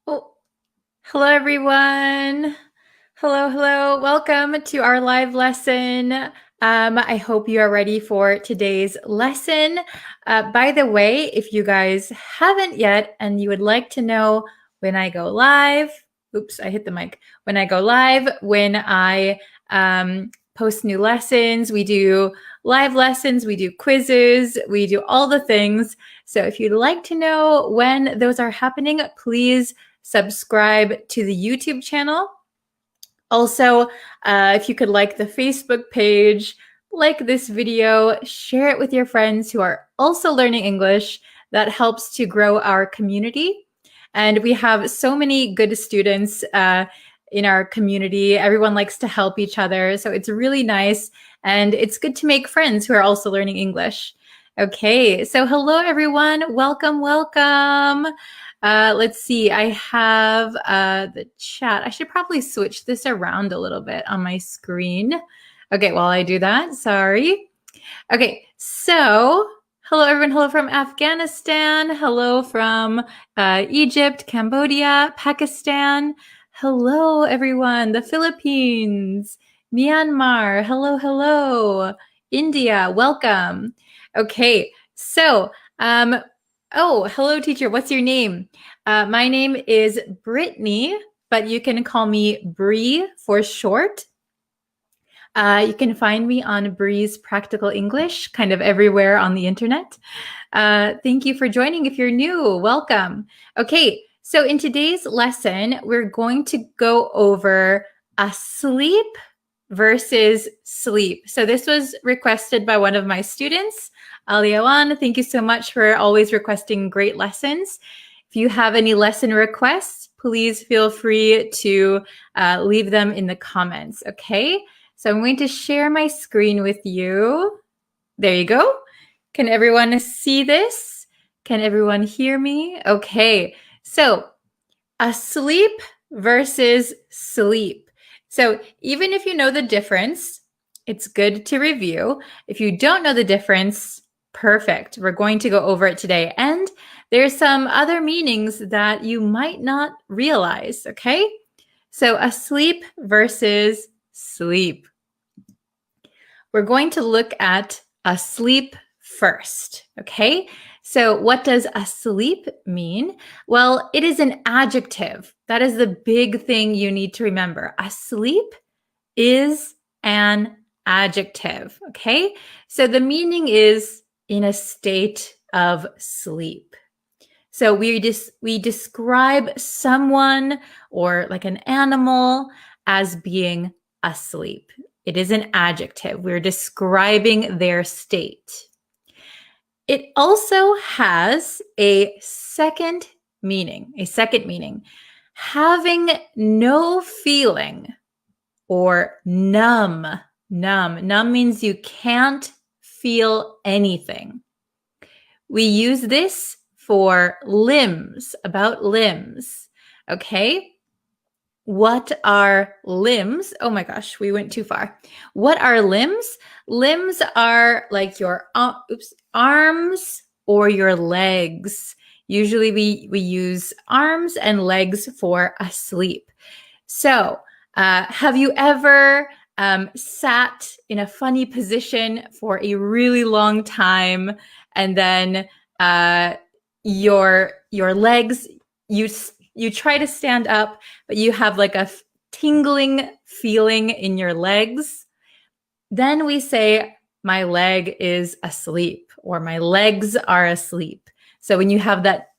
Oh, hello everyone. Hello. Welcome to our live lesson. I hope you are ready for today's lesson. By the way, if you guys haven't yet and you would like to know when I go live, oops, I hit the mic. When I go live, when I post new lessons, we do live lessons, we do quizzes, we do all the things. So if you'd like to know when those are happening, please subscribe to the YouTube channel. Also, if you could like the Facebook page, like this video, share it with your friends who are also learning English. That helps to grow our community. And we have so many good students in our community. Everyone likes to help each other. So it's really nice. And it's good to make friends who are also learning English. Okay, so hello everyone. Welcome. Let's see, I have the chat. I should probably switch this around a little bit on my screen. Okay, while I do that, sorry. Okay, so hello everyone. Hello from Afghanistan. Hello from Egypt, Cambodia, Pakistan. Hello everyone. The Philippines, Myanmar. Hello. India, welcome. Okay, so oh, hello teacher. What's your name? My name is Brittany, but you can call me Bree for short. You can find me on Bree's Practical English, kind of everywhere on the internet. Thank you for joining. If you're new, welcome. Okay, so in today's lesson, we're going to go over asleep versus sleep. So this was requested by one of my students, Aliawan. Thank you so much for always requesting great lessons. If you have any lesson requests, please feel free to leave them in the comments, okay? So I'm going to share my screen with you. There you go. Can everyone see this? Can everyone hear me? Okay, so asleep versus sleep. So even if you know the difference, it's good to review. If you don't know the difference, perfect. We're going to go over it today. And there's some other meanings that you might not realize, okay? So asleep versus sleep. We're going to look at asleep first, okay? So what does asleep mean? Well, it is an adjective. That is the big thing you need to remember. Asleep is an adjective, okay? So the meaning is in a state of sleep. So we describe someone or like an animal as being asleep. It is an adjective. We're describing their state. It also has a second meaning, having no feeling or numb. Numb means you can't feel anything. We use this for limbs, about limbs, okay? What are limbs? Oh my gosh, we went too far. What are limbs? Limbs are like your arms or your legs. Usually we use arms and legs for asleep. So have you ever sat in a funny position for a really long time and then your legs, you try to stand up, but you have like a tingling feeling in your legs? Then we say, my leg is asleep, or my legs are asleep. So when you have that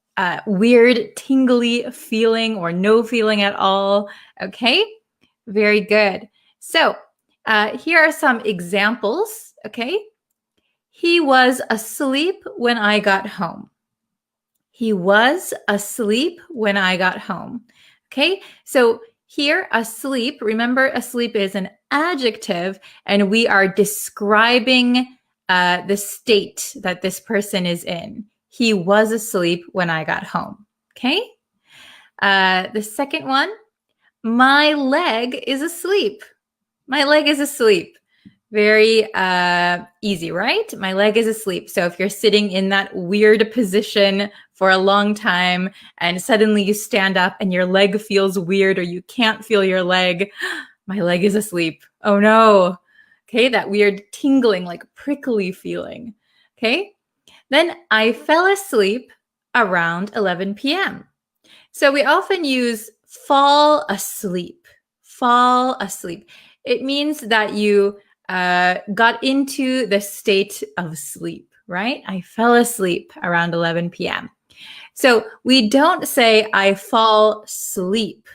weird tingly feeling or no feeling at all, okay? Very good. So here are some examples, okay? He was asleep when I got home. He was asleep when I got home. Okay, so here, asleep, remember asleep is an adjective and we are describing the state that this person is in. He was asleep when I got home. Okay, the second one, my leg is asleep. My leg is asleep. Very easy, right? My leg is asleep. So if you're sitting in that weird position for a long time and suddenly you stand up and your leg feels weird or you can't feel your leg, my leg is asleep. Oh no. Okay, that weird tingling, like prickly feeling. Okay, then I fell asleep around 11 p.m. So we often use fall asleep. Fall asleep. It means that you got into the state of sleep, right? I fell asleep around 11 p.m. So we don't say I fall asleep.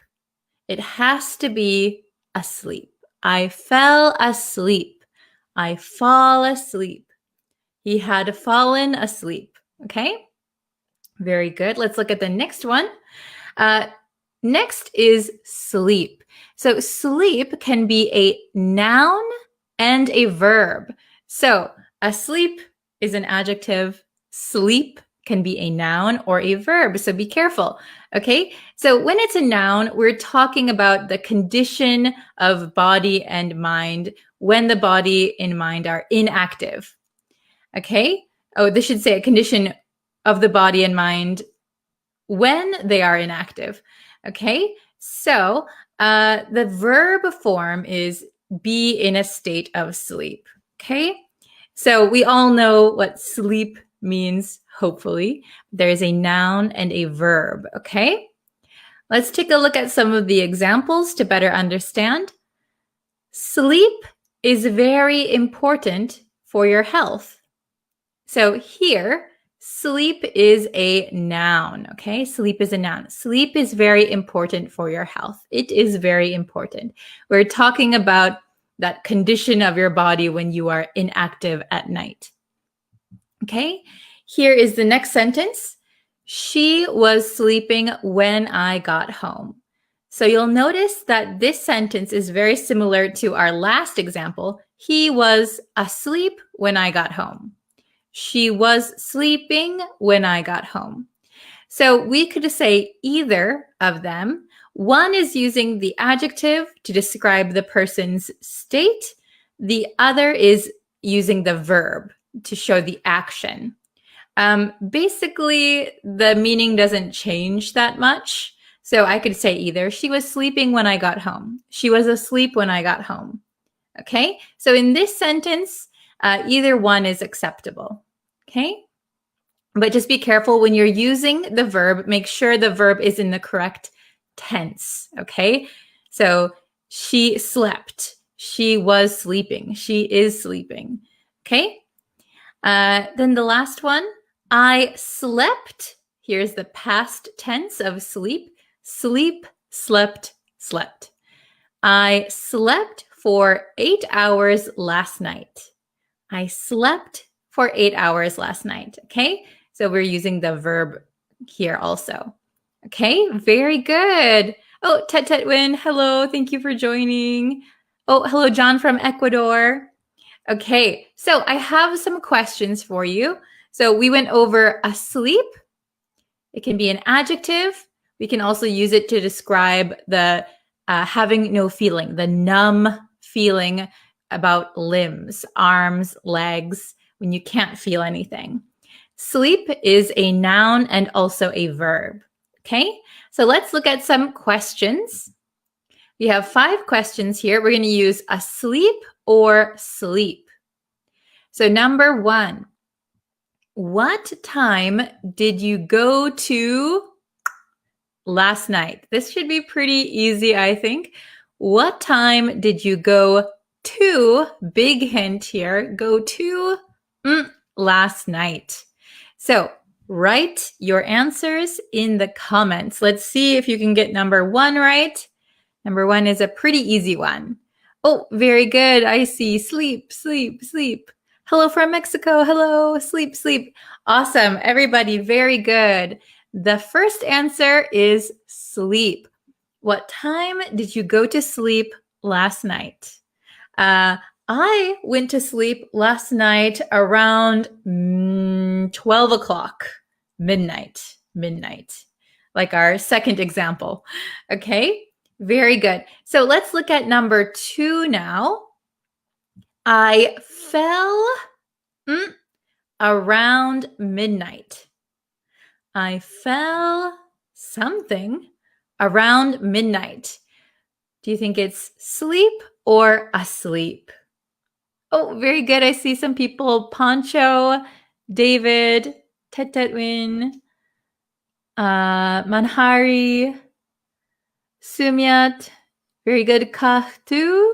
It has to be asleep. I fell asleep. I fall asleep. He had fallen asleep. Okay? Very good. Let's look at the next one. Next is sleep. So sleep can be a noun and a verb. So asleep is an adjective. Sleep can be a noun or a verb. So be careful. Okay. So when it's a noun, we're talking about the condition of body and mind when the body and mind are inactive. Okay. Oh, this should say a condition of the body and mind when they are inactive. Okay, so the verb form is be in a state of sleep. Okay, so we all know what sleep means, hopefully. There's a noun and a verb. Okay, let's take a look at some of the examples to better understand. Sleep is very important for your health. So here, sleep is a noun, okay? Sleep is a noun. Sleep is very important for your health. It is very important. We're talking about that condition of your body when you are inactive at night. Okay, here is the next sentence. She was sleeping when I got home. So you'll notice that this sentence is very similar to our last example. He was asleep when I got home. She was sleeping when I got home. So we could say either of them. One is using the adjective to describe the person's state. The other is using the verb to show the action. Basically, the meaning doesn't change that much. So I could say either. She was sleeping when I got home. She was asleep when I got home. Okay, so in this sentence, either one is acceptable. Okay, but just be careful when you're using the verb, make sure the verb is in the correct tense. Okay, so she slept, she was sleeping, she is sleeping. Okay, then the last one, I slept. Here's the past tense of sleep. Sleep, slept, slept. I slept for 8 hours last night. I slept for 8 hours last night. Okay, so we're using the verb here also. Okay, very good. Oh, Tet Win, hello. Thank you for joining. Oh, hello, John from Ecuador. Okay, so I have some questions for you. So we went over asleep. It can be an adjective. We can also use it to describe the having no feeling, the numb feeling about limbs, arms, legs, when you can't feel anything. Sleep is a noun and also a verb. Okay, so let's look at some questions. We have 5 questions here. We're going to use asleep or sleep. So number 1, what time did you go to last night? This should be pretty easy, I think. What time did you go to? Big hint here. Go to last night. So write your answers in the comments. Let's see if you can get number 1 right. Number 1 is a pretty easy one. Oh, very good. I see. Sleep, sleep, sleep. Hello from Mexico. Hello. Sleep, sleep. Awesome. Everybody, very good. The first answer is sleep. What time did you go to sleep last night? I went to sleep last night around 12 o'clock, midnight, like our second example. Okay, very good. So let's look at number 2 now. I fell around midnight. I fell something around midnight. Do you think it's sleep or asleep? Oh, very good. I see some people. Poncho, David, Tetetwin, Manhari, Sumyat. Very good. Kahtu,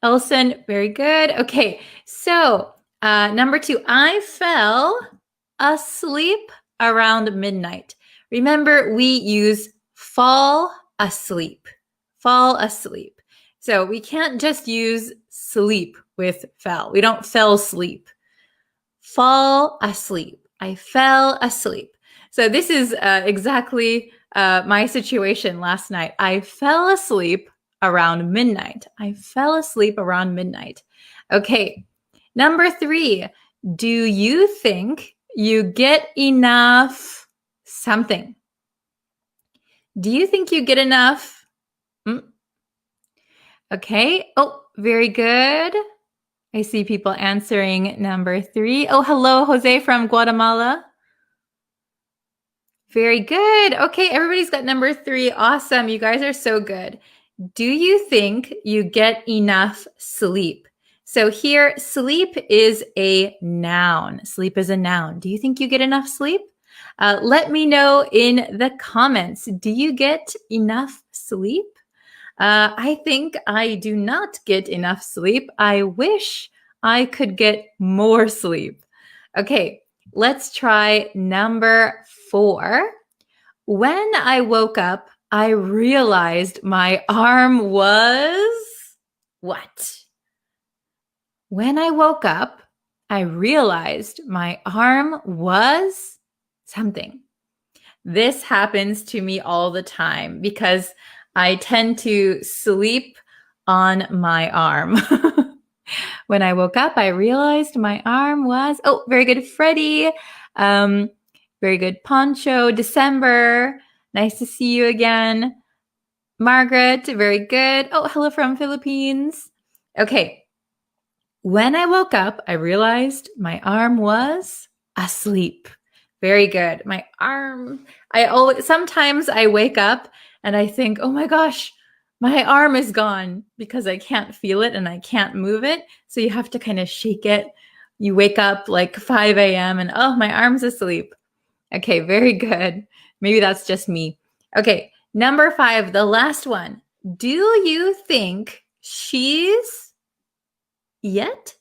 Elson. Very good. Okay, so number 2. I fell asleep around midnight. Remember, we use fall asleep. Fall asleep. So we can't just use sleep with fell. We don't fell asleep. Fall asleep. I fell asleep. So this is exactly my situation last night. I fell asleep around midnight. I fell asleep around midnight. Okay, number 3. Do you think you get enough something? Do you think you get enough? Okay. Oh, very good. I see people answering number 3. Oh, hello, Jose from Guatemala. Very good. Okay, everybody's got number 3. Awesome. You guys are so good. Do you think you get enough sleep? So here, sleep is a noun. Sleep is a noun. Do you think you get enough sleep? Let me know in the comments. Do you get enough sleep? I think I do not get enough sleep. I wish I could get more sleep. Okay, let's try number 4. When I woke up, I realized my arm was what? When I woke up, I realized my arm was something. This happens to me all the time because I tend to sleep on my arm. When I woke up, I realized my arm was, oh, very good, Freddie. Very good, Poncho. December, nice to see you again. Margaret, very good. Oh, hello from Philippines. Okay. When I woke up, I realized my arm was asleep. Very good. My arm, sometimes I wake up and I think, oh my gosh, my arm is gone because I can't feel it and I can't move it. So you have to kind of shake it. You wake up like 5 a.m. and oh, my arm's asleep. Okay, very good. Maybe that's just me. Okay, number 5, the last one. Do you think she's yet?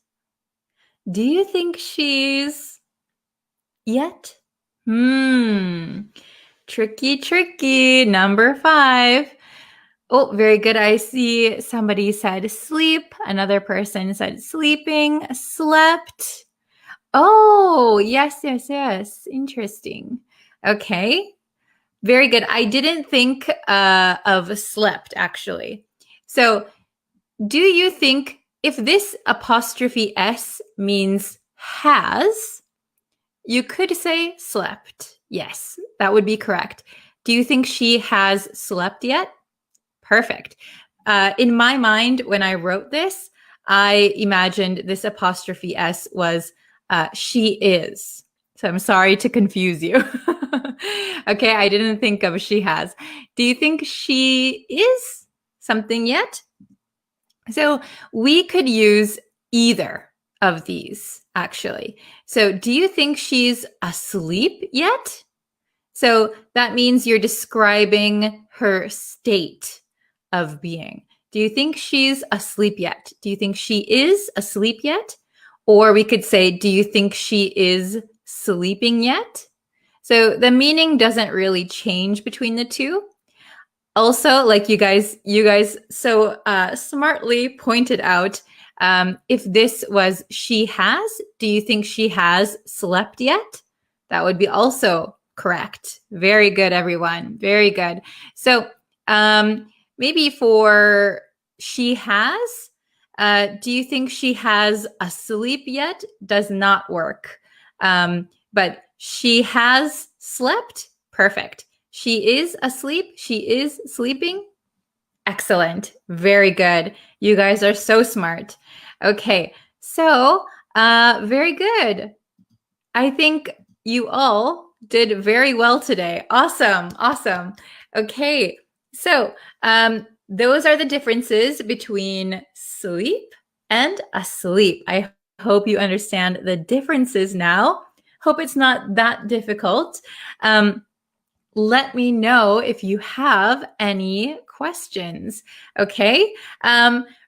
Do you think she's yet? Tricky. Number 5. Oh, very good. I see somebody said sleep. Another person said sleeping, slept. Oh, yes. Interesting. Okay. Very good. I didn't think of slept, actually. So do you think if this apostrophe S means has, you could say slept. Yes, that would be correct. Do you think she has slept yet? Perfect. In my mind, when I wrote this, I imagined this apostrophe S was she is. So I'm sorry to confuse you. Okay, I didn't think of she has. Do you think she is something yet? So we could use either of these, actually. So do you think she's asleep yet? So that means you're describing her state of being. Do you think she's asleep yet? Do you think she is asleep yet? Or we could say, do you think she is sleeping yet? So the meaning doesn't really change between the two. Also, like you guys so smartly pointed out, if this was she has, do you think she has slept yet? That would be also correct. Very good, everyone. Very good. So maybe for she has, do you think she has asleep yet? Does not work. But she has slept. Perfect. She is asleep. She is sleeping. Excellent. Very good. You guys are so smart. Okay. So, very good. I think you all did very well today. Awesome. Awesome. Okay. So, those are the differences between sleep and asleep. I hope you understand the differences now. Hope it's not that difficult. Let me know if you have any questions. Okay.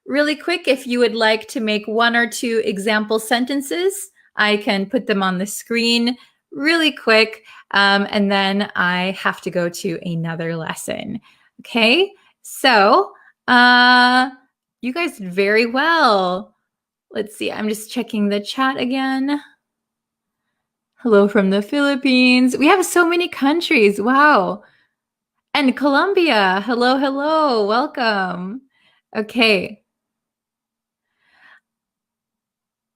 Really quick, if you would like to make 1 or 2 example sentences, I can put them on the screen really quick. And then I have to go to another lesson. Okay. So, you guys did very well. Let's see. I'm just checking the chat again. Hello from the Philippines. We have so many countries. Wow. And Colombia. Hello, hello. Welcome. Okay.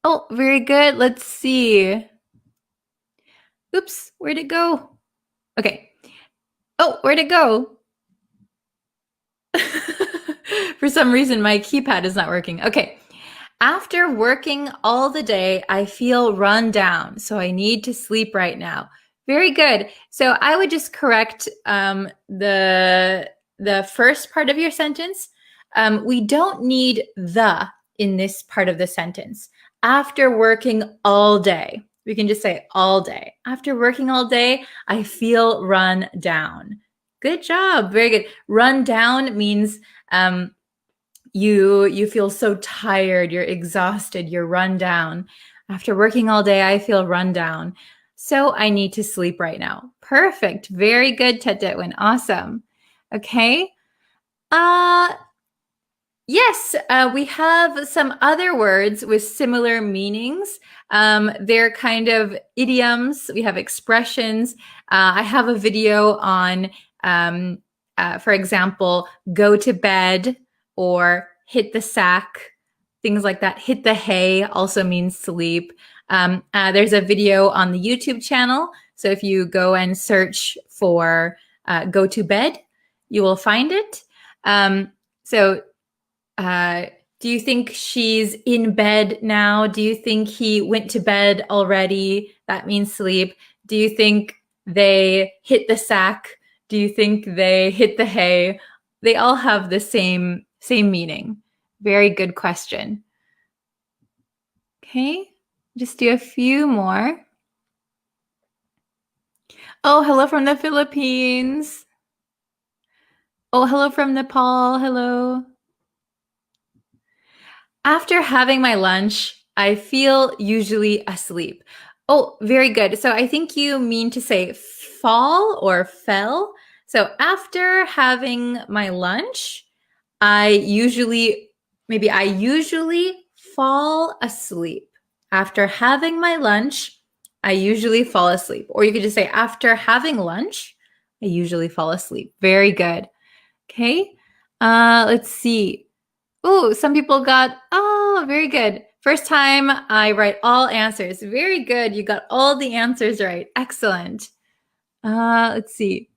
Oh, very good. Let's see. Oops, where'd it go? Okay. Oh, where'd it go? For some reason, my keypad is not working. Okay. After working all the day, I feel run down, so I need to sleep right now. Very good. So I would just correct the first part of your sentence. We don't need the in this part of the sentence. After working all day, we can just say all day. After working all day, I feel run down. Good job. Very good. Run down means you feel so tired, you're exhausted, you're run down. After working all day, I feel run down. So I need to sleep right now. Perfect. Very good, Tetwin. Awesome. Okay. Yes, we have some other words with similar meanings. They're kind of idioms. We have expressions. I have a video on, for example, go to bed or hit the sack, things like that. Hit the hay also means sleep. There's a video on the YouTube channel. So if you go and search for go to bed, you will find it. Do you think she's in bed now? Do you think he went to bed already? That means sleep. Do you think they hit the sack? Do you think they hit the hay? They all have the same meaning. Very good question. Okay, just do a few more. Oh, hello from the Philippines. Oh, hello from Nepal. Hello. After having my lunch, I feel usually asleep. Oh, very good. So I think you mean to say fall or fell. So after having my lunch, I usually fall asleep. After having my lunch, I usually fall asleep. Or you could just say after having lunch, I usually fall asleep. Very good. Okay. Let's see. Oh, some people got, very good. First time I write all answers. Very good. You got all the answers right. Excellent. Let's see.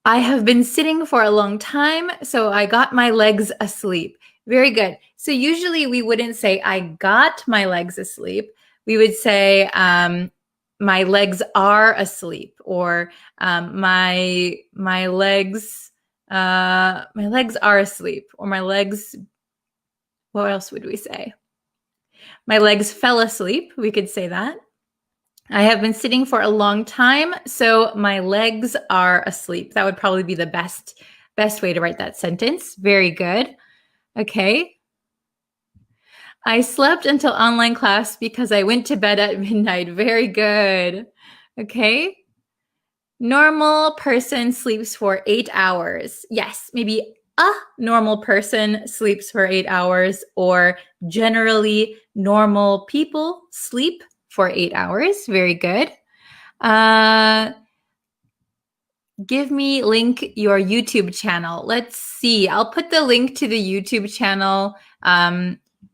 I have been sitting for a long time, so I got my legs asleep. Very good. So usually we wouldn't say I got my legs asleep. We would say my legs are asleep, or my legs are asleep, or my legs. What else would we say? My legs fell asleep. We could say that. I have been sitting for a long time, so my legs are asleep. That would probably be the best way to write that sentence. Very good. Okay. I slept until online class because I went to bed at midnight. Very good. Okay. Normal person sleeps for 8 hours. Yes, maybe a normal person sleeps for 8 hours, or generally normal people sleep for 8 hours. Very good. Give me link your YouTube channel. Let's see. I'll put the link to the YouTube channel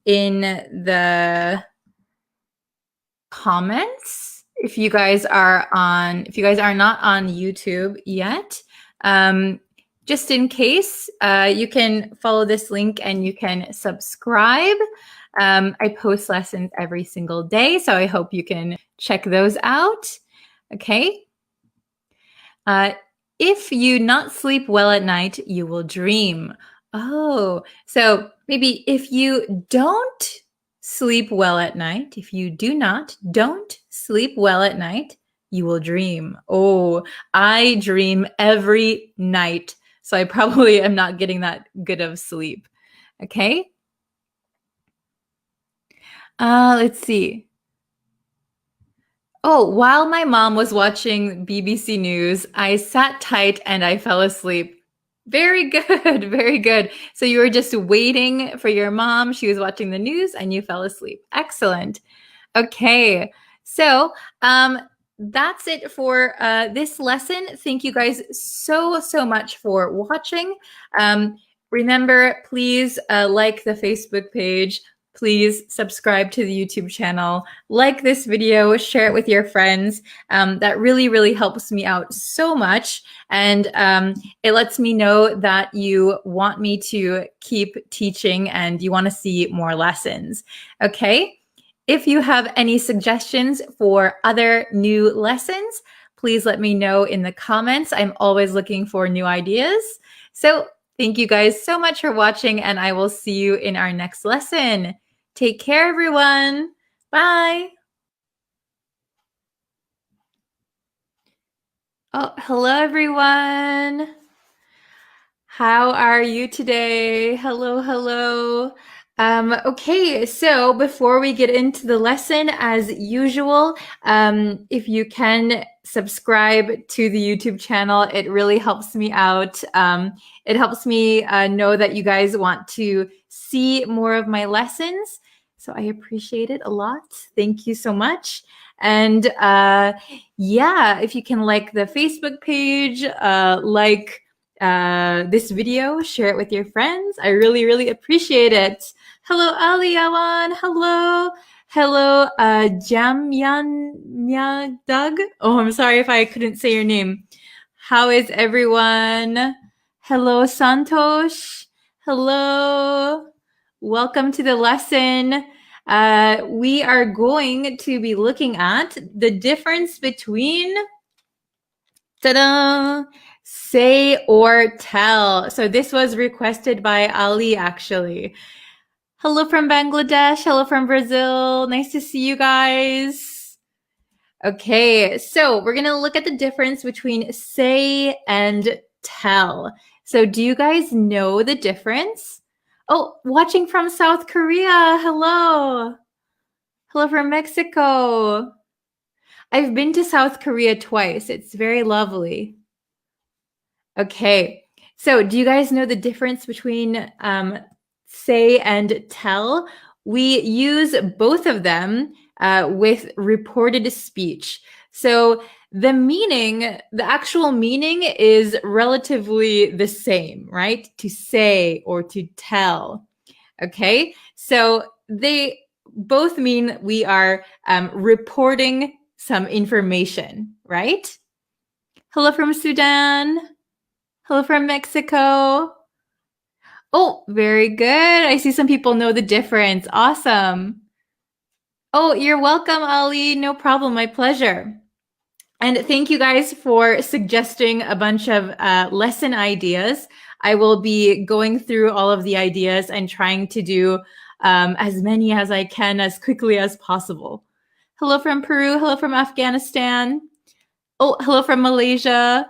in the comments. If you guys are not on YouTube yet, just in case, you can follow this link and you can subscribe. I post lessons every single day, so I hope you can check those out. Okay. If you not sleep well at night, you will dream. Oh, so maybe if you don't sleep well at night, if you don't sleep well at night, you will dream. Oh, I dream every night. So I probably am not getting that good of sleep. Okay. Let's see. Oh, while my mom was watching BBC News, I sat tight and I fell asleep. Very good, very good. So you were just waiting for your mom. She was watching the news and you fell asleep. Excellent. Okay. So, that's it for this lesson. Thank you guys so much for watching. Remember, please like the Facebook page. Please subscribe to the YouTube channel. Like this video, share it with your friends. That really helps me out so much. And it lets me know that you want me to keep teaching and you want to see more lessons. Okay? If you have any suggestions for other new lessons, please let me know in the comments. I'm always looking for new ideas. So thank you guys so much for watching, and I will see you in our next lesson. Take care, everyone. Bye. Oh, hello, everyone. How are you today? Hello. Okay, so before we get into the lesson, as usual, if you can subscribe to the YouTube channel, it really helps me out. It helps me know that you guys want to see more of my lessons. So I appreciate it a lot. Thank you so much. And yeah, if you can like the Facebook page, like this video, share it with your friends. I really appreciate it. Hello, Aliyawan. Hello, Jamyan Doug. Oh, I'm sorry if I couldn't say your name. How is everyone? Hello, Santosh. Hello. Welcome to the lesson. We are going to be looking at the difference between ta-da! Say or tell. So this was requested by Ali, actually. Hello from Bangladesh. Hello from Brazil. Nice to see you guys. Okay, so we're going to look at the difference between say and tell. So do you guys know the difference? Oh, watching from South Korea. Hello. Hello from Mexico. I've been to South Korea twice. It's very lovely. Okay, so do you guys know the difference between say and tell? We use both of them with reported speech. So the actual meaning is relatively the same, right? To say or to tell. Okay, so they both mean we are reporting some information, right? Hello from Sudan. Hello from Mexico. Oh, very good. I see some people know the difference. Awesome. Oh, you're welcome, Ali. No problem. My pleasure. And thank you guys for suggesting a bunch of lesson ideas. I will be going through all of the ideas and trying to do as many as I can as quickly as possible. Hello from Peru. Hello from Afghanistan. Oh, hello from Malaysia.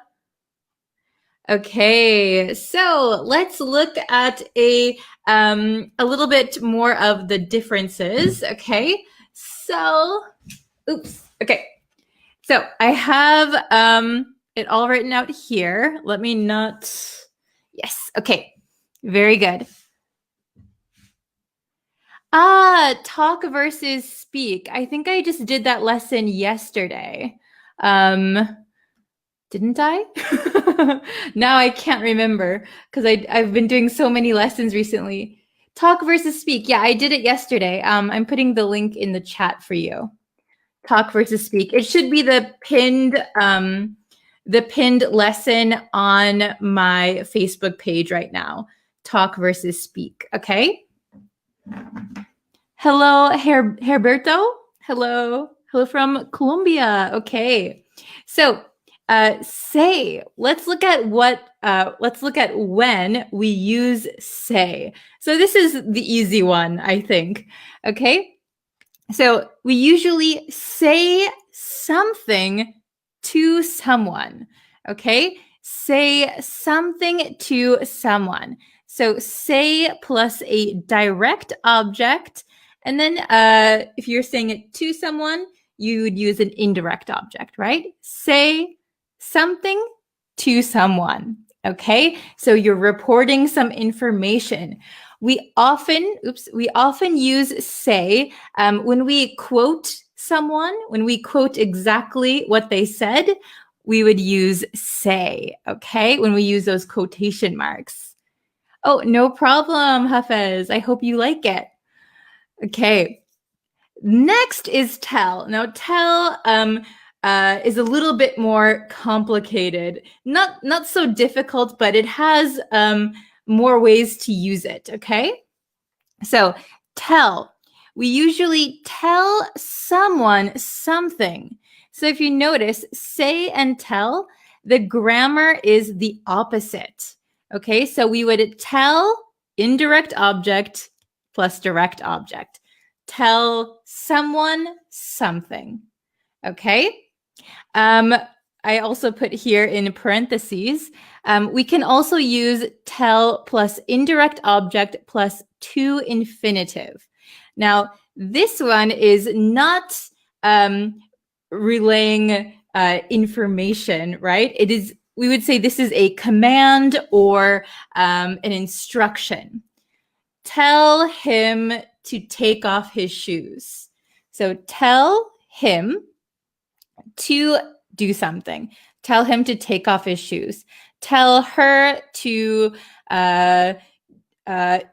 Okay, so let's look at a little bit more of the differences. Okay, so, oops. Okay, so I have it all written out here. Let me not. Yes. Okay. Very good. Talk versus speak. I think I just did that lesson yesterday. Didn't I? Now I can't remember because I've been doing so many lessons recently. Talk versus speak. Yeah, I did it yesterday. I'm putting the link in the chat for you. Talk versus speak. It should be the pinned lesson on my Facebook page right now. Talk versus speak. Okay. Hello, Herberto. Hello. Hello from Colombia. Okay. So, say, let's look at when we use say. So this is the easy one, I think. Okay. So we usually say something to someone. Okay. Say something to someone. So say plus a direct object. And then if you're saying it to someone, you would use an indirect object, right? Say something to someone. Okay. So you're reporting some information. We often use say when we quote someone, when we quote exactly what they said, we would use say, okay? When we use those quotation marks. Oh, no problem, Hafez. I hope you like it. Okay. Next is tell. Now, tell is a little bit more complicated. Not so difficult, but it has more ways to use it, okay? So tell. We usually tell someone something. So if you notice, say and tell, the grammar is the opposite. Okay, so we would tell indirect object plus direct object. Tell someone something. Okay. I also put here in parentheses, we can also use tell plus indirect object plus to infinitive. Now, this one is not relaying information, right? It is, we would say this is a command or an instruction. Tell him to take off his shoes. So tell him to do something. Tell him to take off his shoes. Tell her to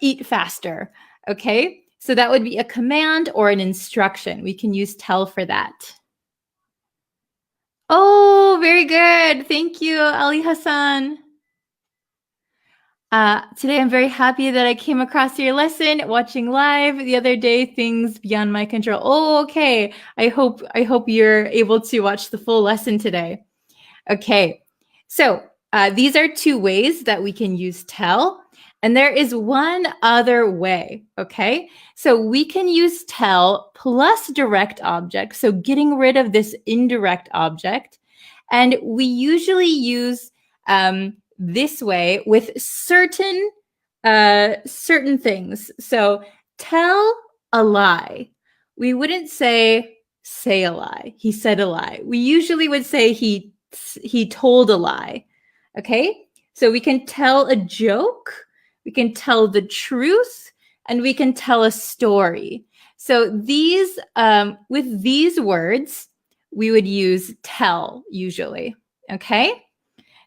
eat faster. Okay, so that would be a command or an instruction. We can use tell for that. Oh, very good. Thank you, Ali Hassan. Today I'm very happy that I came across your lesson watching live. The other day, things beyond my control. Oh, okay. I hope you're able to watch the full lesson today. Okay, so these are two ways that we can use tell. And there is one other way, okay? So we can use tell plus direct object, so getting rid of this indirect object. And we usually use this way with certain things. So tell a lie. We wouldn't say a lie. He said a lie. We usually would say he told a lie. Okay? So we can tell a joke, we can tell the truth, and we can tell a story. So these with these words, we would use tell usually. Okay?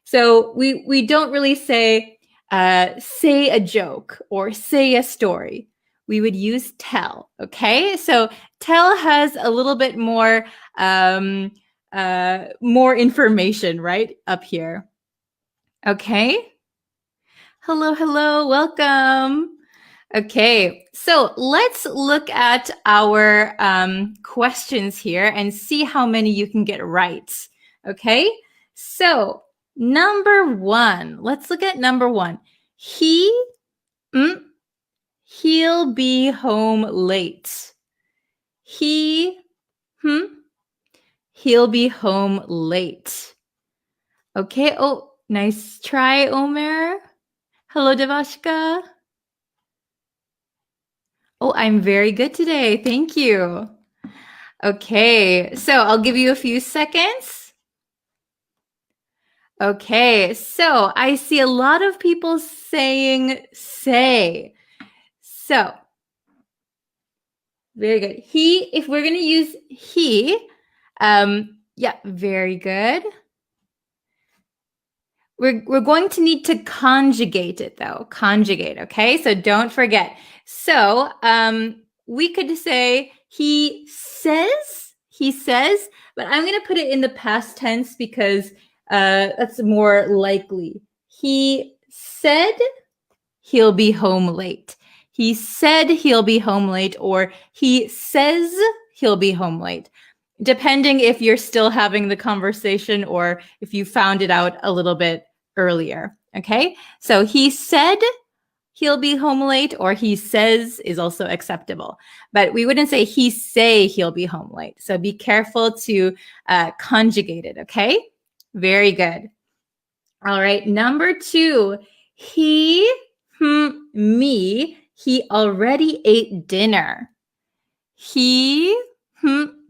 So we don't really say a joke or say a story. We would use tell. Okay? So tell has a little bit more information right up here. Okay. Hello, welcome. Okay, so let's look at our questions here and see how many you can get right. Okay, so number one, let's look at number one. He'll be home late. He'll be home late. Okay, oh, nice try, Omer. Hello, Devashka. Oh, I'm very good today. Thank you. Okay, so I'll give you a few seconds. Okay, so I see a lot of people saying say. So, very good. If we're going to use he, yeah, very good. We're going to need to conjugate it though. Conjugate, okay? So don't forget. So we could say he says, but I'm going to put it in the past tense because that's more likely. He said he'll be home late. he said he'll be home late, or he says he'll be home late, depending if you're still having the conversation or if you found it out a little bit earlier. Okay, so he said he'll be home late, or he says is also acceptable. But we wouldn't say he say he'll be home late. So be careful to conjugate it, okay? Very good. All right, number 2. He, me, he already ate dinner. He,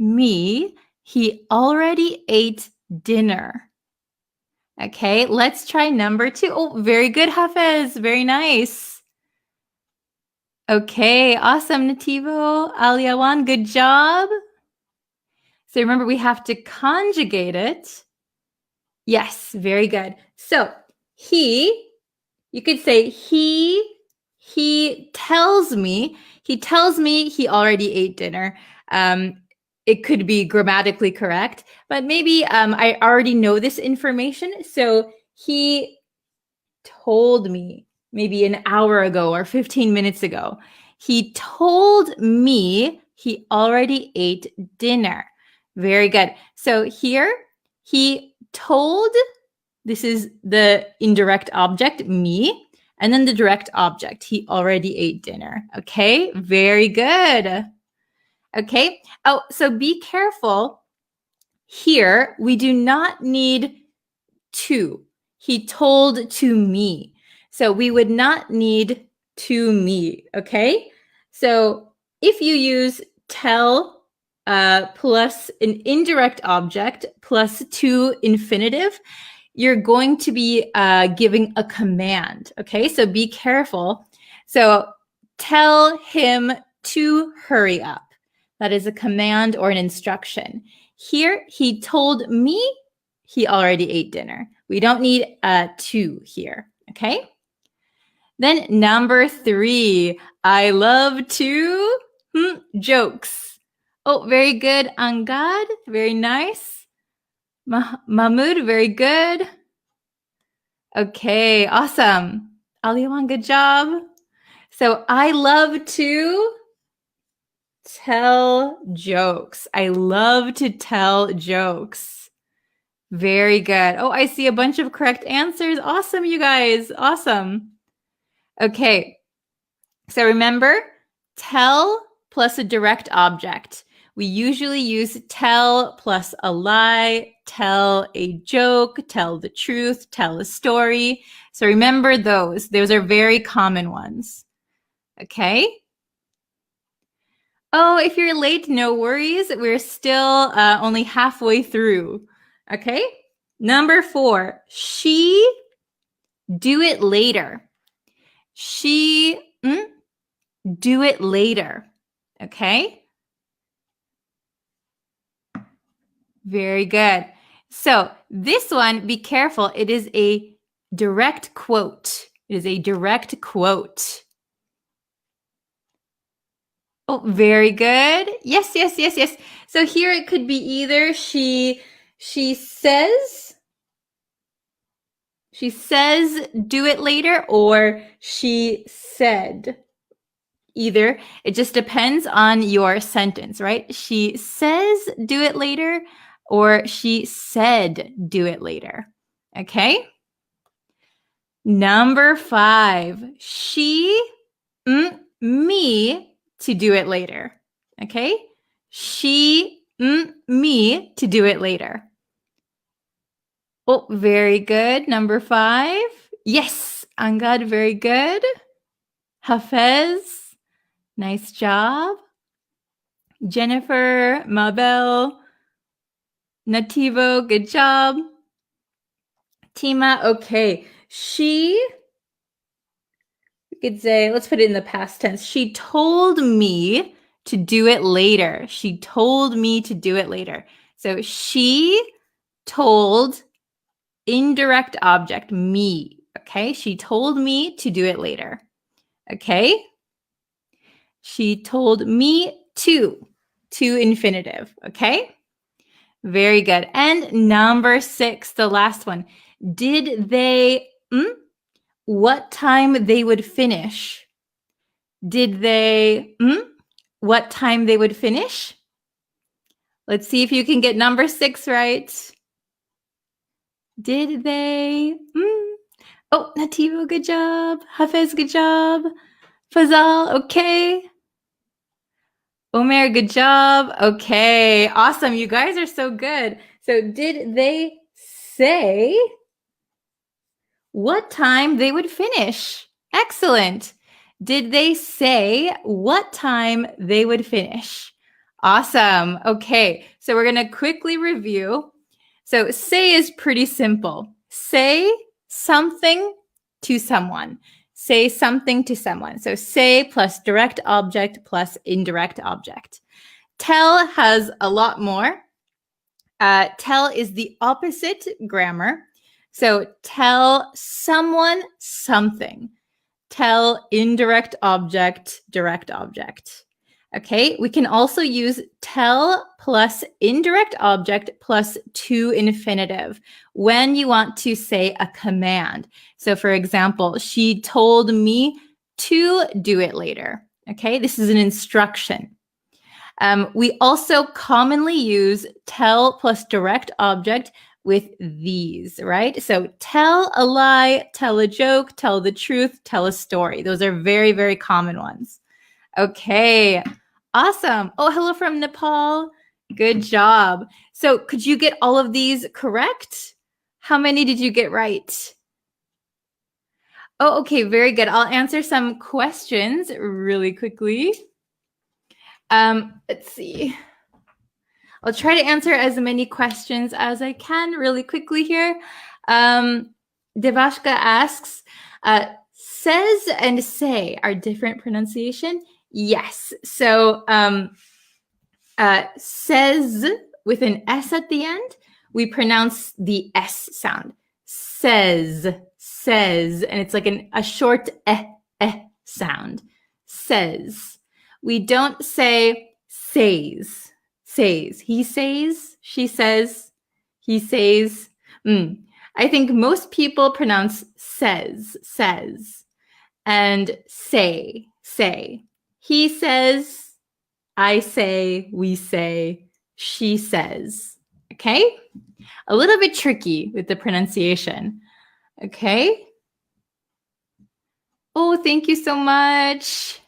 me, he already ate dinner. Okay, let's try number 2. Oh, very good, Hafez. Very nice. Okay, awesome, Nativo. Aliawan, good job. So remember, we have to conjugate it. Yes, very good. So he, you could say he tells me he already ate dinner. It could be grammatically correct, but maybe I already know this information. So he told me maybe an hour ago or 15 minutes ago. He told me he already ate dinner. Very good. So here, he told, this is the indirect object, me, and then the direct object, he already ate dinner. Okay, very good. Okay, oh, so be careful. Here, we do not need to. He told to me. So we would not need to me, okay? So if you use tell plus an indirect object plus to infinitive, you're going to be giving a command, okay? So be careful. So tell him to hurry up. That is a command or an instruction. Here, he told me he already ate dinner. We don't need to here, okay? Then number 3, I love to jokes. Oh, very good, Angad. Very nice. Mahmoud, very good. Okay, awesome. Aliwan, good job. So I love to tell jokes. I love to tell jokes. Very good. Oh, I see a bunch of correct answers. Awesome, you guys. Awesome. Okay. So remember, tell plus a direct object. We usually use tell plus a lie, tell a joke, tell the truth, tell a story. So remember those. Those are very common ones. Okay. Oh, if you're late, no worries. We're still only halfway through. Okay. Number 4, she, do it later. She, do it later. Okay. Very good. So this one, be careful. It is a direct quote. It is a direct quote. Oh, very good. Yes, yes, yes, yes. So here it could be either she says do it later, or she said. Either. It just depends on your sentence, right? She says do it later, or she said do it later. Okay? Number 5, she, me to do it later. Okay? She, me to do it later. Oh, very good. Number 5. Yes, Angad, very good. Hafez, nice job. Jennifer, Mabel, Nativo, good job. Tima, okay. She, we could say, let's put it in the past tense. She told me to do it later. She told me to do it later. So she told indirect object, me. Okay, she told me to do it later. Okay, she told me to infinitive. Okay, very good. And number 6, the last one. Did they, what time they would finish? Did they, what time they would finish? Let's see if you can get number 6 right. Did they? Oh, Nativo, good job. Hafez, good job. Fazal, okay. Omer, good job. Okay, awesome. You guys are so good. So did they say what time they would finish? Excellent. Did they say what time they would finish? Awesome. Okay, so we're going to quickly review. So say is pretty simple. Say something to someone. Say something to someone. So say plus direct object plus indirect object. Tell has a lot more. Tell is the opposite grammar. So tell someone something. Tell indirect object, direct object. Okay, we can also use tell plus indirect object plus to infinitive when you want to say a command. So for example, she told me to do it later. Okay, this is an instruction. We also commonly use tell plus direct object with these, right? So tell a lie, tell a joke, tell the truth, tell a story. Those are very, very common ones. Okay, awesome. Oh, hello from Nepal. Good job. So could you get all of these correct? How many did you get right? Oh, okay, very good. I'll answer some questions really quickly. Let's see. I'll try to answer as many questions as I can really quickly here. Devashka asks, says and say are different pronunciation? Yes. So says with an S at the end, we pronounce the S sound. Says, and it's like a short sound. Says. We don't say says. He says, she says, he says. I think most people pronounce says, and say. He says, I say, we say, she says. Okay? A little bit tricky with the pronunciation. Okay? Oh, thank you so much.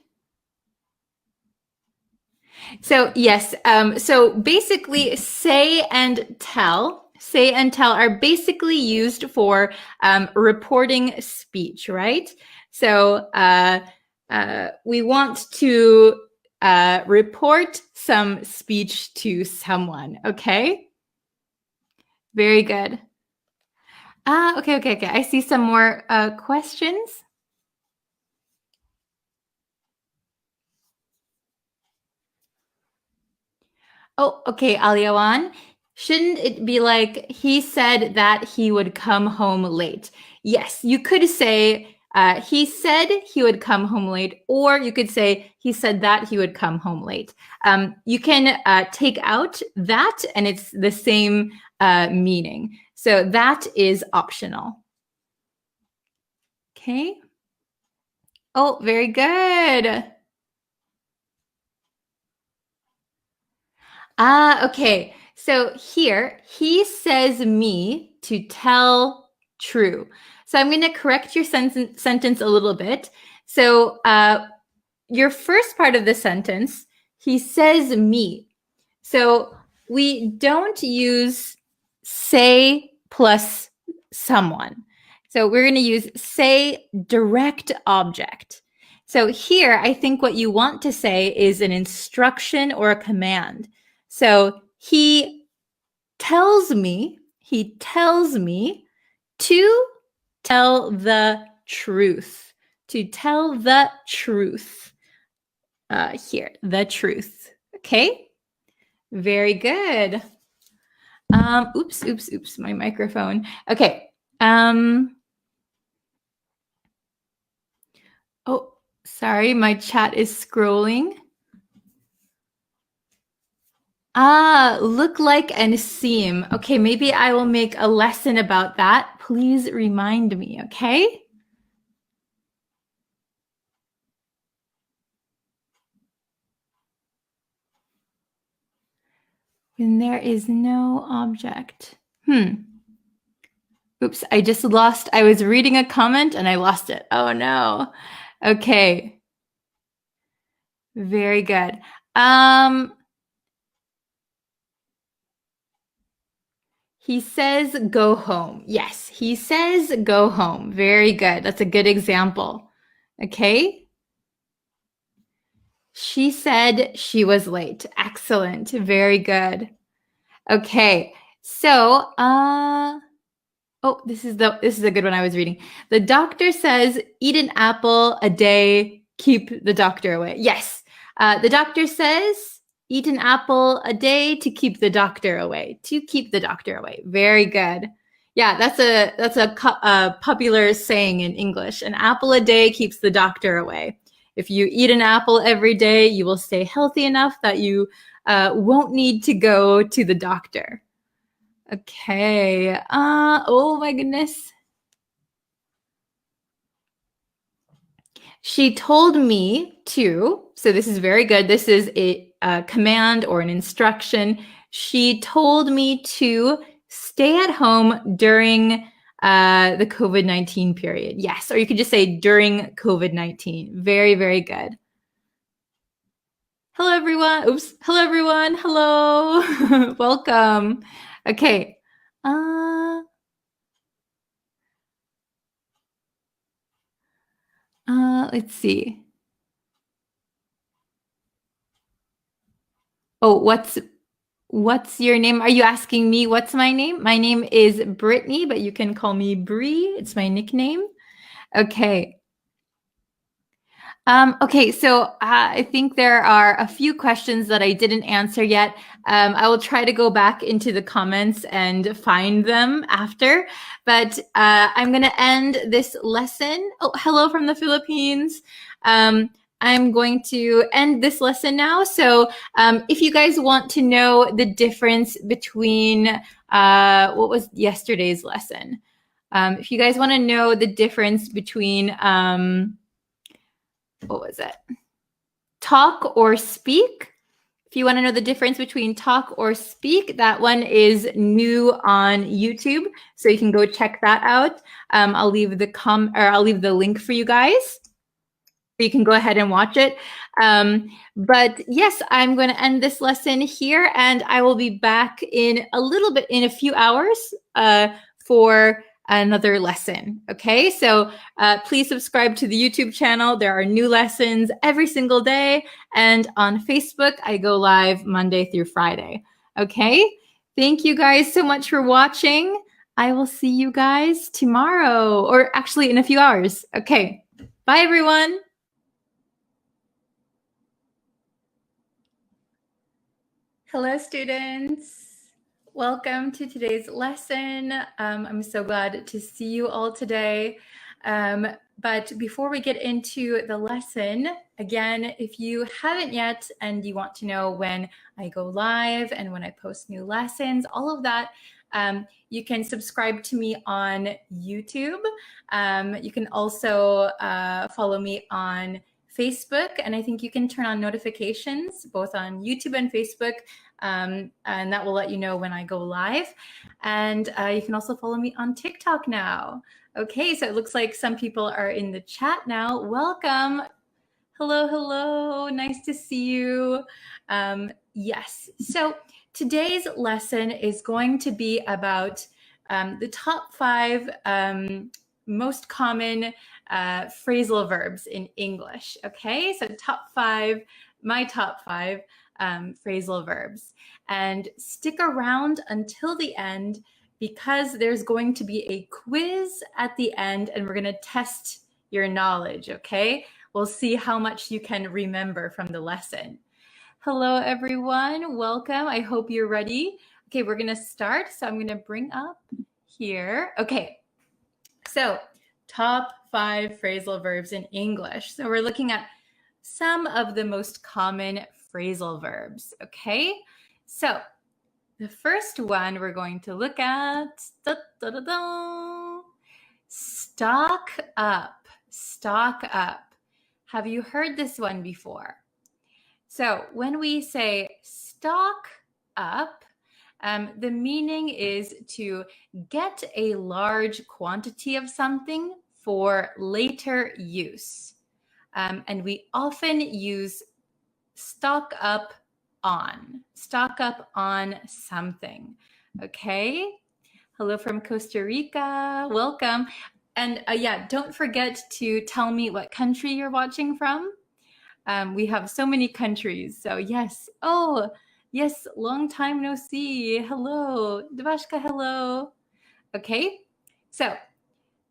So yes, so basically say and tell are basically used for reporting speech, right? So we want to report some speech to someone, okay? Very good. Okay. I see some more questions. Oh, okay, Aliawan. Shouldn't it be like he said that he would come home late? Yes, you could say he said he would come home late, or you could say he said that he would come home late. You can take out that and it's the same meaning. So that is optional. Okay. Oh, very good. Okay. So here, he says me to tell true. So I'm going to correct your sentence a little bit. So your first part of the sentence, he says me. So we don't use say plus someone. So we're going to use say direct object. So here, I think what you want to say is an instruction or a command. So he tells me to tell the truth. To tell the truth. Here, the truth. Okay? Very good. Oops, my microphone. Okay. Oh, sorry, my chat is scrolling. Look like and seem. Okay, maybe I will make a lesson about that. Please remind me, okay? Then there is no object. Oops, I just lost. I was reading a comment and I lost it. Oh no. Okay. Very good. He says go home. Yes, he says go home. Very good. That's a good example. Okay. She said she was late. Excellent. Very good. Okay. So, oh, this is a good one I was reading. The doctor says eat an apple a day, keep the doctor away. Yes. The doctor says eat an apple a day to keep the doctor away. To keep the doctor away. Very good. Yeah, that's a popular saying in English. An apple a day keeps the doctor away. If you eat an apple every day, you will stay healthy enough that you won't need to go to the doctor. Okay. Oh my goodness. She told me to, so this is very good. This is a command or an instruction. She told me to stay at home during the COVID-19 period. Yes, or you could just say during COVID-19. Very, very good. Hello, everyone. Oops. Hello, everyone. Hello. Welcome. Okay. Let's see. Oh, what's your name? Are you asking me what's my name? My name is Brittany, but you can call me Bree. It's my nickname. Okay. Okay, so I think there are a few questions that I didn't answer yet. I will try to go back into the comments and find them after, but I'm going to end this lesson. Oh, hello from the Philippines. I'm going to end this lesson now. So if you guys want to know the difference between what was yesterday's lesson, if you guys want to know the difference between what was it? Talk or speak. If you want to know the difference between talk or speak, that one is new on YouTube, so you can go check that out. I'll leave the link for you guys. You can go ahead and watch it. But yes, I'm going to end this lesson here, and I will be back in a few hours for another lesson. Okay, so please subscribe to the YouTube channel. There are new lessons every single day, and on Facebook, I go live Monday through Friday. Okay, thank you guys so much for watching. I will see you guys tomorrow, or actually in a few hours. Okay, bye everyone. Hello, students. Welcome to today's lesson. I'm so glad to see you all today. But before we get into the lesson, again, if you haven't yet and you want to know when I go live and when I post new lessons, all of that, you can subscribe to me on YouTube. You can also follow me on Facebook, and I think you can turn on notifications both on YouTube and Facebook, and that will let you know when I go live. And you can also follow me on TikTok now. Okay, so it looks like some people are in the chat now. Welcome. Hello, hello. Nice to see you. Yes, so today's lesson is going to be about the top 5 most common phrasal verbs in English. Okay, so my top 5 phrasal verbs. And stick around until the end because there's going to be a quiz at the end and we're going to test your knowledge, okay? We'll see how much you can remember from the lesson. Hello, everyone. Welcome. I hope you're ready. Okay, we're going to start. So I'm going to bring up here. Okay, so top 5 phrasal verbs in English. So we're looking at some of the most common phrasal verbs. Okay, so the first one we're going to look at, stock up, stock up. Have you heard this one before? So when we say stock up, The meaning is to get a large quantity of something for later use. And we often use stock up on something. Okay. Hello from Costa Rica. Welcome. And yeah, don't forget to tell me what country you're watching from. We have so many countries. So yes. Oh, yes. Long time no see. Hello. Devashka, hello. Okay. So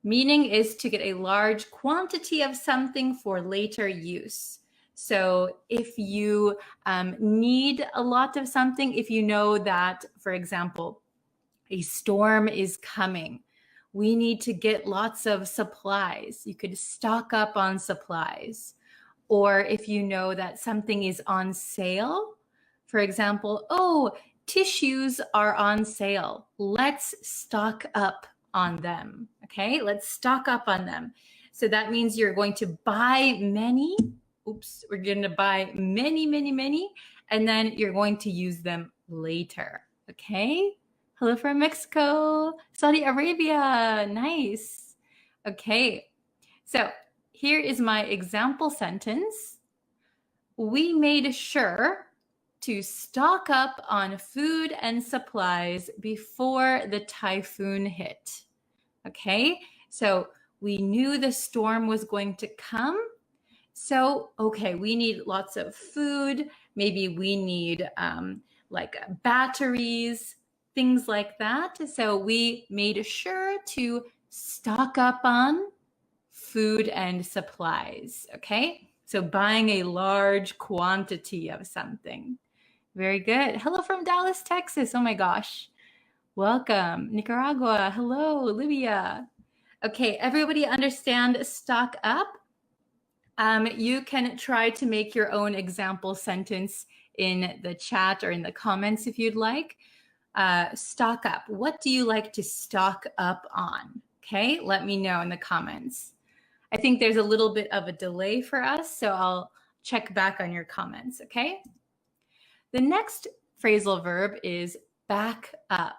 meaning is to get a large quantity of something for later use. So if you need a lot of something, if you know that, for example, a storm is coming, we need to get lots of supplies. You could stock up on supplies. Or if you know that something is on sale, for example, oh, tissues are on sale. Let's stock up on them. Okay, let's stock up on them. So that means you're going to buy many. Oops, we're going to buy many, and then you're going to use them later. Okay. Hello from Mexico, Saudi Arabia. Nice. Okay. So here is my example sentence. We made sure to stock up on food and supplies before the typhoon hit. Okay, so we knew the storm was going to come. So, okay, we need lots of food. Maybe we need like batteries, things like that. So we made sure to stock up on food and supplies. Okay, so buying a large quantity of something. Very good. Hello from Dallas, Texas. Oh my gosh. Welcome. Nicaragua. Hello, Libya. Okay, everybody understand stock up? You can try to make your own example sentence in the chat or in the comments if you'd like. Stock up. What do you like to stock up on? Okay, let me know in the comments. I think there's a little bit of a delay for us, so I'll check back on your comments, okay? The next phrasal verb is back up.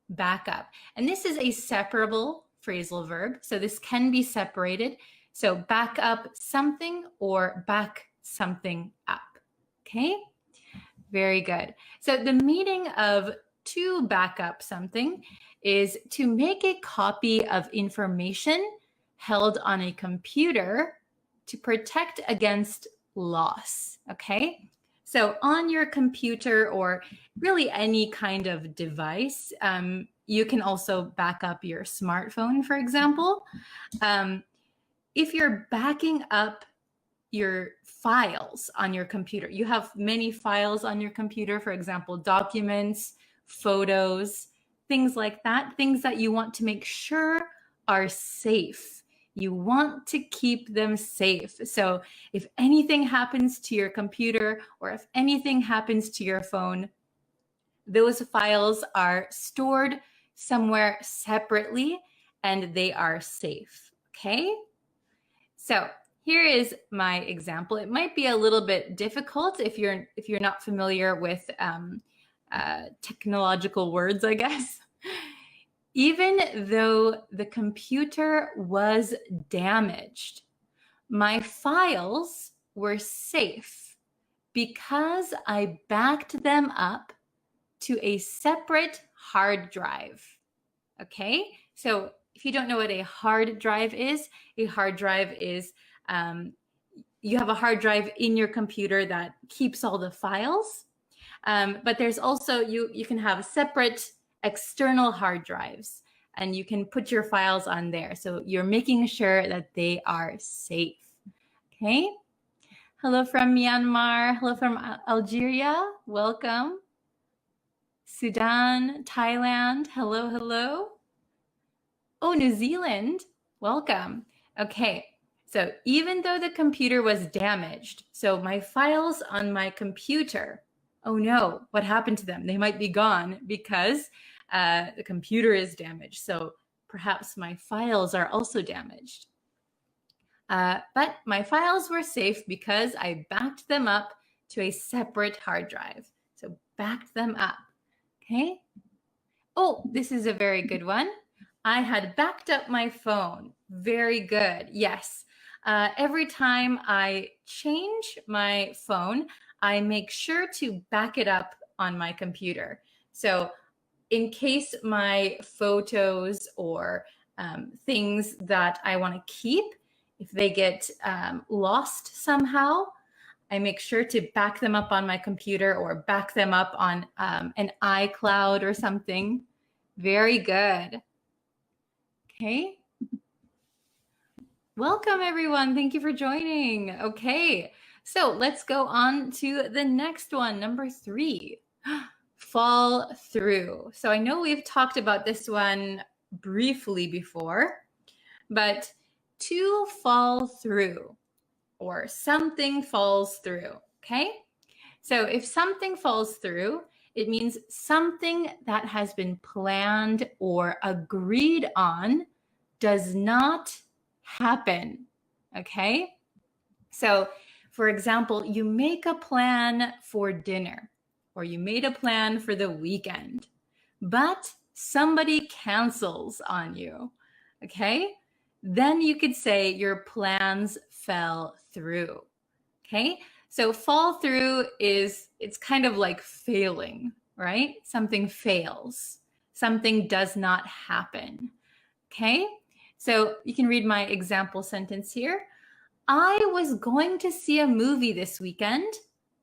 Back up. And this is a separable phrasal verb, so this can be separated. So back up something or back something up. Okay, very good. So the meaning of to back up something is to make a copy of information held on a computer to protect against loss. Okay, so on your computer or really any kind of device, you can also back up your smartphone, for example. If you're backing up your files on your computer, you have many files on your computer, for example, documents, photos, things like that, things that you want to make sure are safe. You want to keep them safe. So if anything happens to your computer or if anything happens to your phone, those files are stored somewhere separately and they are safe. Okay? So here is my example. It might be a little bit difficult if you're not familiar with technological words, I guess. Even though the computer was damaged, my files were safe because I backed them up to a separate hard drive. Okay, so if you don't know what a hard drive is you have a hard drive in your computer that keeps all the files. But there's also, you can have separate external hard drives and you can put your files on there. So you're making sure that they are safe. Okay. Hello from Myanmar. Hello from Algeria. Welcome. Sudan, Thailand. Hello, hello. Oh, New Zealand. Welcome. Okay. So even though the computer was damaged, so my files on my computer, oh no, what happened to them? They might be gone because the computer is damaged. So perhaps my files are also damaged. But my files were safe because I backed them up to a separate hard drive. So backed them up. Okay, Oh, this is a very good one. I had backed up my phone. Very good. Yes. Every time I change my phone, I make sure to back it up on my computer. So, in case my photos or things that I want to keep, if they get lost somehow, I make sure to back them up on my computer or back them up on an iCloud or something. Very good. Okay. Welcome, everyone. Thank you for joining. Okay. So let's go on to the next one, number 3. Fall through. So I know we've talked about this one briefly before, but to fall through or something falls through. Okay. So if something falls through, it means something that has been planned or agreed on does not happen. Okay? So, for example, you make a plan for dinner or you made a plan for the weekend, but somebody cancels on you. Okay? Then you could say your plans fell through. Okay? So fall through it's kind of like failing, right? Something fails. Something does not happen. Okay? So you can read my example sentence here. I was going to see a movie this weekend,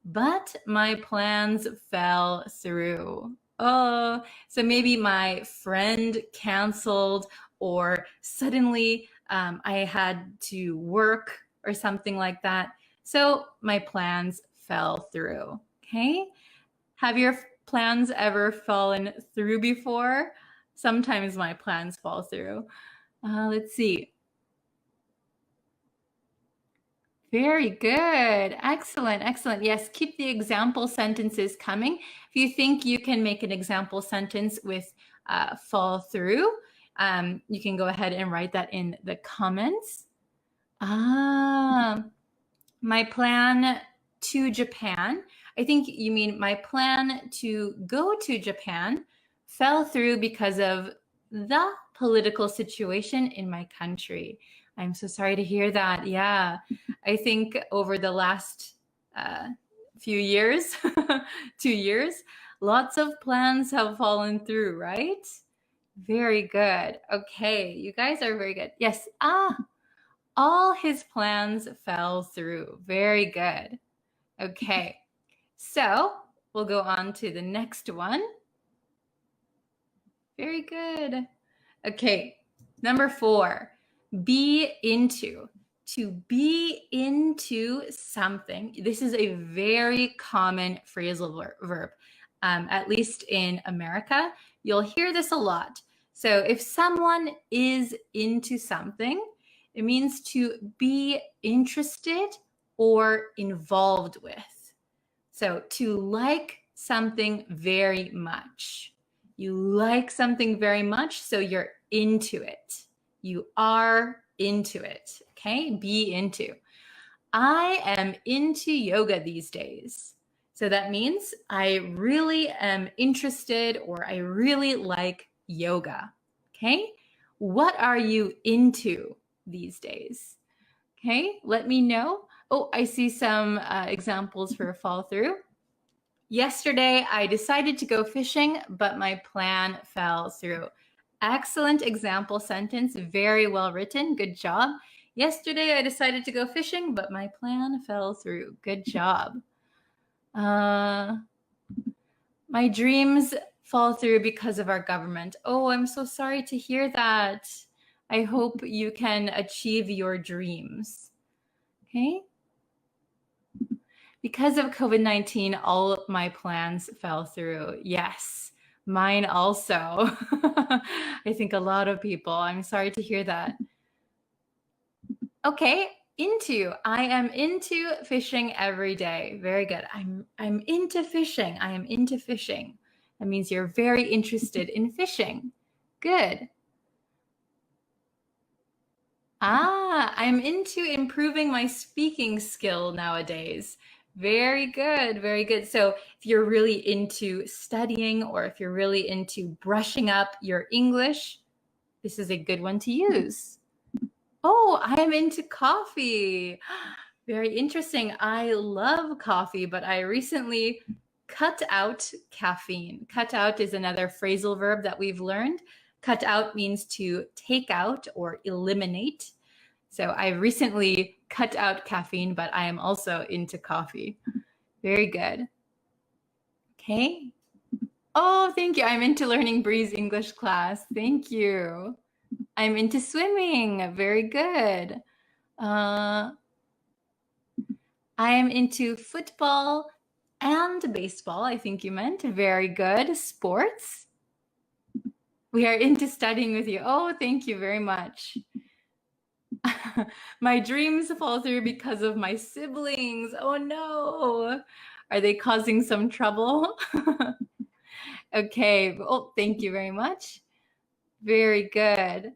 but my plans fell through. Oh, so maybe my friend canceled or suddenly I had to work or something like that. So my plans fell through. Okay. Have your plans ever fallen through before? Sometimes my plans fall through. Let's see. Very good. Excellent. Excellent. Yes, keep the example sentences coming. If you think you can make an example sentence with fall through, you can go ahead and write that in the comments. My plan to Japan. I think you mean my plan to go to Japan fell through because of the political situation in my country. I'm so sorry to hear that. Yeah, I think over the last few years, 2 years, lots of plans have fallen through, right? Very good. Okay, you guys are very good. Yes. All his plans fell through. Very good. Okay, so we'll go on to the next one. Very good. Okay, number 4, be into. To be into something. This is a very common phrasal verb. At least in America, you'll hear this a lot. So if someone is into something, it means to be interested or involved with. So to like something very much. You like something very much, so you're into it. You are into it. Okay, be into. I am into yoga these days. So that means I really am interested or I really like yoga. Okay, what are you into these days? Okay, let me know. Oh, I see some examples for fall through. Yesterday, I decided to go fishing, but my plan fell through. Excellent example sentence. Very well written. Good job. Yesterday, I decided to go fishing, but my plan fell through. Good job. My dreams fall through because of our government. Oh, I'm so sorry to hear that. I hope you can achieve your dreams. Okay. Because of COVID-19, all my plans fell through. Yes, mine also. I think a lot of people. I'm sorry to hear that. Okay, into. I am into fishing every day. Very good. I'm into fishing. I am into fishing. That means you're very interested in fishing. Good. I'm into improving my speaking skill nowadays. Very good, very good. So if you're really into studying or if you're really into brushing up your English, this is a good one to use. Oh, I'm into coffee. Very interesting. I love coffee, but I recently cut out caffeine. Cut out is another phrasal verb that we've learned. Cut out means to take out or eliminate. So I recently cut out caffeine, but I am also into coffee. Very good. Okay. Oh, thank you. I'm into learning Bree's English class. Thank you. I'm into swimming. Very good. I am into football and baseball, I think you meant. Very good. Sports. We are into studying with you. Oh, thank you very much. My dreams fall through because of my siblings. Oh no. Are they causing some trouble? Okay. Oh, thank you very much. Very good.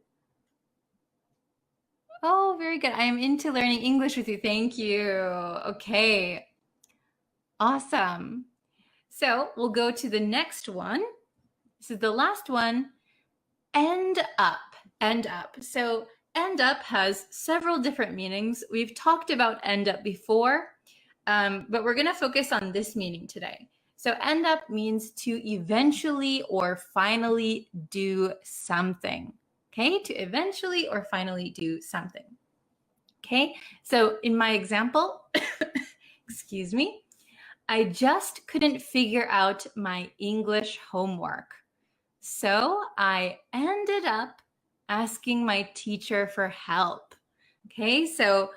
Oh, very good. I am into learning English with you. Thank you. Okay. Awesome. So we'll go to the next one. This is the last one. End up. End up. So end up has several different meanings. We've talked about end up before, but we're going to focus on this meaning today. So end up means to eventually or finally do something. Okay, to eventually or finally do something. Okay, so in my example, excuse me, I just couldn't figure out my English homework. So I ended up asking my teacher for help. Okay, so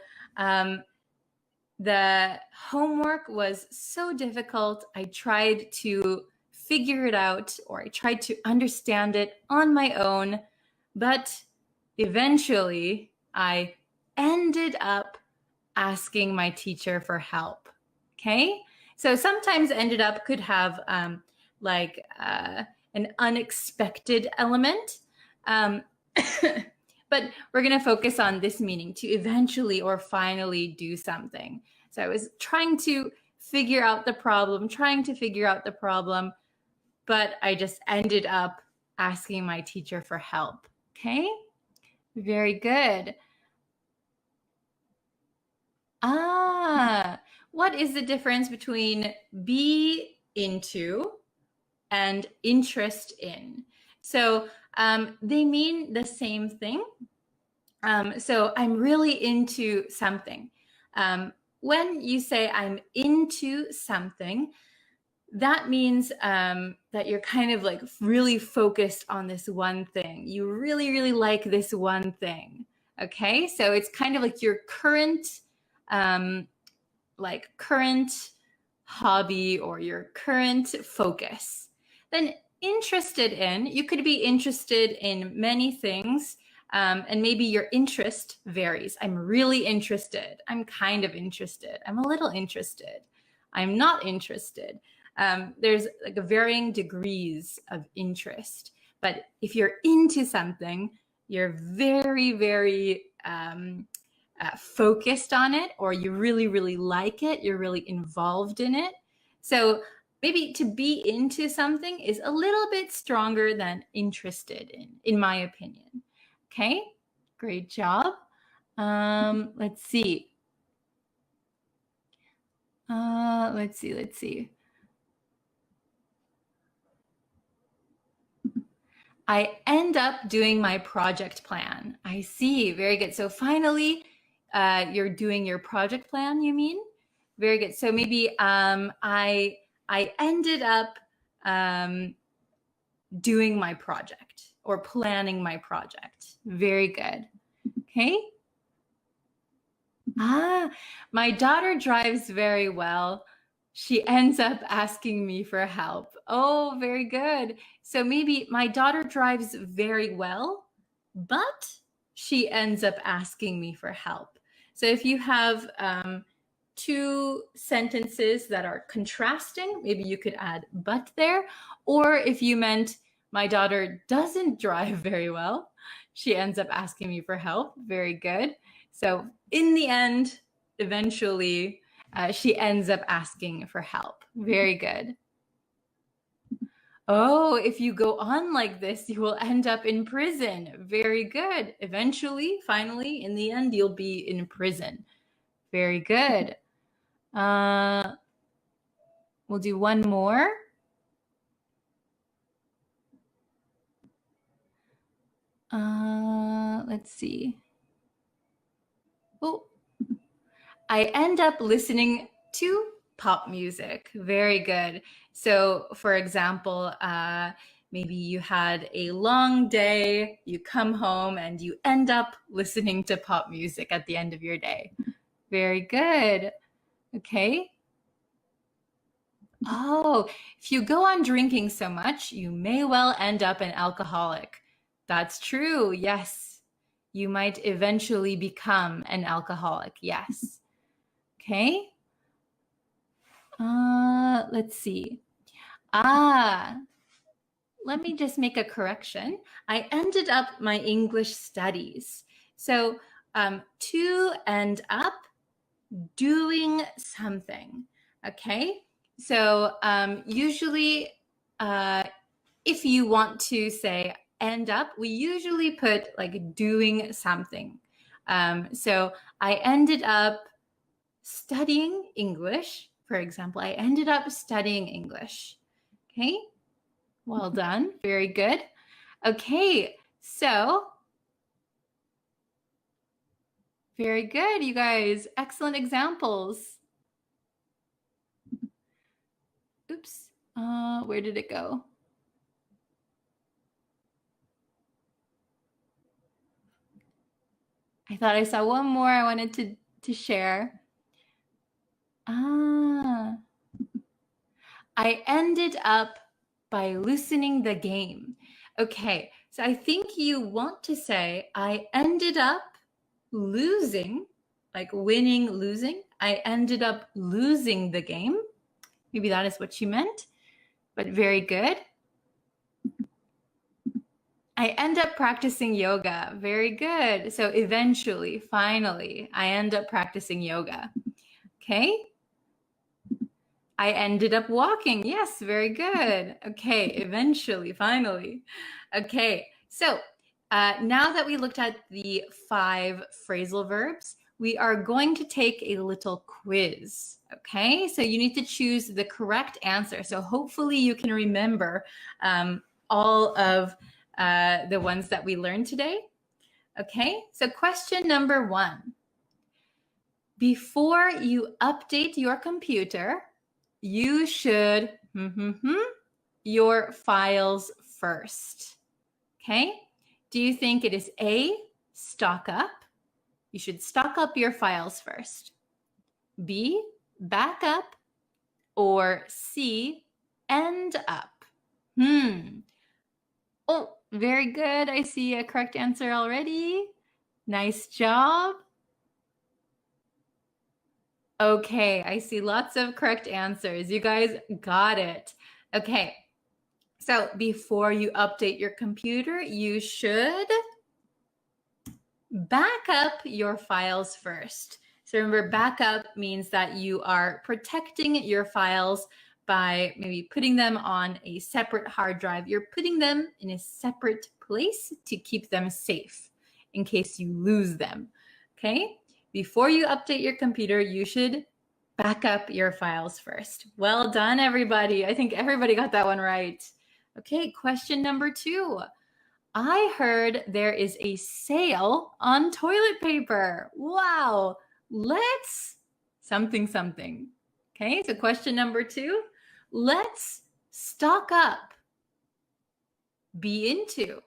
the homework was so difficult. I tried to figure it out, or I tried to understand it on my own, but eventually I ended up asking my teacher for help. Okay, so sometimes ended up could have like an unexpected element. But we're going to focus on this meaning, to eventually or finally do something. So I was trying to figure out the problem, but I just ended up asking my teacher for help. Okay, very good. What is the difference between be into and interest in? So they mean the same thing. So I'm really into something. When you say I'm into something, that means that you're kind of like really focused on this one thing. You really, really like this one thing. Okay, so it's kind of like your current hobby or your current focus. Then interested in, you could be interested in many things, and maybe your interest varies. I'm really interested. I'm kind of interested. I'm a little interested. I'm not interested. There's like a varying degrees of interest. But if you're into something, you're very, very focused on it, or you really, really like it, you're really involved in it. So maybe to be into something is a little bit stronger than interested in my opinion. Okay, great job. Let's see. Let's see. I end up doing my project plan. I see, very good. So finally, you're doing your project plan, you mean? Very good. So maybe I ended up doing my project or planning my project. Very good. Okay. My daughter drives very well. She ends up asking me for help. Oh, very good. So maybe my daughter drives very well, but she ends up asking me for help. So if you have two sentences that are contrasting, maybe you could add but there. Or if you meant my daughter doesn't drive very well, she ends up asking me for help. Very good. So in the end, eventually, she ends up asking for help. Very good. Oh, if you go on like this, you will end up in prison. Very good. Eventually, finally, in the end, you'll be in prison. Very good. We'll do one more. Let's see. Oh, I end up listening to pop music. Very good. So, for example, maybe you had a long day, you come home, and you end up listening to pop music at the end of your day. Very good. Okay. Oh, if you go on drinking so much, you may well end up an alcoholic. That's true. Yes. You might eventually become an alcoholic. Yes. Okay. Let's see. Let me just make a correction. I ended up my English studies. So, to end up doing something. Okay. So, usually, if you want to say end up, we usually put like doing something. So, I ended up studying English. For example, I ended up studying English. Okay. Well done. Very good. Okay. So, very good, you guys. Excellent examples. Oops. Where did it go? I thought I saw one more I wanted to share. I ended up by loosening the game. Okay, so I think you want to say, I ended up losing, like winning, losing. I ended up losing the game. Maybe that is what you meant, but very good. I end up practicing yoga. Very good. So eventually, finally, I end up practicing yoga. Okay. I ended up walking. Yes, very good. Okay, eventually, finally. Okay, so now that we looked at the 5 phrasal verbs, we are going to take a little quiz. Okay, so you need to choose the correct answer. So hopefully you can remember all of the ones that we learned today. Okay, so question number 1. Before you update your computer, you should your files first. Okay? Do you think it is A, stock up? You should stock up your files first. B, back up. Or C, end up. Oh, very good. I see a correct answer already. Nice job. Okay, I see lots of correct answers. You guys got it. Okay, so before you update your computer, you should back up your files first. So remember, backup means that you are protecting your files by maybe putting them on a separate hard drive. You're putting them in a separate place to keep them safe in case you lose them. Okay? Before you update your computer, you should back up your files first. Well done, everybody. I think everybody got that one right. Okay, question number 2. I heard there is a sale on toilet paper. Wow, let's something. Okay, so question number 2. Let's stock up, be into,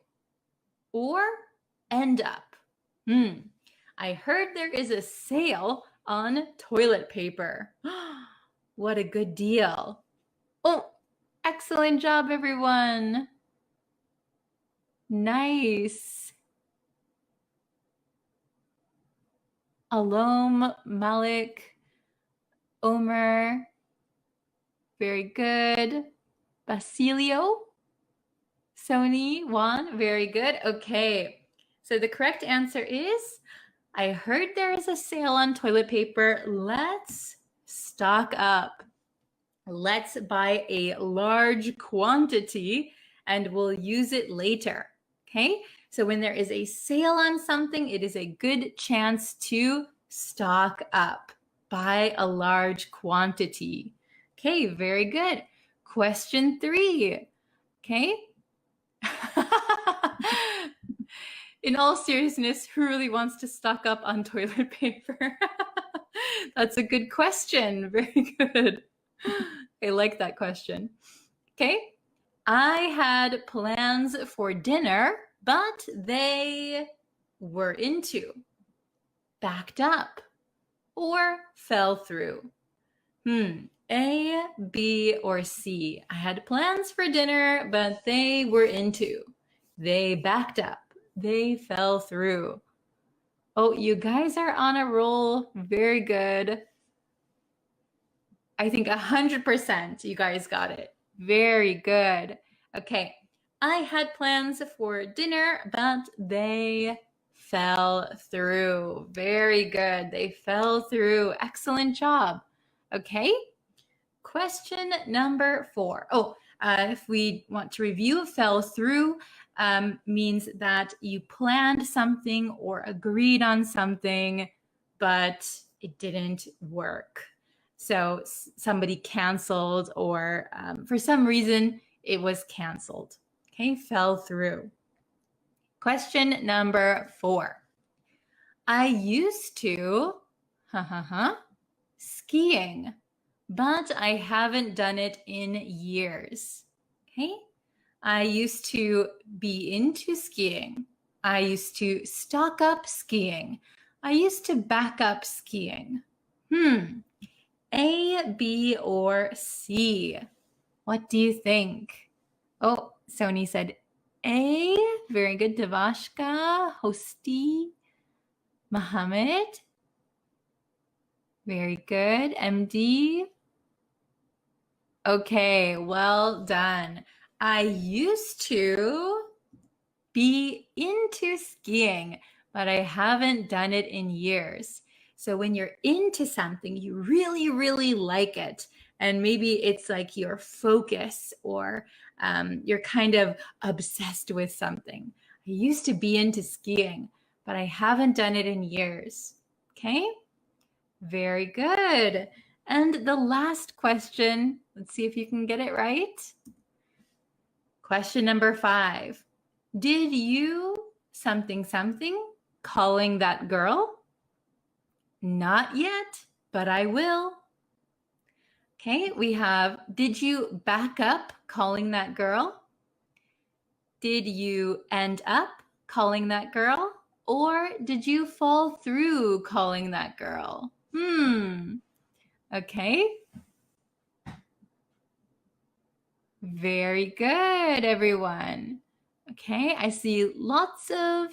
or end up. I heard there is a sale on toilet paper. What a good deal. Oh, excellent job, everyone. Nice. Alom, Malik, Omer. Very good. Basilio, Sony, Juan. Very good. Okay. So the correct answer is, I heard there is a sale on toilet paper. Let's stock up. Let's buy a large quantity and we'll use it later. Okay, so when there is a sale on something, it is a good chance to stock up. Buy a large quantity. Okay, very good. Question 3. Okay. In all seriousness, who really wants to stock up on toilet paper? That's a good question. Very good. I like that question. Okay. I had plans for dinner, but they were backed up, or fell through. A, B, or C. I had plans for dinner, but they backed up, they fell through. Oh, you guys are on a roll. Very good. I think 100% you guys got it. Very good. Okay. I had plans for dinner, but they fell through. Very good. They fell through. Excellent job. Okay. Question number 4. If we want to review, fell through means that you planned something or agreed on something, but it didn't work. So somebody canceled, or for some reason it was canceled. Okay, fell through. Question number 4. I used to skiing, but I haven't done it in years. Okay, I used to be into skiing. I used to stock up skiing. I used to back up skiing. A, B, or C? What do you think? Oh, Sony said A. Very good. Devashka, Hosti, Mohammed. Very good. MD. Okay, well done. I used to be into skiing, but I haven't done it in years. So when you're into something, you really, really like it. And maybe it's like your focus, or you're kind of obsessed with something. I used to be into skiing, but I haven't done it in years. Okay? Very good. And the last question, let's see if you can get it right. Question number 5. Did you something calling that girl? Not yet, but I will. Okay, we have, did you back up calling that girl? Did you end up calling that girl? Or did you fall through calling that girl? Okay. Very good, everyone. Okay, I see lots of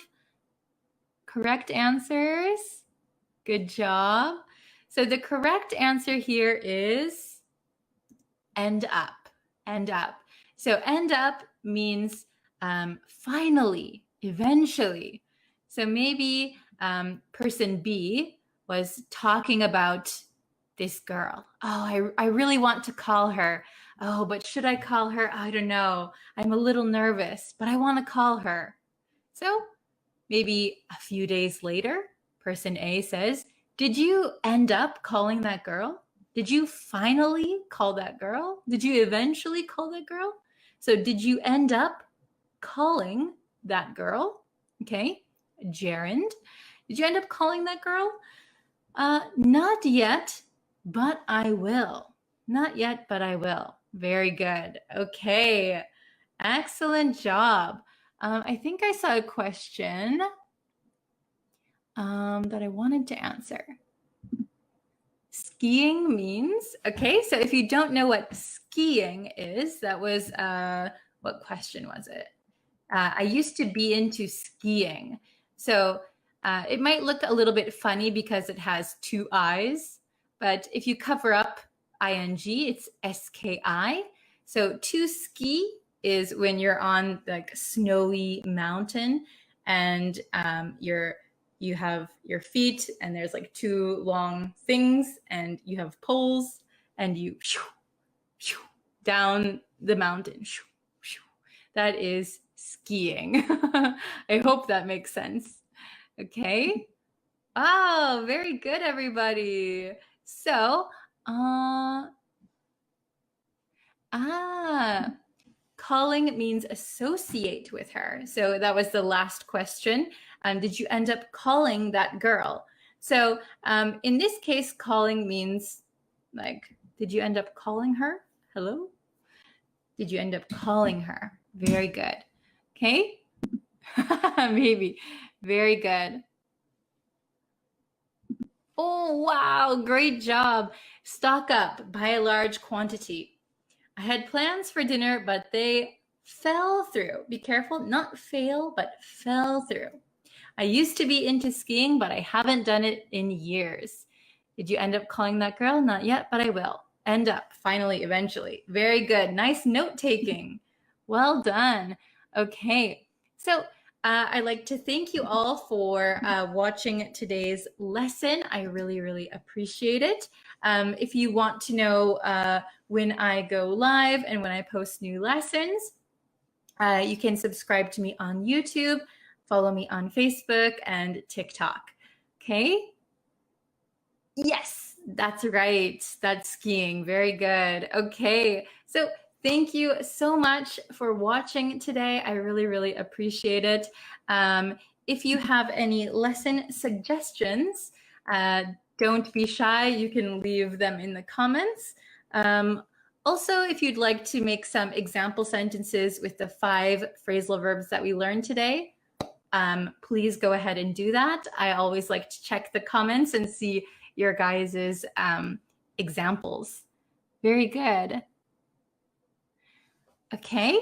correct answers. Good job. So the correct answer here is end up. End up. So end up means finally, eventually. So maybe person B was talking about this girl. Oh, I really want to call her. Oh, but should I call her? I don't know. I'm a little nervous, but I want to call her. So maybe a few days later, person A says, did you end up calling that girl? Did you finally call that girl? Did you eventually call that girl? So did you end up calling that girl? Okay, gerund. Did you end up calling that girl? Not yet, but I will. Not yet, but I will. Very good. Okay, excellent job. I think I saw a question that I wanted to answer. Skiing means, okay, so if you don't know what skiing is, that was, what question was it? I used to be into skiing. So it might look a little bit funny because it has 2 I's, but if you cover up ing, it's SKI. So to ski is when you're on like a snowy mountain and you're you have your feet and there's like two long things and you have poles and you down the mountain. That is skiing. I hope that makes sense. Okay. Oh, very good, everybody. So, calling means associate with her. So that was the last question. Did you end up calling that girl? So in this case, calling means like, did you end up calling her? Hello? Did you end up calling her? Very good. Okay? Maybe. Very good. Oh, wow. Great job. Stock up. Buy a large quantity. I had plans for dinner, but they fell through. Be careful. Not fail, but fell through. I used to be into skiing, but I haven't done it in years. Did you end up calling that girl? Not yet, but I will. End up. Finally, eventually. Very good. Nice note taking. Well done. Okay. So I'd like to thank you all for watching today's lesson. I really, really appreciate it. If you want to know when I go live and when I post new lessons, you can subscribe to me on YouTube, follow me on Facebook and TikTok. Okay? Yes, that's right. That's skiing. Very good. Okay. So thank you so much for watching today. I really, really appreciate it. If you have any lesson suggestions, don't be shy. You can leave them in the comments. Also, if you'd like to make some example sentences with the 5 phrasal verbs that we learned today, please go ahead and do that. I always like to check the comments and see your guys's examples. Very good. Okay.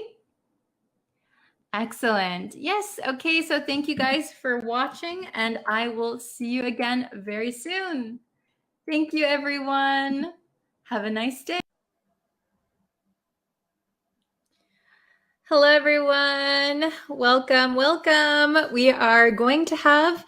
Excellent. Yes. Okay. So thank you guys for watching, and I will see you again very soon. Thank you, everyone. Have a nice day. Hello, everyone. Welcome, welcome. We are going to have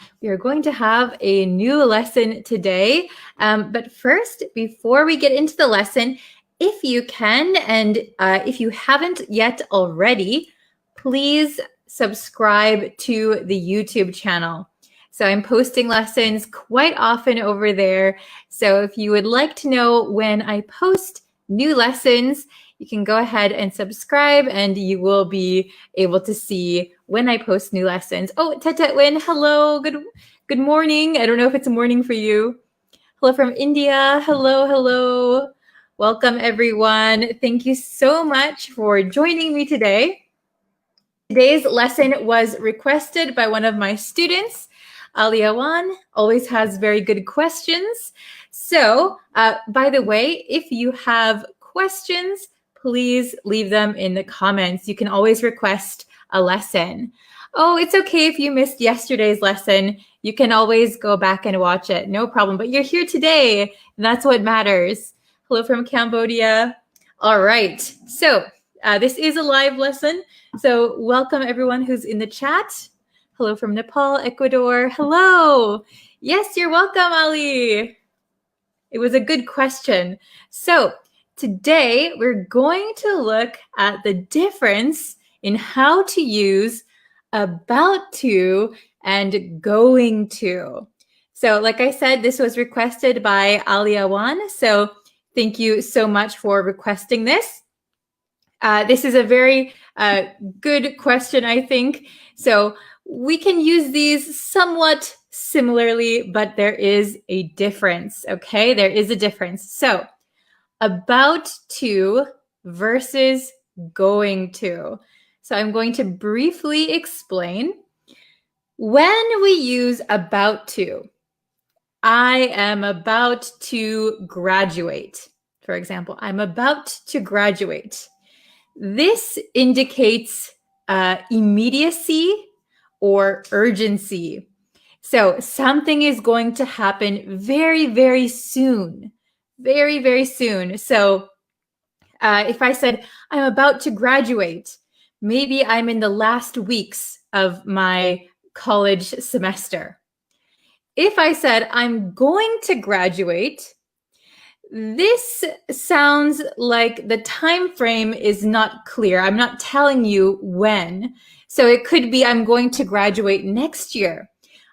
a new lesson today. But first, before we get into the lesson, if you can, and if you haven't yet already, please subscribe to the YouTube channel. So I'm posting lessons quite often over there. So if you would like to know when I post new lessons, you can go ahead and subscribe and you will be able to see when I post new lessons. Oh, Tetetwin, hello. Good morning. I don't know if it's morning for you. Hello from India. Hello, hello. Welcome, everyone. Thank you so much for joining me today. Today's lesson was requested by one of my students. Aliawan always has very good questions. So, by the way, if you have questions, please leave them in the comments. You can always request a lesson. Oh, it's okay if you missed yesterday's lesson. You can always go back and watch it. No problem. But you're here today, and that's what matters. Hello from Cambodia. All right. So this is a live lesson. So welcome everyone who's in the chat. Hello from Nepal, Ecuador. Hello. Yes, you're welcome, Ali. It was a good question. So today, we're going to look at the difference in how to use about to and going to. So like I said, this was requested by Aliawan. So thank you so much for requesting this. This is a very good question, I think. So we can use these somewhat similarly, but there is a difference, okay? There is a difference. So about to versus going to. So I'm going to briefly explain. When we use about to, I am about to graduate. For example, I'm about to graduate. This indicates immediacy or urgency. So something is going to happen very, very soon. Very, very soon. So if I said, I'm about to graduate, maybe I'm in the last weeks of my college semester. if I said, I'm going to graduate, this sounds like the time frame is not clear. I'm not telling you when. So it could be, I'm going to graduate next year.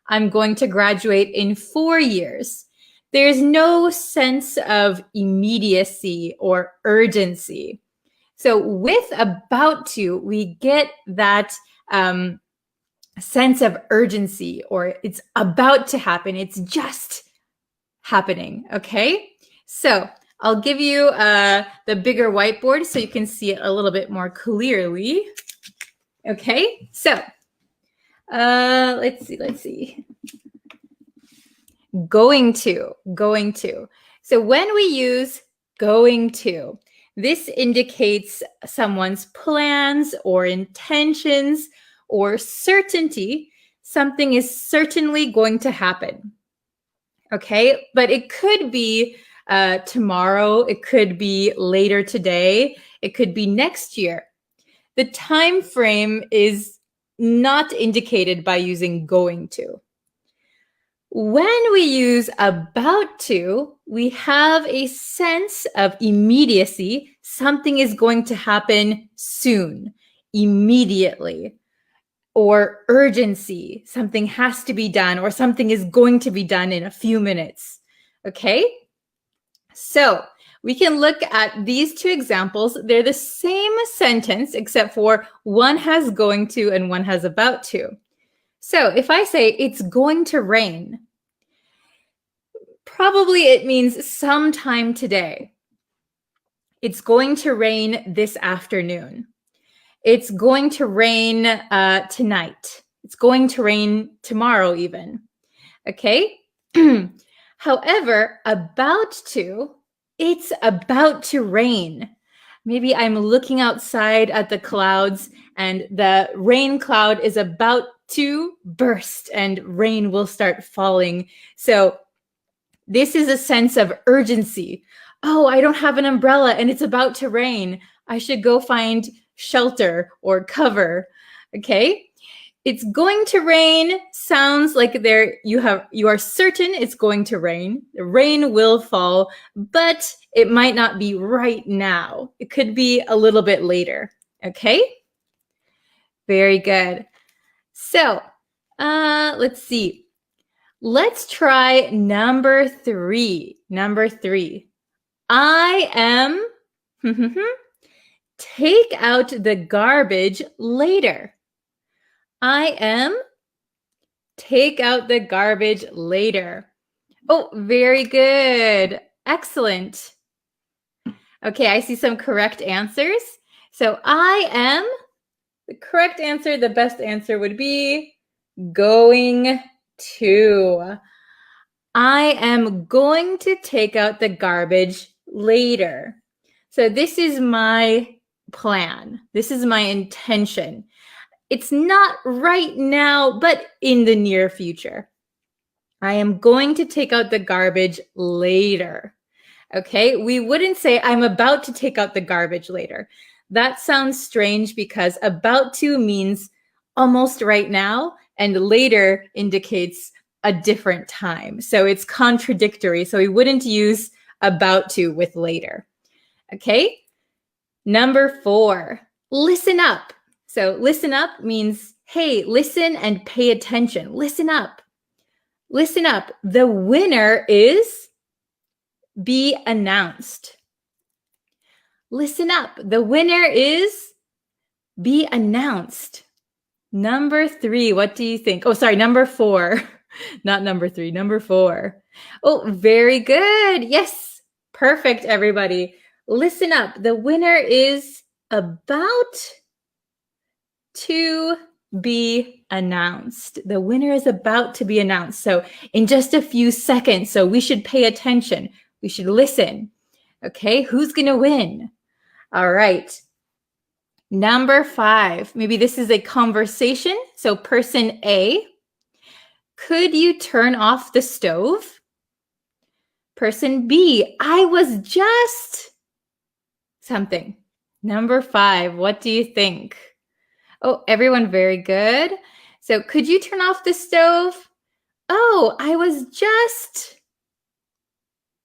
I'm going to graduate in 4 years. There's no sense of immediacy or urgency. So with about to, we get that sense of urgency, or it's about to happen. It's just happening, okay? So I'll give you the bigger whiteboard so you can see it a little bit more clearly. Okay, so let's see. Going to. So when we use going to, this indicates someone's plans or intentions or certainty. Something is certainly going to happen. Okay, but it could be tomorrow, it could be later today, it could be next year. The time frame is not indicated by using going to. When we use about to, we have a sense of immediacy. Something is going to happen soon, immediately. Or urgency, something has to be done, or something is going to be done in a few minutes. Okay? So we can look at these two examples. They're the same sentence, except for one has going to and one has about to. So if I say it's going to rain, probably it means sometime today. It's going to rain this afternoon. It's going to rain tonight. It's going to rain tomorrow even. Okay? However, about to, it's about to rain. Maybe I'm looking outside at the clouds and the rain cloud is about to burst and rain will start falling. So this is a sense of urgency. Oh, I don't have an umbrella and it's about to rain. I should go find shelter or cover. Okay? It's going to rain sounds like you are certain it's going to rain. The rain will fall, but it might not be right now. It could be a little bit later. Okay? Very good. So, let's see. Let's try number 3. Number 3. I am take out the garbage later. I am take out the garbage later. Oh, very good. Excellent. Okay, I see some correct answers. So I am, the correct answer, the best answer would be going to. I am going to take out the garbage later. So this is my plan. This is my intention. It's not right now, but in the near future. I am going to take out the garbage later. Okay, we wouldn't say I'm about to take out the garbage later. That sounds strange because about to means almost right now, and later indicates a different time. So it's contradictory. So we wouldn't use about to with later. Okay, number 4, listen up. So listen up means, hey, listen and pay attention. Listen up. Listen up. The winner is be announced. Listen up. The winner is be announced. Number 3, what do you think? Oh, sorry, number 4. Not number 3, number 4. Oh, very good. Yes, perfect, everybody. Listen up. The winner is about to be announced. The winner is about to be announced. So in just a few seconds, so we should pay attention. We should listen. Okay, who's going to win? All right. Number 5, maybe this is a conversation. So person A, could you turn off the stove? Person B, I was just something. Number 5, what do you think? Oh, everyone, very good. So could you turn off the stove? Oh, I was just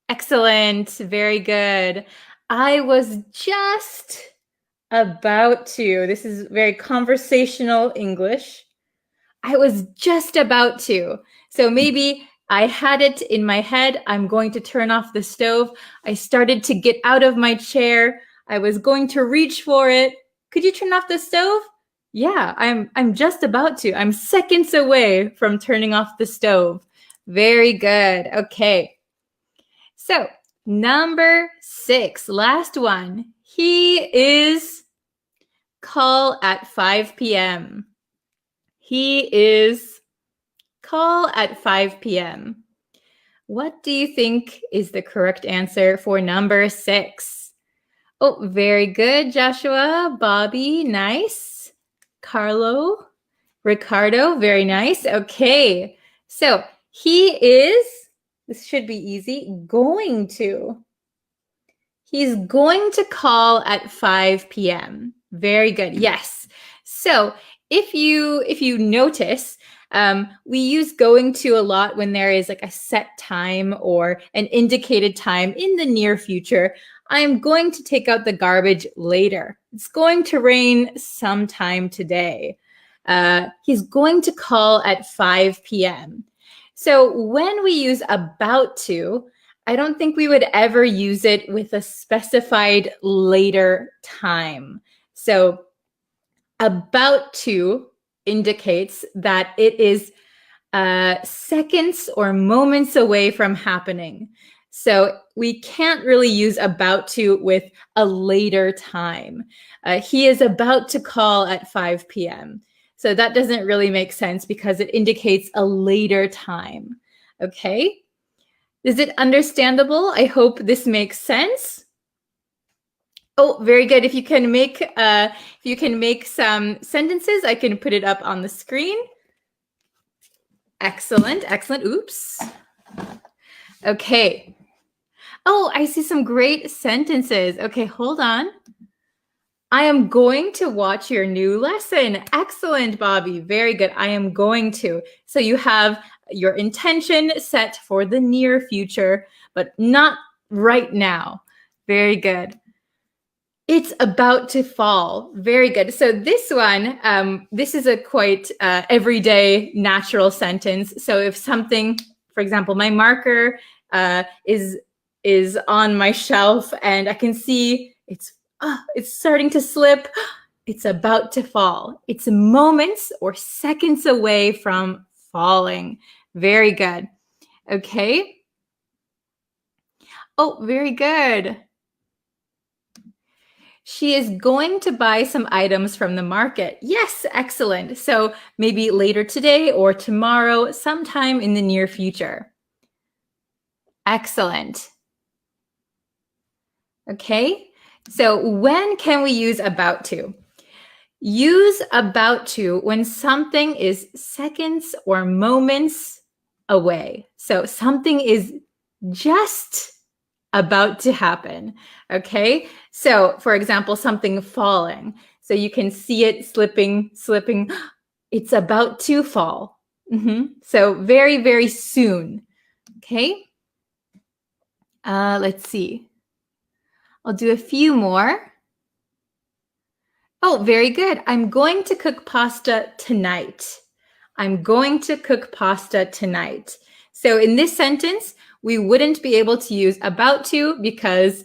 excellent. Very good. I was just about to. This is very conversational English. I was just about to. So maybe I had it in my head. I'm going to turn off the stove. I started to get out of my chair. I was going to reach for it. Could you turn off the stove? Yeah, I'm just about to. I'm seconds away from turning off the stove. Very good. Okay. So, number 6, last one. He is call at 5 p.m. He is call at 5 p.m. What do you think is the correct answer for number 6? Oh, very good, Joshua, Bobby, nice. Carlo, Ricardo, very nice. Okay, so he is, this should be easy, going to. He's going to call at 5 p.m. Very good. Yes. So if you notice, we use going to a lot when there is like a set time or an indicated time in the near future. I'm going to take out the garbage later. It's going to rain sometime today. He's going to call at 5 p.m. So when we use about to, I don't think we would ever use it with a specified later time. So about to indicates that it is seconds or moments away from happening. So we can't really use about to with a later time. He is about to call at 5 p.m. So that doesn't really make sense because it indicates a later time. Okay? Is it understandable? I hope this makes sense. Oh, very good. If you can make some sentences, I can put it up on the screen. Excellent, excellent. Oops. Okay. Oh, I see some great sentences. Okay, hold on. I am going to watch your new lesson. Excellent, Bobby. Very good. I am going to. So you have your intention set for the near future, but not right now. Very good. It's about to fall. Very good. So this one, this is a quite everyday natural sentence. So if something, for example, my marker is on my shelf and I can see it's starting to slip. It's about to fall. It's moments or seconds away from falling. Very good. Okay. Oh, very good. She is going to buy some items from the market. Yes, excellent. So maybe later today or tomorrow, sometime in the near future. Excellent. Okay, so when can we use about to? Use about to when something is seconds or moments away. So something is just about to happen. Okay. So for example, something falling. So you can see it slipping. It's about to fall. So very, very soon. Okay. Let's see. I'll do a few more. Oh, very good. I'm going to cook pasta tonight. I'm going to cook pasta tonight. So in this sentence, we wouldn't be able to use about to because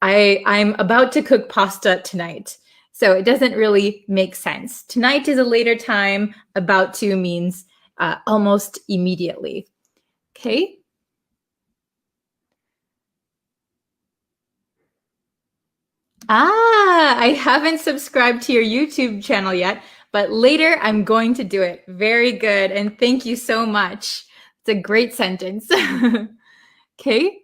I'm about to cook pasta tonight. So it doesn't really make sense. Tonight is a later time. About to means almost immediately. Okay. I haven't subscribed to your YouTube channel yet, but later I'm going to do it. Very good. And thank you so much. It's a great sentence. Okay.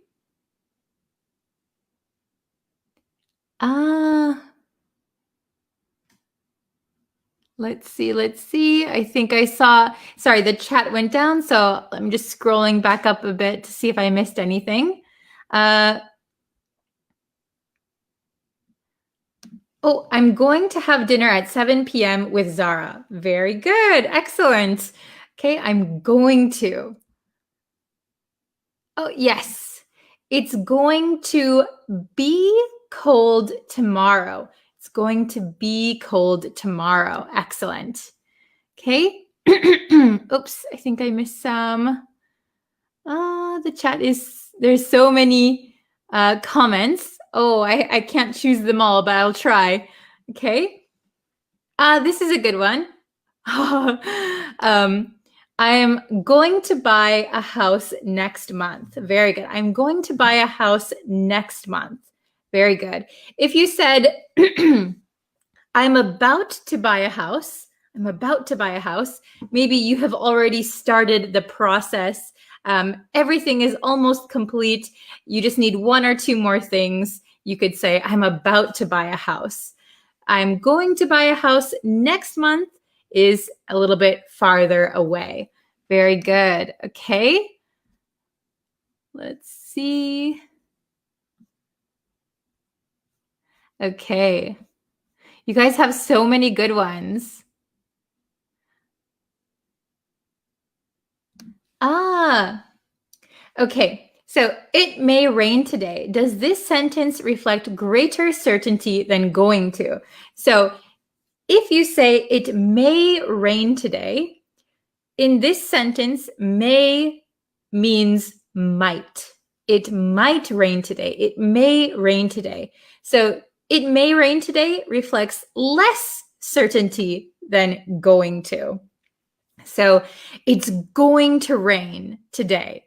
Let's see. I think I saw, sorry, the chat went down. So I'm just scrolling back up a bit to see if I missed anything. Oh, I'm going to have dinner at 7 p.m. with Zara. Very good. Excellent. Okay, I'm going to. Oh, yes. It's going to be cold tomorrow. It's going to be cold tomorrow. Excellent. Okay. Oops, I think I missed some. The chat there's so many comments. Oh, I can't choose them all, but I'll try. Okay. This is a good one. I am going to buy a house next month. Very good. I'm going to buy a house next month. Very good. If you said, I'm about to buy a house, I'm about to buy a house, maybe you have already started the process. Everything is almost complete. You just need one or two more things. You could say, I'm about to buy a house. I'm going to buy a house next month is a little bit farther away. Very good. Okay. Let's see. Okay. You guys have so many good ones. Okay. So it may rain today. Does this sentence reflect greater certainty than going to? So if you say it may rain today, in this sentence, may means might. It might rain today. It may rain today. So it may rain today reflects less certainty than going to. So it's going to rain today.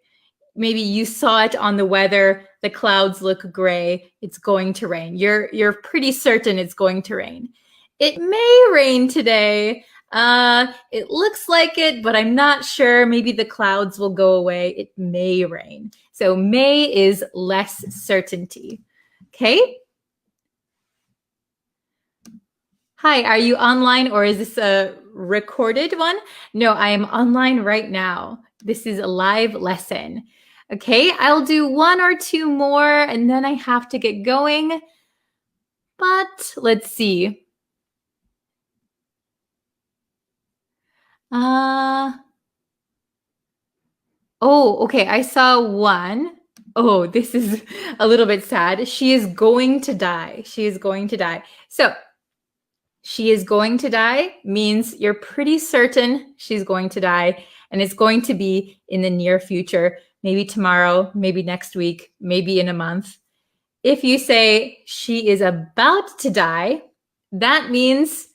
Maybe you saw it on the weather, the clouds look gray, it's going to rain. You're pretty certain it's going to rain. It may rain today. It looks like it, but I'm not sure. Maybe the clouds will go away. It may rain. So may is less certainty. Okay. Hi, are you online or is this a recorded one? No, I am online right now. This is a live lesson. Okay, I'll do one or two more and then I have to get going. But let's see. Oh, okay, I saw one. Oh, this is a little bit sad. She is going to die. She is going to die. So she is going to die means you're pretty certain she's going to die, and it's going to be in the near future, maybe tomorrow, maybe next week, maybe in a month. If you say she is about to die, that means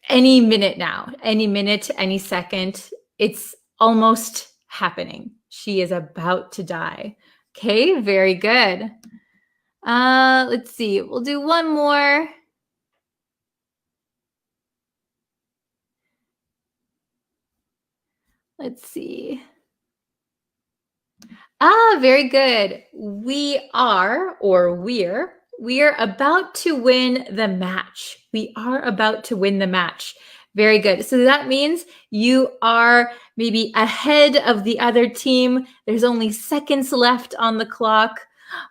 any minute now, any minute, any second, it's almost happening. She is about to die. Okay, very good. Let's see, we'll do one more. Let's see. Very good. We are, or we're about to win the match. We are about to win the match. Very good. So that means you are maybe ahead of the other team. There's only seconds left on the clock.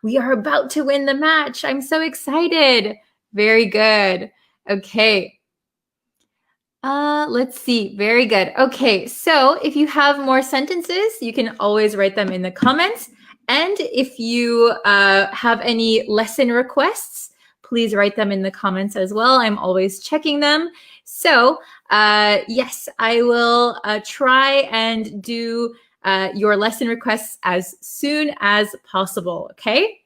We are about to win the match. I'm so excited. Very good. Okay. Let's see. Very good. Okay, so if you have more sentences, you can always write them in the comments. And if you have any lesson requests, please write them in the comments as well. I'm always checking them. So yes, I will try and do your lesson requests as soon as possible, okay?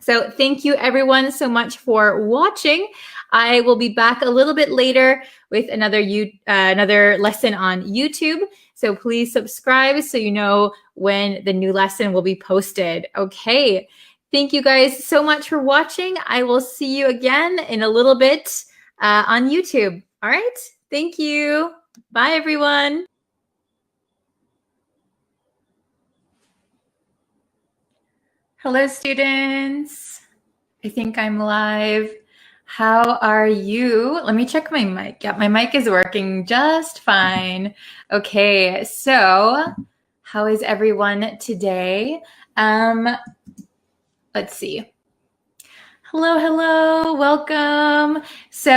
So thank you everyone so much for watching. I will be back a little bit later with another lesson on YouTube. So please subscribe so you know when the new lesson will be posted. Okay. Thank you guys so much for watching. I will see you again in a little bit on YouTube. All right. Thank you. Bye, everyone. Hello, students. I think I'm live. How are you? Let me check my mic. Yeah, my mic is working just fine. Okay, so how is everyone today? Let's see. Hello, hello, welcome. So,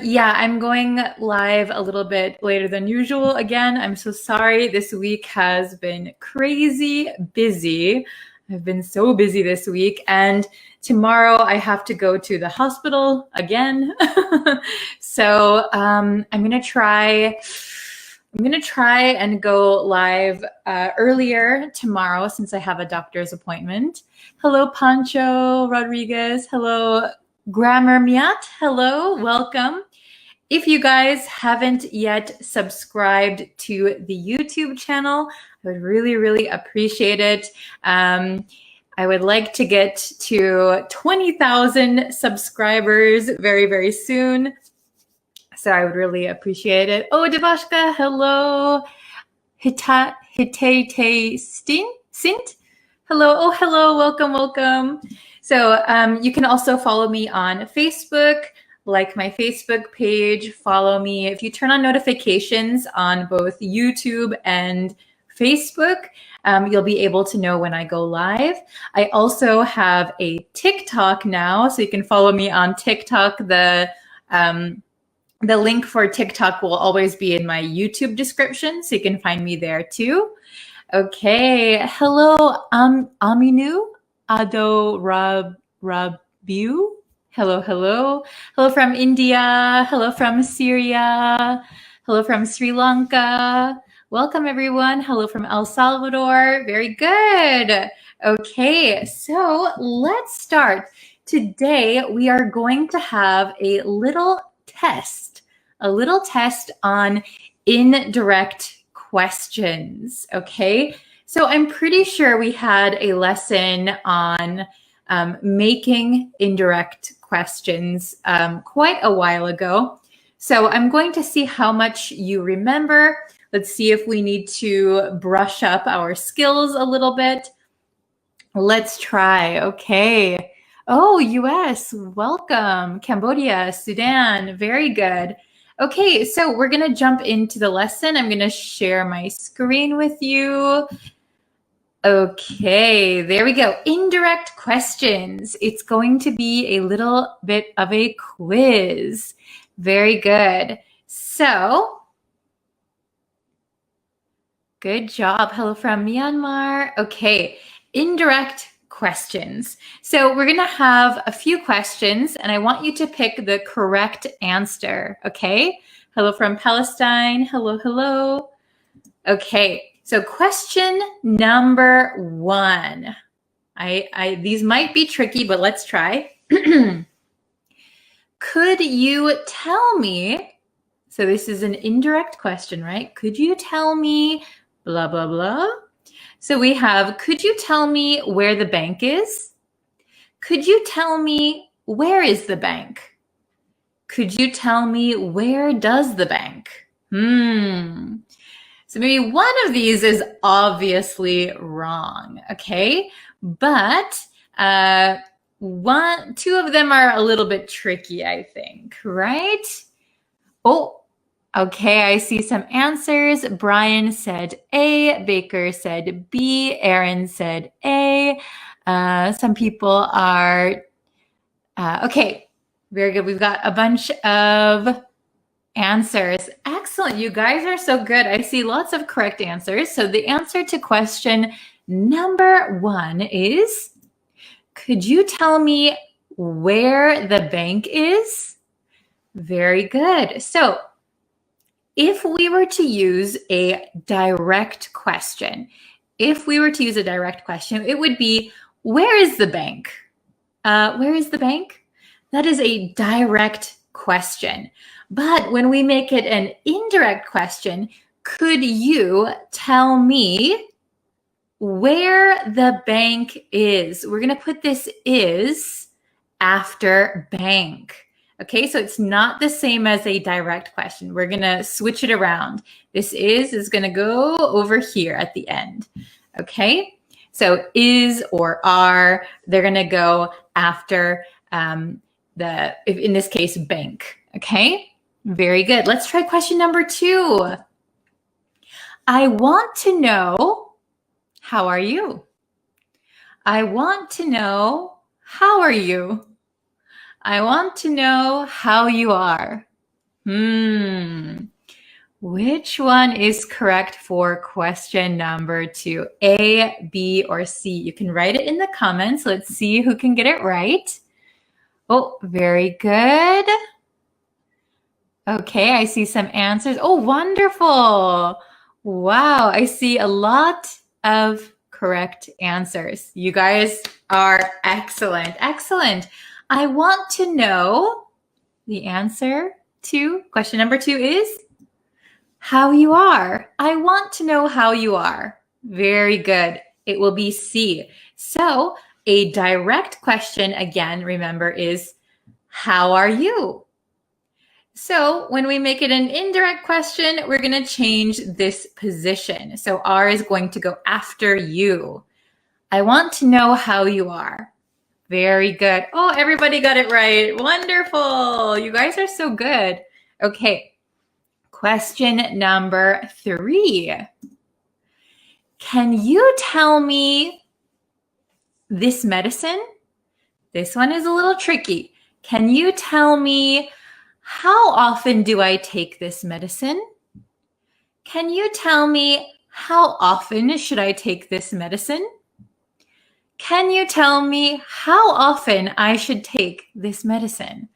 yeah, I'm going live a little bit later than usual. Again, I'm so sorry. This week has been crazy busy. I've been so busy this week, and tomorrow I have to go to the hospital again. So, I'm gonna try. I'm going to try and go live earlier tomorrow since I have a doctor's appointment. Hello, Pancho Rodriguez. Hello, Grammar Miat. Hello, welcome. If you guys haven't yet subscribed to the YouTube channel, I would really, really appreciate it. I would like to get to 20,000 subscribers very, very soon. So I would really appreciate it. Oh, Devashka, hello. Hitete Sint. Hello. Oh, hello. Welcome, welcome. So you can also follow me on Facebook, like my Facebook page. Follow me. If you turn on notifications on both YouTube and Facebook, you'll be able to know when I go live. I also have a TikTok now, so you can follow me on TikTok. The link for TikTok will always be in my YouTube description, so you can find me there too. Okay, hello, Aminu Ado Rabu. Hello, hello. Hello from India. Hello from Syria. Hello from Sri Lanka. Welcome, everyone. Hello from El Salvador. Very good. Okay, so let's start. Today, we are going to have a little test on indirect questions, okay? So I'm pretty sure we had a lesson on making indirect questions quite a while ago. So I'm going to see how much you remember. Let's see if we need to brush up our skills a little bit. Let's try, okay. Oh, US, welcome. Cambodia, Sudan, very good. Okay, so we're going to jump into the lesson. I'm going to share my screen with you. Okay, there we go. Indirect questions. It's going to be a little bit of a quiz. Very good. So, good job. Hello from Myanmar. Okay, indirect questions. So we're going to have a few questions, and I want you to pick the correct answer, okay? Hello from Palestine. Hello, hello. Okay, so question number 1. These might be tricky, but let's try. Could you tell me, so this is an indirect question, right? Could you tell me blah, blah, blah? So we have, could you tell me where the bank is? Could you tell me where is the bank? Could you tell me where does the bank? So maybe one of these is obviously wrong, okay? But two of them are a little bit tricky, I think, right? Oh, okay, I see some answers. Brian said A, Baker said B, Aaron said A. Some people are, okay, very good. We've got a bunch of answers. Excellent, you guys are so good. I see lots of correct answers. So the answer to question number 1 is, could you tell me where the bank is? Very good. So if we were to use a direct question, it would be, where is the bank? Where is the bank? That is a direct question. But when we make it an indirect question, could you tell me where the bank is? We're going to put this is after bank. Okay, so it's not the same as a direct question. We're going to switch it around. This is going to go over here at the end. Okay, so is or are, they're going to go after in this case, bank. Okay, very good. Let's try question number 2. I want to know, how are you? I want to know, how are you? I want to know how you are. Which one is correct for question number 2? A, B, or C? You can write it in the comments. Let's see who can get it right. Oh, very good. Okay, I see some answers. Oh, wonderful. Wow, I see a lot of correct answers. You guys are excellent. Excellent. I want to know the answer to question number 2 is how you are. I want to know how you are. Very good. It will be C. So a direct question, again, remember, is how are you? So when we make it an indirect question, we're going to change this position. So R is going to go after you. I want to know how you are. Very good. Oh, everybody got it right. Wonderful. You guys are so good. Okay. Question number 3. Can you tell me this medicine? This one is a little tricky. Can you tell me how often do I take this medicine? Can you tell me how often should I take this medicine? Can you tell me how often I should take this medicine?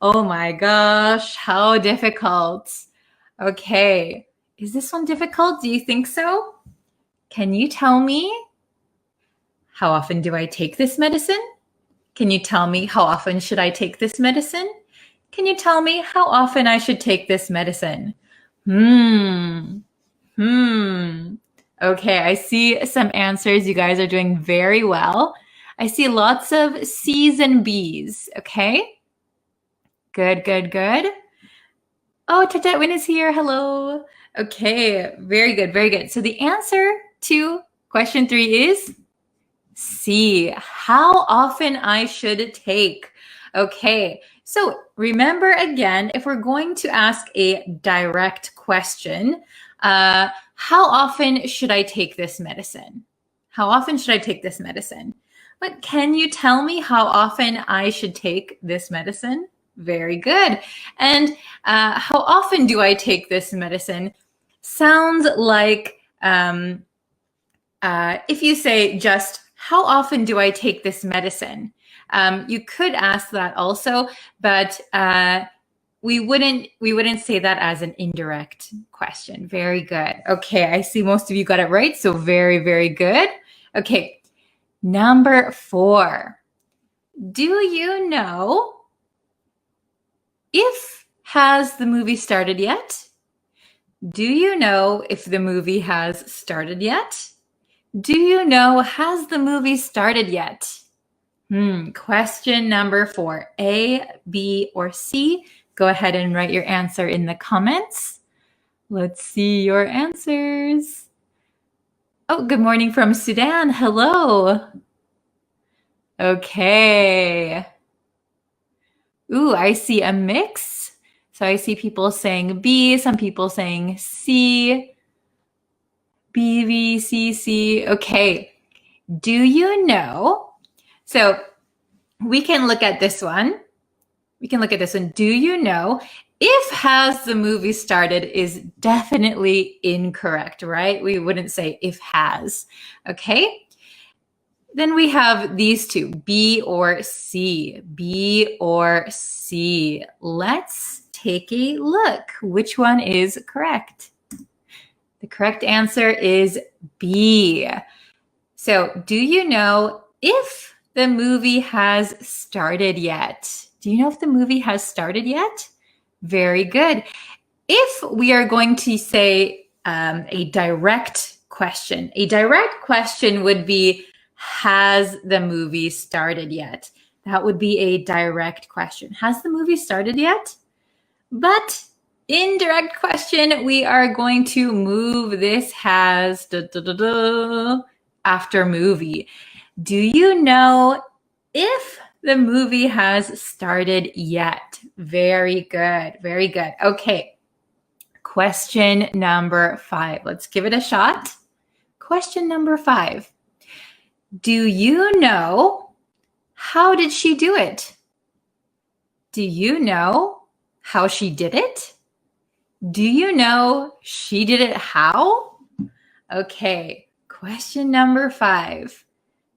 Oh my gosh, how difficult. Okay, is this one difficult? Do you think so? Can you tell me how often do I take this medicine? Can you tell me how often should I take this medicine? Can you tell me how often I should take this medicine? Okay, I see some answers. You guys are doing very well. I see lots of C's and B's, okay? Good, good, good. Oh, Tatetwin is here. Hello. Okay, very good, very good. So the answer to question 3 is C, how often I should take. Okay, so remember again, if we're going to ask a direct question, how often should I take this medicine? How often should I take this medicine? But can you tell me how often I should take this medicine? Very good. And how often do I take this medicine? Sounds like if you say just, how often do I take this medicine? You could ask that also, but we wouldn't say that as an indirect question. Very good. Okay, I see most of you got it right, so very, very good. Okay, number 4. Do you know if has the movie started yet? Do you know if the movie has started yet? Do you know, has the movie started yet? Question number 4, A, B, or C? Go ahead and write your answer in the comments. Let's see your answers. Oh, good morning from Sudan. Hello. Okay. Ooh, I see a mix. So I see people saying B, some people saying C. B, B, C, C. Okay. Do you know? So we can look at this one. Do you know if has the movie started is definitely incorrect, right? We wouldn't say if has. Okay. Then we have these two, B or C. B or C. Let's take a look. Which one is correct? The correct answer is B. So, do you know if the movie has started yet? Do you know if the movie has started yet? Very good. If we are going to say a direct question would be, has the movie started yet? That would be a direct question. Has the movie started yet? But indirect question, we are going to move this has after movie. Do you know if the movie has started yet? Very good. Very good. Okay. Question number 5. Let's give it a shot. Question number 5. Do you know how did she do it? Do you know how she did it? Do you know she did it how? Okay, question number 5.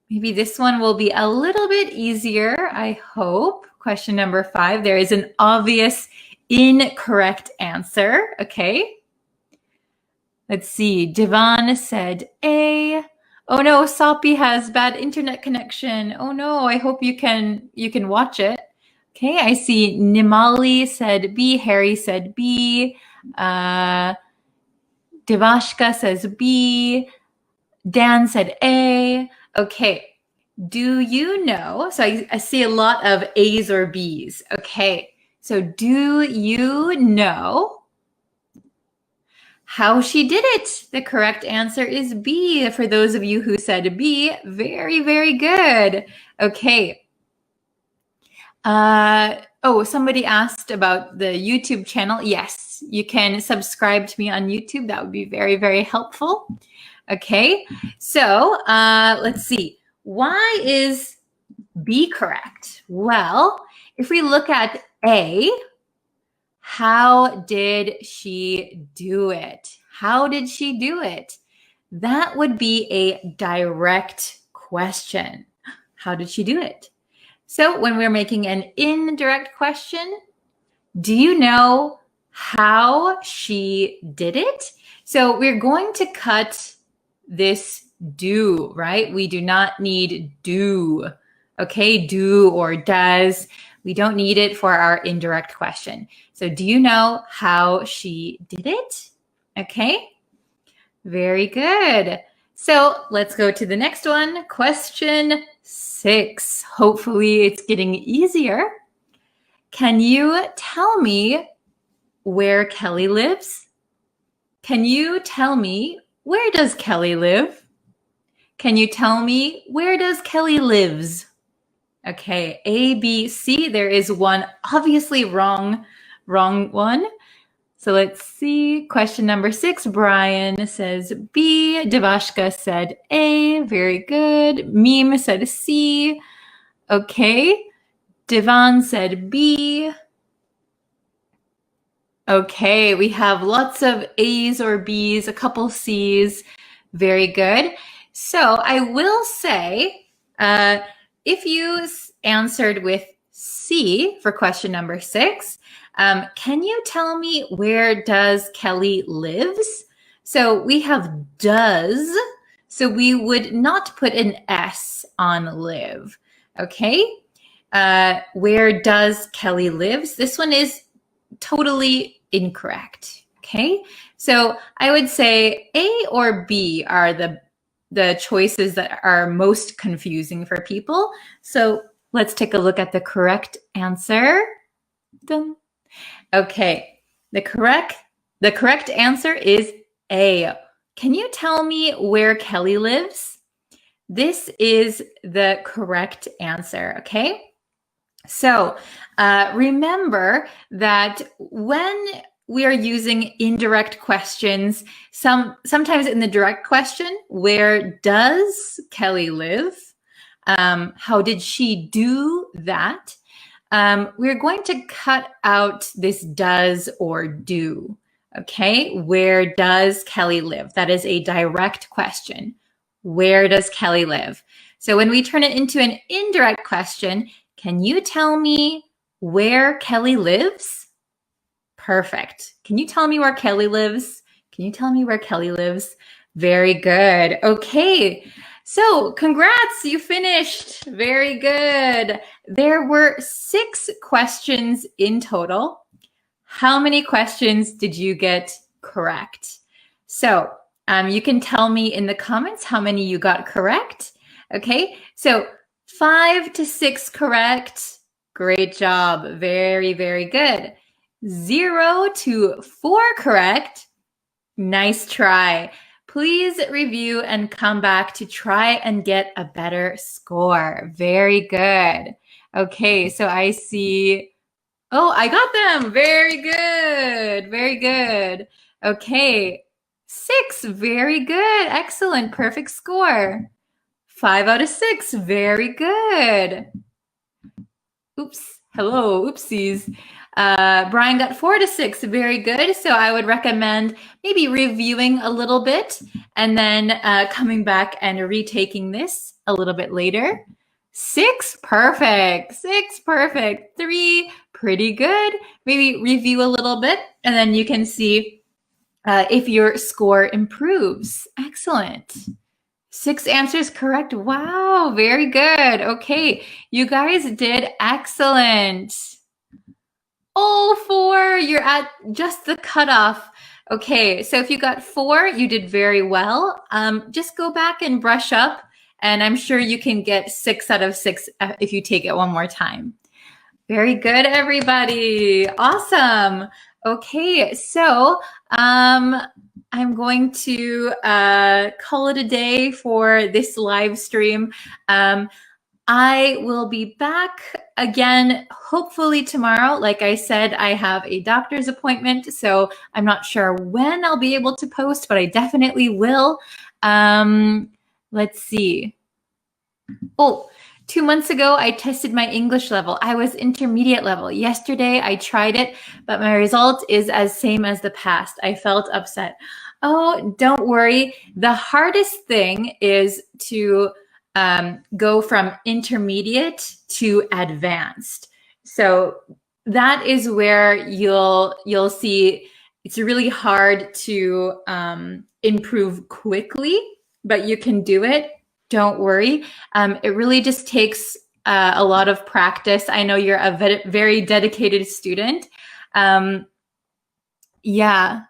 Maybe this one will be a little bit easier, I hope. Question number 5, there is an obvious incorrect answer, okay? Let's see, Divan said A. Oh no, Soppy has bad internet connection. Oh no, I hope you can watch it. Okay, I see Nimali said B, Harry said B, Devashka says B, Dan said A. Okay, do you know? So I see a lot of A's or B's. Okay, so do you know how she did it? The correct answer is B. For those of you who said B, very, very good. Okay. Somebody asked about the YouTube channel. Yes, you can subscribe to me on YouTube. That would be very, very helpful. Okay, so let's see. Why is B correct? Well, if we look at A, how did she do it? How did she do it? That would be a direct question. How did she do it? So when we're making an indirect question, do you know how she did it? So we're going to cut this do, right? We do not need do. Okay, do or does. We don't need it for our indirect question. So do you know how she did it? Okay, very good. So let's go to the next one. Question 6. Hopefully it's getting easier. Can you tell me where Kelly lives? Can you tell me where does Kelly live? Can you tell me where does Kelly lives? Okay, A, B, C. There is one obviously wrong one. So let's see. Question number 6. Brian says B. Devashka said A. Very good. Meme said C. Okay. Divan said B. Okay, we have lots of A's or B's, a couple C's. Very good. So I will say, if you answered with C for question number 6, can you tell me where does Kelly lives? So we have does, so we would not put an S on live, okay? Where does Kelly lives? This one is totally incorrect, okay? So I would say A or B are the choices that are most confusing for people. So let's take a look at the correct answer. Dun. Okay, the correct answer is A. Can you tell me where Kelly lives? This is the correct answer, okay? So remember that when we are using indirect questions, sometimes in the direct question, where does Kelly live? How did she do that? We're going to cut out this does or do, okay? Where does Kelly live? That is a direct question. Where does Kelly live? So when we turn it into an indirect question, can you tell me where Kelly lives? Perfect. Can you tell me where Kelly lives? Can you tell me where Kelly lives? Very good. Okay. So congrats, you finished. Very good. There were 6 questions in total. How many questions did you get correct? So you can tell me in the comments how many you got correct. Okay, so 5 to 6 correct. Great job. Very, very good. 0 to 4 correct. Nice try. Please review and come back to try and get a better score. Very good. Okay, so I see. Oh, I got them. Very good. Very good. Okay, 6. Very good. Excellent. Perfect score. 5 out of 6. Very good. Oops. Hello, oopsies. Brian got 4 to 6. Very good. So I would recommend maybe reviewing a little bit and then coming back and retaking this a little bit later. 6, perfect. 6, perfect. 3, pretty good. Maybe review a little bit and then you can see if your score improves. Excellent. 6 answers correct. Wow, very good. Okay, you guys did excellent. All 4, you're at just the cutoff. Okay, so if you got 4, you did very well. Just go back and brush up, and I'm sure you can get 6 out of 6 if you take it one more time. Very good, everybody. Awesome. Okay, so I'm going to call it a day for this live stream. I will be back again, hopefully tomorrow. Like I said, I have a doctor's appointment, so I'm not sure when I'll be able to post, but I definitely will. Let's see. Oh, 2 months ago, I tested my English level. I was intermediate level. Yesterday, I tried it, but my result is as same as the past. I felt upset. Oh, don't worry. The hardest thing is to go from intermediate to advanced. So that is where you'll see it's really hard to improve quickly, but you can do it. Don't worry. It really just takes a lot of practice. I know you're a very dedicated student. Yeah.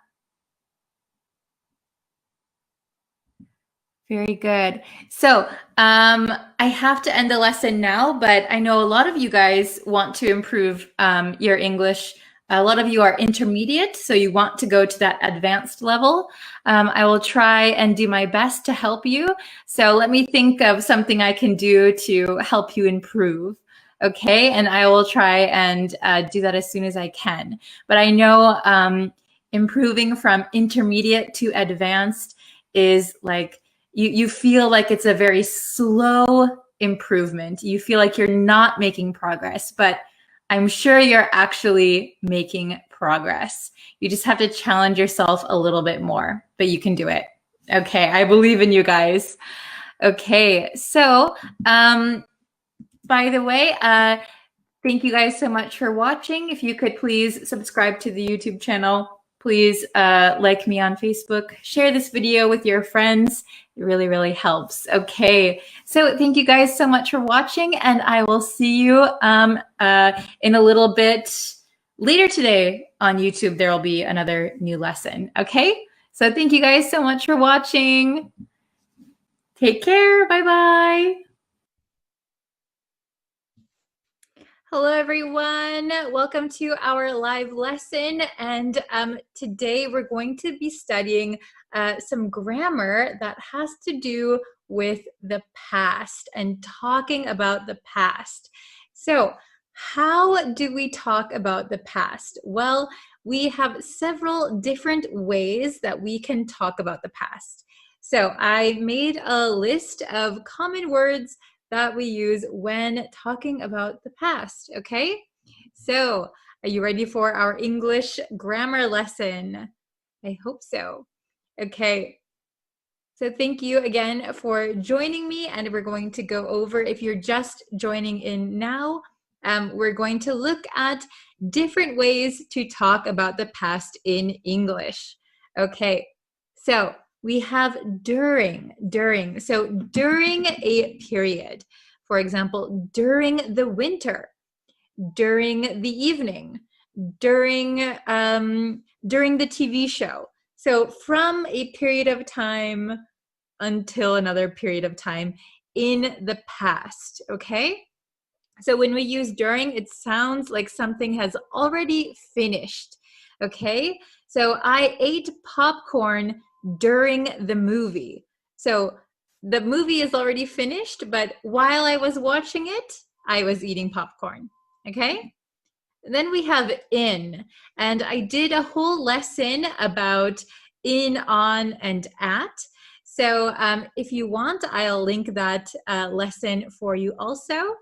Very good. So I have to end the lesson now, but I know a lot of you guys want to improve your English. A lot of you are intermediate, so you want to go to that advanced level. I will try and do my best to help you. So let me think of something I can do to help you improve. Okay, and I will try and do that as soon as I can. But I know improving from intermediate to advanced is like, you feel like it's a very slow improvement. You feel like you're not making progress, but I'm sure you're actually making progress. You just have to challenge yourself a little bit more, but you can do it. Okay, I believe in you guys. Okay, so by the way, thank you guys so much for watching. If you could please subscribe to the YouTube channel. Please like me on Facebook. Share this video with your friends. It really, really helps. Okay, so thank you guys so much for watching, and I will see you in a little bit later today on YouTube. There will be another new lesson. Okay, so thank you guys so much for watching. Take care. Bye-bye. Hello, everyone. Welcome to our live lesson. And today we're going to be studying some grammar that has to do with the past and talking about the past. So how do we talk about the past? Well, we have several different ways that we can talk about the past. So I made a list of common words that we use when talking about the past, okay? So, are you ready for our English grammar lesson? I hope so. Okay. So thank you again for joining me, and we're going to go over, if you're just joining in now, we're going to look at different ways to talk about the past in English. Okay, so we have during. So during a period, for example, during the winter, during the evening, during the TV show. So from a period of time until another period of time in the past, okay? So when we use during, it sounds like something has already finished, okay? So I ate popcorn during the movie. So the movie is already finished, but while I was watching it, I was eating popcorn, okay? Then we have in, and I did a whole lesson about in, on, and at. So if you want, I'll link that lesson for you also.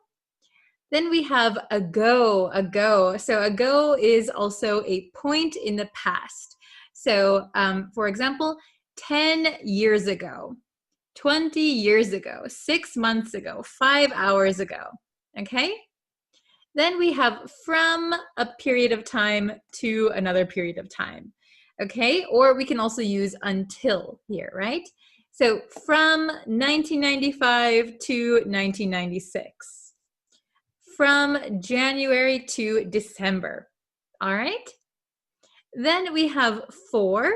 Then we have ago, ago. So ago is also a point in the past. So for example, 10 years ago, 20 years ago, 6 months ago, 5 hours ago, okay? Then we have from a period of time to another period of time, okay? Or we can also use until here, right? So from 1995 to 1996. From January to December, all right? Then we have for.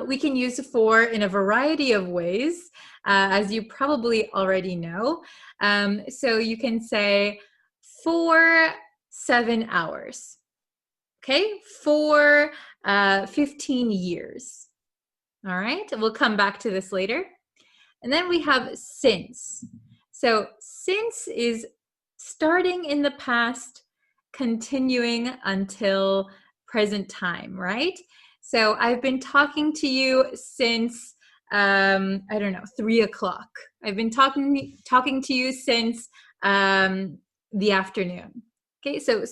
We can use for in a variety of ways, as you probably already know. So you can say for 7 hours, okay? For 15 years, all right? We'll come back to this later. And then we have since. So since is starting in the past, continuing until present time, right? So I've been talking to you since, I don't know, 3 o'clock. I've been talking to you since the afternoon. Okay, so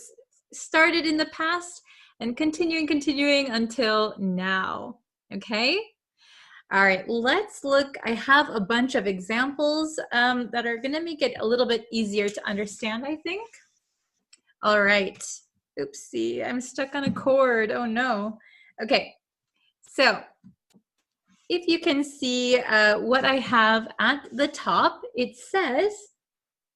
started in the past and continuing until now, okay? All right, let's look. I have a bunch of examples that are going to make it a little bit easier to understand, I think. All right. Oopsie, I'm stuck on a cord. Oh, no. Okay, so if you can see what I have at the top, it says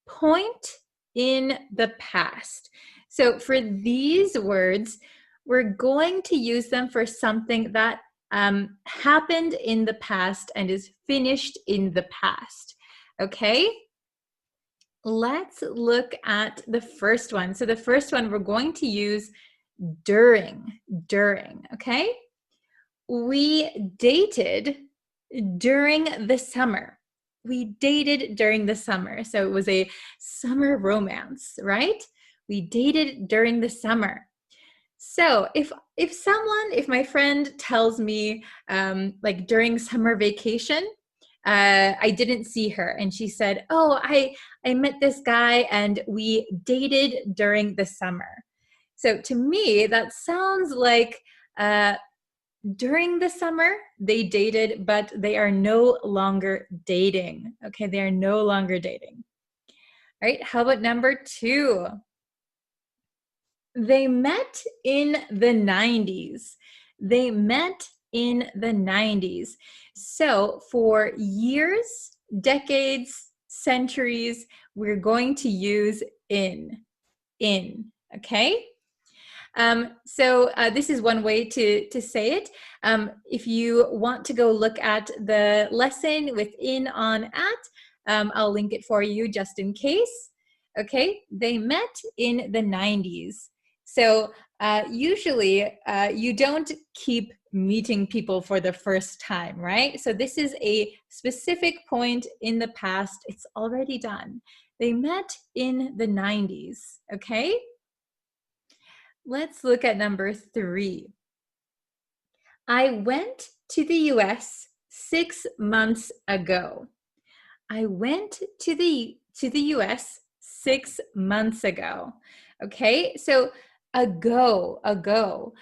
point in the past. So for these words, we're going to use them for something that happened in the past and is finished in the past. Okay, let's look at the first one. So the first one we're going to use during, okay? We dated during the summer. We dated during the summer. So it was a summer romance, right? We dated during the summer. So if my friend tells me like during summer vacation, I didn't see her and she said, oh, I met this guy and we dated during the summer. So to me, that sounds like during the summer they dated, but they are no longer dating. Okay, they are no longer dating. All right, how about number 2? They met in the 90s. They met in the 90s. So for years, decades, centuries, we're going to use in, okay? So this is one way to say it. If you want to go look at the lesson with in, on, at, I'll link it for you just in case. Okay, they met in the 90s. So usually you don't keep meeting people for the first time, right? So this is a specific point in the past. It's already done. They met in the 90s, okay? Let's look at number 3. I went to the US 6 months ago. I went to the US 6 months ago. Okay, so ago.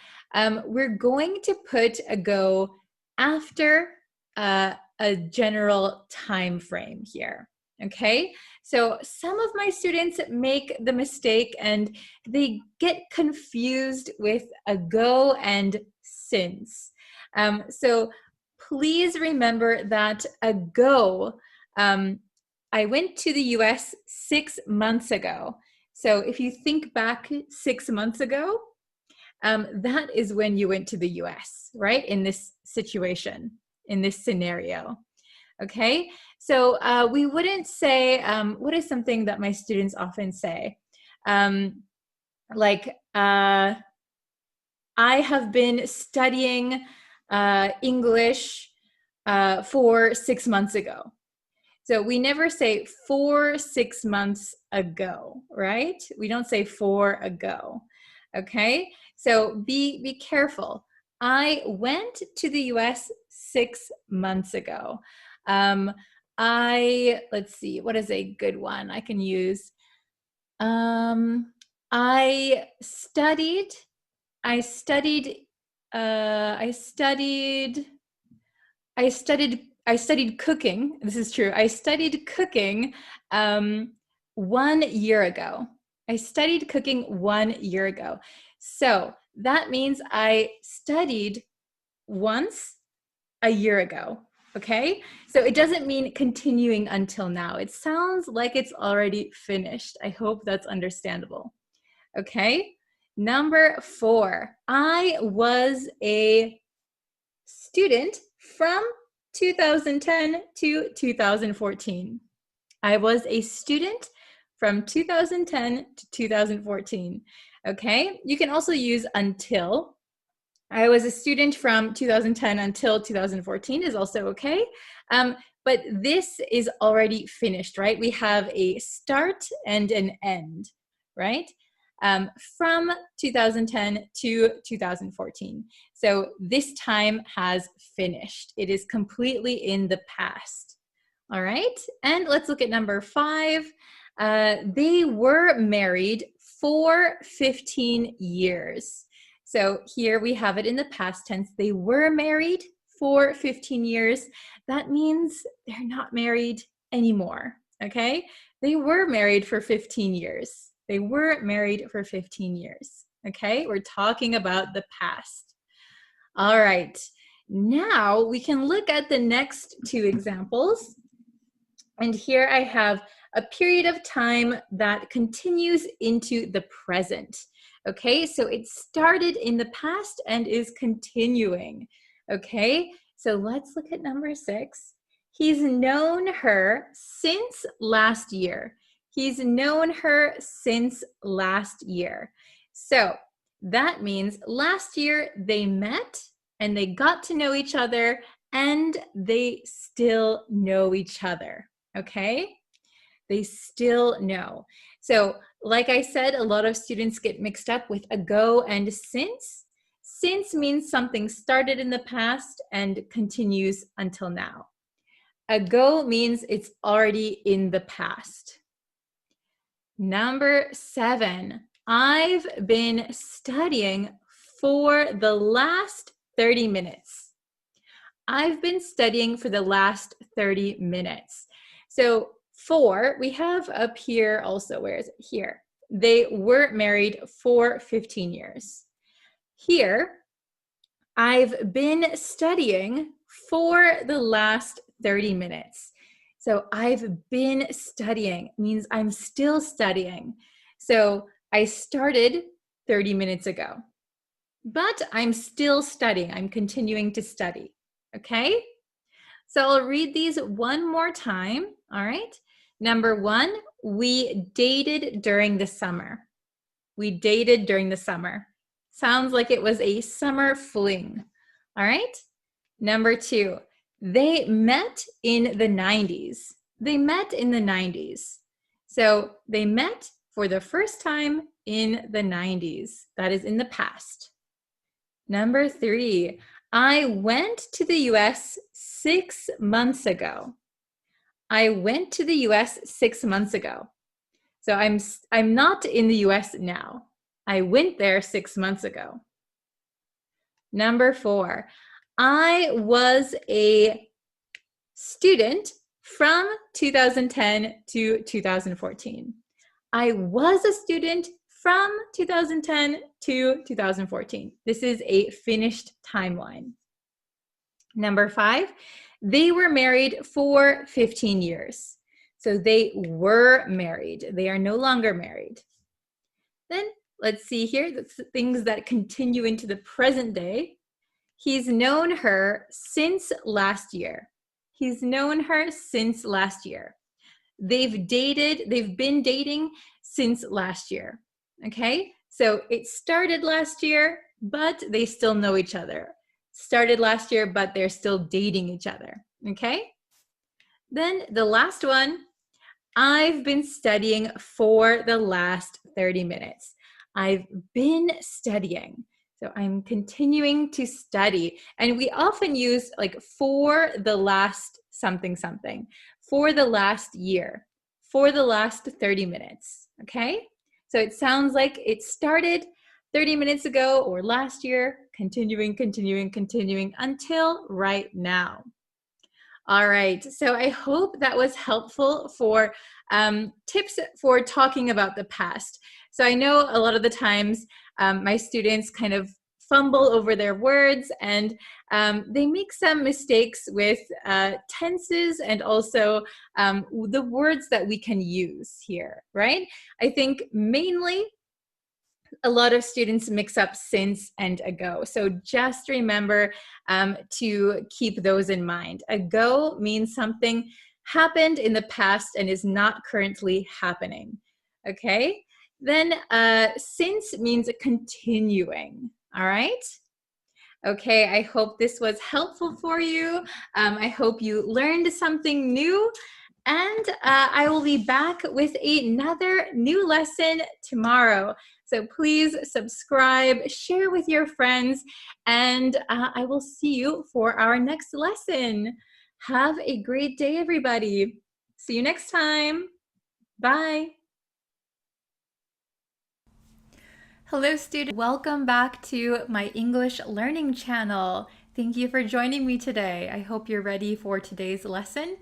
We're going to put ago after a general time frame here. Okay, so some of my students make the mistake and they get confused with ago and since. So please remember that ago, I went to the US 6 months ago. So if you think back 6 months ago, that is when you went to the US, right? In this situation, in this scenario. Okay, so we wouldn't say, what is something that my students often say? Like, I have been studying English for 6 months ago. So we never say for 6 months ago, right? We don't say for ago, okay? So be careful. I went to the US 6 months ago. Let's see, what is a good one I can use? I studied, I studied, I studied, I studied cooking. This is true. I studied cooking 1 year ago. I studied cooking 1 year ago. So that means I studied once a year ago. Okay. So it doesn't mean continuing until now. It sounds like it's already finished. I hope that's understandable. Okay. Number 4, I was a student from 2010 to 2014. I was a student from 2010 to 2014. Okay. You can also use until. I was a student from 2010 until 2014 is also okay. But this is already finished, right? We have a start and an end, right? From 2010 to 2014. So this time has finished. It is completely in the past. All right. And let's look at number 5. They were married for 15 years. So here we have it in the past tense. They were married for 15 years. That means they're not married anymore, okay? They were married for 15 years. They were married for 15 years, okay? We're talking about the past. All right, now we can look at the next 2 examples. And here I have a period of time that continues into the present. Okay, so it started in the past and is continuing. Okay, so let's look at number 6. He's known her since last year. He's known her since last year. So that means last year they met and they got to know each other and they still know each other. Okay, they still know. So like I said, a lot of students get mixed up with ago and since. Since means something started in the past and continues until now. Ago means it's already in the past. Number 7, I've been studying for the last 30 minutes. I've been studying for the last 30 minutes. So 4, we have up here also, where is it? Here. They were married for 15 years. Here, I've been studying for the last 30 minutes. So I've been studying means I'm still studying. So I started 30 minutes ago, but I'm still studying. I'm continuing to study. Okay? So I'll read these one more time. All right. Number 1, we dated during the summer. We dated during the summer. Sounds like it was a summer fling. All right. Number 2, they met in the 90s. They met in the 90s. So they met for the first time in the 90s. That is in the past. Number 3, I went to the US 6 months ago. I went to the US 6 months ago. So I'm not in the US now. I went there 6 months ago. Number 4, I was a student from 2010 to 2014. I was a student from 2010 to 2014. This is a finished timeline. Number 5, they were married for 15 years. So they were married. They are no longer married. Then let's see here, the things that continue into the present day. He's known her since last year. He's known her since last year. They've been dating since last year. Okay, so it started last year, but they still know each other. Started last year, but they're still dating each other. Okay, then the last one, I've been studying for the last 30 minutes. I've been studying. So I'm continuing to study. And we often use like for the last something something, for the last year, for the last 30 minutes, okay? So it sounds like it started 30 minutes ago or last year, continuing until right now. All right, so I hope that was helpful for tips for talking about the past. So I know a lot of the times my students kind of fumble over their words and they make some mistakes with tenses and also the words that we can use here, right? I think mainly a lot of students mix up since and ago. So just remember to keep those in mind. Ago means something happened in the past and is not currently happening. Okay? Then since means continuing. All right? Okay, I hope this was helpful for you. I hope you learned something new. And I will be back with another new lesson tomorrow. So please subscribe, share with your friends, and I will see you for our next lesson. Have a great day, everybody. See you next time. Bye. Hello, students. Welcome back to my English learning channel. Thank you for joining me today. I hope you're ready for today's lesson.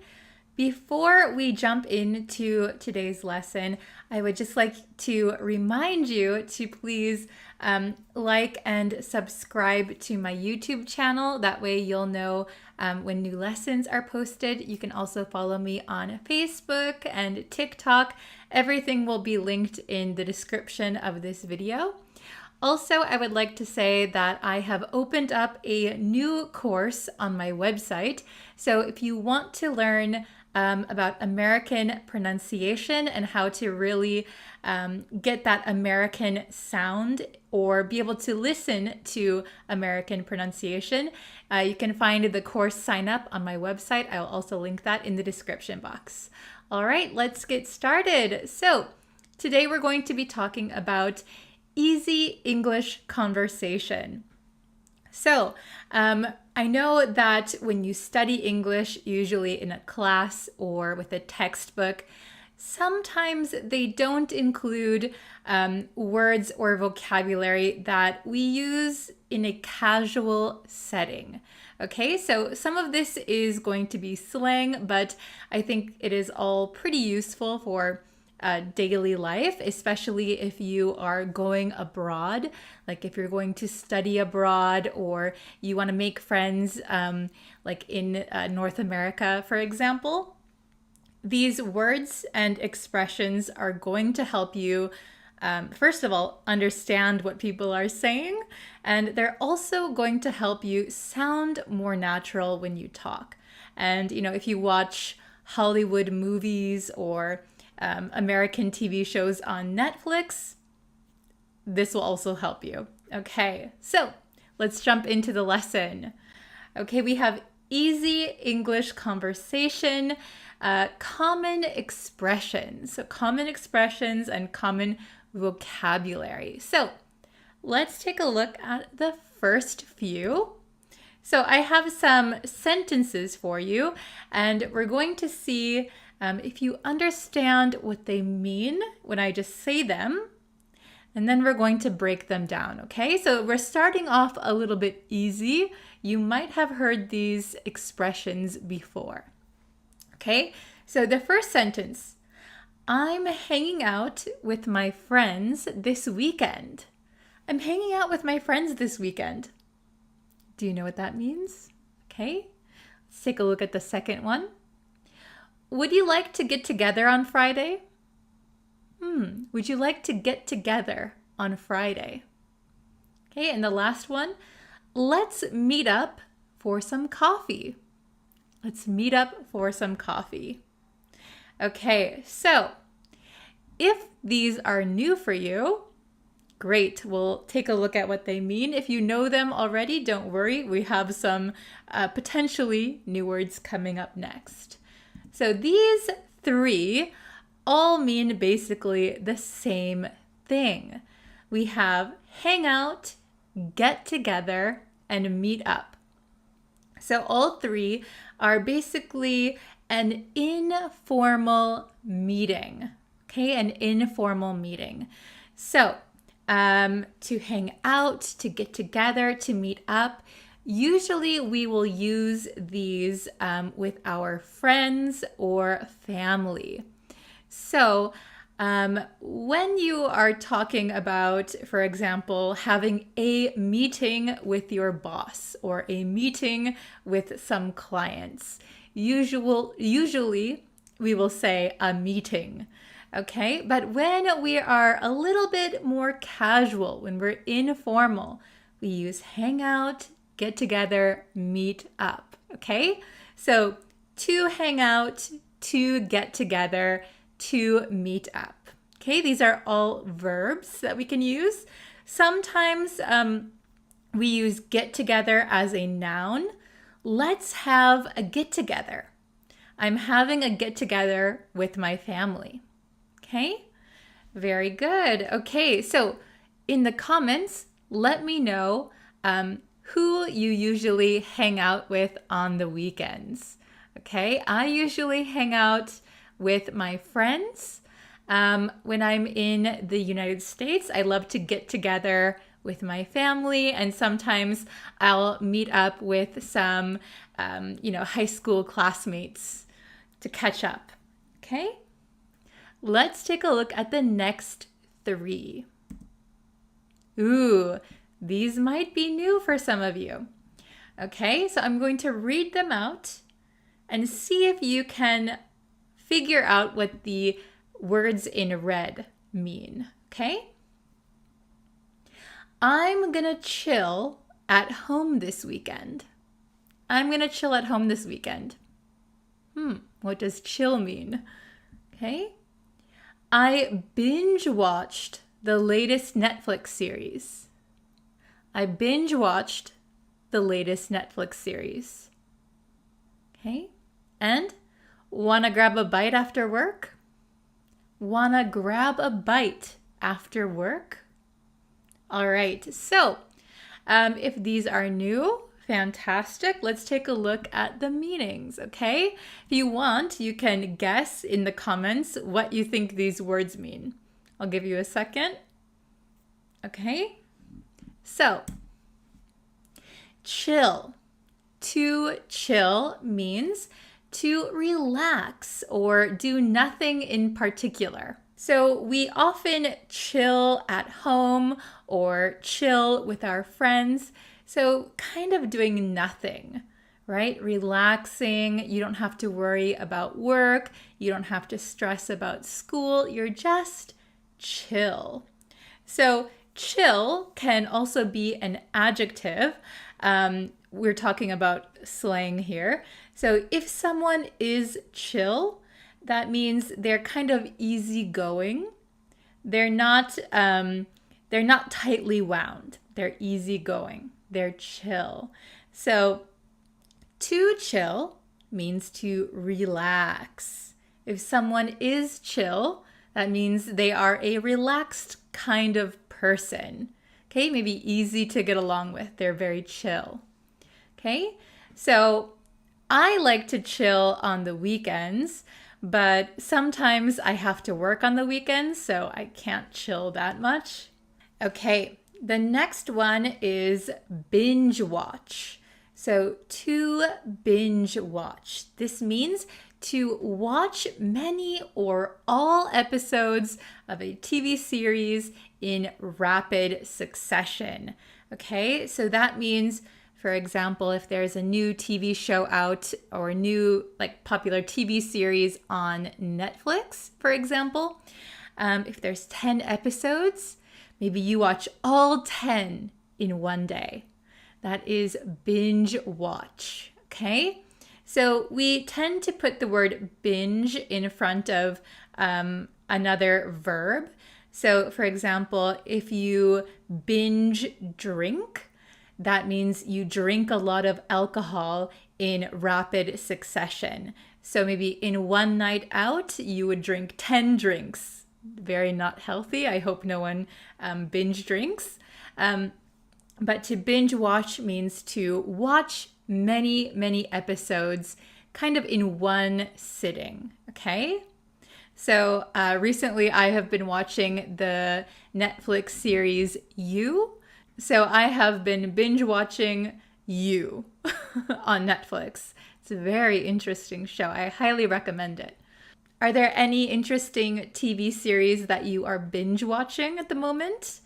Before we jump into today's lesson, I would just like to remind you to please like and subscribe to my YouTube channel. That way you'll know when new lessons are posted. You can also follow me on Facebook and TikTok. Everything will be linked in the description of this video. Also, I would like to say that I have opened up a new course on my website. So if you want to learn about American pronunciation and how to really get that American sound or be able to listen to American pronunciation, you can find the course sign up on my website. I will also link that in the description box. All right, let's get started. So today we're going to be talking about easy English conversation. So, I know that when you study English, usually in a class or with a textbook, sometimes they don't include words or vocabulary that we use in a casual setting. Okay, so some of this is going to be slang, but I think it is all pretty useful for daily life, especially if you are going abroad, like if you're going to study abroad or you want to make friends like in North America, for example. These words and expressions are going to help you, first of all, understand what people are saying, and they're also going to help you sound more natural when you talk. And, you know, if you watch Hollywood movies or American TV shows on Netflix, this will also help you. Okay, so let's jump into the lesson. Okay, we have easy English conversation, common expressions. So common expressions and common vocabulary. So let's take a look at the first few. So I have some sentences for you, and we're going to see if you understand what they mean when I just say them, and then we're going to break them down, okay? So we're starting off a little bit easy. You might have heard these expressions before, okay? So the first sentence, I'm hanging out with my friends this weekend. I'm hanging out with my friends this weekend. Do you know what that means? Okay, let's take a look at the second one. Would you like to get together on Friday? Would you like to get together on Friday? Okay, and the last one, let's meet up for some coffee. Let's meet up for some coffee. Okay, so if these are new for you, great, we'll take a look at what they mean. If you know them already, don't worry. We have some potentially new words coming up next. So these three all mean basically the same thing. We have hang out, get together, and meet up. So all three are basically an informal meeting. Okay, an informal meeting. So, to hang out, to get together, to meet up. Usually we will use these with our friends or family. So, when you are talking about, for example, having a meeting with your boss or a meeting with some clients, usually we will say a meeting. Okay, but when we are a little bit more casual, when we're informal, we use hang out, get together, meet up. Okay, so to hang out, to get together, to meet up. Okay, these are all verbs that we can use. Sometimes we use get together as a noun. Let's have a get together. I'm having a get together with my family. Okay, very good. Okay, so in the comments, let me know who you usually hang out with on the weekends. Okay, I usually hang out with my friends. When I'm in the United States, I love to get together with my family, and sometimes I'll meet up with some, high school classmates to catch up. Okay? Let's take a look at the next 3. Ooh, these might be new for some of you. Okay, so I'm going to read them out and see if you can figure out what the words in red mean. Okay? I'm gonna chill at home this weekend. I'm gonna chill at home this weekend. What does chill mean? Okay? I binge watched the latest Netflix series. I binge watched the latest Netflix series. Okay? And wanna grab a bite after work? Wanna grab a bite after work? All right, so if these are new, fantastic. Let's take a look at the meanings, okay? If you want, you can guess in the comments what you think these words mean. I'll give you a second. Okay, so chill. To chill means to relax or do nothing in particular. So we often chill at home or chill with our friends. So kind of doing nothing, right? Relaxing. You don't have to worry about work. You don't have to stress about school. You're just chill. So chill can also be an adjective. We're talking about slang here. So if someone is chill, that means they're kind of easygoing. They're not tightly wound. They're easygoing. They're chill. So to chill means to relax. If someone is chill, that means they are a relaxed kind of person. Okay, maybe easy to get along with. They're very chill. Okay, so I like to chill on the weekends, but sometimes I have to work on the weekends, so I can't chill that much. Okay, the next one is binge watch. So to binge watch, this means to watch many or all episodes of a TV series in rapid succession. Okay, so that means, for example, if there's a new TV show out or a new popular TV series on Netflix, for example, if there's 10 episodes, maybe you watch all 10 in one day. That is binge watch, okay? So we tend to put the word binge in front of another verb. So for example, if you binge drink, that means you drink a lot of alcohol in rapid succession. So maybe in one night out, you would drink 10 drinks. Very not healthy. I hope no one binge drinks. But to binge watch means to watch many, many episodes kind of in one sitting, okay? So recently I have been watching the Netflix series You. So I have been binge watching You on Netflix. It's a very interesting show. I highly recommend it. Are there any interesting TV series that you are binge watching at the moment?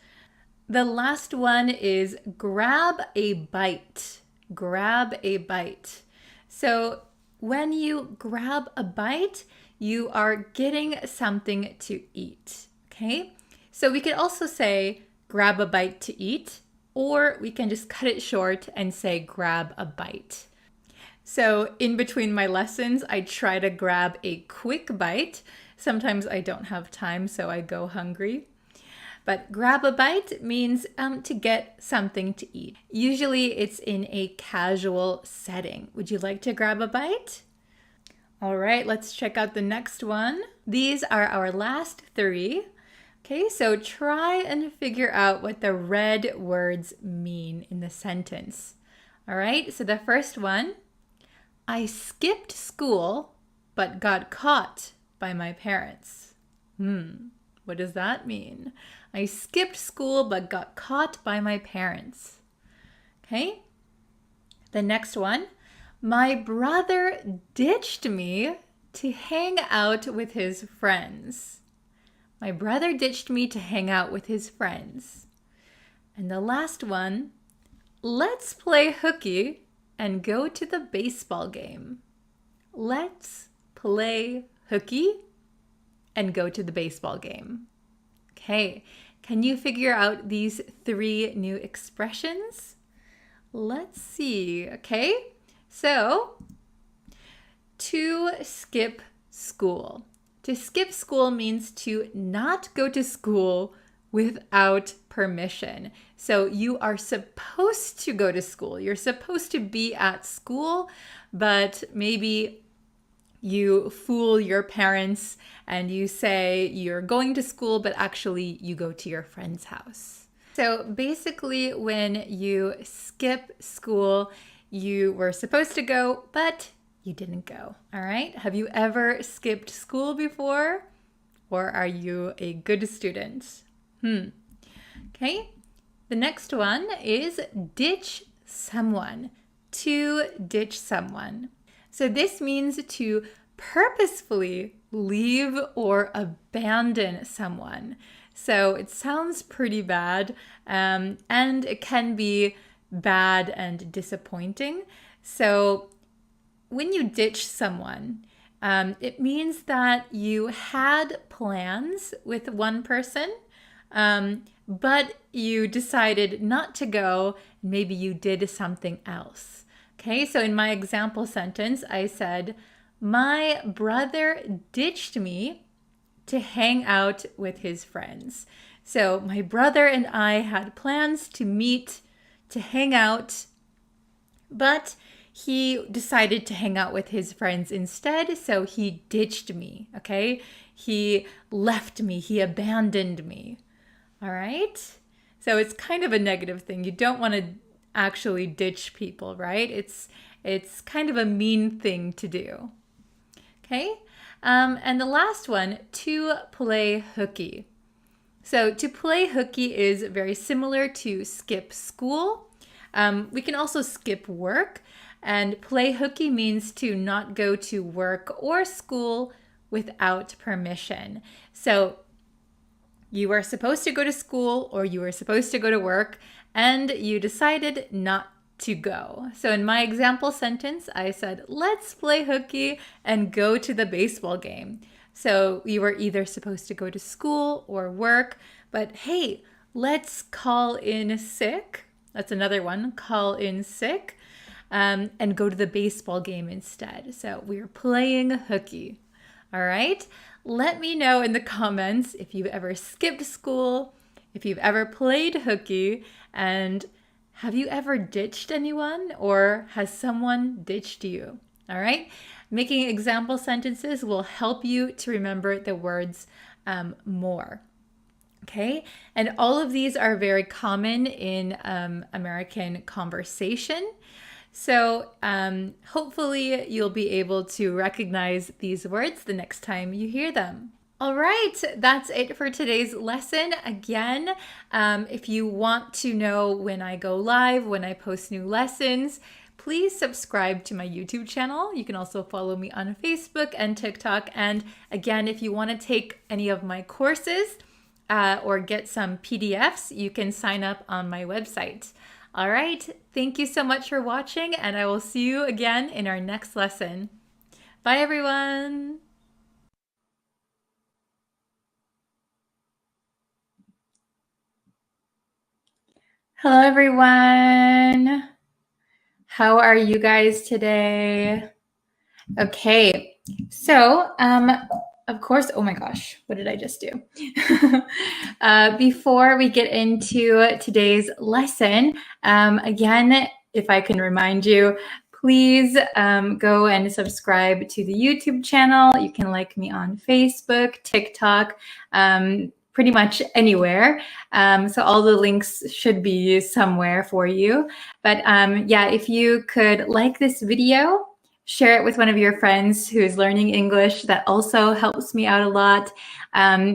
The last one is Grab a Bite. Grab a Bite. So when you grab a bite, you are getting something to eat, okay? So we could also say grab a bite to eat, or we can just cut it short and say grab a bite. So in between my lessons, I try to grab a quick bite. Sometimes I don't have time, so I go hungry. But grab a bite means to get something to eat. Usually it's in a casual setting. Would you like to grab a bite? All right, let's check out the next one. These are our last three. Okay, so try and figure out what the red words mean in the sentence. All right, so the first one, I skipped school but got caught by my parents. What does that mean? I skipped school but got caught by my parents. Okay, the next one, my brother ditched me to hang out with his friends. My brother ditched me to hang out with his friends. And the last one, let's play hooky and go to the baseball game. Let's play hooky and go to the baseball game. Okay, can you figure out these three new expressions? Let's see, okay? So, to skip school. To skip school means to not go to school without permission. So you are supposed to go to school. You're supposed to be at school, but maybe you fool your parents and you say you're going to school, but actually you go to your friend's house. So basically, when you skip school, you were supposed to go, but you didn't go. All right? Have you ever skipped school before? Or are you a good student? Okay. The next one is ditch someone. To ditch someone. So this means to purposefully leave or abandon someone. So it sounds pretty bad, and it can be bad and disappointing. So when you ditch someone, it means that you had plans with one person, but you decided not to go. Maybe you did something else. Okay, so in my example sentence, I said, my brother ditched me to hang out with his friends. So my brother and I had plans to meet, to hang out, but he decided to hang out with his friends instead, so he ditched me, okay? He left me, he abandoned me, all right? So it's kind of a negative thing. You don't want to actually ditch people, right? It's kind of a mean thing to do, okay? And the last one, to play hooky. So to play hooky is very similar to skip school. We can also skip work, and play hooky means to not go to work or school without permission. So you were supposed to go to school or you were supposed to go to work and you decided not to go. So in my example sentence, I said, let's play hooky and go to the baseball game. So you were either supposed to go to school or work, but hey, let's call in sick. That's another one, call in sick, and go to the baseball game instead. So we were playing hooky. All right. Let me know in the comments if you've ever skipped school, if you've ever played hooky, and have you ever ditched anyone or has someone ditched you? All right. Making example sentences will help you to remember the words more. Okay. And all of these are very common in American conversation. So hopefully you'll be able to recognize these words the next time you hear them. All right, that's it for today's lesson. Again, if you want to know when I go live, when I post new lessons, please subscribe to my YouTube channel. You can also follow me on Facebook and TikTok. And again, if you want to take any of my courses or get some PDFs, you can sign up on my website. All right, thank you so much for watching, and I will see you again in our next lesson. Bye, everyone. Hello, everyone. How are you guys today? Okay, so of course, oh my gosh, what did I just do? Before we get into today's lesson, again, if I can remind you, please go and subscribe to the YouTube channel. You can like me on Facebook, TikTok, pretty much anywhere. So all the links should be somewhere for you. But yeah, if you could like this video, share it with one of your friends who is learning English. That also helps me out a lot.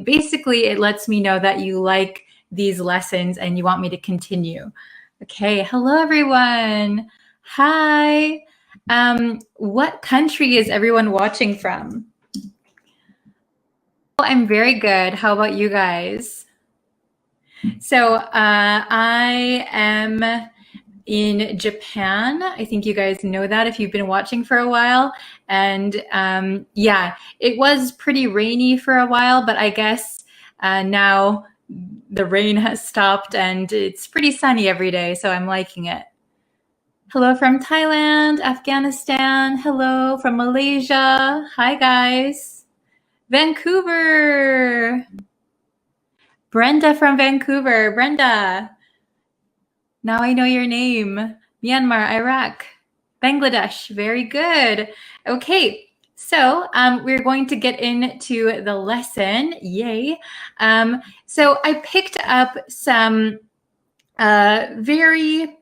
Basically, it lets me know that you like these lessons and you want me to continue. Okay, hello everyone. Hi. What country is everyone watching from? I'm very good. How about you guys? So I am in Japan. I think you guys know that if you've been watching for a while. And yeah, it was pretty rainy for a while, but I guess now the rain has stopped and it's pretty sunny every day, so I'm liking it. Hello from Thailand, Afghanistan. Hello from Malaysia. Hi, guys. Vancouver. Brenda from Vancouver. Brenda. Now I know your name. Myanmar, Iraq, Bangladesh. Very good. Okay, so we're going to get into the lesson. Yay. So I picked up some very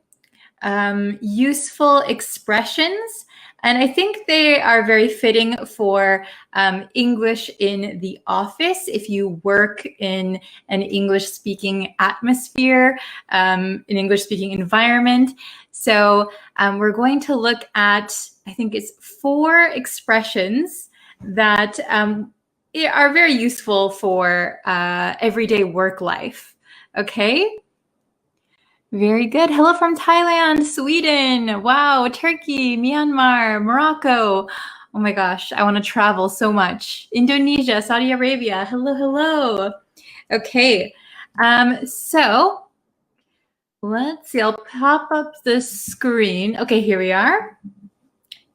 useful expressions, and I think they are very fitting for English in the office if you work in an English-speaking atmosphere, an English-speaking environment. So we're going to look at, I think it's 4 expressions that are very useful for everyday work life. Okay? Very good. Hello from Thailand, Sweden, wow, Turkey, Myanmar, Morocco. Oh my gosh, I want to travel so much. Indonesia, Saudi Arabia. Hello, hello. Okay, so let's see, I'll pop up the screen. Okay, here we are.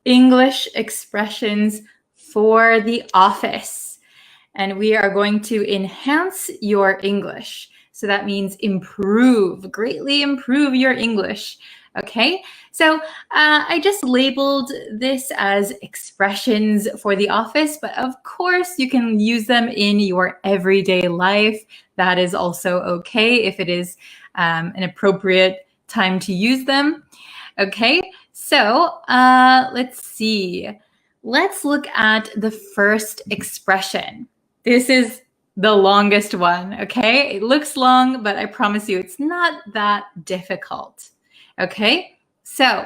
English expressions for the office. And we are going to enhance your English. So that means improve, greatly improve your English. Okay, so I just labeled this as expressions for the office, but of course you can use them in your everyday life. That is also okay if it is an appropriate time to use them. Okay, so let's see. Let's look at the first expression. This is the longest one, okay? It looks long, but I promise you it's not that difficult, okay? So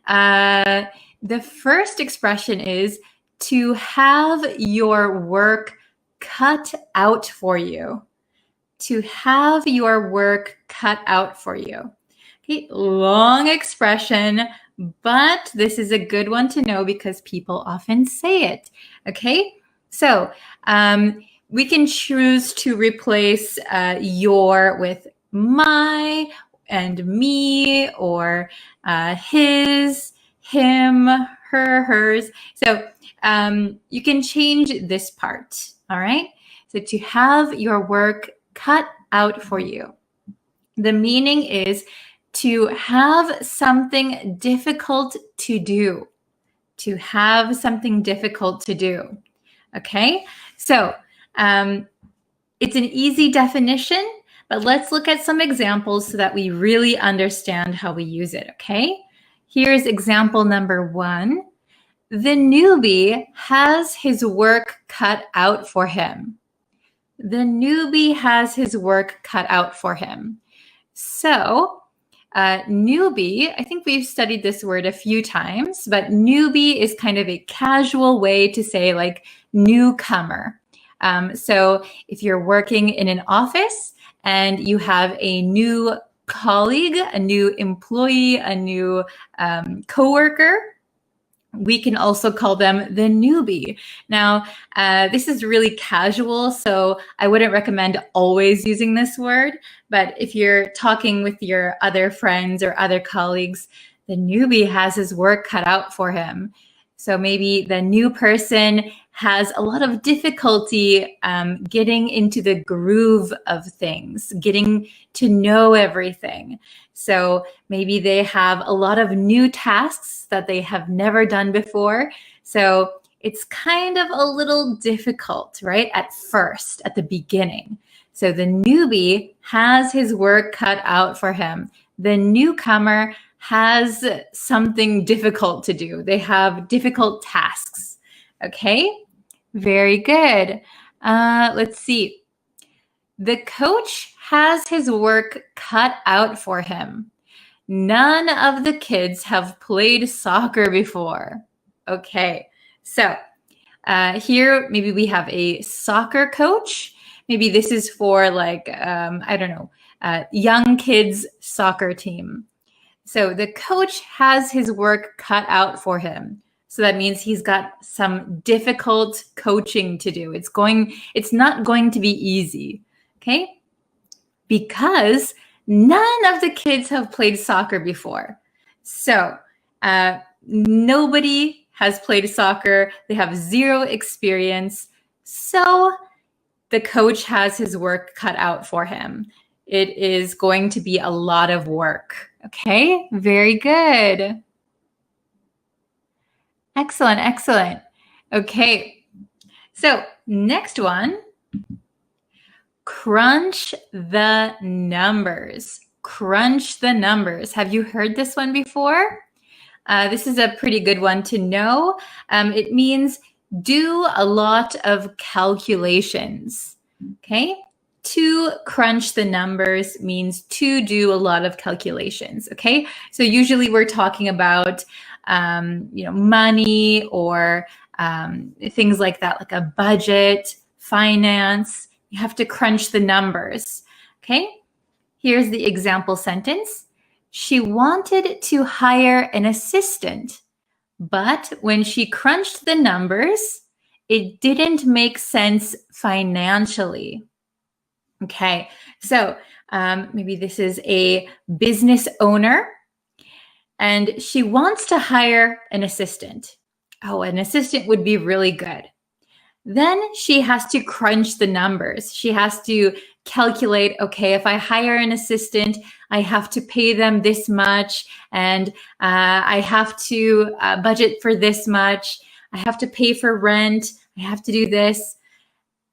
the first expression is to have your work cut out for you. To have your work cut out for you. Okay, long expression, but this is a good one to know because people often say it, okay? So we can choose to replace your with my and me, or his, him, her, hers. So you can change this part, all right? So to have your work cut out for you. The meaning is to have something difficult to do. To have something difficult to do. Okay, so it's an easy definition, but let's look at some examples so that we really understand how we use it, okay? Here's example number 1. The newbie has his work cut out for him. The newbie has his work cut out for him. So, newbie, I think we've studied this word a few times, but newbie is kind of a casual way to say like newcomer. So if you're working in an office and you have a new colleague, a new employee, a new coworker, we can also call them the newbie. Now, this is really casual, so I wouldn't recommend always using this word. But if you're talking with your other friends or other colleagues, the newbie has his work cut out for him. So maybe the new person has a lot of difficulty getting into the groove of things, getting to know everything. So maybe they have a lot of new tasks that they have never done before. So it's kind of a little difficult, right? At first, at the beginning. So the newbie has his work cut out for him. The newcomer has something difficult to do. They have difficult tasks. Okay, very good. Let's see. The coach has his work cut out for him. None of the kids have played soccer before. Okay, so here maybe we have a soccer coach. Maybe this is for like, I don't know, young kids soccer team. So the coach has his work cut out for him. So that means he's got some difficult coaching to do. It's not going to be easy, okay? Because none of the kids have played soccer before. So nobody has played soccer. They have zero experience. So the coach has his work cut out for him. It is going to be a lot of work. Okay, very good. Excellent, excellent. Okay, so next one, crunch the numbers. Crunch the numbers. Have you heard this one before? This is a pretty good one to know. It means do a lot of calculations. Okay, to crunch the numbers means to do a lot of calculations. Okay, so usually we're talking about money or things like that, like a budget, finance. You have to crunch the numbers. Okay, here's the example sentence. She wanted to hire an assistant, but when she crunched the numbers, it didn't make sense financially. Okay, so maybe this is a business owner and she wants to hire an assistant. Oh, an assistant would be really good. Then she has to crunch the numbers. She has to calculate, okay, if I hire an assistant, I have to pay them this much, and I have to budget for this much. I have to pay for rent. I have to do this.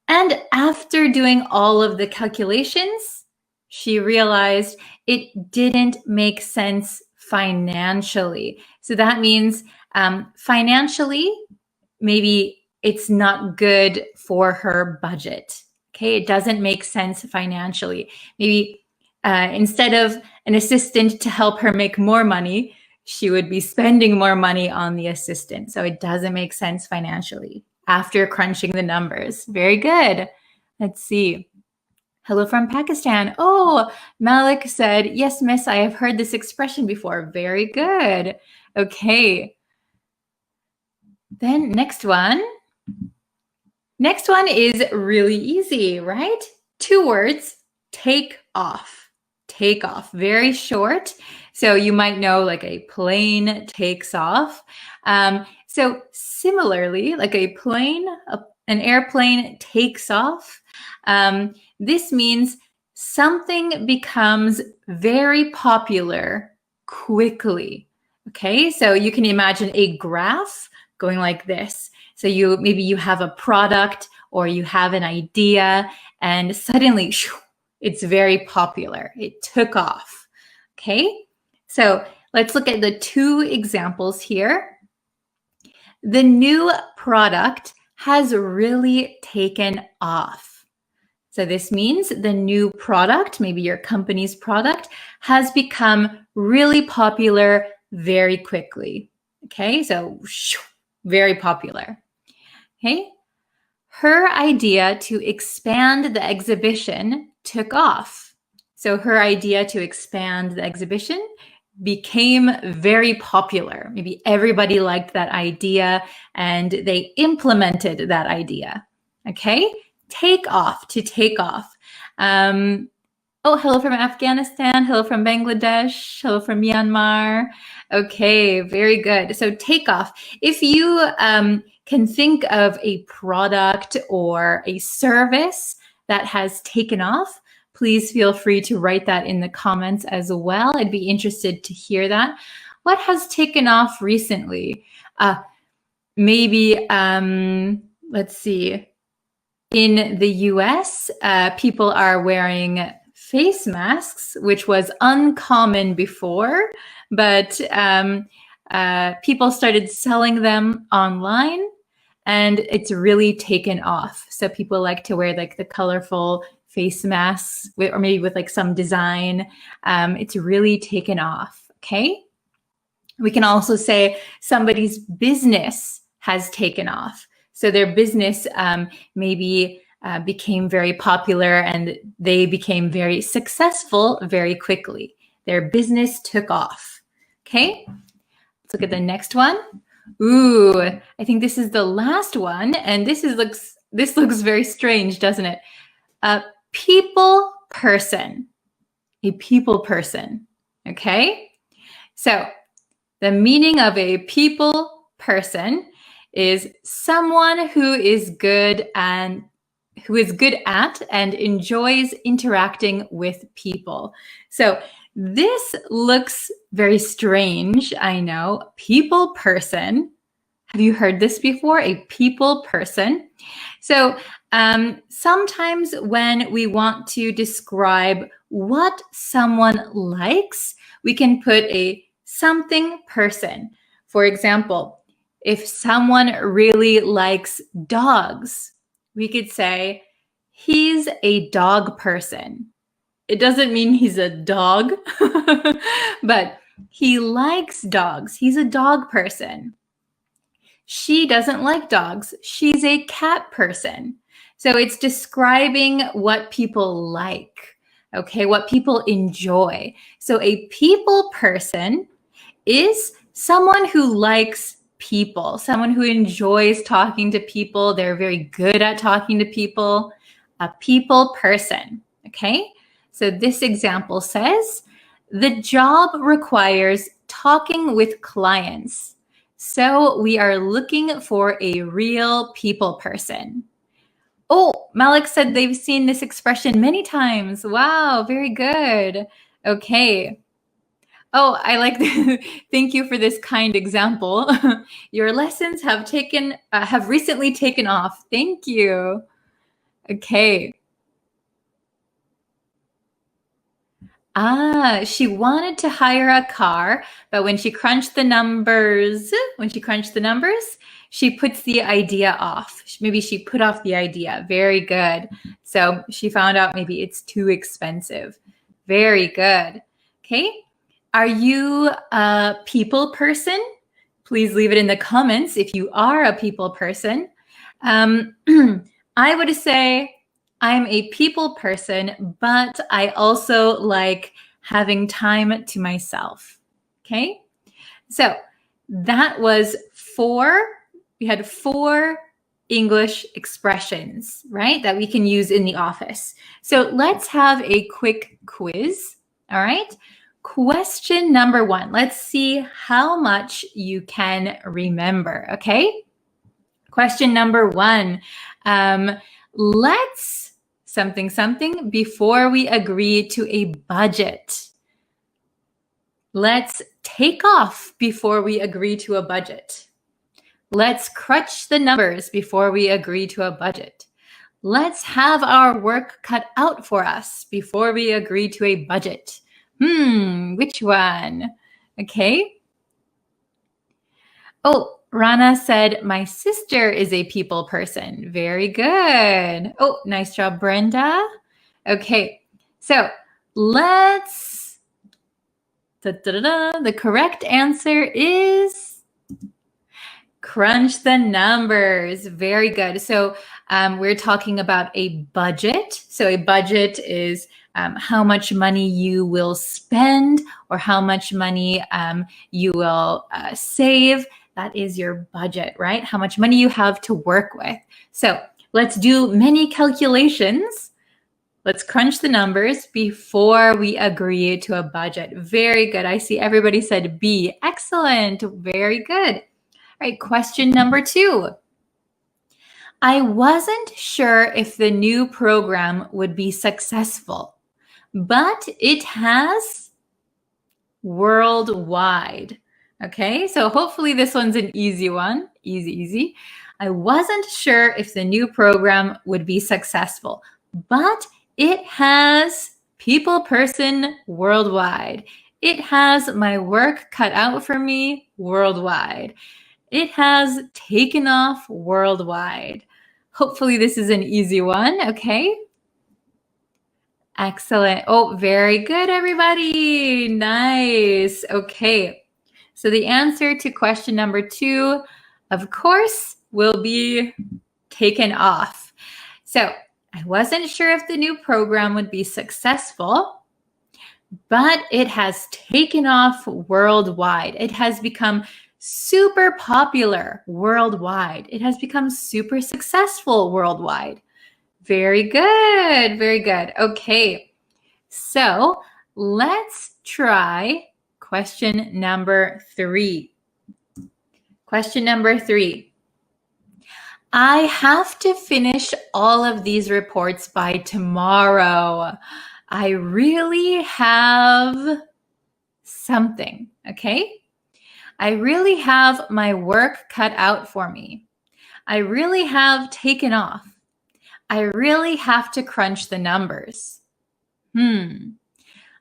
And after doing all of the calculations, she realized it didn't make sense financially. So that means financially, maybe it's not good for her budget. Okay, it doesn't make sense financially. Maybe instead of an assistant to help her make more money, she would be spending more money on the assistant. So it doesn't make sense financially after crunching the numbers. Very good. Let's see. Hello from Pakistan. Oh, Malik said, yes, miss, I have heard this expression before. Very good. Okay. Then next one. Next one is really easy, right? 2 words, take off. Take off, very short. So you might know like a plane takes off. So similarly, like a plane, an airplane takes off. This means something becomes very popular quickly. Okay, so you can imagine a graph going like this. So maybe you have a product or you have an idea and suddenly it's very popular. It took off. Okay, so Let's look at the two examples here. The new product has really taken off. So this means the new product, maybe your company's product, has become really popular very quickly. Okay, so very popular. Okay, her idea to expand the exhibition took off. So her idea to expand the exhibition became very popular. Maybe everybody liked that idea and they implemented that idea. Okay, take off, to take off. Oh, hello from Afghanistan. Hello from Bangladesh. Hello from Myanmar. Okay, very good. So take off. If you can think of a product or a service that has taken off, please feel free to write that in the comments as well. I'd be interested to hear that. What has taken off recently? Maybe, let's see. In the US, people are wearing face masks, which was uncommon before, but people started selling them online and it's really taken off. So people like to wear like the colorful face masks or maybe with like some design. It's really taken off, okay? We can also say somebody's business has taken off. So their business maybe became very popular and they became very successful very quickly. Their business took off. Okay, let's look at the next one. Ooh, I think this is the last one, and this looks very strange, doesn't it? A people person. A people person. Okay, so the meaning of a people person is someone who is good at and enjoys interacting with people. So this looks very strange, I know. People person. Have you heard this before? A people person. So sometimes when we want to describe what someone likes, we can put a something person. For example, if someone really likes dogs, we could say, he's a dog person. It doesn't mean he's a dog, but he likes dogs. He's a dog person. She doesn't like dogs. She's a cat person. So it's describing what people like, okay, what people enjoy. So a people person is someone who likes people, someone who enjoys talking to people. They're very good at talking to people. A people person, okay? So this example says, the job requires talking with clients. So we are looking for a real people person. Oh, Malik said they've seen this expression many times. Wow, very good. Okay. Oh, I like thank you for this kind example. Your lessons have recently taken off. Thank you. Okay. She wanted to hire a car, but when she crunched the numbers, she puts the idea off. Maybe she put off the idea. Very good. So she found out maybe it's too expensive. Very good. Okay. Are you a people person? Please leave it in the comments if you are a people person. I would say I'm a people person, but I also like having time to myself. Okay, so that was we had 4 English expressions, right, that we can use in the office. So let's have a quick quiz. All right. Question number 1. Let's see how much you can remember. Okay. Question number 1. Let's something before we agree to a budget. Let's take off before we agree to a budget. Let's crunch the numbers before we agree to a budget. Let's have our work cut out for us before we agree to a budget. Which one? Okay. Oh, Rana said, my sister is a people person. Very good. Oh, nice job, Brenda. Okay, so let's, the correct answer is crunch the numbers. Very good. So we're talking about a budget. So a budget is how much money you will spend or how much money you will save. That is your budget, right? How much money you have to work with. So let's do many calculations. Let's crunch the numbers before we agree to a budget. Very good. I see everybody said B. Excellent. Very good. All right, question number 2. I wasn't sure if the new program would be successful, but it has worldwide. Okay, so hopefully this one's an easy one. Easy. I wasn't sure if the new program would be successful, but it has people person worldwide. It has my work cut out for me worldwide. It has taken off worldwide. Hopefully this is an easy one, okay? Excellent. Oh, very good, everybody. Nice. Okay. So the answer to question number 2, of course, will be taken off. So I wasn't sure if the new program would be successful, but it has taken off worldwide. It has become super popular worldwide. It has become super successful worldwide. Very good. Very good. Okay. So let's try question number 3. Question number 3. I have to finish all of these reports by tomorrow. I really have something, okay? I really have my work cut out for me. I really have taken off. I really have to crunch the numbers.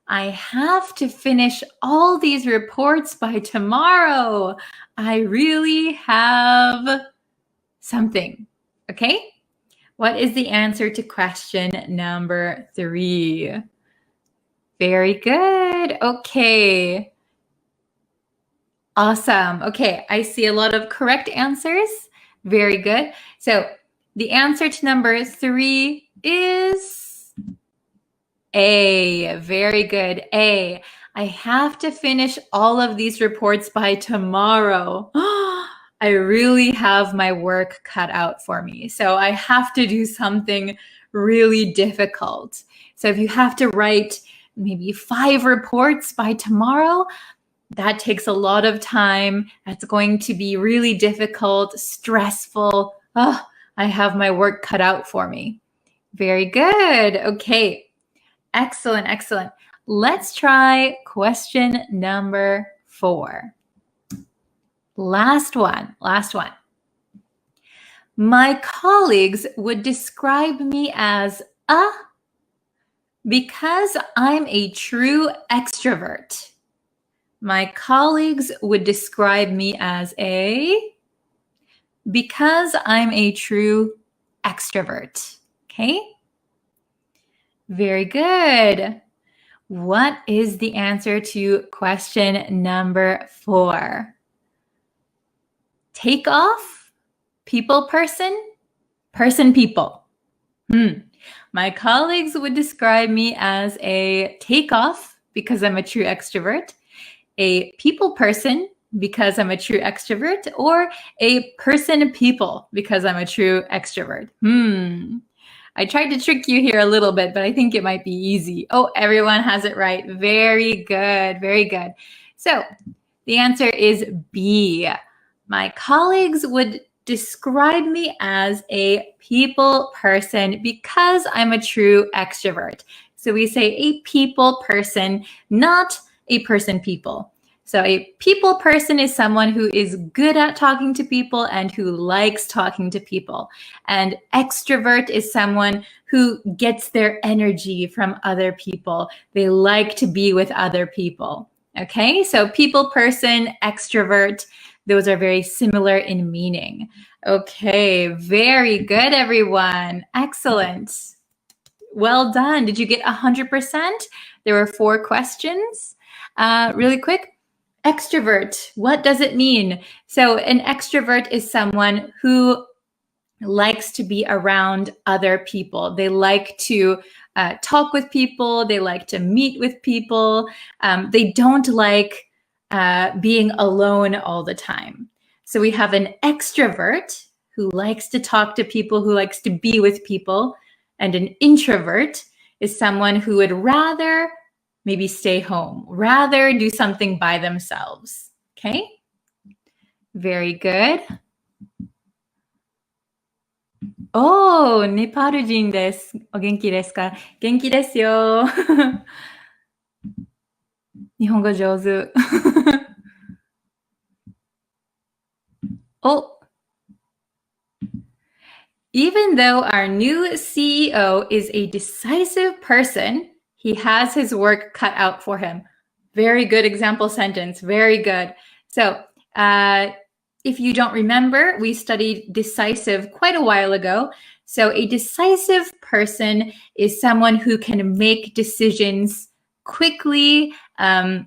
I have to finish all these reports by tomorrow. I really have something. Okay? What is the answer to question number 3? Very good. Okay. Awesome. Okay, I see a lot of correct answers. Very good. So the answer to number 3 is A. Very good. A. I have to finish all of these reports by tomorrow. I really have my work cut out for me. So I have to do something really difficult. So if you have to write maybe 5 reports by tomorrow, that takes a lot of time. That's going to be really difficult, stressful. Oh, I have my work cut out for me. Very good. Okay. Excellent, excellent. Let's try question number 4. Last one. My colleagues would describe me as a because I'm a true extrovert. My colleagues would describe me as a because I'm a true extrovert. Okay? Very good. What is the answer to question number 4? Take off, people person, person people. My colleagues would describe me as a takeoff because I'm a true extrovert, a people person because I'm a true extrovert, or a person people because I'm a true extrovert. I tried to trick you here a little bit, but I think it might be easy. Oh, everyone has it right. Very good. Very good. So the answer is B. My colleagues would describe me as a people person because I'm a true extrovert. So we say a people person, not a person people. So a people person is someone who is good at talking to people and who likes talking to people. And extrovert is someone who gets their energy from other people. They like to be with other people. Okay, so people person, extrovert, those are very similar in meaning. Okay, very good, everyone. Excellent. Well done. Did you get 100%? There were 4 questions. Really quick. Extrovert, what does it mean? So an extrovert is someone who likes to be around other people. They like to talk with people. They like to meet with people. They don't like being alone all the time. So we have an extrovert who likes to talk to people, who likes to be with people. And an introvert is someone who would rather maybe stay home, rather do something by themselves. Okay? Very good. Oh, ネパール人です。お元気ですか？元気ですよ。日本語上手。Oh. Even though our new CEO is a decisive person, he has his work cut out for him. Very good example sentence. Very good. So, if you don't remember, we studied decisive quite a while ago. So a decisive person is someone who can make decisions quickly. They're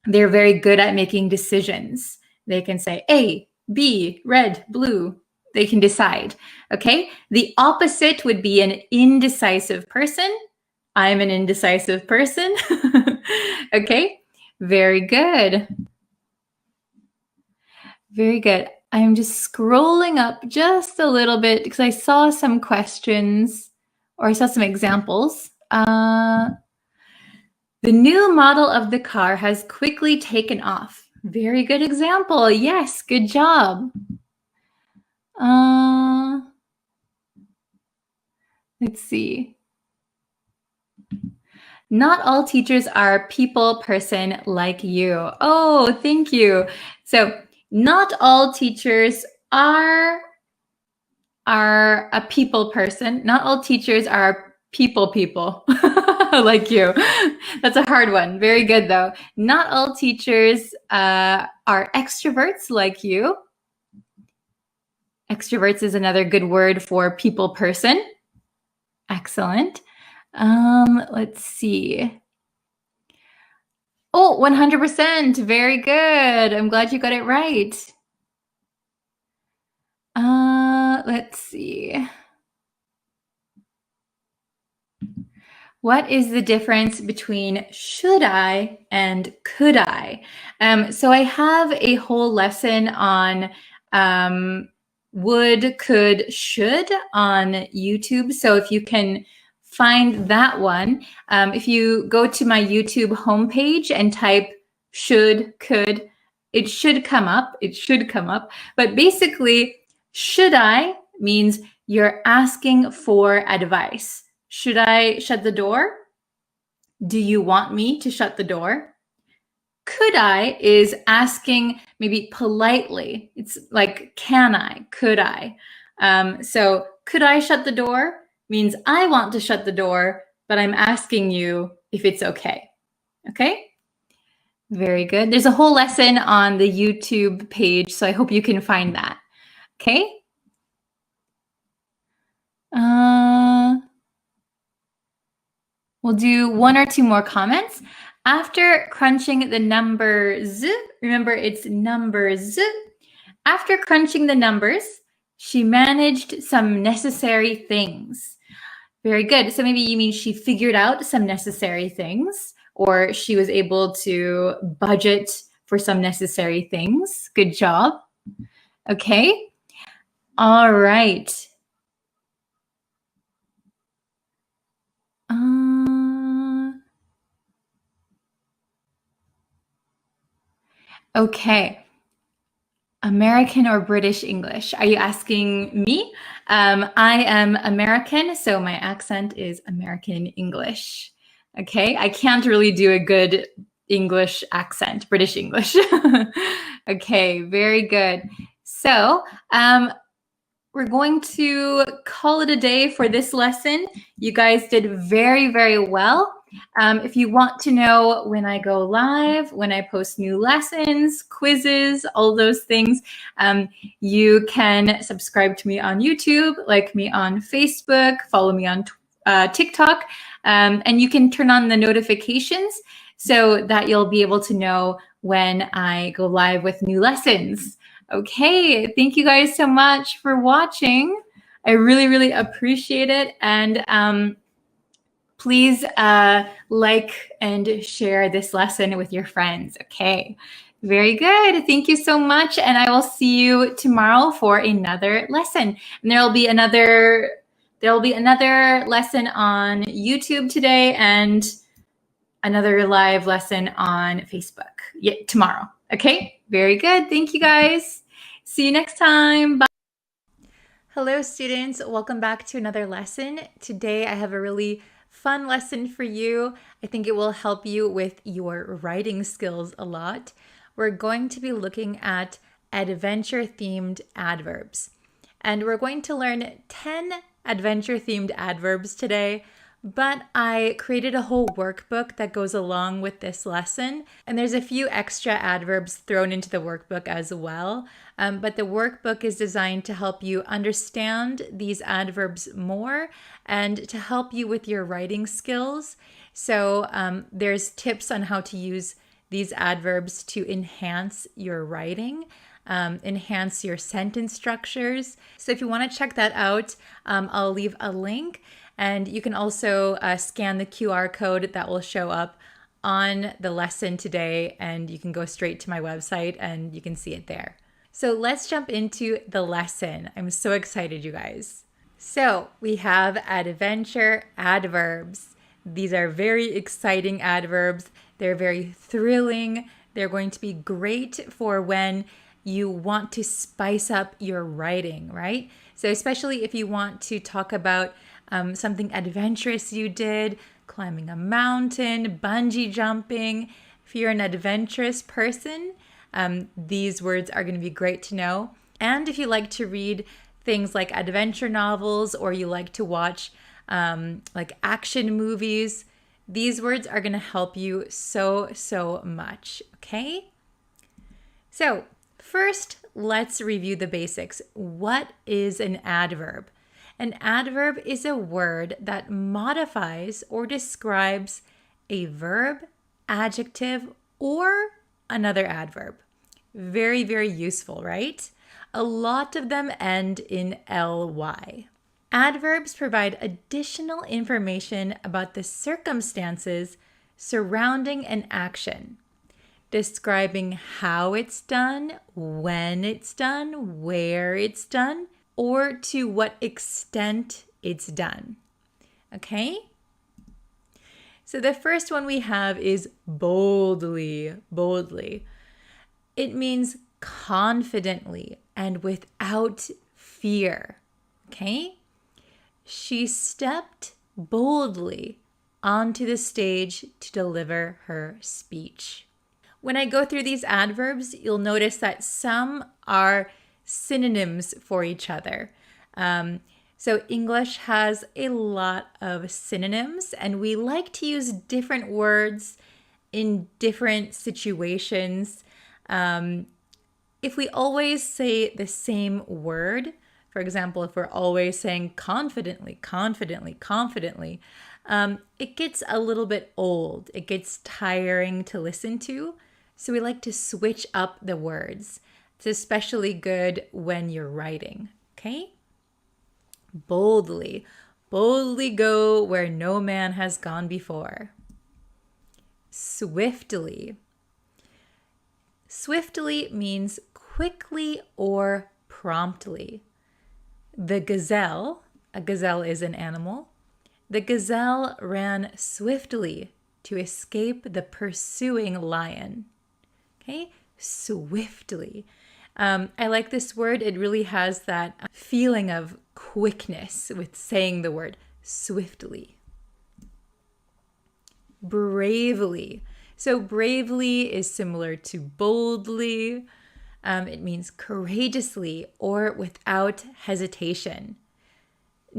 very good at making decisions. They can say A, B, red, blue. They can decide. Okay. The opposite would be an indecisive person. I'm an indecisive person. Okay. Very good. Very good. I'm just scrolling up just a little bit because I saw some questions or I saw some examples. The new model of the car has quickly taken off. Very good example. Yes, good job. Let's see. Not all teachers are people person like you. Oh, thank you. So not all teachers are a people person. Not all teachers are people like you. That's a hard one. Very good though. Not all teachers are extroverts like you. Extroverts is another good word for people person. Excellent. Let's see. Oh, 100%. Very good. I'm glad you got it right. Let's see. What is the difference between should I and could I? So I have a whole lesson on would, could, should on YouTube. So if you can find that one, if you go to my YouTube homepage and type should, could, it should come up. It should come up. But basically, should I means you're asking for advice. Should I shut the door? Do you want me to shut the door? Could I is asking maybe politely. It's like, can I? Could I? So could I shut the door means I want to shut the door, but I'm asking you if it's okay. Okay? Very good. There's a whole lesson on the YouTube page, so I hope you can find that. Okay? We'll do 1 or 2 more comments. After crunching the numbers, remember it's numbers. After crunching the numbers, she managed some necessary things. Very good. So maybe you mean she figured out some necessary things, or she was able to budget for some necessary things. Good job. Okay. All right. Okay. American or British English? Are you asking me? I am American, so my accent is American English. Okay, I can't really do a good English accent, British English. Okay, very good. So we're going to call it a day for this lesson. You guys did very, very well. If you want to know when I go live, when I post new lessons, quizzes, all those things, you can subscribe to me on YouTube, like me on Facebook, follow me on TikTok, and you can turn on the notifications so that you'll be able to know when I go live with new lessons. Okay, thank you guys so much for watching. I really, really appreciate it. And please like and share this lesson with your friends. Okay, very good. Thank you so much. And I will see you tomorrow for another lesson. And there'll be another lesson on YouTube today and another live lesson on Facebook tomorrow. Okay, very good. Thank you guys. See you next time. Bye. Hello students, welcome back to another lesson. Today I have a really fun lesson for you. I think it will help you with your writing skills a lot. We're going to be looking at adventure-themed adverbs. And we're going to learn 10 adventure-themed adverbs today, but I created a whole workbook that goes along with this lesson. And there's a few extra adverbs thrown into the workbook as well. But the workbook is designed to help you understand these adverbs more and to help you with your writing skills. So there's tips on how to use these adverbs to enhance your writing, enhance your sentence structures. So if you want to check that out, I'll leave a link. And you can also scan the QR code that will show up on the lesson today, and you can go straight to my website and you can see it there. So let's jump into the lesson. I'm so excited, you guys. So we have adventure adverbs. These are very exciting adverbs. They're very thrilling. They're going to be great for when you want to spice up your writing, right? So especially if you want to talk about something adventurous you did, climbing a mountain, bungee jumping. If you're an adventurous person, these words are going to be great to know. And if you like to read things like adventure novels or you like to watch like action movies, these words are going to help you so much, okay? So first, let's review the basics. What is an adverb? An adverb is a word that modifies or describes a verb, adjective, or another adverb. Very, very useful, right? A lot of them end in ly. Adverbs provide additional information about the circumstances surrounding an action, describing how it's done, when it's done, where it's done, or to what extent it's done. Okay? So the first one we have is boldly. Boldly. It means confidently and without fear. Okay? She stepped boldly onto the stage to deliver her speech. When I go through these adverbs, you'll notice that some are synonyms for each other. So English has a lot of synonyms, and we like to use different words in different situations. If we always say the same word, for example, if we're always saying confidently, confidently, confidently, it gets a little bit old. It gets tiring to listen to. So we like to switch up the words. It's especially good when you're writing, okay? Boldly. Boldly go where no man has gone before. Swiftly. Swiftly means quickly or promptly. The gazelle, a gazelle is an animal, the gazelle ran swiftly to escape the pursuing lion. Okay, swiftly. I like this word. It really has that feeling of quickness with saying the word swiftly. Bravely. So bravely is similar to boldly. It means courageously or without hesitation.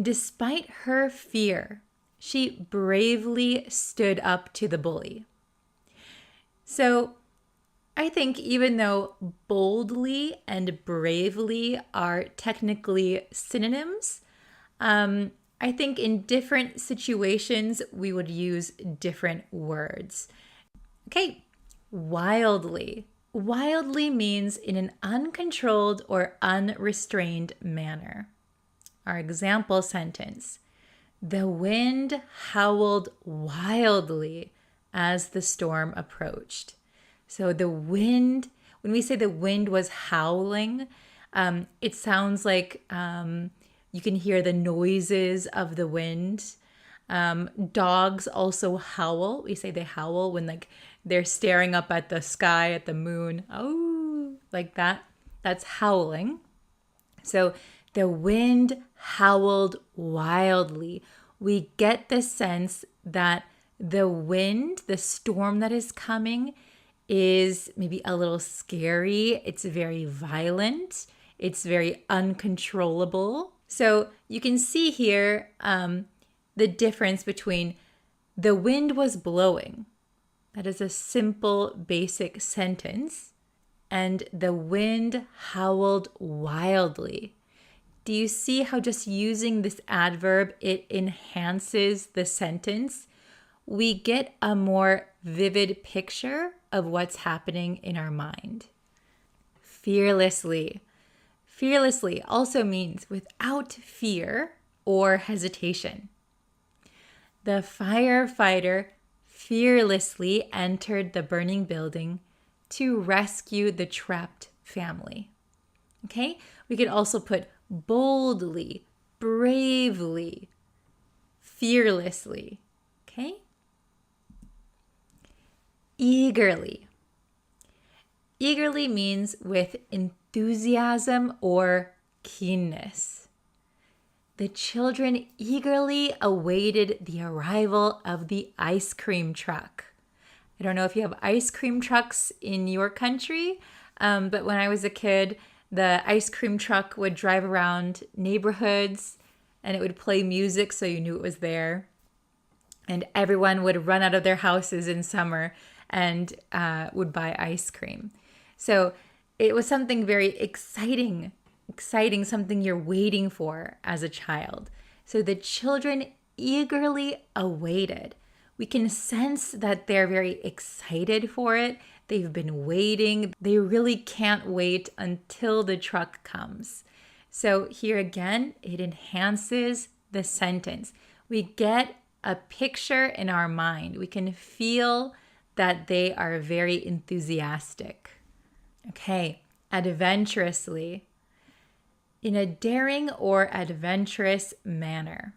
Despite her fear, She bravely stood up to the bully. So I think even though boldly and bravely are technically synonyms, I think in different situations we would use different words. Okay, wildly. Wildly means in an uncontrolled or unrestrained manner. Our example sentence: the wind howled wildly as the storm approached. So the wind, when we say the wind was howling, it sounds like you can hear the noises of the wind. Dogs also howl. We say they howl when like they're staring up at the sky, at the moon. Oh, like that. That's howling. So the wind howled wildly. We get the sense that the wind, the storm that is coming, is maybe a little scary. It's very violent. It's very uncontrollable. So you can see here the difference between the wind was blowing. That is a simple, basic sentence. And the wind howled wildly. Do you see how just using this adverb, it enhances the sentence? We get a more vivid picture of what's happening in our mind. Fearlessly. Fearlessly also means without fear or hesitation. The firefighter fearlessly entered the burning building to rescue the trapped family. Okay? We could also put boldly, bravely, fearlessly. Okay? Eagerly. Eagerly means with enthusiasm or keenness. The children eagerly awaited the arrival of the ice cream truck. I don't know if you have ice cream trucks in your country, but when I was a kid, the ice cream truck would drive around neighborhoods and it would play music so you knew it was there. And everyone would run out of their houses in summer and would buy ice cream. So it was something very exciting, something you're waiting for as a child. So the children eagerly awaited. We can sense that they're very excited for it. They've been waiting. They really can't wait until the truck comes. So here again, it enhances the sentence. We get a picture in our mind. We can feel that they are very enthusiastic. Okay, adventurously. In a daring or adventurous manner.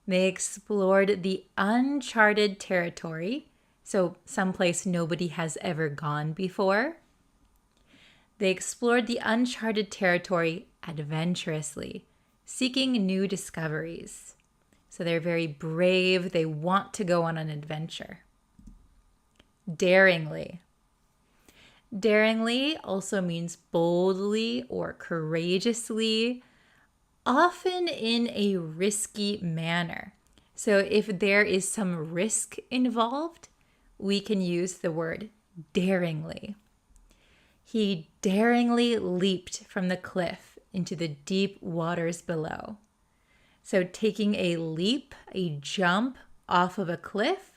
They explored the uncharted territory, so someplace nobody has ever gone before. They explored the uncharted territory adventurously, seeking new discoveries. So they're very brave. They want to go on an adventure. Daringly. Daringly also means boldly or courageously, often in a risky manner. So if there is some risk involved, we can use the word daringly. He daringly leaped from the cliff into the deep waters below. So taking a leap, a jump off of a cliff,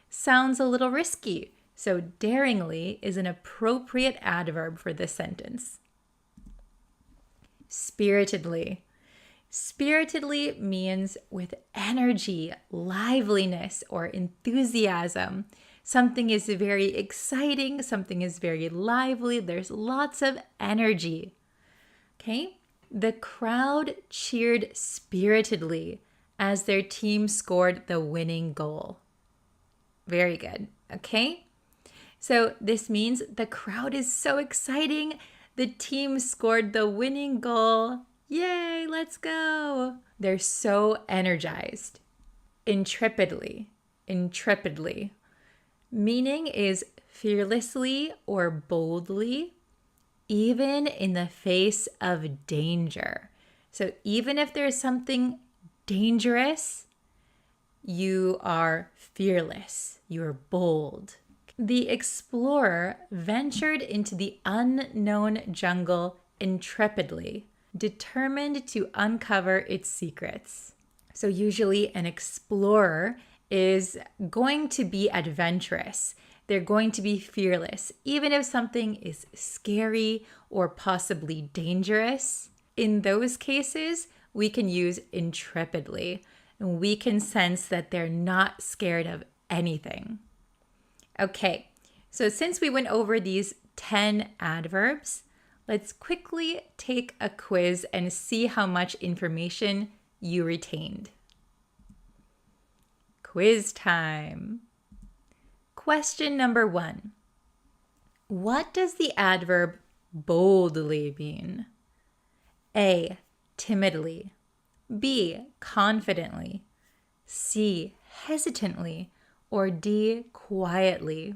sounds a little risky. So daringly is an appropriate adverb for this sentence. Spiritedly. Spiritedly means with energy, liveliness, or enthusiasm. Something is very exciting, something is very lively, there's lots of energy. Okay? The crowd cheered spiritedly as their team scored the winning goal. Very good. Okay? So this means the crowd is so exciting. The team scored the winning goal. Yay, let's go. They're so energized. Intrepidly. Intrepidly. Meaning is fearlessly or boldly, even in the face of danger. So even if there's something dangerous, You are fearless. You're bold. The explorer ventured into the unknown jungle intrepidly, determined to uncover its secrets. So usually an explorer is going to be adventurous. They're going to be fearless, even if something is scary or possibly dangerous. In those cases, we can use intrepidly, and we can sense that they're not scared of anything. Okay, so since we went over these 10 adverbs, let's quickly take a quiz and see how much information you retained. Quiz time. Question number 1. What does the adverb boldly mean? A, timidly. B, confidently. C, hesitantly. Or D, quietly.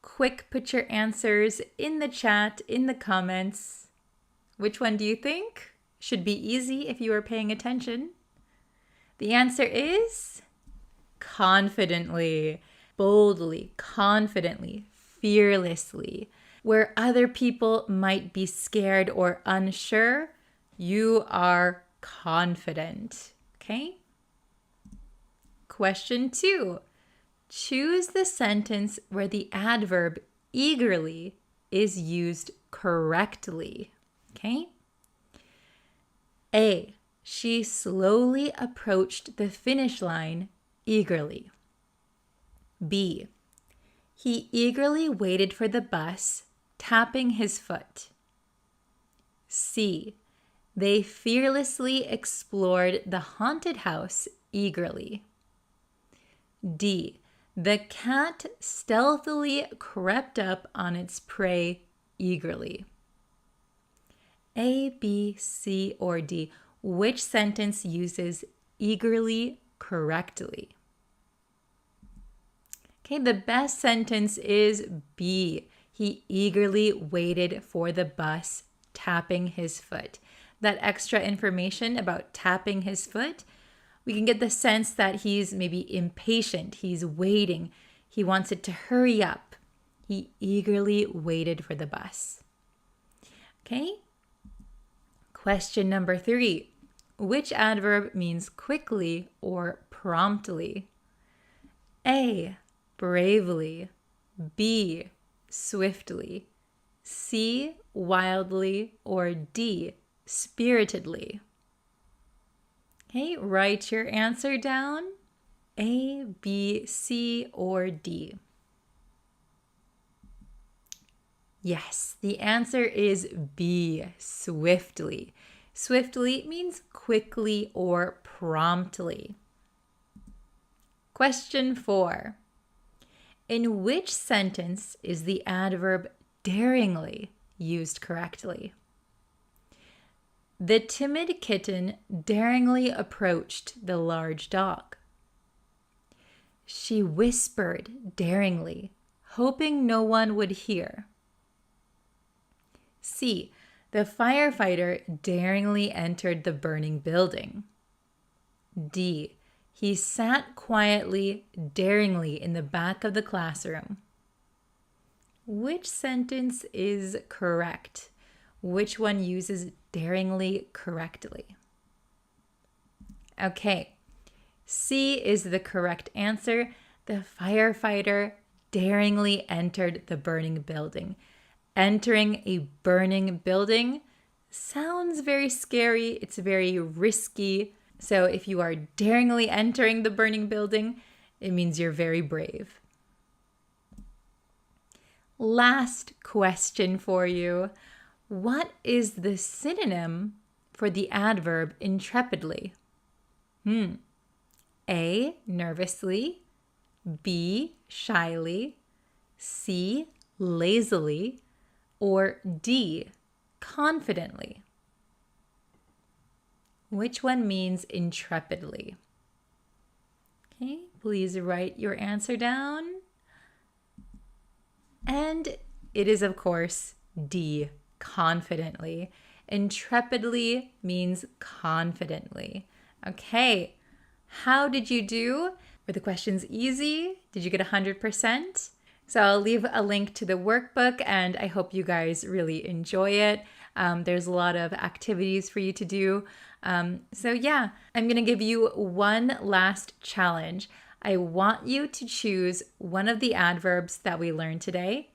Quick, put your answers in the chat, in the comments. Which one do you think? Should be easy if you are paying attention. The answer is confidently, boldly, confidently, fearlessly. Where other people might be scared or unsure, you are confident. Okay? Question 2. Choose the sentence where the adverb eagerly is used correctly. Okay? A. She slowly approached the finish line eagerly. B. He eagerly waited for the bus, tapping his foot. C. They fearlessly explored the haunted house eagerly. D. The cat stealthily crept up on its prey eagerly. A, B, C, or D. Which sentence uses eagerly correctly? Okay, the best sentence is B. He eagerly waited for the bus, tapping his foot. That extra information about tapping his foot, we can get the sense that he's maybe impatient. He's waiting. He wants it to hurry up. He eagerly waited for the bus. Okay? Question number 3. Which adverb means quickly or promptly? A, bravely. B, swiftly. C, wildly. Or D, spiritedly. Okay, write your answer down. A, B, C, or D. Yes, the answer is B, swiftly. Swiftly means quickly or promptly. Question 4. In which sentence is the adverb daringly used correctly? The timid kitten daringly approached the large dog. She whispered daringly, hoping no one would hear. C. The firefighter daringly entered the burning building. D. He sat quietly, daringly in the back of the classroom. Which sentence is correct? Which one uses daringly correctly? Okay, C is the correct answer. The firefighter daringly entered the burning building. Entering a burning building sounds very scary. It's very risky. So if you are daringly entering the burning building, it means you're very brave. Last question for you. What is the synonym for the adverb intrepidly? A, nervously. B, shyly. C, lazily. Or D, confidently. Which one means intrepidly? Okay, please write your answer down. And it is, of course, D, confidently. Intrepidly means confidently. Okay, How did you do? Were the questions easy? Did you get 100%? So I'll leave a link to the workbook and I hope you guys really enjoy it. There's a lot of activities for you to do. So yeah, I'm gonna give you one last challenge. I want you to choose one of the adverbs that we learned today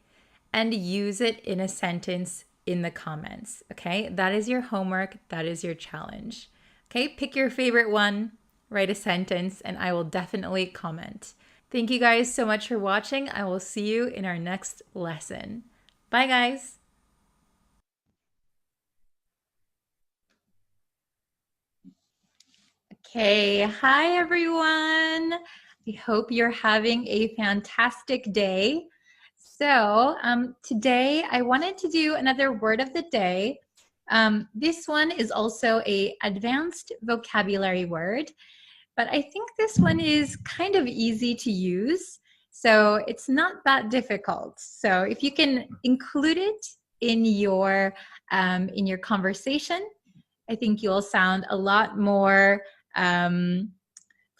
and use it in a sentence in the comments, okay? That is your homework, that is your challenge. Okay, pick your favorite one, write a sentence, and I will definitely comment. Thank you guys so much for watching. I will see you in our next lesson. Bye, guys. Okay, hi everyone. I hope you're having a fantastic day. So today I wanted to do another word of the day. This one is also a advanced vocabulary word, but I think this one is kind of easy to use. So it's not that difficult. So if you can include it in your conversation, I think you'll sound a lot more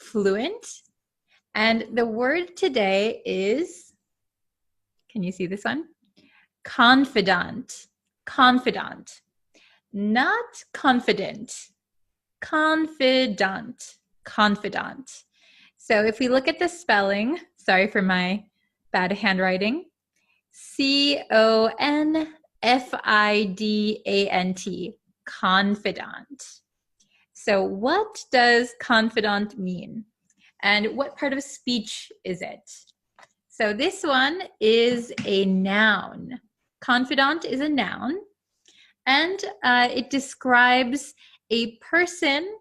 fluent. And the word today is, can you see this one? Confidant. Confidant. Not confident. Confidant. Confidant. So if we look at the spelling, sorry for my bad handwriting, C-O-N-F-I-D-A-N-T, confidant. So what does confidant mean? And what part of speech is it? So this one is a noun. Confidant is a noun, and it describes a person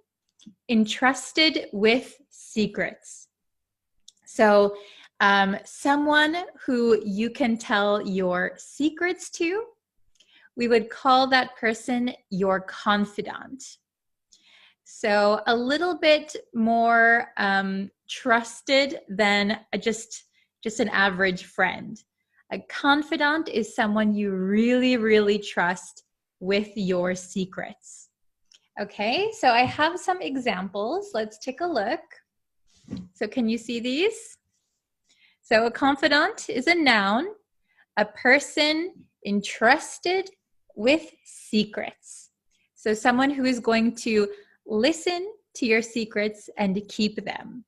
entrusted with secrets. So someone who you can tell your secrets to, we would call that person your confidant. So a little bit more trusted than just an average friend. A confidant is someone you really, really trust with your secrets. Okay, so I have some examples. Let's take a look. So can you see these? So a confidant is a noun, a person entrusted with secrets. So someone who is going to listen to your secrets and keep them.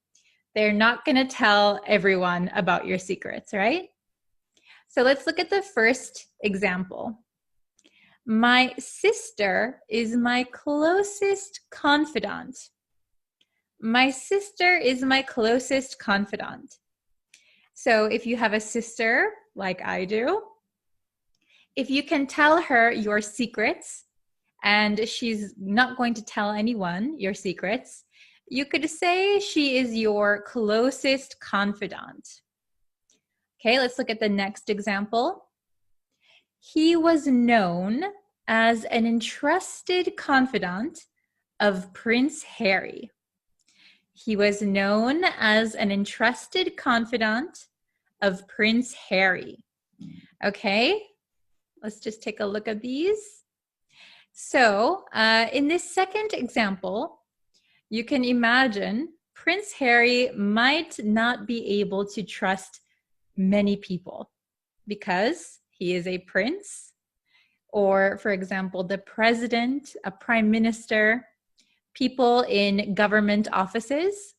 They're not going to tell everyone about your secrets, right? So let's look at the first example. My sister is my closest confidant. My sister is my closest confidant. So if you have a sister, like I do, if you can tell her your secrets and she's not going to tell anyone your secrets, you could say she is your closest confidant. Okay, let's look at the next example. He was known as an entrusted confidant of Prince Harry. He was known as an entrusted confidant of Prince Harry. Okay, let's just take a look at these. So in this second example, you can imagine Prince Harry might not be able to trust many people because he is a prince, or for example, the president, a prime minister, people in government offices,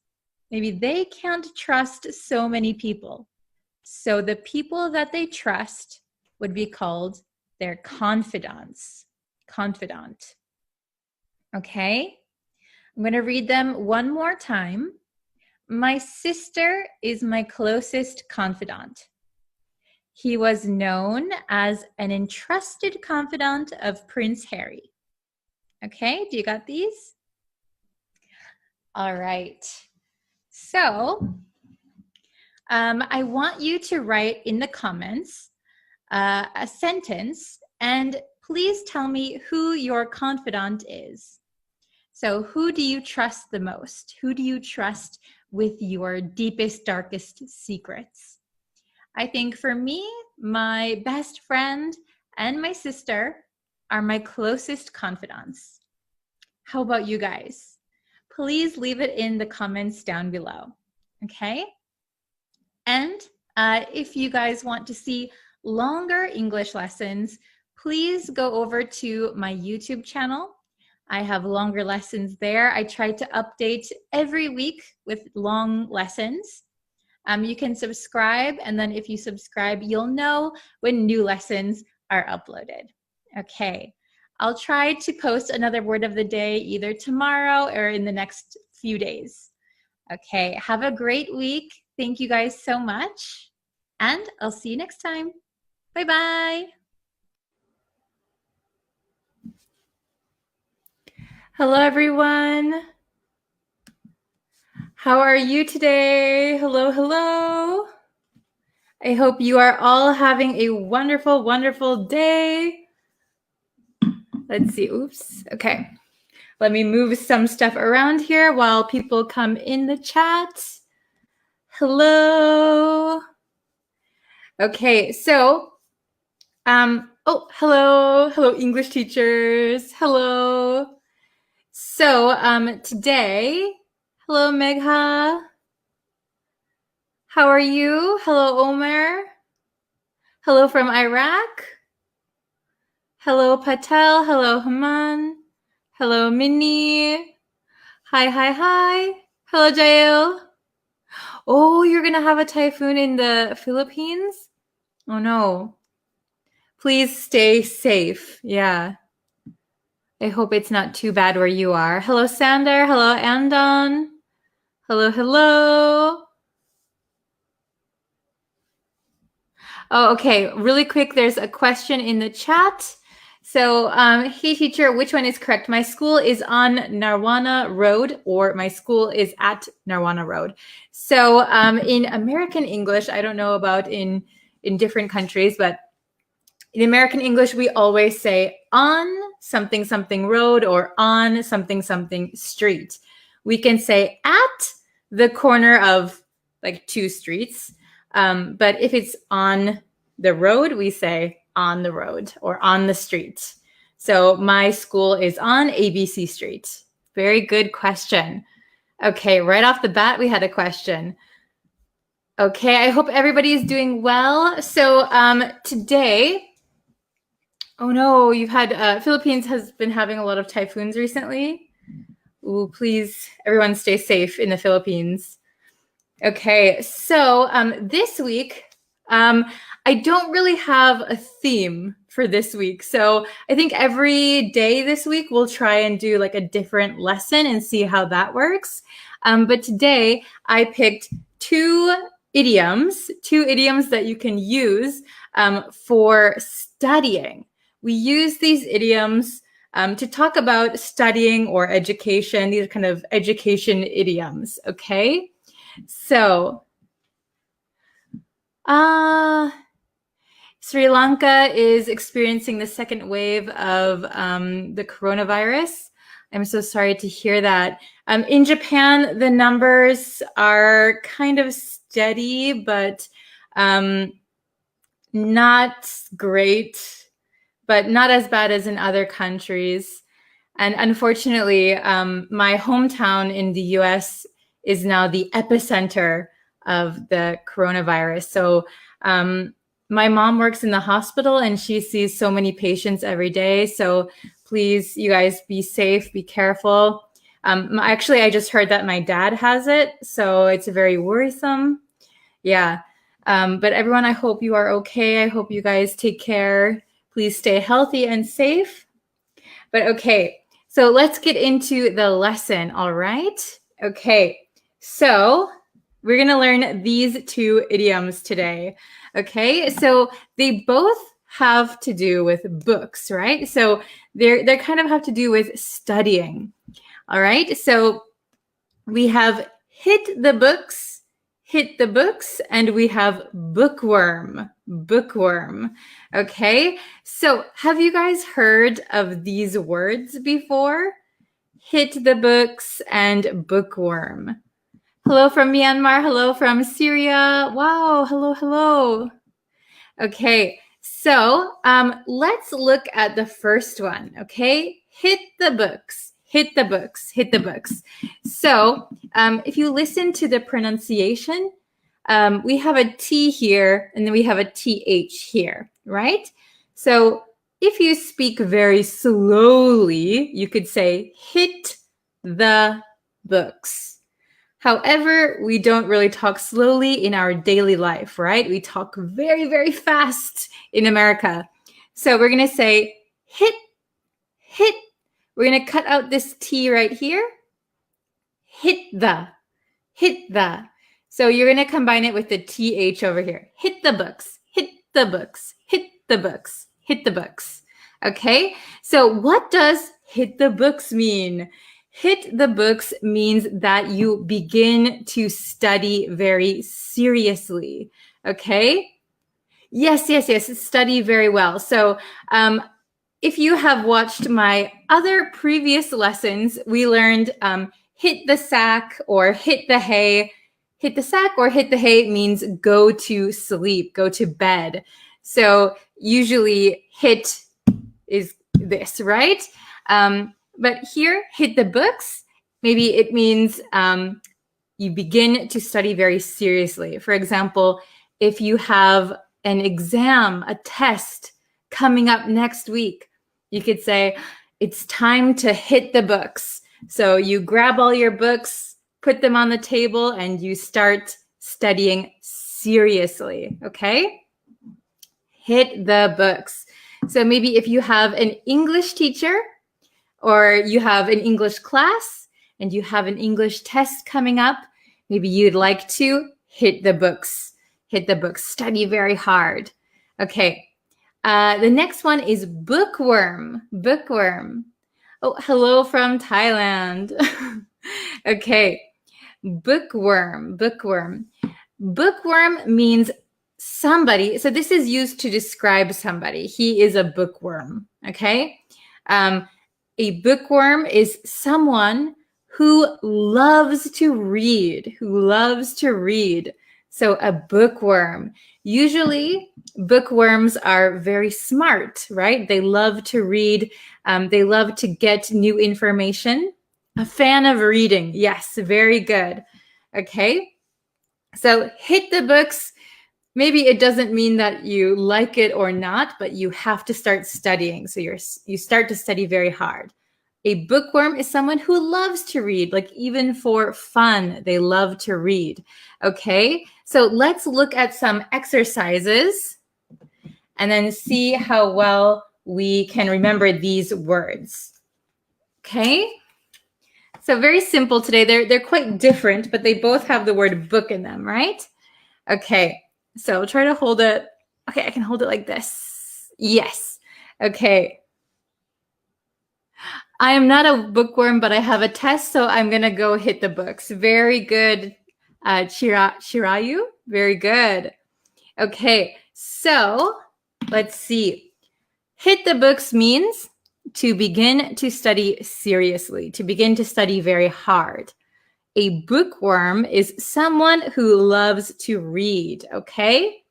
maybe they can't trust so many people. So the people that they trust would be called their confidants. Confidant. Okay, I'm going to read them one more time. My sister is my closest confidant. He was known as an entrusted confidant of Prince Harry. Okay, do you got these? All right. So I want you to write in the comments a sentence, and please tell me who your confidant is. So who do you trust the most? Who do you trust with your deepest, darkest secrets? I think for me, my best friend and my sister are my closest confidants. How about you guys? please leave it in the comments down below. Okay? And if you guys want to see longer English lessons, please go over to my YouTube channel. I have longer lessons there. I try to update every week with long lessons. You can subscribe, and then if you subscribe, you'll know when new lessons are uploaded. Okay, I'll try to post another word of the day either tomorrow or in the next few days. Okay, have a great week. Thank you guys so much, and I'll see you next time. Bye-bye. Hello, everyone. How are you today? Hello, hello. I hope you are all having a wonderful, wonderful day. Let's see. Oops. Okay. Let me move some stuff around here while people come in the chat. Hello. Okay, so, oh, hello. Hello, English teachers. Hello. So, today, hello, Megha. How are you? Hello, Omer. Hello from Iraq. Hello, Patel. Hello, Haman. Hello, Minnie. Hi, hi, hi. Hello, Jael. Oh, you're going to have a typhoon in the Philippines? Oh, no. Please stay safe. Yeah. I hope it's not too bad where you are. Hello, Sander. Hello, Andon. Hello, hello. Oh, okay. Really quick, there's a question in the chat. So, hey teacher, which one is correct? My school is on Narwana Road, or my school is at Narwana Road. So, in American English, I don't know about in different countries, but in American English, we always say on something something road or on something something street. We can say at the corner of like two streets, but if it's on the road, we say on the road or on the street. So my school is on ABC Street. Very good question. Okay, right off the bat, we had a question. Okay, I hope everybody is doing well. So today, oh no, you've had, Philippines has been having a lot of typhoons recently. Ooh, please, everyone stay safe in the Philippines. Okay, so this week, I don't really have a theme for this week. So I think every day this week we'll try and do like a different lesson and see how that works. But today I picked two idioms that you can use for studying. We use these idioms to talk about studying or education. These are kind of education idioms, okay? So, Sri Lanka is experiencing the second wave of the coronavirus. I'm so sorry to hear that. In Japan, the numbers are kind of steady, but not great, but not as bad as in other countries. And unfortunately, my hometown in the US is now the epicenter of the coronavirus. So my mom works in the hospital and she sees so many patients every day. So please, you guys, be safe, be careful. Actually, I just heard that my dad has it, so it's very worrisome. Yeah. But everyone, I hope you are okay. I hope you guys take care. Please stay healthy and safe. But okay, so let's get into the lesson, all right? Okay, so we're gonna learn these two idioms today, okay? So they both have to do with books, right? So they kind of have to do with studying, all right? So we have hit the books, and we have bookworm. Okay, so have you guys heard of these words before? Hit the books and bookworm. Hello from Myanmar. Hello from Syria. Wow. Hello. Okay, so let's look at the first one. Okay, hit the books. Hit the books. Hit the books. So if you listen to the pronunciation, we have a T here and then we have a TH here, right? So if you speak very slowly, you could say hit the books. However, we don't really talk slowly in our daily life, right? We talk very, very fast in America. So we're going to say hit. We're going to cut out this T right here. Hit the. So you're going to combine it with the TH over here. Hit the books. Hit the books. Hit the books. Hit the books. Okay, so what does hit the books mean? Hit the books means that you begin to study very seriously. Okay? Yes. Study very well. So if you have watched my other previous lessons, we learned hit the sack or hit the hay. Hit the sack or hit the hay means go to sleep, go to bed. So usually hit is this, right? But here, hit the books, maybe it means you begin to study very seriously. For example, if you have an exam, a test coming up next week, you could say, it's time to hit the books. So you grab all your books, put them on the table, and you start studying seriously, okay? Hit the books. So maybe if you have an English teacher or you have an English class and you have an English test coming up, maybe you'd like to hit the books. Hit the books. Study very hard. Okay. The next one is bookworm. Bookworm. Oh, hello from Thailand. Okay. Bookworm. Bookworm. Bookworm means somebody. So this is used to describe somebody. He is a bookworm. Okay. A bookworm is someone who loves to read, So a bookworm. Usually bookworms are very smart, right? They love to read. They love to get new information. A fan of reading. Yes, very good. Okay. So hit the books. Maybe it doesn't mean that you like it or not, but you have to start studying. So you start to study very hard. A bookworm is someone who loves to read, like even for fun, they love to read. Okay, so let's look at some exercises and then see how well we can remember these words. Okay, so very simple today. They're quite different, but they both have the word book in them, right? Okay. So try to hold it. Okay, I can hold it like this. Yes. Okay. I am not a bookworm, but I have a test, so I'm going to go hit the books. Very good, Shirayu. Very good. Okay, so let's see. Hit the books means to begin to study seriously, to begin to study very hard. A bookworm is someone who loves to read, okay?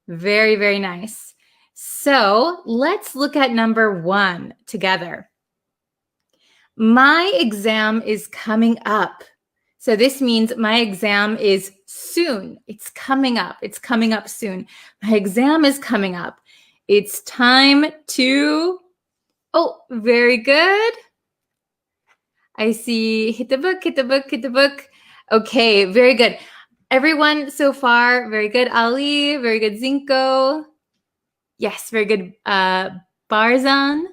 Very, very nice. So let's look at number 1 together. My exam is coming up. So this means my exam is soon. It's coming up. It's coming up soon. My exam is coming up. It's time to... Oh, very good. I see. Hit the book, hit the book, hit the book. Okay, very good. Everyone so far, very good. Ali, very good. Zinko. Yes, very good. Barzan.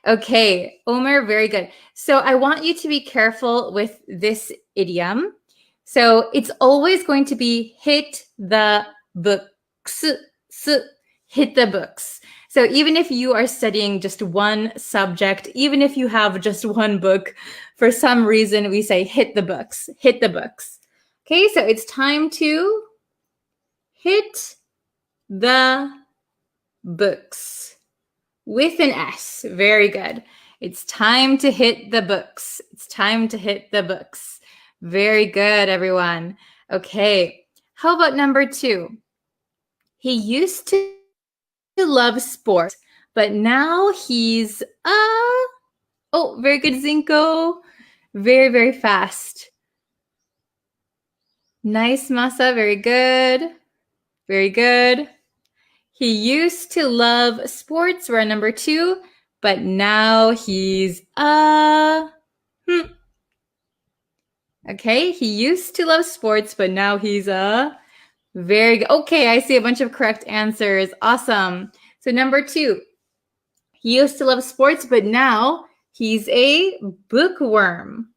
Okay, Omer, very good. So I want you to be careful with this idiom. So it's always going to be hit the books. Hit the books. So even if you are studying just one subject, even if you have just one book, for some reason we say hit the books, hit the books. Okay, so it's time to hit the books with an S. Very good. It's time to hit the books. It's time to hit the books. Very good, everyone. Okay, how about number 2? He used to love sports, but now he's Oh, very good, Zinko. Very, very fast. Nice, Masa. Very good. Very good. He used to love sports. We're on number 2, but now he's Okay, he used to love sports, but now he's very good. Okay, I see a bunch of correct answers. Awesome. So number 2, he used to love sports, but now he's a bookworm.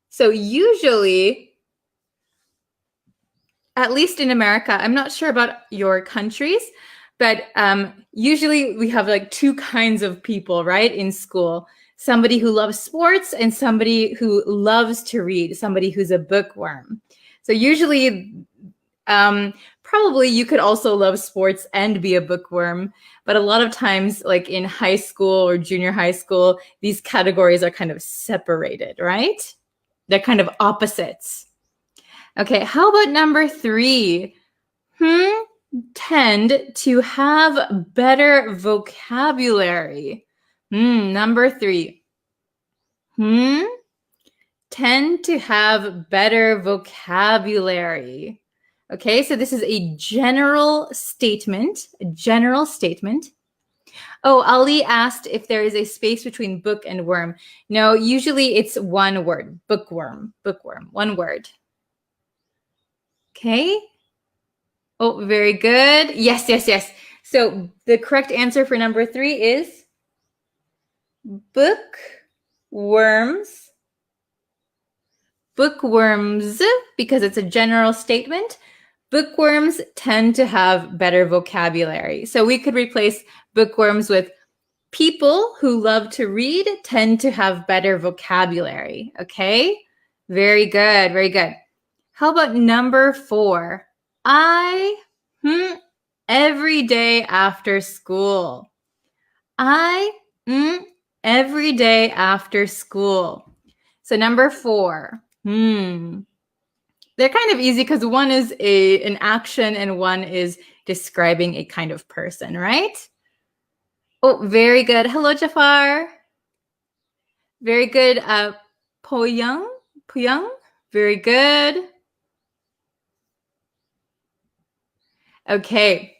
So usually, at least in America, I'm not sure about your countries, but usually we have like 2 kinds of people, right, in school. Somebody who loves sports and somebody who loves to read, somebody who's a bookworm. So usually, probably you could also love sports and be a bookworm, but a lot of times, like in high school or junior high school, these categories are kind of separated, right? They're kind of opposites. Okay, how about number 3? Tend to have better vocabulary. Number 3. Tend to have better vocabulary. Okay, so this is a general statement. Oh, Ali asked if there is a space between book and worm. No, usually it's one word. Bookworm, one word. Okay. Oh, very good. Yes. So the correct answer for number 3 is bookworms. Bookworms, because it's a general statement. Bookworms tend to have better vocabulary. So we could replace bookworms with people who love to read tend to have better vocabulary. Okay? Very good. How about number 4? Every day after school. Every day after school. So number 4. They're kind of easy because one is an action and one is describing a kind of person, right? Oh, very good. Hello, Jafar. Very good. Poyoung. Very good. Okay.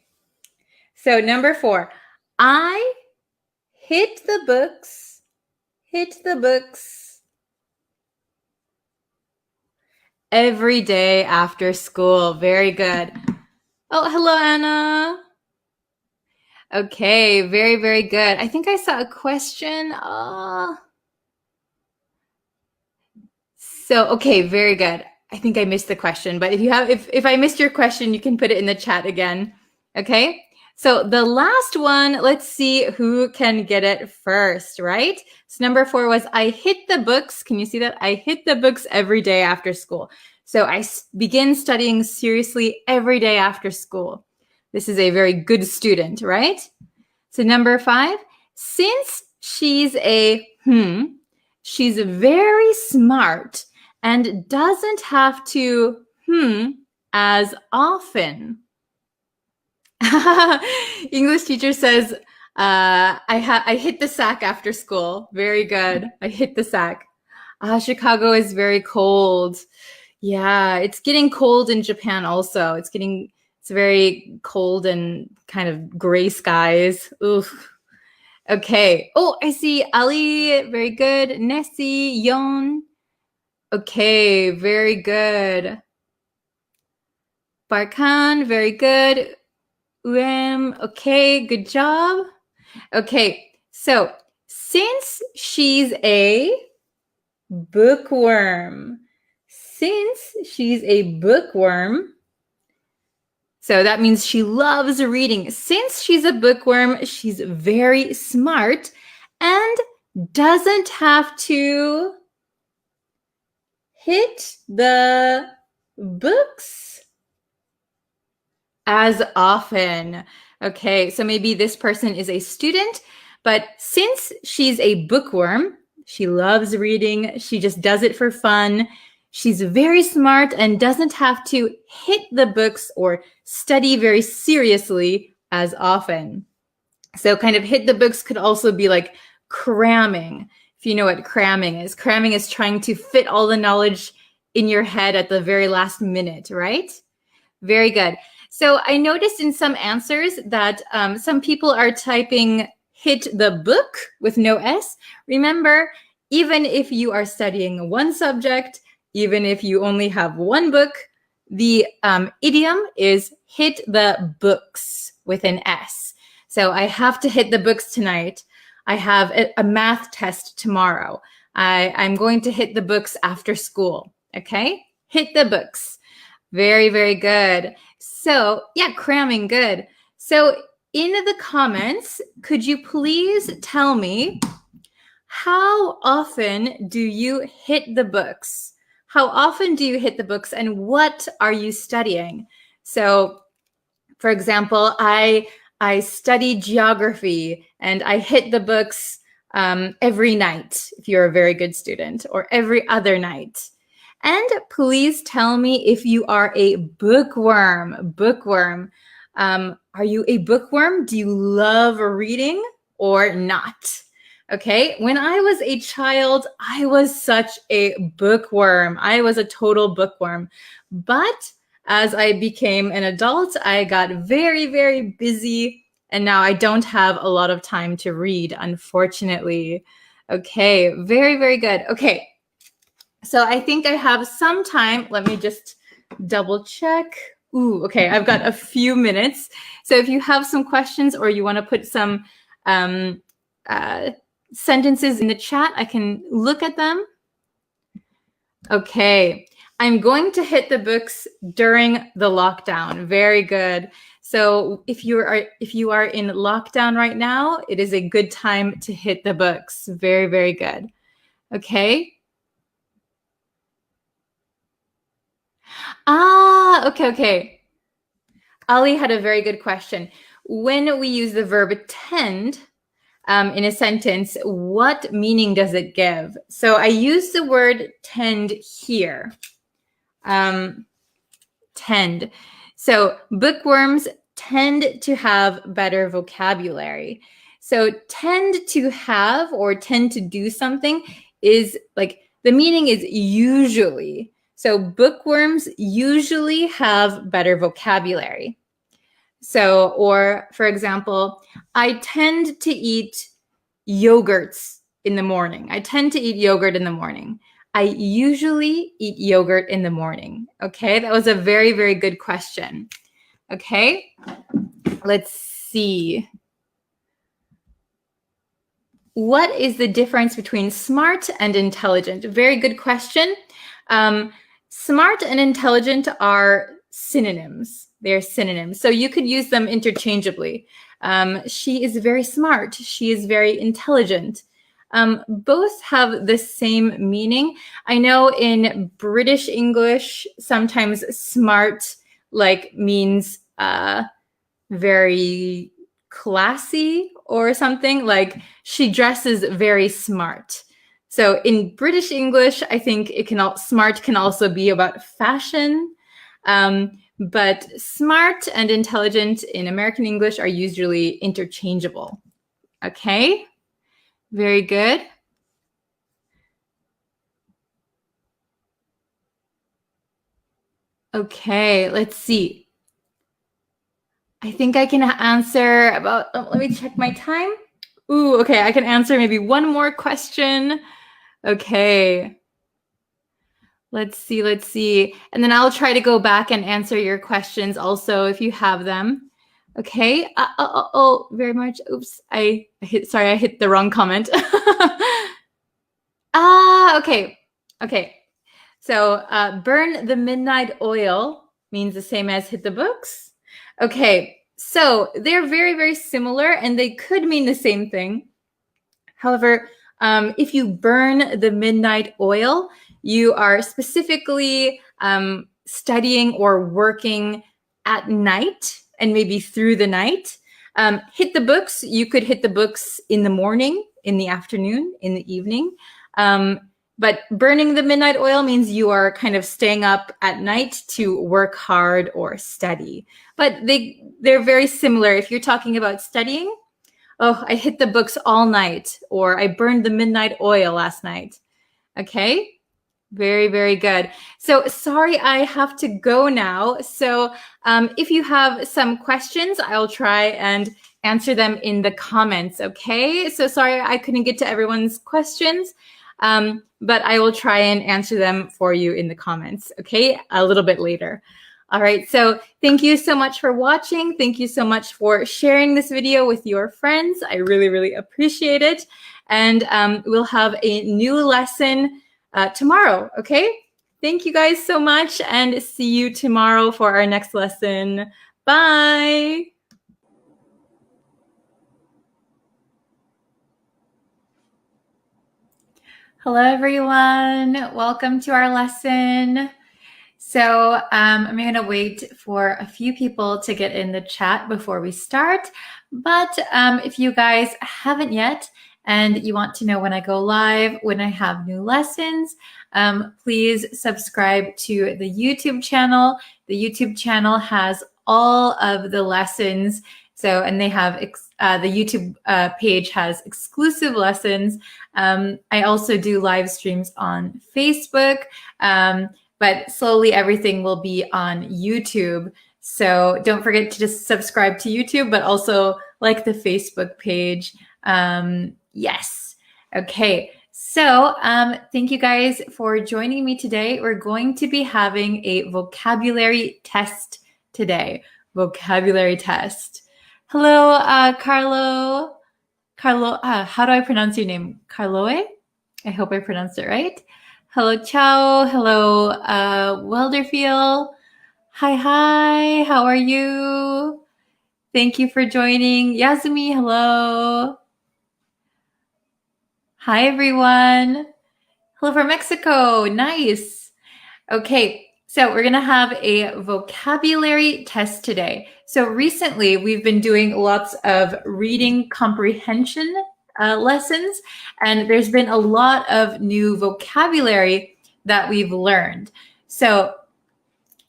So number 4, I hit the books every day after school. Very good. Oh, hello, Anna. Okay, very, very good. I think I saw a question. Okay, very good. I think I missed the question, but if I missed your question, you can put it in the chat again. Okay. So the last one, let's see who can get it first, right? So number 4 was I hit the books. Can you see that? I hit the books every day after school. So I begin studying seriously every day after school. This is a very good student, right? So number 5, since she's she's very smart and doesn't have to as often. English teacher says, I hit the sack after school. Very good. I hit the sack. Chicago is very cold. Yeah, it's getting cold in Japan also. It's very cold and kind of gray skies. Oof. Okay. Oh, I see Ali. Very good. Nessie, Yon. Okay, very good. Barkan, very good. Okay, good job. Okay, so since she's a bookworm, so that means she loves reading. Since she's a bookworm, she's very smart and doesn't have to hit the books as often. Okay, so maybe this person is a student, but since she's a bookworm, she loves reading, she just does it for fun. She's very smart and doesn't have to hit the books or study very seriously as often. So kind of hit the books could also be like cramming. If you know what cramming is trying to fit all the knowledge in your head at the very last minute, right? Very good. So I noticed in some answers that some people are typing hit the book with no S. Remember, even if you are studying one subject, even if you only have one book, the idiom is hit the books with an S. So I have to hit the books tonight. I have a math test tomorrow. I'm going to hit the books after school. Okay? Hit the books. Very, very good. So yeah, cramming, good. So in the comments, could you please tell me, how often do you hit the books? How often do you hit the books, and what are you studying? So, for example, I study geography and I hit the books every night, if you're a very good student, or every other night. And please tell me if you are a bookworm. Bookworm. Are you a bookworm? Do you love reading or not? Okay, when I was a child, I was such a bookworm. I was a total bookworm. But as I became an adult, I got very, very busy. And now I don't have a lot of time to read, unfortunately. Okay, very, very good. Okay, so I think I have some time. Let me just double check. Ooh, okay, I've got a few minutes. So if you have some questions or you want to put some sentences in the chat, I can look at them. Okay, I'm going to hit the books during the lockdown. Very good. So if you are in lockdown right now, it is a good time to hit the books. Very, very good. Okay. Okay. Ali had a very good question. When we use the verb tend in a sentence, what meaning does it give? So I use the word tend here. Tend. So bookworms tend to have better vocabulary. So tend to have or tend to do something is like, the meaning is usually. So bookworms usually have better vocabulary. So, or for example, I tend to eat yogurts in the morning. I tend to eat yogurt in the morning. I usually eat yogurt in the morning. Okay, that was a very, very good question. Okay, let's see. What is the difference between smart and intelligent? Very good question. Smart and intelligent are synonyms. They're synonyms. So you could use them interchangeably. She is very smart. She is very intelligent. Both have the same meaning. I know in British English, sometimes smart means very classy or something, like she dresses very smart. So in British English, I think smart can also be about fashion. But smart and intelligent in American English are usually interchangeable. Okay, very good. Okay, let's see. I think I can answer about, let me check my time. Ooh, okay, I can answer maybe one more question. Okay. Let's see. And then I'll try to go back and answer your questions also if you have them. Okay. Very much. Oops. I hit the wrong comment. Okay. So burn the midnight oil means the same as hit the books. Okay. So they're very, very similar and they could mean the same thing. However, if you burn the midnight oil, you are specifically studying or working at night and maybe through the night. Hit the books, you could hit the books in the morning, in the afternoon, in the evening. But burning the midnight oil means you are kind of staying up at night to work hard or study. But they're very similar. If you're talking about studying, Oh, I hit the books all night, or I burned the midnight oil last night. Okay. Very, very good. So sorry, I have to go now. So if you have some questions, I'll try and answer them in the comments. Okay. So sorry, I couldn't get to everyone's questions, but I will try and answer them for you in the comments. Okay. A little bit later. All right. So thank you so much for watching. Thank you so much for sharing this video with your friends. I really, really appreciate it. And we'll have a new lesson tomorrow. Okay. Thank you guys so much, and see you tomorrow for our next lesson. Bye. Hello, everyone. Welcome to our lesson. So I'm going to wait for a few people to get in the chat before we start. But if you guys haven't yet and you want to know when I go live, when I have new lessons, please subscribe to the YouTube channel. The YouTube channel has all of the lessons. So, and they have, the YouTube page has exclusive lessons. I also do live streams on Facebook. But slowly everything will be on YouTube. So don't forget to just subscribe to YouTube, but also like the Facebook page. Yes. Okay. So thank you guys for joining me today. We're going to be having a vocabulary test today. Vocabulary test. Hello, Carlo. Carlo, how do I pronounce your name? Carloe? I hope I pronounced it right. Hello, Ciao. Hello, Welderfield. Hi. How are you? Thank you for joining. Yasumi, hello. Hi, everyone. Hello from Mexico. Nice. Okay, so we're going to have a vocabulary test today. So recently, we've been doing lots of reading comprehension lessons, and there's been a lot of new vocabulary that we've learned. So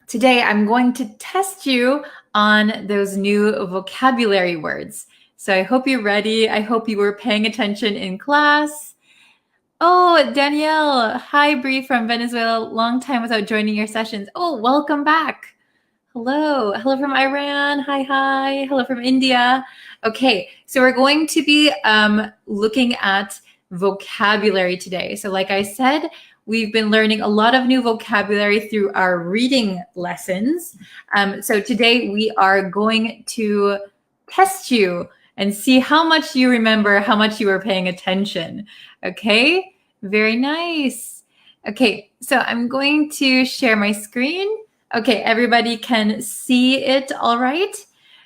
today I'm going to test you on those new vocabulary words. So I hope you're ready. I hope you were paying attention in class. Oh, Danielle. Hi, Bree from Venezuela. Long time without joining your sessions. Oh, welcome back. Hello. Hello from Iran. Hi. Hello from India. Okay, so we're going to be looking at vocabulary today. So like I said, we've been learning a lot of new vocabulary through our reading lessons. So today we are going to test you and see how much you remember, how much you were paying attention. Okay, very nice. Okay, so I'm going to share my screen. Okay, everybody can see it all right?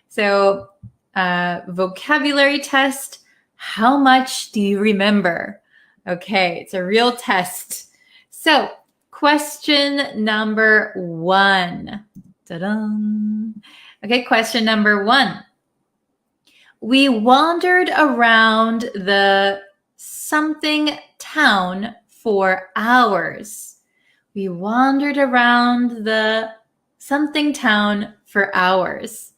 So vocabulary test, how much do you remember? Okay, it's a real test. So question number 1. Ta-da! Okay, question number 1. We wandered around the something town for hours. We wandered around the something town for hours.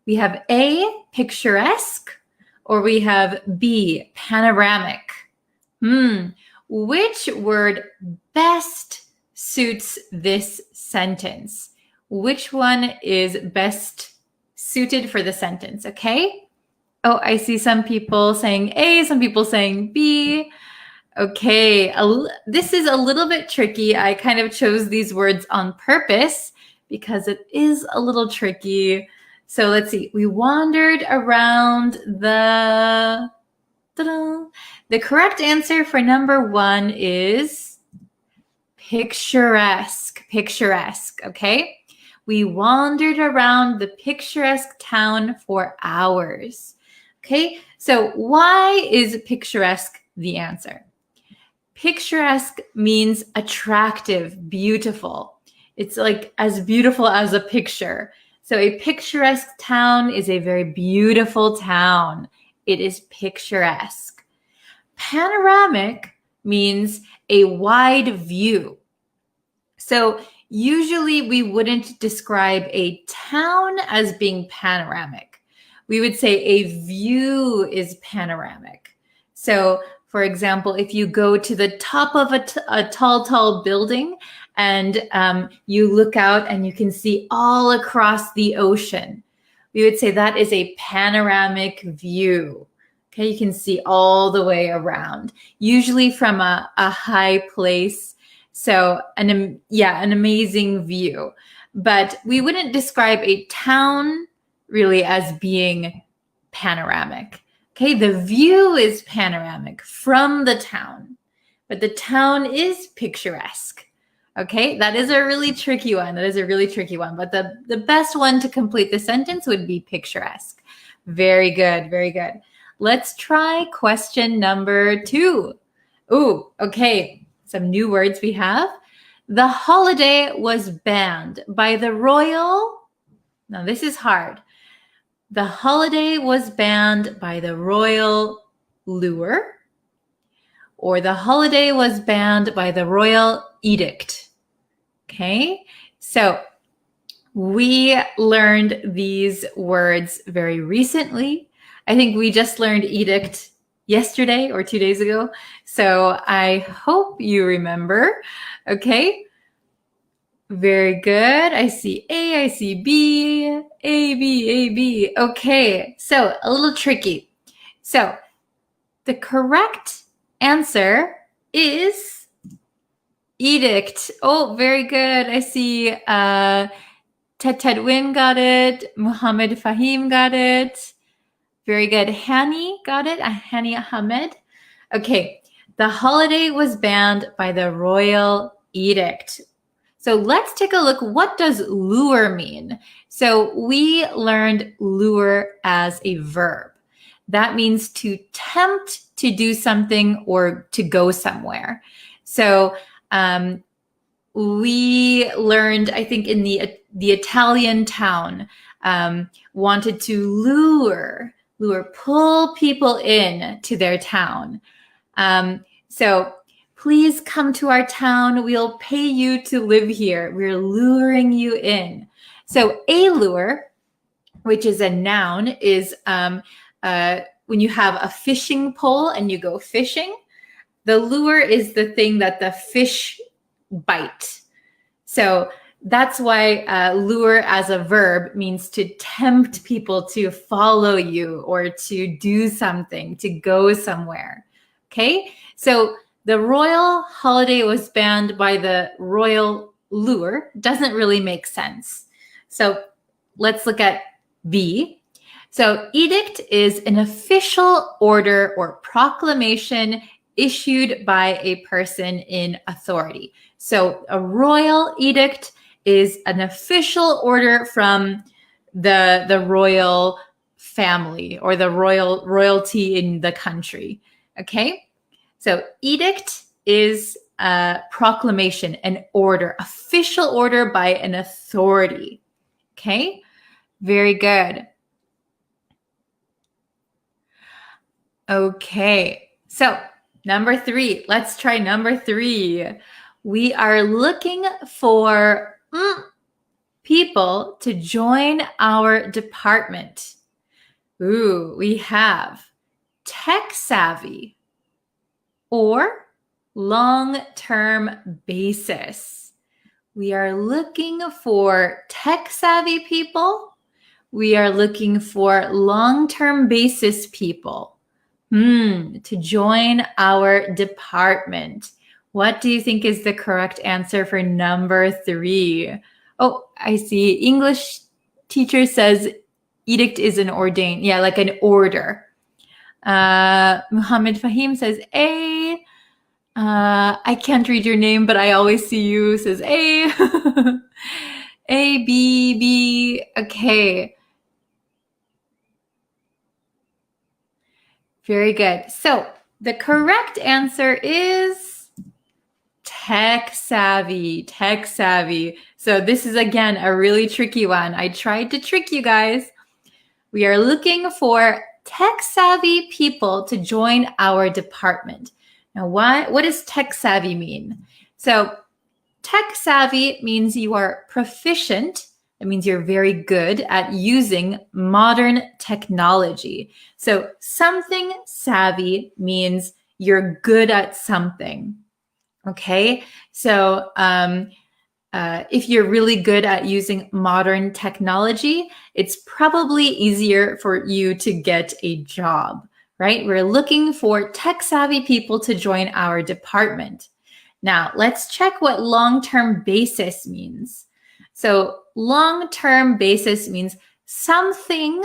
We have A, picturesque, or we have B, panoramic. Which word best suits this sentence? Which one is best suited for the sentence, okay? Oh, I see some people saying A, some people saying B. Okay, this is a little bit tricky. I kind of chose these words on purpose because it is a little tricky. So let's see. We wandered around the... Ta-da. The correct answer for number 1 is picturesque. Picturesque, okay? We wandered around the picturesque town for hours. Okay, so why is picturesque the answer? Picturesque means attractive, beautiful. It's like as beautiful as a picture. So a picturesque town is a very beautiful town. It is picturesque. Panoramic means a wide view. So usually we wouldn't describe a town as being panoramic. we would say a view is panoramic. So, for example, if you go to the top of a tall building and you look out and you can see all across the ocean, we would say that is a panoramic view. Okay, you can see all the way around, usually from a high place. So an amazing view. But we wouldn't describe a town really as being panoramic. Okay, the view is panoramic from the town, but the town is picturesque. Okay, that is a really tricky one. But the best one to complete the sentence would be picturesque. Very good, very good. Let's try question number 2. Ooh, okay, some new words we have. The holiday was banned by the royal. Now this is hard. The holiday was banned by the royal lure, or the holiday was banned by the royal edict. Okay, so we learned these words very recently. I think we just learned edict yesterday or 2 days ago. So I hope you remember. Okay. Very good. I see A, I see B, A, B, A, B. Okay. So a little tricky. So the correct answer is edict. Oh, very good. I see Ted Win got it. Muhammad Fahim got it. Very good. Hani got it. Hani Ahmed. Okay. The holiday was banned by the royal edict. So let's take a look. What does lure mean? So we learned lure as a verb. That means to tempt to do something or to go somewhere. So we learned, I think, in the Italian town, wanted to lure, pull people in to their town. So please come to our town. We'll pay you to live here. We're luring you in. So a lure, which is a noun, is when you have a fishing pole and you go fishing. The lure is the thing that the fish bite. So that's why lure as a verb means to tempt people to follow you or to do something, to go somewhere. Okay, so the royal holiday was banned by the royal lure doesn't really make sense. So let's look at B. So edict is an official order or proclamation issued by a person in authority. So a royal edict is an official order from the royal family or the royalty in the country. Okay, so edict is a proclamation, an order, official order by an authority. Okay, very good. Okay, so number 3. Let's try number 3. We are looking for people to join our department. Ooh, we have tech savvy or long-term basis. We are looking for tech savvy people. We are looking for long-term basis people to join our department. What do you think is the correct answer for number 3? Oh, I see. English teacher says edict is an ordained. Yeah, like an order. Muhammad Fahim says A. I can't read your name, but I always see you, says A. A, B, B. Okay. Very good. So the correct answer is tech savvy. So this is, again, a really tricky one. I tried to trick you guys. We are looking for tech savvy people to join our department. Now, what does tech savvy mean? So tech savvy means you are proficient It means you're very good at using modern technology. So something savvy means you're good at something. Okay, so if you're really good at using modern technology, it's probably easier for you to get a job, right? We're looking for tech-savvy people to join our department. Now, let's check what long-term basis means. So long-term basis means something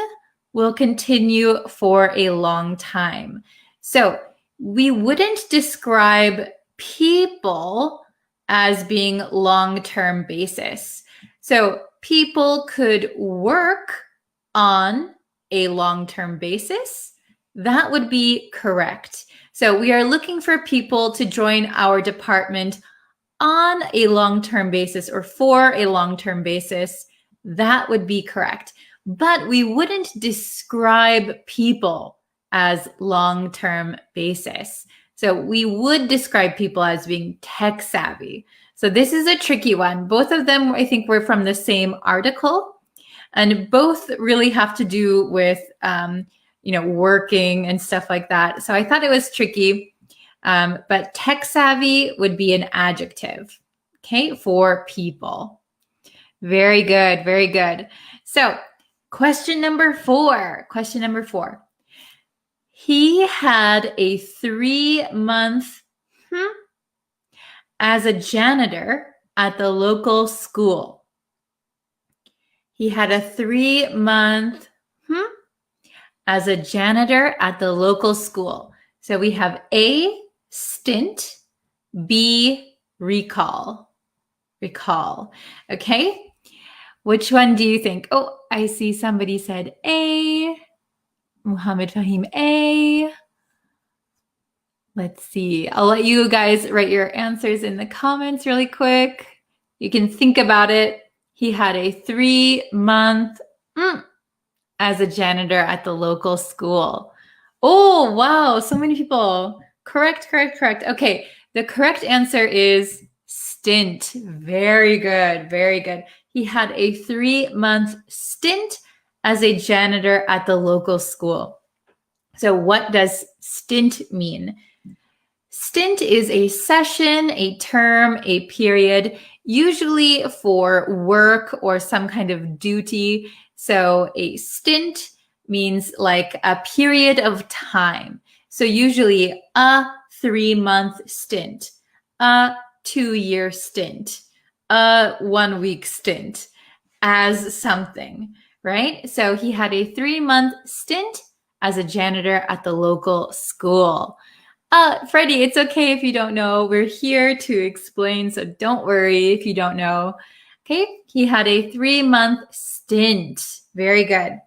will continue for a long time. So we wouldn't describe people as being long-term basis. So people could work on a long-term basis. That would be correct. So we are looking for people to join our department on a long-term basis or for a long-term basis. That would be correct. But we wouldn't describe people as long-term basis. So we would describe people as being tech savvy. So this is a tricky one. Both of them, I think, were from the same article, and both really have to do with, working and stuff like that. So I thought it was tricky, but tech savvy would be an adjective, okay, for people. Very good, very good. So question number 4. He had a 3-month as a janitor at the local school. He had a 3-month as a janitor at the local school. So we have A, stint, B, recall. Okay? Which one do you think? Oh, I see somebody said A. Muhammad Fahim A. Let's see. I'll let you guys write your answers in the comments really quick. You can think about it. He had a 3-month as a janitor at the local school. Oh, wow. So many people. Correct. Okay. The correct answer is stint. Very good. He had a 3-month stint as a janitor at the local school. So what does stint mean? Stint is a session, a term, a period, usually for work or some kind of duty. So a stint means like a period of time. So usually a 3-month stint, a 2-year stint, a 1-week stint as something, right? So he had a 3-month stint as a janitor at the local school. Freddie, it's okay if you don't know. We're here to explain, so don't worry if you don't know. Okay, he had a 3-month stint. Very good.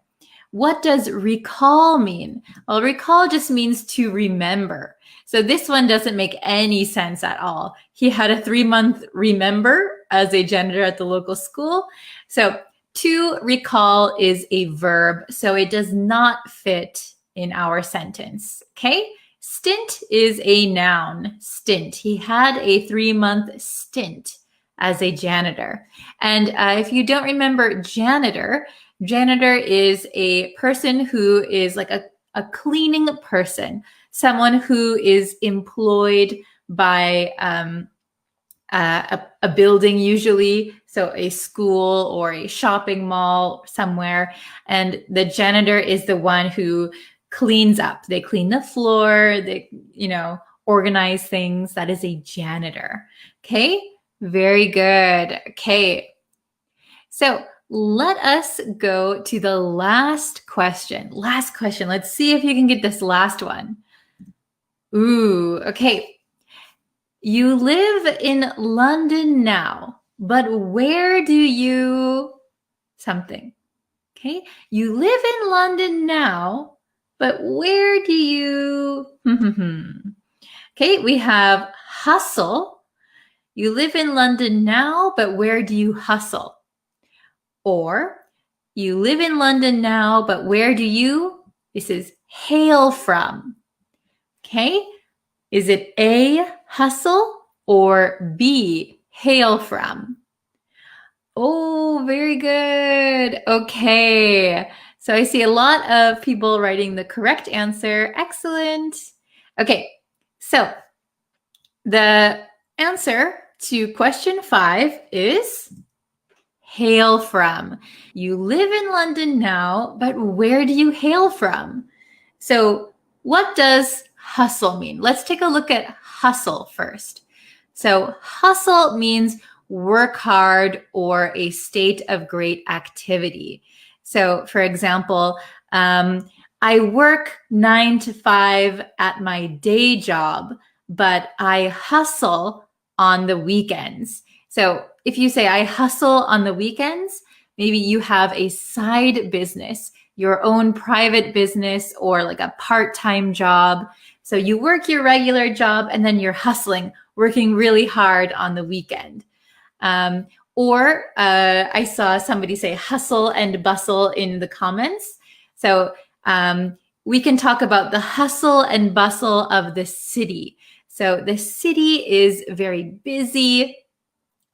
What does recall mean? Well, recall just means to remember. So this one doesn't make any sense at all. He had a 3-month remember as a janitor at the local school. So to recall is a verb, so it does not fit in our sentence, okay? Stint is a noun, stint. He had a 3-month stint as a janitor. And if you don't remember janitor is a person who is like a cleaning person, someone who is employed by a building usually, so a school or a shopping mall somewhere. And the janitor is the one who cleans up. They clean the floor, they, organize things. That is a janitor. Okay, very good. Okay, so let us go to the last question. Let's see if you can get this last one. Ooh, okay. You live in London now, but where do you something? Okay, you live in London now, but where do you? Okay, we have hustle. You live in London now, but where do you hustle? Or you live in London now, but where do you? This is hail from. Okay, is it A, hustle, or B, hail from? Oh, very good. Okay. So I see a lot of people writing the correct answer. Excellent. Okay. So the answer to question 5 is hail from. You live in London now, but where do you hail from? So what does hustle mean? Let's take a look at hustle first. So hustle means work hard or a state of great activity. So for example, I work 9 to 5 at my day job, but I hustle on the weekends. So if you say I hustle on the weekends, maybe you have a side business, your own private business, or like a part-time job. So you work your regular job and then you're hustling, working really hard on the weekend. Or I saw somebody say hustle and bustle in the comments. So we can talk about the hustle and bustle of the city. So the city is very busy.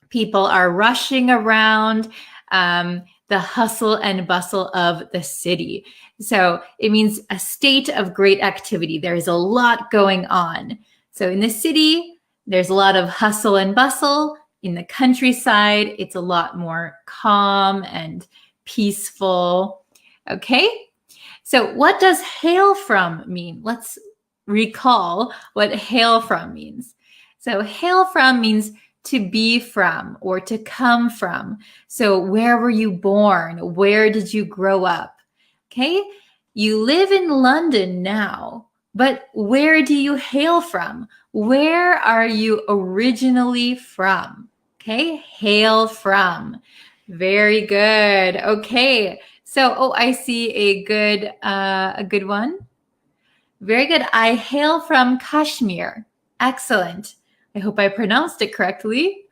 People are rushing around. The hustle and bustle of the city. So it means a state of great activity. There is a lot going on. So in the city, there's a lot of hustle and bustle. In the countryside, it's a lot more calm and peaceful. Okay? So what does hail from mean? Let's recall what hail from means. So hail from means to be from or to come from. So where were you born? Where did you grow up? Okay? You live in London now, but where do you hail from? Where are you originally from? Okay? Hail from. Very good. Okay. So, I see a good one. Very good. I hail from Kashmir. Excellent. I hope I pronounced it correctly.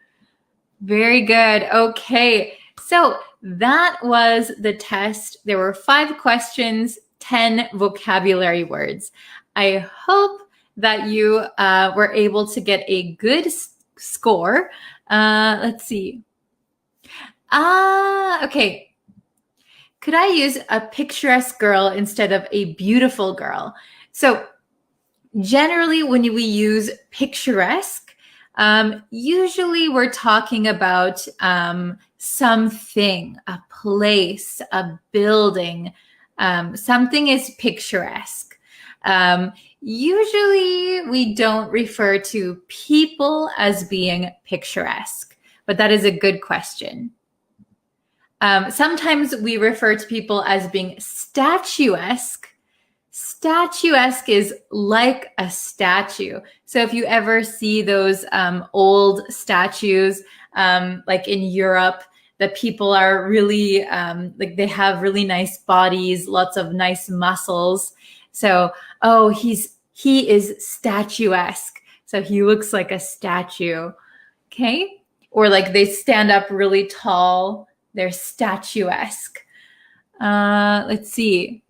Very good. Okay. So that was the test. There were 5 questions, 10 vocabulary words. I hope that you were able to get a good score. Let's see. Okay. Could I use a picturesque girl instead of a beautiful girl? So generally, when we use picturesque, usually we're talking about something, a place, a building. Something is picturesque. Usually we don't refer to people as being picturesque, but that is a good question. Sometimes we refer to people as being statuesque. Statuesque is like a statue. So if you ever see those old statues, like in Europe, the people are really, like they have really nice bodies, lots of nice muscles. So, he is statuesque. So he looks like a statue. Okay. Or like they stand up really tall. They're statuesque. Let's see.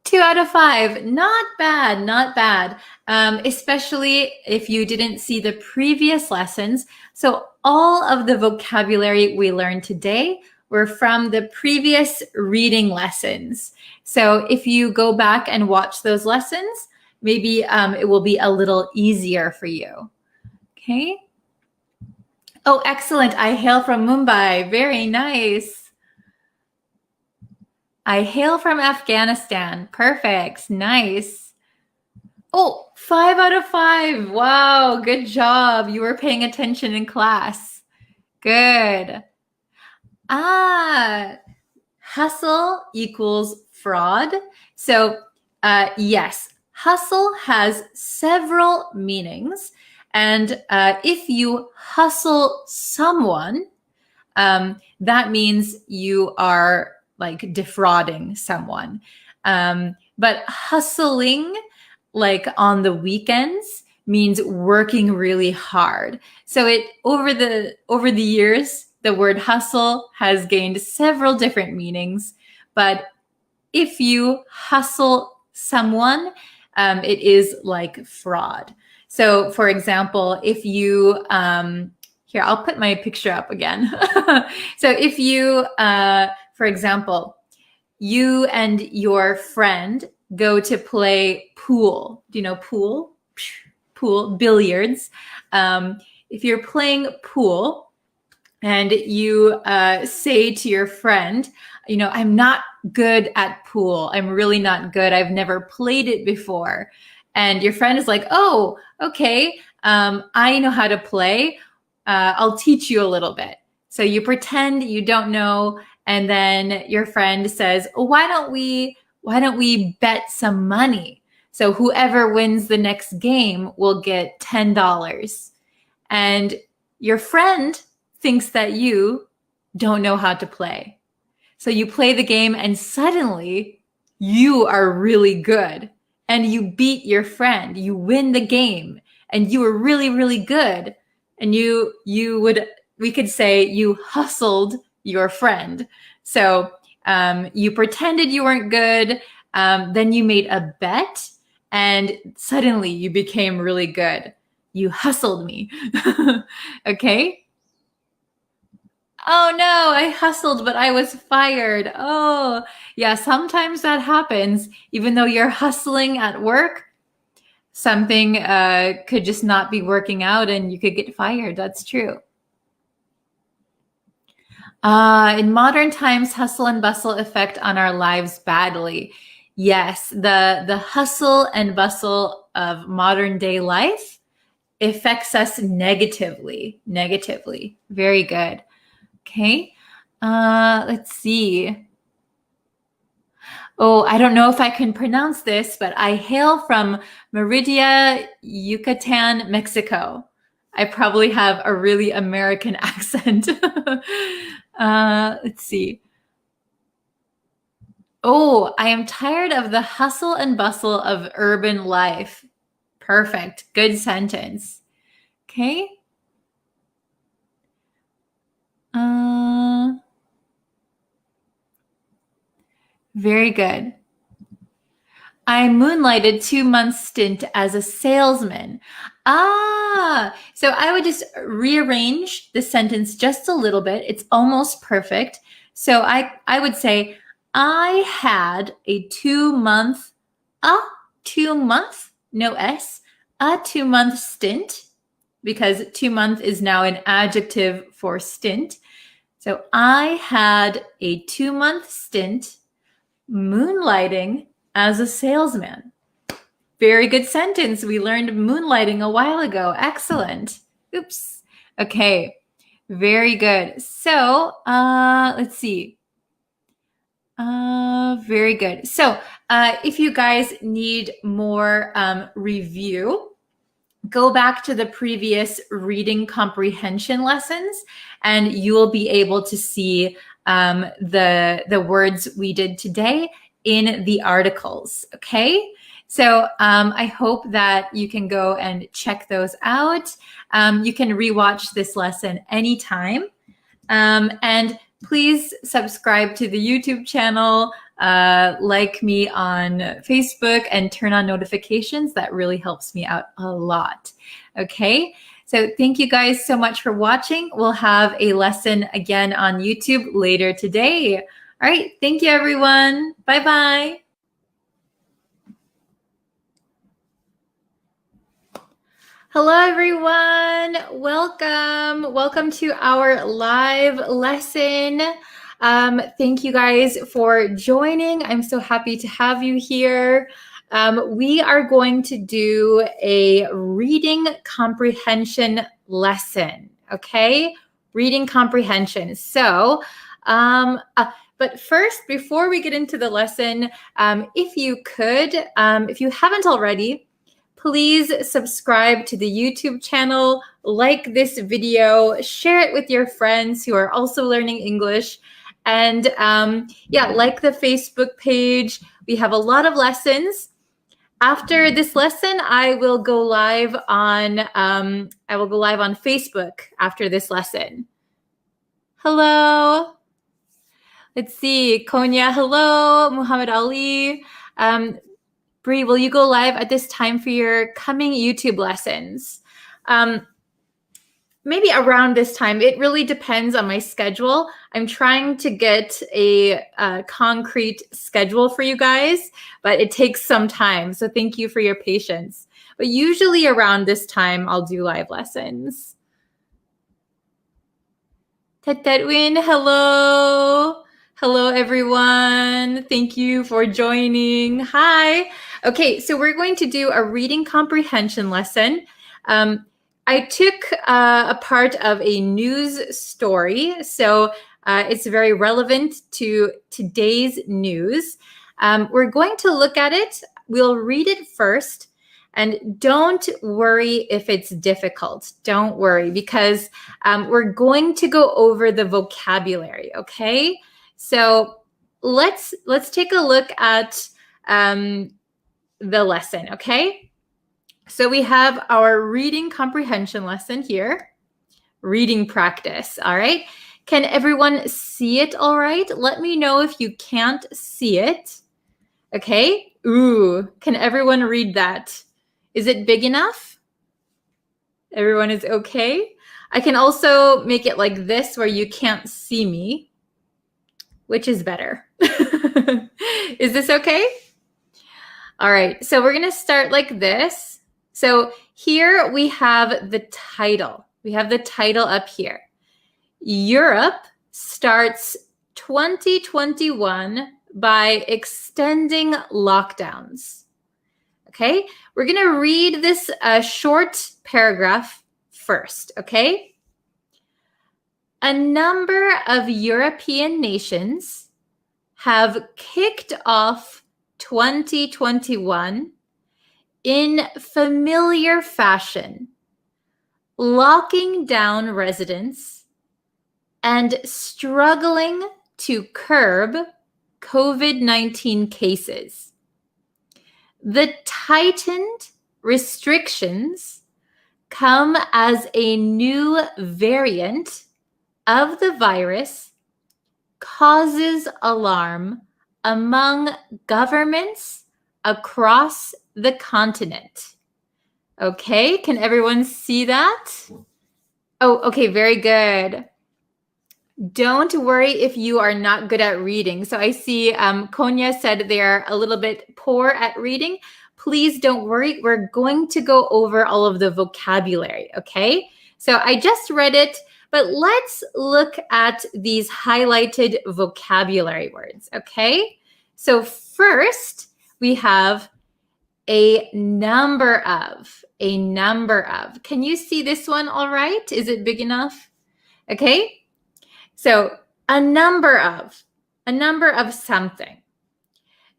2 out of 5. Not bad, not bad. Especially if you didn't see the previous lessons. So all of the vocabulary we learned today were from the previous reading lessons. So if you go back and watch those lessons, maybe it will be a little easier for you. Okay. Oh, excellent. I hail from Mumbai. Very nice. I hail from Afghanistan. Perfect. Nice. Oh, 5 out of 5. Wow. Good job. You were paying attention in class. Good. Hustle equals fraud. So, yes, hustle has several meanings. And if you hustle someone, that means you are like defrauding someone. But hustling, like on the weekends, means working really hard. So over the years, the word hustle has gained several different meanings. But if you hustle someone, it is like fraud. So for example, if you, Here, I'll put my picture up again. So if you, for example, you and your friend go to play pool. Do you know pool? Pool, billiards. If you're playing pool and you say to your friend, I'm not good at pool. I'm really not good. I've never played it before. And your friend is like, oh, okay, I know how to play. I'll teach you a little bit. So you pretend you don't know, and then your friend says, oh, why don't we bet some money? So whoever wins the next game will get $10. And your friend thinks that you don't know how to play. So you play the game and suddenly you are really good and you beat your friend. You win the game and you were really, really good. And we could say you hustled your friend. So you pretended you weren't good. Then you made a bet and suddenly you became really good. You hustled me. Okay. Oh no, I hustled, but I was fired. Oh, yeah, sometimes that happens. Even though you're hustling at work, something could just not be working out and you could get fired. That's true. In modern times, hustle and bustle affect on our lives badly. Yes, the hustle and bustle of modern day life affects us negatively. Very good. Okay. Let's see. Oh, I don't know if I can pronounce this, but I hail from Merida, Yucatan, Mexico. I probably have a really American accent. Let's see. Oh, I am tired of the hustle and bustle of urban life. Perfect. Good sentence. Okay. Very good. I moonlighted 2 month stint as a salesman. So I would just rearrange the sentence just a little bit. It's almost perfect. So I would say, I had a 2 month, no S, a 2 month stint, because 2 month is now an adjective for stint. So I had a 2 month stint moonlighting as a salesman. Very good sentence. We learned moonlighting a while ago. Excellent. Oops. Okay. Very good. So let's see. Very good. So if you guys need more review, go back to the previous reading comprehension lessons and you will be able to see the words we did today in the articles. Okay. So I hope that you can go and check those out. You can rewatch this lesson anytime. And please subscribe to the YouTube channel, like me on Facebook, and turn on notifications. That really helps me out a lot. Okay. So thank you guys so much for watching. We'll have a lesson again on YouTube later today. All right. Thank you, everyone. Bye-bye. Hello, everyone. Welcome. Welcome to our live lesson. Thank you guys for joining. I'm so happy to have you here. We are going to do a reading comprehension lesson, okay? Reading comprehension. So, but first, before we get into the lesson, if you could, if you haven't already, please subscribe to the YouTube channel, like this video, share it with your friends who are also learning English, and like the Facebook page. We have a lot of lessons. After this lesson, I will go live on Facebook after this lesson. Hello. Let's see. Konya, hello. Muhammad Ali. Bree, will you go live at this time for your coming YouTube lessons? maybe around this time. It really depends on my schedule. I'm trying to get a concrete schedule for you guys, but it takes some time. So thank you for your patience. But usually around this time, I'll do live lessons. Tetwin, hello. Hello, everyone. Thank you for joining. Hi. Okay, so we're going to do a reading comprehension lesson. I took a part of a news story, so it's very relevant to today's news. We're going to look at it. We'll read it first. And don't worry if it's difficult. Don't worry, because we're going to go over the vocabulary, okay? So let's take a look at the lesson, okay? So we have our reading comprehension lesson here, reading practice, all right? Can everyone see it all right? Let me know if you can't see it, okay? Ooh, can everyone read that? Is it big enough? Everyone is okay? I can also make it like this where you can't see me. Which is better? Is this okay? All right, so we're gonna start like this. So here we have the title. We have the title up here. Europe starts 2021 by extending lockdowns. Okay, we're going to read this short paragraph first, okay? A number of European nations have kicked off 2021 in familiar fashion, locking down residents and struggling to curb COVID-19 cases. The tightened restrictions come as a new variant of the virus causes alarm among governments across the continent. Okay, can everyone see that? Oh, okay, very good. Don't worry if you are not good at reading. So I see Konya said they're a little bit poor at reading. Please don't worry. We're going to go over all of the vocabulary, okay? So I just read it, but let's look at these highlighted vocabulary words, okay? So first, we have a number of. Can you see this one all right? Is it big enough? Okay. So a number of something.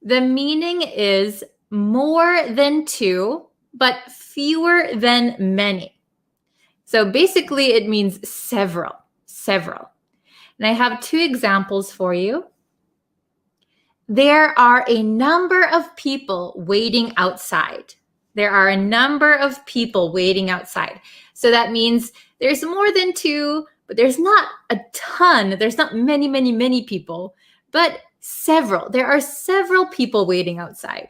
The meaning is more than two, but fewer than many. So basically it means several. And I have two examples for you. There are a number of people waiting outside. So that means there's more than two, but there's not a ton. There's not many people, but several. There are several people waiting outside.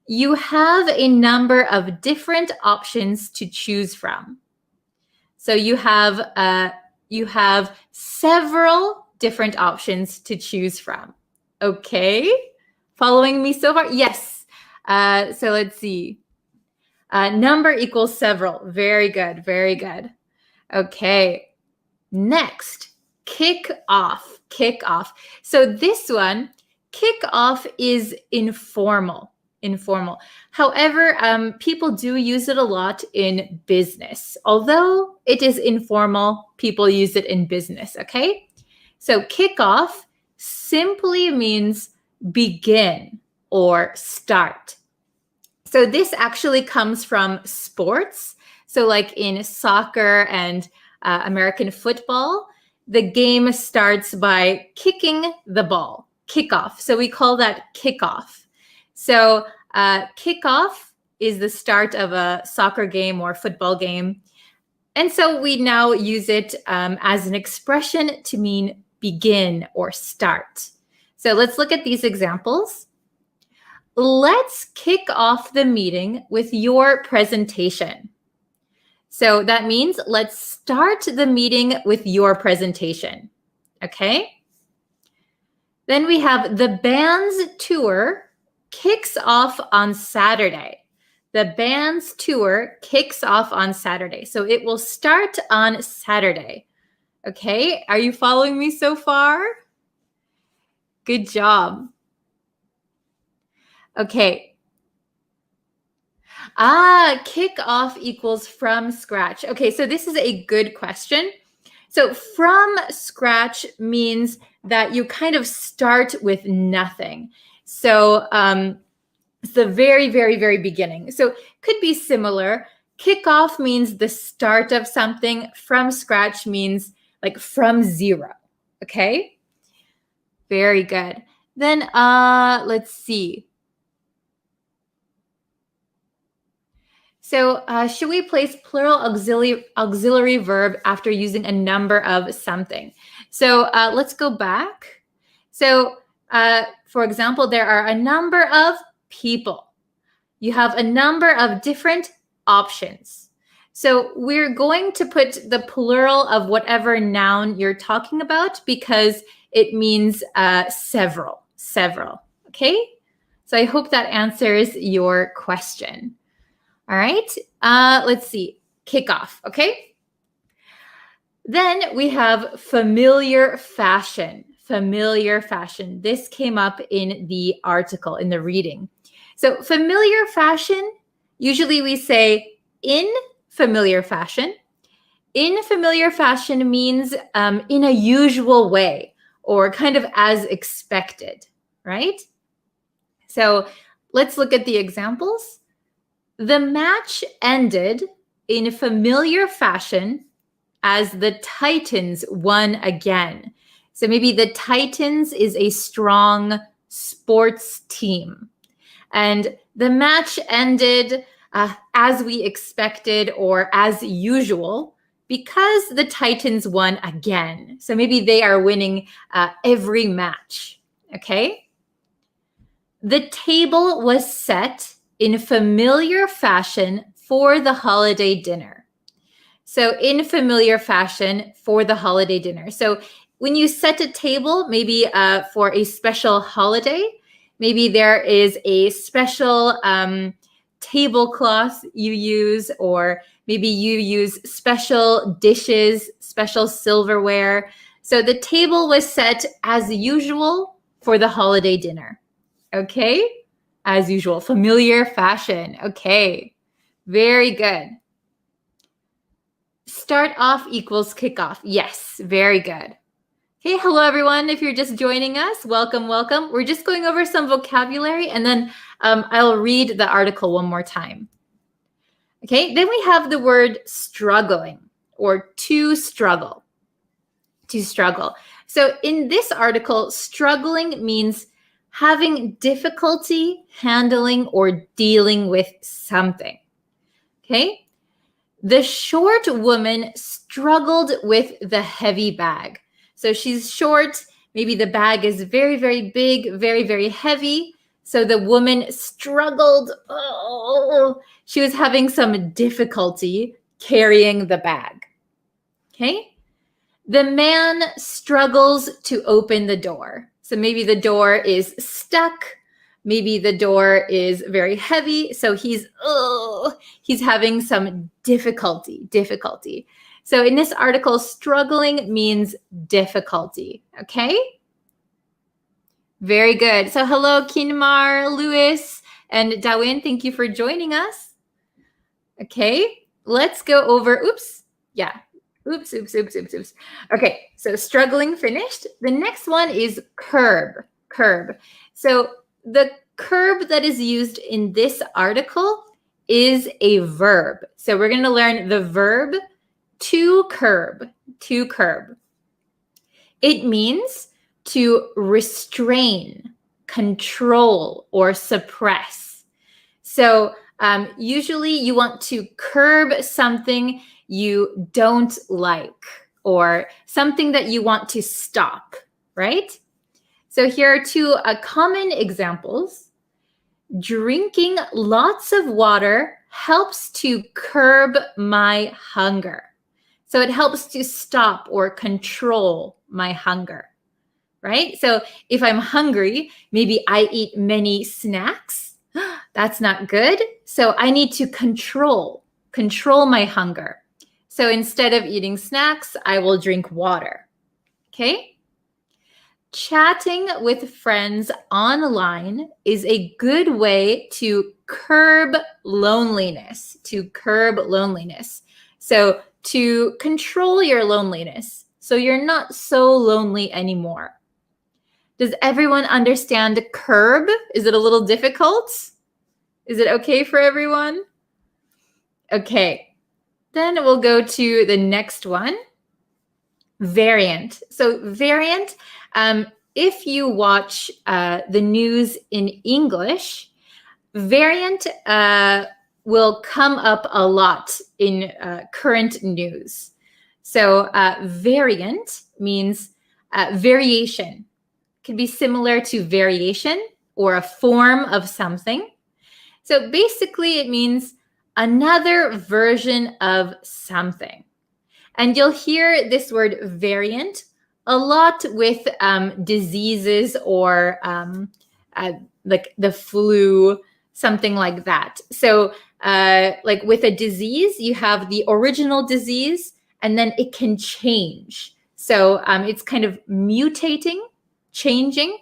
You have a number of different options to choose from. So you have several different options to choose from. Okay, following me so far? Yes. So let's see. Number equals several. Very good. Okay, next, kick off. So this one, kick off is informal. However, people do use it a lot in business. Although it is informal, people use it in business, okay? So kick off simply means begin or start. So this actually comes from sports. So like in soccer and American football, the game starts by kicking the ball, kickoff. So we call that kickoff. So kickoff is the start of a soccer game or football game. And so we now use it as an expression to mean begin or start. So let's look at these examples. Let's kick off the meeting with your presentation. So that means let's start the meeting with your presentation. Okay? Then we have the band's tour kicks off on Saturday. The band's tour kicks off on Saturday. So it will start on Saturday. Okay, are you following me so far? Good job. Okay. Kick off equals from scratch. Okay, so this is a good question. So from scratch means that you kind of start with nothing. So it's the very, very, very beginning. So could be similar. Kickoff means the start of something. From scratch means like from zero. Okay? Very good. Then let's see. So should we place plural auxiliary verb after using a number of something? So let's go back. So for example, there are a number of people. You have a number of different options. So we're going to put the plural of whatever noun you're talking about because it means several. Okay? So I hope that answers your question. All right, let's see. Kickoff, okay? Then we have familiar fashion. Familiar fashion. This came up in the article, in the reading. So familiar fashion, usually we say in familiar fashion. In familiar fashion means in a usual way or kind of as expected, right? So let's look at the examples. The match ended in familiar fashion as the Titans won again. So maybe the Titans is a strong sports team. And the match ended as we expected or as usual because the Titans won again. So maybe they are winning every match, okay? The table was set in familiar fashion for the holiday dinner. So in familiar fashion for the holiday dinner. So when you set a table, maybe for a special holiday, maybe there is a special tablecloth you use, or maybe you use special dishes, special silverware. So the table was set as usual for the holiday dinner. Okay? As usual, familiar fashion. Okay, very good. Start off equals kickoff. Yes, very good. Okay, hello everyone. If you're just joining us, welcome, welcome. We're just going over some vocabulary and then I'll read the article one more time. Okay, then we have the word struggling or to struggle. To struggle. So in this article, struggling means having difficulty handling or dealing with something. Okay? The short woman struggled with the heavy bag. So she's short. Maybe the bag is very, very big, very, very heavy. So the woman struggled. Oh, she was having some difficulty carrying the bag. Okay? The man struggles to open the door. So maybe the door is stuck. Maybe the door is very heavy. So he's having some difficulty. So in this article, struggling means difficulty. Okay? Very good. So hello, Kinmar, Lewis, and Dawin. Thank you for joining us. Okay, let's go over. Oops. Okay, so struggling finished. The next one is curb. So the curb that is used in this article is a verb. So we're going to learn the verb to curb. It means to restrain, control, or suppress. So usually you want to curb something you don't like or something that you want to stop, right? So here are two common examples. Drinking lots of water helps to curb my hunger. So it helps to stop or control my hunger, right? So if I'm hungry, maybe I eat many snacks. That's not good. So I need to control my hunger. So instead of eating snacks, I will drink water. Okay? Chatting with friends online is a good way to curb loneliness, So to control your loneliness, so you're not so lonely anymore. Does everyone understand curb? Is it a little difficult? Is it okay for everyone? Okay, then we'll go to the next one. Variant. So variant, if you watch the news in English, variant will come up a lot in current news. So variant means variation. It can be similar to variation or a form of something. So basically it means another version of something. And you'll hear this word variant a lot with diseases or like the flu, something like that. So like with a disease, you have the original disease and then it can change. So it's kind of mutating, changing.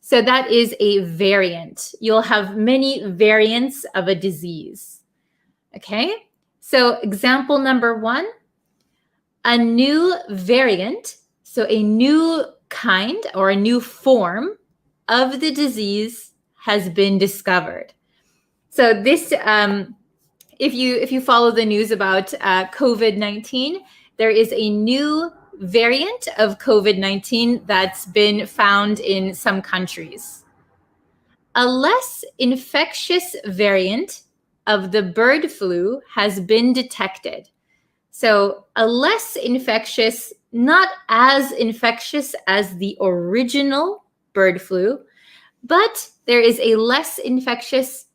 So that is a variant. You'll have many variants of a disease. Okay, so example number 1. A new variant, so a new kind or a new form of the disease has been discovered. So this, if you follow the news about COVID-19, there is a new variant of COVID-19 that's been found in some countries. A less infectious variant of the bird flu has been detected. So a less infectious, not as infectious as the original bird flu, but there is a less infectious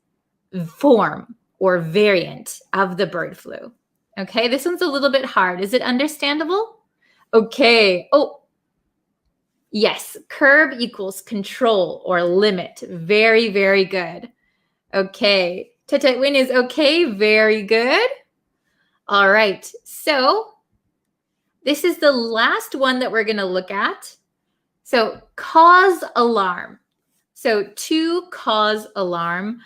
form or variant of the bird flu. Okay, this one's a little bit hard. Is it understandable? Okay. Oh, yes, curb equals control or limit. Very, very good. Okay, Win is okay. Very good. All right, so this is the last one that we're going to look at. So cause alarm. So to cause alarm,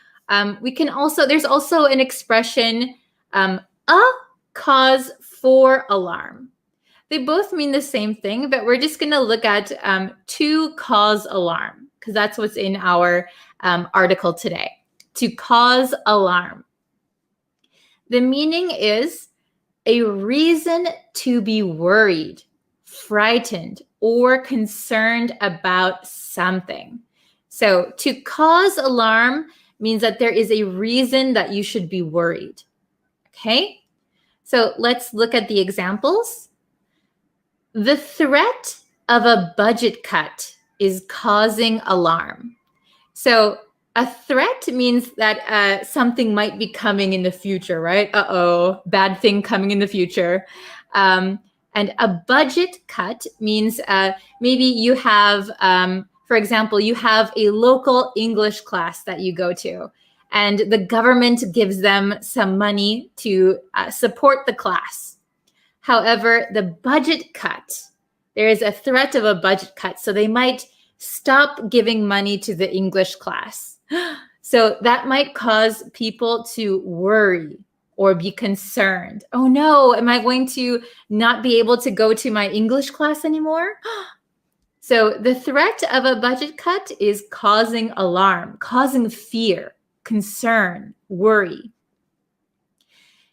we can also, there's also an expression, a cause for alarm. They both mean the same thing, but we're just going to look at to cause alarm because that's what's in our article today. To cause alarm. The meaning is a reason to be worried, frightened, or concerned about something. So to cause alarm means that there is a reason that you should be worried. Okay? So let's look at the examples. The threat of a budget cut is causing alarm. So a threat means that something might be coming in the future, right? Uh-oh, bad thing coming in the future. And a budget cut means maybe you have, for example, you have a local English class that you go to, and the government gives them some money to support the class. However, the budget cut, there is a threat of a budget cut, so they might stop giving money to the English class. So that might cause people to worry or be concerned. Oh no, am I going to not be able to go to my English class anymore? So the threat of a budget cut is causing alarm, causing fear, concern, worry.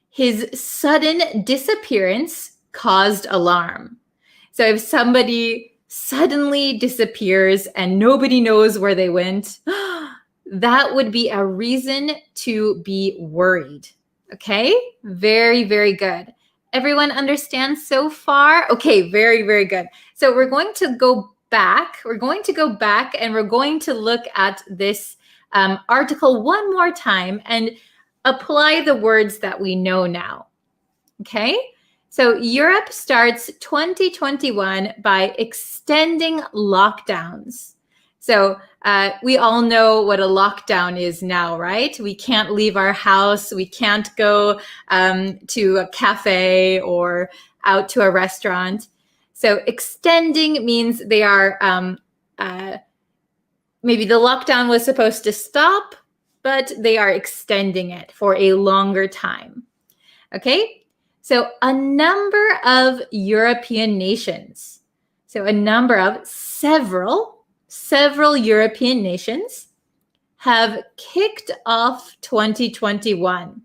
His sudden disappearance caused alarm. So if somebody suddenly disappears and nobody knows where they went, that would be a reason to be worried. Okay, very, very good. Everyone understands so far? Okay, very, very good. So we're going to go back. We're going to go back and we're going to look at this article one more time. And apply the words that we know now. Okay? So Europe starts 2021 by extending lockdowns. So we all know what a lockdown is now, right? We can't leave our house. We can't go to a cafe or out to a restaurant. So extending means they are, maybe the lockdown was supposed to stop, but they are extending it for a longer time. Okay? So a number of European nations, several European nations have kicked off 2021,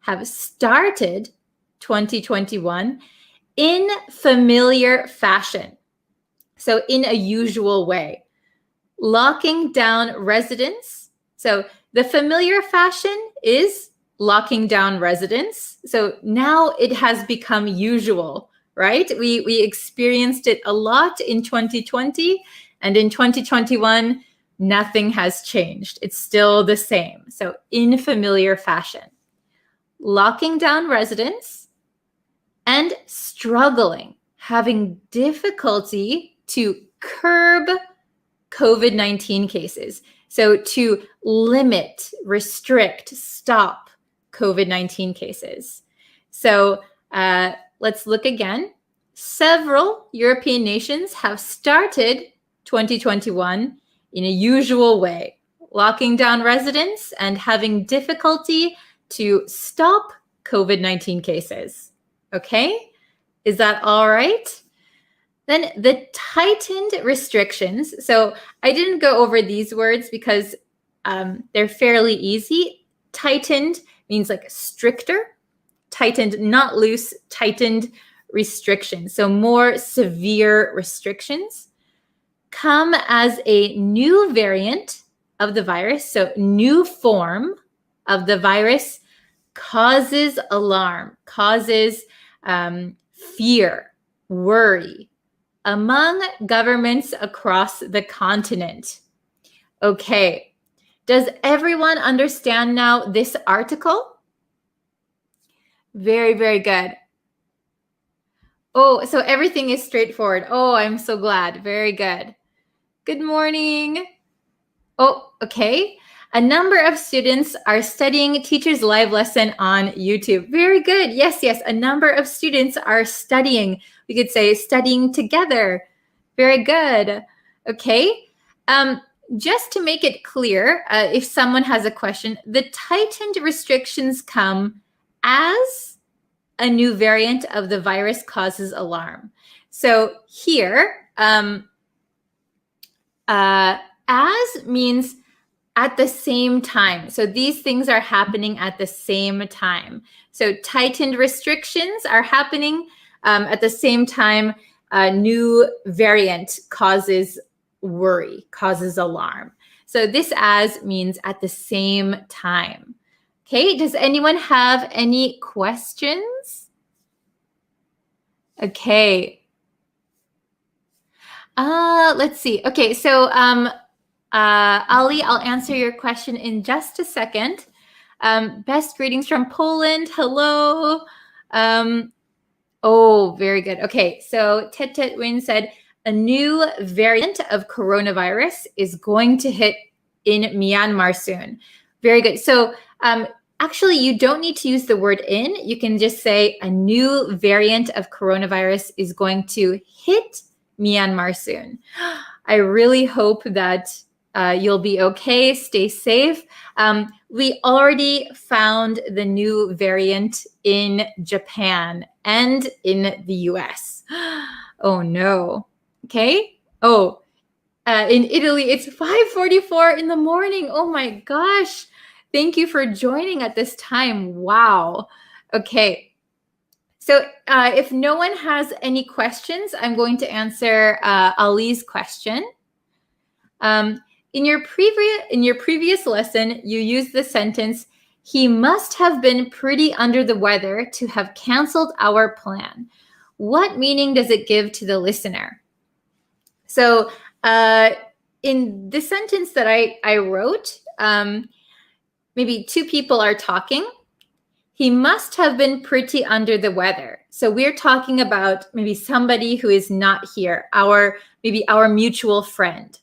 have started 2021 in familiar fashion. So in a usual way, locking down residents. So the familiar fashion is locking down residents. So now it has become usual, right? We experienced it a lot in 2020, and in 2021, nothing has changed. It's still the same. So in familiar fashion, locking down residents and struggling, having difficulty to curb COVID-19 cases. So to limit, restrict, stop COVID-19 cases. So let's look again. Several European nations have started 2021 in a usual way, locking down residents and having difficulty to stop COVID-19 cases. Okay? Is that all right? Then the tightened restrictions. So I didn't go over these words because they're fairly easy. Tightened means like stricter, tightened, not loose, tightened restrictions. So more severe restrictions come as a new variant of the virus. So new form of the virus causes alarm, causes fear, worry among governments across the continent. Okay, does everyone understand now this article? Very, very good. Oh, so everything is straightforward. Oh, I'm so glad. Very good. Good morning. Oh, okay. A number of students are studying teacher's live lesson on YouTube. Very good. Yes, yes. A number of students are studying. We could say studying together. Very good. Okay. Just to make it clear, if someone has a question, the tightened restrictions come as a new variant of the virus causes alarm. So here, as means at the same time. So these things are happening at the same time. So tightened restrictions are happening at the same time. A new variant causes worry, causes alarm. So this as means at the same time. Okay, does anyone have any questions? Okay. Let's see. Okay, so Ali, I'll answer your question in just a second. Best greetings from Poland. Hello. Oh, very good. Okay, so Tet Tet Win said, a new variant of coronavirus is going to hit in Myanmar soon. Very good. So actually, you don't need to use the word in. You can just say a new variant of coronavirus is going to hit Myanmar soon. I really hope that you'll be okay. Stay safe. We already found the new variant in Japan and in the US. Oh no. Okay. Oh, in Italy, it's 5:44 in the morning. Oh my gosh. Thank you for joining at this time. Wow. Okay. So if no one has any questions, I'm going to answer Ali's question. In your previous lesson, you used the sentence, he must have been pretty under the weather to have canceled our plan. What meaning does it give to the listener? So in the sentence that I wrote, maybe two people are talking. He must have been pretty under the weather. So we're talking about maybe somebody who is not here, maybe our mutual friend.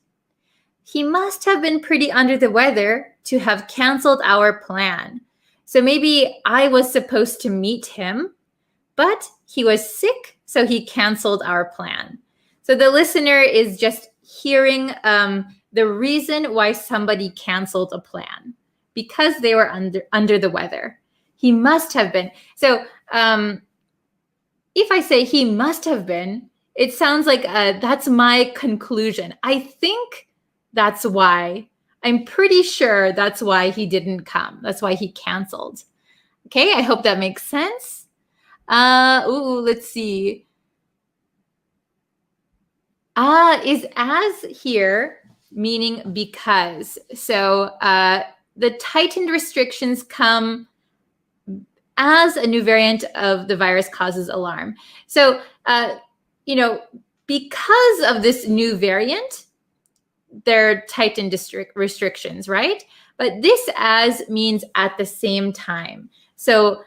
He must have been pretty under the weather to have canceled our plan. So maybe I was supposed to meet him, but he was sick, so he canceled our plan. So the listener is just hearing the reason why somebody canceled a plan because they were under the weather. He must have been. So if I say he must have been, it sounds like that's my conclusion. I think that's why. I'm pretty sure that's why he didn't come. That's why he canceled. Okay, I hope that makes sense. Let's see. Is as here meaning because. So the tightened restrictions come as a new variant of the virus causes alarm. So, because of this new variant, there are tightened restrictions, right? But this as means at the same time. So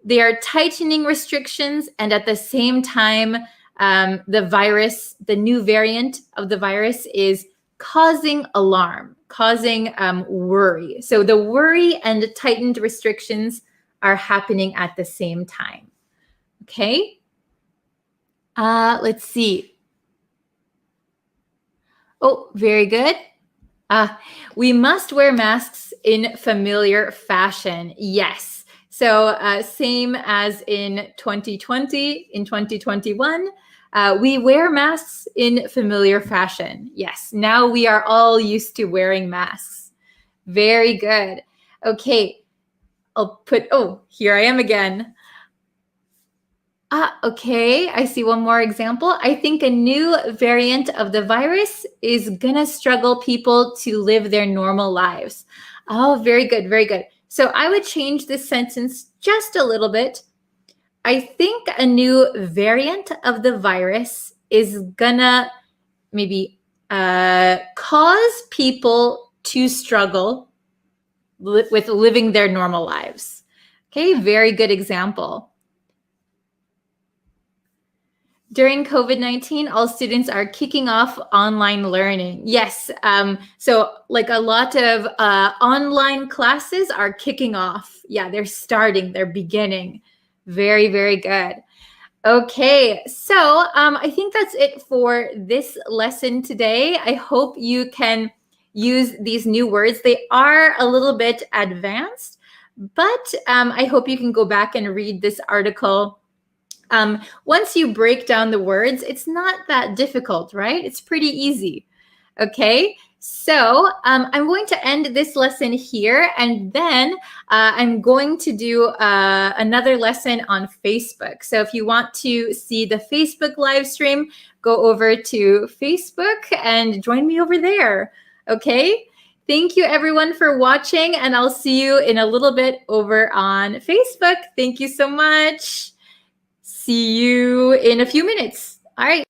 they are tightening restrictions, and at the same time, the new variant of the virus is causing alarm, causing worry. So the worry and the tightened restrictions are happening at the same time. Okay? Let's see. Oh, very good. We must wear masks in familiar fashion. Yes. So same as in 2020, in 2021, we wear masks in familiar fashion. Yes. Now we are all used to wearing masks. Very good. Okay. Here I am again. Okay, I see one more example. I think a new variant of the virus is gonna struggle people to live their normal lives. Oh, very good, very good. So I would change this sentence just a little bit. I think a new variant of the virus is gonna maybe cause people to struggle with living their normal lives. Okay, very good example. During COVID-19, all students are kicking off online learning. Yes, so like a lot of online classes are kicking off. Yeah, they're starting, they're beginning. Very, very good. Okay, so I think that's it for this lesson today. I hope you can use these new words. They are a little bit advanced, but I hope you can go back and read this article. Once you break down the words, it's not that difficult, right? It's pretty easy. Okay, so I'm going to end this lesson here, and then I'm going to do another lesson on Facebook. So if you want to see the Facebook live stream, go over to Facebook and join me over there. Okay, thank you everyone for watching, and I'll see you in a little bit over on Facebook. Thank you so much. See you in a few minutes. All right.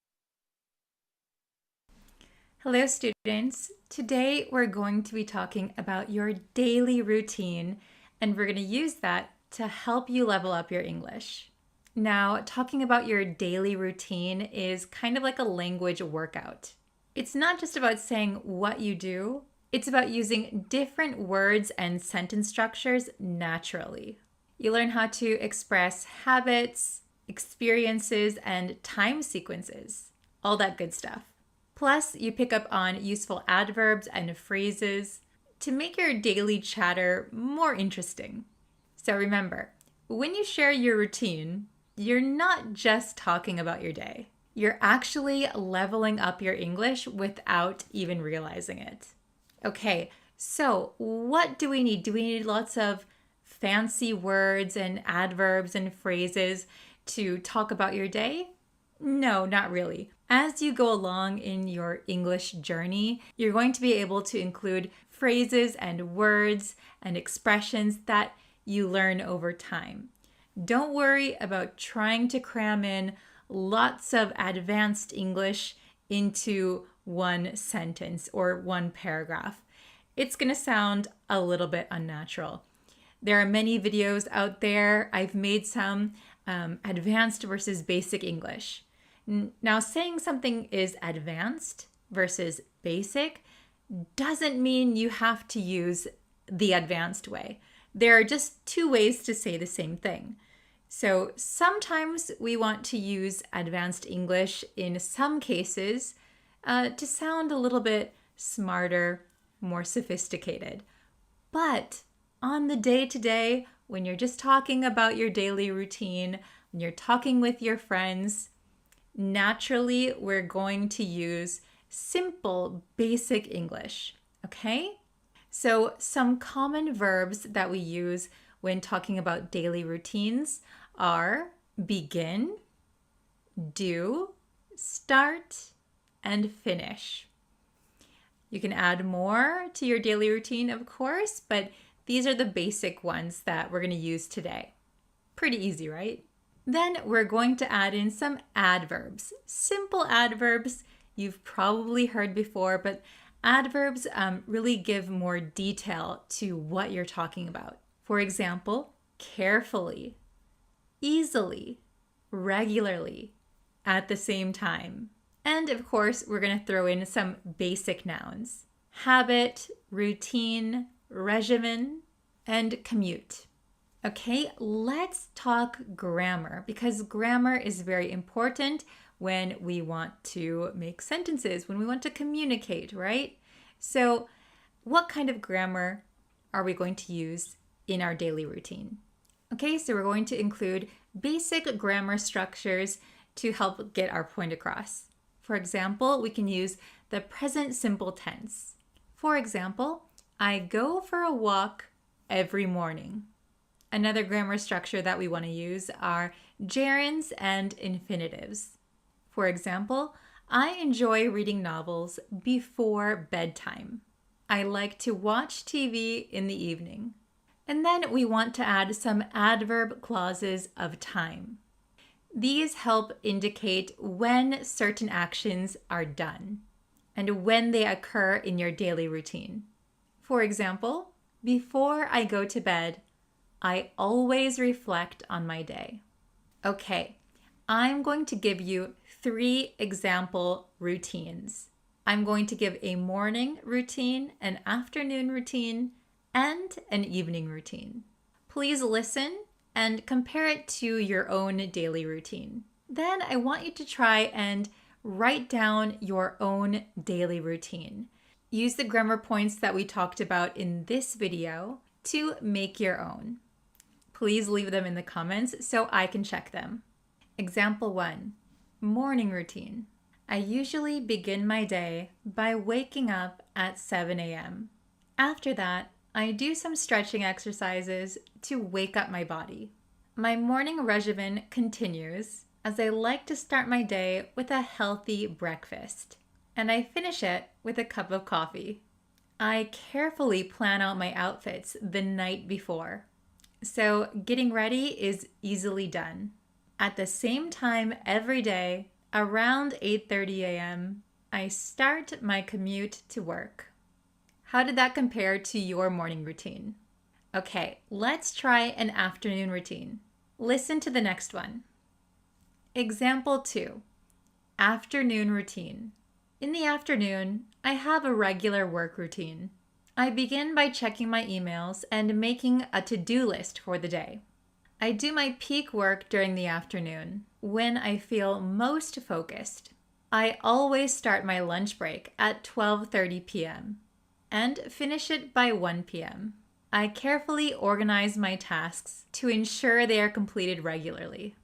Hello, students. Today we're going to be talking about your daily routine, and we're going to use that to help you level up your English. Now, talking about your daily routine is kind of like a language workout. It's not just about saying what you do, it's about using different words and sentence structures naturally. You learn how to express habits, experiences, and time sequences, all that good stuff. Plus, you pick up on useful adverbs and phrases to make your daily chatter more interesting. So remember, when you share your routine, you're not just talking about your day. You're actually leveling up your English without even realizing it. Okay, so what do we need? Do we need lots of fancy words and adverbs and phrases to talk about your day? No, not really. As you go along in your English journey, you're going to be able to include phrases and words and expressions that you learn over time. Don't worry about trying to cram in lots of advanced English into one sentence or one paragraph. it's going to sound a little bit unnatural. There are many videos out there. I've made some advanced versus basic English. Now, saying something is advanced versus basic doesn't mean you have to use the advanced way. There are just two ways to say the same thing. So sometimes we want to use advanced English in some cases to sound a little bit smarter, more sophisticated. But on the day-to-day, when you're just talking about your daily routine, when you're talking with your friends, naturally we're going to use simple, basic English, okay? So some common verbs that we use when talking about daily routines are begin, do, start, and finish. You can add more to your daily routine, of course, but these are the basic ones that we're going to use today. Pretty easy, right? Then we're going to add in some adverbs. Simple adverbs you've probably heard before, but adverbs really give more detail to what you're talking about. For example, carefully, easily, regularly, at the same time. And of course, we're going to throw in some basic nouns: habit, routine, regimen, and commute. Okay, let's talk grammar, because grammar is very important when we want to make sentences, when we want to communicate, right? So what kind of grammar are we going to use in our daily routine? Okay, so we're going to include basic grammar structures to help get our point across. For example, we can use the present simple tense. For example, I go for a walk every morning. Another grammar structure that we want to use are gerunds and infinitives. For example, I enjoy reading novels before bedtime. I like to watch TV in the evening. And then we want to add some adverb clauses of time. These help indicate when certain actions are done and when they occur in your daily routine. For example, before I go to bed, I always reflect on my day. Okay, I'm going to give you 3 example routines. I'm going to give a morning routine, an afternoon routine, and an evening routine. Please listen and compare it to your own daily routine. Then I want you to try and write down your own daily routine. Use the grammar points that we talked about in this video to make your own. Please leave them in the comments so I can check them. Example 1, morning routine. I usually begin my day by waking up at 7 a.m. After that, I do some stretching exercises to wake up my body. My morning regimen continues as I like to start my day with a healthy breakfast, and I finish it with a cup of coffee. I carefully plan out my outfits the night before, so getting ready is easily done. At the same time every day, around 8:30 a.m., I start my commute to work. How did that compare to your morning routine? Okay, let's try an afternoon routine. Listen to the next one. Example 2, afternoon routine. In the afternoon, I have a regular work routine. I begin by checking my emails and making a to-do list for the day. I do my peak work during the afternoon when I feel most focused. I always start my lunch break at 12:30 p.m. and finish it by 1 p.m. I carefully organize my tasks to ensure they are completed regularly.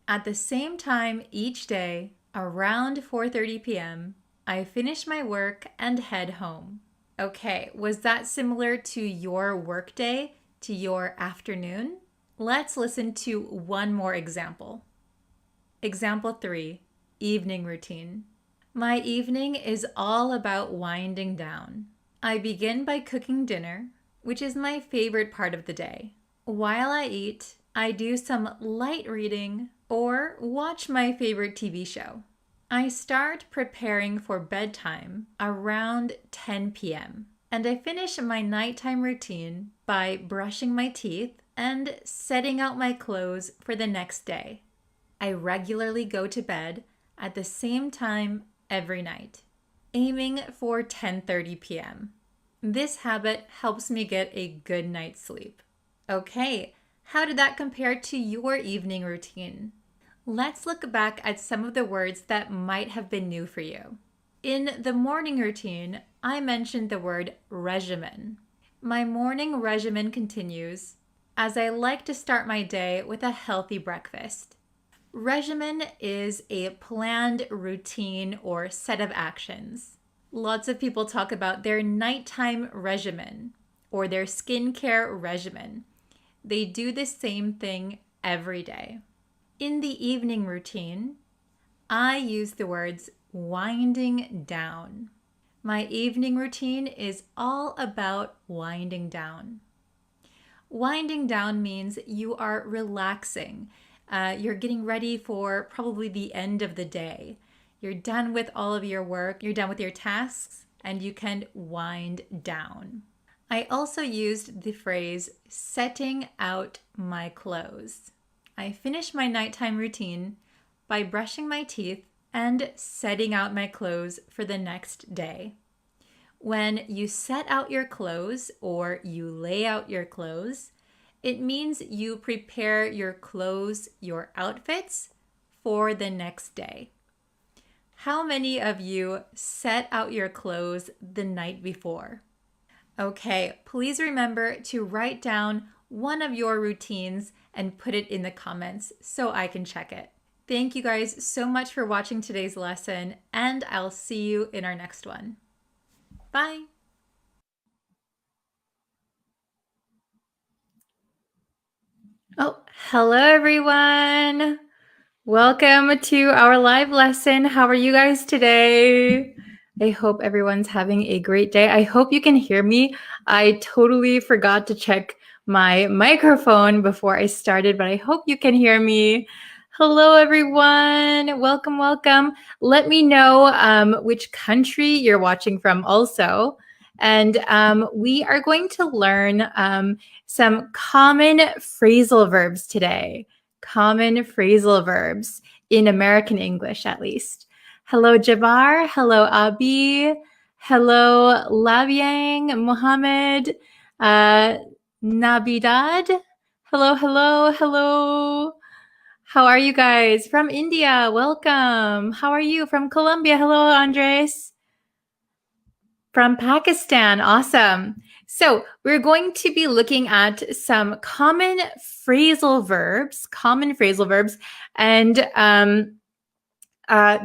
At the same time each day, around 4:30 p.m., I finish my work and head home. Okay, was that similar to your workday, to your afternoon? Let's listen to one more example. Example 3, evening routine. My evening is all about winding down. I begin by cooking dinner, which is my favorite part of the day. While I eat, I do some light reading or watch my favorite TV show. I start preparing for bedtime around 10 p.m. And I finish my nighttime routine by brushing my teeth and setting out my clothes for the next day. I regularly go to bed at the same time every night, aiming for 10:30 p.m. This habit helps me get a good night's sleep. Okay, how did that compare to your evening routine? Let's look back at some of the words that might have been new for you. In the morning routine, I mentioned the word regimen. My morning regimen continues as I like to start my day with a healthy breakfast. Regimen is a planned routine or set of actions. Lots of people talk about their nighttime regimen or their skincare regimen. They do the same thing every day. In the evening routine, I use the words winding down. My evening routine is all about winding down. Winding down means you are relaxing. You're getting ready for probably the end of the day. You're done with all of your work, you're done with your tasks, and you can wind down. I also used the phrase setting out my clothes. I finish my nighttime routine by brushing my teeth and setting out my clothes for the next day. When you set out your clothes or you lay out your clothes, it means you prepare your clothes, your outfits for the next day. How many of you set out your clothes the night before? Okay, please remember to write down one of your routines and put it in the comments so I can check it. Thank you guys so much for watching today's lesson, and I'll see you in our next one. Bye! Oh, hello everyone! Welcome to our live lesson. How are you guys today? I hope everyone's having a great day. I hope you can hear me. I totally forgot to check my microphone before I started, but I hope you can hear me. Hello, everyone. Welcome, welcome. Let me know which country you're watching from also. And we are going to learn some common phrasal verbs today. Common phrasal verbs in American English, at least. Hello, Jabar. Hello, Abi. Hello, Labyang, Mohammed, Nabidad. Hello, hello, hello. How are you guys? From India, welcome. How are you? From Colombia, hello, Andres. From Pakistan, awesome. So we're going to be looking at some common phrasal verbs, and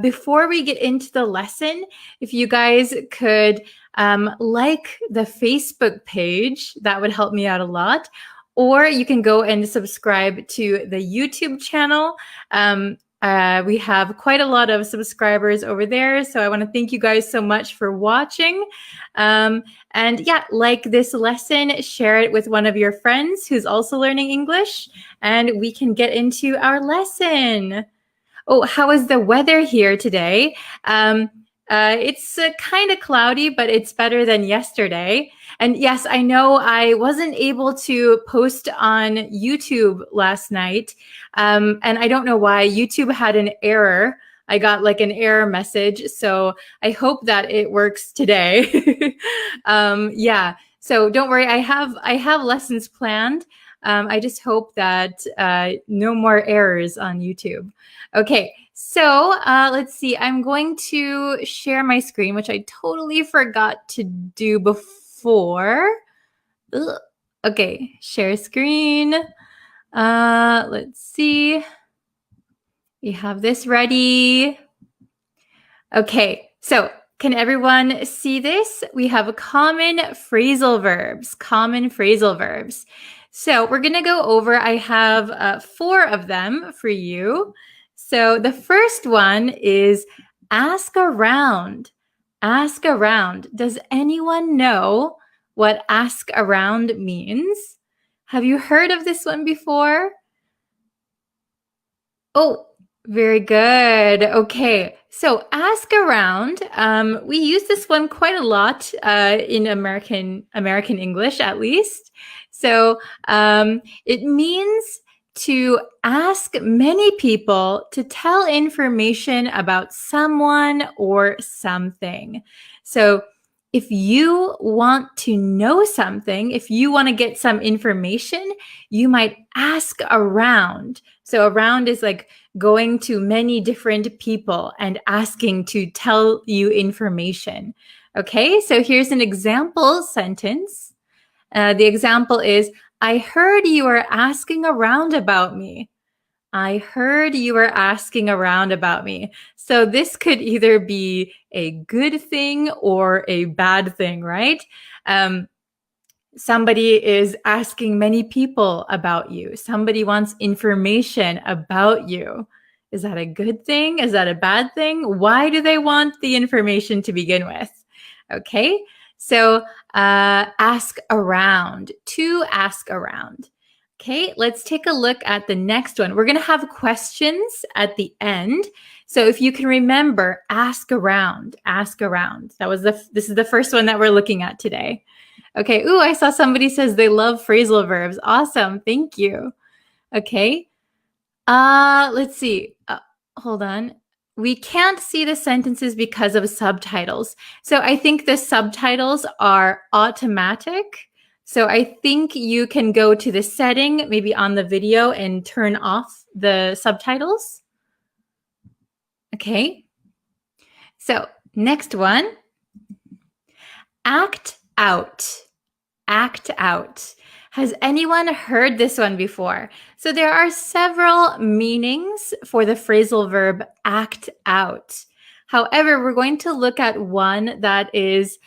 before we get into the lesson, if you guys could like the Facebook page, that would help me out a lot. Or you can go and subscribe to the YouTube channel. We have quite a lot of subscribers over there. So I want to thank you guys so much for watching. And yeah, like this lesson, share it with one of your friends who's also learning English, and we can get into our lesson. Oh, how is the weather here today? It's kind of cloudy, but it's better than yesterday. And yes, I know I wasn't able to post on YouTube last night. And I don't know why. YouTube had an error. I got like an error message. So I hope that it works today. Yeah. So don't worry. I have lessons planned. I just hope that no more errors on YouTube. Okay, so let's see. I'm going to share my screen, which I totally forgot to do before. Ugh. Okay, share screen. Let's see. We have this ready. Okay, so can everyone see this? We have common phrasal verbs. So we're going to go over, I have 4 of them for you. So the first one is ask around. Ask around. Does anyone know what ask around means? Have you heard of this one before? Oh, Very good. Okay, so ask around. We use this one quite a lot in American English, at least. So it means to ask many people to tell information about someone or something. So if you want to know something, if you want to get some information, you might ask around. So around is like going to many different people and asking to tell you information. Okay, so here's an example sentence. The example is, I heard you were asking around about me. I heard you were asking around about me. So this could either be a good thing or a bad thing, right? Somebody is asking many people about you. Somebody wants information about you. Is that a good thing? Is that a bad thing? Why do they want the information to begin with? Okay, so ask around, to ask around. Okay, let's take a look at the next one. We're going to have questions at the end. So if you can remember, ask around, ask around. This is the first one that we're looking at today. Okay. Ooh, I saw somebody says they love phrasal verbs. Awesome. Thank you. Okay. Let's see. Hold on. We can't see the sentences because of subtitles. So I think the subtitles are automatic. So I think you can go to the setting, maybe on the video, and turn off the subtitles. Okay. So next one. Act out. Act out. Has anyone heard this one before? So there are several meanings for the phrasal verb act out. However, we're going to look at one that is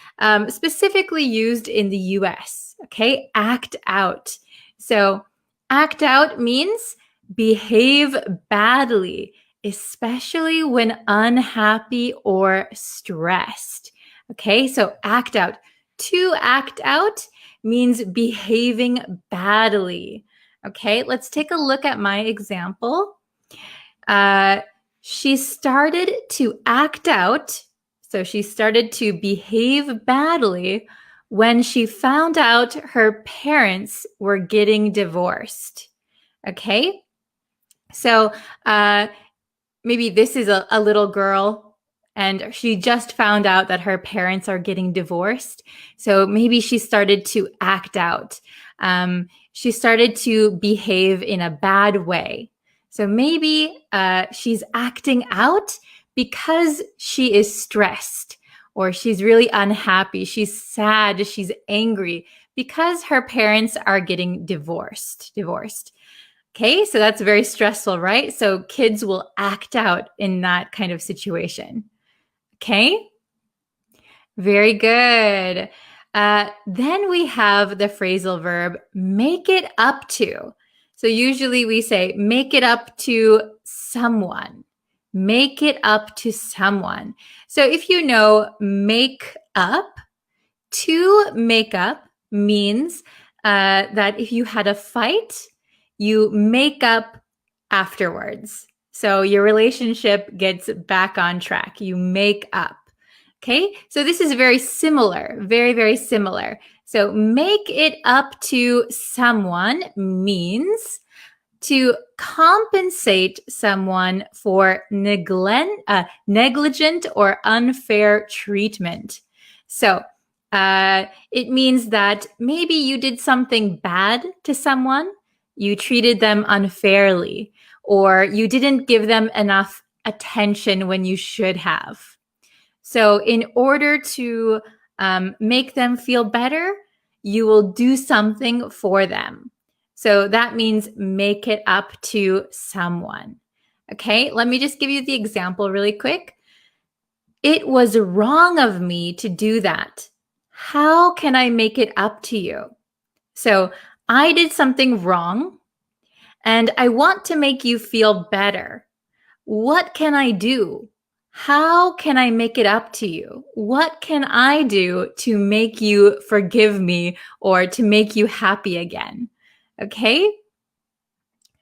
specifically used in the US. Okay, act out. So act out means behave badly, especially when unhappy or stressed. Okay, so act out. To act out means behaving badly. Okay, let's take a look at my example. She started to act out, so she started to behave badly when she found out her parents were getting divorced. Okay, so maybe this is a little girl and she just found out that her parents are getting divorced. So maybe she started to act out. She started to behave in a bad way. So maybe she's acting out because she is stressed or she's really unhappy. She's sad. She's angry because her parents are getting divorced. Okay, so that's very stressful, right? So kids will act out in that kind of situation. Okay, very good. Then we have the phrasal verb make it up to. So usually we say make it up to someone. Make it up to someone. So if you know make up, to make up means that if you had a fight, you make up afterwards. So your relationship gets back on track. You make up. Okay, so this is very similar, very, very similar. So make it up to someone means to compensate someone for negligent or unfair treatment. So it means that maybe you did something bad to someone, you treated them unfairly, or you didn't give them enough attention when you should have. So in order to make them feel better, you will do something for them. So that means make it up to someone. Okay, let me just give you the example really quick. It was wrong of me to do that. How can I make it up to you? So I did something wrong and I want to make you feel better. What can I do? How can I make it up to you? What can I do to make you forgive me or to make you happy again? Okay?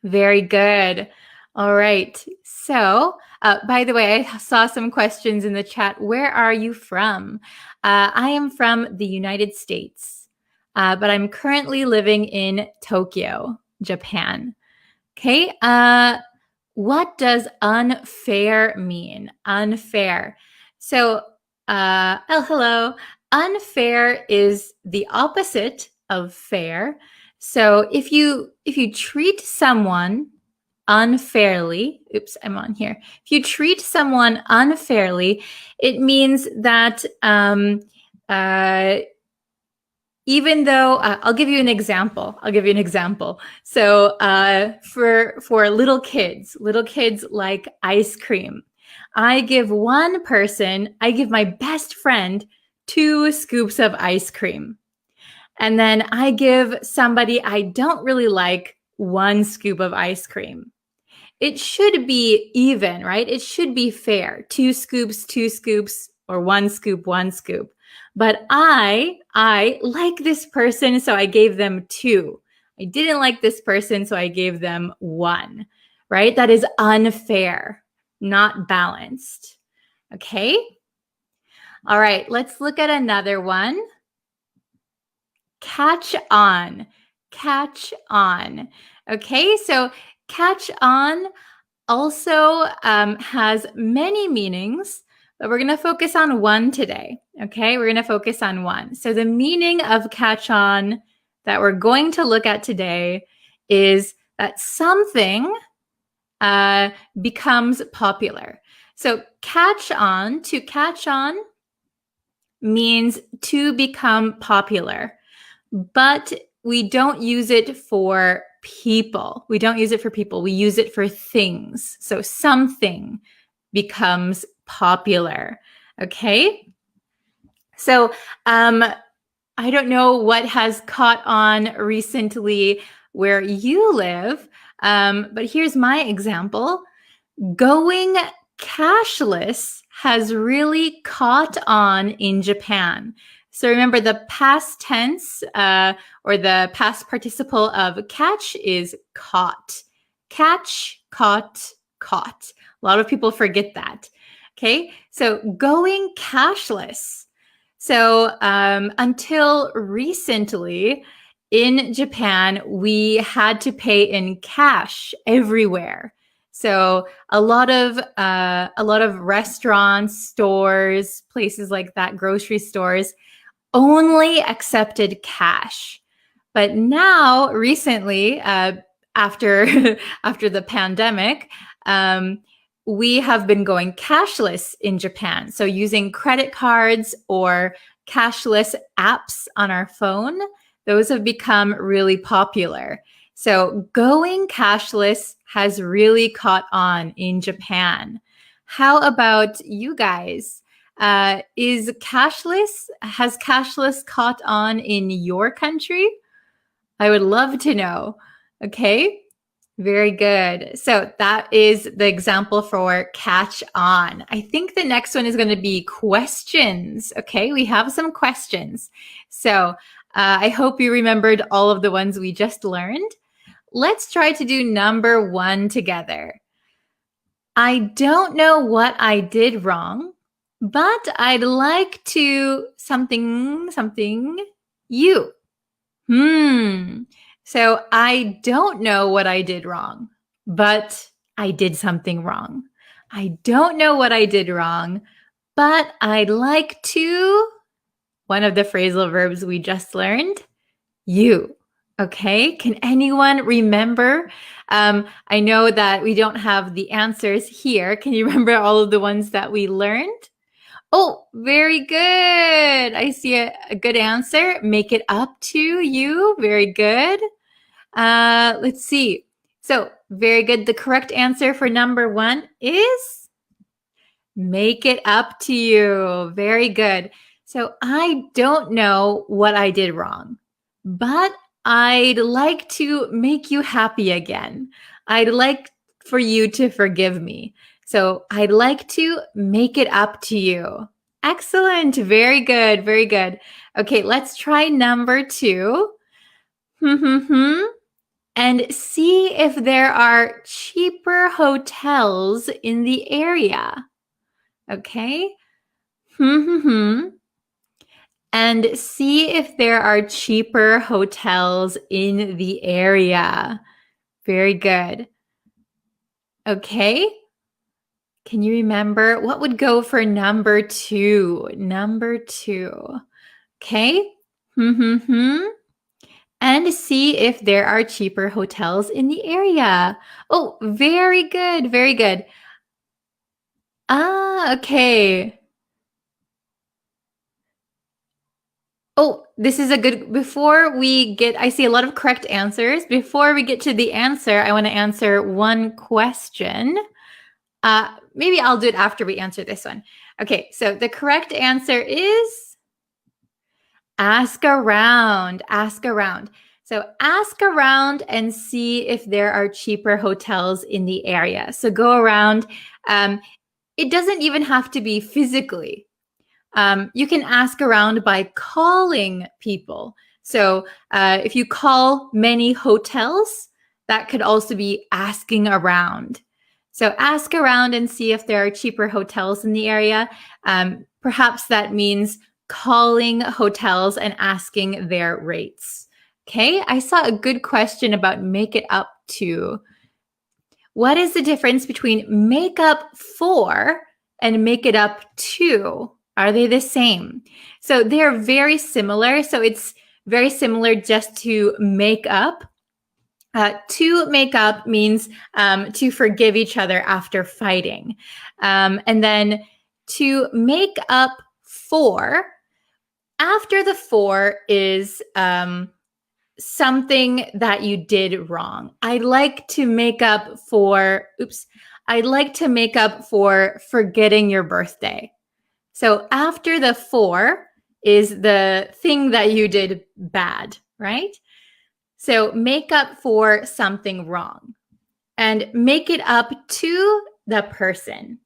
Very good. All right. So, by the way, I saw some questions in the chat. Where are you from? I am from the United States, but I'm currently living in Tokyo, Japan. Okay. What does unfair mean? Unfair. So, oh, hello. Unfair is the opposite of fair. So if you treat someone unfairly, oops, I'm on here. If you treat someone unfairly, it means that uh, even though I'll give you an example. So for little kids like ice cream. I give my best friend 2 scoops of ice cream. And then I give somebody I don't really like 1 scoop of ice cream. It should be even, right? It should be fair. 2 scoops, or 1 scoop, 1 scoop. But I like this person, so I gave them 2. I didn't like this person, so I gave them 1, right? That is unfair, not balanced. Okay? All right, let's look at another one. Catch on. Catch on. Okay, so catch on also has many meanings, but we're going to focus on one today. Okay, we're going to focus on one. So the meaning of catch on that we're going to look at today is that something becomes popular. So to catch on means to become popular, but we don't use it for people. We use it for things. So something becomes popular. Okay. So I don't know what has caught on recently where you live, but here's my example. Going cashless has really caught on in Japan. So remember, the past tense or the past participle of catch is caught. Catch, caught, caught. A lot of people forget that. Okay, so going cashless. So until recently in Japan, we had to pay in cash everywhere. So a lot of restaurants, stores, places like that, grocery stores, only accepted cash. But now, recently, after the pandemic, we have been going cashless in Japan. So using credit cards or cashless apps on our phone, those have become really popular. So going cashless has really caught on in Japan. How about you guys? Has cashless caught on in your country? I would love to know. Okay, very good. So that is the example for catch on. I think the next one is going to be questions. Okay, we have some questions. So I hope you remembered all of the ones we just learned. Let's try to do number 1 together. I don't know what I did wrong, but I'd like to something you. So I don't know what I did wrong, but I did something wrong. I don't know what I did wrong, but I'd like to, one of the phrasal verbs we just learned, you. Okay, can anyone remember? I know that we don't have the answers here. Can you remember all of the ones that we learned? Oh, very good. I see a good answer. Make it up to you. Very good. Let's see. So, very good. The correct answer for number 1 is make it up to you. Very good. So, I don't know what I did wrong, but I'd like to make you happy again. I'd like for you to forgive me. So I'd like to make it up to you. Excellent. Very good. Very good. Okay, let's try number 2. and see if there are cheaper hotels in the area. Okay? And see if there are cheaper hotels in the area. Very good. Okay. Can you remember what would go for number 2? Number 2. Okay. And see if there are cheaper hotels in the area. Oh, very good. Very good. Okay. Oh, this is a good, I see a lot of correct answers. Before we get to the answer, I want to answer one question. Maybe I'll do it after we answer this one. Okay, so the correct answer is ask around. Ask around. So ask around and see if there are cheaper hotels in the area. So go around. It doesn't even have to be physically. You can ask around by calling people. So if you call many hotels, that could also be asking around. So ask around and see if there are cheaper hotels in the area. Perhaps that means calling hotels and asking their rates. Okay, I saw a good question about make it up to. What is the difference between make up for and make it up to? Are they the same? So they're very similar. So it's very similar just to make up. To make up means to forgive each other after fighting. And then to make up for, after the for is something that you did wrong. I'd like to make up for forgetting your birthday. So after the for is the thing that you did bad, right? So make up for something wrong and make it up to the person.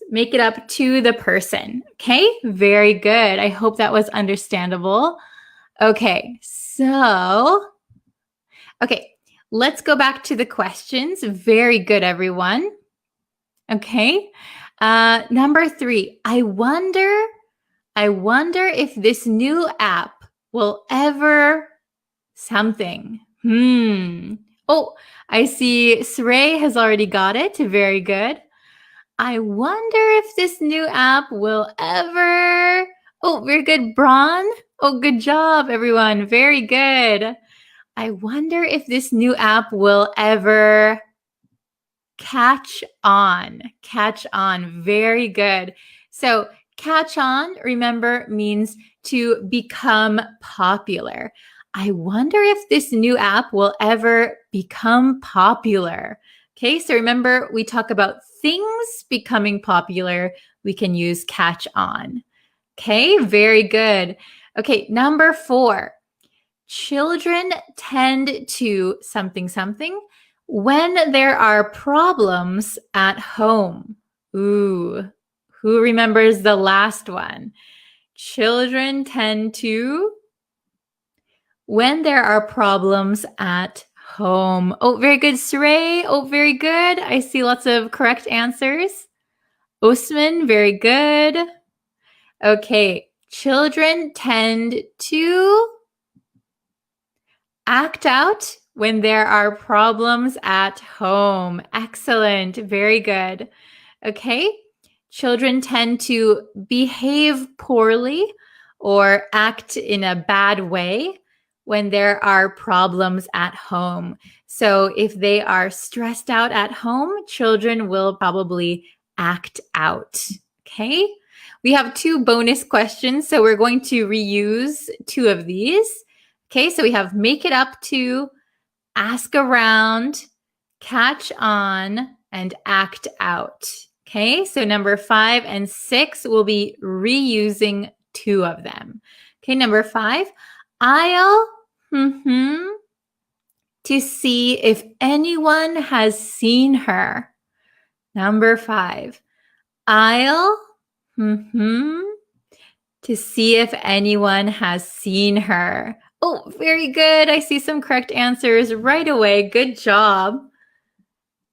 Make it up to the person. Okay, very good. I hope that was understandable. Okay, let's go back to the questions. Very good, everyone. Okay, number 3. I wonder if this new app will ever something. Oh, I see Srey has already got it. Very good. I wonder if this new app will ever... Oh, very good, Braun. Oh, good job, everyone. Very good. I wonder if this new app will ever catch on. Catch on. Very good. So catch on, remember, means to become popular. I wonder if this new app will ever become popular. Okay, so remember, we talk about things becoming popular. We can use catch on. Okay, very good. Okay, number 4. Children tend to something when there are problems at home. Ooh, who remembers the last one? Children tend to when there are problems at home. Oh, very good, Saray. Oh, very good. I see lots of correct answers. Usman, very good. Okay, children tend to act out when there are problems at home. Excellent, very good. Okay, children tend to behave poorly or act in a bad way when there are problems at home. So if they are stressed out at home, children will probably act out. Okay, we have 2 bonus questions, so we're going to reuse 2 of these. Okay, so we have make it up to, ask around, catch on, and act out. Okay, so number 5 and 6 will be reusing 2 of them. Okay, number 5, I'll to see if anyone has seen her. Number 5, I'll to see if anyone has seen her. Oh, very good. I see some correct answers right away. Good job.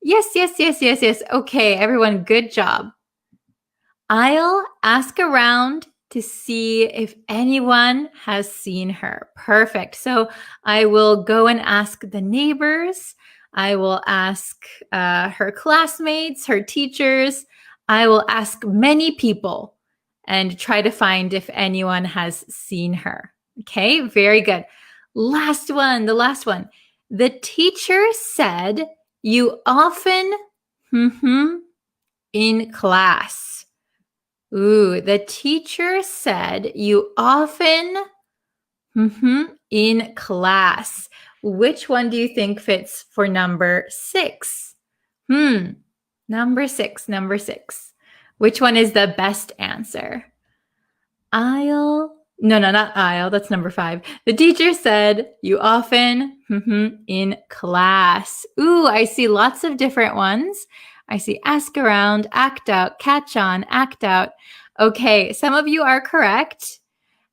Yes, yes, yes, yes, yes. Okay, everyone, good job. I'll ask around to see if anyone has seen her. Perfect. So I will go and ask the neighbors. I will ask her classmates, her teachers. I will ask many people and try to find if anyone has seen her. Okay, very good. Last one, the last one. The teacher said you often in class. Ooh, the teacher said you often in class. Which one do you think fits for number 6? Number 6, number 6. Which one is the best answer? Aisle. No, not aisle. That's number 5. The teacher said you often in class. Ooh, I see lots of different ones. I see ask around, act out, catch on, act out. Okay, some of you are correct.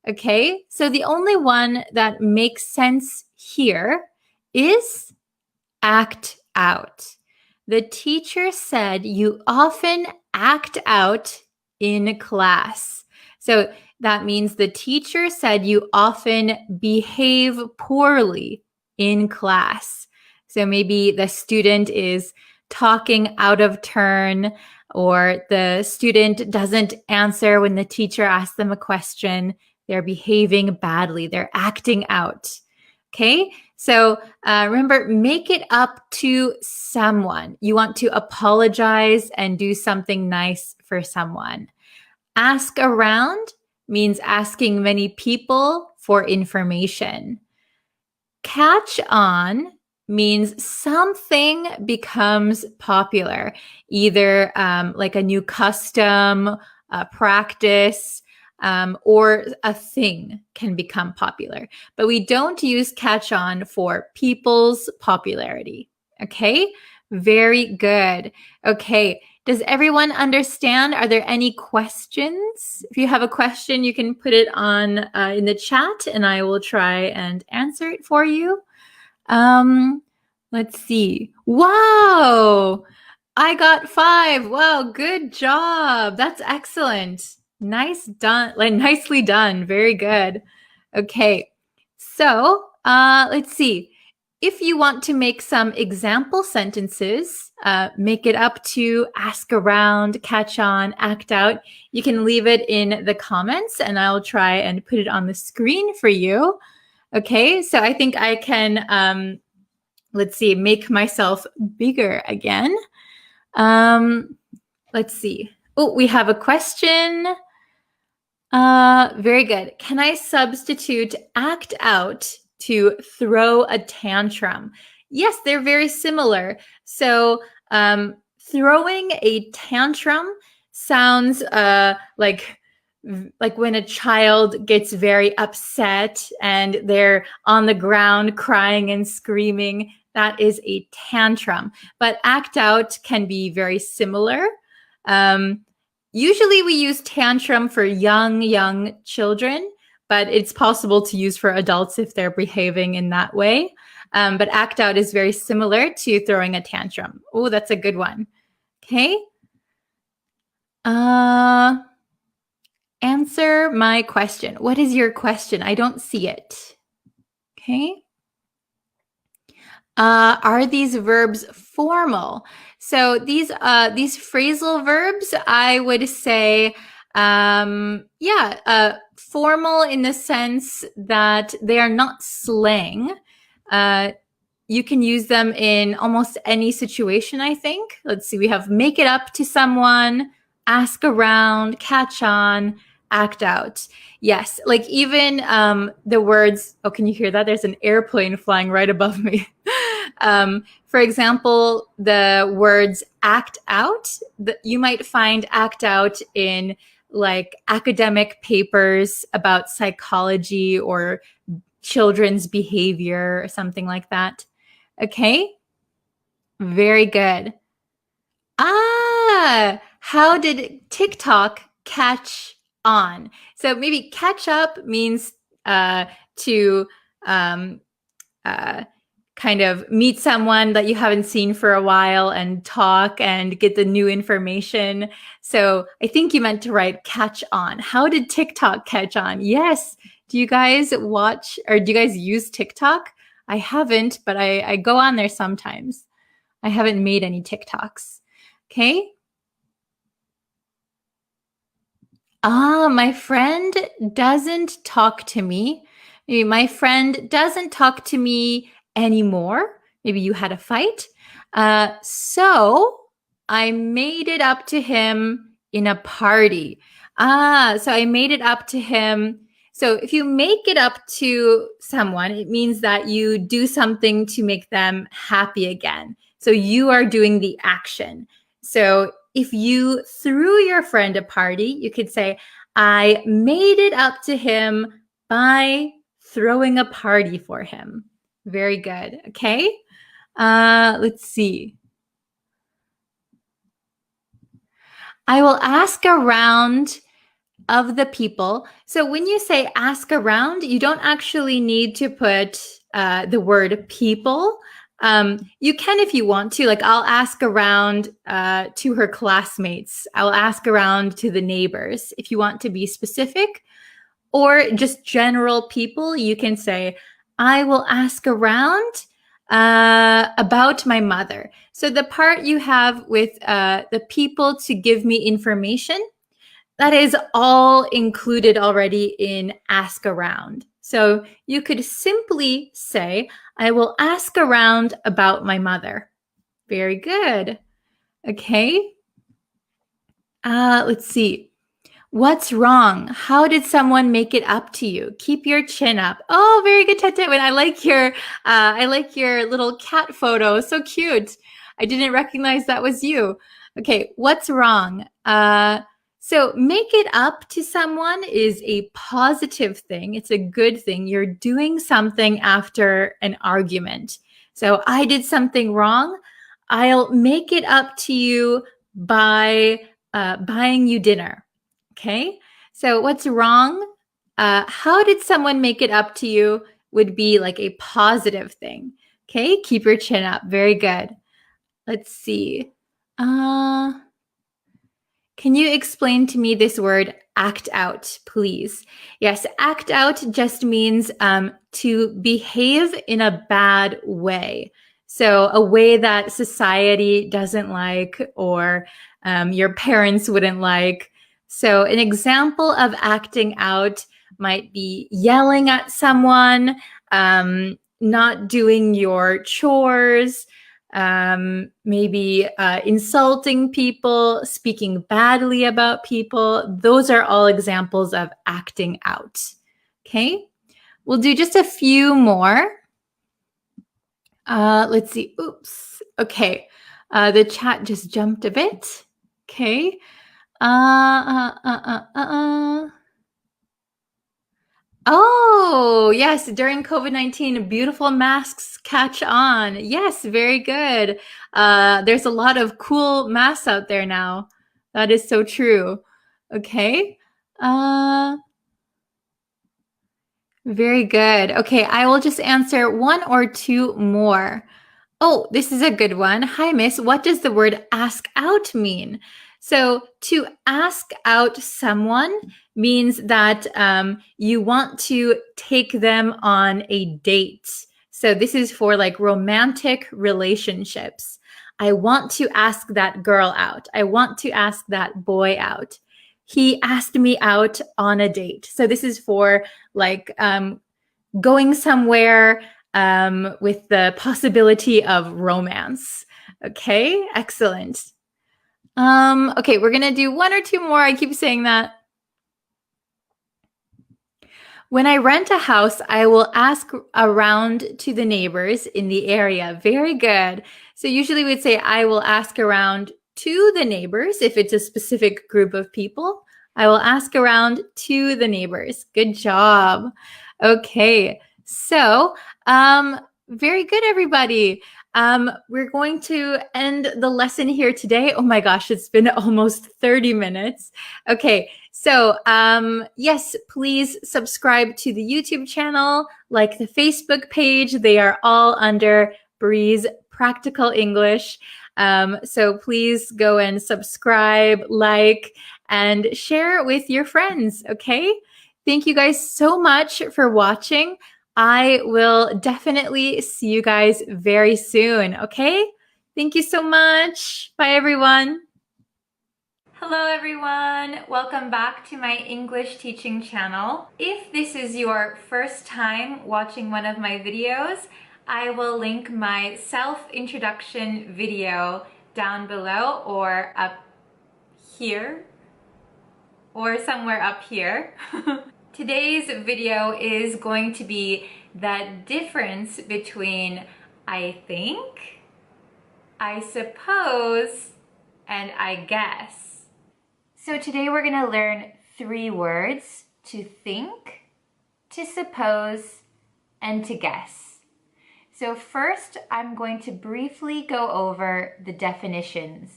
Okay, so the only one that makes sense here is act out. The teacher said you often act out in class. So that means the teacher said you often behave poorly in class. So maybe the student is talking out of turn, or the student doesn't answer when the teacher asks them a question. They're behaving badly. They're acting out. Okay, so remember, make it up to someone. You want to apologize and do something nice for someone. Ask around means asking many people for information. Catch on means something becomes popular, either like a new custom, a practice, or a thing can become popular. But we don't use catch on for people's popularity. Okay, very good. Okay, does everyone understand? Are there any questions? If you have a question, you can put it on in the chat and I will try and answer it for you. Let's see. Wow, I got 5. Wow, good job. That's excellent. Nicely done. Very good. Okay, so let's see. If you want to make some example sentences, make it up to ask around, catch on, act out, you can leave it in the comments and I'll try and put it on the screen for you. Okay, so I think I can, let's see, make myself bigger again. Let's see. Oh, we have a question. Very good. Can I substitute act out to throw a tantrum? Yes, they're very similar. So throwing a tantrum sounds like when a child gets very upset and they're on the ground crying and screaming. That is a tantrum. But act out can be very similar. Usually we use tantrum for young children, but it's possible to use for adults if they're behaving in that way. But act out is very similar to throwing a tantrum. Oh, that's a good one. Okay. Answer my question. What is your question? I don't see it. Okay. Are these verbs formal? So these phrasal verbs, I would say, formal in the sense that they are not slang. You can use them in almost any situation, I think. Let's see, we have make it up to someone, ask around, catch on, act out. Yes, like even the words, oh, can you hear that? There's an airplane flying right above me. For example, the words act out, you might find act out in like academic papers about psychology or children's behavior or something like that. Okay, very good. How did TikTok catch on? So maybe catch up means to kind of meet someone that you haven't seen for a while and talk and get the new information. So I think you meant to write catch on. How did TikTok catch on? Yes. Do you guys watch or do you guys use TikTok? I haven't, but I go on there sometimes. I haven't made any TikToks. Okay. My friend doesn't talk to me. Maybe my friend doesn't talk to me anymore. Maybe you had a fight. So I made it up to him in a party. So I made it up to him. So if you make it up to someone, it means that you do something to make them happy again. So you are doing the action. So if you threw your friend a party, you could say, I made it up to him by throwing a party for him. Very good. Okay. Let's see. I will ask around of the people. So when you say ask around, you don't actually need to put the word people. You can if you want to. Like I'll ask around to her classmates. I'll ask around to the neighbors. If you want to be specific or just general people, you can say, I will ask around about my mother. So the part you have with the people to give me information, that is all included already in ask around. So you could simply say, I will ask around about my mother. Very good. Okay. Let's see. What's wrong? How did someone make it up to you? Keep your chin up. Oh, very good, Tete. I like your little cat photo. So cute. I didn't recognize that was you. Okay, what's wrong? So make it up to someone is a positive thing. It's a good thing. You're doing something after an argument. So I did something wrong. I'll make it up to you by buying you dinner. Okay. So what's wrong? How did someone make it up to you would be like a positive thing. Okay. Keep your chin up. Very good. Let's see. Can you explain to me this word act out, please? Yes, act out just means to behave in a bad way. So a way that society doesn't like or your parents wouldn't like. So an example of acting out might be yelling at someone, not doing your chores, maybe insulting people, speaking badly about people. Those are all examples of acting out. Okay, we'll do just a few more. Let's see. Oops. Okay, the chat just jumped a bit. Okay. Oh, yes. During COVID-19, beautiful masks catch on. Yes, very good. There's a lot of cool masks out there now. That is so true. Okay. Very good. Okay, I will just answer one or two more. Oh, this is a good one. Hi, Miss. What does the word ask out mean? So to ask out someone means that you want to take them on a date. So this is for like romantic relationships. I want to ask that girl out. I want to ask that boy out. He asked me out on a date. So this is for like going somewhere with the possibility of romance. Okay, excellent. Okay, we're gonna do one or two more. I keep saying that. When I rent a house, I will ask around to the neighbors in the area. Very good. So usually we'd say, I will ask around to the neighbors if it's a specific group of people. I will ask around to the neighbors. Good job. Okay, so very good, everybody. We're going to end the lesson here today. Oh my gosh, it's been almost 30 minutes. Okay, So, yes, please subscribe to the YouTube channel, like the Facebook page. They are all under Bree's Practical English. So please go and subscribe, like, and share with your friends, okay? Thank you guys so much for watching. I will definitely see you guys very soon, okay? Thank you so much. Bye, everyone. Hello everyone, welcome back to my English teaching channel. If this is your first time watching one of my videos, I will link my self-introduction video down below or up here or somewhere up here. Today's video is going to be that difference between I think, I suppose, and I guess. So today we're going to learn 3 words: to think, to suppose, and to guess. So first, I'm going to briefly go over the definitions.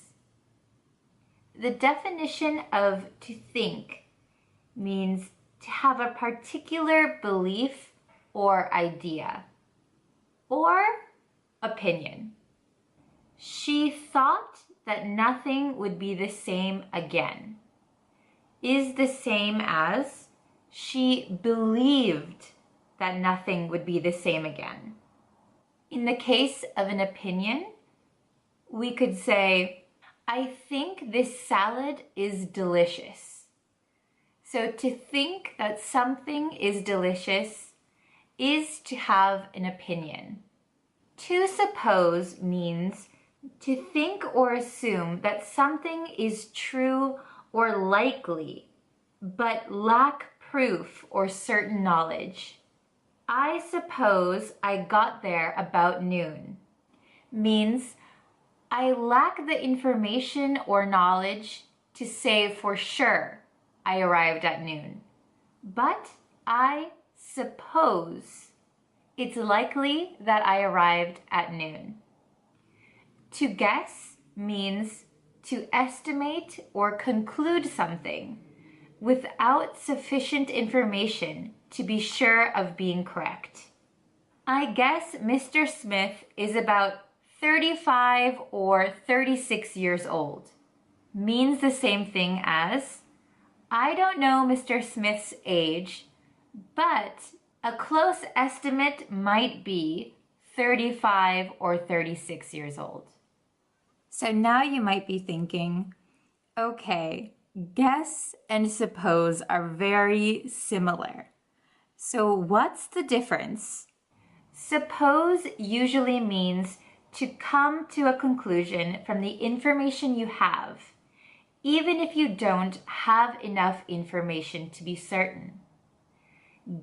The definition of to think means to have a particular belief or idea or opinion. She thought that nothing would be the same again is the same as she believed that nothing would be the same again. In the case of an opinion, we could say, I think this salad is delicious. So to think that something is delicious is to have an opinion. To suppose means to think or assume that something is true or likely, but lack proof or certain knowledge. I suppose I got there about noon means I lack the information or knowledge to say for sure I arrived at noon, but I suppose it's likely that I arrived at noon. To guess means to estimate or conclude something without sufficient information to be sure of being correct. I guess Mr. Smith is about 35 or 36 years old. Means the same thing as I don't know Mr. Smith's age, but a close estimate might be 35 or 36 years old. So now you might be thinking, okay, guess and suppose are very similar. So what's the difference? Suppose usually means to come to a conclusion from the information you have, even if you don't have enough information to be certain.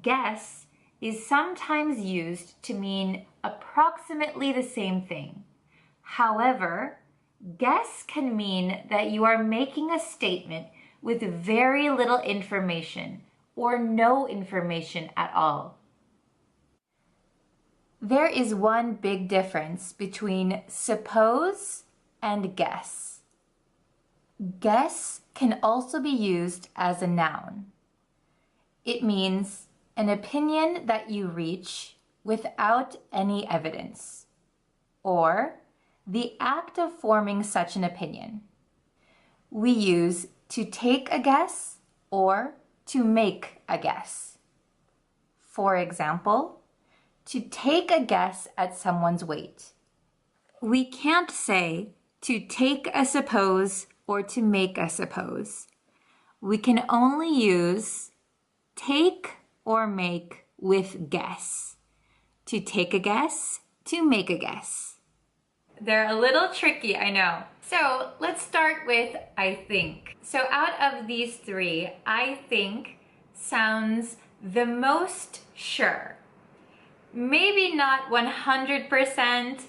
Guess is sometimes used to mean approximately the same thing. However, guess can mean that you are making a statement with very little information or no information at all. There is one big difference between suppose and guess. Guess can also be used as a noun. It means an opinion that you reach without any evidence, or the act of forming such an opinion. We use to take a guess or to make a guess. For example, to take a guess at someone's weight. We can't say to take a suppose or to make a suppose. We can only use take or make with guess. To take a guess, to make a guess. They're a little tricky, I know. So let's start with I think. So out of these 3, I think sounds the most sure. Maybe not 100%,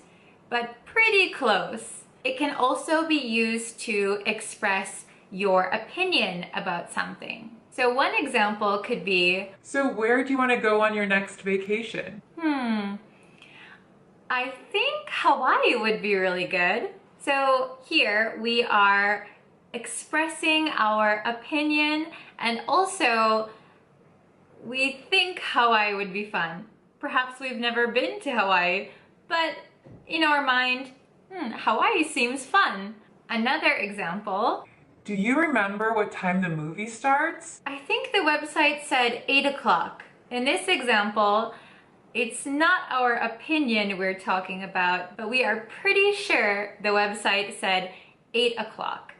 but pretty close. It can also be used to express your opinion about something. So one example could be, so where do you want to go on your next vacation? I think Hawaii would be really good. So here we are expressing our opinion And also, we think Hawaii would be fun. Perhaps we've never been to Hawaii, but in our mind, Hawaii seems fun. Another example. Do you remember what time the movie starts? I think the website said 8 o'clock. In this example, it's not our opinion we're talking about, but we are pretty sure the website said 8 o'clock.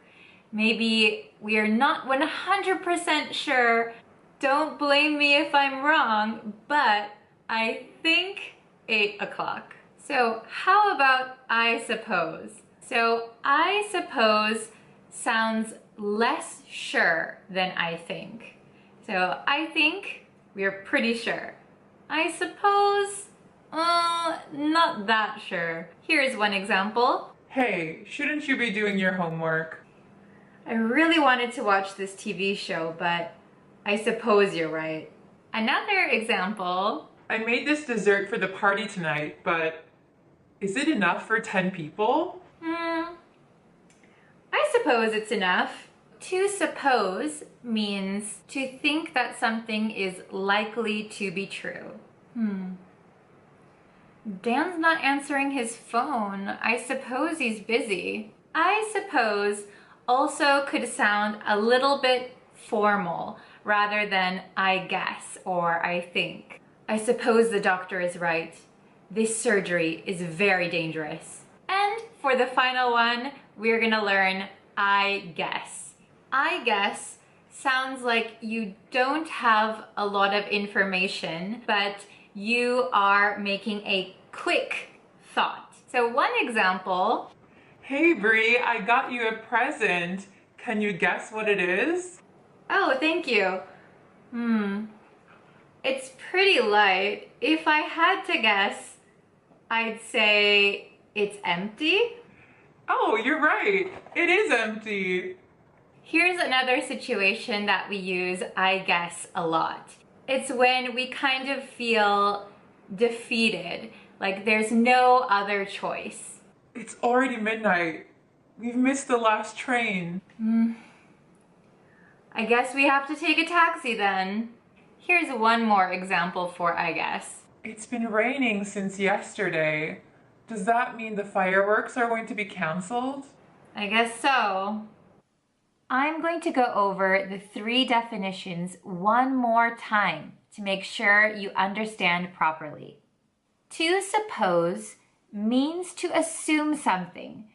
Maybe we are not 100% sure. Don't blame me if I'm wrong, but I think 8 o'clock. So how about I suppose? So I suppose sounds less sure than I think. So I think we're pretty sure. I suppose, not that sure. Here's one example. Hey, shouldn't you be doing your homework? I really wanted to watch this TV show, but I suppose you're right. Another example. I made this dessert for the party tonight, but is it enough for 10 people? I suppose it's enough. To suppose means to think that something is likely to be true. Dan's not answering his phone. I suppose he's busy. I suppose also could sound a little bit formal rather than I guess or I think. I suppose the doctor is right. This surgery is very dangerous. And for the final one, we're gonna learn I guess. I guess sounds like you don't have a lot of information, but you are making a quick thought. So one example. Hey Bree, I got you a present. Can you guess what it is? Oh, thank you. It's pretty light. If I had to guess, I'd say it's empty. Oh, you're right. It is empty. Here's another situation that we use I guess a lot. It's when we kind of feel defeated, like there's no other choice. It's already midnight. We've missed the last train. I guess we have to take a taxi then. Here's one more example for I guess. It's been raining since yesterday. Does that mean the fireworks are going to be canceled? I guess so. I'm going to go over the 3 definitions one more time to make sure you understand properly. To suppose means to assume something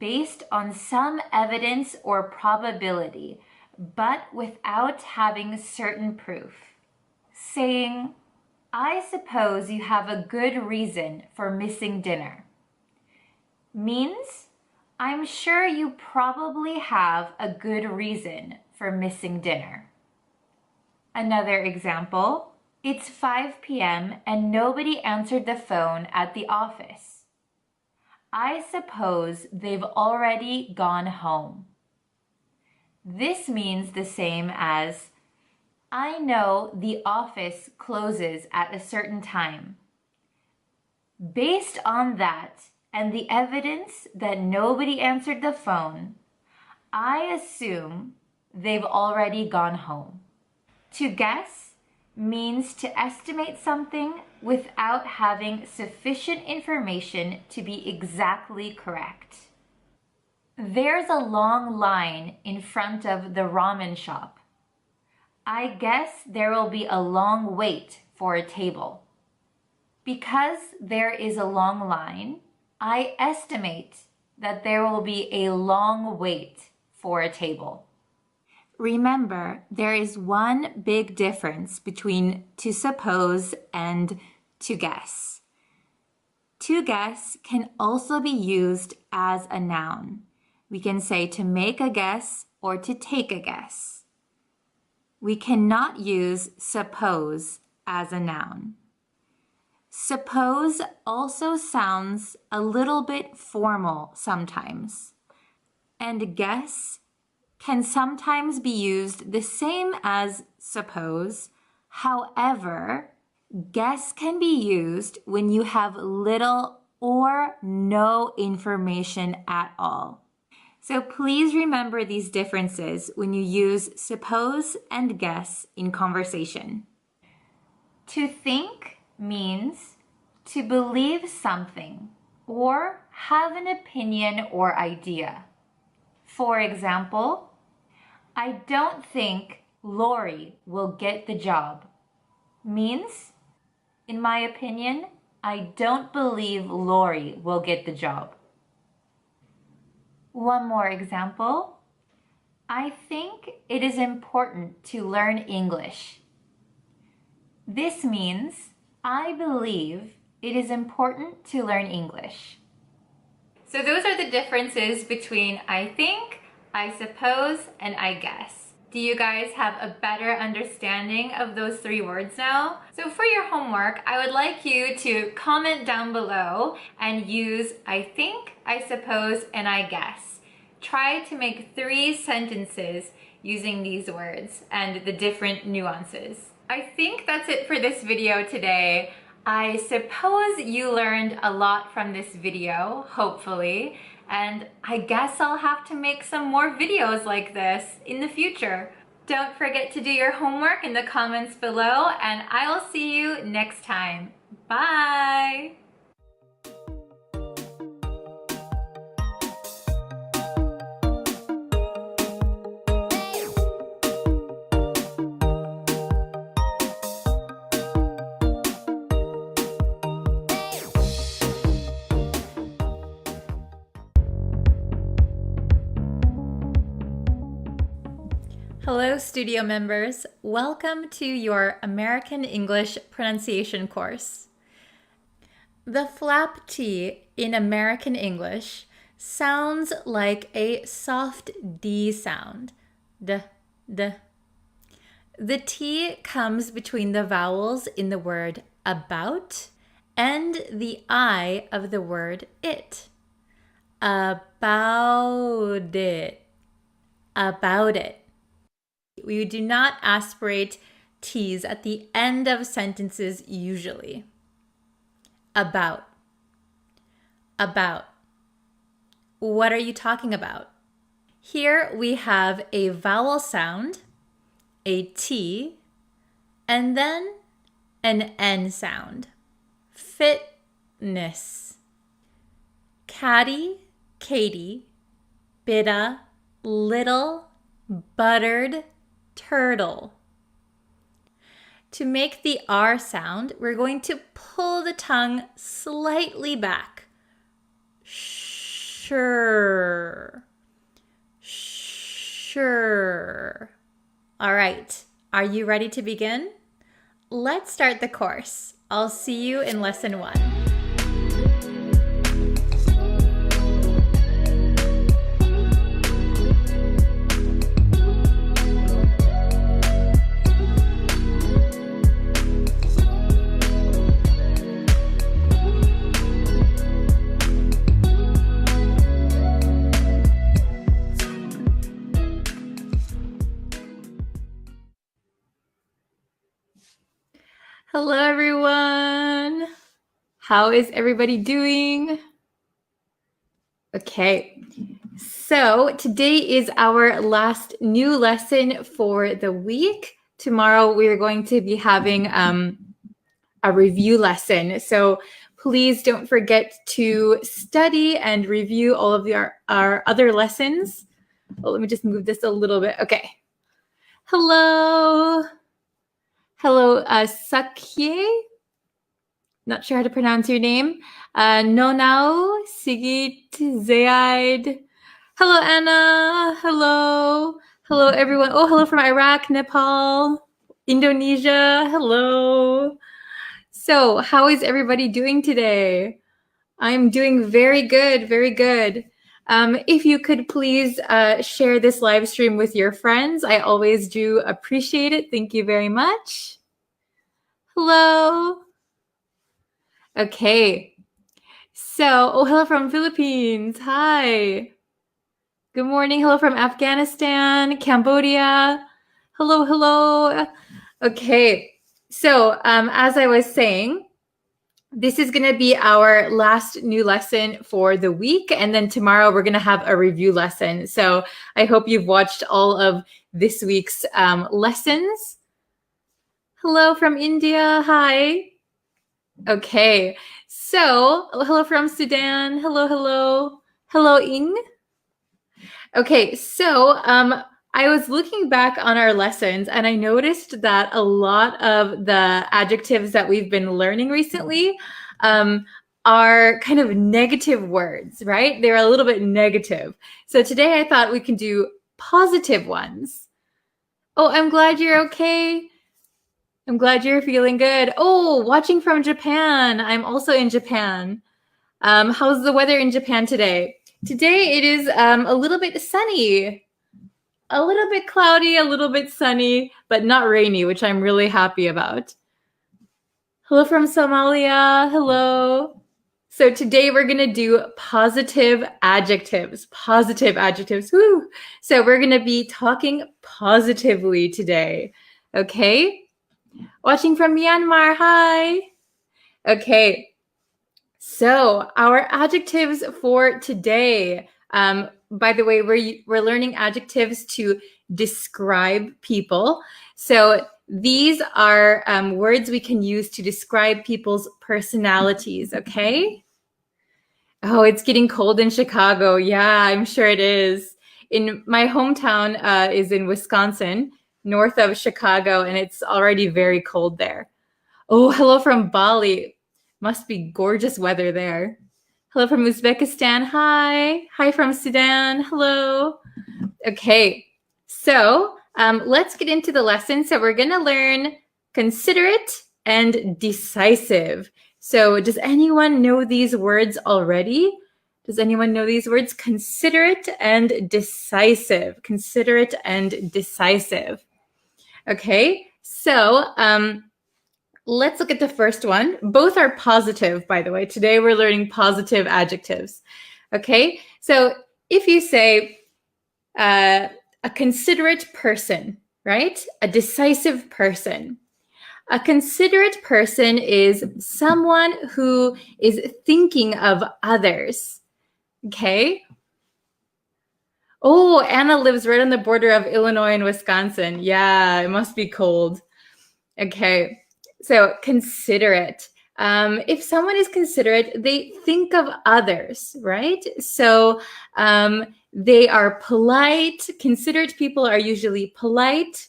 based on some evidence or probability, but without having certain proof. Saying, I suppose you have a good reason for missing dinner, means I'm sure you probably have a good reason for missing dinner. Another example, it's 5 p.m. and nobody answered the phone at the office. I suppose they've already gone home. This means the same as, I know the office closes at a certain time. Based on that and the evidence that nobody answered the phone, I assume they've already gone home. To guess means to estimate something without having sufficient information to be exactly correct. There's a long line in front of the ramen shop. I guess there will be a long wait for a table. Because there is a long line, I estimate that there will be a long wait for a table. Remember, there is one big difference between to suppose and to guess. To guess can also be used as a noun. We can say to make a guess or to take a guess. We cannot use suppose as a noun. Suppose also sounds a little bit formal sometimes, and guess can sometimes be used the same as suppose. However, guess can be used when you have little or no information at all. So please remember these differences when you use suppose and guess in conversation. To think means to believe something or have an opinion or idea. For example, I don't think Lori will get the job means, in my opinion, I don't believe Lori will get the job. One more example. I think it is important to learn English. This means I believe it is important to learn English. So those are the differences between I think, I suppose, and I guess. Do you guys have a better understanding of those three words now? So for your homework, I would like you to comment down below and use I think, I suppose, and I guess. Try to make 3 sentences using these words and the different nuances. I think that's it for this video today. I suppose you learned a lot from this video, hopefully, and I guess I'll have to make some more videos like this in the future. Don't forget to do your homework in the comments below, and I will see you next time. Bye! Hello, studio members. Welcome to your American English pronunciation course. The flap T in American English sounds like a soft D sound. D, D. The T comes between the vowels in the word about and the I of the word it. About it. About it. We do not aspirate T's at the end of sentences usually. About. About. What are you talking about? Here we have a vowel sound, a T, and then an N sound. Fitness. Caddy, Katie, bidda, little, buttered, turtle. To make the R sound, we're going to pull the tongue slightly back. Sure. Sure. All right, are you ready to begin? Let's start the course. I'll see you in lesson 1. Hello, everyone. How is everybody doing? Okay, so today is our last new lesson for the week. Tomorrow we are going to be having a review lesson. So please don't forget to study and review all of our other lessons. Well, let me just move this a little bit. Okay. Hello. Hello, Sakye. Not sure how to pronounce your name. Nonao, Sigit, Zaid. Hello, Anna. Hello. Hello, everyone. Oh, hello from Iraq, Nepal, Indonesia. Hello. So, how is everybody doing today? I'm doing very good, very good. If you could please share this live stream with your friends. I always do appreciate it. Thank you very much. Hello. Okay. So, oh, hello from Philippines. Hi. Good morning. Hello from Afghanistan, Cambodia. Hello, hello. Okay. So, as I was saying, This is going to be our last new lesson for the week. And then tomorrow we're going to have a review lesson. So I hope you've watched all of this week's lessons. Hello from India. Hi. Okay. So hello from Sudan. Hello, hello. Hello, Ing. Okay. So I was looking back on our lessons and I noticed that a lot of the adjectives that we've been learning recently are kind of negative words, right? They're a little bit negative. So today I thought we can do positive ones. Oh, I'm glad you're okay. I'm glad you're feeling good. Oh, watching from Japan. I'm also in Japan. How's the weather in Japan today? Today it is a little bit sunny. A little bit cloudy, a little bit sunny, but not rainy, which I'm really happy about. Hello from Somalia. Hello. So today we're going to do positive adjectives. Positive adjectives. Woo. So we're going to be talking positively today. Okay? Watching from Myanmar. Hi. Okay. So our adjectives for today. By the way, we're learning adjectives to describe people. So these are words we can use to describe people's personalities, okay? Oh, it's getting cold in Chicago. Yeah, I'm sure it is. In my hometown is in Wisconsin, north of Chicago, and it's already very cold there. Oh, hello from Bali. Must be gorgeous weather there. Hello from Uzbekistan. Hi. Hi from Sudan. Hello. Okay. So let's get into the lesson. So we're going to learn considerate and decisive. So does anyone know these words already? Does anyone know these words? Considerate and decisive. Considerate and decisive. Okay. So let's look at the first one. Both are positive, by the way. Today we're learning positive adjectives. Okay, so if you say a considerate person, right? A decisive person. A considerate person is someone who is thinking of others. Okay. Oh, Anna lives right on the border of Illinois and Wisconsin. Yeah, it must be cold. Okay. So considerate. If someone is considerate, they think of others, right? So they are polite. Considerate people are usually polite,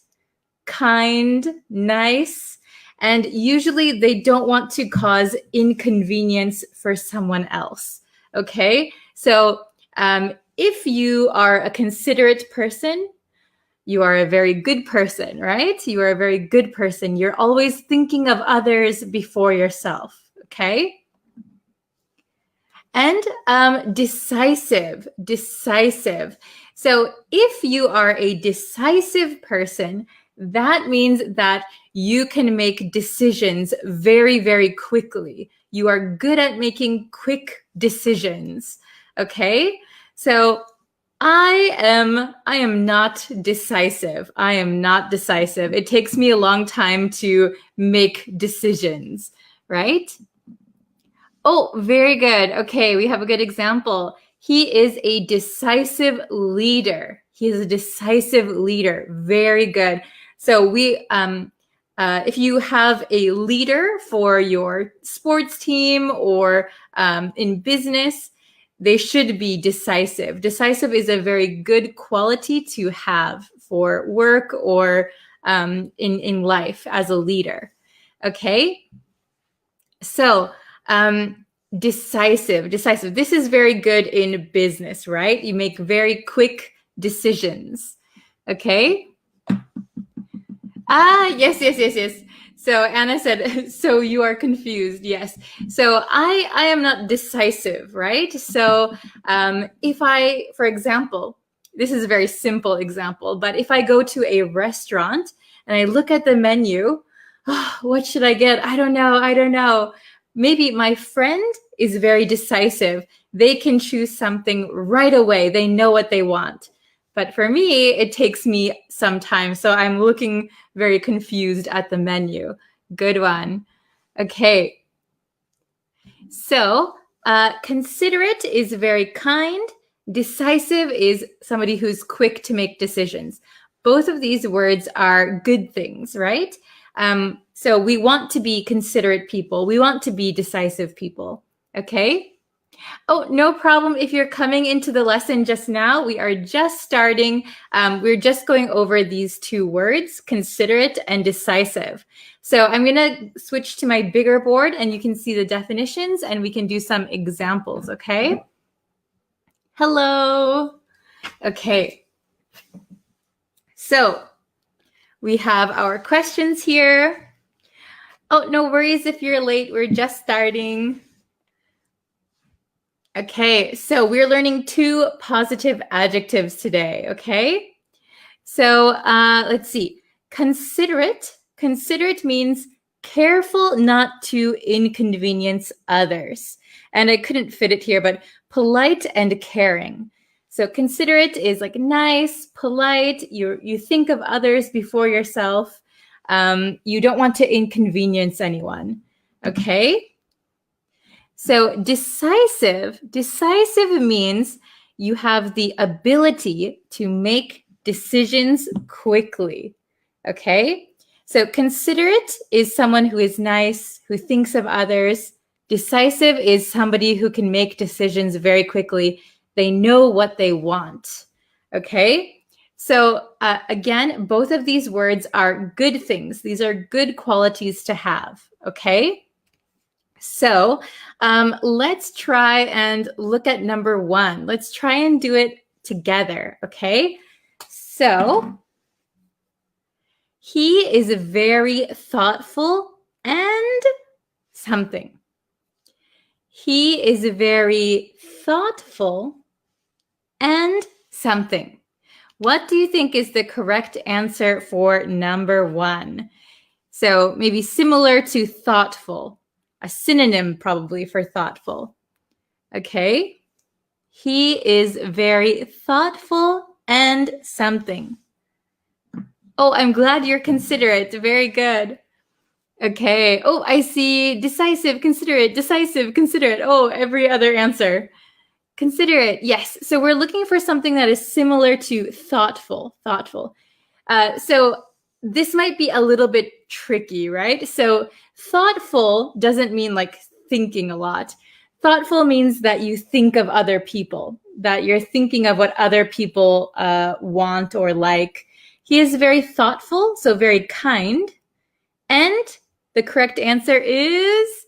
kind, nice, and usually they don't want to cause inconvenience for someone else. Okay? So if you are a considerate person, you are a very good person, right? You are a very good person. You're always thinking of others before yourself, okay? And decisive. So if you are a decisive person, that means that you can make decisions very, very quickly. You are good at making quick decisions, okay? So I am not decisive. I am not decisive. It takes me a long time to make decisions, right? Oh, very good. Okay, we have a good example. He is a decisive leader. He is a decisive leader. Very good. So if you have a leader for your sports team or in business, they should be decisive. Decisive is a very good quality to have for work or in life as a leader. Okay. So decisive. This is very good in business, right? You make very quick decisions. Okay. Yes. So Anna said, so you are confused. Yes. So I am not decisive, right? So if I, for example, this is a very simple example, but if I go to a restaurant and I look at the menu, oh, what should I get? I don't know. Maybe my friend is very decisive. They can choose something right away. They know what they want. But for me, it takes me some time. So I'm looking very confused at the menu. Good one. Okay. So, considerate is very kind. Decisive is somebody who's quick to make decisions. Both of these words are good things, right? So we want to be considerate people. We want to be decisive people. Okay? Oh, no problem. If you're coming into the lesson just now, we are just starting. We're just going over these two words, considerate and decisive. So I'm going to switch to my bigger board and you can see the definitions and we can do some examples, okay? Hello. Okay. So we have our questions here. Oh, no worries if you're late. We're just starting. Okay, so we're learning two positive adjectives today, okay? So let's see. Considerate. Considerate means careful not to inconvenience others. And I couldn't fit it here, but polite and caring. So considerate is like nice, polite. You think of others before yourself. You don't want to inconvenience anyone, okay? So decisive means you have the ability to make decisions quickly, okay? So considerate is someone who is nice, who thinks of others. Decisive is somebody who can make decisions very quickly. They know what they want, okay? So again, both of these words are good things. These are good qualities to have, okay? So let's try and look at number one. Let's try and do it together, okay? So he is very thoughtful and something. He is very thoughtful and something. What do you think is the correct answer for number one? So maybe similar to thoughtful. A synonym probably for thoughtful. Okay. He is very thoughtful and something. Oh, I'm glad you're considerate. Very good. Okay. Oh, I see decisive, considerate, decisive, considerate. Oh, every other answer. Considerate. Yes. So we're looking for something that is similar to thoughtful, thoughtful. So this might be a little bit tricky, right? So thoughtful doesn't mean like thinking a lot. Thoughtful means that you think of other people, that you're thinking of what other people want or like. He is very thoughtful, so very kind. And the correct answer is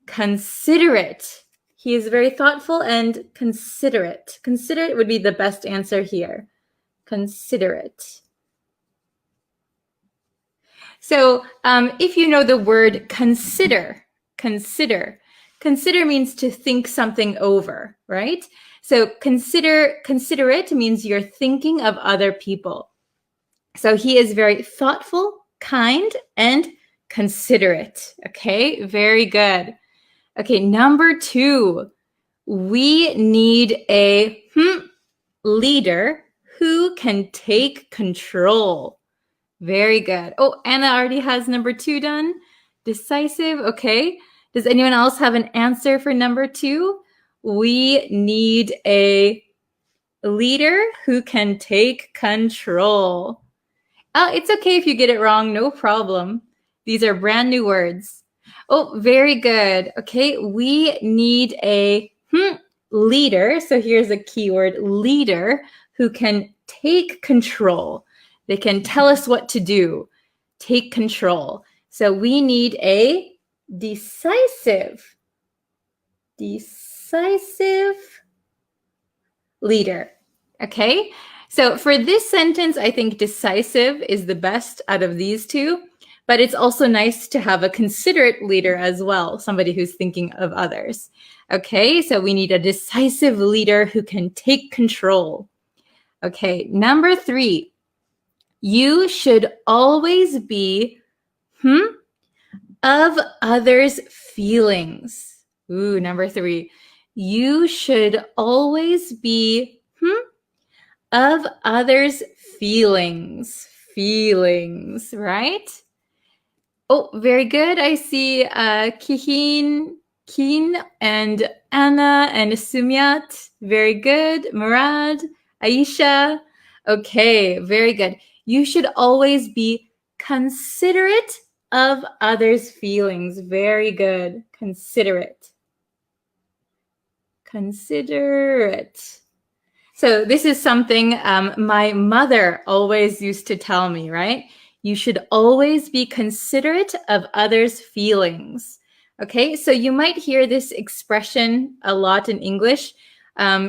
considerate. He is very thoughtful and considerate. Considerate would be the best answer here. Considerate. So if you know the word consider means to think something over, right? So considerate means you're thinking of other people. So he is very thoughtful, kind, and considerate. Okay, very good. Okay, number two, we need a leader who can take control. Very good. Oh, Anna already has number two done. Decisive. Okay. Does anyone else have an answer for number two? We need a leader who can take control. Oh, it's okay if you get it wrong. No problem. These are brand new words. Oh, very good. Okay. We need a leader. So here's a keyword, leader, who can take control. They can tell us what to do, take control. So we need a decisive leader. Okay, so for this sentence, I think decisive is the best out of these two, but it's also nice to have a considerate leader as well, somebody who's thinking of others. Okay, so we need a decisive leader who can take control. Okay, number three. You should always be of others' feelings. Ooh, number three. You should always be of others' feelings. Feelings, right? Oh, very good. I see Kihin Keen and Anna and Sumyat. Very good. Murad, Aisha. Okay, very good. You should always be considerate of others' feelings. Very good. Considerate. Considerate. So this is something my mother always used to tell me, right? You should always be considerate of others' feelings. Okay, so you might hear this expression a lot in English.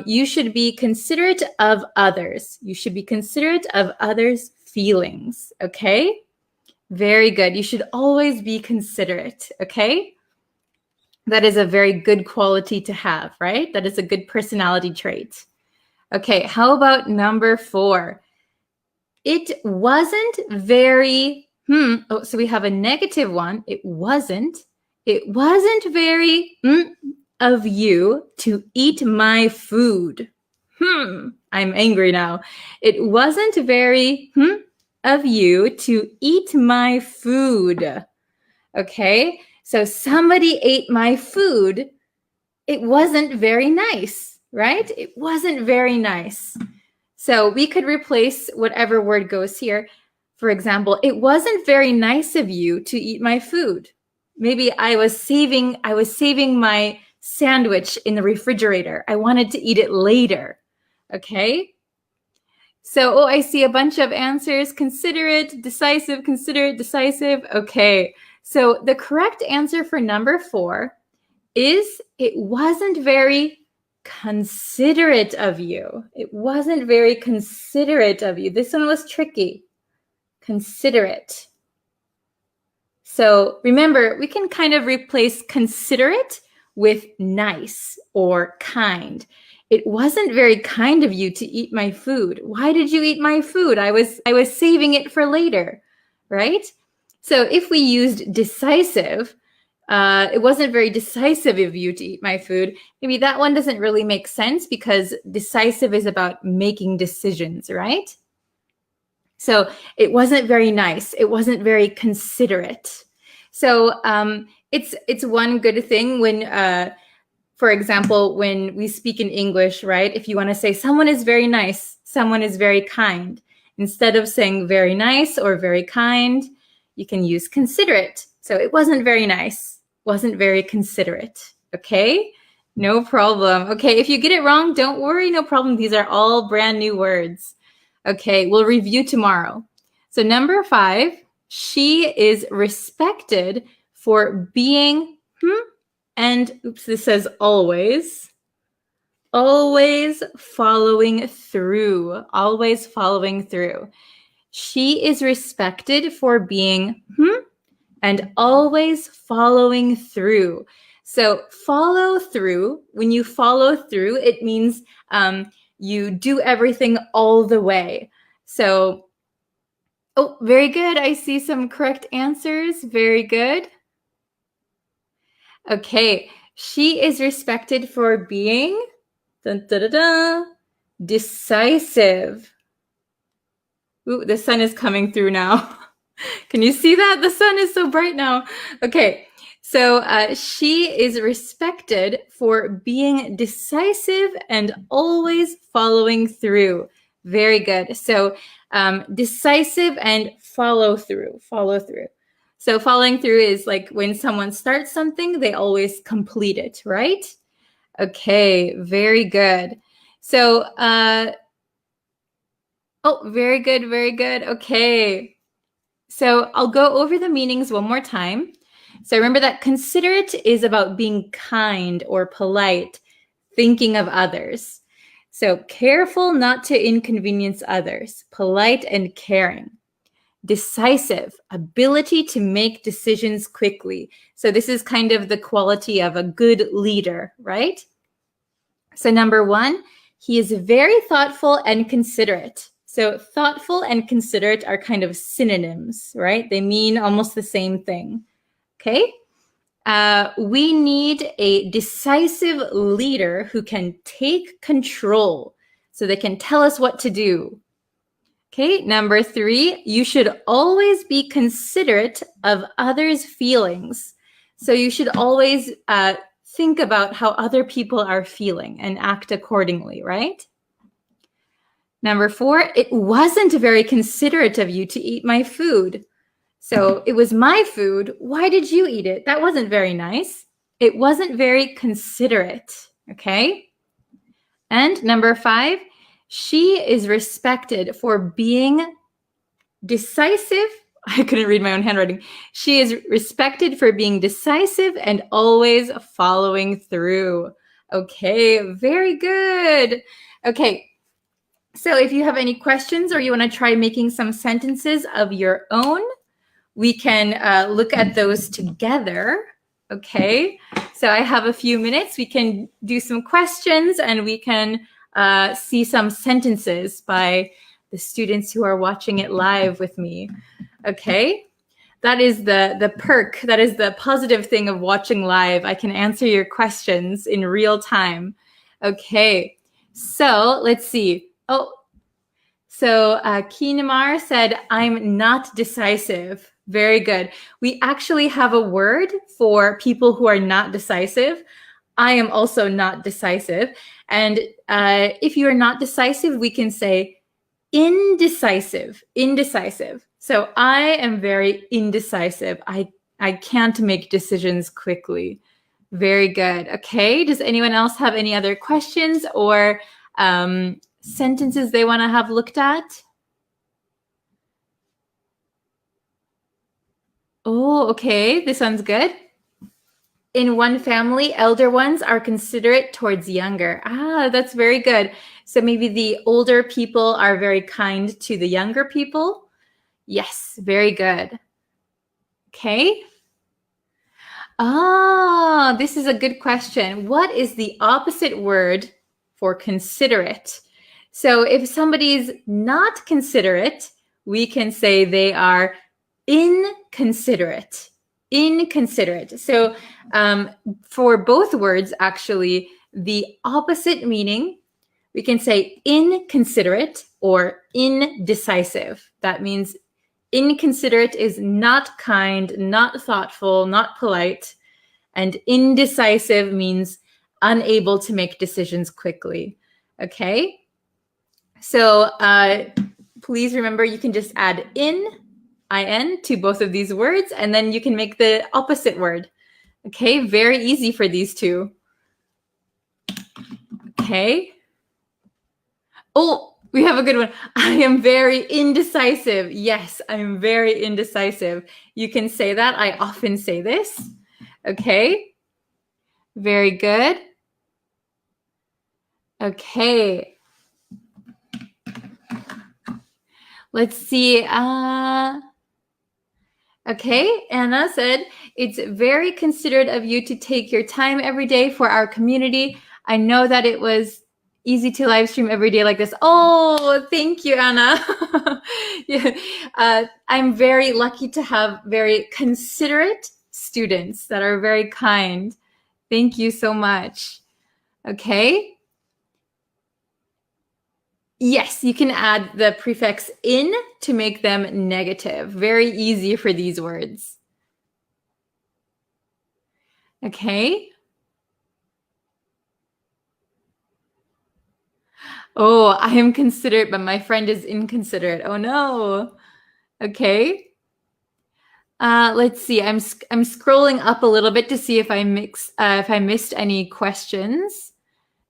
You should be considerate of others. You should be considerate of others' feelings. Okay, very good. You should always be considerate. Okay, that is a very good quality to have, right? That is a good personality trait. Okay, how about number 4? It wasn't very, oh, so we have a negative one. It wasn't very of you to eat my food. I'm angry now. It wasn't very of you to eat my food. Okay, so somebody ate my food. It wasn't very nice, right? It wasn't very nice. So we could replace whatever word goes here. For example, it wasn't very nice of you to eat my food. Maybe I was saving my sandwich in the refrigerator. I wanted to eat it later. Okay? So, I see a bunch of answers. Considerate, decisive, considerate, decisive. Okay. So the correct answer for number 4 is it wasn't very considerate of you. It wasn't very considerate of you. This one was tricky. Considerate. So remember, we can kind of replace considerate with nice or kind. It wasn't very kind of you to eat my food. Why did you eat my food? I was saving it for later, right? So if we used decisive, it wasn't very decisive of you to eat my food. Maybe that one doesn't really make sense because decisive is about making decisions, right? So it wasn't very nice. It wasn't very considerate. So it's one good thing when, for example, when we speak in English, right? If you want to say someone is very nice, someone is very kind, instead of saying very nice or very kind, you can use considerate. So it wasn't very nice, wasn't very considerate. Okay, no problem. Okay, if you get it wrong, don't worry, no problem. These are all brand new words. Okay, we'll review tomorrow. So number 5, she is respected for being, and oops, this says always following through, always following through. She is respected for being, and always following through. So follow through, when you follow through, it means you do everything all the way. So, very good. I see some correct answers. Very good. Okay, she is respected for being decisive. Ooh, the sun is coming through now. Can you see that? The sun is so bright now. Okay, so she is respected for being decisive and always following through. Very good. So decisive and follow through. So following through is like when someone starts something, they always complete it, right? Okay, very good. So, very good, very good. Okay. So I'll go over the meanings one more time. So remember that considerate is about being kind or polite, thinking of others. So careful not to inconvenience others, polite and caring. Decisive, ability to make decisions quickly. So this is kind of the quality of a good leader, right? So number 1, he is very thoughtful and considerate. So thoughtful and considerate are kind of synonyms, right? They mean almost the same thing, okay? We need a decisive leader who can take control so they can tell us what to do. Okay, number 3, you should always be considerate of others' feelings. So you should always think about how other people are feeling and act accordingly, right? Number 4, it wasn't very considerate of you to eat my food. So it was my food. Why did you eat it? That wasn't very nice. It wasn't very considerate, okay? And number 5, she is respected for being decisive. I couldn't read my own handwriting. She is respected for being decisive and always following through. Okay, very good. Okay, so if you have any questions or you want to try making some sentences of your own, we can look at those together. Okay, so I have a few minutes. We can do some questions and we can see some sentences by the students who are watching it live with me. Okay, that is the perk. That is the positive thing of watching live. I can answer your questions in real time. Okay, so let's see. Oh, so Kinamar said, I'm not decisive. Very good. We actually have a word for people who are not decisive. I am also not decisive. And if you are not decisive, we can say indecisive, indecisive. So I am very indecisive. I can't make decisions quickly. Very good. Okay. Does anyone else have any other questions or sentences they want to have looked at? Oh, okay. This one's good. In one family, elder ones are considerate towards younger. Ah, that's very good. So maybe the older people are very kind to the younger people. Yes, very good. Okay. Ah, this is a good question. What is the opposite word for considerate? So if somebody's not considerate, we can say they are inconsiderate. Inconsiderate. So for both words, actually, the opposite meaning, we can say inconsiderate or indecisive. That means inconsiderate is not kind, not thoughtful, not polite. And indecisive means unable to make decisions quickly. Okay? So please remember you can just add in to both of these words, and then you can make the opposite word. Okay? Very easy for these two. Okay? Oh, we have a good one. I am very indecisive. Yes, I'm very indecisive. You can say that. I often say this. Okay. Very good. Okay. Let's see. Okay, Anna said, it's very considerate of you to take your time every day for our community. I know that it was easy to live stream every day like this. Oh, thank you, Anna. Yeah. I'm very lucky to have very considerate students that are very kind. Thank you so much. Okay. Yes, you can add the prefix in to make them negative. Very easy for these words. Okay. Oh, I am considerate, but my friend is inconsiderate. Oh no. Okay. Let's see. I'm scrolling up a little bit to see if I missed any questions.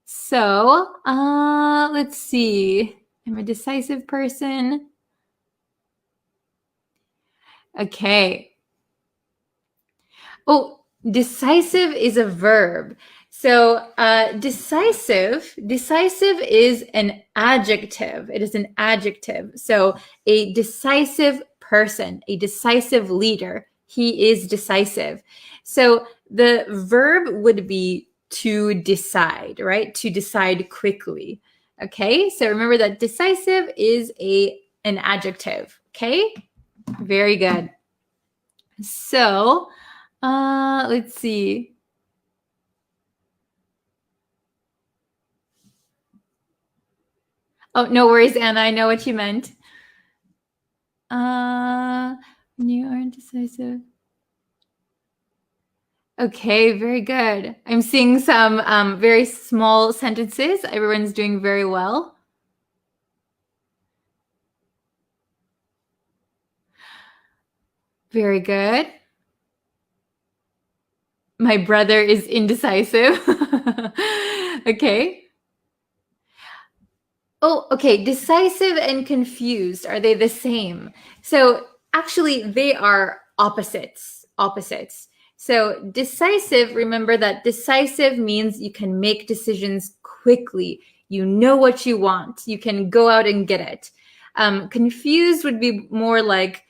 So, let's see. I'm a decisive person. Okay. Oh, decisive is a verb. So decisive is an adjective. It is an adjective. So a decisive person, a decisive leader, he is decisive. So the verb would be to decide, right? To decide quickly. Okay, so remember that decisive is an adjective. Okay, very good. So let's see. Oh, no worries, Anna. I know what you meant. When you are indecisive. Okay, very good. I'm seeing some very small sentences. Everyone's doing very well. Very good. My brother is indecisive. Okay. Oh, okay. Decisive and confused. Are they the same? So actually, they are opposites. Opposites. So decisive, remember that decisive means you can make decisions quickly. You know what you want. You can go out and get it. Confused would be more like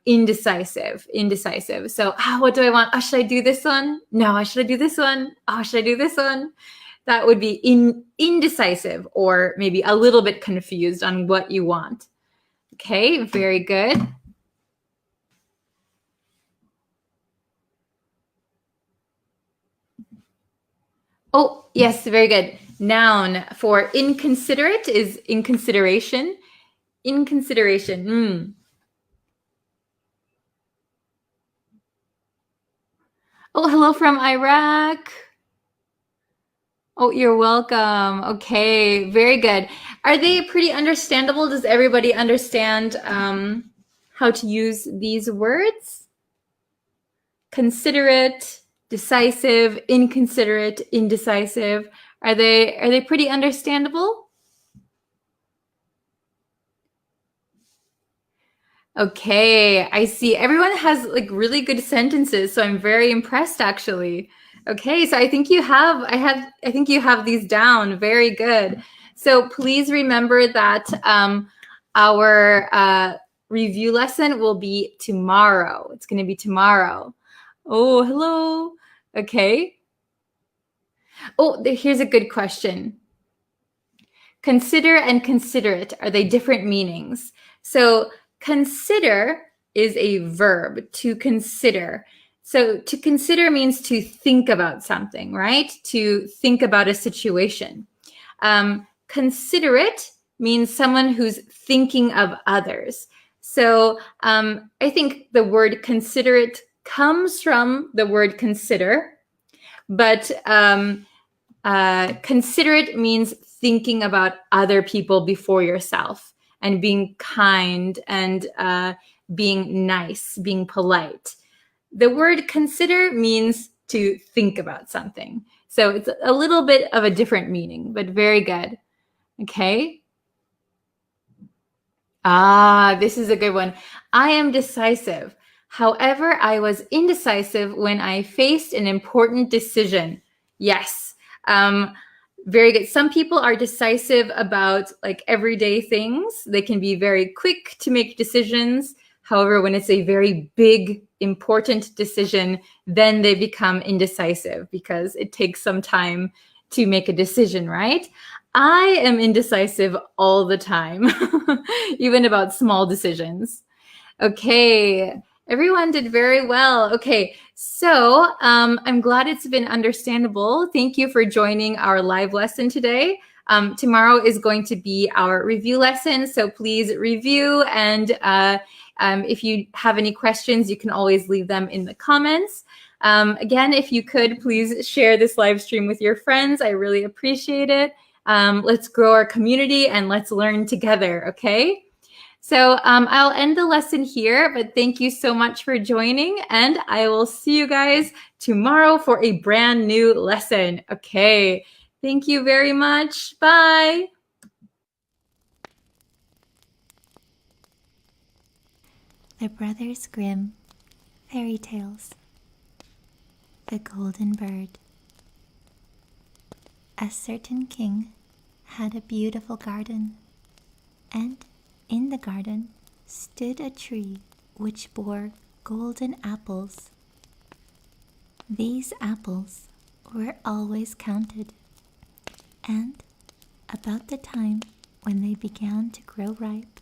indecisive. Indecisive. So, what do I want? Oh, should I do this one? No, should I do this one? Oh, should I do this one? That would be indecisive or maybe a little bit confused on what you want. Okay, very good. Oh, yes, very good. Noun for inconsiderate is inconsideration. Inconsideration. Oh, hello from Iraq. Oh, you're welcome. Okay, very good. Are they pretty understandable? Does everybody understand how to use these words? Considerate, decisive, inconsiderate, indecisive. Are they pretty understandable? Okay, I see. Everyone has like really good sentences, so I'm very impressed actually. Okay, so I think you have these down. Very good. So please remember that our review lesson will be tomorrow. It's going to be tomorrow. Oh, hello. Okay. Oh, here's a good question. Consider and considerate, are they different meanings? So consider is a verb, to consider. So to consider means to think about something, right? To think about a situation. Considerate means someone who's thinking of others. So I think the word considerate comes from the word consider, but considerate means thinking about other people before yourself and being kind and being nice, being polite. The word consider means to think about something. So it's a little bit of a different meaning, but very good. Okay. This is a good one. I am decisive. However, I was indecisive when I faced an important decision. Yes. Very good. Some people are decisive about like everyday things. They can be very quick to make decisions. However, when it's a very big, important decision, then they become indecisive because it takes some time to make a decision, right? I am indecisive all the time, even about small decisions. Okay, everyone did very well. Okay, so I'm glad it's been understandable. Thank you for joining our live lesson today. Tomorrow is going to be our review lesson, so please review. And if you have any questions, you can always leave them in the comments. Again, if you could, please share this live stream with your friends. I really appreciate it. Let's grow our community and let's learn together, okay? So I'll end the lesson here, but thank you so much for joining, and I will see you guys tomorrow for a brand new lesson. Okay, thank you very much. Bye. The Brothers Grimm Fairy Tales. The Golden Bird. A certain king had a beautiful garden, and in the garden stood a tree which bore golden apples. These apples were always counted, and about the time when they began to grow ripe,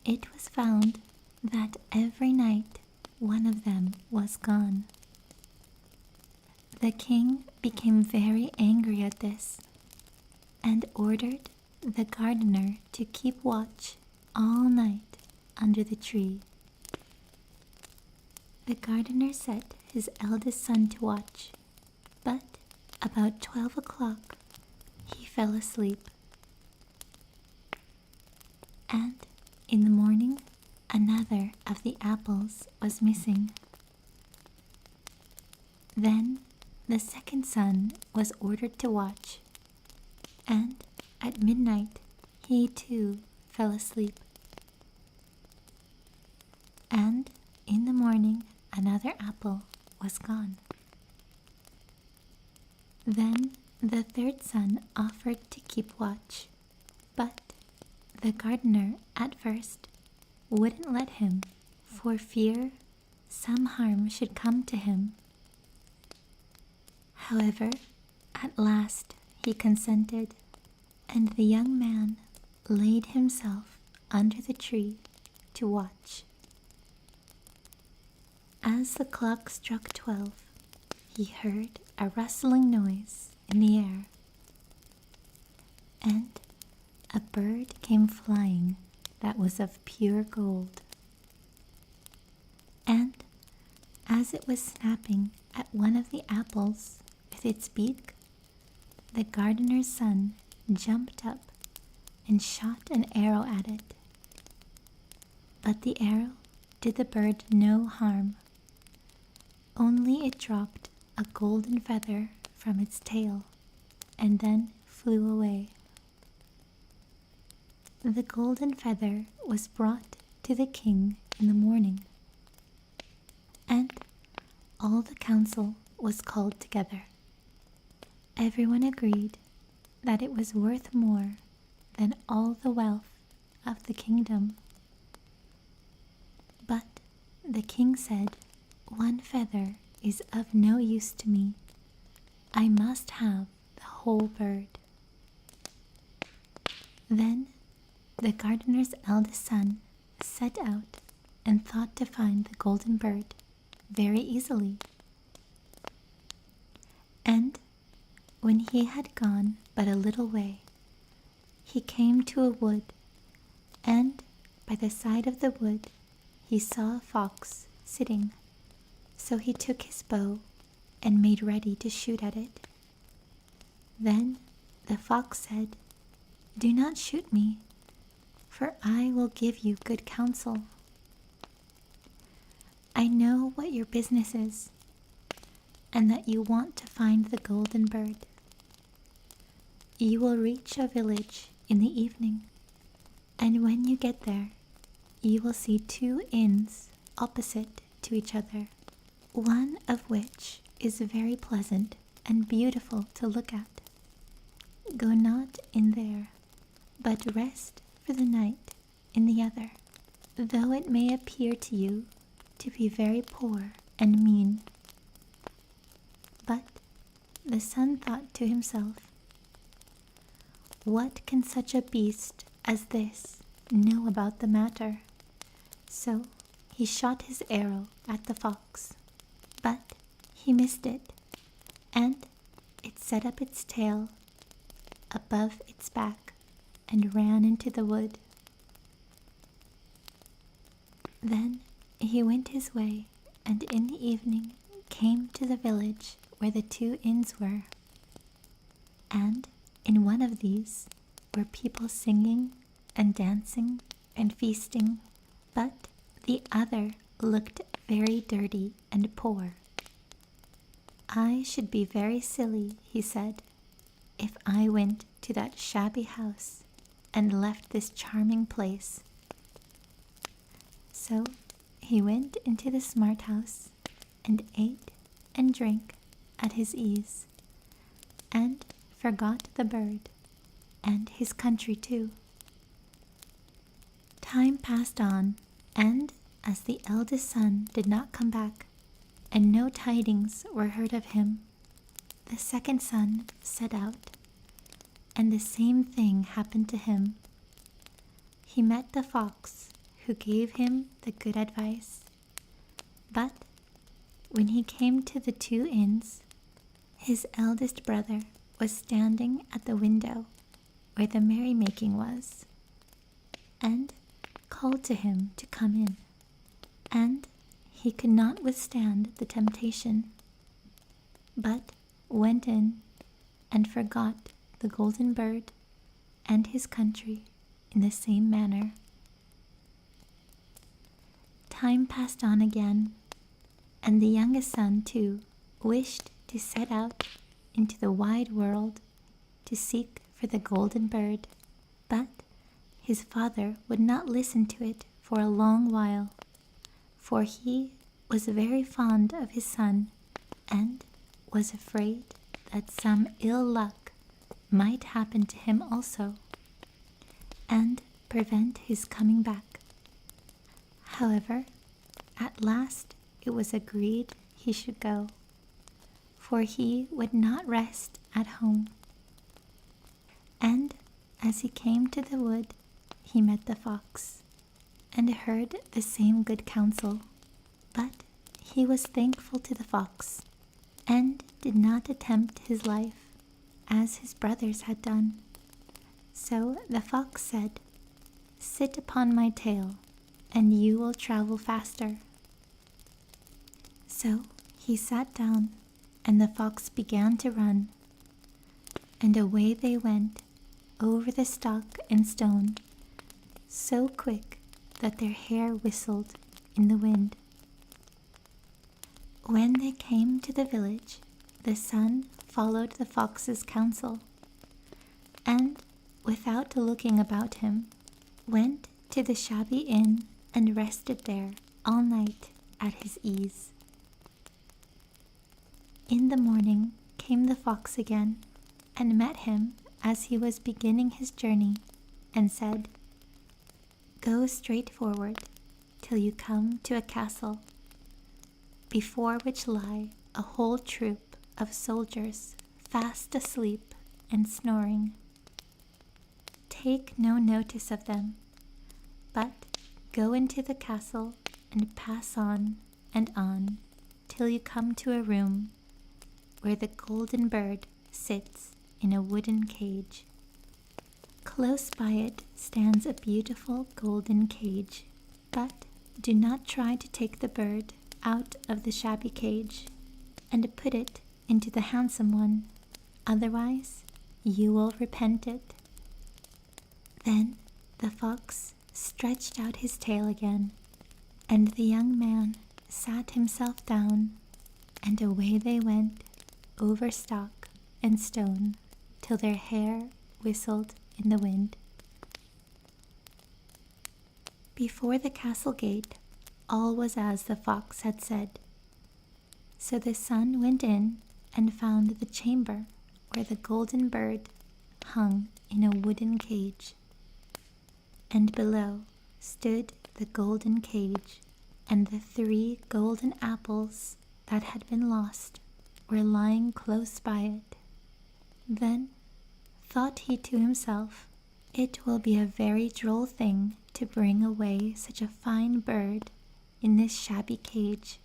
it was found that every night one of them was gone. The king became very angry at this and ordered the gardener to keep watch all night under the tree. The gardener set his eldest son to watch, but about 12 o'clock he fell asleep. And in the morning, another of the apples was missing. Then the second son was ordered to watch, and at midnight he too fell asleep. And in the morning another apple was gone. Then the third son offered to keep watch, but the gardener at first wouldn't let him, for fear some harm should come to him. However, at last he consented, and the young man laid himself under the tree to watch. As the clock struck 12, he heard a rustling noise in the air, and a bird came flying that was of pure gold. And as it was snapping at one of the apples with its beak, the gardener's son jumped up and shot an arrow at it. But the arrow did the bird no harm, only it dropped a golden feather from its tail and then flew away. The golden feather was brought to the king in the morning, and all the council was called together. Everyone agreed that it was worth more than all the wealth of the kingdom. But the king said, "One feather is of no use to me. I must have the whole bird." Then the gardener's eldest son set out and thought to find the golden bird very easily. And when he had gone but a little way, he came to a wood, and by the side of the wood he saw a fox sitting. So he took his bow and made ready to shoot at it. Then the fox said, "Do not shoot me, for I will give you good counsel. I know what your business is, and that you want to find the golden bird. You will reach a village in the evening, and when you get there, you will see 2 inns opposite to each other, one of which is very pleasant and beautiful to look at. Go not in there, but rest for the night in the other, though it may appear to you to be very poor and mean." But the son thought to himself, "What can such a beast as this know about the matter?" So he shot his arrow at the fox, but he missed it, and it set up its tail above its back and ran into the wood. Then he went his way, and in the evening came to the village where the 2 inns were. And in one of these were people singing and dancing and feasting, but the other looked very dirty and poor. "I should be very silly," he said, "if I went to that shabby house and left this charming place." So he went into the smart house and ate and drank at his ease, and forgot the bird and his country too. Time passed on, and as the eldest son did not come back, and no tidings were heard of him, the second son set out, and the same thing happened to him. He met the fox, who gave him the good advice. But when he came to the 2 inns, his eldest brother was standing at the window where the merrymaking was, and called to him to come in. And he could not withstand the temptation, but went in and forgot the golden bird and his country in the same manner. Time passed on again, and the youngest son, too, wished to set out into the wide world to seek for the golden bird, but his father would not listen to it for a long while, for he was very fond of his son and was afraid that some ill luck might happen to him also, and prevent his coming back. However, at last it was agreed he should go, for he would not rest at home. And as he came to the wood, he met the fox, and heard the same good counsel, but he was thankful to the fox, and did not attempt his life as his brothers had done. So the fox said, "Sit upon my tail, and you will travel faster." So he sat down, and the fox began to run, and away they went over the stock and stone, so quick that their hair whistled in the wind. When they came to the village, the son followed the fox's counsel, and, without looking about him, went to the shabby inn and rested there all night at his ease. In the morning came the fox again, and met him as he was beginning his journey, and said, "Go straight forward till you come to a castle, before which lie a whole troop of soldiers fast asleep and snoring. Take no notice of them, but go into the castle and pass on and on till you come to a room where the golden bird sits in a wooden cage. Close by it stands a beautiful golden cage, but do not try to take the bird out of the shabby cage and put it into the handsome one, otherwise you will repent it." Then the fox stretched out his tail again, and the young man sat himself down, and away they went over stock and stone till their hair whistled in the wind. Before the castle gate, all was as the fox had said. So the son went in and found the chamber where the golden bird hung in a wooden cage, and below stood the golden cage, and the 3 golden apples that had been lost were lying close by it. Then thought he to himself, "It will be a very droll thing to bring away such a fine bird in this shabby cage."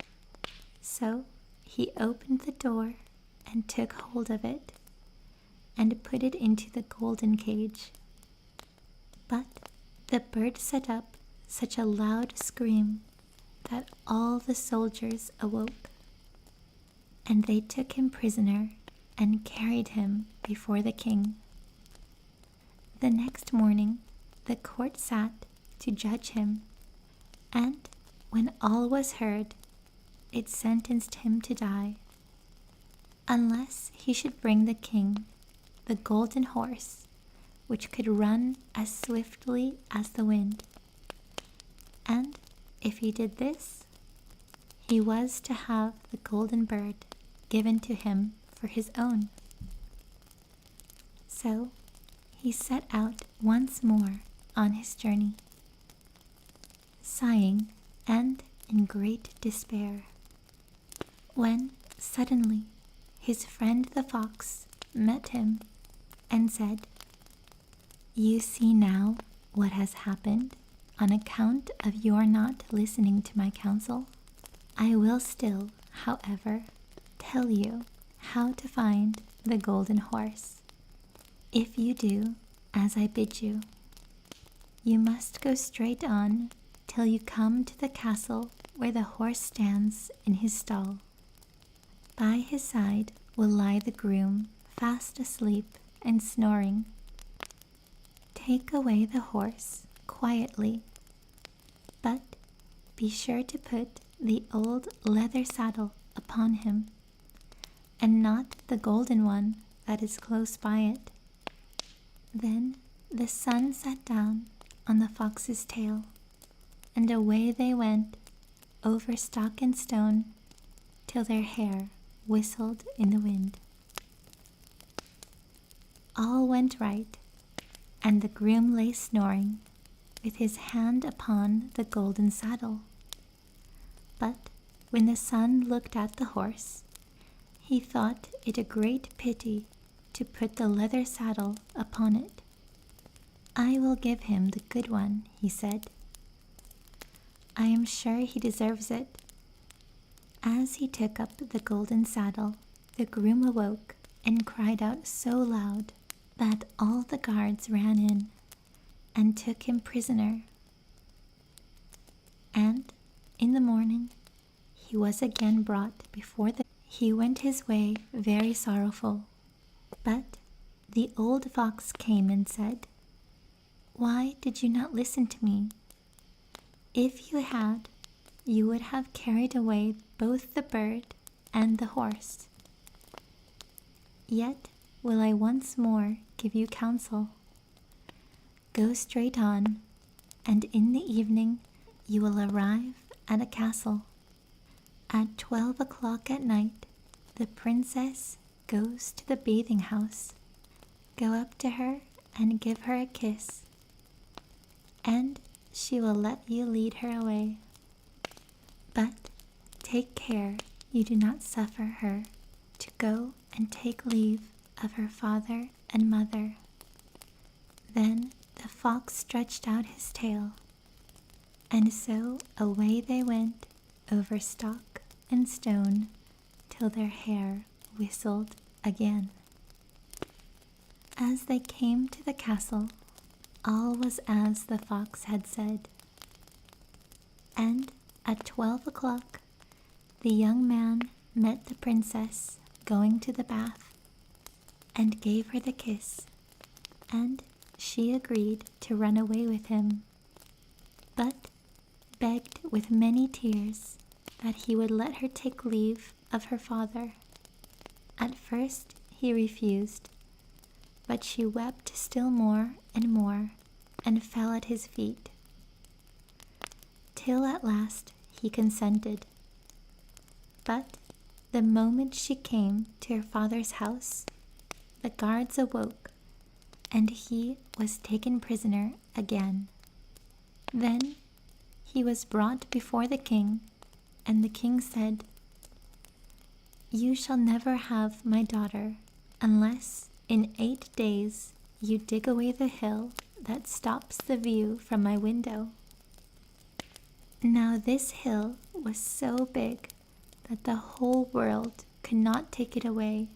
So he opened the door and took hold of it, and put it into the golden cage. But the bird set up such a loud scream that all the soldiers awoke, and they took him prisoner and carried him before the king. The next morning the court sat to judge him, and when all was heard, it sentenced him to die, unless he should bring the king the golden horse, which could run as swiftly as the wind. And if he did this, he was to have the golden bird given to him for his own. So he set out once more on his journey, sighing and in great despair, when suddenly his friend the fox met him and said, "You see now what has happened on account of your not listening to my counsel. I will still, however, tell you how to find the golden horse. If you do as I bid you, you must go straight on till you come to the castle where the horse stands in his stall. By his side will lie the groom, fast asleep and snoring. Take away the horse quietly, but be sure to put the old leather saddle upon him, and not the golden one that is close by it." Then the son sat down on the fox's tail, and away they went over stock and stone till their hair whistled in the wind. All went right, and the groom lay snoring with his hand upon the golden saddle. But when the son looked at the horse, he thought it a great pity to put the leather saddle upon it. "I will give him the good one," he said. "I am sure he deserves it." As he took up the golden saddle, the groom awoke and cried out so loud that all the guards ran in and took him prisoner. And in the morning he was again brought before the. He went his way very sorrowful. But the old fox came and said, "Why did you not listen to me? If you had, you would have carried away both the bird and the horse. Yet will I once more give you counsel. Go straight on, and in the evening you will arrive at a castle. At 12 o'clock at night, the princess goes to the bathing house. Go up to her and give her a kiss, and she will let you lead her away. But take care you do not suffer her to go and take leave of her father and mother." Then the fox stretched out his tail, and so away they went over stock and stone till their hair whistled again. As they came to the castle, all was as the fox had said. And at 12 o'clock, the young man met the princess going to the bath, and gave her the kiss, and she agreed to run away with him, but begged with many tears that he would let her take leave of her father. At first he refused, but she wept still more and more, and fell at his feet, till at last he consented. But the moment she came to her father's house, the guards awoke, and he was taken prisoner again. Then he was brought before the king, and the king said, "You shall never have my daughter unless in 8 days you dig away the hill that stops the view from my window." Now this hill was so big that the whole world could not take it away.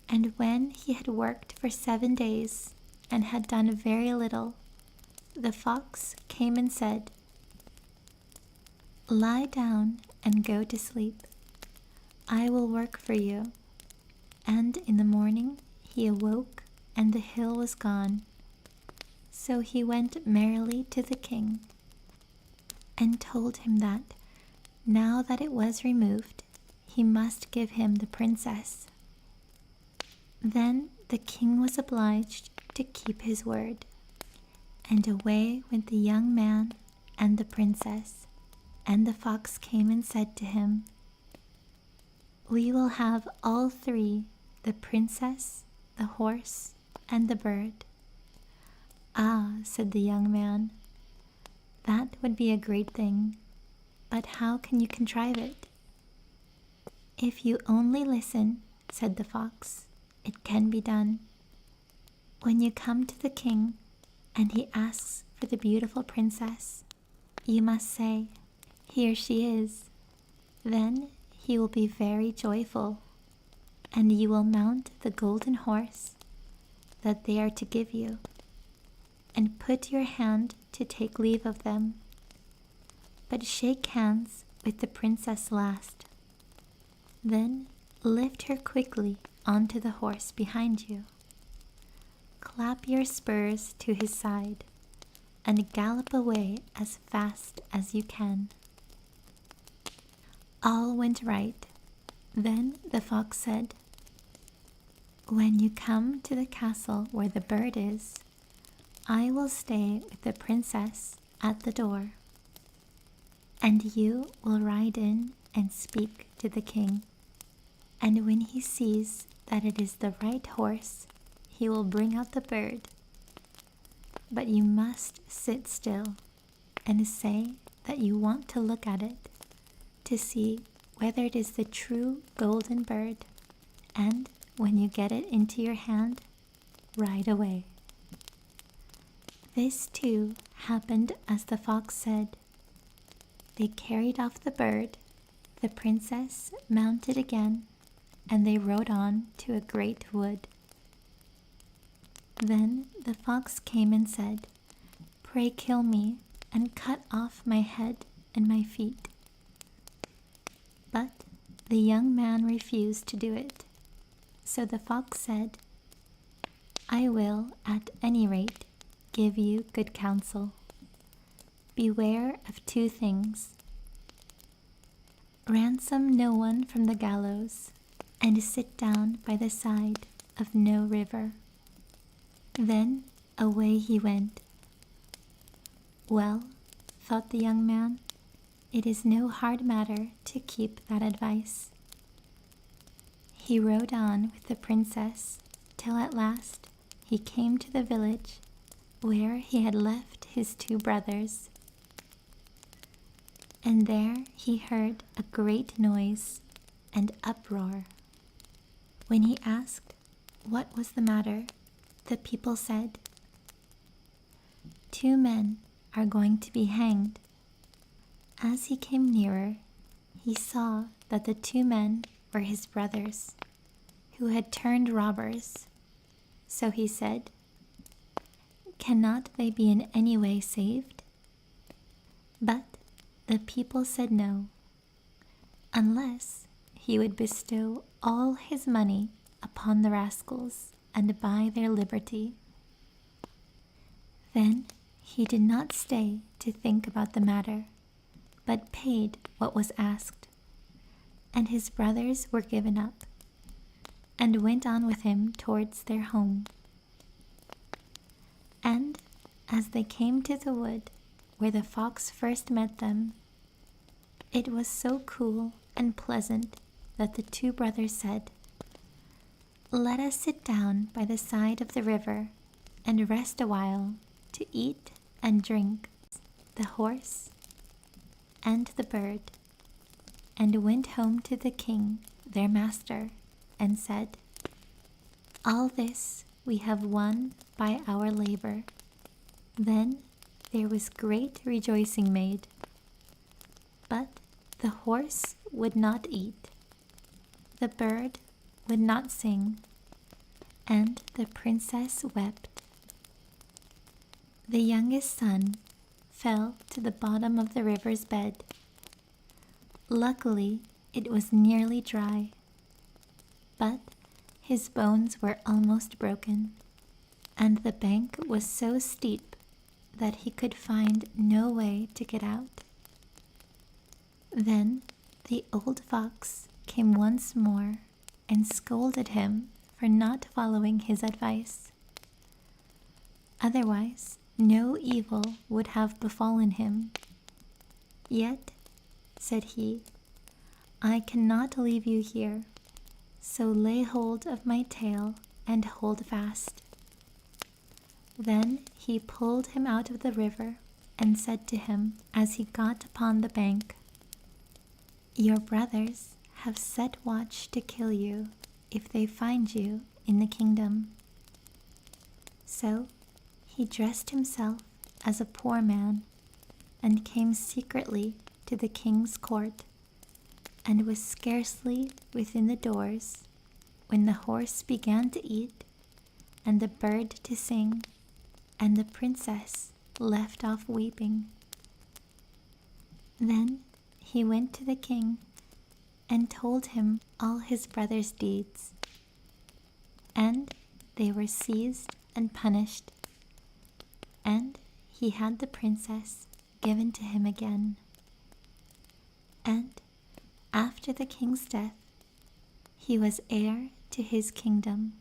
And when he had worked for 7 days and had done very little, the fox came and said, "Lie down and go to sleep. I will work for you." And in the morning he awoke, and the hill was gone. So he went merrily to the king, and told him that, now that it was removed, he must give him the princess. Then the king was obliged to keep his word, and away went the young man and the princess. And the fox came and said to him, "We will have all three, the princess, the horse, and the bird." "Ah," said the young man, "that would be a great thing, but how can you contrive it?" "If you only listen," said the fox, "it can be done. When you come to the king, and he asks for the beautiful princess, you must say, 'Here she is.' Then he will be very joyful, and you will mount the golden horse that they are to give you, and put your hand to take leave of them. but shake hands with the princess last. Then lift her quickly onto the horse behind you. Clap your spurs to his side and gallop away as fast as you can." All went right. Then the fox said, "When you come to the castle where the bird is, I will stay with the princess at the door, and you will ride in and speak to the king. And when he sees that it is the right horse, he will bring out the bird. But you must sit still and say that you want to look at it to see whether it is the true golden bird, and when you get it into your hand, ride away." This too happened as the fox said. They carried off the bird, the princess mounted again, and they rode on to a great wood. Then the fox came and said, "Pray kill me and cut off my head and my feet." But the young man refused to do it. So the fox said, "I will, at any rate, give you good counsel. Beware of two things. Ransom no one from the gallows, and sit down by the side of no river." Then away he went. "Well," thought the young man, "it is no hard matter to keep that advice." He rode on with the princess till at last he came to the village where he had left his two brothers. And there he heard a great noise and uproar. When he asked what was the matter, the people said, "Two men are going to be hanged." As he came nearer, he saw that the two men were his brothers, who had turned robbers. So he said, "Cannot they be in any way saved?" But the people said no, unless he would bestow all his money upon the rascals and buy their liberty. Then he did not stay to think about the matter, but paid what was asked, and his brothers were given up, and went on with him towards their home. And as they came to the wood where the fox first met them, it was so cool and pleasant that the two brothers said, "Let us sit down by the side of the river and rest a while to eat and drink the horse and the bird," and went home to the king, their master, and said, "All this we have won by our labor." Then there was great rejoicing made. But the horse would not eat, the bird would not sing, and the princess wept. The youngest son fell to the bottom of the river's bed. Luckily, it was nearly dry, but his bones were almost broken, and the bank was so steep that he could find no way to get out. Then the old fox came once more and scolded him for not following his advice. Otherwise, no evil would have befallen him. "Yet," said he, "I cannot leave you here, so lay hold of my tail and hold fast." Then he pulled him out of the river and said to him as he got upon the bank, "Your brothers have set watch to kill you if they find you in the kingdom." So he dressed himself as a poor man and came secretly to the king's court, and was scarcely within the doors when the horse began to eat and the bird to sing, and the princess left off weeping. Then he went to the king and told him all his brother's deeds, and they were seized and punished, and he had the princess given to him again. And after the king's death, he was heir to his kingdom.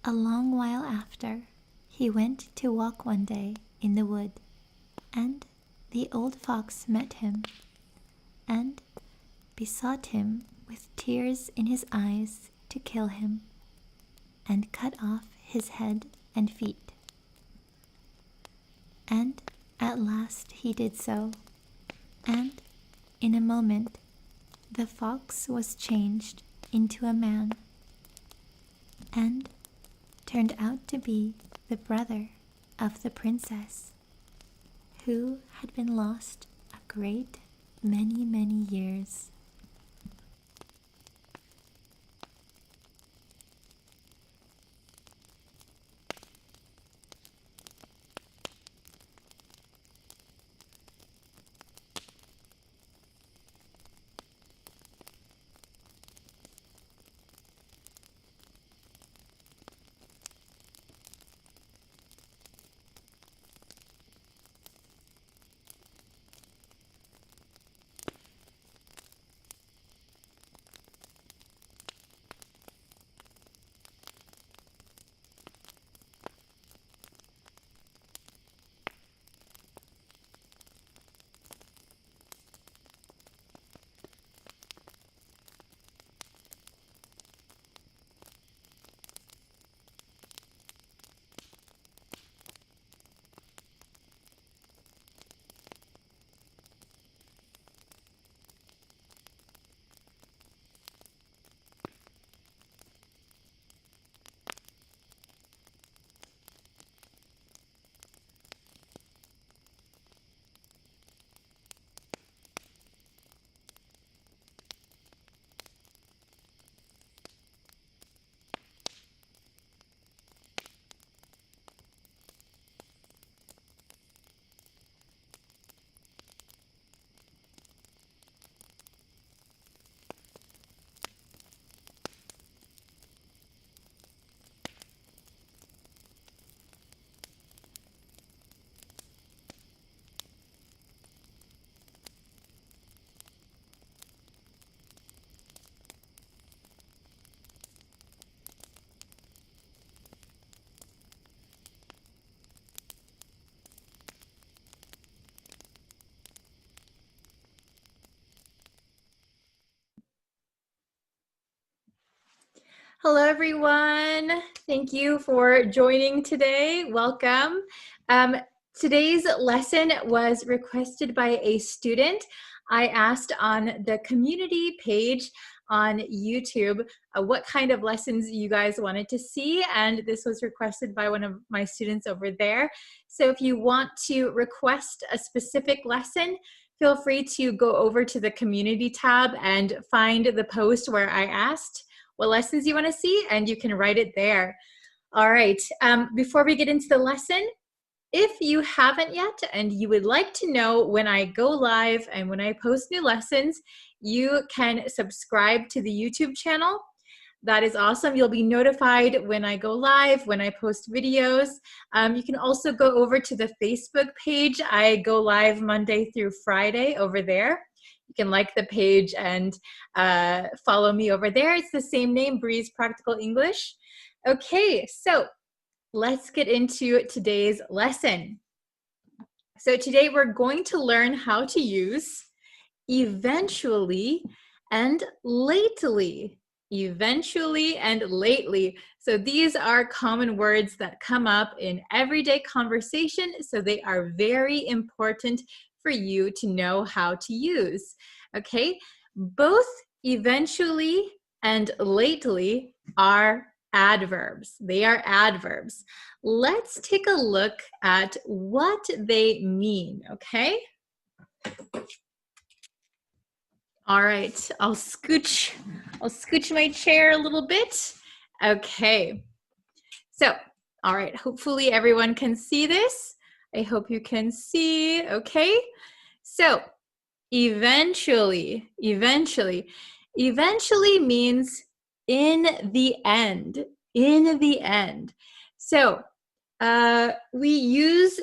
A long while after, he went to walk one day in the wood, and the old fox met him, and besought him with tears in his eyes to kill him, and cut off his head and feet. And at last he did so, and in a moment the fox was changed into a man, and turned out to be the brother of the princess, who had been lost a great many years. Hello, everyone. Thank you for joining today. Welcome. Today's lesson was requested by a student. I asked on the community page on YouTube what kind of lessons you guys wanted to see, and this was requested by one of my students over there. So if you want to request a specific lesson, feel free to go over to the community tab and find the post where I asked what lessons you want to see, and you can write it there. All right, before we get into the lesson, if you haven't yet and you would like to know when I go live and when I post new lessons, you can subscribe to the YouTube channel. That is awesome. You'll be notified when I go live, when I post videos. You can also go over to the Facebook page. I go live Monday through Friday over there. You can like the page and follow me over there. It's the same name, Breeze Practical English. Okay, so let's get into today's lesson. So today we're going to learn how to use eventually and lately. Eventually and lately. So these are common words that come up in everyday conversation, so they are very important for you to know how to use. Okay, both eventually and lately are adverbs. They are adverbs. Let's take a look at what they mean, okay? All right, I'll scooch my chair a little bit. Okay, so, all right, hopefully everyone can see this. I hope you can see, okay? So eventually means in the end, in the end. So we use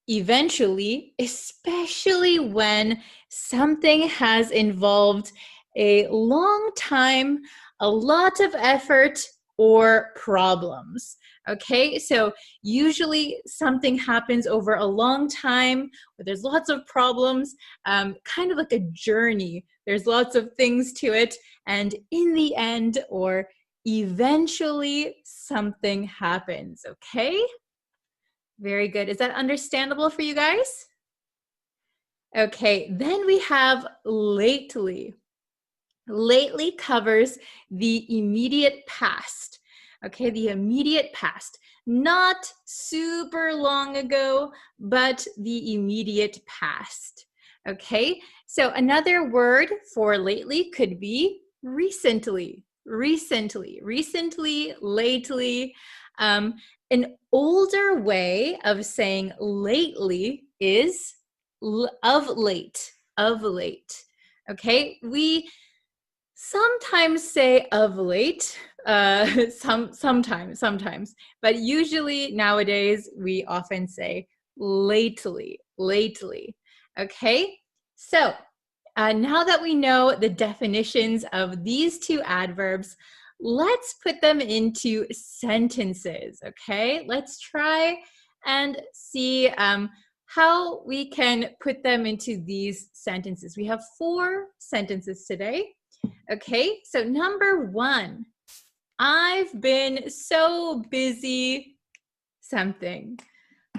eventually, especially when something has involved a long time, a lot of effort, or problems. Okay, so usually something happens over a long time where there's lots of problems, kind of like a journey. There's lots of things to it, and in the end, or eventually, something happens. Okay. Very good. Is that understandable for you guys? Okay, then we have lately. Lately covers the immediate past. Okay, the immediate past. Not super long ago, but the immediate past. Okay, so another word for lately could be recently. Recently, lately. An older way of saying lately is of late, of late. Okay, we sometimes say of late, sometimes, but usually nowadays we often say lately, lately. Okay, so now that we know the definitions of these two adverbs, let's put them into sentences, okay? Let's try and see how we can put them into these sentences. We have 4 sentences today. Okay, so number 1, I've been so busy something.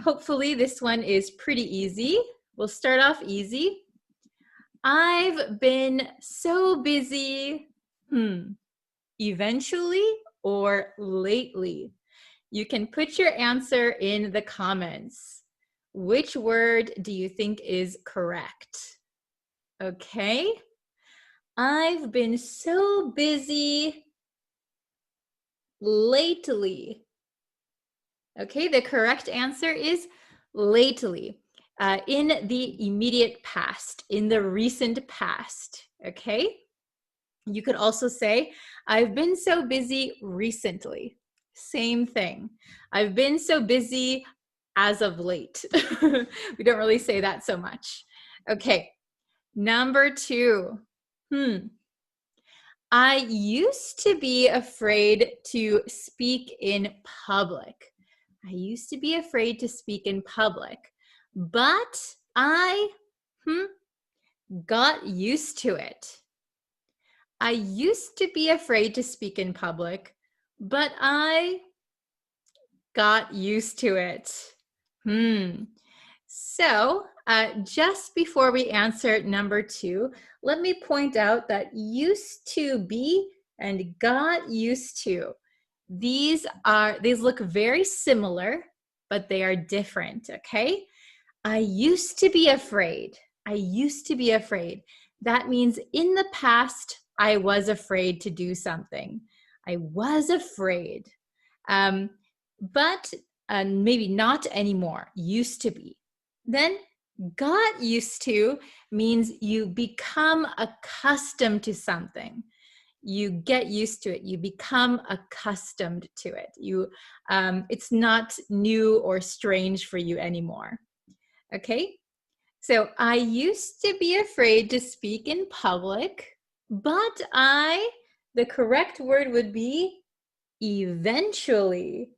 Hopefully this one is pretty easy. We'll start off easy. I've been so busy, eventually or lately. You can put your answer in the comments. Which word do you think is correct? Okay. I've been so busy lately. Okay, the correct answer is lately, in the immediate past, in the recent past. Okay, you could also say, I've been so busy recently. Same thing. I've been so busy as of late. We don't really say that so much. Okay, number 2. I used to be afraid to speak in public. I used to be afraid to speak in public, but I got used to it. I used to be afraid to speak in public, but I got used to it. So, just before we answer number 2, let me point out that used to be and got used to, these look very similar, but they are different, okay? I used to be afraid. I used to be afraid. That means in the past, I was afraid to do something. I was afraid. But maybe not anymore. Used to be. Then got used to means you become accustomed to something. You get used to it. You become accustomed to it. It's not new or strange for you anymore. Okay? So I used to be afraid to speak in public, but the correct word would be eventually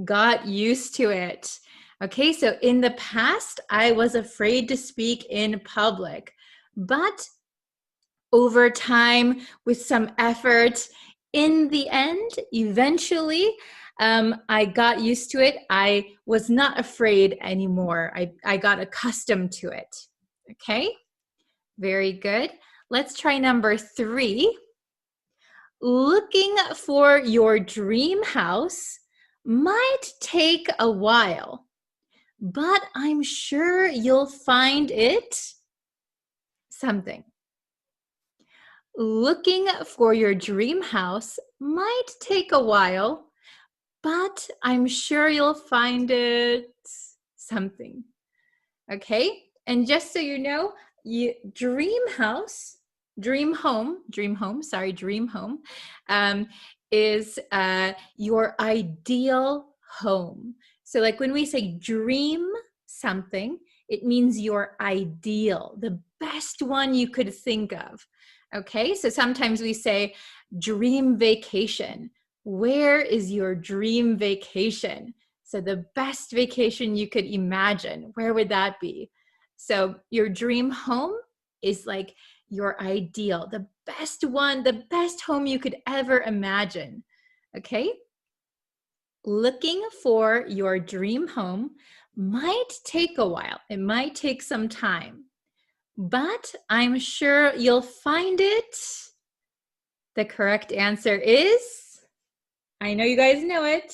got used to it. Okay, so in the past, I was afraid to speak in public, but over time, with some effort, in the end, eventually, I got used to it. I was not afraid anymore. I got accustomed to it. Okay, very good. Let's try number 3. Looking for your dream house might take a while, but I'm sure you'll find it something. Looking for your dream house might take a while, but I'm sure you'll find it something. Okay? And just so you know, dream home is your ideal home. So like when we say dream something, it means your ideal, the best one you could think of. Okay, so sometimes we say dream vacation. Where is your dream vacation? So the best vacation you could imagine, where would that be? So your dream home is like your ideal, the best one, the best home you could ever imagine. Okay? Looking for your dream home might take a while. It might take some time, but I'm sure you'll find it. The correct answer is, I know you guys know it,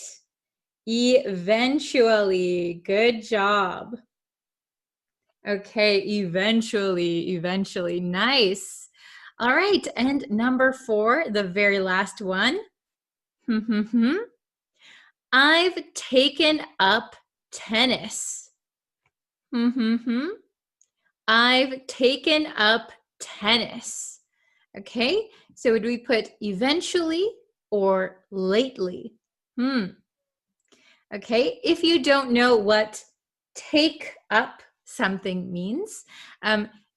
eventually. Good job. Okay, eventually. Nice. All right, and number 4, the very last one. I've taken up tennis. I've taken up tennis. Okay, so would we put eventually or lately? Okay, if you don't know what take up something means,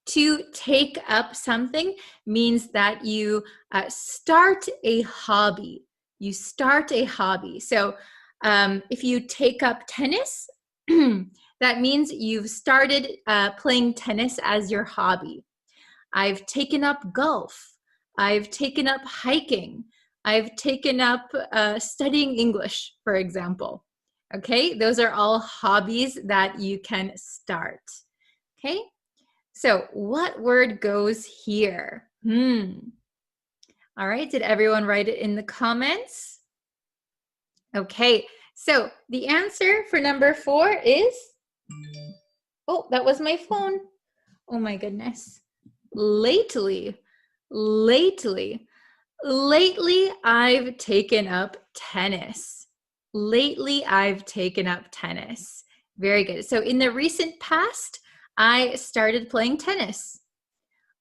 to take up something means that you start a hobby. You start a hobby. So if you take up tennis, that means you've started playing tennis as your hobby. I've taken up golf. I've taken up hiking. I've taken up studying English, for example. Okay, those are all hobbies that you can start. Okay, so what word goes here? All right, did everyone write it in the comments? Okay, so the answer for number 4 is, oh, that was my phone. Oh my goodness. Lately, I've taken up tennis. Lately, I've taken up tennis. Very good. So in the recent past, I started playing tennis.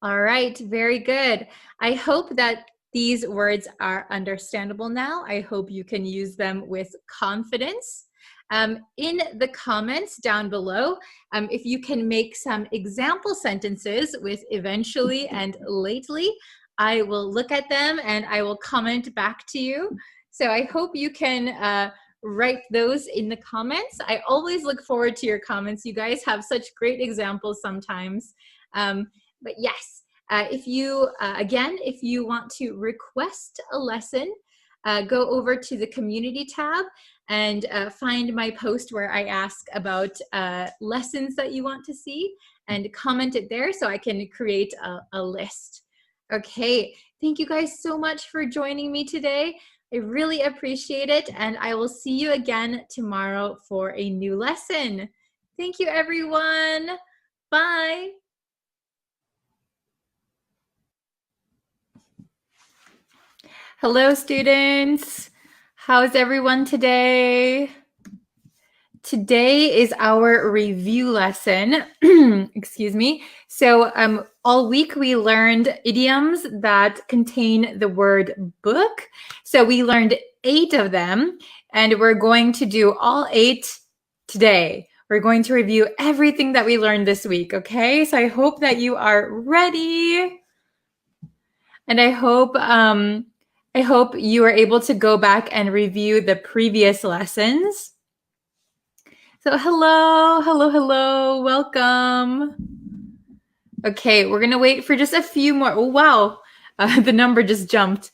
All right, very good. I hope that these words are understandable now. I hope you can use them with confidence. In the comments down below, if you can make some example sentences with eventually and lately, I will look at them and I will comment back to you. So I hope you can write those in the comments. I always look forward to your comments. You guys have such great examples sometimes. But yes, if you want to request a lesson, go over to the community tab and find my post where I ask about lessons that you want to see and comment it there so I can create a list. Okay, thank you guys so much for joining me today. I really appreciate it, and I will see you again tomorrow for a new lesson. Thank you, everyone. Bye. Hello, students. How's everyone today? Today is our review lesson. Excuse me. So all week we learned idioms that contain the word book. So we learned 8 of them, and we're going to do all 8 today. We're going to review everything that we learned this week, okay? So I hope that you are ready. And I hope you are able to go back and review the previous lessons. So hello, welcome. Okay, we're gonna wait for just a few more. Oh, wow, the number just jumped.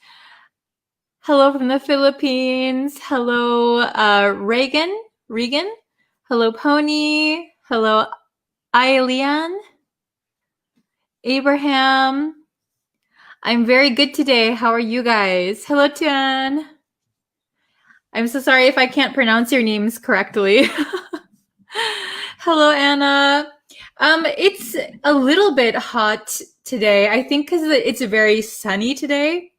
Hello from the Philippines. Hello, Regan. Hello, Pony. Hello, Ailean. Abraham. I'm very good today. How are you guys? Hello, Tian. I'm so sorry if I can't pronounce your names correctly. Hello, Anna. It's a little bit hot today. I think because it's very sunny today.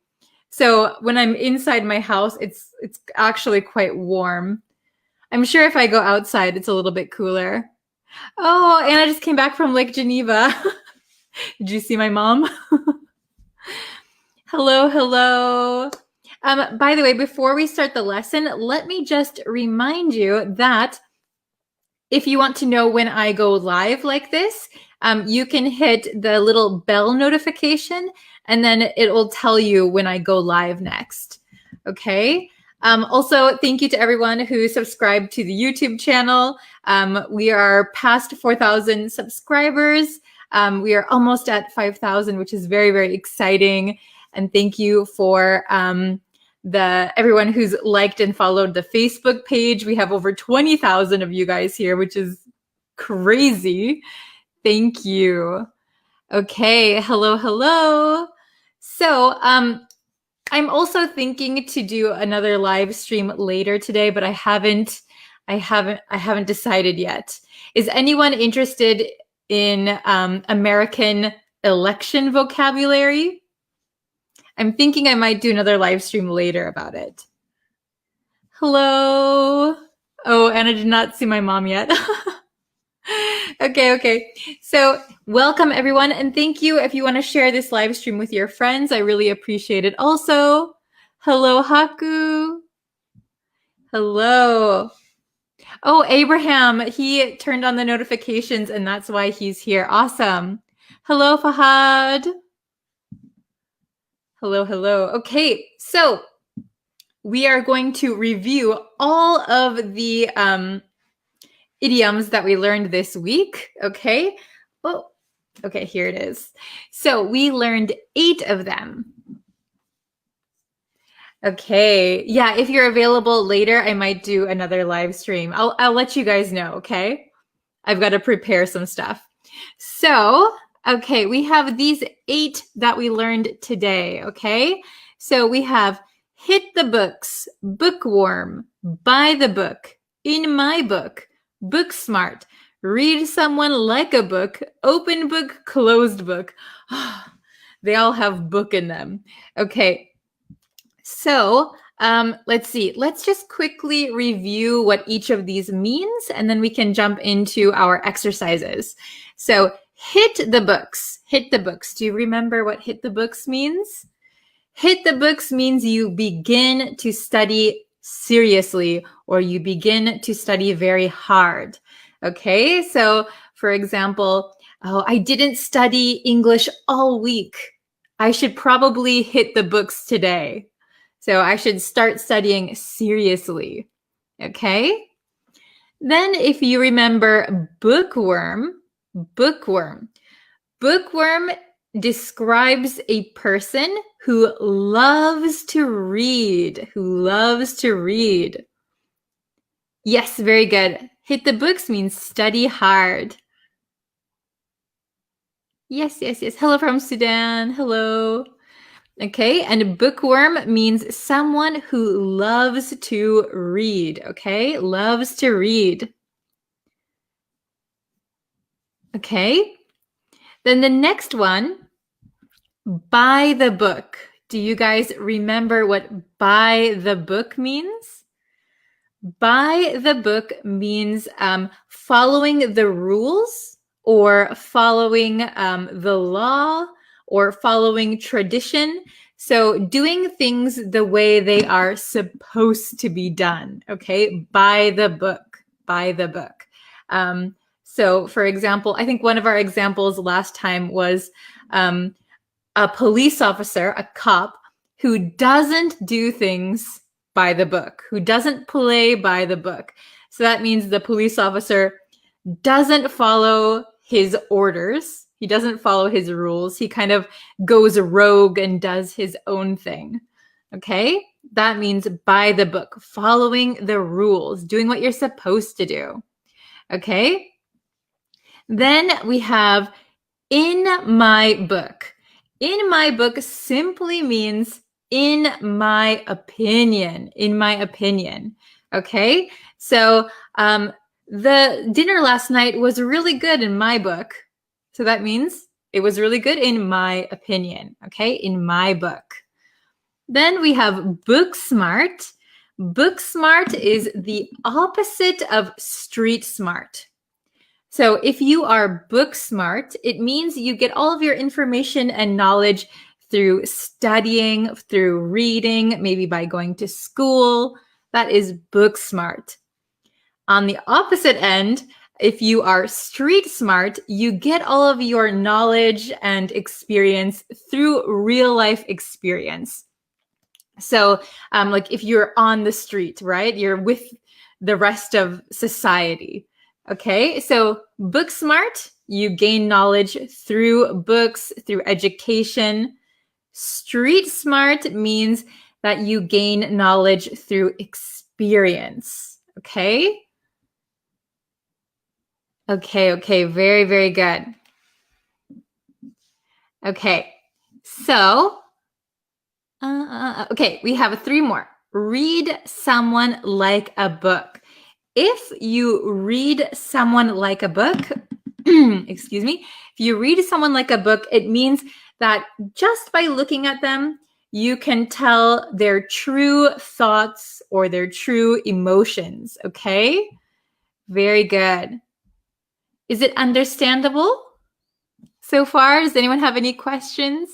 So when I'm inside my house, it's actually quite warm. I'm sure if I go outside, it's a little bit cooler. Oh, and I just came back from Lake Geneva. Did you see my mom? Hello, hello. By the way, before we start the lesson, let me just remind you that if you want to know when I go live like this, you can hit the little bell notification and then it will tell you when I go live next. Okay. Also, thank you to everyone who subscribed to the YouTube channel. We are past 4,000 subscribers. We are almost at 5,000, which is very, very exciting. And thank you for everyone who's liked and followed the Facebook page. We have over 20,000 of you guys here, which is crazy. Thank you. Okay, hello, hello. So I'm also thinking to do another live stream later today, but I haven't decided yet. Is anyone interested in American election vocabulary? I'm thinking I might do another live stream later about it. Hello. Oh, and I did not see my mom yet. Okay. So welcome everyone. And thank you if you want to share this live stream with your friends. I really appreciate it also. Hello, Haku. Hello. Oh, Abraham, he turned on the notifications and that's why he's here. Awesome. Hello, Fahad. Hello, hello. Okay, so we are going to review all of the idioms that we learned this week, okay? Oh, okay, here it is. So we learned 8 of them. Okay, yeah, if you're available later, I might do another live stream. I'll let you guys know, okay? I've got to prepare some stuff. So, okay, we have these 8 that we learned today, okay? So we have hit the books, bookworm, buy the book, in my book, book smart, read someone like a book, open book, closed book. They all have book in them. Okay, so let's see. Let's just quickly review what each of these means, and then we can jump into our exercises. So hit the books. Hit the books. Do you remember what hit the books means? Hit the books means you begin to study seriously or you begin to study very hard. Okay, so for example, oh, I didn't study English all week. I should probably hit the books today. So I should start studying seriously. Okay? Then if you remember bookworm, bookworm describes a person who loves to read, Yes, very good. Hit the books means study hard. Yes. Hello from Sudan. Hello. Okay, and bookworm means someone who loves to read, okay? Loves to read. Okay, then the next one, buy the book. Do you guys remember what buy the book means? Buy the book means following the rules or following the law or following tradition. So doing things the way they are supposed to be done, okay? Buy the book, buy the book. So for example, I think one of our examples last time was a police officer, a cop, who doesn't do things by the book, who doesn't play by the book. So that means the police officer doesn't follow his orders. He doesn't follow his rules. He kind of goes rogue and does his own thing. Okay? That means by the book, following the rules, doing what you're supposed to do. Okay? Then we have in my book. In my book simply means in my opinion, Okay? So the dinner last night was really good in my book. So that means it was really good in my opinion, okay? In my book. Then we have book smart. book smart is the opposite of street smart. So if you are book smart, it means you get all of your information and knowledge through studying, through reading, maybe by going to school. That is book smart. On the opposite end, if you are street smart, you get all of your knowledge and experience through real life experience. So like if you're on the street, right? You're with the rest of society. Okay, so book smart, you gain knowledge through books, through education. Street smart means that you gain knowledge through experience. Okay? Okay, very, very good. Okay, so, okay, we have 3 more. Read someone like a book. If you read someone like a book, excuse me, if you read someone like a book, it means that just by looking at them, you can tell their true thoughts or their true emotions, okay? Very good. Is it understandable so far? Does anyone have any questions?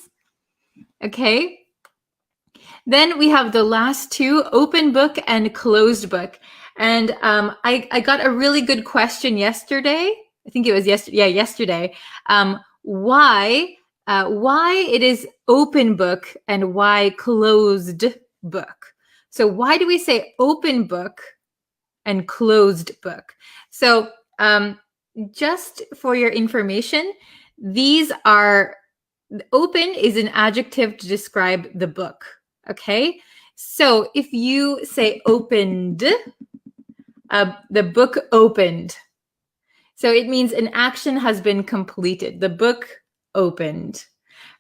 Okay. Then we have the last 2, open book and closed book. And I got a really good question yesterday. I think it was yesterday. Yeah, yesterday. Why it is open book and why closed book? So why do we say open book and closed book? So just for your information, these are, open is an adjective to describe the book. Okay, so if you say opened, the book opened. So it means an action has been completed. The book opened,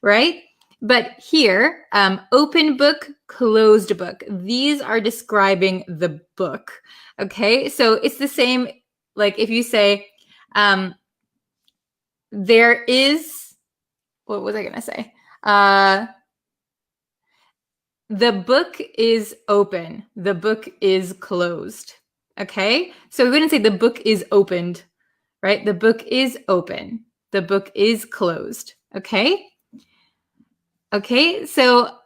right? But here, open book, closed book. These are describing the book. Okay, so it's the same. Like if you say, there is, what was I going to say? The book is open. The book is closed. Okay, so we wouldn't say the book is opened, right? The book is open. The book is closed. Okay. Okay, so,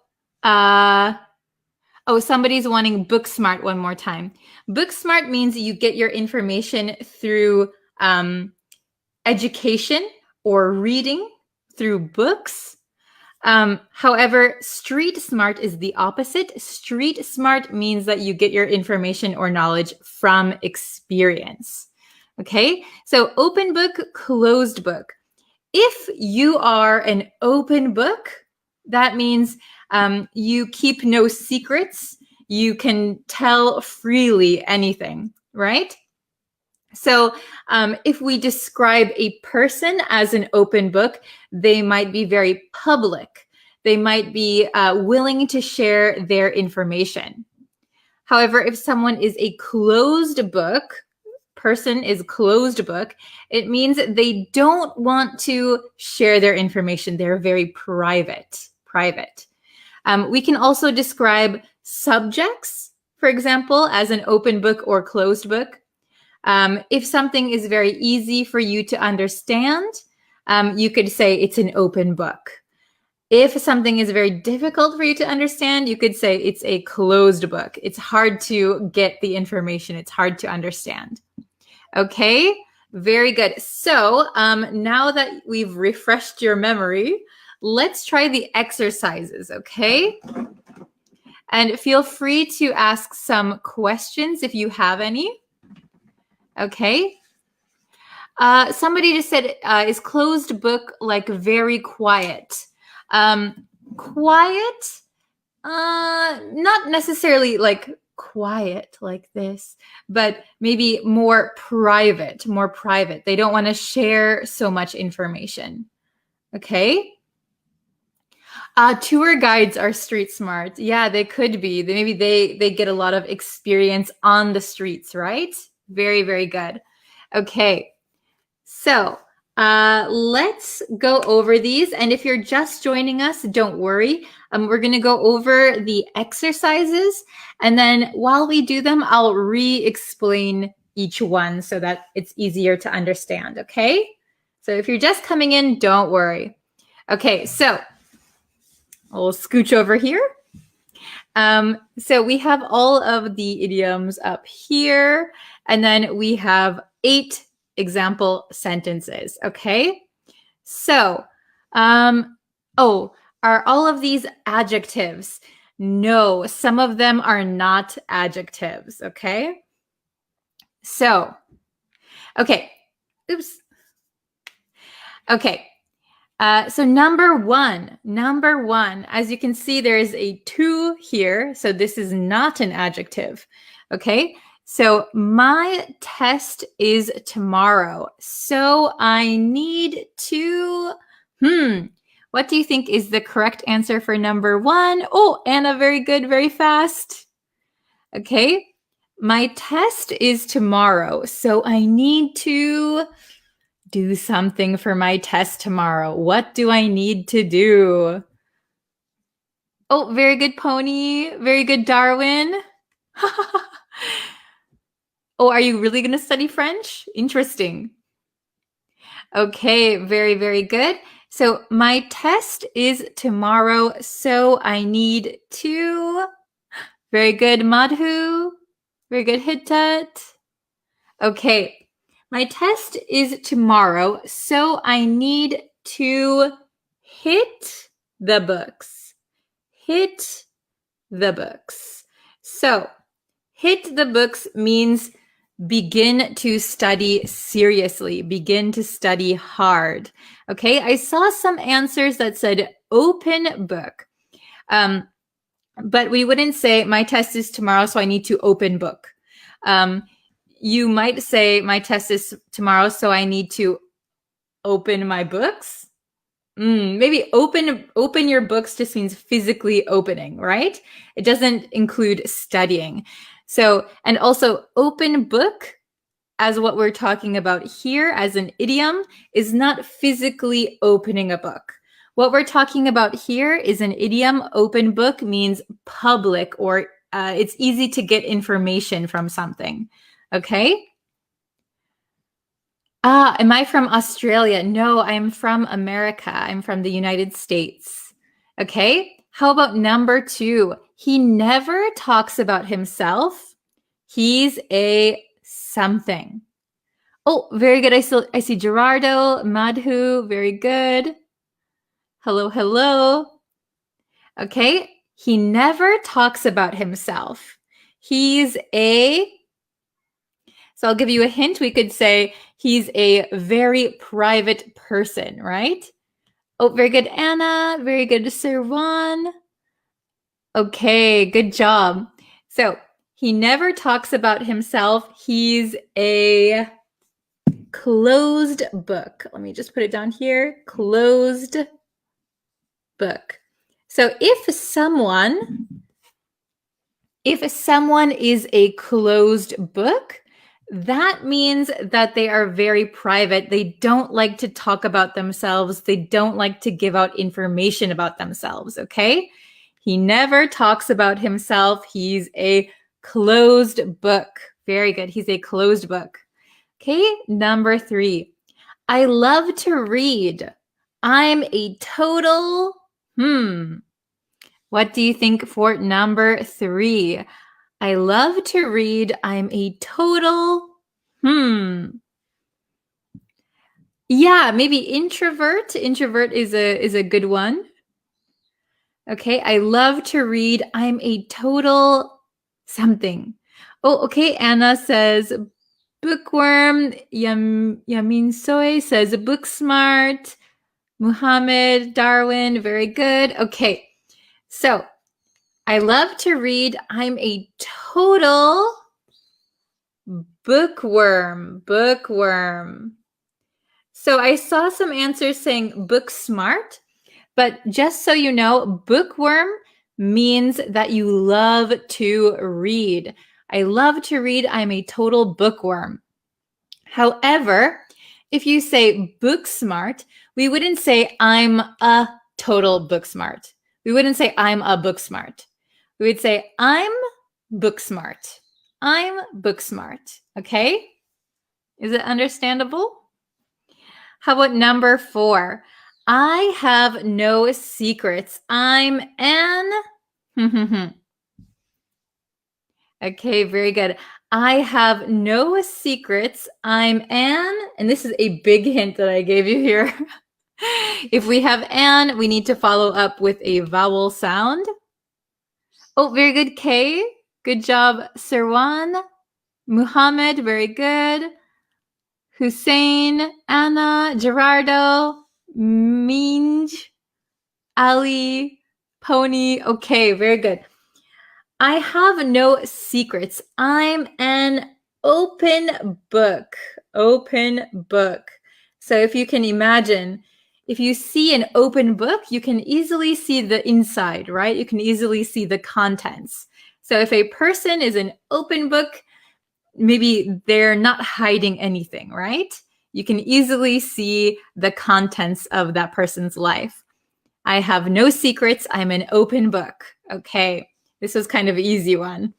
oh, somebody's wanting book smart one more time. Book smart means you get your information through education or reading through books. However, street smart is the opposite. Street smart means that you get your information or knowledge from experience. Okay, so open book, closed book. If you are an open book, that means you keep no secrets. You can tell freely anything, right? So if we describe a person as an open book, they might be very public. They might be willing to share their information. However, if someone is a closed book, person is closed book, it means they don't want to share their information. They're very private. We can also describe subjects, for example, as an open book or closed book. If something is very easy for you to understand, you could say it's an open book. If something is very difficult for you to understand, you could say it's a closed book. It's hard to get the information. It's hard to understand. Okay, very good. So now that we've refreshed your memory, let's try the exercises, okay? And feel free to ask some questions if you have any. Okay. Somebody just said, is closed book like very quiet? Quiet? Not necessarily like quiet like this, but maybe more private. They don't want to share so much information. Okay. Tour guides are street smart. Yeah, they could be. Maybe they get a lot of experience on the streets, right? Very, very good. Okay. So Let's go over these. And if you're just joining us, don't worry. We're going to go over the exercises. And then while we do them, I'll re-explain each one so that it's easier to understand, okay? So if you're just coming in, don't worry. Okay, so I'll scooch over here. So we have all of the idioms up here, and then we have 8 example sentences, okay? So, are all of these adjectives? No, some of them are not adjectives, okay? So, okay, oops. Okay, so number one, as you can see, there is a to here. So this is not an adjective. Okay, so my test is tomorrow. So I need to, what do you think is the correct answer for number 1? Oh, Anna, very good, very fast. Okay, my test is tomorrow. So I need to do something for my test tomorrow. What do I need to do? Oh, very good, Pony. Very good, Darwin. Oh, are you really going to study French? Interesting. Okay, very, very good. So my test is tomorrow, so I need to. Very good, Madhu. Very good, Hittat. Okay. My test is tomorrow, so I need to hit the books. Hit the books. So, hit the books means begin to study seriously, begin to study hard. Okay, I saw some answers that said open book. But we wouldn't say my test is tomorrow, so I need to open book. You might say my test is tomorrow, so I need to open my books. Maybe open your books just means physically opening, right? It doesn't include studying. So, and also open book, as what we're talking about here as an idiom, is not physically opening a book. What we're talking about here is an idiom. Open book means public, or it's easy to get information from something. Okay. Am I from Australia? No, I'm from America. I'm from the United States. Okay. How about number 2? He never talks about himself. He's a something. Oh, very good. I see Gerardo, Madhu. Very good. Hello, hello. Okay. He never talks about himself. He's a... So I'll give you a hint. We could say he's a very private person, right? Oh, very good, Anna. Very good, Sir Juan. Okay, good job. So he never talks about himself. He's a closed book. Let me just put it down here. Closed book. So if someone is a closed book, that means that they are very private. They don't like to talk about themselves. They don't like to give out information about themselves, okay? He never talks about himself. He's a closed book. Very good. He's a closed book. Okay, number 3. I love to read. I'm a total... What do you think for number 3? I love to read. I'm a total, Yeah, maybe introvert. Introvert is a good one. Okay, I love to read. I'm a total something. Oh, okay, Anna says bookworm. Yamin Soy says book smart. Muhammad, Darwin, very good. Okay, so I love to read. I'm a total bookworm. Bookworm. So I saw some answers saying book smart, but just so you know, bookworm means that you love to read. I love to read. I'm a total bookworm. However, if you say book smart, we wouldn't say I'm a total book smart. We wouldn't say I'm a book smart. We would say I'm book smart. I'm book smart. Okay? Is it understandable? How about number 4? I have no secrets. I'm an... Okay, very good. I have no secrets. I'm an... And this is a big hint that I gave you here. If we have an, we need to follow up with a vowel sound. Oh, very good, Kay. Good job, Sirwan. Muhammad, very good. Hussein, Anna, Gerardo, Minj, Ali, Pony. Okay, very good. I have no secrets. I'm an open book. Open book. So if you can imagine, if you see an open book, you can easily see the inside, right? You can easily see the contents. So if a person is an open book, maybe they're not hiding anything, right? You can easily see the contents of that person's life. I have no secrets. I'm an open book. Okay, this was kind of an easy one.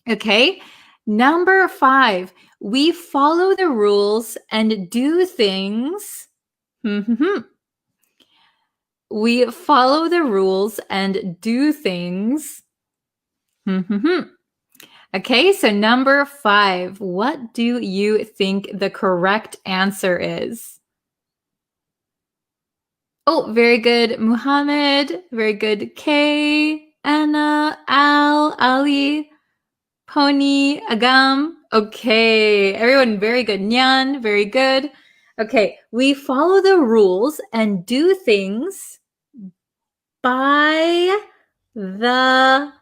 Okay, number 5, we follow the rules and do things. We follow the rules and do things. Okay, so number 5, what do you think the correct answer is? Oh, very good, Muhammad. Very good, Kay, Anna, Al, Ali, Pony, Agam. Okay, everyone, very good. Nyan, very good. Okay, we follow the rules and do things by the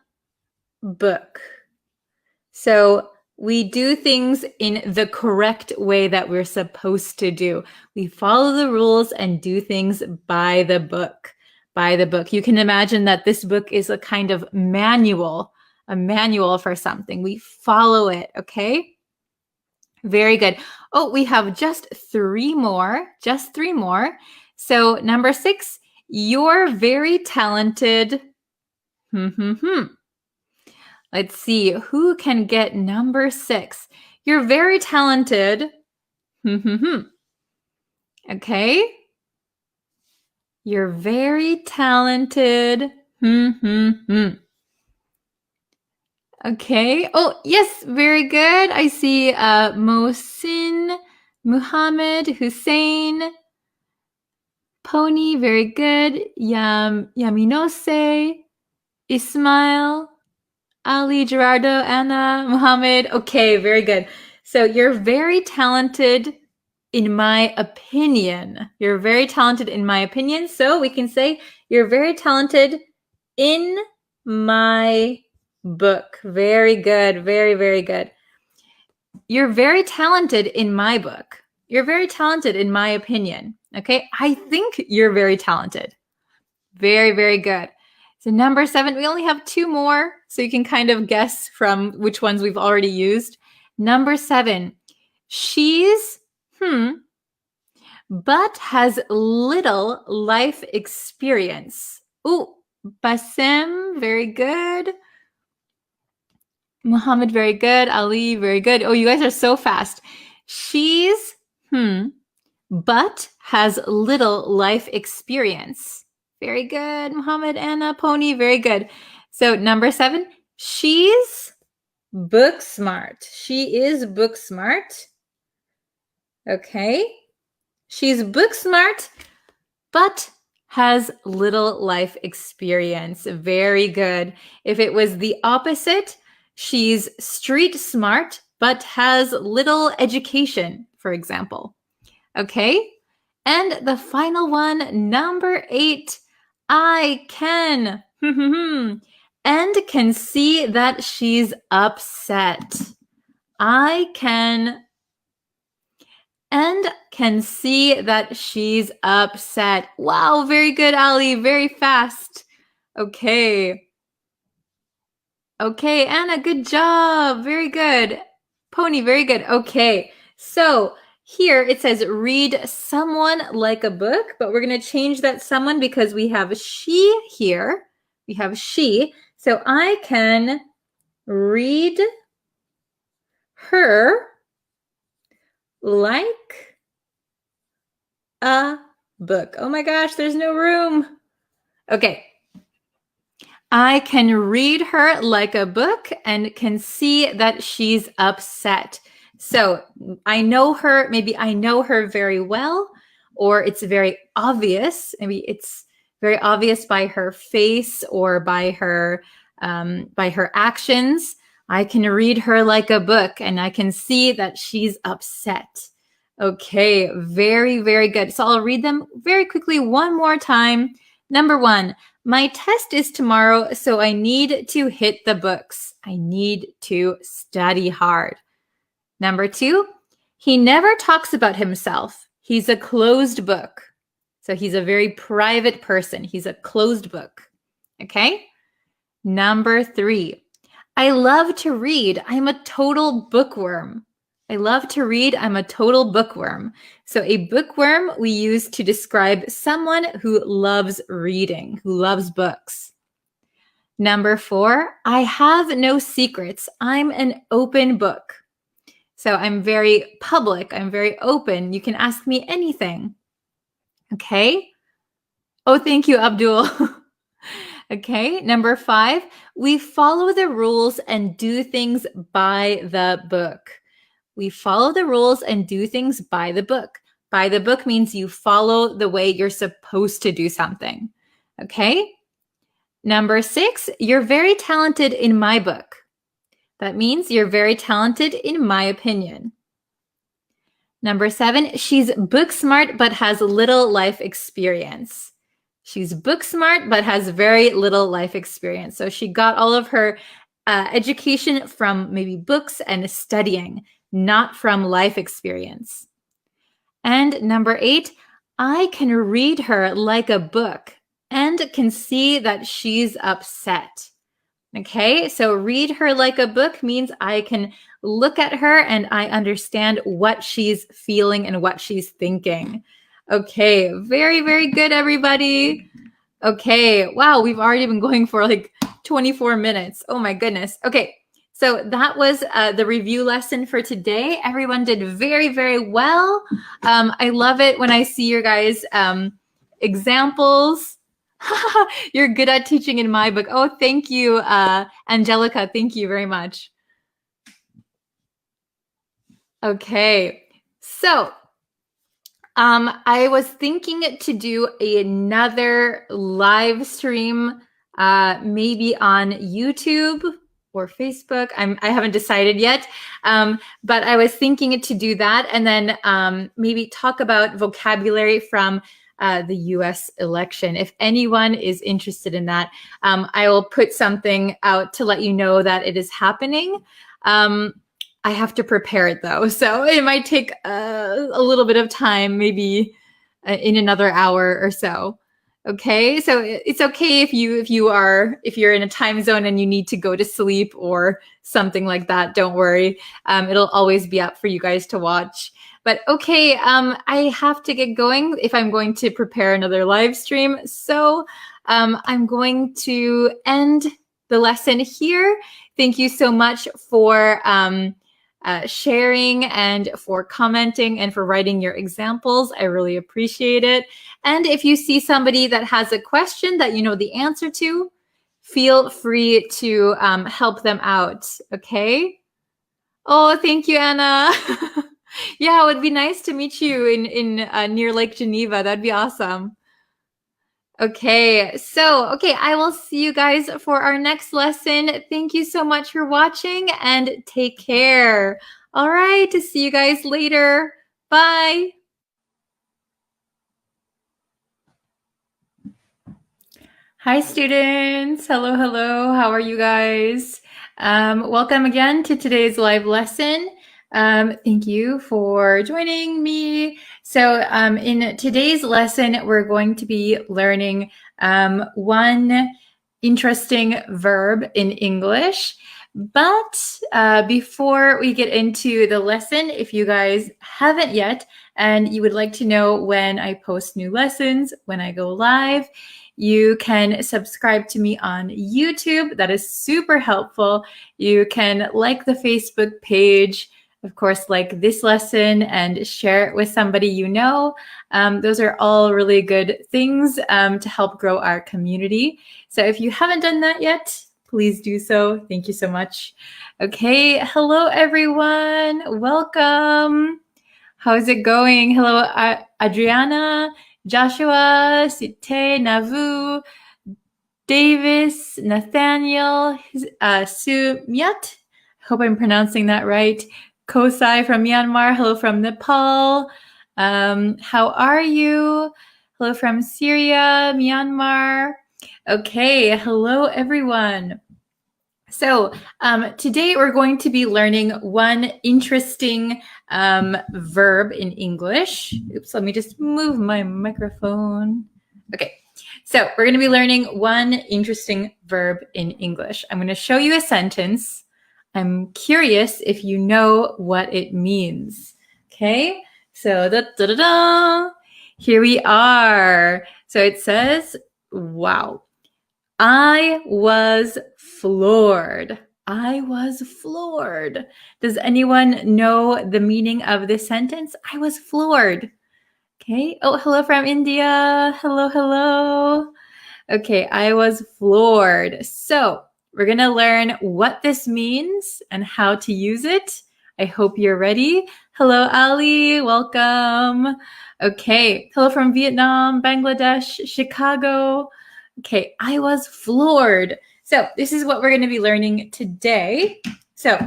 book. So we do things in the correct way that we're supposed to do. We follow the rules and do things by the book. By the book. You can imagine that this book is a kind of manual, a manual for something. We follow it, okay? Very good. Oh, we have just 3 more. Just 3 more. So number 6, you're very talented. Let's see, who can get number 6? You're very talented. Okay. You're very talented. Okay. Oh, yes, very good. I see Mohsin, Muhammad, Hussein, Pony, very good. Yaminose, Ismail, Ali, Gerardo, Anna, Muhammad. Okay, very good. So you're very talented in my opinion. You're very talented in my opinion. So we can say you're very talented in my book. Very good. Very, very good. You're very talented in my book. You're very talented in my opinion. Okay, I think you're very talented. Very, very good. So number 7, we only have 2 more, so you can kind of guess from which ones we've already used. Number 7, she's, but has little life experience. Ooh, Bassem, very good. Muhammad, very good. Ali, very good. Oh, you guys are so fast. She's, but has little life experience. Very good, Muhammad, Anna, Pony, very good. So number 7, she's book smart. She is book smart. Okay. She's book smart, but has little life experience. Very good. If it was the opposite, she's street smart, but has little education, for example. Okay. And the final one, number 8, I can, and can see that she's upset. I can, and can see that she's upset. Wow, very good, Ali. Very fast. Okay. Okay, Anna, good job. Very good. Pony, very good. Okay, so here it says read someone like a book, but we're going to change that someone because we have she here. We have she. So I can read her like a book. Oh my gosh, there's no room. Okay. I can read her like a book and can see that she's upset. So I know her, maybe I know her very well, or it's very obvious. Maybe it's very obvious by her face or by her actions. I can read her like a book and I can see that she's upset. Okay, very, very good. So I'll read them very quickly one more time. Number 1, my test is tomorrow, so I need to hit the books. I need to study hard. Number 2, he never talks about himself. He's a closed book. So he's a very private person. He's a closed book. Okay? Number 3, I love to read. I'm a total bookworm. I love to read. I'm a total bookworm. So a bookworm we use to describe someone who loves reading, who loves books. Number 4, I have no secrets. I'm an open book. So I'm very public. I'm very open. You can ask me anything. Okay? Oh, thank you, Abdul. Okay, number 5, we follow the rules and do things by the book. We follow the rules and do things by the book. By the book means you follow the way you're supposed to do something. Okay? Number 6, you're very talented in my book. That means you're very talented in my opinion. Number 7, she's book smart but has little life experience. She's book smart but has very little life experience. So she got all of her education from maybe books and studying, not from life experience. And number 8, I can read her like a book and can see that she's upset. Okay, so read her like a book means I can look at her and I understand what she's feeling and what she's thinking. Okay, very, very good, everybody. Okay, wow, we've already been going for like 24 minutes. Oh my goodness. Okay, so that was the review lesson for today. Everyone did very, very well. I love it when I see your guys' examples. You're good at teaching in my book. Oh, thank you, Angelica. Thank you very much. Okay, so I was thinking to do another live stream, maybe on YouTube or Facebook. I haven't decided yet, but I was thinking to do that and then maybe talk about vocabulary from the US election. If anyone is interested in that, I will put something out to let you know that it is happening. I have to prepare it though, so it might take a little bit of time, maybe in another hour or so. Okay, so it's okay if you're in a time zone and you need to go to sleep or something like that. Don't worry, it'll always be up for you guys to watch. But okay, I have to get going if I'm going to prepare another live stream. So I'm going to end the lesson here. Thank you so much for sharing and for commenting and for writing your examples. I really appreciate it. And if you see somebody that has a question that you know the answer to, feel free to help them out, okay? Oh, thank you, Anna. Yeah, it would be nice to meet you in near Lake Geneva. That'd be awesome. Okay, so, I will see you guys for our next lesson. Thank you so much for watching and take care. All right, to see you guys later. Bye. Hi, students. Hello, hello. How are you guys? Welcome again to today's live lesson. Thank you for joining me. So in today's lesson, we're going to be learning one interesting verb in English. But before we get into the lesson, if you guys haven't yet and you would like to know when I post new lessons, when I go live, you can subscribe to me on YouTube. That is super helpful. You can like the Facebook page, of course, like this lesson and share it with somebody you know. Those are all really good things to help grow our community. So if you haven't done that yet, please do so. Thank you so much. Okay, hello everyone. Welcome. How's it going? Hello, Adriana, Joshua, Site, Navu, Davis, Nathaniel, Sumyat. Hope I'm pronouncing that right. Kosai from Myanmar. Hello from Nepal. How are you? Hello from Syria, Myanmar. Okay, hello everyone. So today we're going to be learning one interesting verb in English. Oops, let me just move my microphone. Okay, so we're going to be learning one interesting verb in English. I'm going to show you a sentence. I'm curious if you know what it means. Okay, so here we are. So it says, wow. I was floored. I was floored. Does anyone know the meaning of this sentence? I was floored. Okay. Oh, hello from India. Hello, hello. Okay, I was floored. So we're going to learn what this means and how to use it. I hope you're ready. Hello, Ali. Welcome. Okay. Hello from Vietnam, Bangladesh, Chicago. Okay, I was floored. So this is what we're going to be learning today. So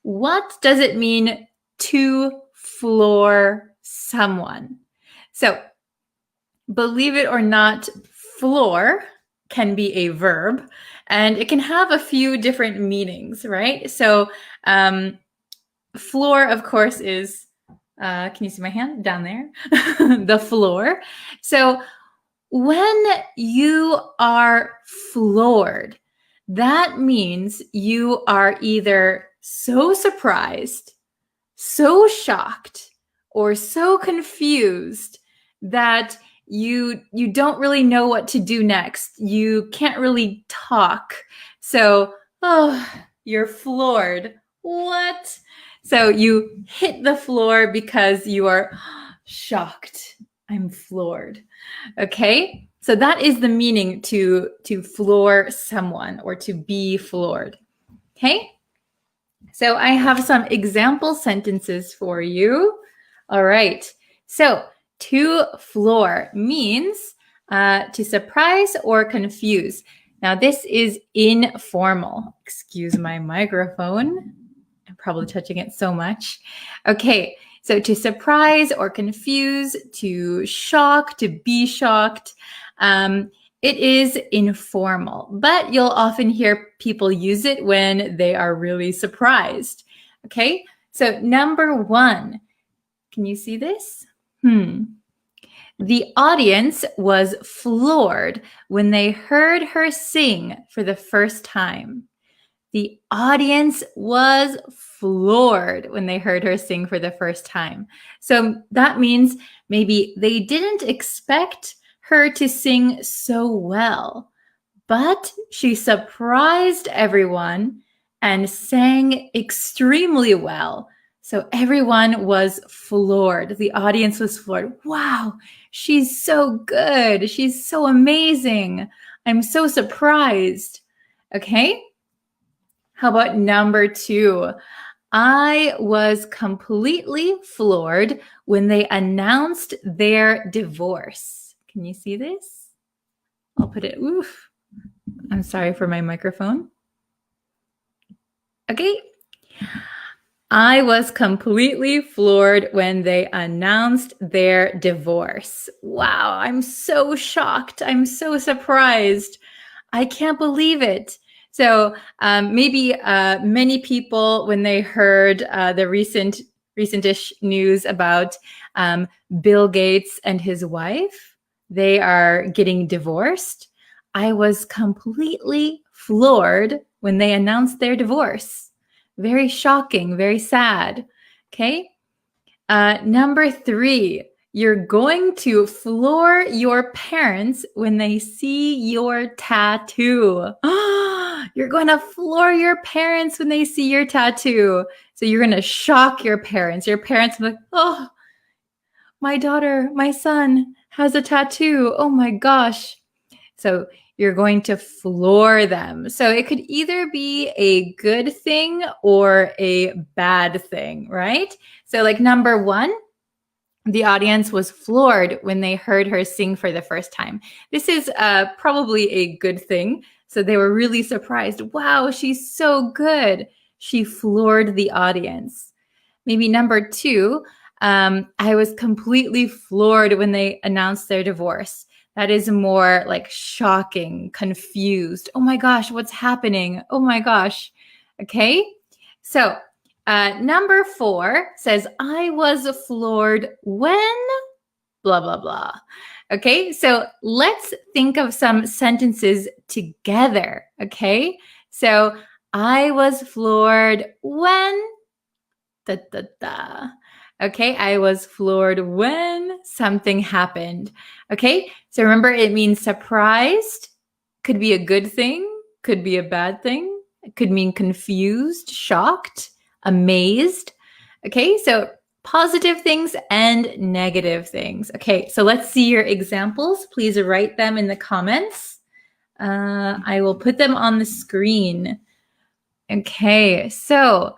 what does it mean to floor someone? So believe it or not, floor can be a verb and it can have a few different meanings, right? So floor, of course, is, can you see my hand down there? The floor. So when you are floored, that means you are either so surprised, so shocked, or so confused that you don't really know what to do next. You can't really talk. So, you're floored. What? So you hit the floor because you are shocked. I'm floored. Okay, so that is the meaning to floor someone or to be floored. Okay, so I have some example sentences for you. All right, so to floor means to surprise or confuse. Now this is informal. Excuse my microphone. I'm probably touching it so much. Okay. So to surprise or confuse, to shock, to be shocked, it is informal, but you'll often hear people use it when they are really surprised. Okay, so number one, can you see this? The audience was floored when they heard her sing for the first time. The audience was floored when they heard her sing for the first time. So that means maybe they didn't expect her to sing so well, but she surprised everyone and sang extremely well. So everyone was floored. The audience was floored. Wow, she's so good. She's so amazing. I'm so surprised. Okay. How about number two? I was completely floored when they announced their divorce. Can you see this? I'll put it, oof. I'm sorry for my microphone. Okay. I was completely floored when they announced their divorce. Wow, I'm so shocked. I'm so surprised. I can't believe it. So maybe many people, when they heard the recentish news about Bill Gates and his wife, they are getting divorced. I was completely floored when they announced their divorce. Very shocking, very sad. Okay. Number 3, you're going to floor your parents when they see your tattoo. You're going to floor your parents when they see your tattoo. So you're going to shock your parents. Your parents will be like, oh, my daughter, my son has a tattoo. Oh my gosh. So you're going to floor them. So it could either be a good thing or a bad thing, right? So like number 1, the audience was floored when they heard her sing for the first time. This is probably a good thing. So they were really surprised. Wow, she's so good. She floored the audience. Maybe number 2, I was completely floored when they announced their divorce. That is more like shocking, confused. Oh my gosh, what's happening? Oh my gosh. Okay. So number 4 says, I was floored when blah, blah, blah. Okay. So let's think of some sentences together. Okay. So I was floored when da, da, da. Okay, I was floored when something happened. Okay, so remember it means surprised, could be a good thing, could be a bad thing, it could mean confused, shocked, amazed. Okay, so positive things and negative things. Okay, so let's see your examples. Please write them in the comments. I will put them on the screen. Okay, so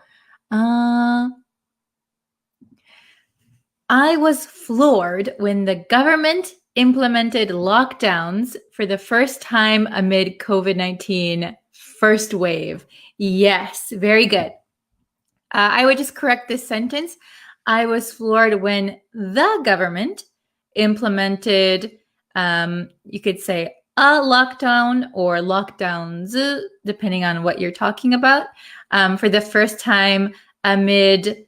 I was floored when the government implemented lockdowns for the first time amid COVID-19 first wave. Yes, very good. I would just correct this sentence. I was floored when the government implemented, you could say a lockdown or lockdowns, depending on what you're talking about, for the first time amid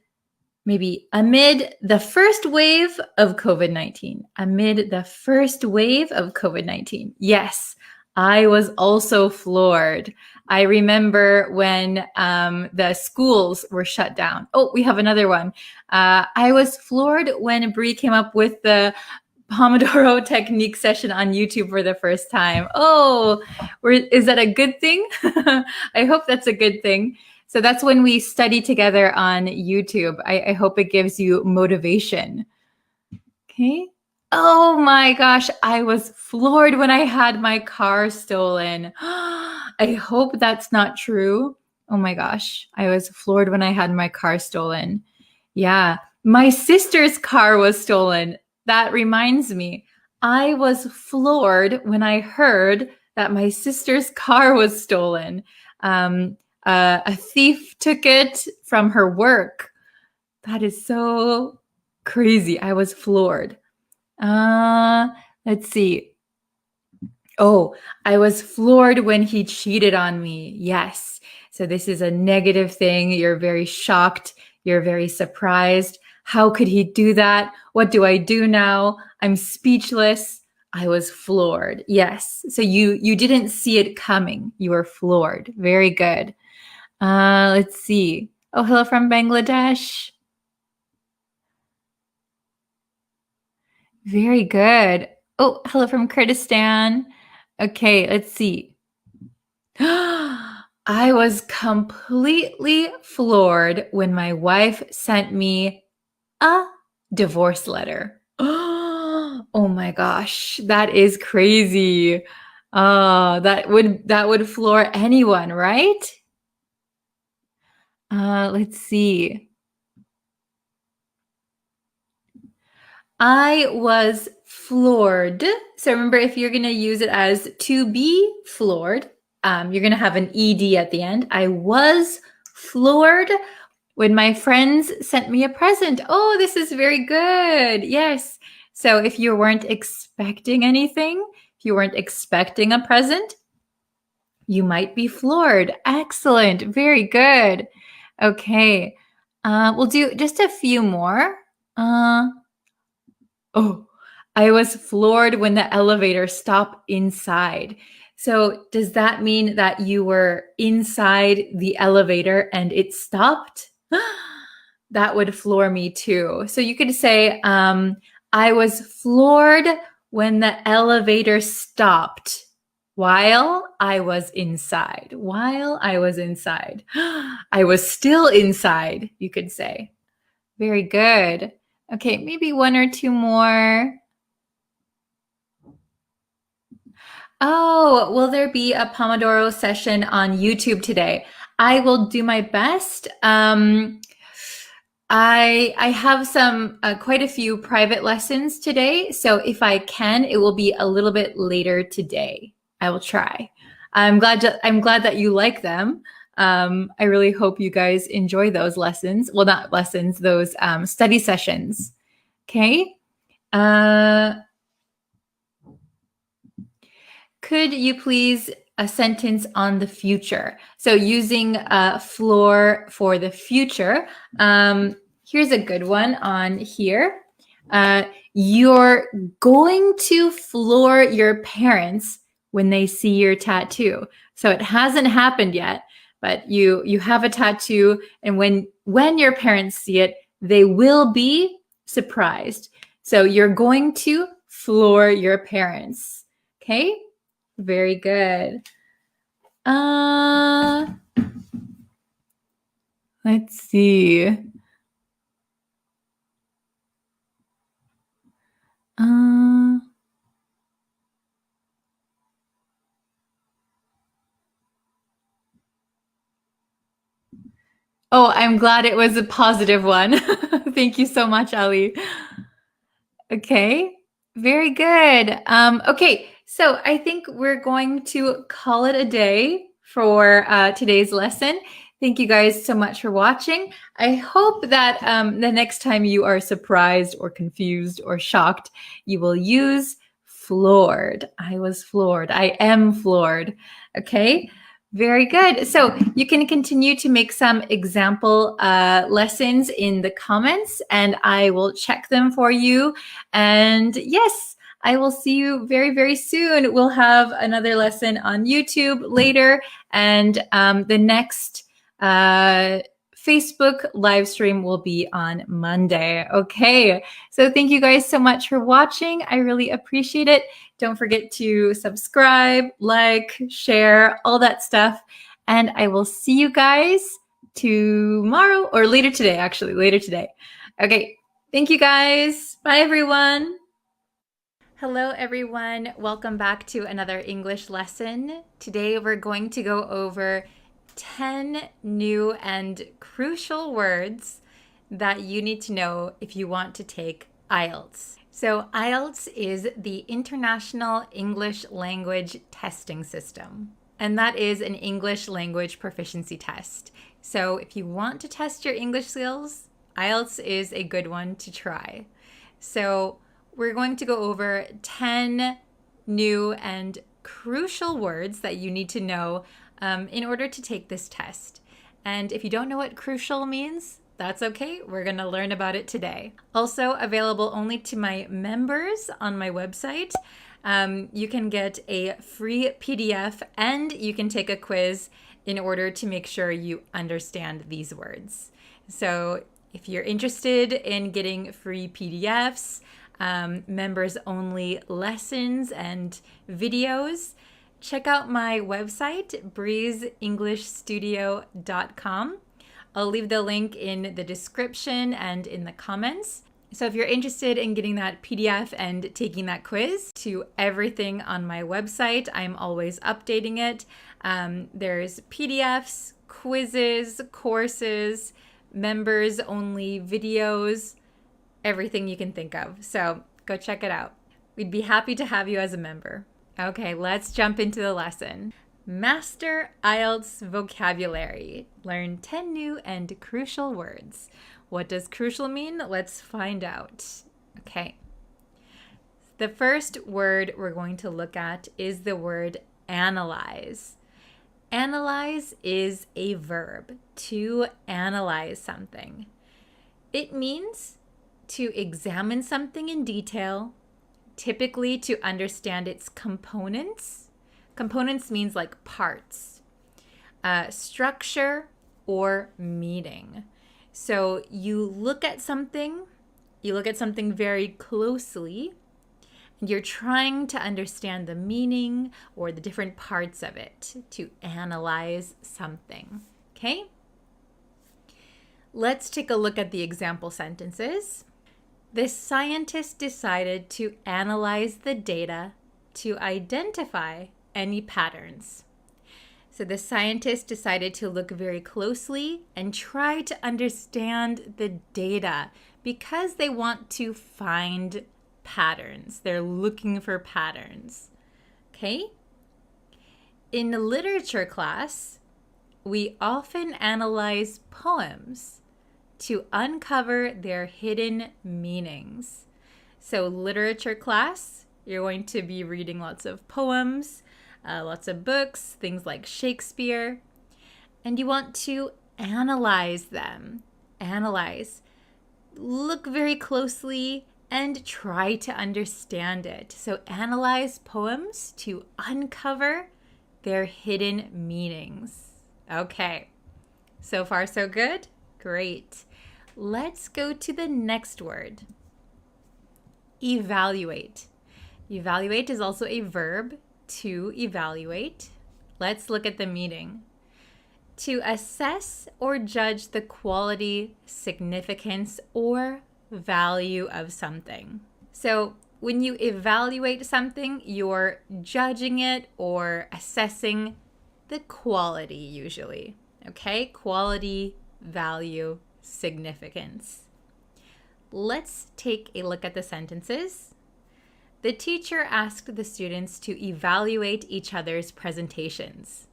the first wave of COVID-19. Amid the first wave of COVID-19. Yes, I was also floored. I remember when the schools were shut down. Oh, we have another one. I was floored when Bree came up with the Pomodoro technique session on YouTube for the first time. Oh, is that a good thing? I hope that's a good thing. So that's when we study together on YouTube. I hope it gives you motivation. Okay. Oh my gosh, I was floored when I had my car stolen. I hope that's not true. Oh my gosh, I was floored when I had my car stolen. Yeah, my sister's car was stolen. That reminds me, I was floored when I heard that my sister's car was stolen. A thief took it from her work. That is so crazy. I was floored. Let's see. Oh, I was floored when he cheated on me. Yes. So this is a negative thing. You're very shocked. You're very surprised. How could he do that? What do I do now? I'm speechless. I was floored. Yes. So you didn't see it coming. You were floored. Very good. Let's see. Oh, hello from Bangladesh. Very good. Oh, hello from Kurdistan. Okay, let's see. I was completely floored when my wife sent me a divorce letter. Oh my gosh, that is crazy. That would floor anyone, right? Let's see. I was floored. So remember, if you're going to use it as to be floored, you're going to have an ed at the end. I was floored when my friends sent me a present. Oh, this is very good. Yes. So if you weren't expecting anything, if you weren't expecting a present, you might be floored. Excellent. Very good. Okay. We'll do just a few more. Oh, I was floored when the elevator stopped inside. So does that mean that you were inside the elevator and it stopped? That would floor me too. So you could say, I was floored when the elevator stopped while I was inside. While I was inside. I was still inside, you could say. Very good. Okay, maybe one or two more. Oh, will there be a Pomodoro session on YouTube today? I will do my best. I have some quite a few private lessons today, so if I can, it will be a little bit later today. I will try. I'm glad that you like them. I really hope you guys enjoy those lessons. Well, not lessons, those study sessions. Okay. Could you please a sentence on the future? So using floor for the future. Here's a good one on here. You're going to floor your parents when they see your tattoo. So it hasn't happened yet, but you have a tattoo, and when your parents see it, they will be surprised. So you're going to floor your parents. Okay? Very good. Let's see. Oh, I'm glad it was a positive one. Thank you so much, Ali. Okay, very good. Okay, so I think we're going to call it a day for today's lesson. Thank you guys so much for watching. I hope that the next time you are surprised or confused or shocked, you will use floored. I was floored. I am floored. Okay. Very good. So you can continue to make some example lessons in the comments, and I will check them for you. And yes, I will see you very, very soon. We'll have another lesson on YouTube later, and the next Facebook live stream will be on Monday. Okay, so thank you guys so much for watching. I really appreciate it. Don't forget to subscribe, like, share, all that stuff. And I will see you guys tomorrow or later today, actually, later today. Okay, thank you guys. Bye, everyone. Hello, everyone. Welcome back to another English lesson. Today, we're going to go over 10 new and crucial words that you need to know if you want to take IELTS. So IELTS is the International English Language Testing System, and that is an English language proficiency test. So if you want to test your English skills, IELTS is a good one to try. So we're going to go over 10 new and crucial words that you need to know in order to take this test. And if you don't know what crucial means, that's okay. We're going to learn about it today. Also available only to my members on my website. You can get a free PDF and you can take a quiz in order to make sure you understand these words. So if you're interested in getting free PDFs, members only lessons and videos, check out my website, breezeenglishstudio.com. I'll leave the link in the description and in the comments. So if you're interested in getting that PDF and taking that quiz, to everything on my website, I'm always updating it. There's PDFs, quizzes, courses, members only videos, everything you can think of. So go check it out. We'd be happy to have you as a member. Okay, let's jump into the lesson. Master IELTS vocabulary. Learn 10 new and crucial words. What does crucial mean? Let's find out. Okay. The first word we're going to look at is the word analyze. Analyze is a verb, to analyze something. It means to examine something in detail, typically to understand its components, Components means like parts. Structure or meaning. So you look at something very closely, and you're trying to understand the meaning or the different parts of it to analyze something. Okay? Let's take a look at the example sentences. The scientist decided to analyze the data to identify any patterns. So the scientist decided to look very closely and try to understand the data because they want to find patterns. They're looking for patterns. Okay? In literature class, we often analyze poems to uncover their hidden meanings. So literature class, you're going to be reading lots of poems, lots of books, things like Shakespeare, and you want to analyze them. Analyze. Look very closely and try to understand it. So analyze poems to uncover their hidden meanings. Okay, so far so good? Great. Let's go to the next word. Evaluate. Evaluate is also a verb, to evaluate. Let's look at the meaning. To assess or judge the quality, significance, or value of something. So when you evaluate something, you're judging it or assessing the quality usually. Okay? Quality, value, significance. Let's take a look at the sentences. The teacher asked the students to evaluate each other's presentations.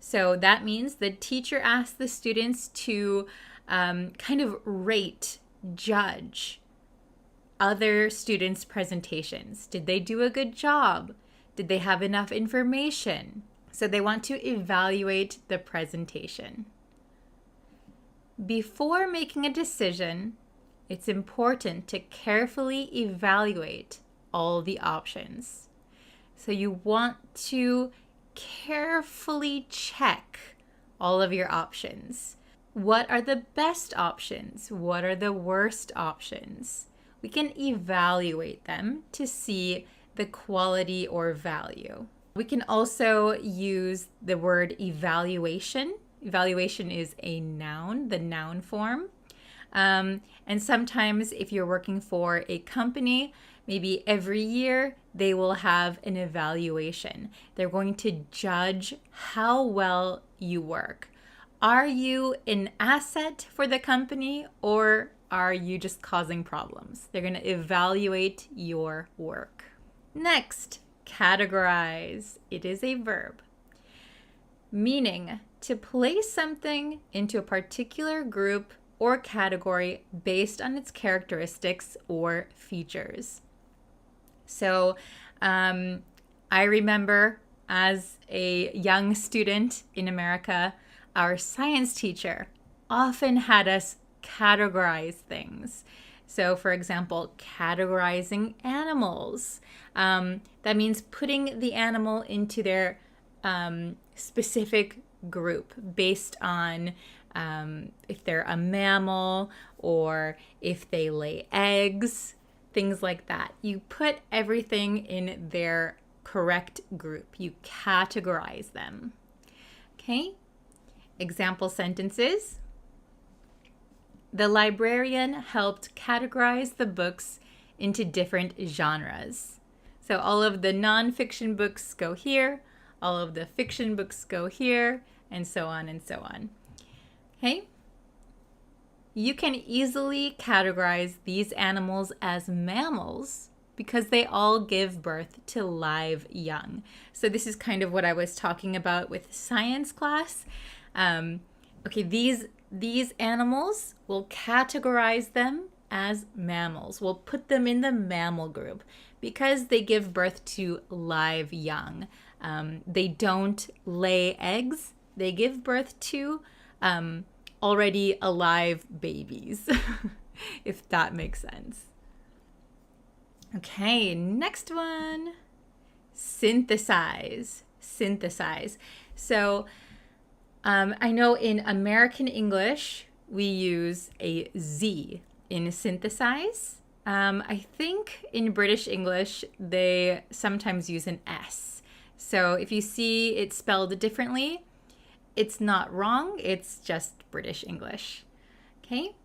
So that means the teacher asked the students to kind of rate, judge other students' presentations. Did they do a good job? Did they have enough information? So they want to evaluate the presentation. Before making a decision, it's important to carefully evaluate all the options. So you want to carefully check all of your options. What are the best options? What are the worst options? We can evaluate them to see the quality or value. We can also use the word evaluation. Evaluation is a noun, the noun form. And sometimes if you're working for a company, maybe every year they will have an evaluation. They're going to judge how well you work. Are you an asset for the company or are you just causing problems? They're going to evaluate your work. Next, categorize. It is a verb. Meaning to place something into a particular group or category based on its characteristics or features. So I remember as a young student in America, our science teacher often had us categorize things. So for example, categorizing animals. That means putting the animal into their specific group based on if they're a mammal or if they lay eggs, things like that. You put everything in their correct group. You categorize them. Okay? Example sentences. The librarian helped categorize the books into different genres. So all of the nonfiction books go here, all of the fiction books go here, and so on and so on. Okay? You can easily categorize these animals as mammals because they all give birth to live young. So this is kind of what I was talking about with science class. Okay, these animals, we'll categorize them as mammals. We'll put them in the mammal group because they give birth to live young. They don't lay eggs. They give birth to already alive babies, if that makes sense. Okay, next one. Synthesize. synthesize. So I know in American English, we use a Z in synthesize. I think in British English, they sometimes use an S. So if you see it spelled differently, it's not wrong, it's just British English. Okay?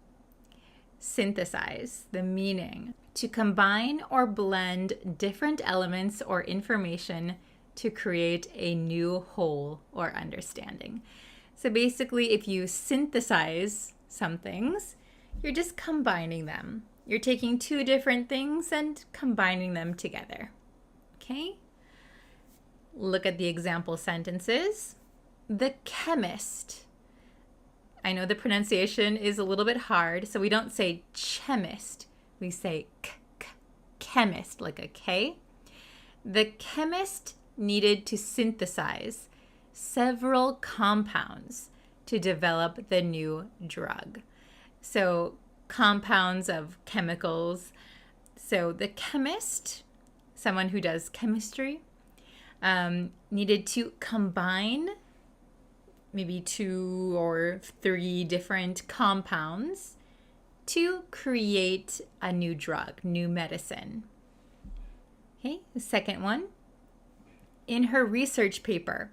Synthesize, the meaning. To combine or blend different elements or information to create a new whole or understanding. So basically, if you synthesize some things, you're just combining them. You're taking two different things and combining them together. Okay? Look at the example sentences. The chemist. I know the pronunciation is a little bit hard, so we don't say chemist. We say chemist, like a K. The chemist needed to synthesize several compounds to develop the new drug. So compounds of chemicals. So the chemist, someone who does chemistry, needed to combine maybe 2 or 3 different compounds to create a new drug, new medicine. Okay, the second one. In her research paper,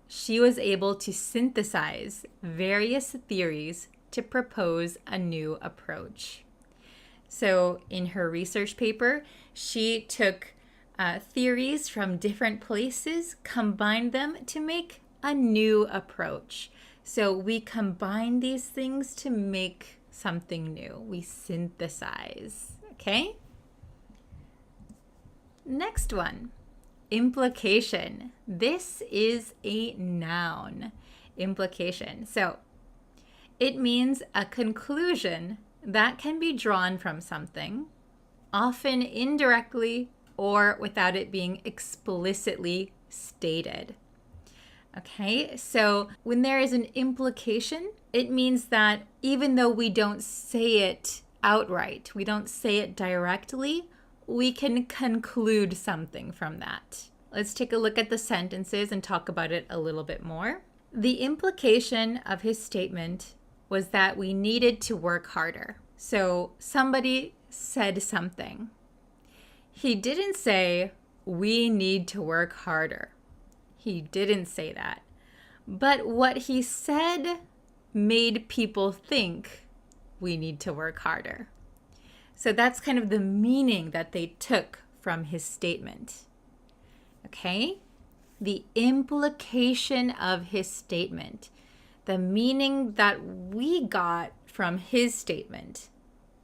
she was able to synthesize various theories to propose a new approach. So in her research paper, she took theories from different places, combined them to make a new approach. So we combine these things to make something new. We synthesize. Okay? Next one. Implication. This is a noun. Implication. So it means a conclusion that can be drawn from something, often indirectly or without it being explicitly stated. Okay, so when there is an implication, it means that even though we don't say it outright, we don't say it directly, we can conclude something from that. Let's take a look at the sentences and talk about it a little bit more. The implication of his statement was that we needed to work harder. So somebody said something. He didn't say, we need to work harder. He didn't say that. But what he said made people think we need to work harder. So that's kind of the meaning that they took from his statement. Okay? The implication of his statement, the meaning that we got from his statement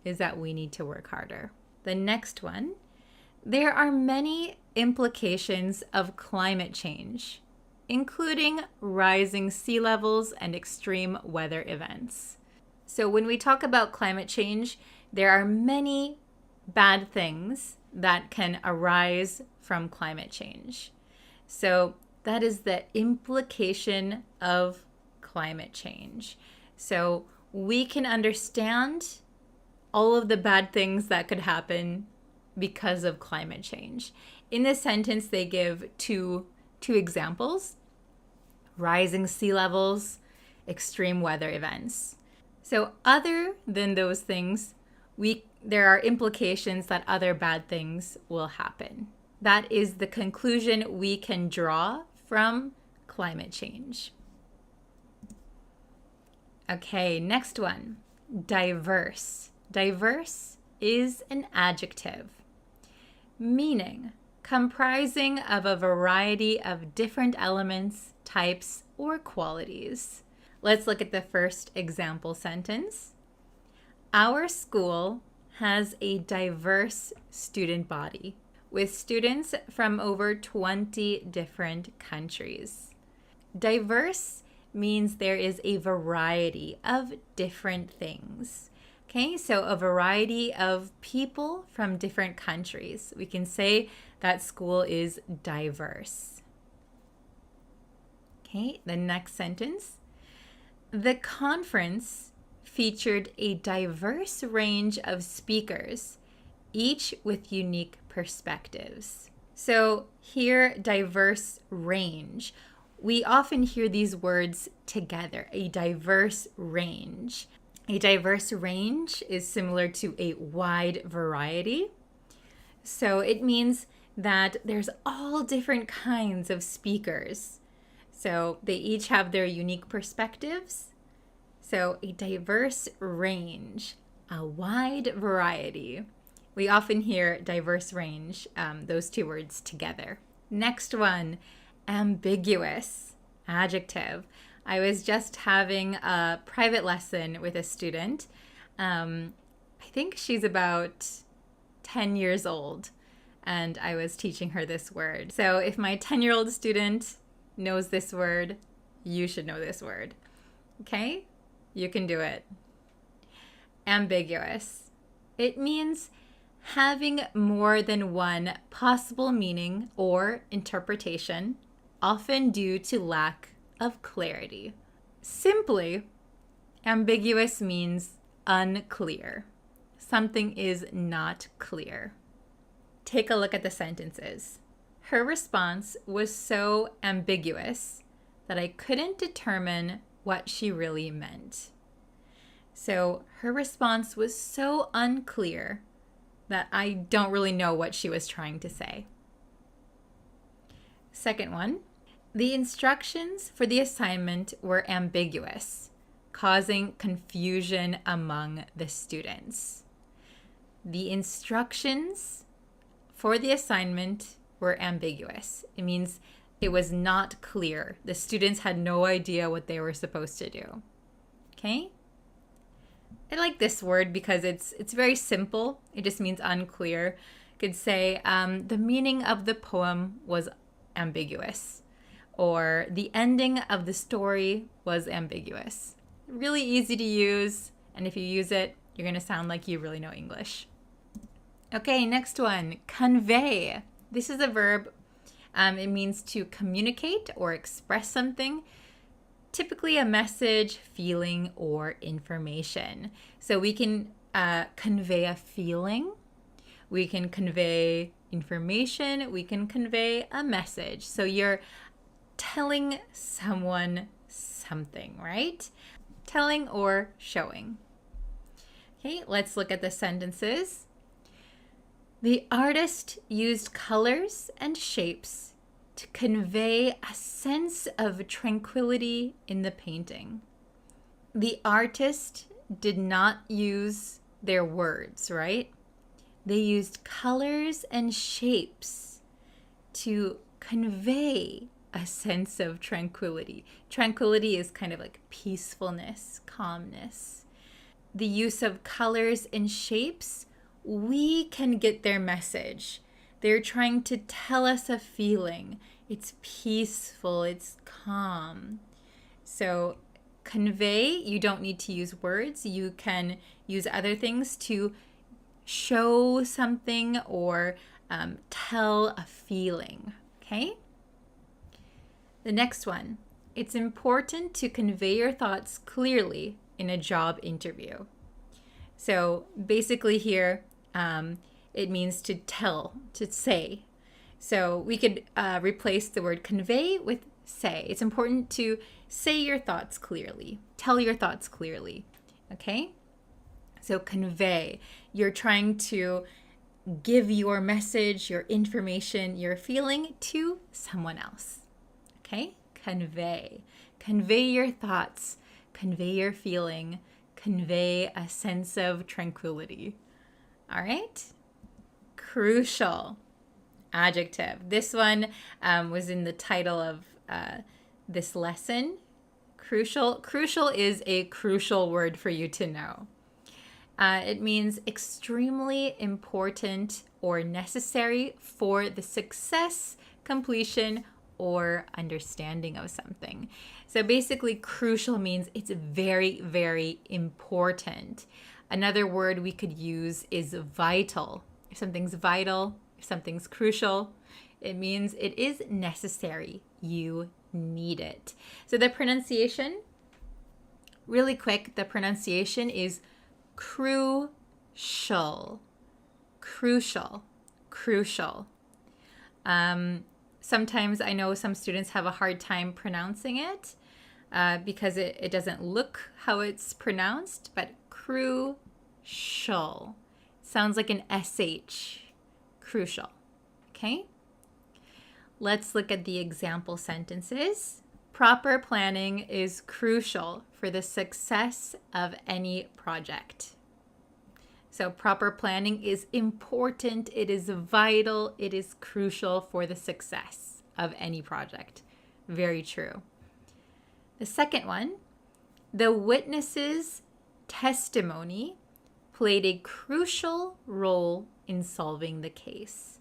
is that we need to work harder. The next one, there are many implications of climate change, including rising sea levels and extreme weather events. So when we talk about climate change, there are many bad things that can arise from climate change. So that is the implication of climate change. So we can understand all of the bad things that could happen because of climate change. In this sentence, they give two examples: rising sea levels, extreme weather events. So other than those things, there are implications that other bad things will happen. That is the conclusion we can draw from climate change. Okay, next one. Diverse. Diverse is an adjective, meaning comprising of a variety of different elements, types, or qualities. Let's look at the first example sentence. Our school has a diverse student body with students from over 20 different countries. Diverse means there is a variety of different things. Okay, so a variety of people from different countries. We can say that school is diverse. Okay, the next sentence. The conference featured a diverse range of speakers, each with unique perspectives. So here, diverse range. We often hear these words together, a diverse range. A diverse range is similar to a wide variety. So it means that there's all different kinds of speakers. So they each have their unique perspectives. So a diverse range, a wide variety. We often hear diverse range, those two words together. Next one, ambiguous, adjective. I was just having a private lesson with a student. I think she's about 10 years old, and I was teaching her this word. So if my 10-year-old student knows this word, you should know this word. Okay? You can do it. Ambiguous. It means having more than one possible meaning or interpretation, often due to lack of clarity. Simply, ambiguous means unclear. Something is not clear. Take a look at the sentences. Her response was so ambiguous that I couldn't determine what she really meant. So her response was so unclear that I don't really know what she was trying to say. Second one, the instructions for the assignment were ambiguous, causing confusion among the students. The instructions for the assignment were ambiguous. It means it was not clear. The students had no idea what they were supposed to do. Okay? I like this word because it's very simple. It just means unclear. You could say the meaning of the poem was ambiguous, or the ending of the story was ambiguous. Really easy to use, and if you use it, you're going to sound like you really know English. Okay, next one, convey. This is a verb. It means to communicate or express something, typically a message, feeling, or information. So we can convey a feeling, we can convey information, we can convey a message. So you're telling someone something, right? Telling or showing. Okay, let's look at the sentences. The artist used colors and shapes to convey a sense of tranquility in the painting. The artist did not use their words, right? They used colors and shapes to convey a sense of tranquility. Tranquility is kind of like peacefulness, calmness. The use of colors and shapes, we can get their message. They're trying to tell us a feeling. It's peaceful, it's calm. So convey, you don't need to use words. You can use other things to show something or tell a feeling, okay? The next one, it's important to convey your thoughts clearly in a job interview. So basically here, it means to tell, to say. So we could replace the word convey with say. It's important to say your thoughts clearly, tell your thoughts clearly, okay? So convey, you're trying to give your message, your information, your feeling to someone else, okay? Convey. Convey your thoughts, convey your feeling, convey a sense of tranquility. All right? Crucial, adjective. This one was in the title of this lesson. Crucial. Crucial is a crucial word for you to know. It means extremely important or necessary for the success, completion, or understanding of something. So basically, crucial means it's very, very important. Another word we could use is vital. If something's vital, if something's crucial, it means it is necessary. You need it. So the pronunciation, really quick, the pronunciation is crucial. Crucial. Crucial. Sometimes I know some students have a hard time pronouncing it because it doesn't look how it's pronounced, but crucial. Sounds like an SH. Crucial. Okay? Let's look at the example sentences. Proper planning is crucial for the success of any project. So proper planning is important, it is vital, it is crucial for the success of any project. Very true. The second one, the witness's testimony played a crucial role in solving the case.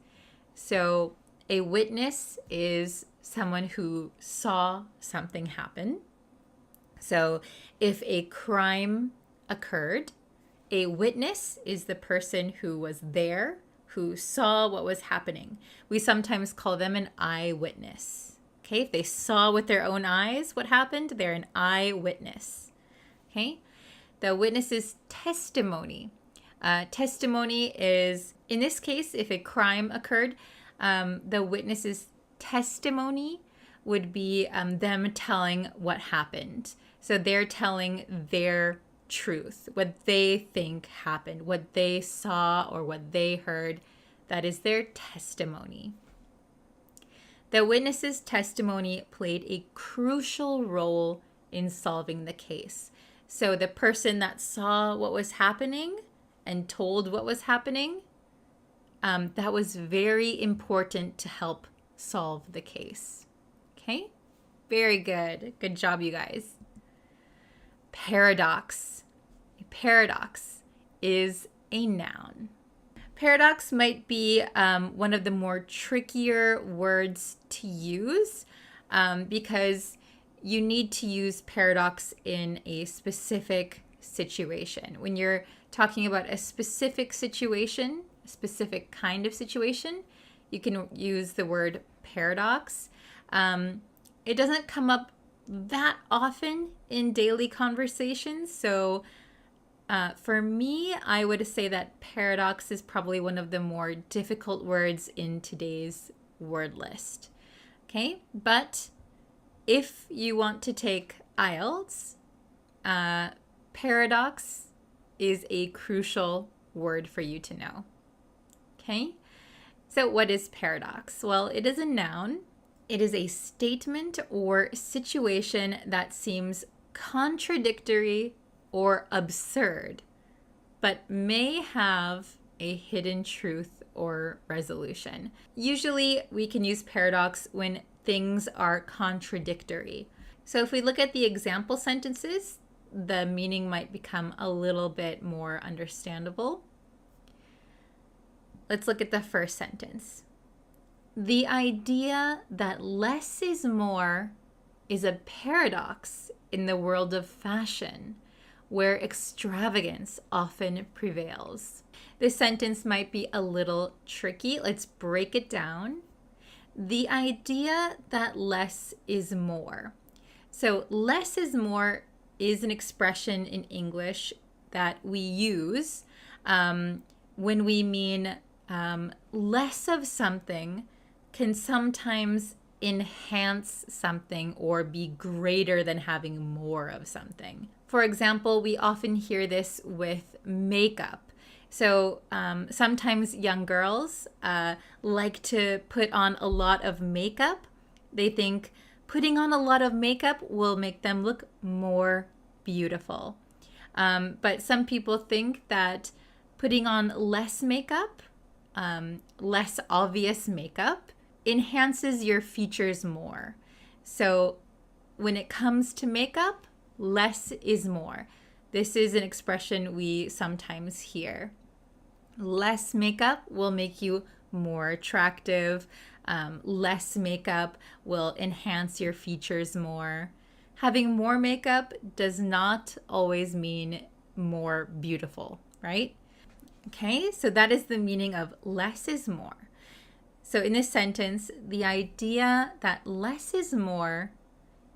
So a witness is someone who saw something happen. So if a crime occurred, a witness is the person who was there, who saw what was happening. We sometimes call them an eyewitness. Okay, if they saw with their own eyes what happened, they're an eyewitness. Okay, the witness's testimony. Testimony is, in this case, if a crime occurred, the witness's testimony would be them telling what happened. So they're telling their truth, what they think happened, what they saw or what they heard. That is their testimony. The witness's testimony played a crucial role in solving the case. So the person that saw what was happening and told what was happening, that was very important to help solve the case. Okay? Very good. Good job, you guys. Paradox. A paradox is a noun. Paradox might be one of the more trickier words to use because you need to use paradox in a specific situation. When you're talking about a specific situation, a specific kind of situation, you can use the word paradox. It doesn't come up that often in daily conversations. So for me, I would say that paradox is probably one of the more difficult words in today's word list. Okay, but if you want to take IELTS, paradox is a crucial word for you to know. Okay, so what is paradox? Well, it is a noun. It is a statement or situation that seems contradictory or absurd, but may have a hidden truth or resolution. Usually we can use paradox when things are contradictory. So if we look at the example sentences, the meaning might become a little bit more understandable. Let's look at the first sentence. The idea that less is more is a paradox in the world of fashion, where extravagance often prevails. This sentence might be a little tricky. Let's break it down. The idea that less is more. So less is more is an expression in English that we use when we mean less of something can sometimes enhance something or be greater than having more of something. For example, we often hear this with makeup. So sometimes young girls like to put on a lot of makeup. They think putting on a lot of makeup will make them look more beautiful. But some people think that putting on less makeup, less obvious makeup, enhances your features more. So when it comes to makeup, less is more. This is an expression we sometimes hear. Less makeup will make you more attractive. Less makeup will enhance your features more. Having more makeup does not always mean more beautiful, right? Okay, so that is the meaning of less is more. So in this sentence, the idea that less is more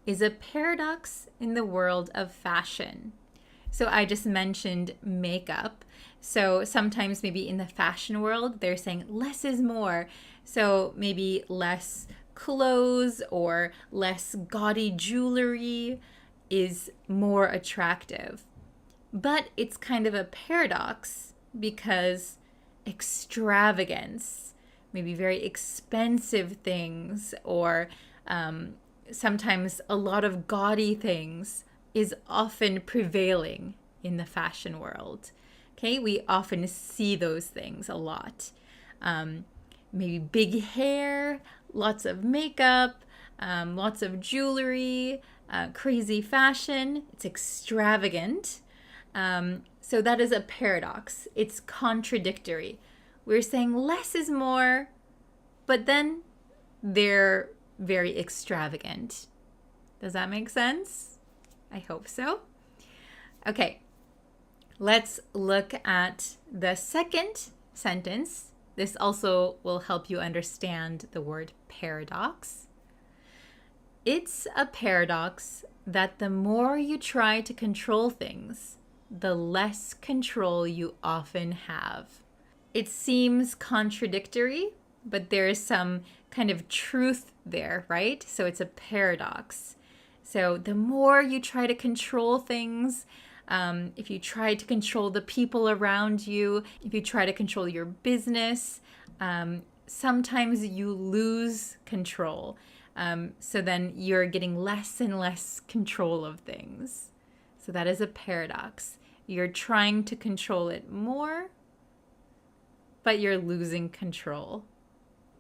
is a paradox in the world of fashion. So I just mentioned makeup. So sometimes maybe in the fashion world, they're saying less is more. So maybe less clothes or less gaudy jewelry is more attractive. But it's kind of a paradox because extravagance, maybe very expensive things, or sometimes a lot of gaudy things, is often prevailing in the fashion world. Okay, we often see those things a lot. Maybe big hair, lots of makeup, lots of jewelry, crazy fashion. It's extravagant. So that is a paradox. It's contradictory. We're saying less is more, but then they're very extravagant. Does that make sense? I hope so. Okay, let's look at the second sentence. This also will help you understand the word paradox. It's a paradox that the more you try to control things, the less control you often have. It seems contradictory, but there is some kind of truth there, right? So it's a paradox. So the more you try to control things, if you try to control the people around you, if you try to control your business, sometimes you lose control. So then you're getting less and less control of things. So that is a paradox. You're trying to control it more, but you're losing control.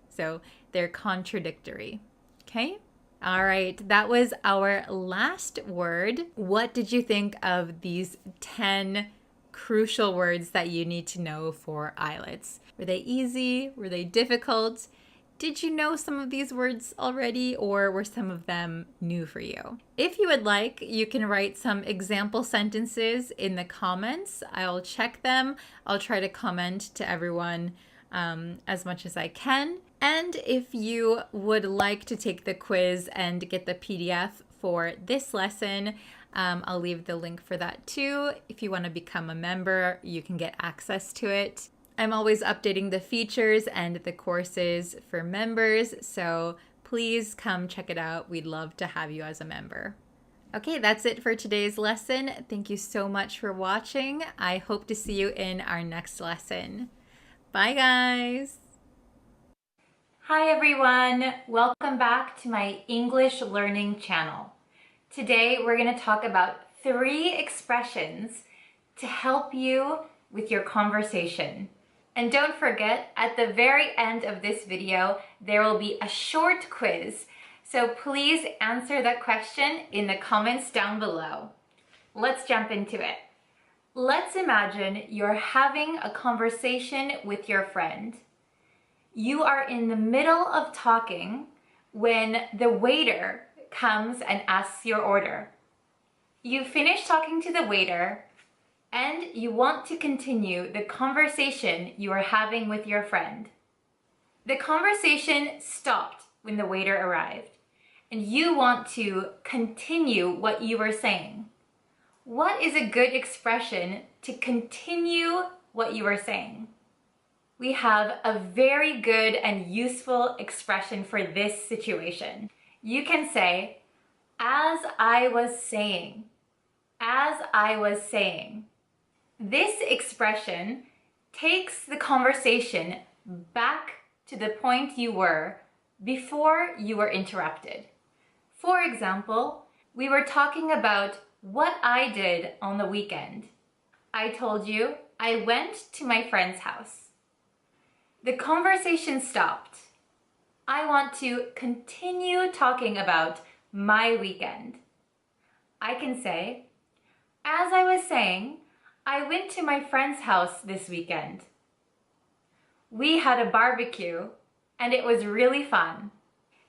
So they're contradictory. Okay? All right, that was our last word. What did you think of these 10 crucial words that you need to know for IELTS? Were they easy? Were they difficult? Did you know some of these words already, or were some of them new for you? If you would like, you can write some example sentences in the comments. I'll check them. I'll try to comment to everyone as much as I can. And if you would like to take the quiz and get the PDF for this lesson, I'll leave the link for that too. If you want to become a member, you can get access to it. I'm always updating the features and the courses for members, so please come check it out. We'd love to have you as a member. Okay, that's it for today's lesson. Thank you so much for watching. I hope to see you in our next lesson. Bye, guys. Hi, everyone. Welcome back to my English learning channel. Today, we're going to talk about 3 expressions to help you with your conversation. And don't forget, at the very end of this video, there will be a short quiz. So please answer that question in the comments down below. Let's jump into it. Let's imagine you're having a conversation with your friend. You are in the middle of talking when the waiter comes and asks your order. You finish talking to the waiter and you want to continue the conversation you are having with your friend. The conversation stopped when the waiter arrived, and you want to continue what you were saying. What is a good expression to continue what you are saying? We have a very good and useful expression for this situation. You can say, as I was saying, as I was saying. This expression takes the conversation back to the point you were before you were interrupted. For example, we were talking about what I did on the weekend. I told you I went to my friend's house. The conversation stopped. I want to continue talking about my weekend. I can say, as I was saying, I went to my friend's house this weekend. We had a barbecue and it was really fun.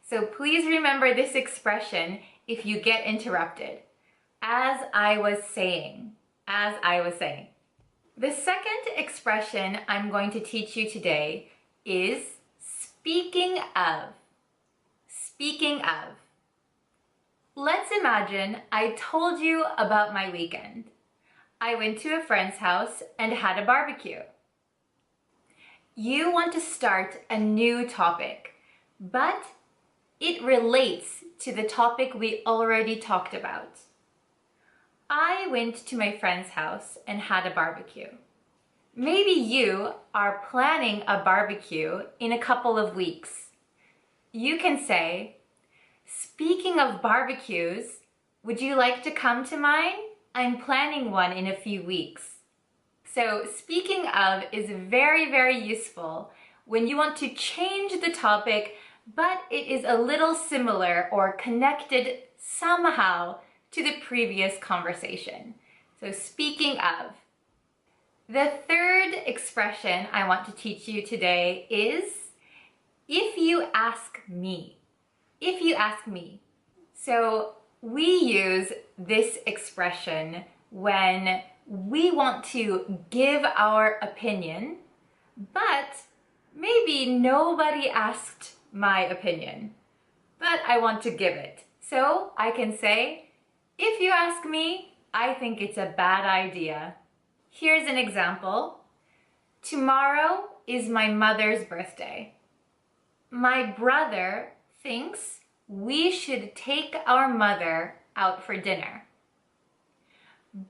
So please remember this expression if you get interrupted. As I was saying, as I was saying. The second expression I'm going to teach you today is speaking of. Speaking of. Let's imagine I told you about my weekend. I went to a friend's house and had a barbecue. You want to start a new topic, but it relates to the topic we already talked about. I went to my friend's house and had a barbecue. Maybe you are planning a barbecue in a couple of weeks. You can say, speaking of barbecues, would you like to come to mine? I'm planning one in a few weeks. So speaking of is very, very useful when you want to change the topic, but it is a little similar or connected somehow to the previous conversation. So speaking of. The third expression I want to teach you today is if you ask me. If you ask me. So we use this expression when we want to give our opinion, but maybe nobody asked my opinion, but I want to give it. So I can say, if you ask me, I think it's a bad idea. Here's an example. Tomorrow is my mother's birthday. My brother thinks we should take our mother out for dinner.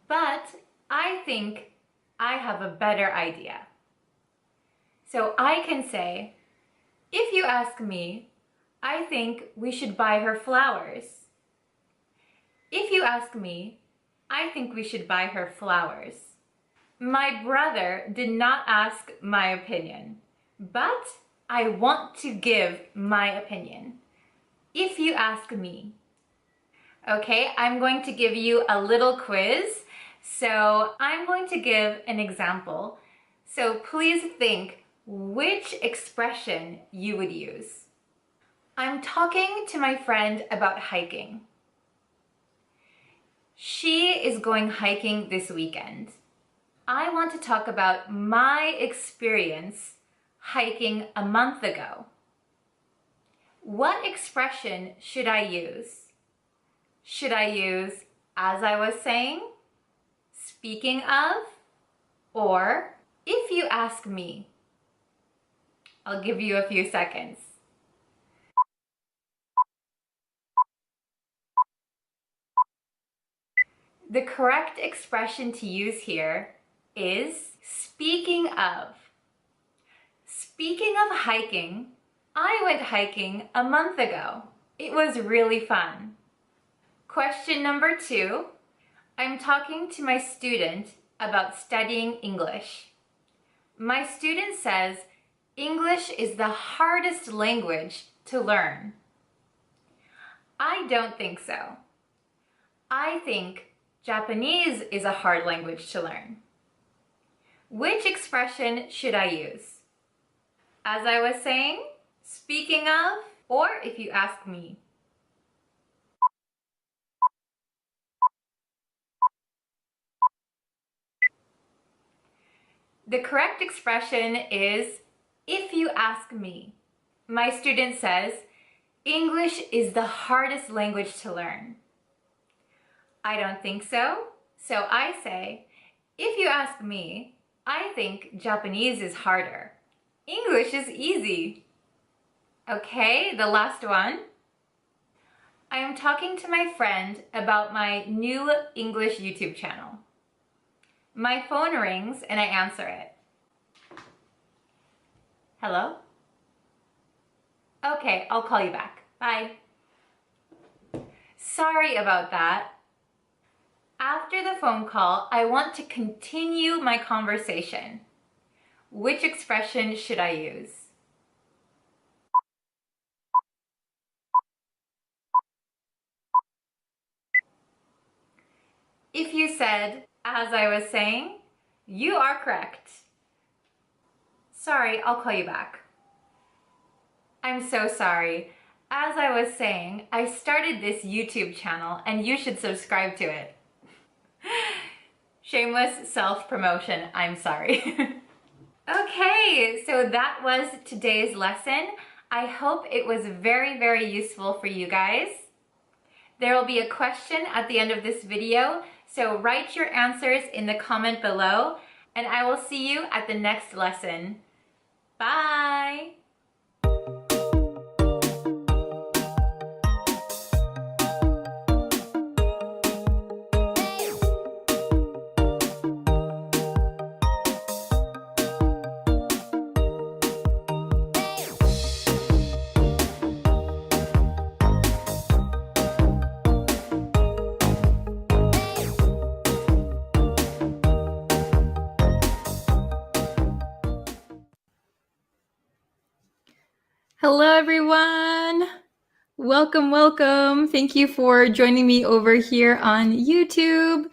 But I think I have a better idea. So I can say, if you ask me, I think we should buy her flowers. If you ask me, I think we should buy her flowers. My brother did not ask my opinion, but I want to give my opinion. If you ask me. Okay, I'm going to give you a little quiz. So I'm going to give an example. So please think which expression you would use. I'm talking to my friend about hiking. She is going hiking this weekend. I want to talk about my experience hiking a month ago. What expression should I use? Should I use as I was saying, speaking of, or if you ask me? I'll give you a few seconds. The correct expression to use here is speaking of. Speaking of hiking, I went hiking a month ago. It was really fun. Question number 2, I'm talking to my student about studying English. My student says English is the hardest language to learn. I don't think so. I think Japanese is a hard language to learn. Which expression should I use? As I was saying, speaking of, or if you ask me? The correct expression is if you ask me. My student says, English is the hardest language to learn. I don't think so. So I say, if you ask me, I think Japanese is harder. English is easy. Okay, the last one. I am talking to my friend about my new English YouTube channel. My phone rings and I answer it. Hello? Okay, I'll call you back. Bye. Sorry about that. After the phone call, I want to continue my conversation. Which expression should I use? If you said, as I was saying, you are correct. Sorry, I'll call you back. I'm so sorry. As I was saying, I started this YouTube channel and you should subscribe to it. Shameless self-promotion, I'm sorry. Okay, so that was today's lesson. I hope it was very, very useful for you guys. There will be a question at the end of this video, so write your answers in the comment below, and I will see you at the next lesson. Bye! Hello, everyone. Welcome. Thank you for joining me over here on YouTube.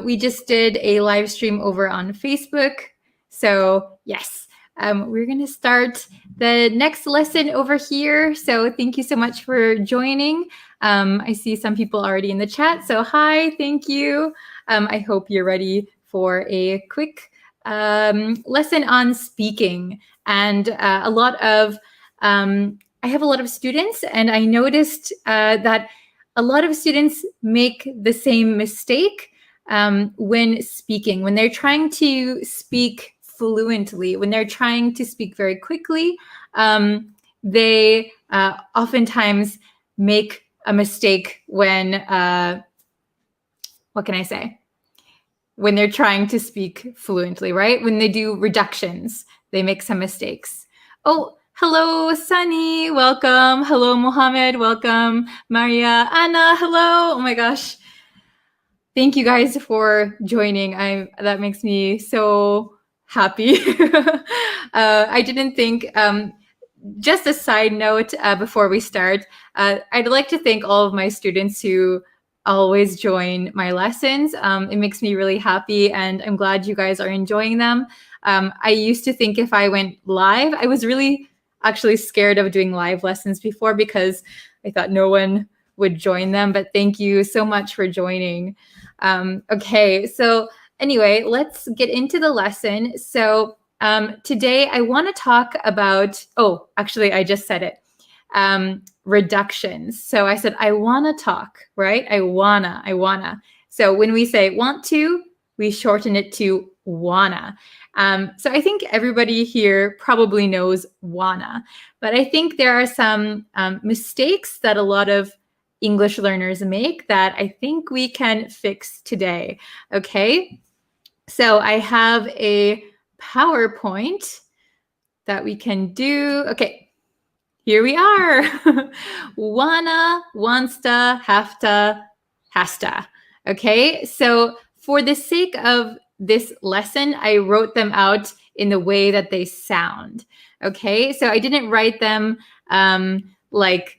We just did a live stream over on Facebook. So yes, we're going to start the next lesson over here. So thank you so much for joining. I see some people already in the chat. So hi, thank you. I hope you're ready for a quick lesson on speaking. And I have a lot of students, and I noticed that a lot of students make the same mistake when speaking, when they're trying to speak fluently, when they're trying to speak very quickly. They oftentimes make a mistake when, what can I say? When they're trying to speak fluently, right? When they do reductions, they make some mistakes. Oh, hello, Sunny. Welcome. Hello, Mohammed. Welcome. Maria, Anna. Hello. Oh my gosh. Thank you guys for joining. That makes me so happy. I didn't think, just a side note before we start, I'd like to thank all of my students who always join my lessons. It makes me really happy, and I'm glad you guys are enjoying them. I used to think if I went live, I was really actually scared of doing live lessons before because I thought no one would join them, but thank you so much for joining. Okay, so anyway, let's get into the lesson. So today I want to talk about, oh, actually I just said it, reductions. So I said, I want to talk, right? I wanna. So when we say want to, we shorten it to wanna. So I think everybody here probably knows wanna, but I think there are some mistakes that a lot of English learners make that I think we can fix today. Okay, so I have a PowerPoint that we can do. Okay, here we are. Wanna, wantsta, hafta, hasta. Okay, so for the sake of this lesson, I wrote them out in the way that they sound. Okay, so I didn't write them like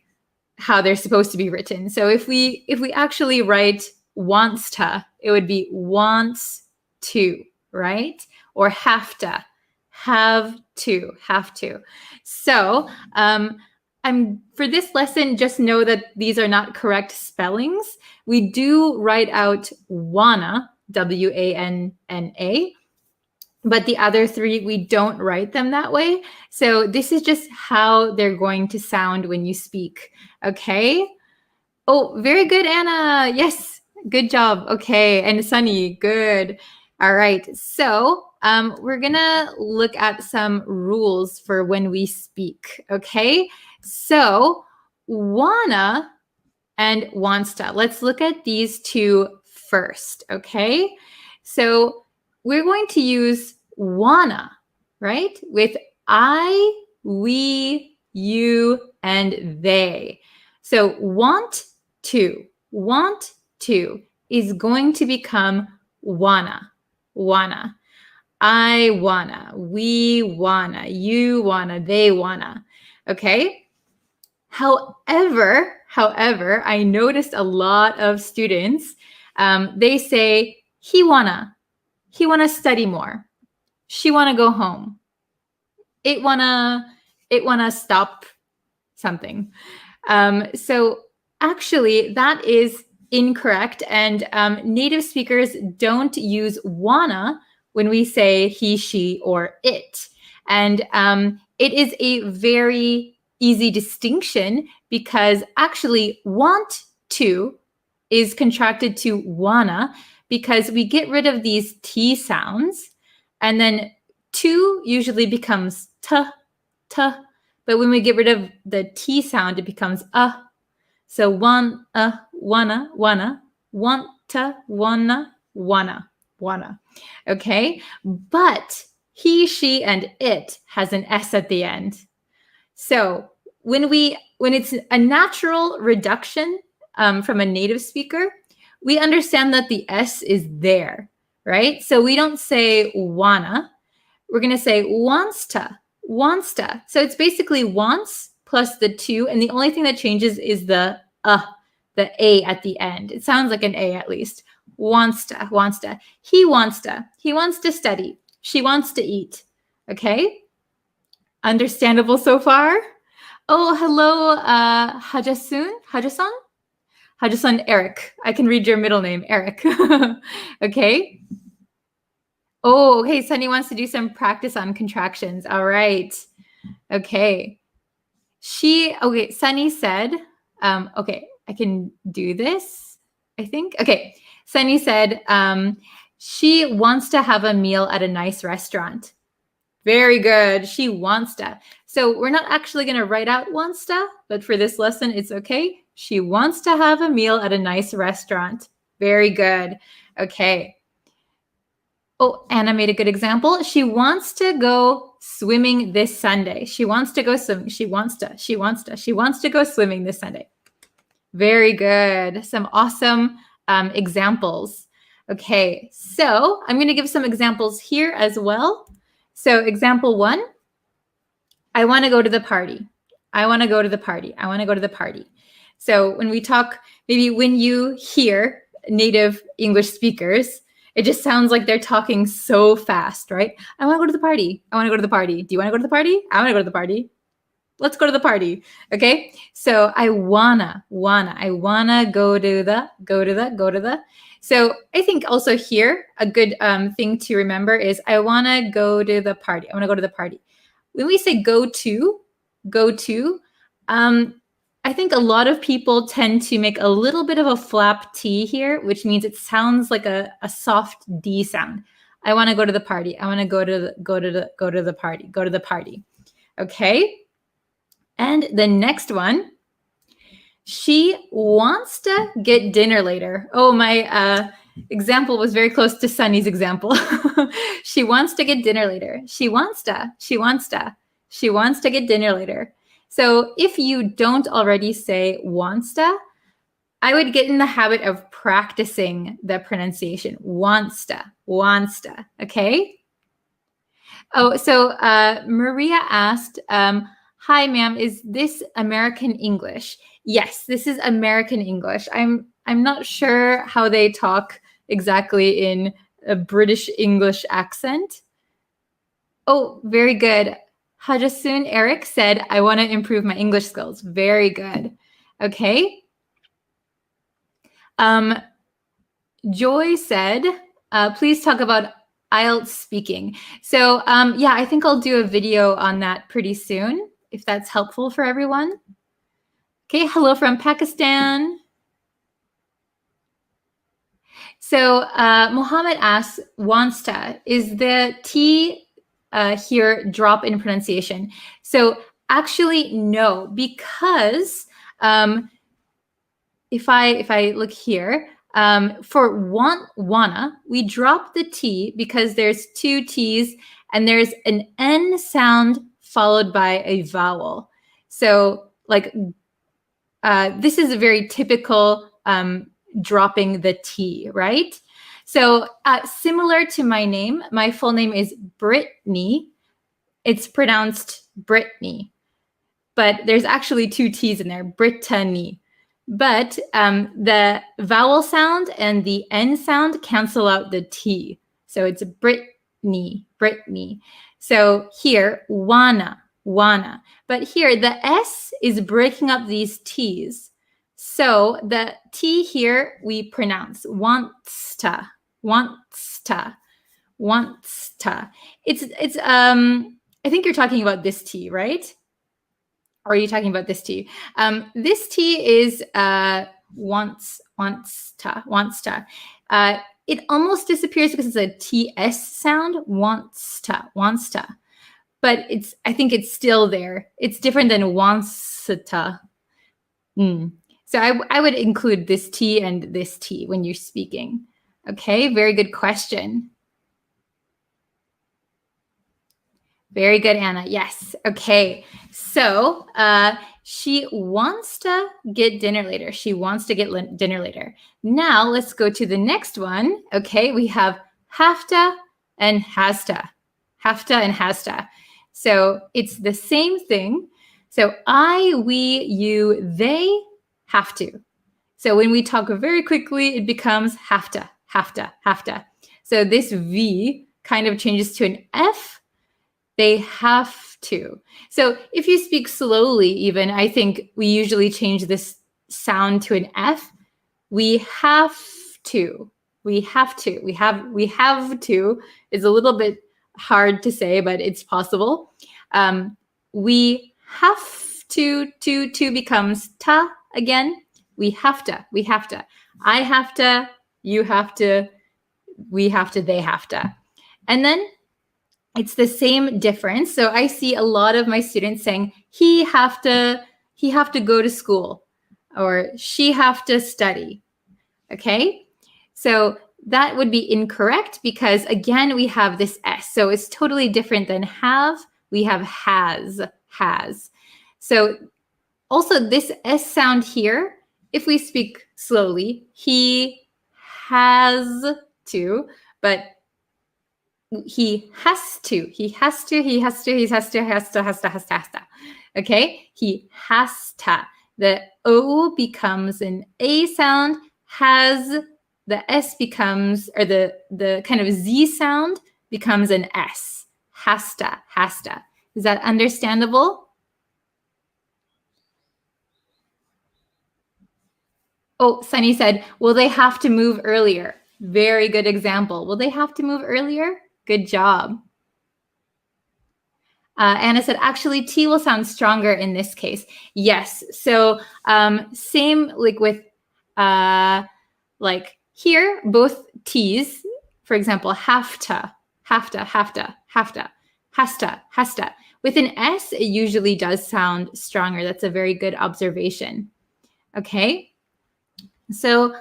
how they're supposed to be written. So if we actually write wants to, it would be wants to, right? Or have to, have to. So for this lesson, just know that these are not correct spellings. We do write out wanna, W-A-N-N-A, but the other three, we don't write them that way. So this is just how they're going to sound when you speak. Okay. Oh, very good, Anna. Yes, good job. Okay, and Sunny, good. All right. So we're gonna look at some rules for when we speak. Okay. So wanna and wantsta. Let's look at these two first. Okay. So we're going to use wanna, right? With I, we, you, and they. So want to is going to become wanna. I wanna, we wanna, you wanna, they wanna. Okay. However, I noticed a lot of students, they say he wanna study more. She wanna go home. It wanna stop something. So actually, that is incorrect, and native speakers don't use wanna when we say he, she, or it. And it is a very easy distinction because actually want to is contracted to wanna because we get rid of these T sounds and then two usually becomes t, t. But when we get rid of the T sound, it becomes a. So one, wanna, want to, wanna. Okay? But he, she, and it has an S at the end. So when it's a natural reduction from a native speaker, we understand that the S is there, right? So we don't say wanna. We're going to say wants to. So it's basically wants plus the two, and the only thing that changes is the A at the end. It sounds like an A at least. Wants to. He wants to study. She wants to eat. Okay? Understandable so far? Oh, hello, Hajasan Eric. I can read your middle name, Eric. Okay. Oh, okay. Sunny wants to do some practice on contractions. All right. Okay. Sunny said, okay, I can do this, I think. Okay. Sunny said, she wants to have a meal at a nice restaurant. Very good. She wants to. So we're not actually going to write out wants to, but for this lesson, it's okay. She wants to have a meal at a nice restaurant. Very good. Okay. Oh, Anna made a good example. She wants to go swimming this Sunday. She wants to go swimming. She wants to go swimming this Sunday. Very good. Some awesome examples. Okay, so I'm going to give some examples here as well. So example 1, I want to go to the party. So when we talk, maybe when you hear native English speakers, it just sounds like they're talking so fast, right? I want to go to the party. Do you want to go to the party? I want to go to the party. Let's go to the party. Okay. So I wanna go to the. So I think also here, a good thing to remember is I want to go to the party. When we say go to, I think a lot of people tend to make a little bit of a flap T here, which means it sounds like a soft D sound. I want to go to the party. I want to go to the party. Okay. And the next one, she wants to get dinner later. Oh, my example was very close to Sunny's example. She wants to get dinner later. She wants to get dinner later. So if you don't already say wants to, I would get in the habit of practicing the pronunciation. Wants to. Okay? Oh, so Maria asked, hi, ma'am, is this American English? Yes, this is American English. I'm not sure how they talk exactly in a British English accent. Oh, very good. Hajasun Eric said, I want to improve my English skills. Very good. Okay. Joy said, please talk about IELTS speaking. So yeah, I think I'll do a video on that pretty soon, if that's helpful for everyone. Okay, hello from Pakistan. So Mohammed asks, wants to, is the T here drop in pronunciation? So actually, no, because if I look here, for wanna, we drop the T because there's two T's and there's an N sound followed by a vowel. So like this is a very typical dropping the T, right? So similar to my name, my full name is Brittany. It's pronounced Brittany, but there's actually two T's in there, Brittany. But the vowel sound and the N sound cancel out the T. So it's Brittany. So here, wanna. But here, the S is breaking up these T's. So the T here, we pronounce wants to. It's I think you're talking about this T, right? Or are you talking about this T? This T is wants to. it almost disappears because it's a TS sound, wants to. But I think it's still there. It's different than wants to. So I would include this T and this T when you're speaking. Okay, very good question. Very good, Anna. Yes. Okay. So she wants to get dinner later. She wants to get dinner later. Now let's go to the next one. Okay, we have have to and has to. Have to and has to. So it's the same thing. So I, we, you, they have to. So when we talk very quickly, it becomes have to, have to, have to. So this V kind of changes to an F. They have to. So if you speak slowly, even, I think we usually change this sound to an F. We have to. We have to. We have to is a little bit hard to say, but it's possible. We have to becomes ta again. We have to. We have to. I have to. You have to. We have to. They have to. And then it's the same difference. So I see a lot of my students saying he have to go to school, or she have to study. Okay, so that would be incorrect because again we have this S, so it's totally different than have. We have has. So also this S sound here, if we speak slowly, he has to, but he has to. Okay, he has to. The O becomes an A sound, has, the S becomes, or the kind of Z sound becomes an S. Has to. Is that understandable? Oh, Sunny said, will they have to move earlier? Very good example. Will they have to move earlier? Good job. Anna said, actually, T will sound stronger in this case. Yes. So same like with like here, both T's, for example, have to. Has to. With an S, it usually does sound stronger. That's a very good observation. Okay. So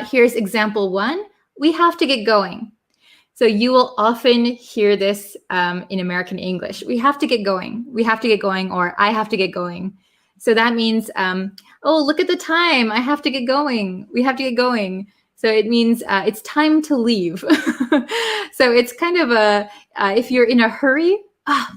here's example 1. We have to get going. So you will often hear this in American English. We have to get going. We have to get going, or I have to get going. So that means, oh, look at the time. I have to get going. We have to get going. So it means it's time to leave. So it's kind of if you're in a hurry,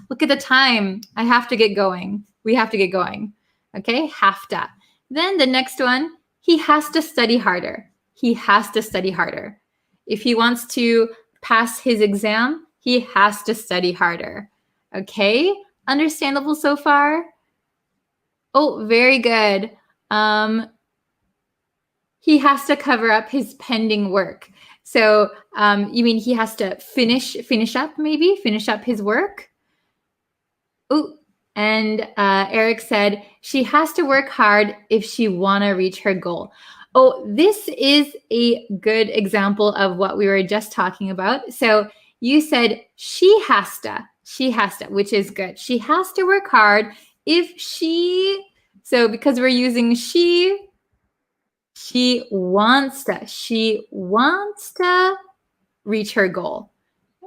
look at the time. I have to get going. We have to get going. Okay, have to. Then the next one, he has to study harder. He has to study harder. If he wants to pass his exam, he has to study harder. Okay, understandable so far? Oh, very good. He has to cover up his pending work. So you mean he has to finish up his work? Oh, and Eric said, she has to work hard if she want to reach her goal. Oh, this is a good example of what we were just talking about. So you said she has to, which is good. She has to work hard if she, so because we're using she wants to reach her goal.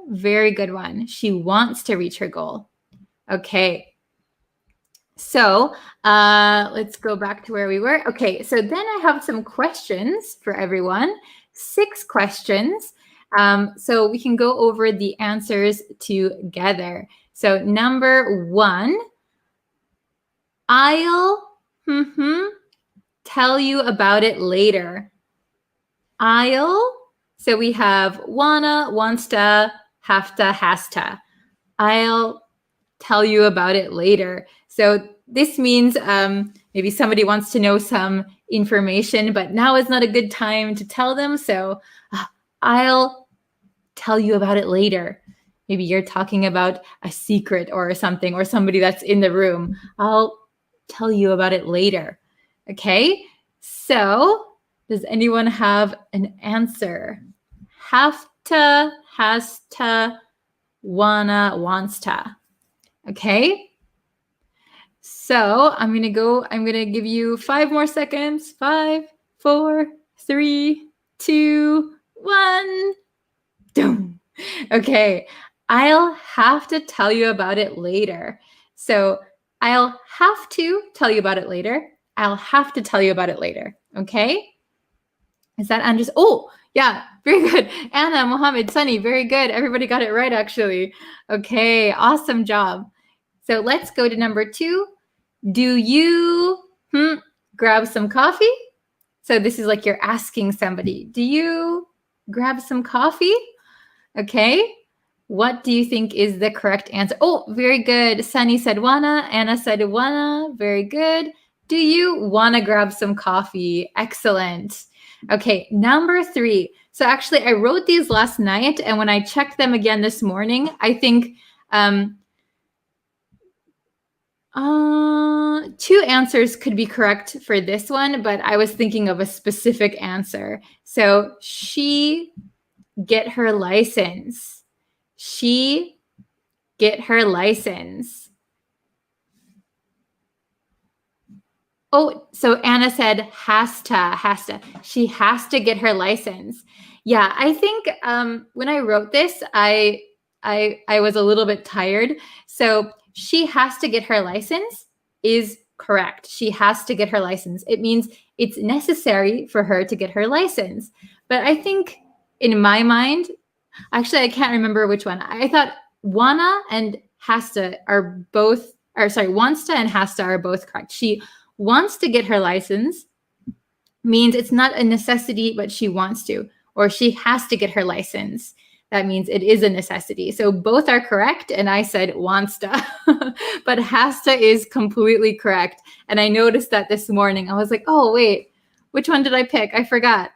Very good one. She wants to reach her goal. Okay. So let's go back to where we were. Okay, so then I have some questions for everyone. 6 questions. So we can go over the answers together. So number 1, I'll tell you about it later. I'll, so we have wanna, wants to, have to, has to. I'll tell you about it later. So this means maybe somebody wants to know some information, but now is not a good time to tell them. So I'll tell you about it later. Maybe you're talking about a secret or something, or somebody that's in the room. I'll tell you about it later. Okay, so does anyone have an answer? have to, has to, wanna, wants to. Okay? So I'm gonna give you 5 more seconds. 5, 4, 3, 2, 1. Boom. Okay, I'll have to tell you about it later. So I'll have to tell you about it later. I'll have to tell you about it later. Okay? Is that Andres? Oh, yeah, very good. Anna, Mohammed, Sunny, very good. Everybody got it right, actually. Okay, awesome job. So let's go to number 2. Do you grab some coffee? So this is like you're asking somebody, do you grab some coffee? Okay. What do you think is the correct answer? Oh, very good. Sunny said wanna. Anna said wanna. Very good. Do you wanna grab some coffee? Excellent. Okay, number 3. So actually, I wrote these last night, and when I checked them again this morning, I think 2 answers could be correct for this one, but I was thinking of a specific answer. So she get her license. She get her license. Oh, so Anna said has to. She has to get her license. Yeah, I think when I wrote this, I was a little bit tired. So she has to get her license is correct. She has to get her license. It means it's necessary for her to get her license. But I think in my mind, actually, I can't remember which one. I thought wanna and has to are both, or sorry, wants to and has to are both correct. She wants to get her license means it's not a necessity, but she wants to, or she has to get her license. That means it is a necessity. So both are correct, and I said wants to, but has to is completely correct. And I noticed that this morning. I was like, oh, wait, which one did I pick? I forgot.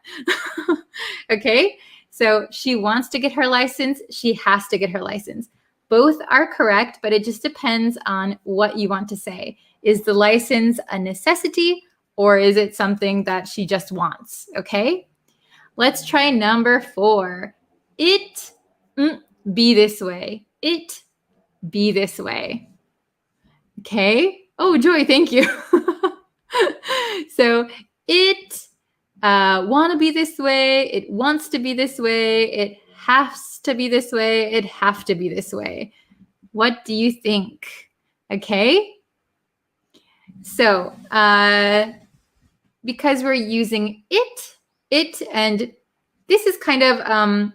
Okay, so she wants to get her license. She has to get her license. Both are correct, but it just depends on what you want to say. Is the license a necessity, or is it something that she just wants? Okay, let's try number 4. It be this way. It be this way. Okay. Oh, Joy, thank you. So it want to be this way. It wants to be this way. It has to be this way. It have to be this way. What do you think? Okay. So because we're using it, and this is kind of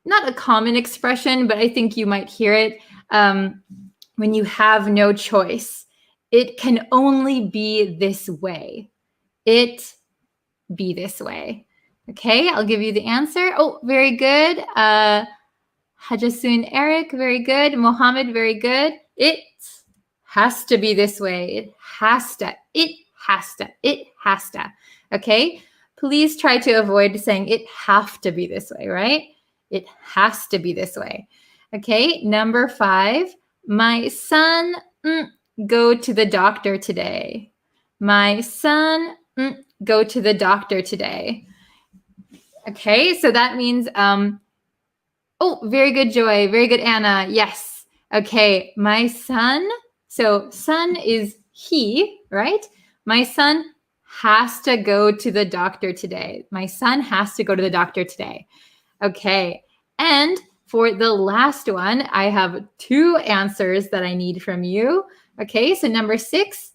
not a common expression, but I think you might hear it when you have no choice. It can only be this way. It be this way. Okay, I'll give you the answer. Oh, very good. Hajasun Eric, very good. Mohammed, very good. It has to be this way. It has to. It has to. It has to. Okay, please try to avoid saying it have to be this way, right? It has to be this way. Okay, number 5. My son go to the doctor today. My son go to the doctor today. Okay, so that means, oh, very good, Joy. Very good, Anna. Yes. Okay, my son. So son is he, right? My son has to go to the doctor today. My son has to go to the doctor today. Okay, and for the last one, I have 2 answers that I need from you. Okay, so number 6,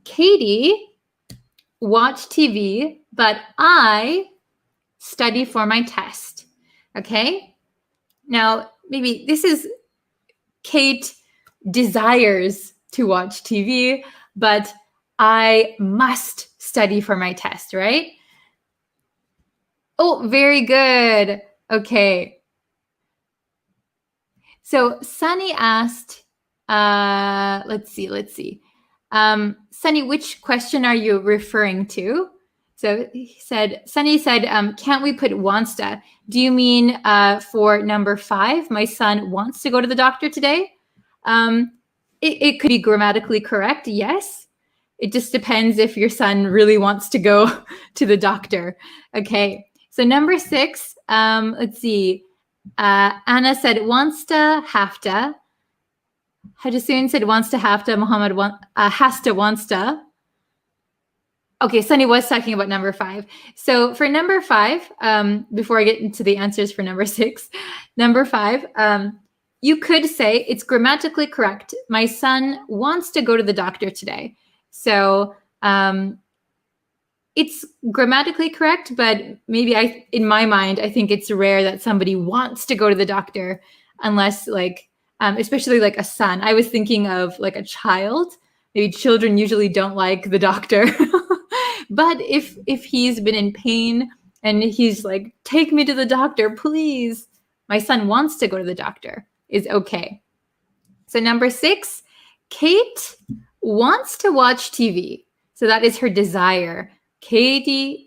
Katie watch TV, but I study for my test. Okay, now maybe this is Kate desires to watch TV, but I must study for my test, right? Oh, very good. Okay. So Sunny asked, let's see. Sunny, which question are you referring to? So Sunny said, can't we put wants to? Do you mean for number 5, my son wants to go to the doctor today? It could be grammatically correct, yes. It just depends if your son really wants to go to the doctor. Okay, So number 6, let's see. Anna said wants to, have to. Hajasoon said wants to, have to. Muhammad has to, wants to. Okay, Sunny was talking about number 5. So for number 5, before I get into the answers for number 6, number 5, you could say it's grammatically correct. My son wants to go to the doctor today. So it's grammatically correct, but maybe in my mind, I think it's rare that somebody wants to go to the doctor unless like, especially like a son. I was thinking of like a child. Maybe children usually don't like the doctor. But if he's been in pain and he's like, take me to the doctor, please. My son wants to go to the doctor is okay. So number 6, Kate wants to watch TV. So that is her desire. Kate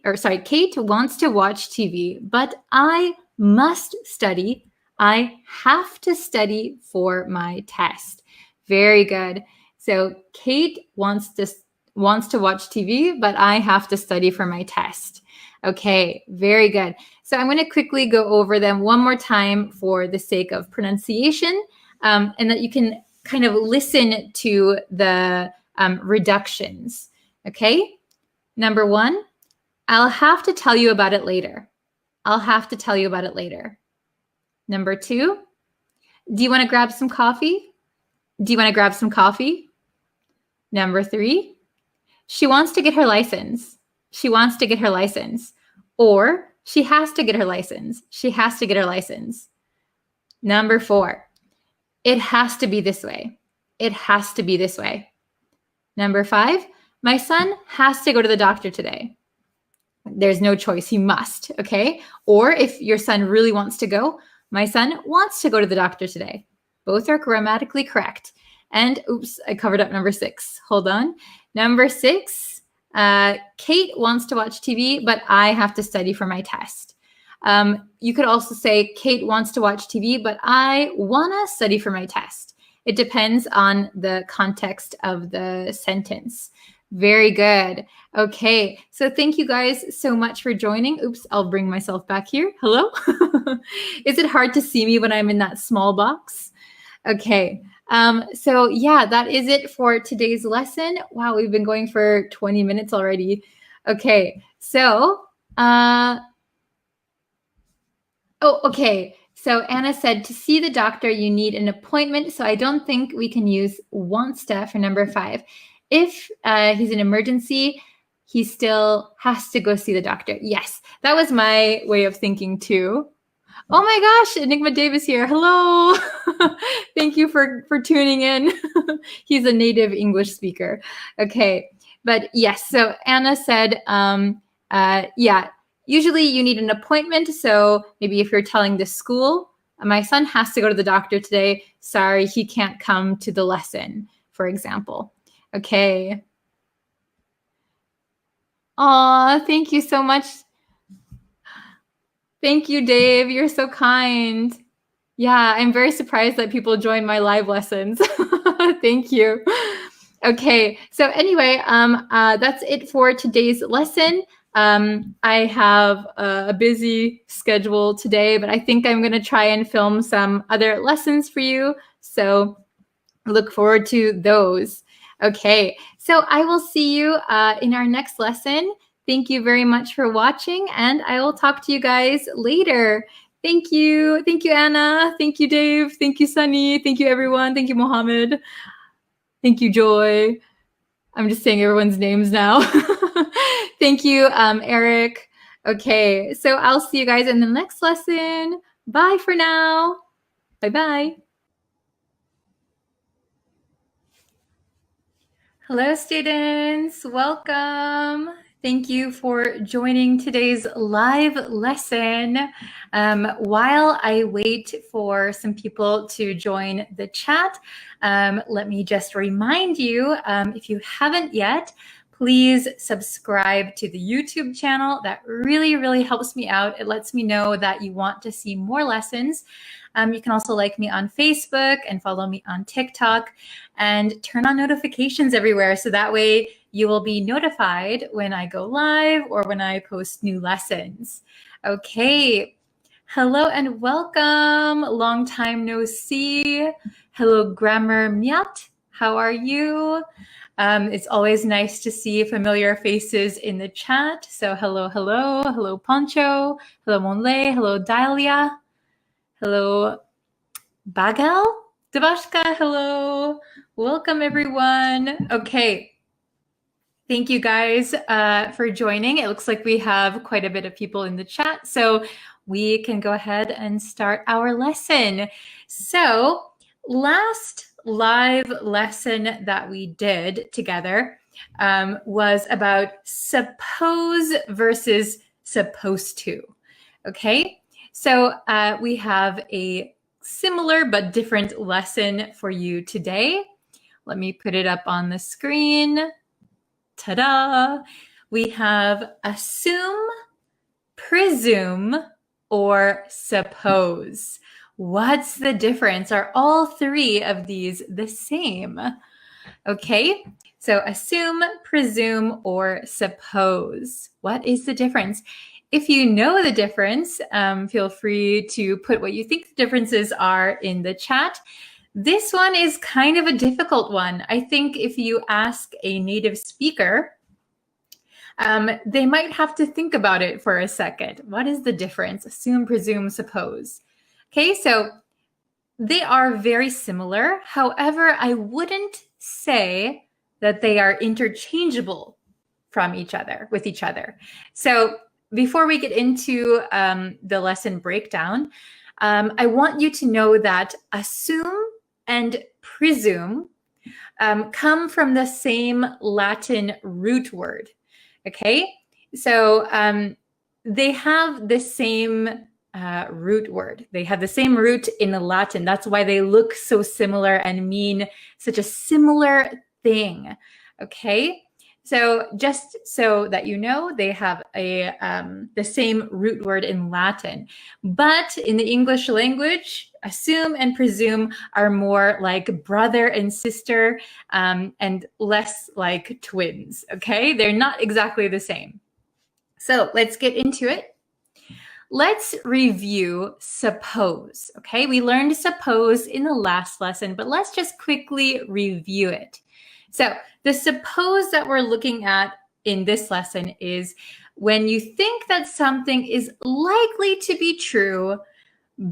wants to watch TV, but I must study. I have to study for my test. Very good. So Kate wants to watch TV, but I have to study for my test. Okay, very good. So I'm going to quickly go over them one more time for the sake of pronunciation, and that you can kind of listen to the reductions. Okay, number 1, I'll have to tell you about it later. I'll have to tell you about it later. Number 2, do you want to grab some coffee? Do you want to grab some coffee? Number 3, she wants to get her license. She wants to get her license. Or she has to get her license. She has to get her license. Number 4, it has to be this way. It has to be this way. Number 5, my son has to go to the doctor today. There's no choice. He must, okay? Or if your son really wants to go, my son wants to go to the doctor today. Both are grammatically correct. And oops, I covered up number 6. Hold on. Number 6, Kate wants to watch TV, but I have to study for my test. You could also say Kate wants to watch TV, but I want to study for my test. It depends on the context of the sentence. Very good. Okay, so thank you guys so much for joining. Oops, I'll bring myself back here. Hello? Is it hard to see me when I'm in that small box? Okay, so yeah, that is it for today's lesson. Wow, we've been going for 20 minutes already. Okay, so, okay. So Anna said, to see the doctor, you need an appointment. So I don't think we can use wants to for number 5. If he's an emergency, he still has to go see the doctor. Yes, that was my way of thinking too. Oh my gosh, Enigma Davis here. Hello. Thank you for tuning in. He's a native English speaker. Okay, but yes, so Anna said, yeah, usually you need an appointment. So maybe if you're telling the school, my son has to go to the doctor today. Sorry, he can't come to the lesson, for example. Okay. Aw, thank you so much. Thank you, Dave. You're so kind. Yeah, I'm very surprised that people join my live lessons. Thank you. Okay, so anyway, that's it for today's lesson. I have a busy schedule today, but I think I'm going to try and film some other lessons for you. So look forward to those. Okay, so I will see you in our next lesson. Thank you very much for watching, and I will talk to you guys later. Thank you. Thank you, Anna. Thank you, Dave. Thank you, Sunny. Thank you, everyone. Thank you, Mohammed. Thank you, Joy. I'm just saying everyone's names now. Thank you, Eric. Okay, so I'll see you guys in the next lesson. Bye for now. Bye-bye. Hello, students. Welcome. Thank you for joining today's live lesson. While I wait for some people to join the chat, let me just remind you, if you haven't yet, please subscribe to the YouTube channel. That really, really helps me out. It lets me know that you want to see more lessons. You can also like me on Facebook and follow me on TikTok and turn on notifications everywhere. So that way you will be notified when I go live or when I post new lessons. Okay. Hello and welcome. Long time no see. Hello, Grammar Myat. How are you? It's always nice to see familiar faces in the chat. So hello, hello. Hello, Poncho. Hello, Monley. Hello, Dahlia. Hello, Bagel. Devashka, hello. Welcome, everyone. Okay. Thank you guys for joining. It looks like we have quite a bit of people in the chat, so we can go ahead and start our lesson. So last live lesson that we did together was about suppose versus supposed to. Okay, so we have a similar but different lesson for you today. Let me put it up on the screen. Ta-da! We have assume, presume, or suppose. What's the difference? Are all three of these the same? Okay, so assume, presume, or suppose. What is the difference? If you know the difference, feel free to put what you think the differences are in the chat. This one is kind of a difficult one. I think if you ask a native speaker, they might have to think about it for a second. What is the difference? Assume, presume, suppose. Okay, so they are very similar. However, I wouldn't say that they are interchangeable from each other, with each other. So before we get into the lesson breakdown, I want you to know that assume and presume come from the same Latin root word. Okay, so they have the same root word. They have the same root in the Latin. That's why they look so similar and mean such a similar thing. Okay, so just so that you know, they have the same root word in Latin. But in the English language, assume and presume are more like brother and sister and less like twins. Okay, they're not exactly the same. So let's get into it. Let's review suppose. Okay, we learned suppose in the last lesson, but let's just quickly review it. So the suppose that we're looking at in this lesson is when you think that something is likely to be true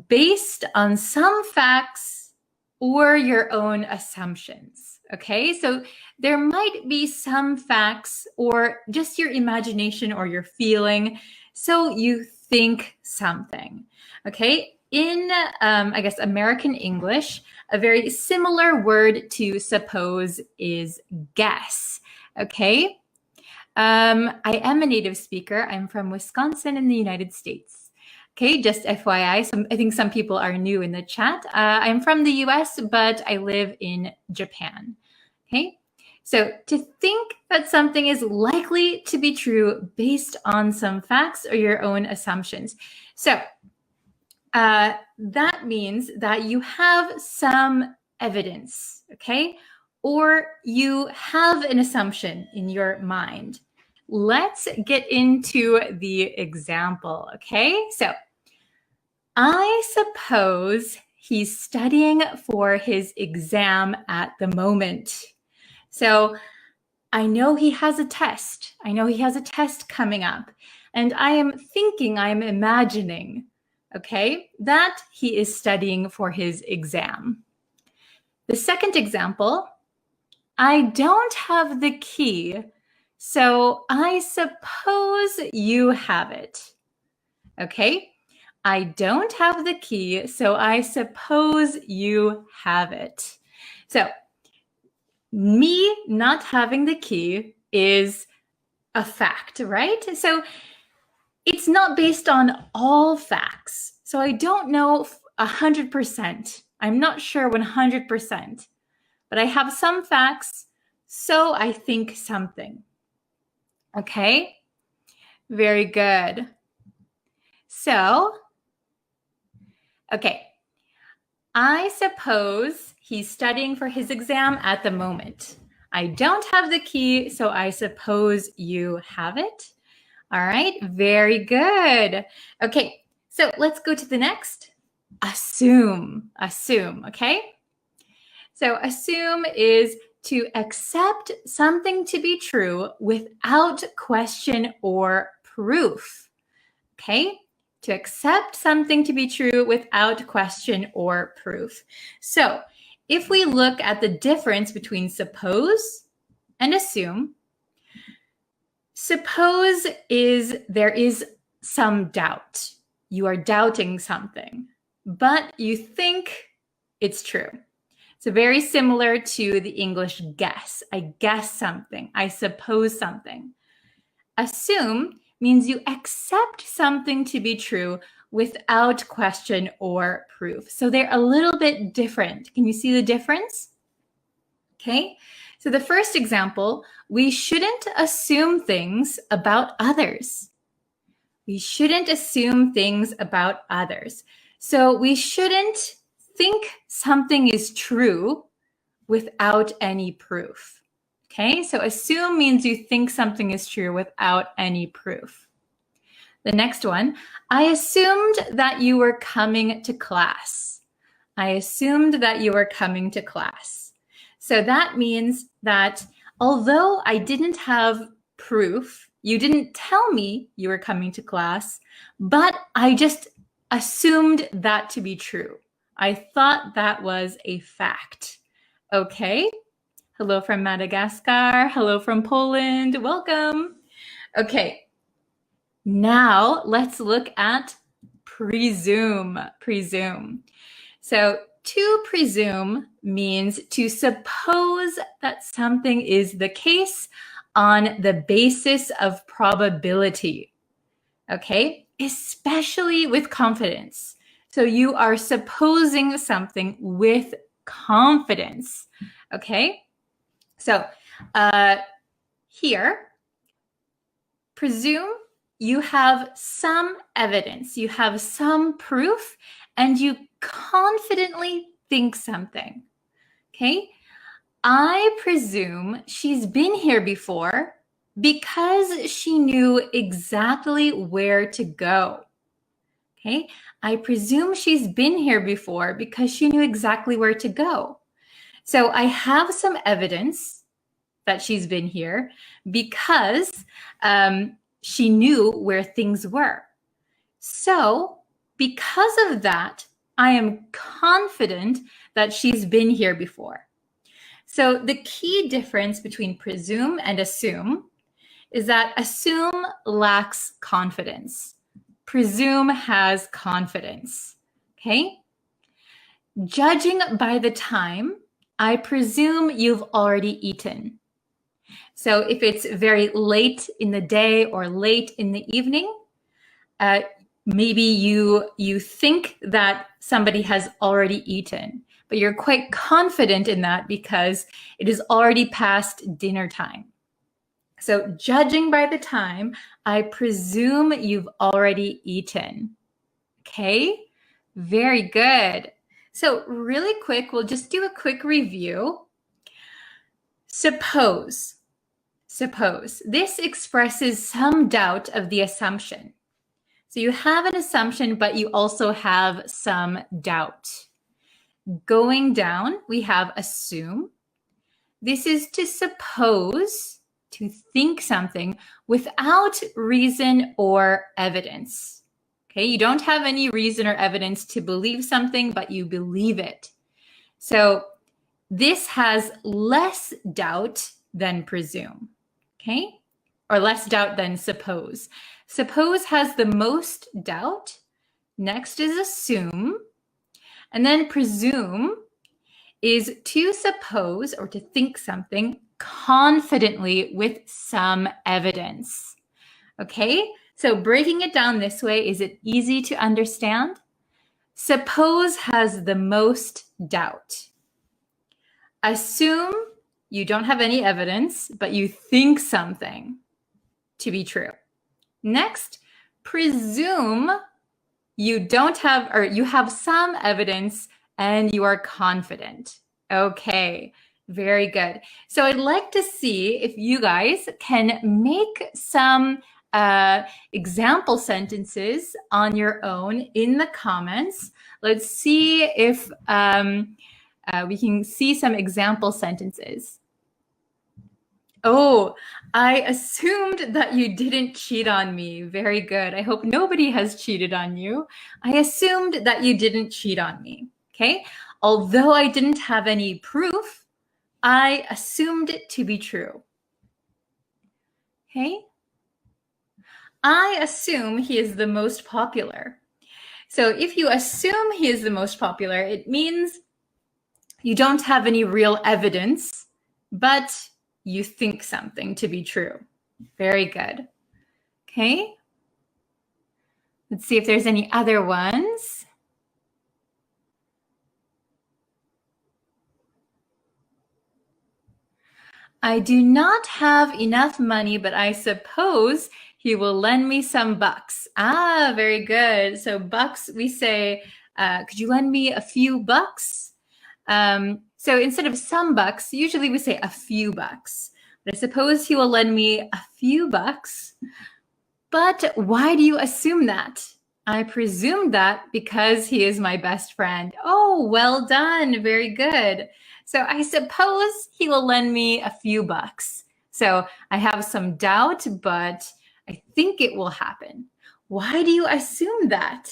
based on some facts or your own assumptions. Okay, so there might be some facts or just your imagination or your feeling, so you think something. Okay, in I guess American English, a very similar word to suppose is guess. Okay, I am a native speaker. I'm from Wisconsin in the United States. Okay, just FYI, I think some people are new in the chat. I'm from the US, but I live in Japan. Okay, so to think that something is likely to be true based on some facts or your own assumptions. So that means that you have some evidence, okay? Or you have an assumption in your mind. Let's get into the example, okay? So I suppose he's studying for his exam at the moment. So I know he has a test. I know he has a test coming up. And I am thinking, I'm imagining, okay, that he is studying for his exam. The second example, I don't have the key, so I suppose you have it. Okay, I don't have the key, so I suppose you have it. So me not having the key is a fact, right? So it's not based on all facts. So I don't know 100%. I'm not sure 100%, but I have some facts, so I think something. Okay, very good. So, okay, I suppose he's studying for his exam at the moment. I don't have the key, so I suppose you have it. All right, very good. Okay, so let's go to the next. Assume, okay? So assume is to accept something to be true without question or proof, okay? To accept something to be true without question or proof. So if we look at the difference between suppose and assume, suppose is there is some doubt. You are doubting something, but you think it's true. So very similar to the English guess. I guess something. I suppose something. Assume means you accept something to be true without question or proof. So they're a little bit different. Can you see the difference? Okay. So the first example, we shouldn't assume things about others. We shouldn't assume things about others. So we shouldn't think something is true without any proof. Okay, so assume means you think something is true without any proof. The next one, I assumed that you were coming to class. I assumed that you were coming to class. So that means that although I didn't have proof, you didn't tell me you were coming to class, but I just assumed that to be true. I thought that was a fact. Okay. Hello from Madagascar. Hello from Poland. Welcome. Okay. Now let's look at presume. Presume. So to presume means to suppose that something is the case on the basis of probability. Okay. Especially with confidence. So you are supposing something with confidence. Okay. So here, presume you have some evidence, you have some proof, and you confidently think something. Okay. I presume she's been here before because she knew exactly where to go. Okay. I presume she's been here before because she knew exactly where to go. So I have some evidence that she's been here because she knew where things were. So because of that, I am confident that she's been here before. So the key difference between presume and assume is that assume lacks confidence. Presume has confidence. Okay? Judging by the time, I presume you've already eaten. So if it's very late in the day or late in the evening, maybe you think that somebody has already eaten, but you're quite confident in that because it is already past dinner time. So judging by the time, I presume you've already eaten. Okay, very good. So really quick, we'll just do a quick review. Suppose. This expresses some doubt of the assumption. So you have an assumption, but you also have some doubt. Going down, we have assume. This is to suppose, to think something without reason or evidence. Okay, you don't have any reason or evidence to believe something, but you believe it. So this has less doubt than presume, okay? Or less doubt than suppose. Suppose has the most doubt. Next is assume. And then presume is to suppose or to think something confidently with some evidence. Okay, so breaking it down this way, is it easy to understand? Suppose has the most doubt. Assume you don't have any evidence, but you think something to be true. Next, presume you don't have, or you have some evidence and you are confident. Okay, very good. So I'd like to see if you guys can make some example sentences on your own in the comments. Let's see if we can see some example sentences. Oh, I assumed that you didn't cheat on me. Very good. I hope nobody has cheated on you. I assumed that you didn't cheat on me. Okay. Although I didn't have any proof, I assumed it to be true. Okay. I assume he is the most popular. So if you assume he is the most popular, it means you don't have any real evidence, but you think something to be true. Very good. Okay. Let's see if there's any other ones. I do not have enough money, but I suppose he will lend me some bucks. Ah, very good. So bucks, we say, could you lend me a few bucks? So instead of some bucks, usually we say a few bucks. But I suppose he will lend me a few bucks. But why do you assume that? I presume that because he is my best friend. Oh, well done. Very good. So I suppose he will lend me a few bucks. So I have some doubt, but I think it will happen. Why do you assume that?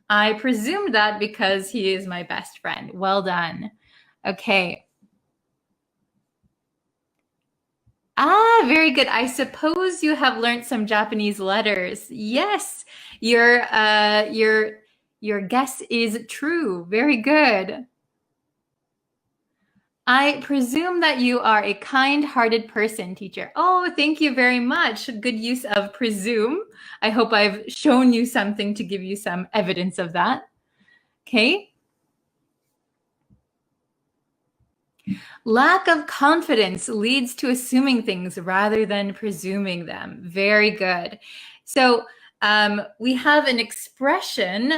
I presume that because he is my best friend. Well done. Okay. Ah, very good. I suppose you have learned some Japanese letters. Yes, your guess is true. Very good. I presume that you are a kind-hearted person, teacher. Oh, thank you very much. Good use of presume. I hope I've shown you something to give you some evidence of that. Okay. Lack of confidence leads to assuming things rather than presuming them. Very good. So we have an expression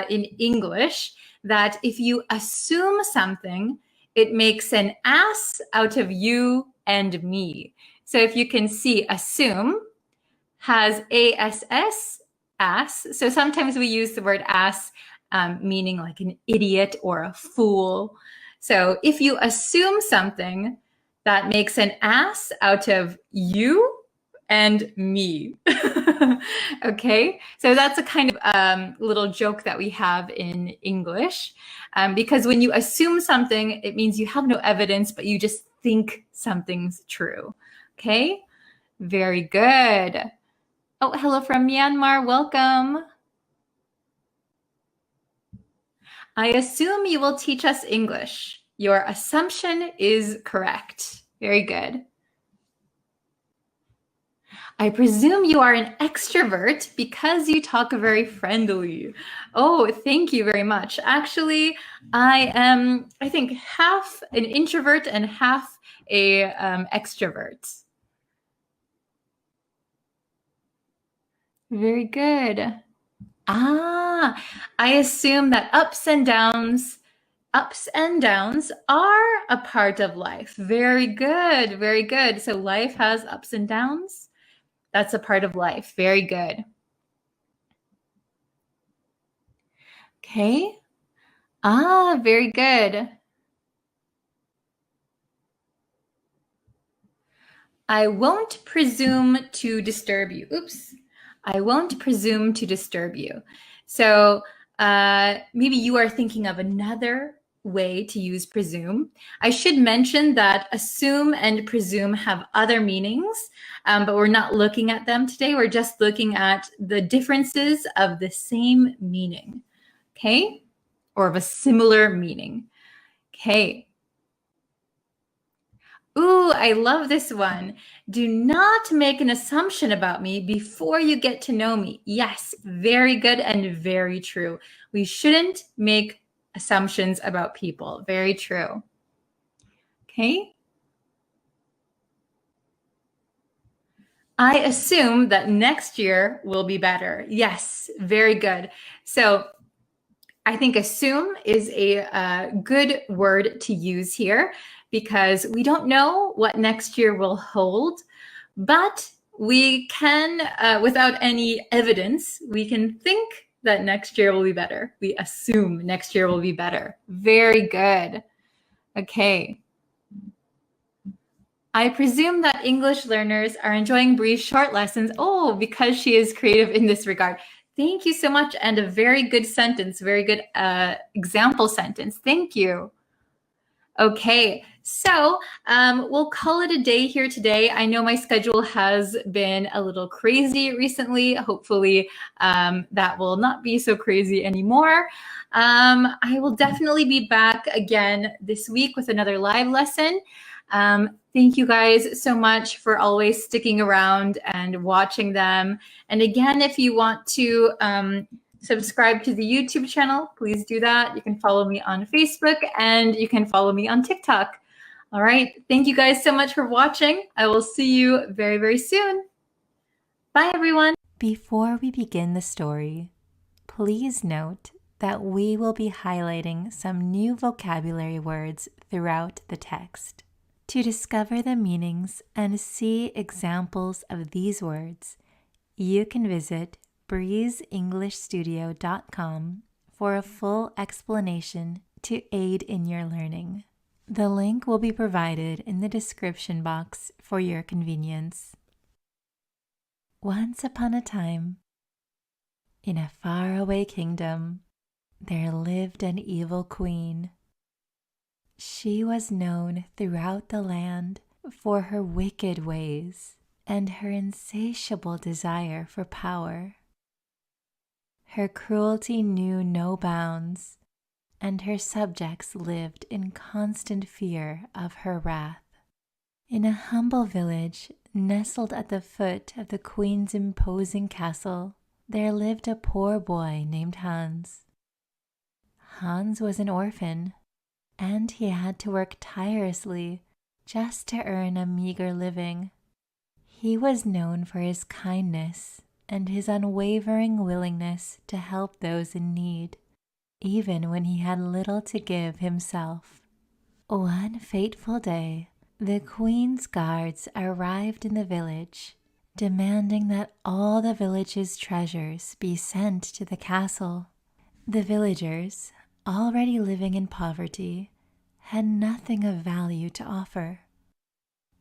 in English that if you assume something, it makes an ass out of you and me. So if you can see, assume has ass, ass. So sometimes we use the word ass meaning like an idiot or a fool. So if you assume something, that makes an ass out of you and me. Okay, so that's a kind of little joke that we have in English, because when you assume something, it means you have no evidence, but you just think something's true. Okay, very good. Oh, hello from Myanmar. Welcome. I assume you will teach us English. Your assumption is correct. Very good. I presume you are an extrovert because you talk very friendly. Oh, thank you very much. Actually, I am, I think, half an introvert and half a extrovert. Very good. Ah, I assume that ups and downs are a part of life. Very good, very good. So life has ups and downs. That's a part of life. Very good. Okay. Ah, very good. I won't presume to disturb you. Oops. I won't presume to disturb you. So maybe you are thinking of another way to use presume. I should mention that assume and presume have other meanings, but we're not looking at them today. We're just looking at the differences of the same meaning, okay? Or of a similar meaning. Okay. Ooh, I love this one. Do not make an assumption about me before you get to know me. Yes, very good and very true. We shouldn't make assumptions about people. Very true. Okay. I assume that next year will be better. Yes, very good. So I think assume is a good word to use here because we don't know what next year will hold, but we can, without any evidence, we can think that next year will be better. We assume next year will be better. Very good. Okay. I presume that English learners are enjoying Bree's short lessons. Oh, because she is creative in this regard. Thank you so much. And a very good sentence, very good example sentence. Thank you. Okay, so we'll call it a day here today. I know my schedule has been a little crazy recently. Hopefully that will not be so crazy anymore. I will definitely be back again this week with another live lesson. Thank you guys so much for always sticking around and watching them. And again, if you want to subscribe to the YouTube channel, please do that. You can follow me on Facebook and you can follow me on TikTok. All right. Thank you guys so much for watching. I will see you very, very soon. Bye, everyone. Before we begin the story, please note that we will be highlighting some new vocabulary words throughout the text. To discover the meanings and see examples of these words, you can visit breezeenglishstudio.com for a full explanation to aid in your learning. The link will be provided in the description box for your convenience. Once upon a time, in a faraway kingdom, there lived an evil queen. She was known throughout the land for her wicked ways and her insatiable desire for power. Her cruelty knew no bounds, and her subjects lived in constant fear of her wrath. In a humble village nestled at the foot of the queen's imposing castle, there lived a poor boy named Hans. Hans was an orphan, and he had to work tirelessly just to earn a meager living. He was known for his kindness and his unwavering willingness to help those in need, even when he had little to give himself. One fateful day, the queen's guards arrived in the village, demanding that all the village's treasures be sent to the castle. The villagers, already living in poverty, had nothing of value to offer.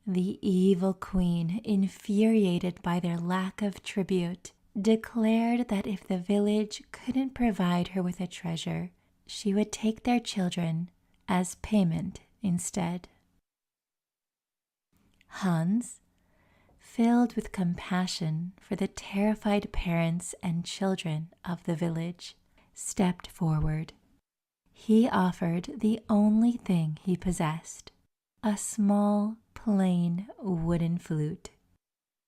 The evil queen, infuriated by their lack of tribute, declared that if the village couldn't provide her with a treasure, she would take their children as payment instead. Hans, filled with compassion for the terrified parents and children of the village, stepped forward. He offered the only thing he possessed, a small, plain wooden flute.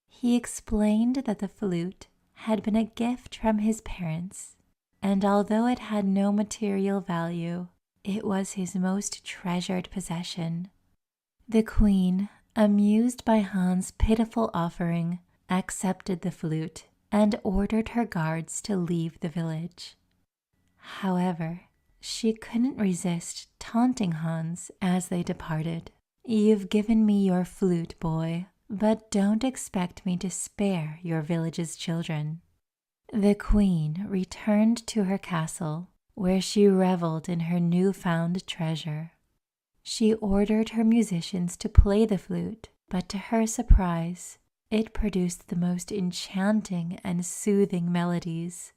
He explained that the flute had been a gift from his parents, and although it had no material value, it was his most treasured possession. The queen, amused by Hans' pitiful offering, accepted the flute and ordered her guards to leave the village. However, she couldn't resist taunting Hans as they departed. "You've given me your flute, boy, but don't expect me to spare your village's children." The queen returned to her castle, where she reveled in her newfound treasure. She ordered her musicians to play the flute, but to her surprise, it produced the most enchanting and soothing melodies.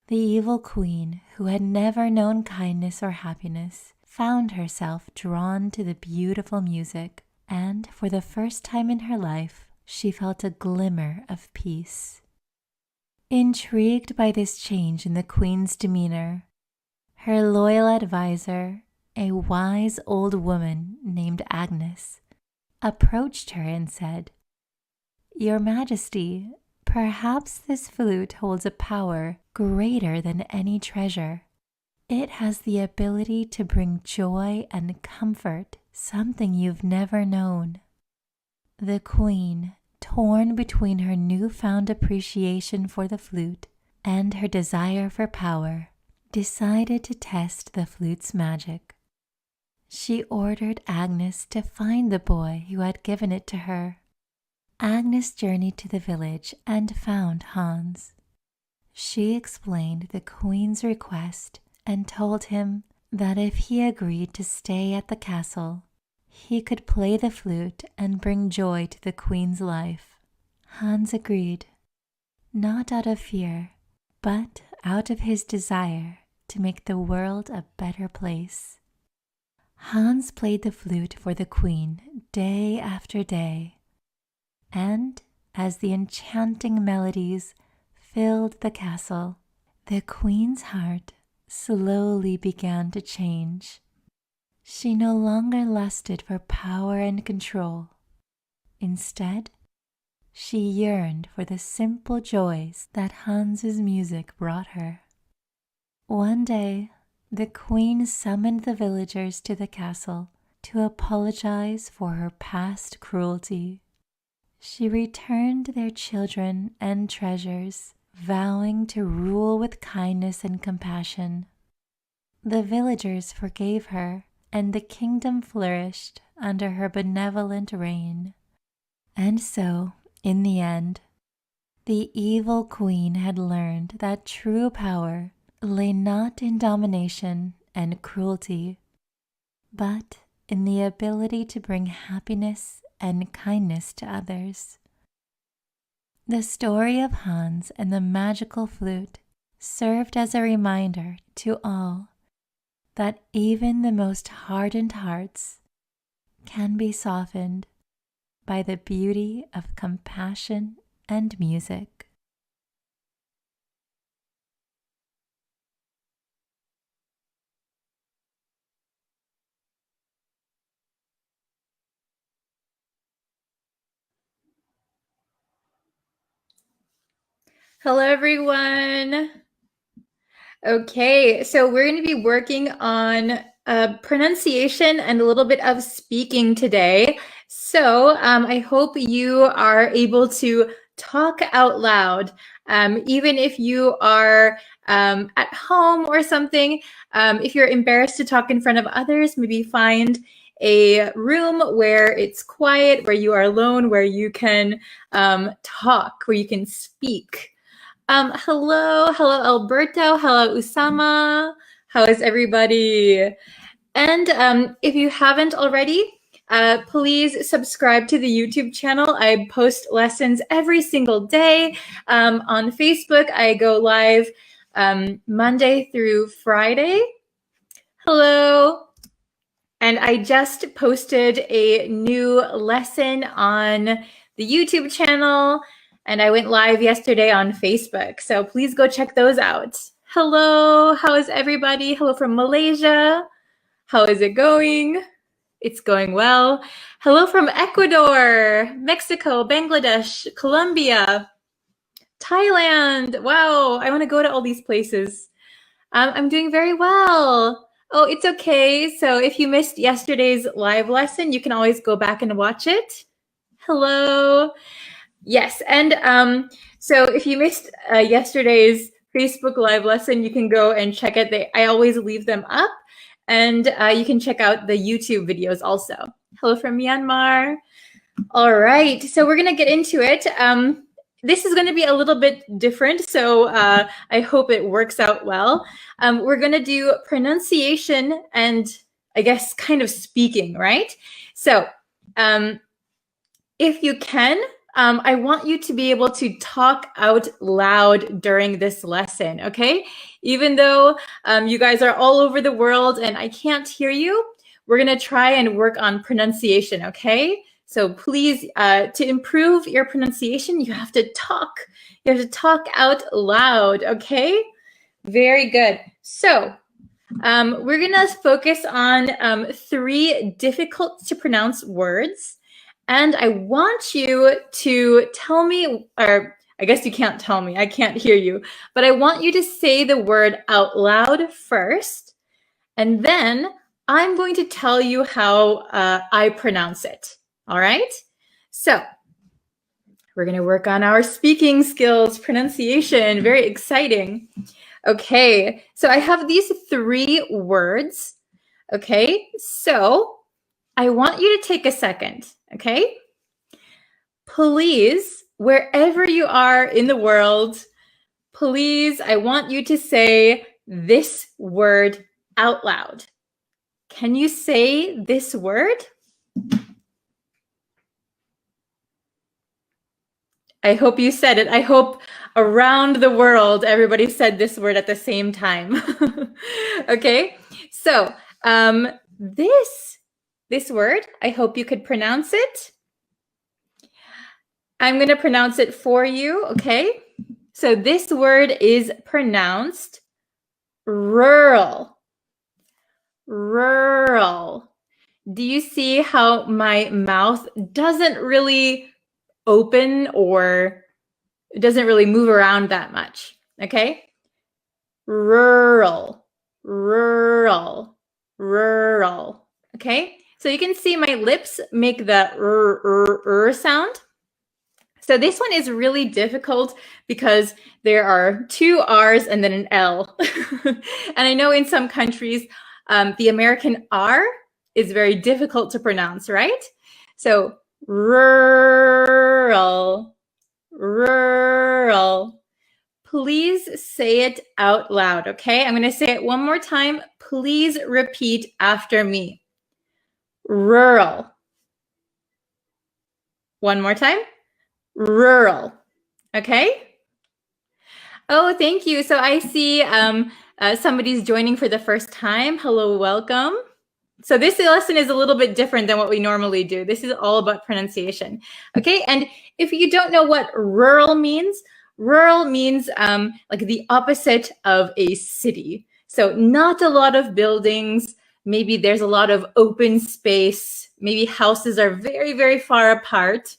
The evil queen, who had never known kindness or happiness, found herself drawn to the beautiful music, and for the first time in her life, she felt a glimmer of peace. Intrigued by this change in the queen's demeanor, her loyal advisor, a wise old woman named Agnes, approached her and said, "Your Majesty, perhaps this flute holds a power greater than any treasure. It has the ability to bring joy and comfort, something you've never known." The queen, torn between her newfound appreciation for the flute and her desire for power, decided to test the flute's magic. She ordered Agnes to find the boy who had given it to her. Agnes journeyed to the village and found Hans. She explained the queen's request and told him that if he agreed to stay at the castle, he could play the flute and bring joy to the queen's life. Hans agreed, not out of fear, but out of his desire to make the world a better place. Hans played the flute for the queen day after day, and as the enchanting melodies filled the castle, the queen's heart slowly began to change. She no longer lusted for power and control. Instead, she yearned for the simple joys that Hans's music brought her. One day, the queen summoned the villagers to the castle to apologize for her past cruelty. She returned their children and treasures, vowing to rule with kindness and compassion. The villagers forgave her, and the kingdom flourished under her benevolent reign. And so, in the end, the evil queen had learned that true power lay not in domination and cruelty, but in the ability to bring happiness and kindness to others. The story of Hans and the magical flute served as a reminder to all that even the most hardened hearts can be softened by the beauty of compassion and music. Hello, everyone. Okay, so we're going to be working on pronunciation and a little bit of speaking today. So I hope you are able to talk out loud, even if you are at home or something. If you're embarrassed to talk in front of others, maybe find a room where it's quiet, where you are alone, where you can talk, where you can speak. Hello, Alberto. Hello, Usama. How is everybody? And if you haven't already, please subscribe to the YouTube channel. I post lessons every single day. On Facebook, I go live Monday through Friday. Hello. And I just posted a new lesson on the YouTube channel, and I went live yesterday on Facebook. So please go check those out. Hello, how is everybody? Hello from Malaysia. How is it going? It's going well. Hello from Ecuador, Mexico, Bangladesh, Colombia, Thailand. Wow, I want to go to all these places. I'm doing very well. Oh, it's okay. So if you missed yesterday's live lesson, you can always go back and watch it. Hello. Yes, and so if you missed yesterday's Facebook live lesson, you can go and check it. I always leave them up, and you can check out the YouTube videos also. Hello from Myanmar. All right, so we're gonna get into it. This is going to be a little bit different, so I hope it works out well. We're going to do pronunciation and I guess kind of speaking, right? So if you can, I want you to be able to talk out loud during this lesson, okay? Even though you guys are all over the world and I can't hear you, we're going to try and work on pronunciation, okay? So please, to improve your pronunciation, you have to talk. You have to talk out loud, okay? Very good. So we're going to focus on 3 difficult to pronounce words. And I want you to tell me, or I guess you can't tell me, I can't hear you, but I want you to say the word out loud first. And then I'm going to tell you how I pronounce it. All right, so we're going to work on our speaking skills, pronunciation, very exciting. Okay, so I have these 3 words. Okay, so I want you to take a second, okay? please, wherever you are in the world, please, I want you to say this word out loud. Can you say this word? I hope you said it. I hope around the world, everybody said this word at the same time. Okay, so this word, I hope you could pronounce it. I'm going to pronounce it for you, okay? So this word is pronounced rural. Rural. Do you see how my mouth doesn't really open or it doesn't really move around that much? Okay? Rural, rural, rural. Okay? So you can see my lips make the sound. So this one is really difficult because there are two R's and then an L. And I know in some countries, the American R is very difficult to pronounce, right? So rural, rural. Please say it out loud, okay? I'm going to say it one more time. Please repeat after me. Rural. One more time. Rural. Okay? Oh, thank you. So I see somebody's joining for the first time. Hello, welcome. So this lesson is a little bit different than what we normally do. This is all about pronunciation. Okay, and if you don't know what rural means like the opposite of a city. So not a lot of buildings. Maybe there's a lot of open space. Maybe houses are very, very far apart.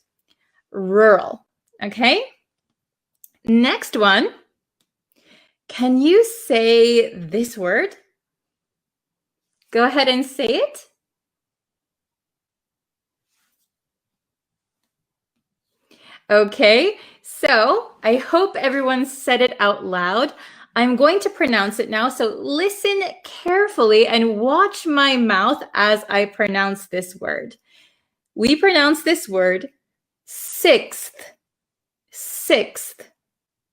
Rural. Okay. Next one. Can you say this word? Go ahead and say it. Okay, so I hope everyone said it out loud. I'm going to pronounce it now, so listen carefully and watch my mouth as I pronounce this word. We pronounce this word sixth, sixth,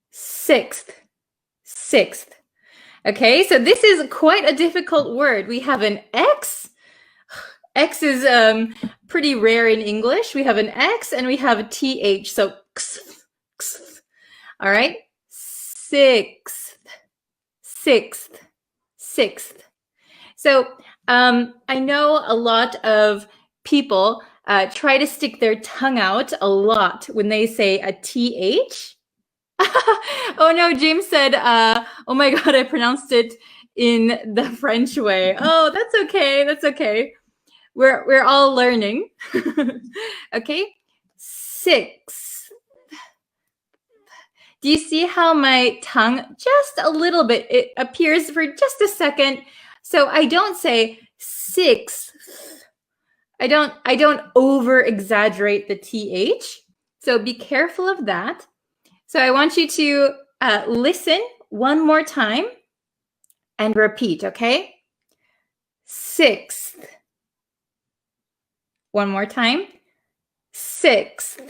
sixth, sixth. Okay, so this is quite a difficult word. We have an X. X is pretty rare in English. We have an X and we have a TH, so x, x. All right, sixth, sixth, sixth. So I know a lot of people try to stick their tongue out a lot when they say a TH. Oh no, James said, oh my God, I pronounced it in the French way. Oh, that's okay, that's okay. We're all learning. Okay, six. Do you see how my tongue, just a little bit, it appears for just a second. So I don't say six. I don't over exaggerate the TH. So be careful of that. So I want you to listen one more time and repeat, okay? Sixth. One more time. Sixth.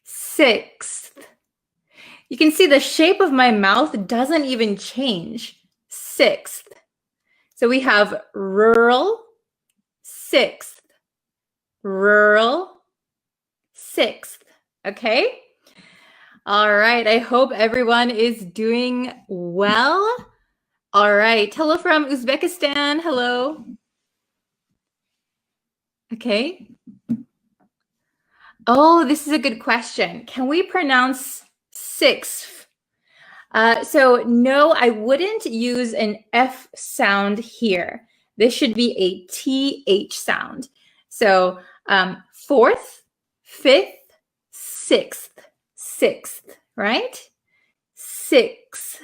Sixth. You can see the shape of my mouth doesn't even change. Sixth. So we have rural, sixth. Rural, sixth. Okay? All right. I hope everyone is doing well. All right. Hello from Uzbekistan. Hello. Okay. Oh, this is a good question. Can we pronounce sixth? So no, I wouldn't use an F sound here. This should be a TH sound. So fourth, fifth, sixth, sixth, right? Sixth.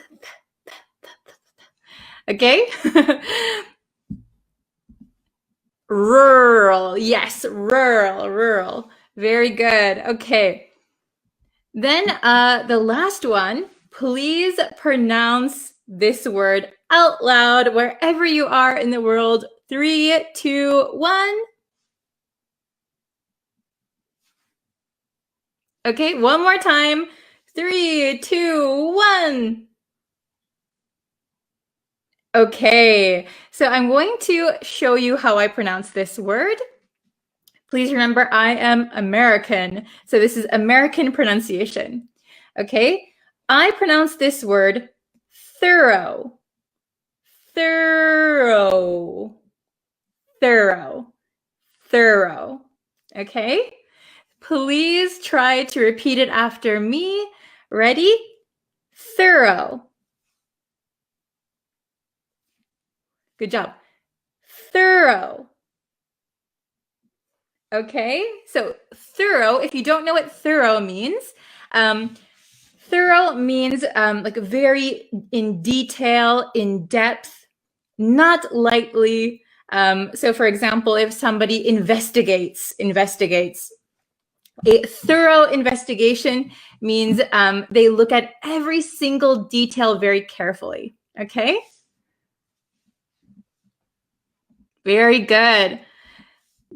Okay. Rural. Yes, rural, rural. Very good. Okay. Then the last one, please pronounce this word out loud wherever you are in the world. 3, 2, 1. Okay, one more time. 3, 2, 1. Okay, so I'm going to show you how I pronounce this word. Please remember, I am American, so this is American pronunciation. Okay, I pronounce this word thorough, thorough, thorough, thorough. Okay, please try to repeat it after me. Ready? Thorough. Good job. Thorough. Okay, so thorough, if you don't know what thorough means, thorough means like very in detail, in depth, not lightly. So for example, if somebody investigates, a thorough investigation means they look at every single detail very carefully, okay? Very good.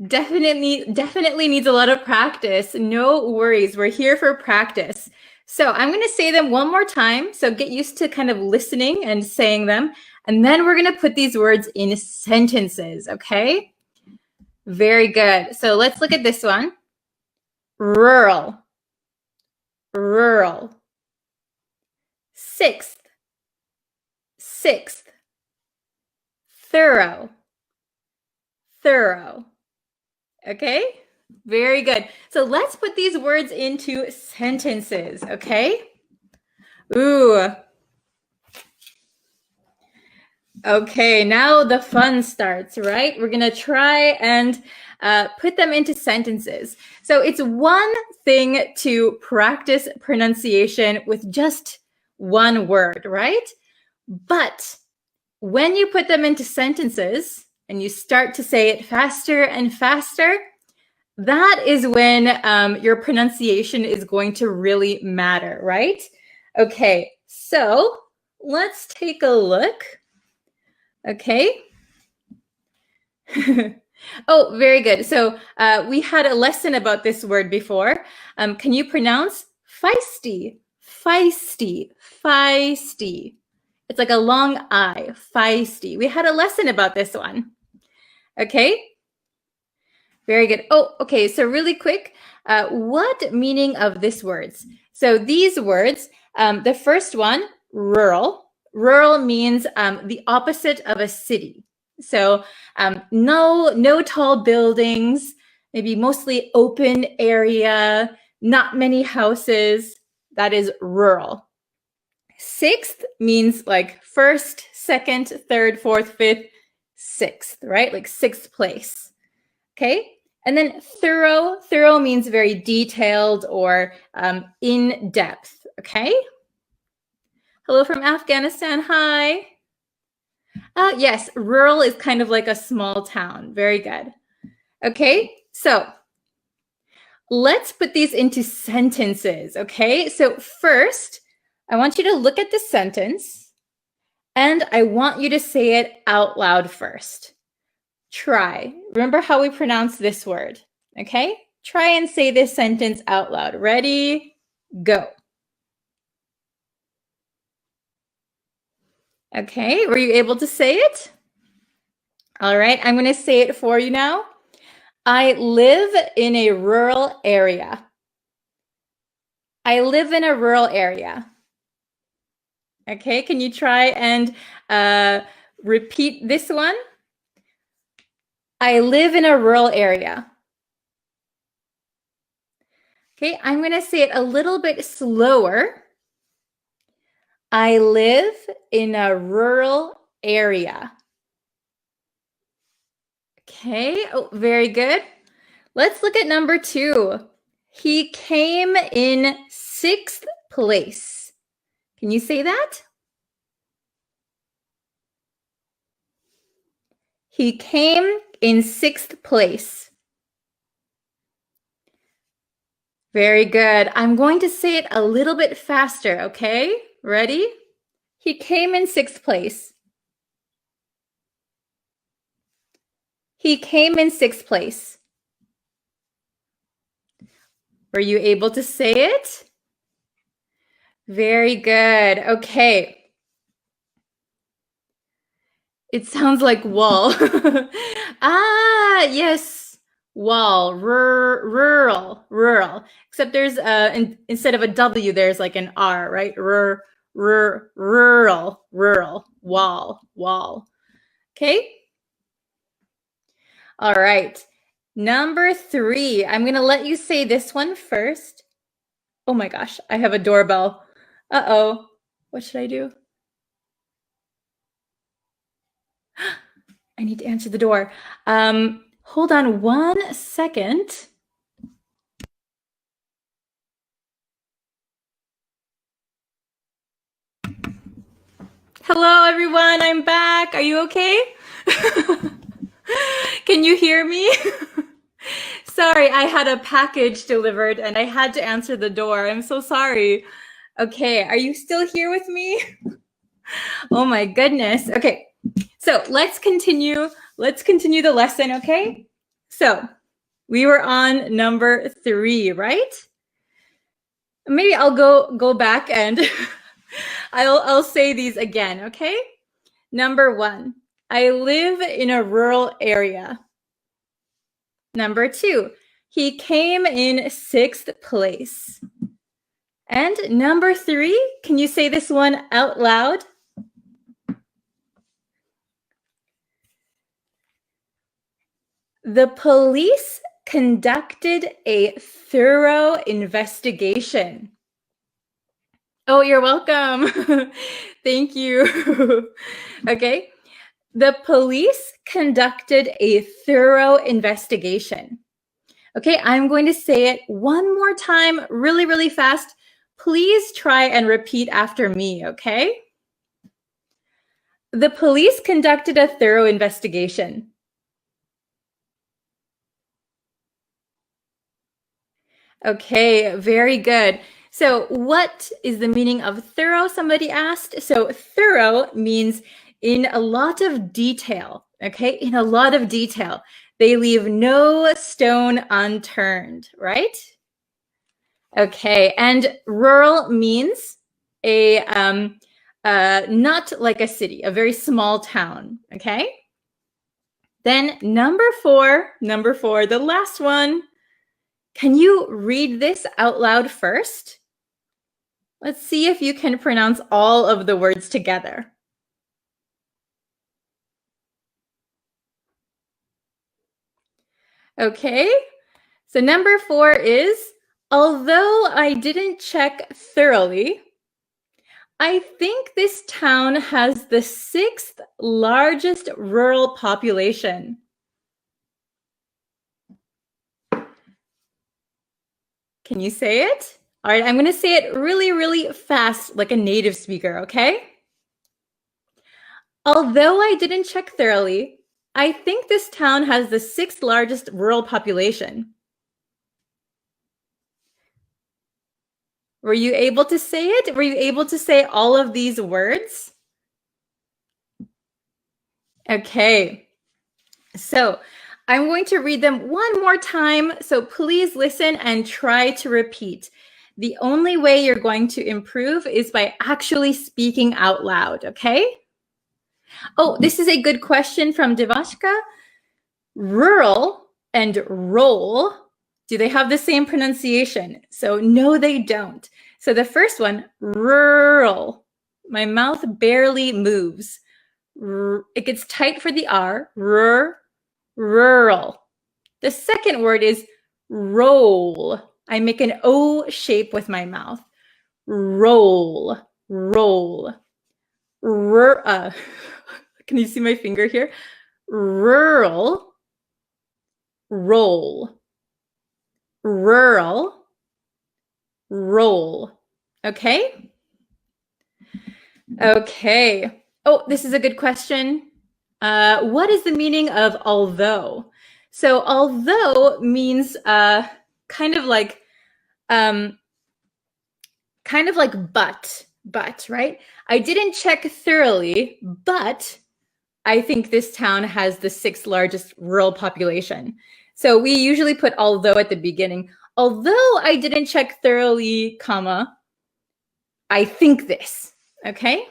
Definitely needs a lot of practice. No worries. We're here for practice. So I'm going to say them one more time. So get used to kind of listening and saying them. And then we're going to put these words in sentences. Okay. Very good. So let's look at this one. Rural. Rural. Sixth. Sixth. Thorough. Thorough. Okay, very good. So let's put these words into sentences, okay? Ooh. Okay, now the fun starts, right? We're gonna try and put them into sentences. So it's one thing to practice pronunciation with just one word, right? But when you put them into sentences and you start to say it faster and faster, that is when your pronunciation is going to really matter, right? Okay, so let's take a look. Okay. Oh, very good. So we had a lesson about this word before. Can you pronounce feisty? Feisty, feisty. It's like a long I, feisty. We had a lesson about this one. Okay. Very good. Oh, okay. So really quick, what meaning of this words? So these words, the first one, rural. Rural means the opposite of a city. So no tall buildings, maybe mostly open area, not many houses. That is rural. Sixth means like first, second, third, fourth, fifth, sixth, right? Like sixth place. Okay. And then thorough. Thorough means very detailed or in depth. Okay. Hello from Afghanistan. Hi. Yes, rural is kind of like a small town. Very good. Okay. So let's put these into sentences. Okay. So first, I want you to look at the sentence and I want you to say it out loud first. Try. Remember how we pronounce this word, okay? Try and say this sentence out loud. Ready? Go. Okay, were you able to say it? All right, I'm going to say it for you now. I live in a rural area. I live in a rural area. Okay, can you try and repeat this one? I live in a rural area. Okay, I'm going to say it a little bit slower. I live in a rural area. Okay, oh, very good. Let's look at number 2. He came in 6th place. Can you say that? He came in 6th place. Very good. I'm going to say it a little bit faster, okay? Ready? He came in 6th place. He came in 6th place. Were you able to say it? Very good. Okay. It sounds like wall. Ah, yes. Wall. Rural. Except there's instead of a W, there's like an R, right? Rural. Wall. Okay. All right. Number 3. I'm going to let you say this one first. Oh my gosh, I have a doorbell. Uh-oh. What should I do? I need to answer the door. Hold on 1 second. Hello, everyone. I'm back. Are you okay? Can you hear me? Sorry, I had a package delivered and I had to answer the door. I'm so sorry. Okay, are you still here with me? Oh my goodness. Okay, so let's continue. Let's continue the lesson, okay? So we were on number 3, right? Maybe I'll go back and I'll say these again, okay? Number 1, I live in a rural area. Number 2, he came in 6th place. And number 3, can you say this one out loud? The police conducted a thorough investigation. Oh, you're welcome. Thank you. Okay. The police conducted a thorough investigation. Okay, I'm going to say it one more time, really, really fast. Please try and repeat after me, okay? The police conducted a thorough investigation. Okay, very good. So what is the meaning of thorough, somebody asked? So thorough means in a lot of detail, okay? In a lot of detail. They leave no stone unturned, right? Okay, and rural means a not like a city, a very small town, okay? Then number 4, the last one. Can you read this out loud first? Let's see if you can pronounce all of the words together. Okay, so number 4 is, although I didn't check thoroughly, I think this town has the 6th largest rural population. Can you say it? All right, I'm going to say it really, really fast, like a native speaker, okay? Although I didn't check thoroughly, I think this town has the 6th largest rural population. Were you able to say it? Were you able to say all of these words? Okay, so I'm going to read them one more time, so please listen and try to repeat. The only way you're going to improve is by actually speaking out loud, okay? Oh, this is a good question from Devashka. Rural and roll, do they have the same pronunciation? So no, they don't. So the first one, rural. My mouth barely moves. It gets tight for the R, rural. The second word is roll. I make an O shape with my mouth. Roll. Can you see my finger here? Rural, roll. Rural, roll. Okay? Okay. Oh, this is a good question. What is the meaning of although? So although means kind of like but, right? I didn't check thoroughly, but I think this town has the 6th largest rural population. So we usually put although at the beginning. although I didn't check thoroughly, comma, I think this, okay?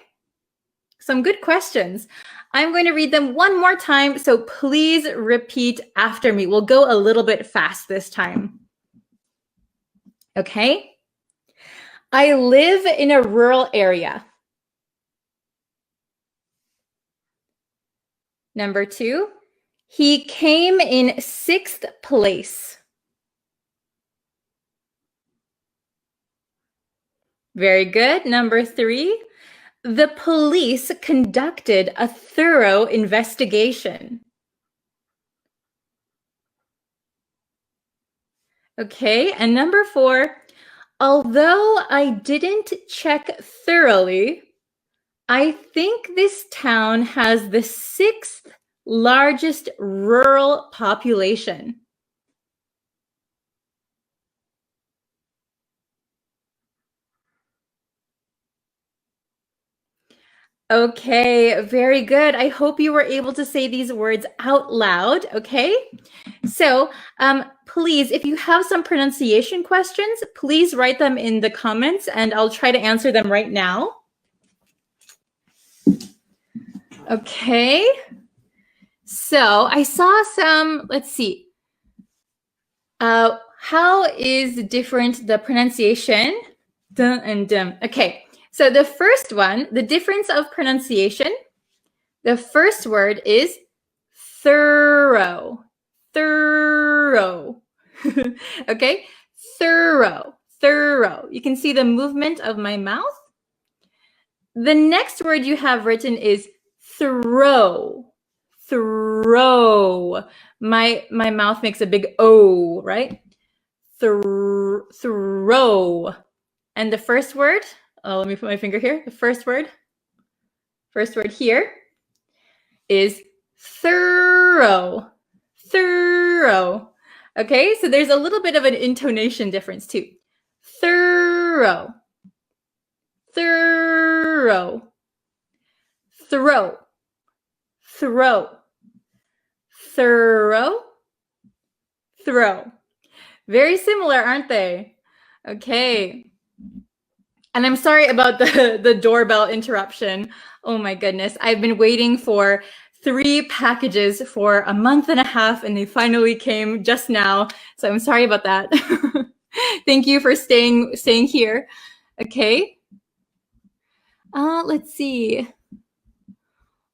Some good questions. I'm going to read them one more time, so please repeat after me. We'll go a little bit fast this time. Okay? I live in a rural area. Number 2, he came in 6th place. Very good. Number 3, the police conducted a thorough investigation. Okay, and number 4, although I didn't check thoroughly, I think this town has the 6th largest rural population. Okay, very good. I hope you were able to say these words out loud, okay? So please, if you have some pronunciation questions, please write them in the comments and I'll try to answer them right now. Okay, so I saw some, let's see. How is different the pronunciation? Dun and dum. Okay. So the first one, the difference of pronunciation, the first word is thorough, thorough, okay? Thorough, thorough. You can see the movement of my mouth. The next word you have written is throw, throw. My mouth makes a big O, right? Throw. And the first word, let me put my finger here. The first word here is thorough, thorough. Okay, so there's a little bit of an intonation difference too. Thorough, thorough, throw, throw, thorough, throw. Very similar, aren't they? Okay. And I'm sorry about the doorbell interruption. Oh my goodness. I've been waiting for 3 packages for a month and a half and they finally came just now. So I'm sorry about that. Thank you for staying here. Okay. Let's see.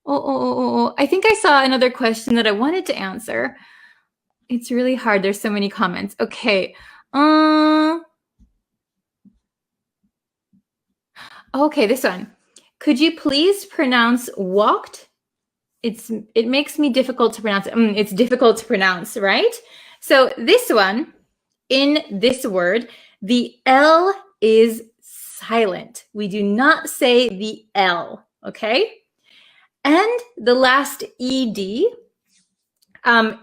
I think I saw another question that I wanted to answer. It's really hard. There's so many comments. Okay. Okay, this one. Could you please pronounce walked? It makes me difficult to pronounce. It's difficult to pronounce, right? So this one, in this word, the L is silent. We do not say the L, okay? And the last ED,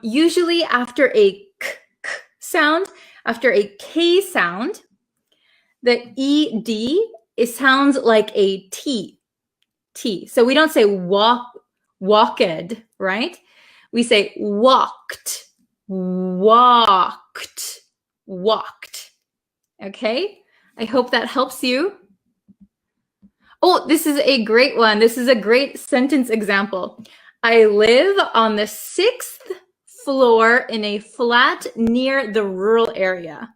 usually after a k sound, after a K sound, the ED, it sounds like a T. So we don't say walked, right? We say walked, walked, walked. Okay? I hope that helps you. Oh, this is a great one. This is a great sentence example. I live on the 6th floor in a flat near the rural area.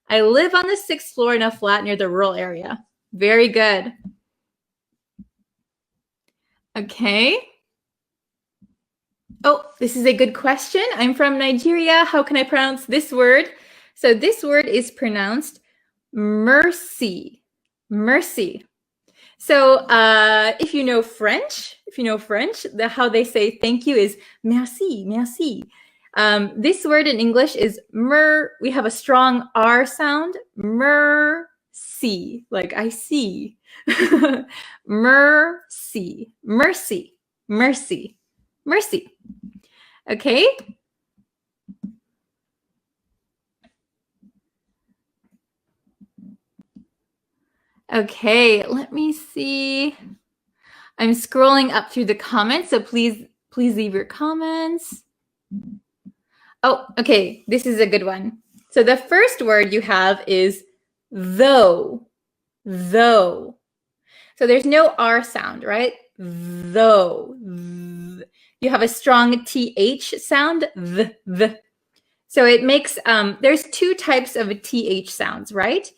I live on the 6th floor in a flat near the rural area. Very good. Okay. Oh, this is a good question. I'm from Nigeria. How can I pronounce this word? So this word is pronounced mercy. Mercy. So if you know French, how they say thank you is merci, merci. This word in English is we have a strong R sound, mercy, like I see. Mercy, mercy, mercy, mercy. Okay? Okay, let me see. I'm scrolling up through the comments, so please leave your comments. Oh, okay, this is a good one. So the first word you have is though. Though. So there's no R sound, right? Though. You have a strong TH sound. The. So it makes, there's two types of TH sounds, right?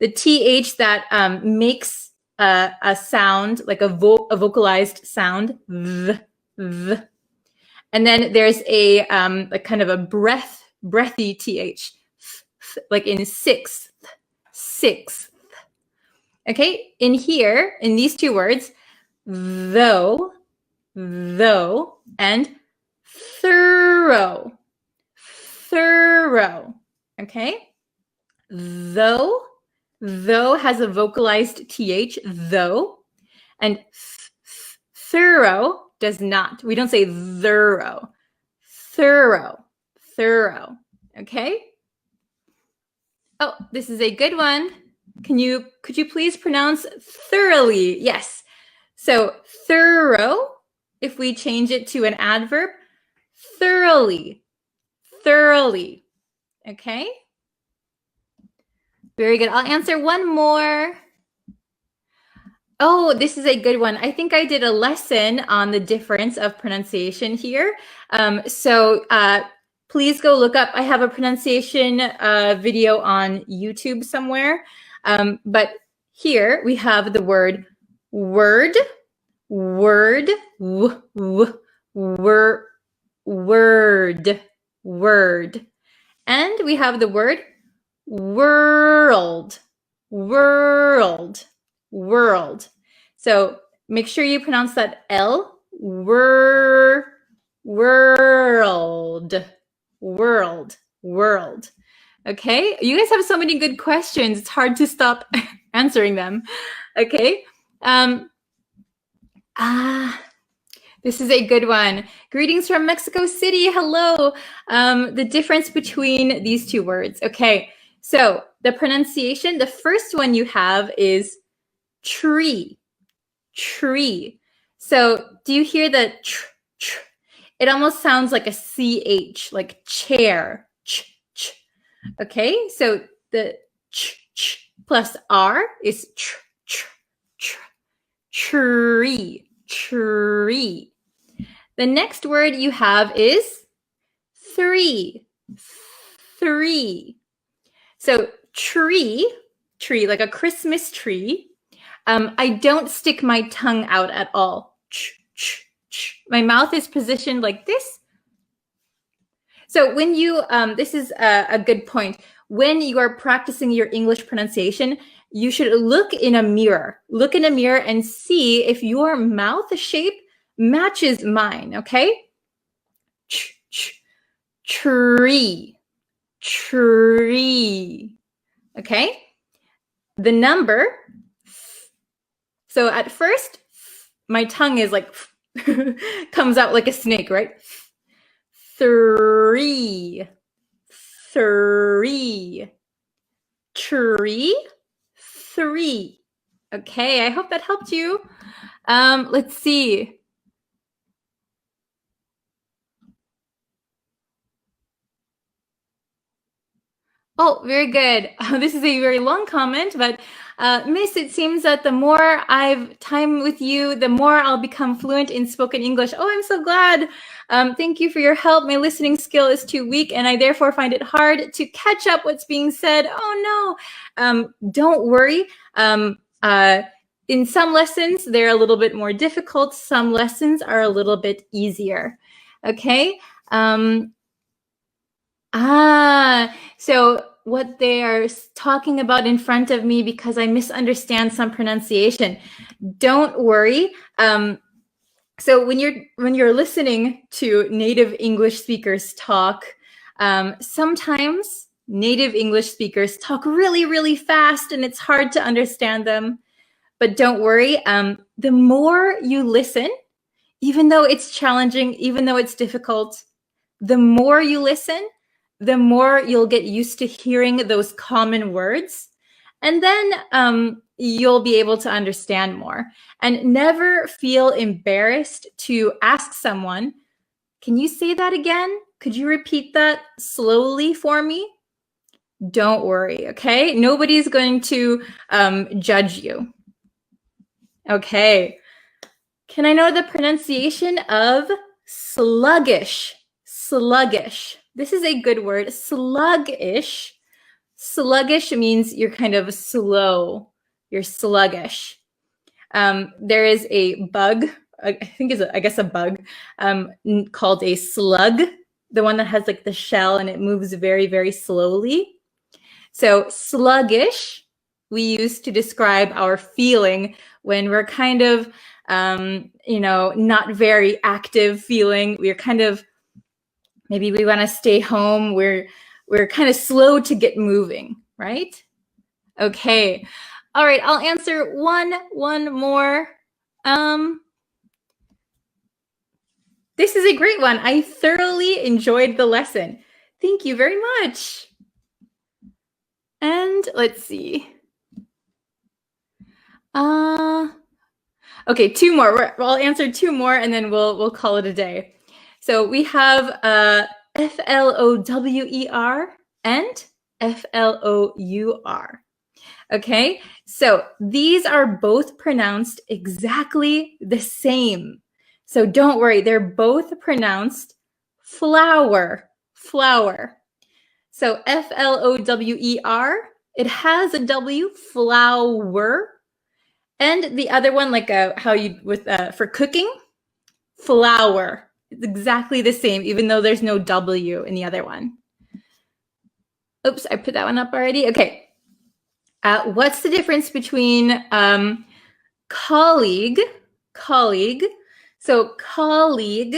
The TH that makes a sound, like a vocalized sound. The. And then there's a kind of a breathy TH, like in sixth. Okay, in here, in these two words, though, and thorough. Okay? Though has a vocalized TH, though, and thorough does not. We don't say thorough. Thorough. Okay? Oh, this is a good one. Could you please pronounce thoroughly? Yes. So thorough, if we change it to an adverb, thoroughly. Okay? Very good. I'll answer one more. Oh, this is a good one. I think I did a lesson on the difference of pronunciation here. Please go look up. I have a pronunciation video on YouTube somewhere. But here we have the word word, word, word. And we have the word world. So make sure you pronounce that L, world. Okay, you guys have so many good questions. It's hard to stop answering them. Okay. This is a good one. Greetings from Mexico City. Hello. The difference between these two words. Okay, so the pronunciation, the first one you have is tree. So do you hear the tr? It almost sounds like a CH, like chair. Okay, so the ch plus R is tree. The next word you have is three. So tree, like a Christmas tree. I don't stick my tongue out at all. My mouth is positioned like this. So when you, this is a good point. When you are practicing your English pronunciation, you should look in a mirror. Look in a mirror and see if your mouth shape matches mine, okay? Tree. Okay? The number. So at first, my tongue is like, comes out like a snake, right? Three. Okay, I hope that helped you. Let's see. Oh, very good. This is a very long comment, but Miss, it seems that the more I've time with you, the more I'll become fluent in spoken English. Oh, I'm so glad. Thank you for your help. My listening skill is too weak, and I therefore find it hard to catch up what's being said. Oh, no. Don't worry. In some lessons, they're a little bit more difficult. Some lessons are a little bit easier. Okay? So what they are talking about in front of me because I misunderstand some pronunciation. Don't worry. So when you're listening to native English speakers talk, sometimes native English speakers talk really, really fast and it's hard to understand them. But don't worry. The more you listen, even though it's challenging, even though it's difficult, the more you listen, the more you'll get used to hearing those common words. And then you'll be able to understand more. And never feel embarrassed to ask someone, can you say that again? Could you repeat that slowly for me? Don't worry, okay? Nobody's going to judge you. Okay. Can I know the pronunciation of sluggish? Sluggish. This is a good word. Sluggish. Sluggish means you're kind of slow. You're sluggish. There is a bug, I think I guess a bug, called a slug, the one that has like the shell and it moves very, very slowly. So sluggish, we use to describe our feeling when we're kind of, not very active feeling. We're kind of, maybe we want to stay home. We're kind of slow to get moving, right? Okay. All right, I'll answer one more. This is a great one. I thoroughly enjoyed the lesson. Thank you very much. And let's see. Okay, two more. I'll answer two more and then we'll call it a day. So we have Flower and Flour. Okay, so these are both pronounced exactly the same. So don't worry, they're both pronounced flower, flower. So Flower, it has a W, flower. And the other one, like how you with for cooking, flour. It's exactly the same, even though there's no W in the other one. Oops, I put that one up already. Okay. What's the difference between colleague? So colleague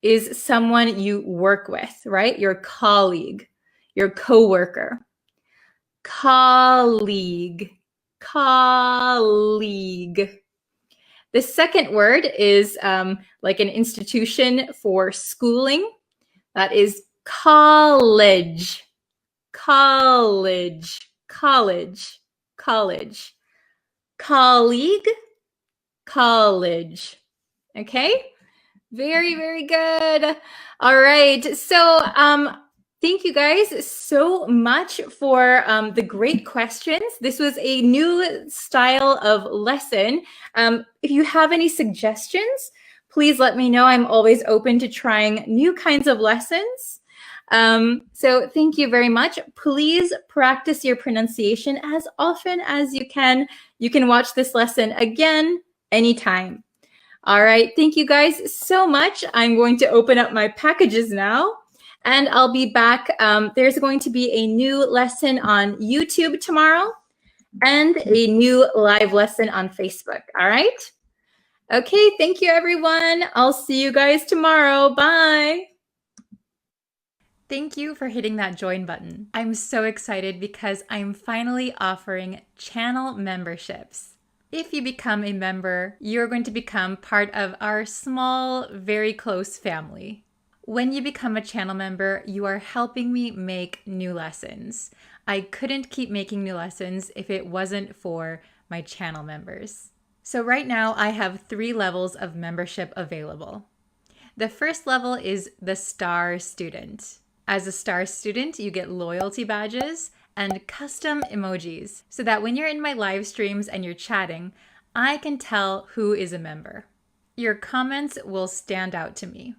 is someone you work with, right? Your colleague, your coworker. Colleague. The second word is like an institution for schooling. That is college. Colleague. College. Okay? Very, very good. All right. So thank you guys so much for the great questions. This was a new style of lesson. If you have any suggestions, please let me know. I'm always open to trying new kinds of lessons. So thank you very much. Please practice your pronunciation as often as you can. You can watch this lesson again anytime. All right. Thank you guys so much. I'm going to open up my packages now. And I'll be back. There's going to be a new lesson on YouTube tomorrow and a new live lesson on Facebook. All right? Okay, thank you, everyone. I'll see you guys tomorrow. Bye. Thank you for hitting that join button. I'm so excited because I'm finally offering channel memberships. If you become a member, you're going to become part of our small, very close family. When you become a channel member, you are helping me make new lessons. I couldn't keep making new lessons if it wasn't for my channel members. So right now I have 3 levels of membership available. The first level is the Star Student. As a Star Student, you get loyalty badges and custom emojis so that when you're in my live streams and you're chatting, I can tell who is a member. Your comments will stand out to me.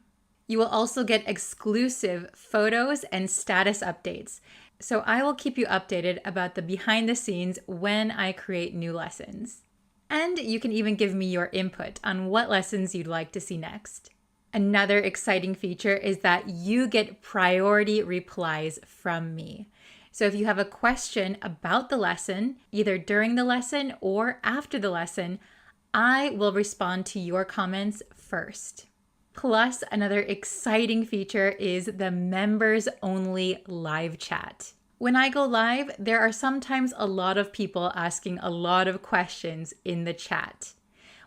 You will also get exclusive photos and status updates. So I will keep you updated about the behind the scenes when I create new lessons. And you can even give me your input on what lessons you'd like to see next. Another exciting feature is that you get priority replies from me. So if you have a question about the lesson, either during the lesson or after the lesson, I will respond to your comments first. Plus, another exciting feature is the members only live chat. When I go live, there are sometimes a lot of people asking a lot of questions in the chat.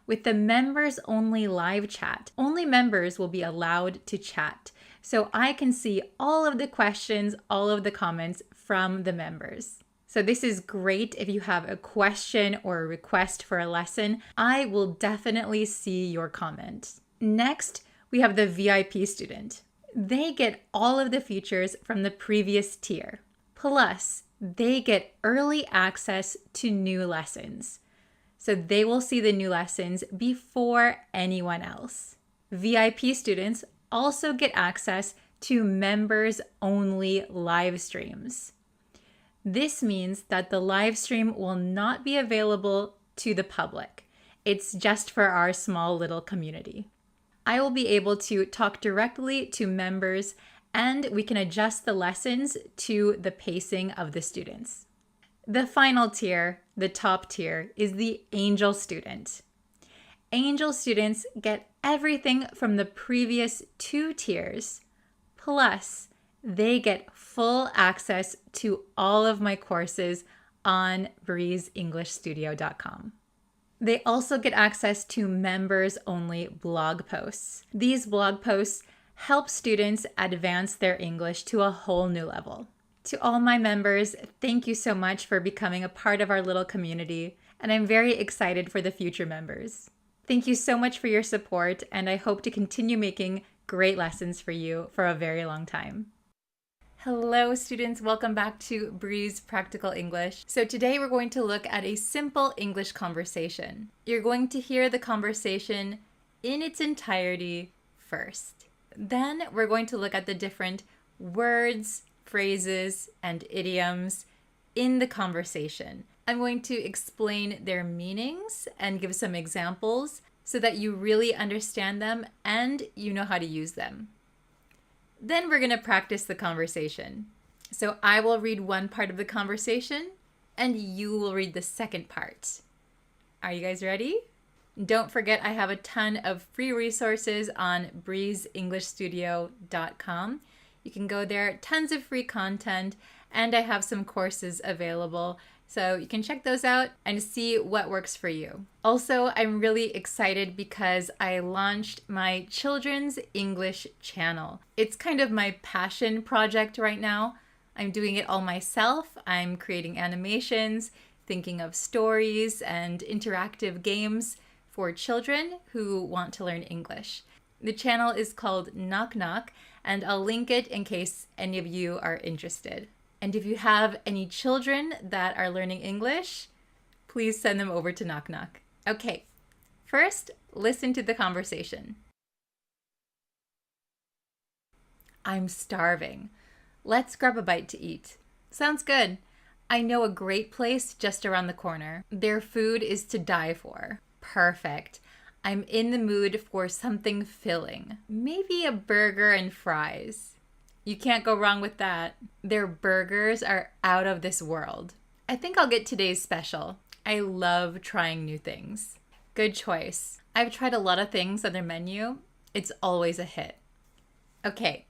With the members only live chat, only members will be allowed to chat. So I can see all of the questions, all of the comments from the members. So this is great if you have a question or a request for a lesson. I will definitely see your comment. Next, we have the VIP student. They get all of the features from the previous tier. Plus, they get early access to new lessons. So they will see the new lessons before anyone else. VIP students also get access to members-only live streams. This means that the live stream will not be available to the public. It's just for our small little community. I will be able to talk directly to members, and we can adjust the lessons to the pacing of the students. The final tier, the top tier, is the Angel student. Angel students get everything from the previous 2 tiers, plus they get full access to all of my courses on breezeenglishstudio.com. They also get access to members-only blog posts. These blog posts help students advance their English to a whole new level. To all my members, thank you so much for becoming a part of our little community, and I'm very excited for the future members. Thank you so much for your support, and I hope to continue making great lessons for you for a very long time. Hello students, welcome back to Breeze Practical English. So today we're going to look at a simple English conversation. You're going to hear the conversation in its entirety first. Then we're going to look at the different words, phrases, and idioms in the conversation. I'm going to explain their meanings and give some examples so that you really understand them and you know how to use them. Then we're going to practice the conversation. So I will read one part of the conversation and you will read the second part. Are you guys ready? Don't forget I have a ton of free resources on breezeenglishstudio.com. You can go there, tons of free content, and I have some courses available. So you can check those out and see what works for you. Also, I'm really excited because I launched my children's English channel. It's kind of my passion project right now. I'm doing it all myself. I'm creating animations, thinking of stories and interactive games for children who want to learn English. The channel is called Knock Knock, and I'll link it in case any of you are interested. And if you have any children that are learning English, please send them over to Knock Knock. Okay, first, listen to the conversation. I'm starving. Let's grab a bite to eat. Sounds good. I know a great place just around the corner. Their food is to die for. Perfect. I'm in the mood for something filling. Maybe a burger and fries. You can't go wrong with that. Their burgers are out of this world. I think I'll get today's special. I love trying new things. Good choice. I've tried a lot of things on their menu. It's always a hit. Okay,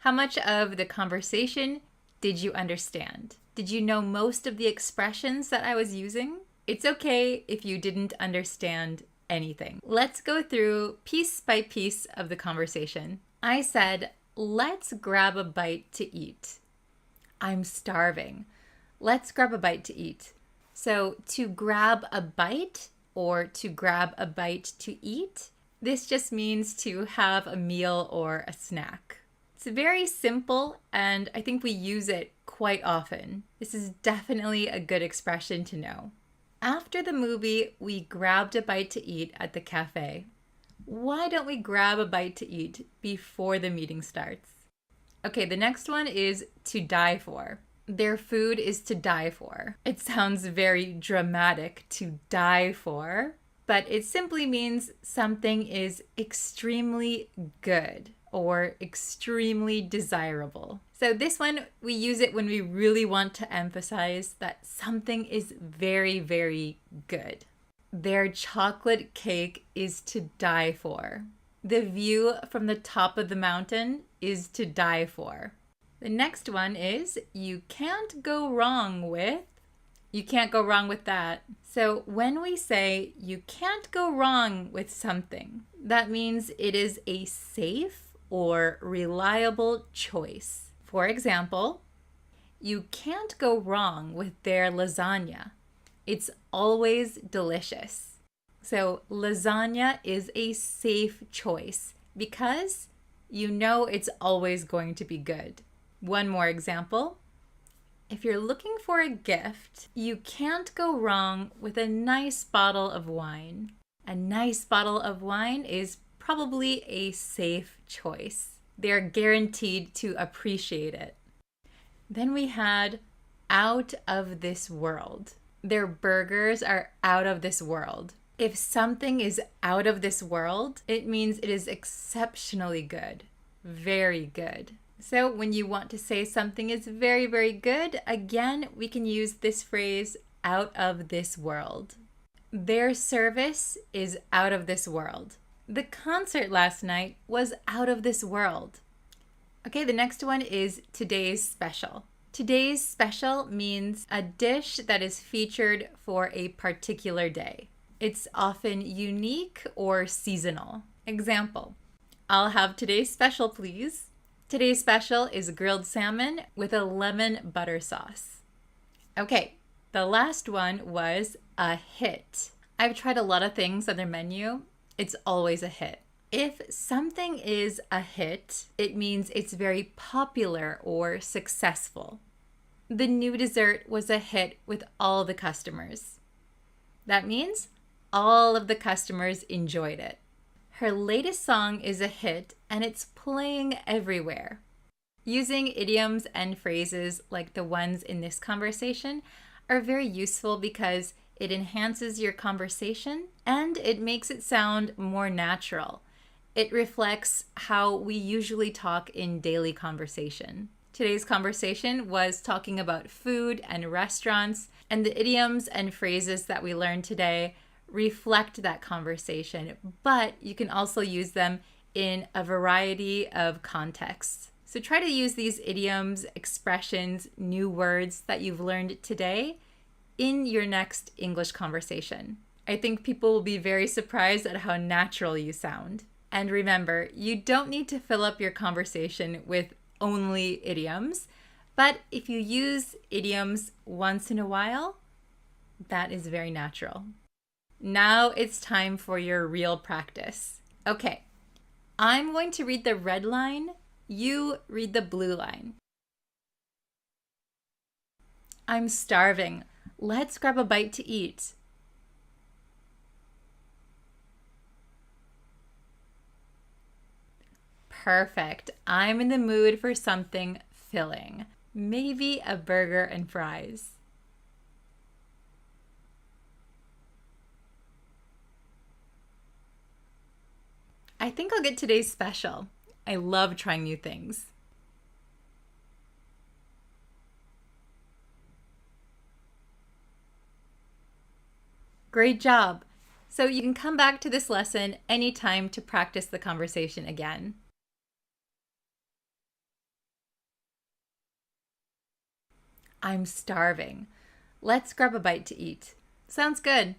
how much of the conversation did you understand? Did you know most of the expressions that I was using? It's okay if you didn't understand anything. Let's go through piece by piece of the conversation. I said, let's grab a bite to eat. I'm starving. Let's grab a bite to eat. So to grab a bite or to grab a bite to eat, this just means to have a meal or a snack. It's very simple and I think we use it quite often. This is definitely a good expression to know. After the movie, we grabbed a bite to eat at the cafe. Why don't we grab a bite to eat before the meeting starts? Okay, the next one is to die for. Their food is to die for. It sounds very dramatic, to die for, but it simply means something is extremely good or extremely desirable. So this one, we use it when we really want to emphasize that something is very, very good. Their chocolate cake is to die for. The view from the top of the mountain is to die for. The next one is you can't go wrong with. You can't go wrong with that. So when we say you can't go wrong with something, that means it is a safe or reliable choice. For example, you can't go wrong with their lasagna. It's always delicious. So lasagna is a safe choice because you know it's always going to be good. One more example. If you're looking for a gift, you can't go wrong with a nice bottle of wine. A nice bottle of wine is probably a safe choice. They're guaranteed to appreciate it. Then we had out of this world. Their burgers are out of this world. If something is out of this world, it means it is exceptionally good. Very good. So when you want to say something is very, very good, again, we can use this phrase, out of this world. Their service is out of this world. The concert last night was out of this world. Okay, the next one is today's special. Today's special means a dish that is featured for a particular day. It's often unique or seasonal. Example, I'll have today's special, please. Today's special is grilled salmon with a lemon butter sauce. Okay, the last one was a hit. I've tried a lot of things on their menu. It's always a hit. If something is a hit, it means it's very popular or successful. The new dessert was a hit with all the customers. That means all of the customers enjoyed it. Her latest song is a hit and it's playing everywhere. Using idioms and phrases like the ones in this conversation are very useful because it enhances your conversation and it makes it sound more natural. It reflects how we usually talk in daily conversation. Today's conversation was talking about food and restaurants, and the idioms and phrases that we learned today reflect that conversation, but you can also use them in a variety of contexts. So try to use these idioms, expressions, new words that you've learned today in your next English conversation. I think people will be very surprised at how natural you sound. And remember, you don't need to fill up your conversation with only idioms, but if you use idioms once in a while, that is very natural. Now it's time for your real practice. Okay, I'm going to read the red line, you read the blue line. I'm starving. Let's grab a bite to eat. Perfect. I'm in the mood for something filling. Maybe a burger and fries. I think I'll get today's special. I love trying new things. Great job. So you can come back to this lesson anytime to practice the conversation again. I'm starving. Let's grab a bite to eat. Sounds good.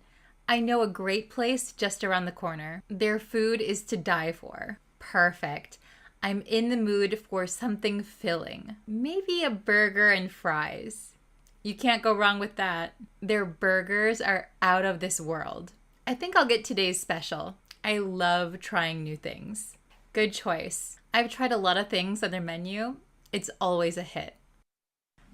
I know a great place just around the corner. Their food is to die for. Perfect. I'm in the mood for something filling. Maybe a burger and fries. You can't go wrong with that. Their burgers are out of this world. I think I'll get today's special. I love trying new things. Good choice. I've tried a lot of things on their menu. It's always a hit.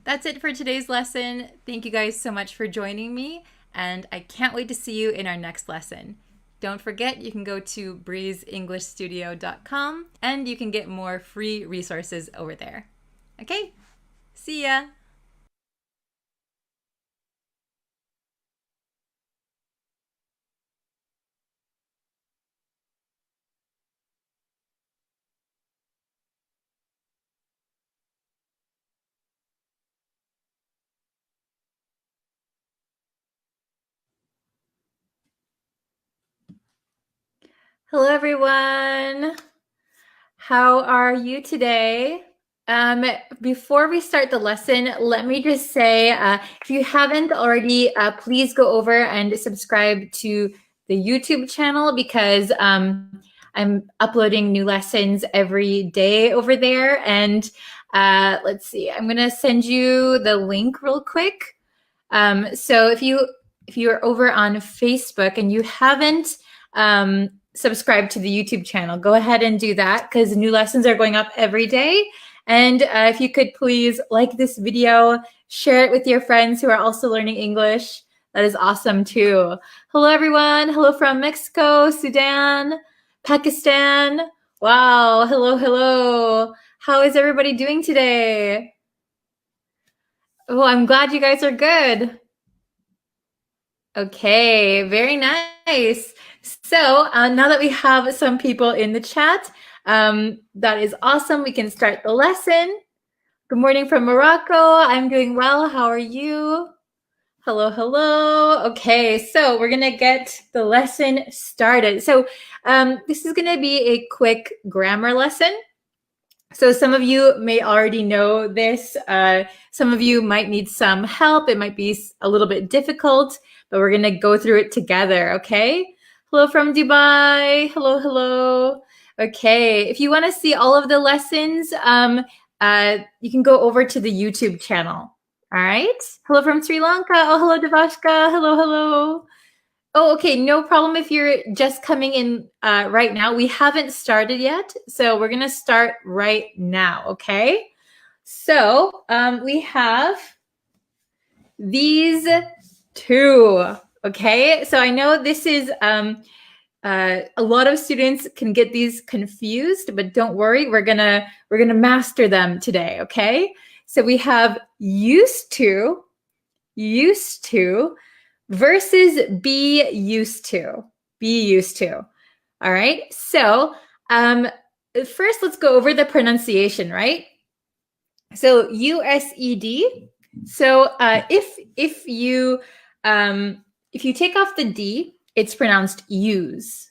That's it for today's lesson. Thank you guys so much for joining me, and I can't wait to see you in our next lesson. Don't forget, you can go to breezeenglishstudio.com and you can get more free resources over there. Okay, see ya! Hello, everyone. How are you today? Before we start the lesson, let me just say, if you haven't already, please go over and subscribe to the YouTube channel because I'm uploading new lessons every day over there. And let's see, I'm going to send you the link real quick. So if you're over on Facebook and you haven't subscribe to the YouTube channel, go ahead and do that because new lessons are going up every day. And if you could please like this video, Share it with your friends who are also learning English. That is awesome too. Hello, everyone. Hello from Mexico, Sudan, Pakistan. Wow. Hello, hello. How is everybody doing today? Oh, I'm glad you guys are good. Okay, very nice. So now that we have some people in the chat, that is awesome. We can start the lesson. Good morning from Morocco. I'm doing well. How are you? Hello, hello. Okay, so we're going to get the lesson started. So this is going to be a quick grammar lesson. So some of you may already know this. Some of you might need some help. It might be a little bit difficult, but we're going to go through it together, okay? Hello from Dubai. Hello, hello. Okay, if you want to see all of the lessons, you can go over to the YouTube channel. All right. Hello from Sri Lanka. Oh, hello, Devashka. Hello, hello. Oh, okay. No problem if you're just coming in right now. We haven't started yet. So we're going to start right now. Okay. So we have these two. Okay. So I know this is a lot of students can get these confused, but don't worry. We're gonna master them today. Okay. So we have used to versus be used to. Be used to. All right. So first, let's go over the pronunciation, right? So USED. So if you take off the D, it's pronounced use,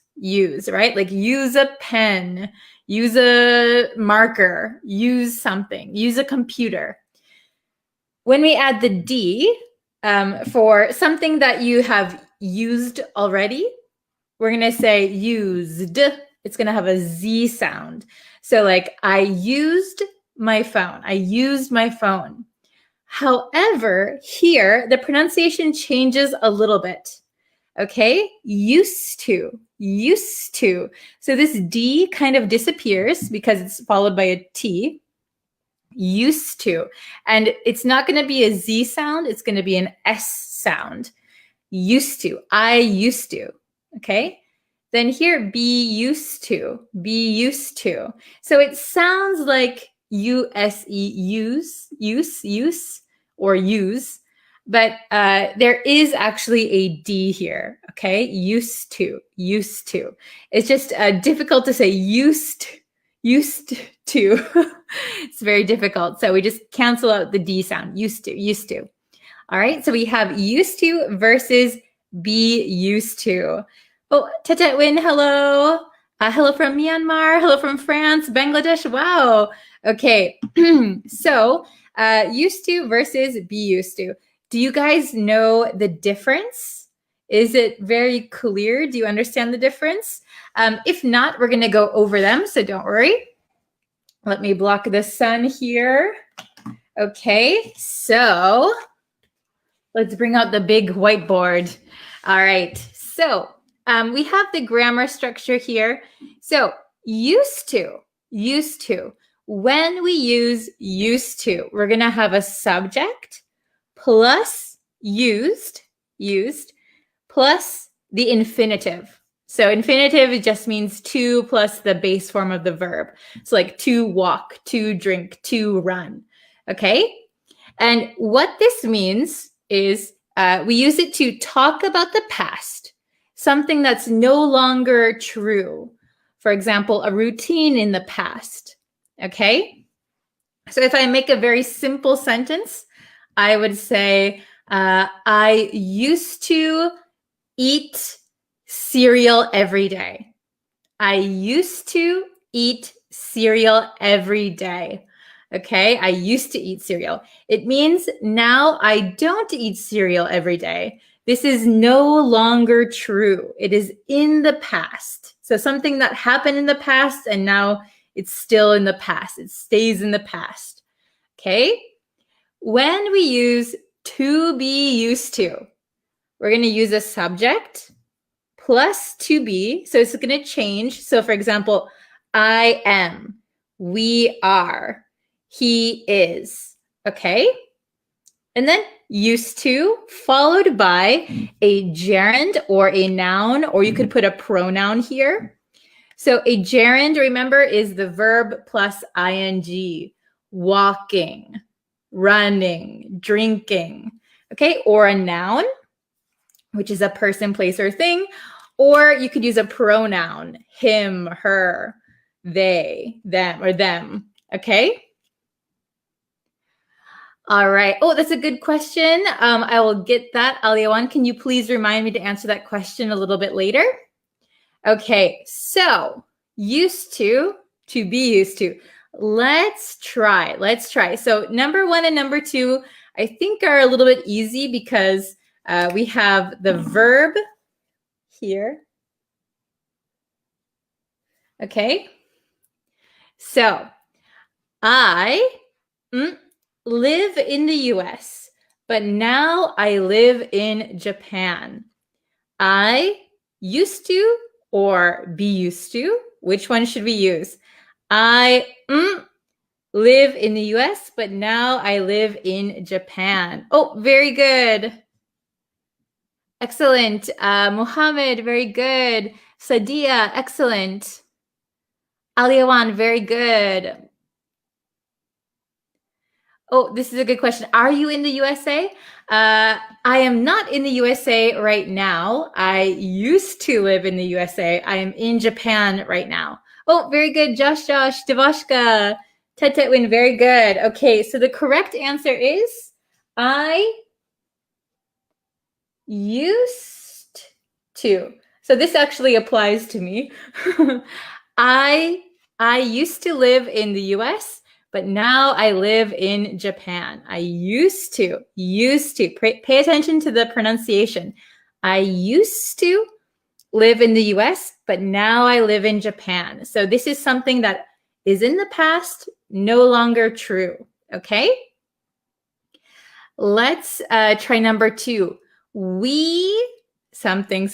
right? Like use a pen, use a marker, use something, use a computer. When we add the D for something that you have used already, we're going to say used. It's going to have a Z sound. So like I used my phone. I used my phone. However, here the pronunciation changes a little bit. Okay, used to. So this D kind of disappears because it's followed by a T. Used to. And it's not going to be a Z sound. It's going to be an S sound. Used to. I used to. Okay. Then here, be used to. Be used to. So it sounds like use, or use. But there is actually a D here, okay? Used to. It's just difficult to say used to. It's very difficult. So we just cancel out the D sound, used to. All right, so we have used to versus be used to. Oh, Tatetwin, hello. Hello from Myanmar. Hello from France, Bangladesh. Wow. Okay, so used to versus be used to. Do you guys know the difference? Is it very clear? Do you understand the difference? If not, we're going to go over them, so don't worry. Let me block the sun here. Okay, so let's bring out the big whiteboard. All right, so we have the grammar structure here. So used to. When we use used to, we're going to have a subject plus used plus the infinitive. So infinitive, it just means to plus the base form of the verb. So like to walk, to drink, to run. Okay? And what this means is we use it to talk about the past, something that's no longer true. For example, a routine in the past. Okay? So if I make a very simple sentence, I would say, I used to eat cereal every day. I used to eat cereal every day. Okay, I used to eat cereal. It means now I don't eat cereal every day. This is no longer true. It is in the past. So something that happened in the past and now it's still in the past. It stays in the past. Okay? When we use to be used to, we're going to use a subject plus to be. So it's going to change. So for example, I am, we are, he is. Okay? And then used to, followed by a gerund or a noun, or you could put a pronoun here. So a gerund, remember, is the verb plus ing. Walking, running, drinking. Okay, or a noun, which is a person, place, or thing. Or you could use a pronoun, him, her, they, them, or them. Okay? All right. Oh, that's a good question. I will get that. Aliawan, can you please remind me to answer that question a little bit later? Okay, so used to be used to. Let's try. So number 1 and number 2, I think are a little bit easy because we have the verb here. Okay. So I live in the US, but now I live in Japan. I used to or be used to. Which one should we use? I live in the US, but now I live in Japan. Oh, very good. Excellent. Mohammed, very good. Sadia, excellent. Aliawan, very good. Oh, this is a good question. Are you in the USA? I am not in the USA right now. I used to live in the USA. I am in Japan right now. Oh, very good. Josh, Devashka, Tetwin, very good. Okay, so the correct answer is I used to. So this actually applies to me. I used to live in the US, but now I live in Japan. I used to. Pay attention to the pronunciation. I used to live in the US, but now I live in Japan. So this is something that is in the past, no longer true. Okay? Let's try number 2. We, something,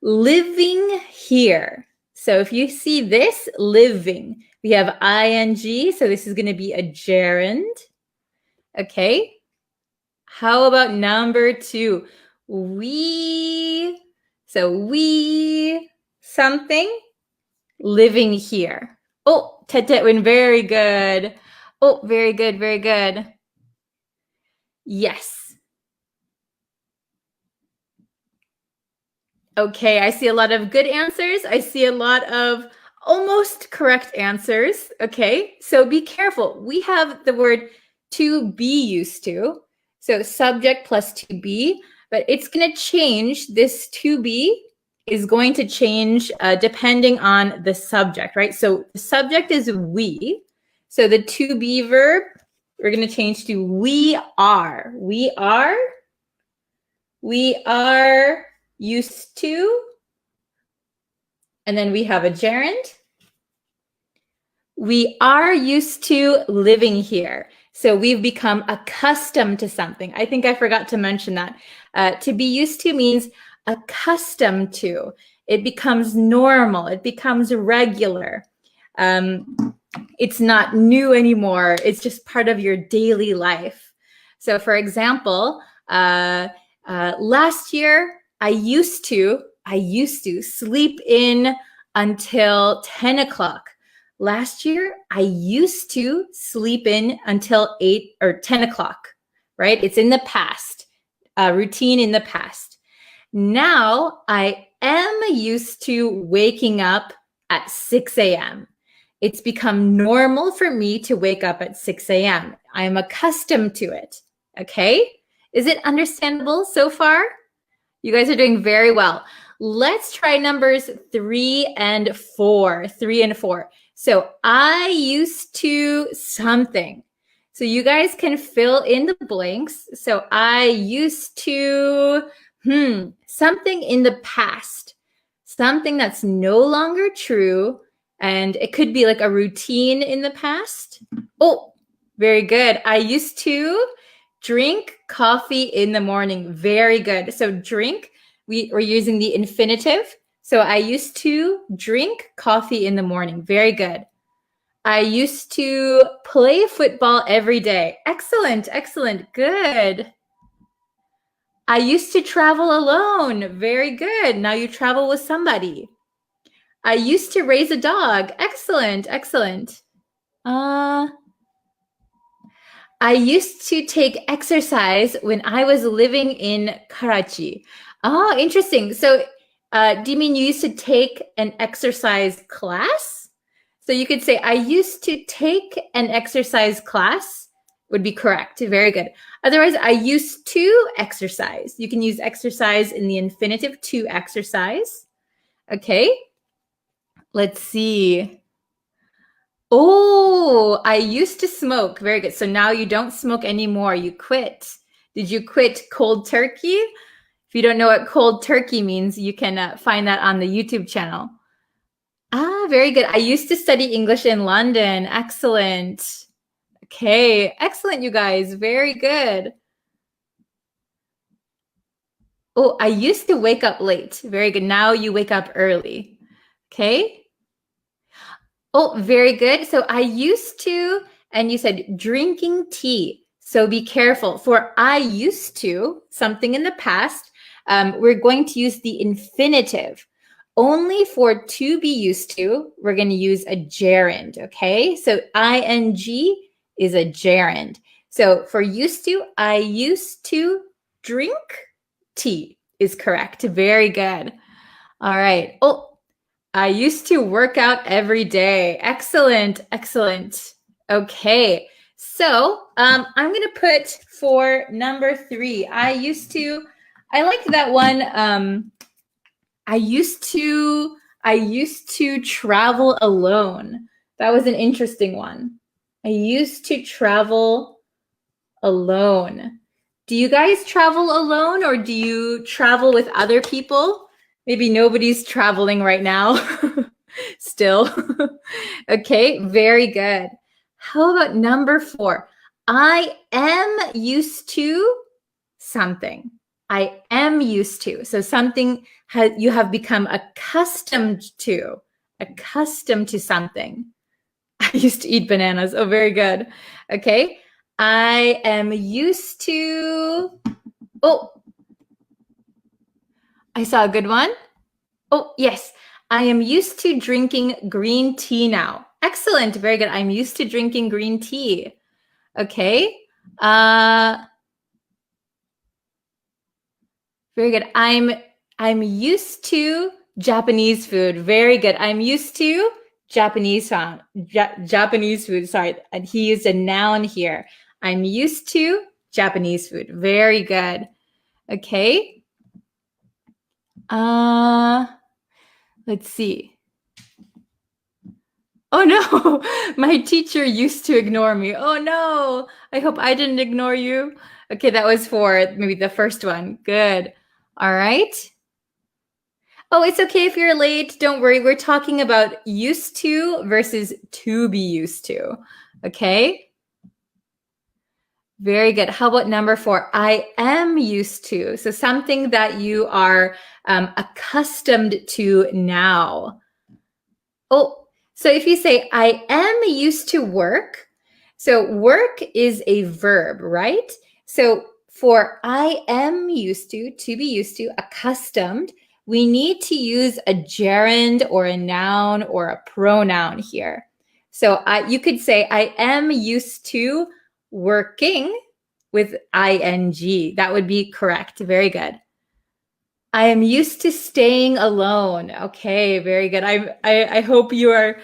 living here. So if you see this, living, we have ing, so this is going to be a gerund. Okay. How about number 2? We, something, living here. Oh, Tetwin, very good. Oh, very good. Yes. Okay, I see a lot of good answers. I see a lot of almost correct answers. Okay, so be careful. We have the word to be used to. So subject plus to be, but it's going to change. This to be is going to change depending on the subject, right? So the subject is we. So the to be verb, we're going to change to we are. We are used to, and then we have a gerund. We are used to living here. So we've become accustomed to something. I think I forgot to mention that. To be used to means accustomed to. It becomes normal. It becomes regular. It's not new anymore. It's just part of your daily life. So for example, last year, I used to sleep in until 10 o'clock. Last year, I used to sleep in until 8 or 10 o'clock, right? It's in the past, routine in the past. Now, I am used to waking up at 6 a.m. It's become normal for me to wake up at 6 a.m. I'm accustomed to it, okay? Is it understandable so far? You guys are doing very well. Let's try numbers 3 and 4. So I used to something. So you guys can fill in the blanks. So I used to something in the past, something that's no longer true. And it could be like a routine in the past. Oh, very good. I used to drink coffee in the morning. Very good. So drink, we're using the infinitive. So I used to drink coffee in the morning. Very good. I used to play football every day. Excellent, excellent, good. I used to travel alone. Very good. Now you travel with somebody. I used to raise a dog. Excellent, excellent. I used to take exercise when I was living in Karachi. Oh, interesting. So, do you mean you used to take an exercise class? So you could say, I used to take an exercise class would be correct. Very good. Otherwise, I used to exercise. You can use exercise in the infinitive to exercise. Okay. Let's see. Oh, I used to smoke. Very good. So now you don't smoke anymore. You quit. Did you quit cold turkey? If you don't know what cold turkey means, you can find that on the YouTube channel. Ah, very good. I used to study English in London. Excellent. Okay, excellent, you guys. Very good. Oh, I used to wake up late. Very good. Now you wake up early. Okay. Oh, very good. So I used to, and you said drinking tea. So be careful. For I used to, something in the past, we're going to use the infinitive. Only for to be used to, we're going to use a gerund, okay? So ing is a gerund. So for used to, I used to drink tea is correct. Very good. All right. Oh, I used to work out every day. Excellent, excellent. Okay. So I'm going to put for number 3, I like that one. I used to travel alone. That was an interesting one. I used to travel alone. Do you guys travel alone or do you travel with other people? Maybe nobody's traveling right now. Still. Okay, very good. How about number 4? I am used to something. I am used to. So something you have become accustomed to something. I used to eat bananas. Oh, very good. Okay. I am used to, oh, I saw a good one. Oh, yes. I am used to drinking green tea now. Excellent. Very good. I'm used to drinking green tea. Okay. Very good. I'm used to Japanese food. Very good. I'm used to Japanese food. Sorry, he used a noun here. I'm used to Japanese food. Very good. Okay. Let's see. Oh no, my teacher used to ignore me. Oh no, I hope I didn't ignore you. Okay, that was for maybe the first one. Good. All right. Oh, it's okay if you're late. Don't worry. We're talking about used to versus to be used to. Okay. Very good. How about number 4? I am used to. So something that you are accustomed to now. Oh, so if you say, I am used to work. So work is a verb, right? So for I am used to be used to, accustomed, we need to use a gerund or a noun or a pronoun here. So you could say, I am used to working with ing. That would be correct. Very good. I am used to staying alone. Okay, very good. I hope you are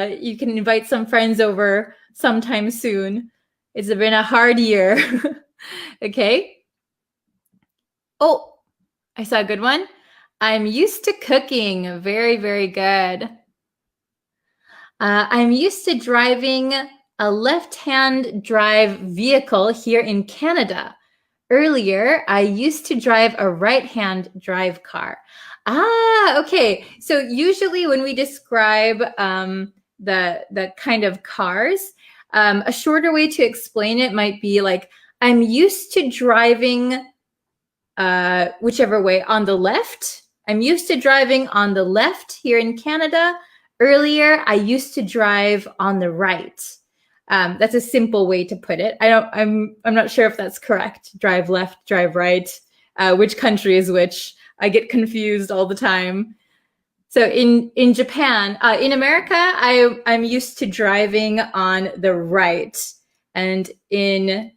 you can invite some friends over sometime soon. It's been a hard year. Okay. Oh, I saw a good one. I'm used to cooking. Very, very good. I'm used to driving a left-hand drive vehicle here in Canada. Earlier, I used to drive a right-hand drive car. Ah, okay. So usually when we describe the kind of cars, a shorter way to explain it might be like, I'm used to driving whichever way on the left. I'm used to driving on the left here in Canada. earlier, I used to drive on the right. That's a simple way to put it. I'm not sure if that's correct. Drive left, drive right. Which country is which? I get confused all the time. So in Japan, in America, I'm used to driving on the right, and in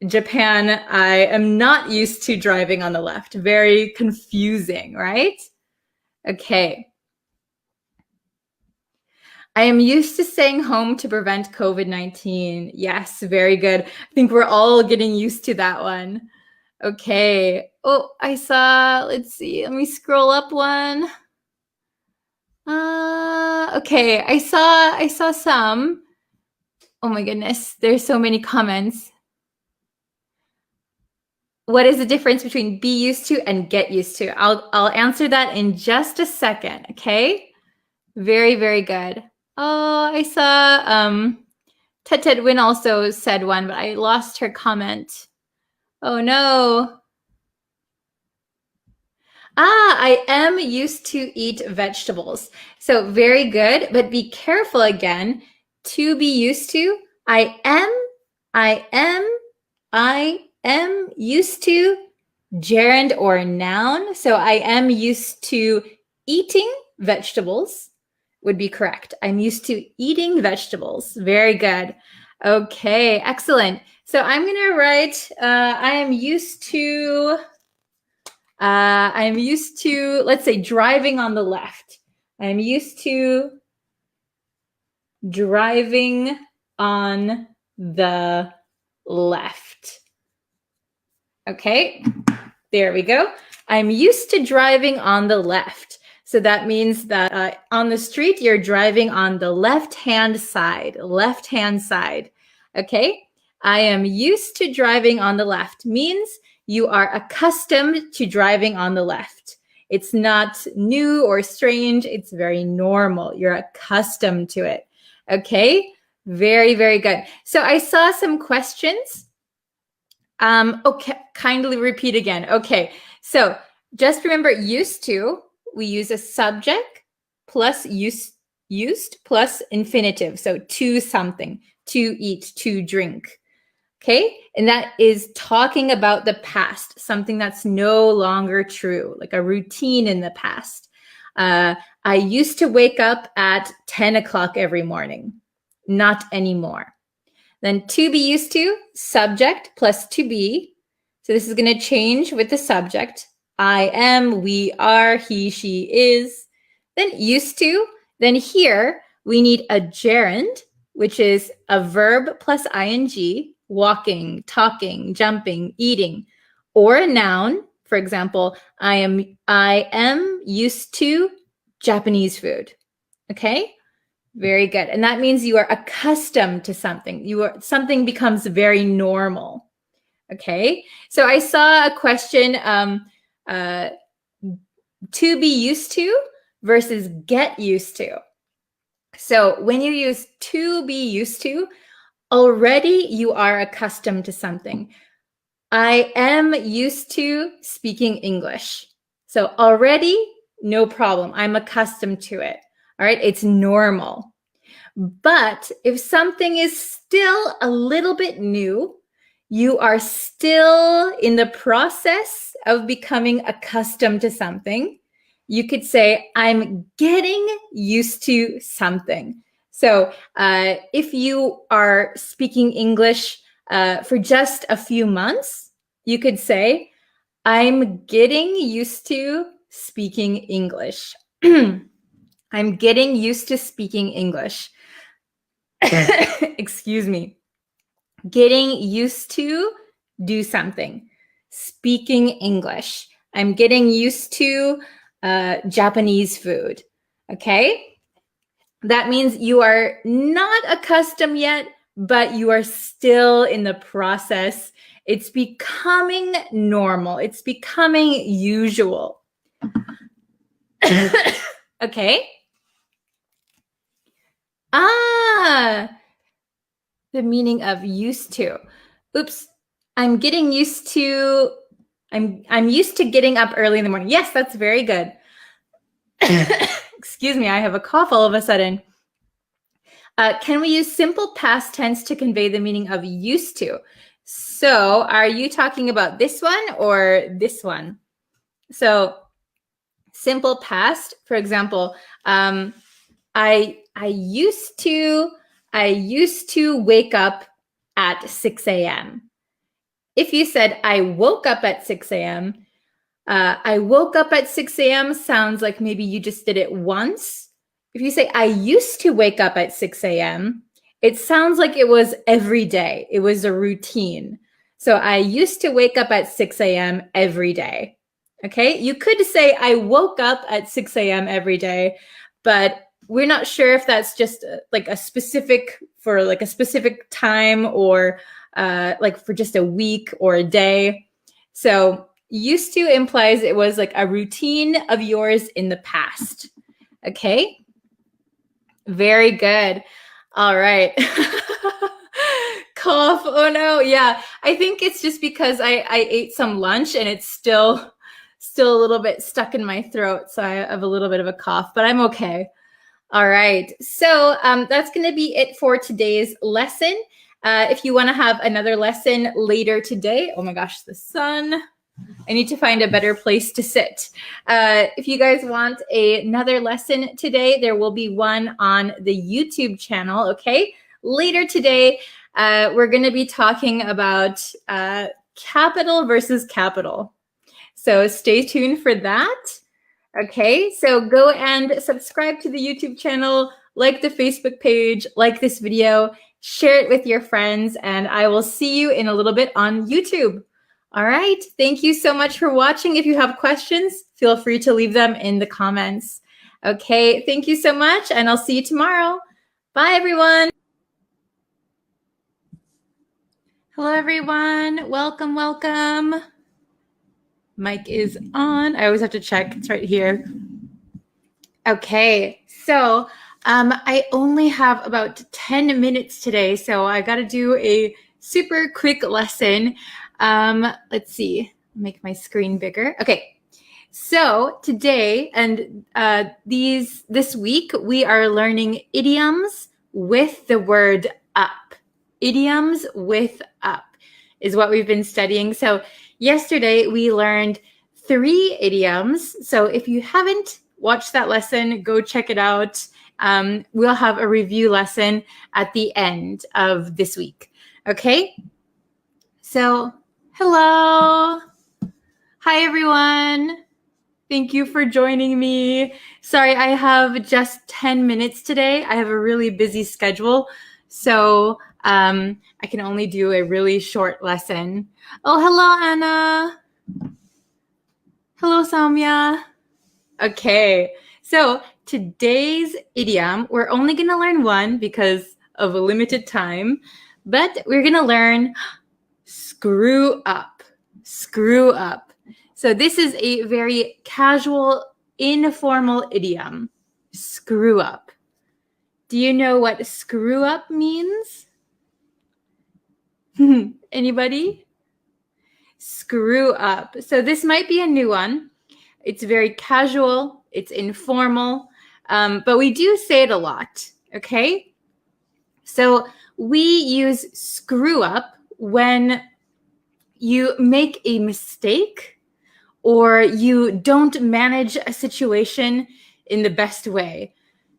Japan, I am not used to driving on the left. Very confusing, right? Okay. I am used to staying home to prevent COVID-19. Yes, very good. I think we're all getting used to that one. Okay. Oh, I saw, let's see, let me scroll up one. Okay, I saw some. Oh my goodness, there's so many comments. What is the difference between be used to and get used to? I'll answer that in just a second, okay? Very, very good. Oh, I saw Ted Win also said one, but I lost her comment. Oh no. I am used to eat vegetables. So very good, but be careful again. To be used to, I am used to, gerund or noun. So I am used to eating vegetables would be correct. I'm used to eating vegetables. Very good. Okay, excellent. So I'm going to write, I'm used to, let's say, driving on the left. I'm used to driving on the left. Okay, there we go. I'm used to driving on the left. So that means that on the street, you're driving on the left-hand side, Okay, I am used to driving on the left means you are accustomed to driving on the left. It's not new or strange. It's very normal. You're accustomed to it. Okay, very, very good. So I saw some questions. Okay, kindly repeat again. Okay, so just remember used to, we use a subject plus used plus infinitive. So to something, to eat, to drink. Okay, and that is talking about the past, something that's no longer true, like a routine in the past. I used to wake up at 10 o'clock every morning, not anymore. Then to be used to, subject plus to be. So this is going to change with the subject. I am, we are, he, she is. Then used to, then here we need a gerund, which is a verb plus ing, walking, talking, jumping, eating, or a noun. For example, I am used to Japanese food. Okay, very good. And that means you are accustomed to something. Something becomes very normal. Okay, so I saw a question, to be used to versus get used to. So when you use to be used to, already you are accustomed to something. I am used to speaking English. So already, no problem. I'm accustomed to it. All right, it's normal. But if something is still a little bit new, you are still in the process of becoming accustomed to something. You could say, I'm getting used to something. So if you are speaking English for just a few months, you could say, I'm getting used to speaking English. I'm getting used to speaking English. Excuse me. Getting used to do something. Speaking English. I'm getting used to Japanese food. Okay? That means you are not accustomed yet, but you are still in the process. It's becoming normal. It's becoming usual. Okay. The meaning of used to. Oops. I'm used to getting up early in the morning. Yes, that's very good. excuse me, I have a cough all of a sudden. Can we use simple past tense to convey the meaning of used to? So are you talking about this one or this one? So simple past, for example, I used to wake up at 6 a.m. If you said I woke up at 6 a.m., I woke up at 6 a.m. sounds like maybe you just did it once. If you say I used to wake up at 6 a.m., it sounds like it was every day. It was a routine. So I used to wake up at 6 a.m. every day. Okay, you could say I woke up at 6 a.m. every day, but we're not sure if that's just like a specific time or like for just a week or a day. So used to implies it was like a routine of yours in the past. Okay, very good. All right. Cough. Oh no. Yeah, I think it's just because I ate some lunch and it's still a little bit stuck in my throat. So I have a little bit of a cough, but I'm okay. All right. So that's going to be it for today's lesson. If you want to have another lesson later today, oh my gosh, the sun. I need to find a better place to sit. If you guys want another lesson today, there will be one on the YouTube channel, okay? Later today, we're going to be talking about capital versus capital. So stay tuned for that. Okay, so go and subscribe to the YouTube channel, like the Facebook page, like this video, share it with your friends, and I will see you in a little bit on YouTube. All right, thank you so much for watching. If you have questions, feel free to leave them in the comments. Okay, thank you so much, and I'll see you tomorrow. Bye, everyone. Hello, everyone. Welcome, welcome. Mic is on. I always have to check. It's right here. Okay, so I only have about 10 minutes today, so I got to do a super quick lesson. Let's see, make my screen bigger. Okay, so today and this week, we are learning idioms with the word up. Idioms with up is what we've been studying. So yesterday, we learned 3 idioms. So if you haven't watched that lesson, go check it out. We'll have a review lesson at the end of this week. Okay? So, hello. Hi, everyone. Thank you for joining me. Sorry, I have just 10 minutes today. I have a really busy schedule. So, I can only do a really short lesson. Oh, hello, Anna. Hello, Samya. Okay, so today's idiom, we're only going to learn one because of a limited time, but we're going to learn screw up. Screw up. So this is a very casual, informal idiom. Screw up. Do you know what screw up means? Anybody? Screw up. So this might be a new one. It's very casual. It's informal. But we do say it a lot. Okay? So we use screw up when you make a mistake or you don't manage a situation in the best way.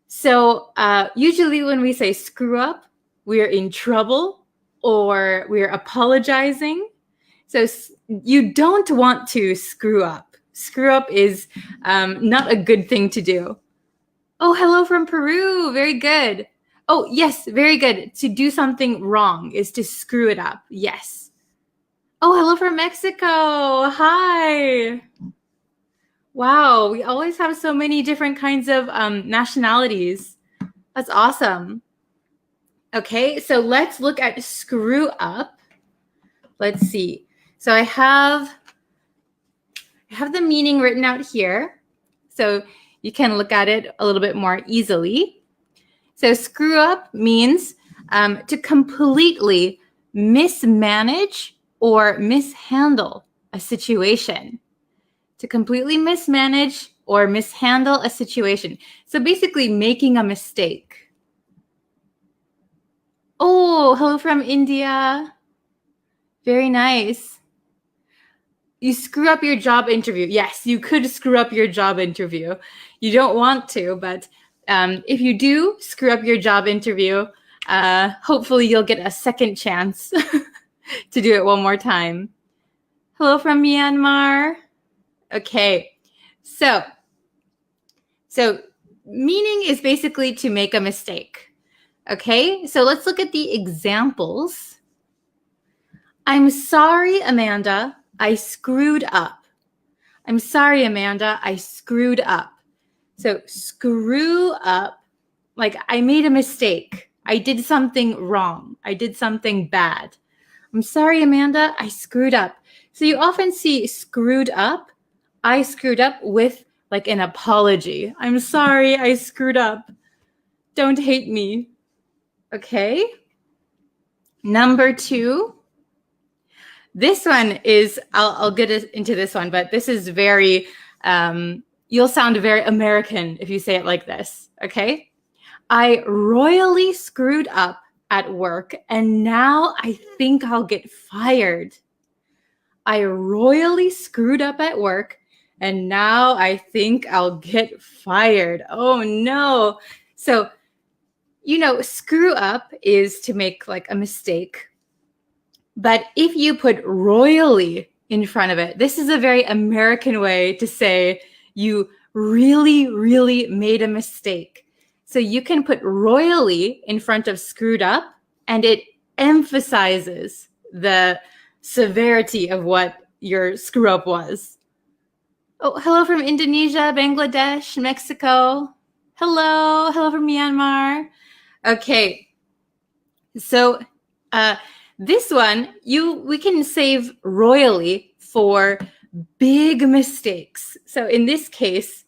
So usually when we say screw up, we're in trouble or we're apologizing. So you don't want to screw up. Screw up is not a good thing to do. Oh, hello from Peru. Very good. Oh, yes, very good. To do something wrong is to screw it up. Yes. Oh, hello from Mexico. Hi. Wow, we always have so many different kinds of nationalities. That's awesome. Okay, so let's look at screw up. Let's see. So I have the meaning written out here. So you can look at it a little bit more easily. So screw up means to completely mismanage or mishandle a situation. To completely mismanage or mishandle a situation. So basically making a mistake. Oh, hello from India. Very nice. You screw up your job interview. Yes, you could screw up your job interview. You don't want to, but if you do screw up your job interview, hopefully you'll get a second chance to do it one more time. Hello from Myanmar. Okay, so meaning is basically to make a mistake. Okay, so let's look at the examples. I'm sorry, Amanda, I screwed up. I'm sorry, Amanda, I screwed up. So screw up, like I made a mistake. I did something wrong. I did something bad. I'm sorry, Amanda, I screwed up. So you often see screwed up, I screwed up with like an apology. I'm sorry, I screwed up. Don't hate me. Okay. Number 2. This one is, I'll get into this one, but this is very, you'll sound very American if you say it like this. Okay. I royally screwed up at work and now I think I'll get fired. I royally screwed up at work and now I think I'll get fired. Oh no. So, screw up is to make like a mistake. But if you put royally in front of it, this is a very American way to say you really, really made a mistake. So you can put royally in front of screwed up, and it emphasizes the severity of what your screw up was. Oh, hello from Indonesia, Bangladesh, Mexico. Hello from Myanmar. Okay, so this one, we can save royally for big mistakes. So in this case,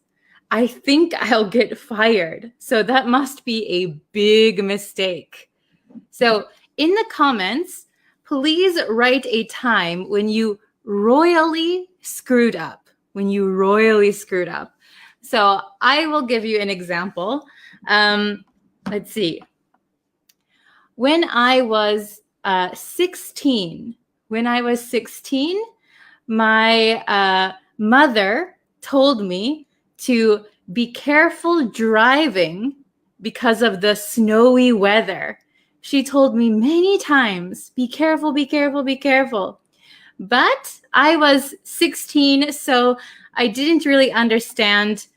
I think I'll get fired. So that must be a big mistake. So in the comments, please write a time when you royally screwed up. When you royally screwed up. So I will give you an example. Let's see. When I was 16, my mother told me to be careful driving because of the snowy weather. She told me many times, be careful, be careful, be careful. But I was 16, so I didn't really understand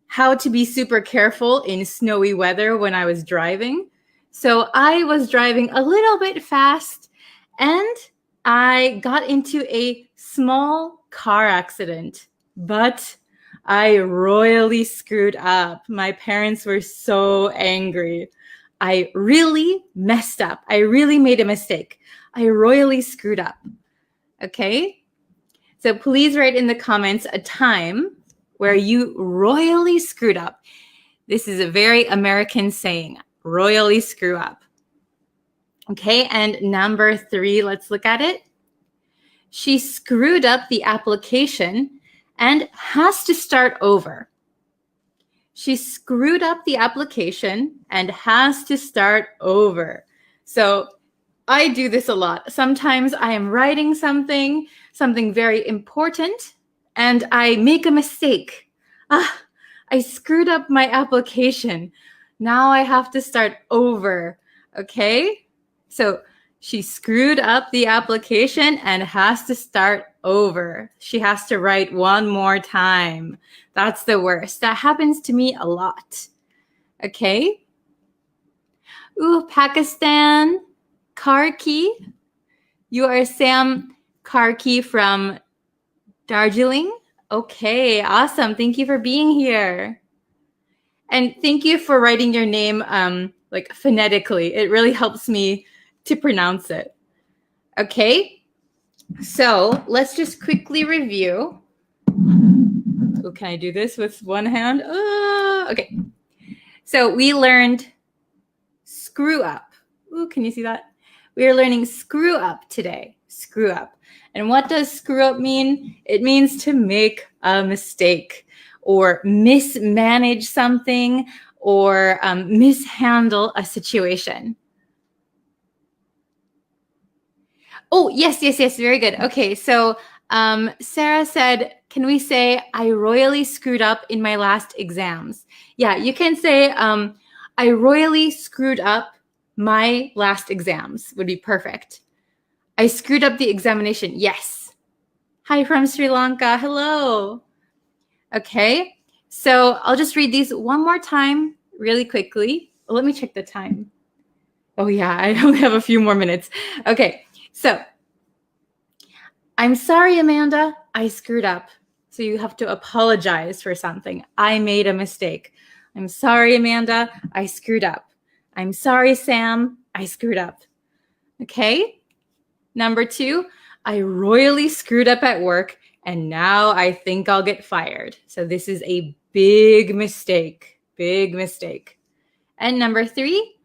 how to be super careful in snowy weather when I was driving. So I was driving a little bit fast and I got into a small car accident, but I royally screwed up. My parents were so angry. I really messed up. I really made a mistake. I royally screwed up. Okay? So please write in the comments a time where you royally screwed up. This is a very American saying. Royally screw up. Okay, and number 3, let's look at it. She screwed up the application and has to start over. She screwed up the application and has to start over. So I do this a lot. Sometimes I am writing something very important, and I make a mistake. I screwed up my application. Now I have to start over, okay? So she screwed up the application and has to start over. She has to write one more time. That's the worst. That happens to me a lot, okay? Ooh, Pakistan, Karki. You are Sam Karki from Darjeeling? Okay, awesome. Thank you for being here. And thank you for writing your name like phonetically. It really helps me to pronounce it. Okay, so let's just quickly review. Oh, can I do this with one hand? Okay, so we learned screw up. Ooh, can you see that? We are learning screw up today. Screw up. And what does screw up mean? It means to make a mistake or mismanage something or mishandle a situation. Oh, yes. Very good. Okay, so Sarah said, can we say, I royally screwed up in my last exams? Yeah, you can say, I royally screwed up my last exams would be perfect. I screwed up the examination. Yes. Hi from Sri Lanka. Hello. Okay, so I'll just read these one more time really quickly. Let me check the time. Oh yeah, I only have a few more minutes. Okay, so I'm sorry, Amanda, I screwed up. So you have to apologize for something. I made a mistake. I'm sorry, Amanda, I screwed up. I'm sorry, Sam, I screwed up. Okay, number 2, I royally screwed up at work and now I think I'll get fired. So this is a big mistake, big mistake. And number 3,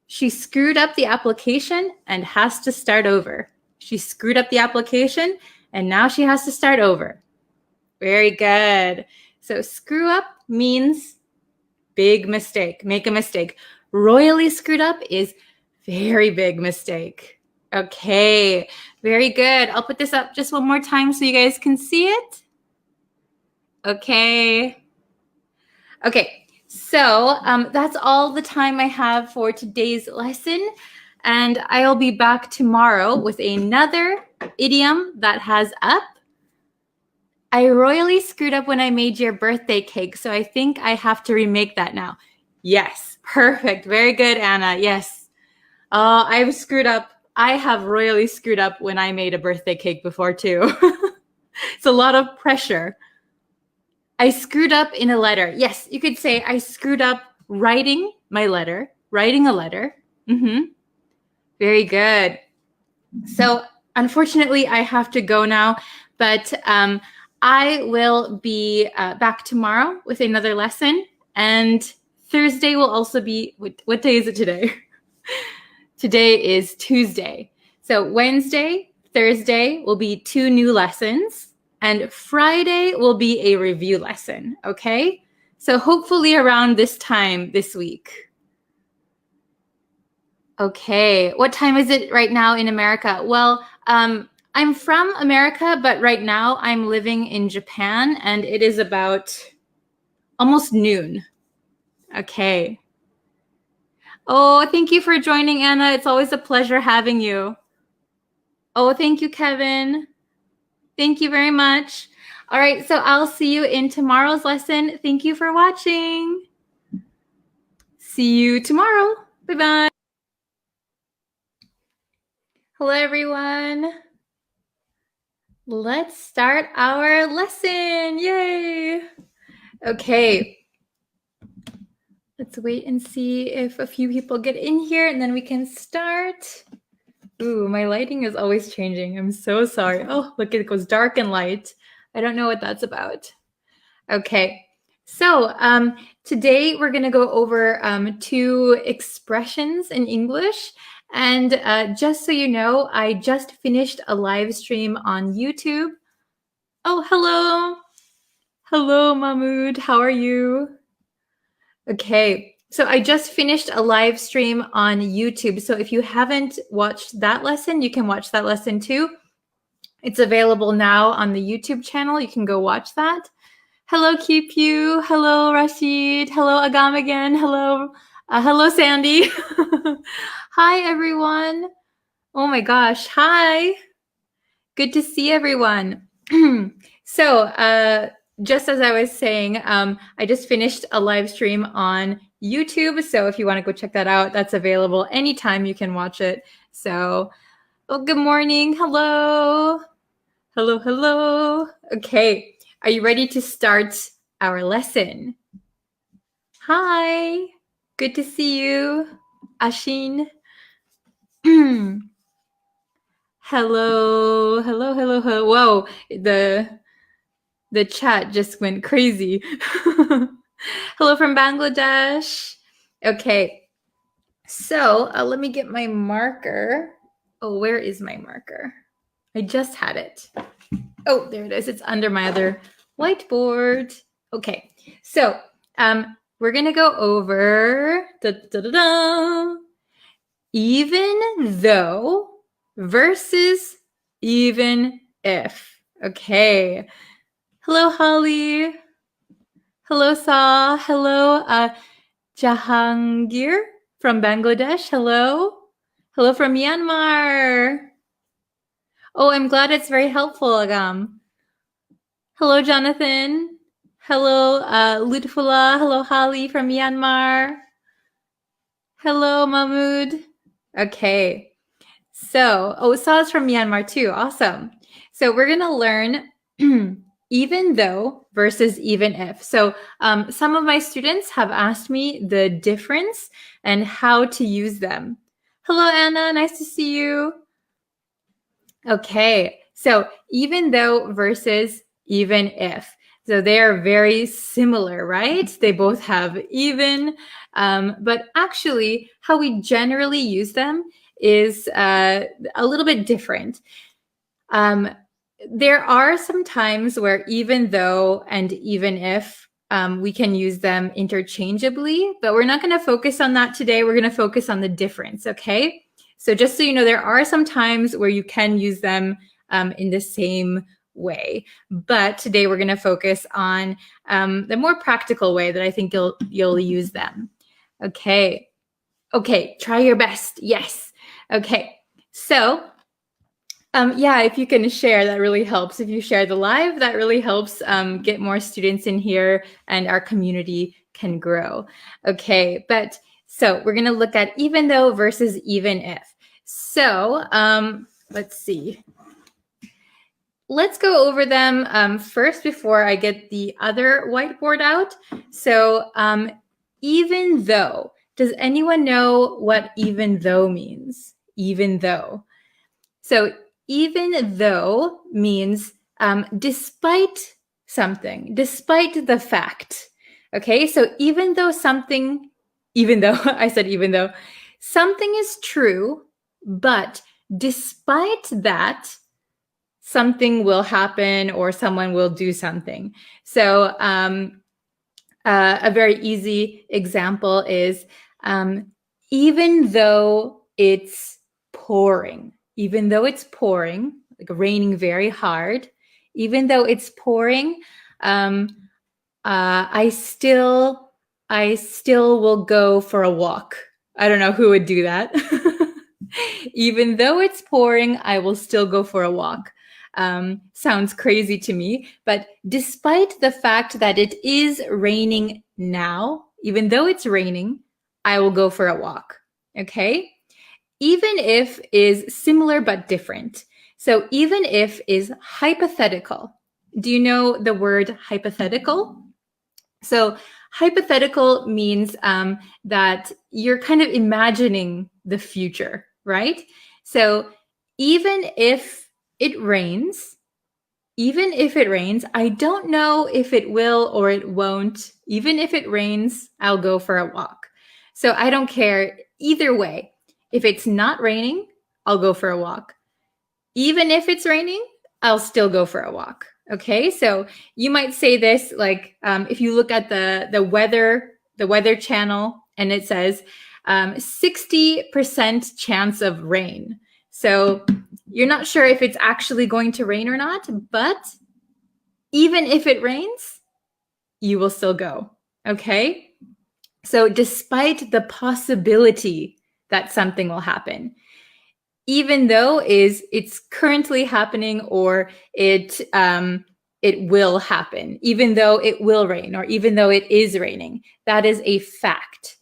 she screwed up the application and has to start over. She screwed up the application and now she has to start over. Very good. So screw up means big mistake, make a mistake. Royally screwed up is very big mistake. Okay, very good. I'll put this up just one more time so you guys can see it. Okay. Okay, so that's all the time I have for today's lesson. And I'll be back tomorrow with another idiom that has up. I royally screwed up when I made your birthday cake, so I think I have to remake that now. Yes, perfect. Very good, Anna. Yes. I've screwed up. I have royally screwed up when I made a birthday cake before too. It's a lot of pressure. I screwed up in a letter. Yes, you could say I screwed up writing my letter, writing a letter. Very good. So unfortunately, I have to go now, but I will be back tomorrow with another lesson. And Thursday will also be, what day is it today? Today is Tuesday. So Wednesday, Thursday will be 2 new lessons. And Friday will be a review lesson, okay? So hopefully around this time this week. Okay, what time is it right now in America? Well, I'm from America, but right now I'm living in Japan and it is about almost noon. Okay. Oh, thank you for joining, Anna. It's always a pleasure having you. Oh, thank you, Kevin. Thank you very much. All right, so I'll see you in tomorrow's lesson. Thank you for watching. See you tomorrow. Bye-bye. Hello, everyone. Let's start our lesson. Yay. Okay. Let's wait and see if a few people get in here and then we can start. Ooh, my lighting is always changing. I'm so sorry. Oh, look, it goes dark and light. I don't know what that's about. Okay, so today we're going to go over 2 expressions in English. And just so you know, I just finished a live stream on YouTube. Oh, hello. Hello, Mahmood. How are you? Okay, so I just finished a live stream on YouTube. So if you haven't watched that lesson, you can watch that lesson too. It's available now on the YouTube channel. You can go watch that. Hello, Keep You. Hello, Rashid. Hello, Agam again. Hello, hello, Sandy. Hi, everyone. Oh my gosh. Hi. Good to see everyone. So, just as I was saying, I just finished a live stream on YouTube. So if you want to go check that out, that's available anytime you can watch it. So, oh, good morning. Hello. Hello, hello. Okay. Are you ready to start our lesson? Hi. Good to see you, Ashin. Hello. Hello, hello, hello. Whoa. The chat just went crazy. Hello from Bangladesh. Okay, so let me get my marker. Oh, where is my marker? I just had it. Oh, there it is. It's under my other whiteboard. Okay, so we're gonna go over even though versus even if. Okay. Hello, Holly. Hello, Sa. Hello, Jahangir from Bangladesh. Hello. Hello from Myanmar. Oh, I'm glad it's very helpful, Agam. Hello, Jonathan. Hello, Lutfullah. Hello, Holly from Myanmar. Hello, Mahmood. Okay. So, Sa's from Myanmar too. Awesome. So we're going to learn even though versus even if. So some of my students have asked me the difference and how to use them. Hello, Anna. Nice to see you. Okay. So even though versus even if. So they are very similar, right? They both have even, but actually how we generally use them is a little bit different. There are some times where even though and even if we can use them interchangeably, but we're not going to focus on that today. We're going to focus on the difference, okay? So just so you know, there are some times where you can use them in the same way, but today we're going to focus on the more practical way that I think you'll use them. Okay. Okay, try your best. Yes. Okay. So yeah, if you can share, that really helps. If you share the live, that really helps get more students in here and our community can grow. Okay, but so we're going to look at even though versus even if. So let's see. Let's go over them first before I get the other whiteboard out. So even though, does anyone know what even though means? Even though. So even though means despite something, despite the fact. Okay, so even though something, I said even though, something is true, but despite that, something will happen or someone will do something. So a very easy example is even though it's pouring, like raining very hard, even though it's pouring, I still will go for a walk. I don't know who would do that. Even though it's pouring, I will still go for a walk. Sounds crazy to me, but despite the fact that it is raining now, even though it's raining, I will go for a walk. Okay? Even if is similar but different. So even if is hypothetical. Do you know the word hypothetical? So hypothetical means that you're kind of imagining the future, right? So even if it rains, I don't know if it will or it won't. Even if it rains, I'll go for a walk. So I don't care either way. If it's not raining, I'll go for a walk. Even if it's raining, I'll still go for a walk. Okay, so you might say this like if you look at the weather channel and it says 60% chance of rain. So you're not sure if it's actually going to rain or not, but even if it rains, you will still go. Okay, so despite the possibility that something will happen, even though it's currently happening or it will happen, even though it will rain or even though it is raining, that is a fact.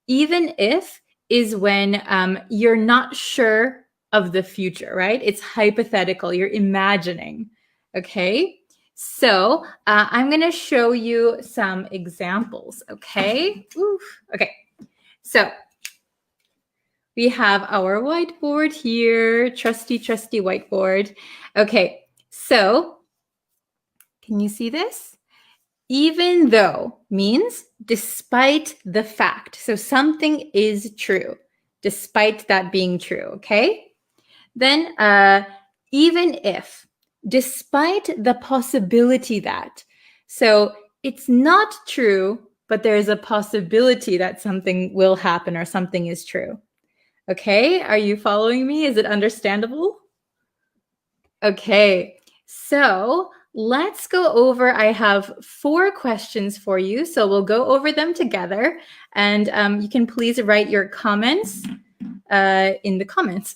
Even if is when you're not sure of the future, right? It's hypothetical, you're imagining. Okay, so I'm going to show you some examples. Okay. Oof. Okay, so we have our whiteboard here, trusty whiteboard. Okay, so can you see this? Even though means despite the fact. So something is true, despite that being true, okay? Then even if, despite the possibility that. So it's not true, but there is a possibility that something will happen or something is true. Okay, are you following me? Is it understandable? Okay, so let's go over. I have 4 questions for you, so we'll go over them together, and you can please write your comments in the comments.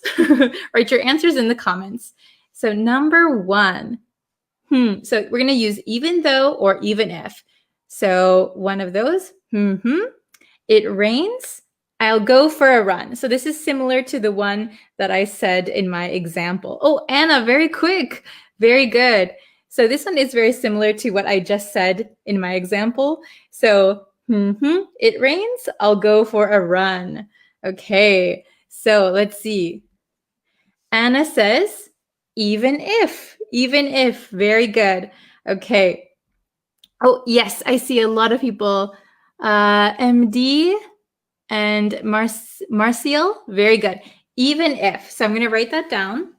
Write your answers in the comments. So number 1, so we're going to use even though or even if. So one of those, it rains, I'll go for a run. So this is similar to the one that I said in my example. Oh, Anna, very quick. Very good. So this one is very similar to what I just said in my example. So, it rains, I'll go for a run. Okay, so let's see. Anna says, even if, very good. Okay. Oh, yes, I see a lot of people. MD and Marcial, very good. Even if, so I'm going to write that down.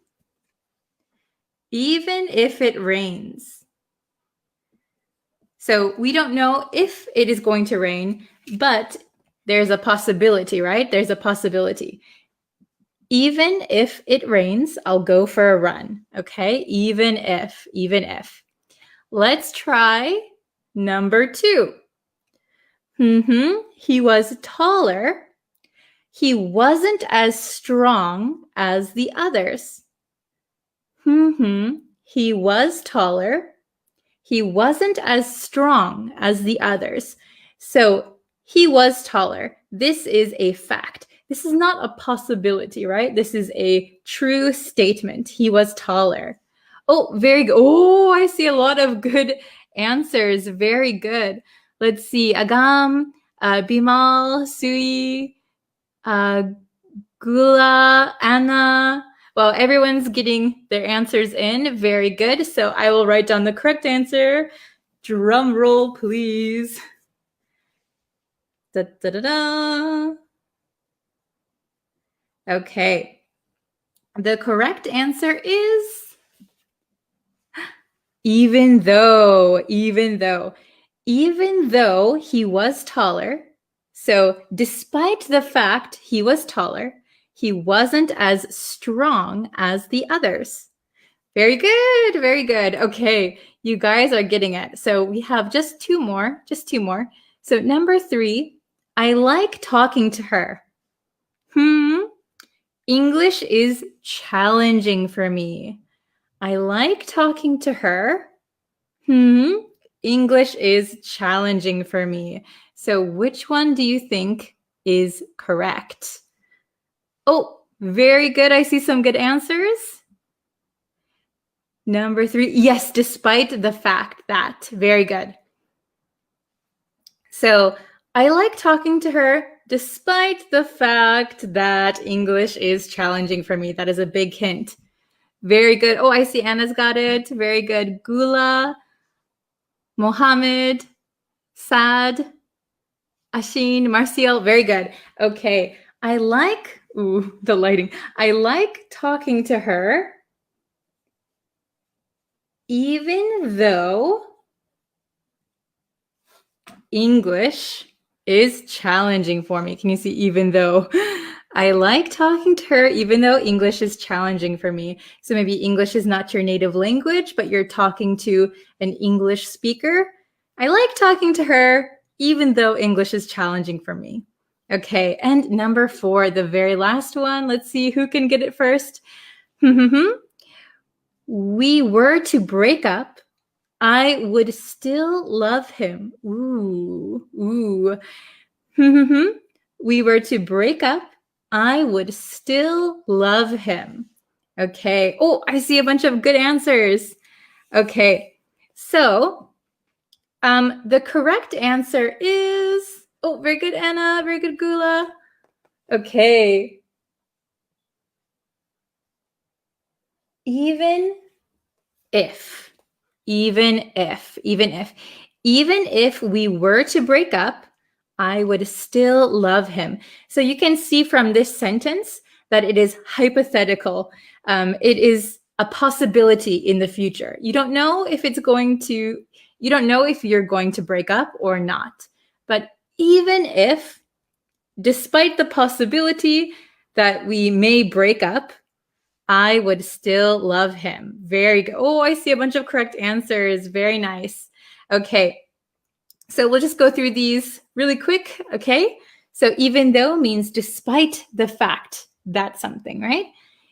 Even if it rains. So we don't know if it is going to rain, but there's a possibility, right? There's a possibility. Even if it rains, I'll go for a run. Okay, even if. Let's try number 2. He was taller. He wasn't as strong as the others. He was taller. He wasn't as strong as the others. So he was taller. This is a fact. This is not a possibility, right? This is a true statement. He was taller. Oh, very good. Oh, I see a lot of good answers. Very good. Let's see. Agam, Bimal, Sui, Gula, Anna. Well, everyone's getting their answers in. Very good. So I will write down the correct answer. Drum roll, please. Da, da, da, da. Okay. The correct answer is even though he was taller. So despite the fact he was taller, he wasn't as strong as the others. Very good, very good. Okay, you guys are getting it. So we have just two more. So number 3, I like talking to her. English is challenging for me. I like talking to her. English is challenging for me. So which one do you think is correct? Oh, very good. I see some good answers. Number 3, yes, despite the fact that. Very good. So I like talking to her despite the fact that English is challenging for me. That is a big hint. Very good. Oh, I see Anna's got it. Very good. Gula, Mohammed, Sad, Ashin, Marcial. Very good. Okay. I like, the lighting. I like talking to her even though English is challenging for me. Can you see even though? I like talking to her even though English is challenging for me. So maybe English is not your native language, but you're talking to an English speaker. I like talking to her even though English is challenging for me. Okay, and number 4, the very last one. Let's see who can get it first. We were to break up, I would still love him. Ooh. We were to break up, I would still love him. Okay. Oh, I see a bunch of good answers. Okay. So, the correct answer is, oh, very good, Anna. Very good, Gula. Okay. Even if we were to break up, I would still love him. So you can see from this sentence that it is hypothetical. It is a possibility in the future. You don't know if you're going to break up or not. But even if, despite the possibility that we may break up, I would still love him. Very good. Oh, I see a bunch of correct answers. Very nice. Okay. So we'll just go through these really quick. Okay. So even though means despite the fact that something, right?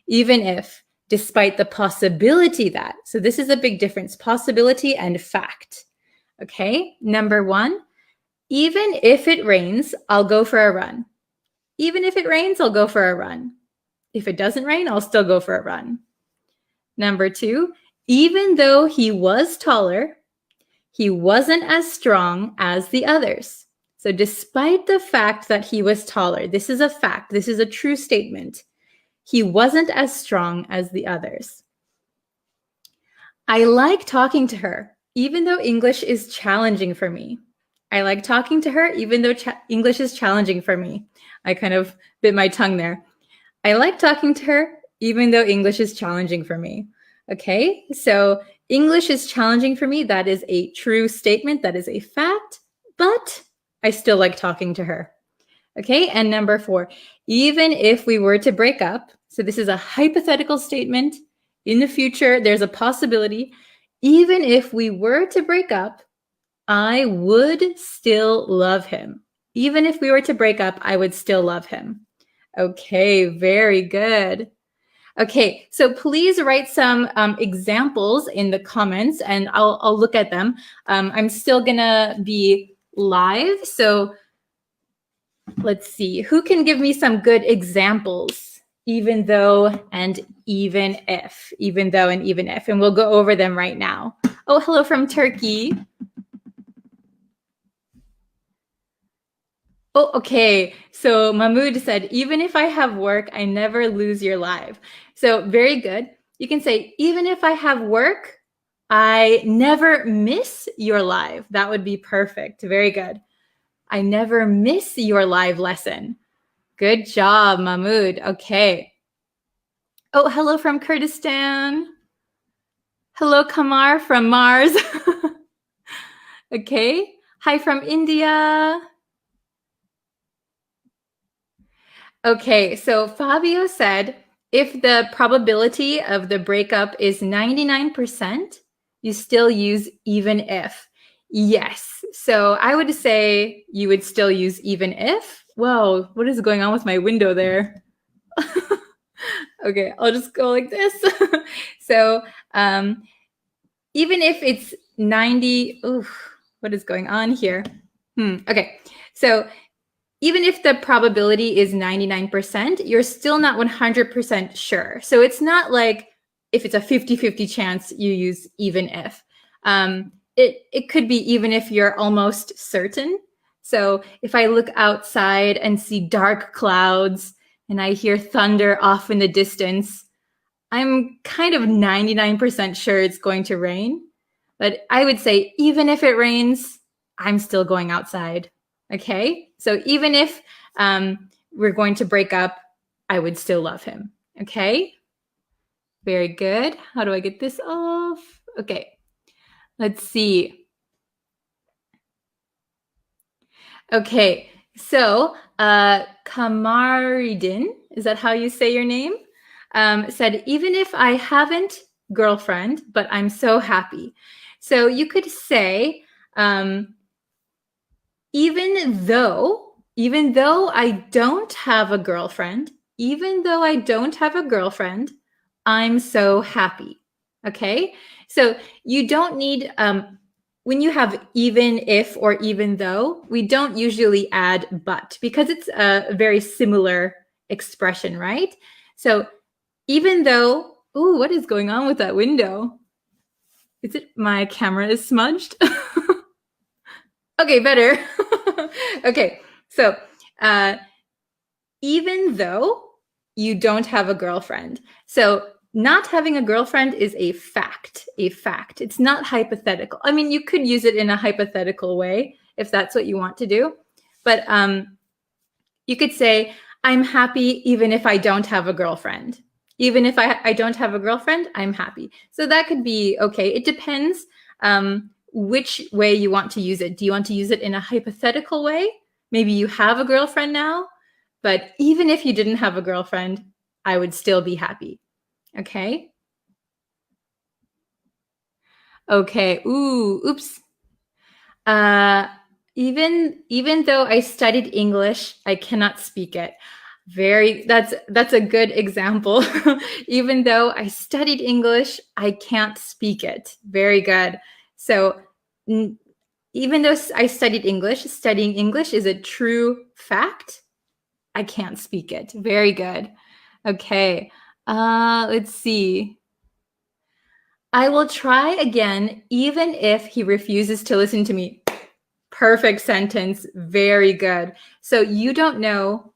Even if, despite the possibility that. So this is a big difference, possibility and fact. Okay. Number 1, even if it rains, I'll go for a run. Even if it rains, I'll go for a run. If it doesn't rain, I'll still go for a run. Number 2, even though he was taller, he wasn't as strong as the others. So despite the fact that he was taller, this is a fact, this is a true statement. He wasn't as strong as the others. I like talking to her, even though English is challenging for me. I like talking to her, even though English is challenging for me. I kind of bit my tongue there. I like talking to her, even though English is challenging for me. Okay, so English is challenging for me. That is a true statement. That is a fact, but I still like talking to her. Okay, and number 4, even if we were to break up, so this is a hypothetical statement. In the future, there's a possibility. Even if we were to break up, I would still love him. Even if we were to break up, I would still love him. Okay, very good. Okay, so please write some examples in the comments and I'll look at them. I'm still gonna be live, so let's see. Who can give me some good examples? Even though and even if. Even though and even if. And we'll go over them right now. Oh, hello from Turkey. Oh, okay. So Mahmoud said, even if I have work, I never lose your live. So very good. You can say, even if I have work, I never miss your live. That would be perfect. Very good. I never miss your live lesson. Good job, Mahmoud. Okay. Oh, hello from Kurdistan. Hello, Kamar from Mars. Okay. Hi from India. Okay, so Fabio said, if the probability of the breakup is 99%, you still use even if. Yes, so I would say you would still use even if. Whoa, what is going on with my window there? Okay, I'll just go like this. So even if it's 90, oof, what is going on here? Okay, so even if the probability is 99%, you're still not 100% sure. So it's not like if it's a 50-50 chance you use even if. It could be even if you're almost certain. So if I look outside and see dark clouds and I hear thunder off in the distance, I'm kind of 99% sure it's going to rain. But I would say even if it rains, I'm still going outside. Okay, so even if we're going to break up, I would still love him. Okay, very good. How do I get this off? Okay, let's see. Okay, so Kamaridin, is that how you say your name? Said, even if I haven't girlfriend, but I'm so happy. So you could say, even though I don't have a girlfriend, I'm so happy. Okay, so you don't need, when you have even if or even though, we don't usually add but because it's a very similar expression, right? So even though, ooh, what is going on with that window? Is it my camera is smudged? Okay, better. Okay, so even though you don't have a girlfriend. So not having a girlfriend is a fact, It's not hypothetical. I mean, you could use it in a hypothetical way if that's what you want to do. But you could say, I'm happy even if I don't have a girlfriend. Even if I don't have a girlfriend, I'm happy. So that could be okay. It depends which way you want to use it. Do you want to use it in a hypothetical way? Maybe you have a girlfriend now, but even if you didn't have a girlfriend, I would still be happy. Okay? Okay. Oops. Even though I studied English, I cannot speak it. That's a good example. Even though I studied English, I can't speak it. Very good. So even though I studied English, studying English is a true fact. I can't speak it. Very good. Okay. Let's see. I will try again, even if he refuses to listen to me. Perfect sentence. Very good. So you don't know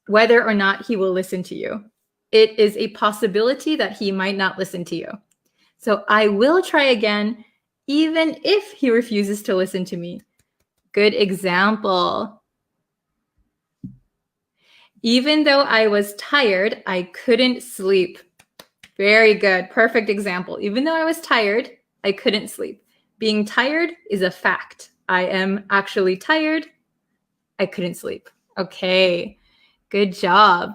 whether or not he will listen to you. It is a possibility that he might not listen to you. So I will try again, even if he refuses to listen to me. Good example. Even though I was tired, I couldn't sleep. Very good. Perfect example. Even though I was tired, I couldn't sleep. Being tired is a fact. I am actually tired. I couldn't sleep. Okay. Good job.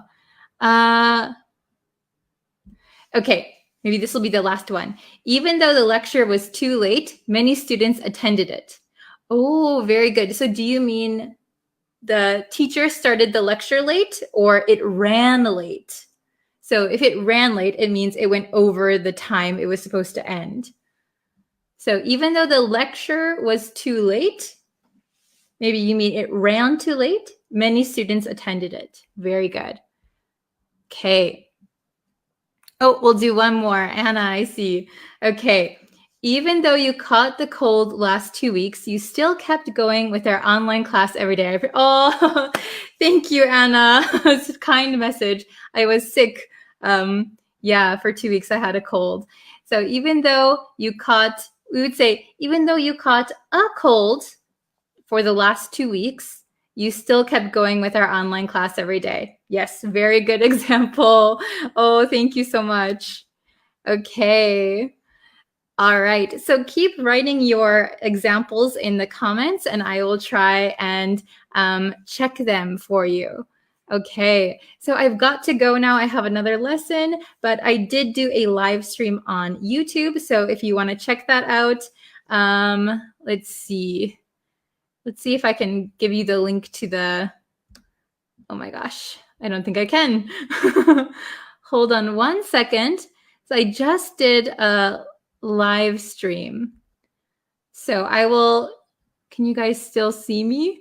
Okay. Maybe this will be the last one. Even though the lecture was too late, many students attended it. Oh, very good. So do you mean the teacher started the lecture late or it ran late? So if it ran late, it means it went over the time it was supposed to end. So even though the lecture was too late, maybe you mean it ran too late, many students attended it. Very good. Okay. Oh, we'll do one more. Anna, I see. Okay. Even though you caught the cold last 2 weeks, you still kept going with our online class every day. Oh, thank you, Anna. It's a kind message. I was sick. For 2 weeks, I had a cold. So even though we would say, even though you caught a cold for the last 2 weeks, you still kept going with our online class every day. Yes, very good example. Oh, thank you so much. Okay. All right. So keep writing your examples in the comments and I will try and check them for you. Okay. So I've got to go now. I have another lesson, but I did do a live stream on YouTube. So if you want to check that out, let's see. Let's see if I can give you the link to the, oh my gosh, I don't think I can. Hold on 1 second. So I just did a live stream. So I will, can you guys still see me?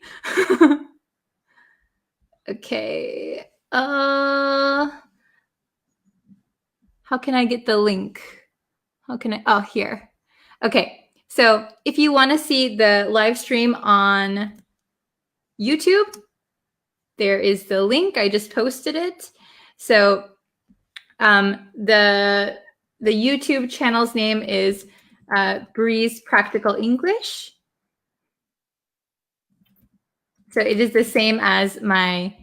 Okay. How can I get the link? Oh, here. Okay. So if you want to see the live stream on YouTube, there is the link. I just posted it. So the YouTube channel's name is Breeze Practical English. So it is the same as my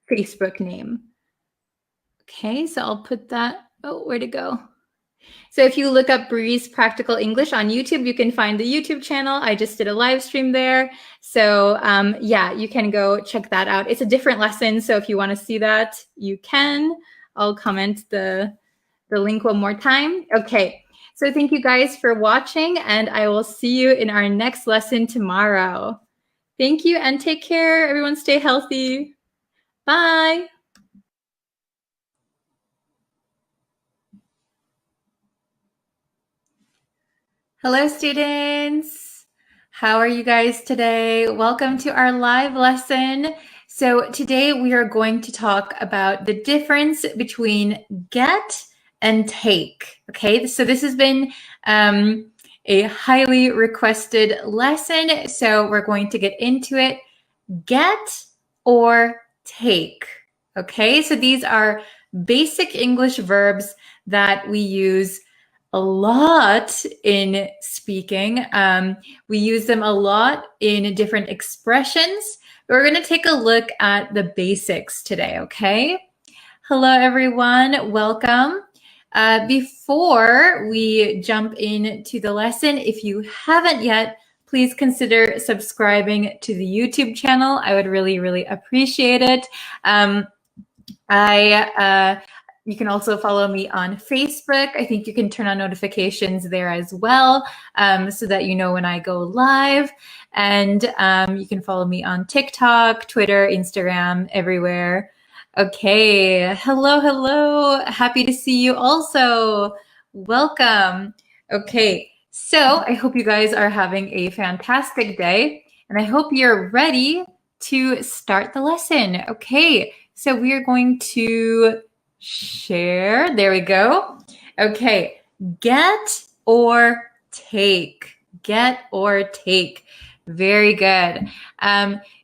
Facebook name. Okay, so I'll put that. Oh, where'd it go? So if you look up Breeze Practical English on YouTube, you can find the YouTube channel. I just did a live stream there. So you can go check that out. It's a different lesson. So if you want to see that, you can. I'll comment the link one more time. Okay. So thank you guys for watching and I will see you in our next lesson tomorrow. Thank you and take care. Everyone stay healthy. Bye. Hello, students. How are you guys today? Welcome to our live lesson. So today we are going to talk about the difference between get and take. Okay, so this has been a highly requested lesson. So we're going to get into it. Get or take. Okay, so these are basic English verbs that we use a lot in speaking. We use them a lot in different expressions, We're going to take a look at the basics today, okay? Hello, everyone. Welcome. Before we jump into the lesson, if you haven't yet, please consider subscribing to the YouTube channel. I would really, really appreciate it. You can also follow me on Facebook. I think you can turn on notifications there as well, so that you know when I go live. And you can follow me on TikTok, Twitter, Instagram, everywhere. Okay, hello, hello. Happy to see you also. Welcome. Okay, so I hope you guys are having a fantastic day, and I hope you're ready to start the lesson. Okay, so we are going to share. There we go. Okay, get or take. Get or take. Very good.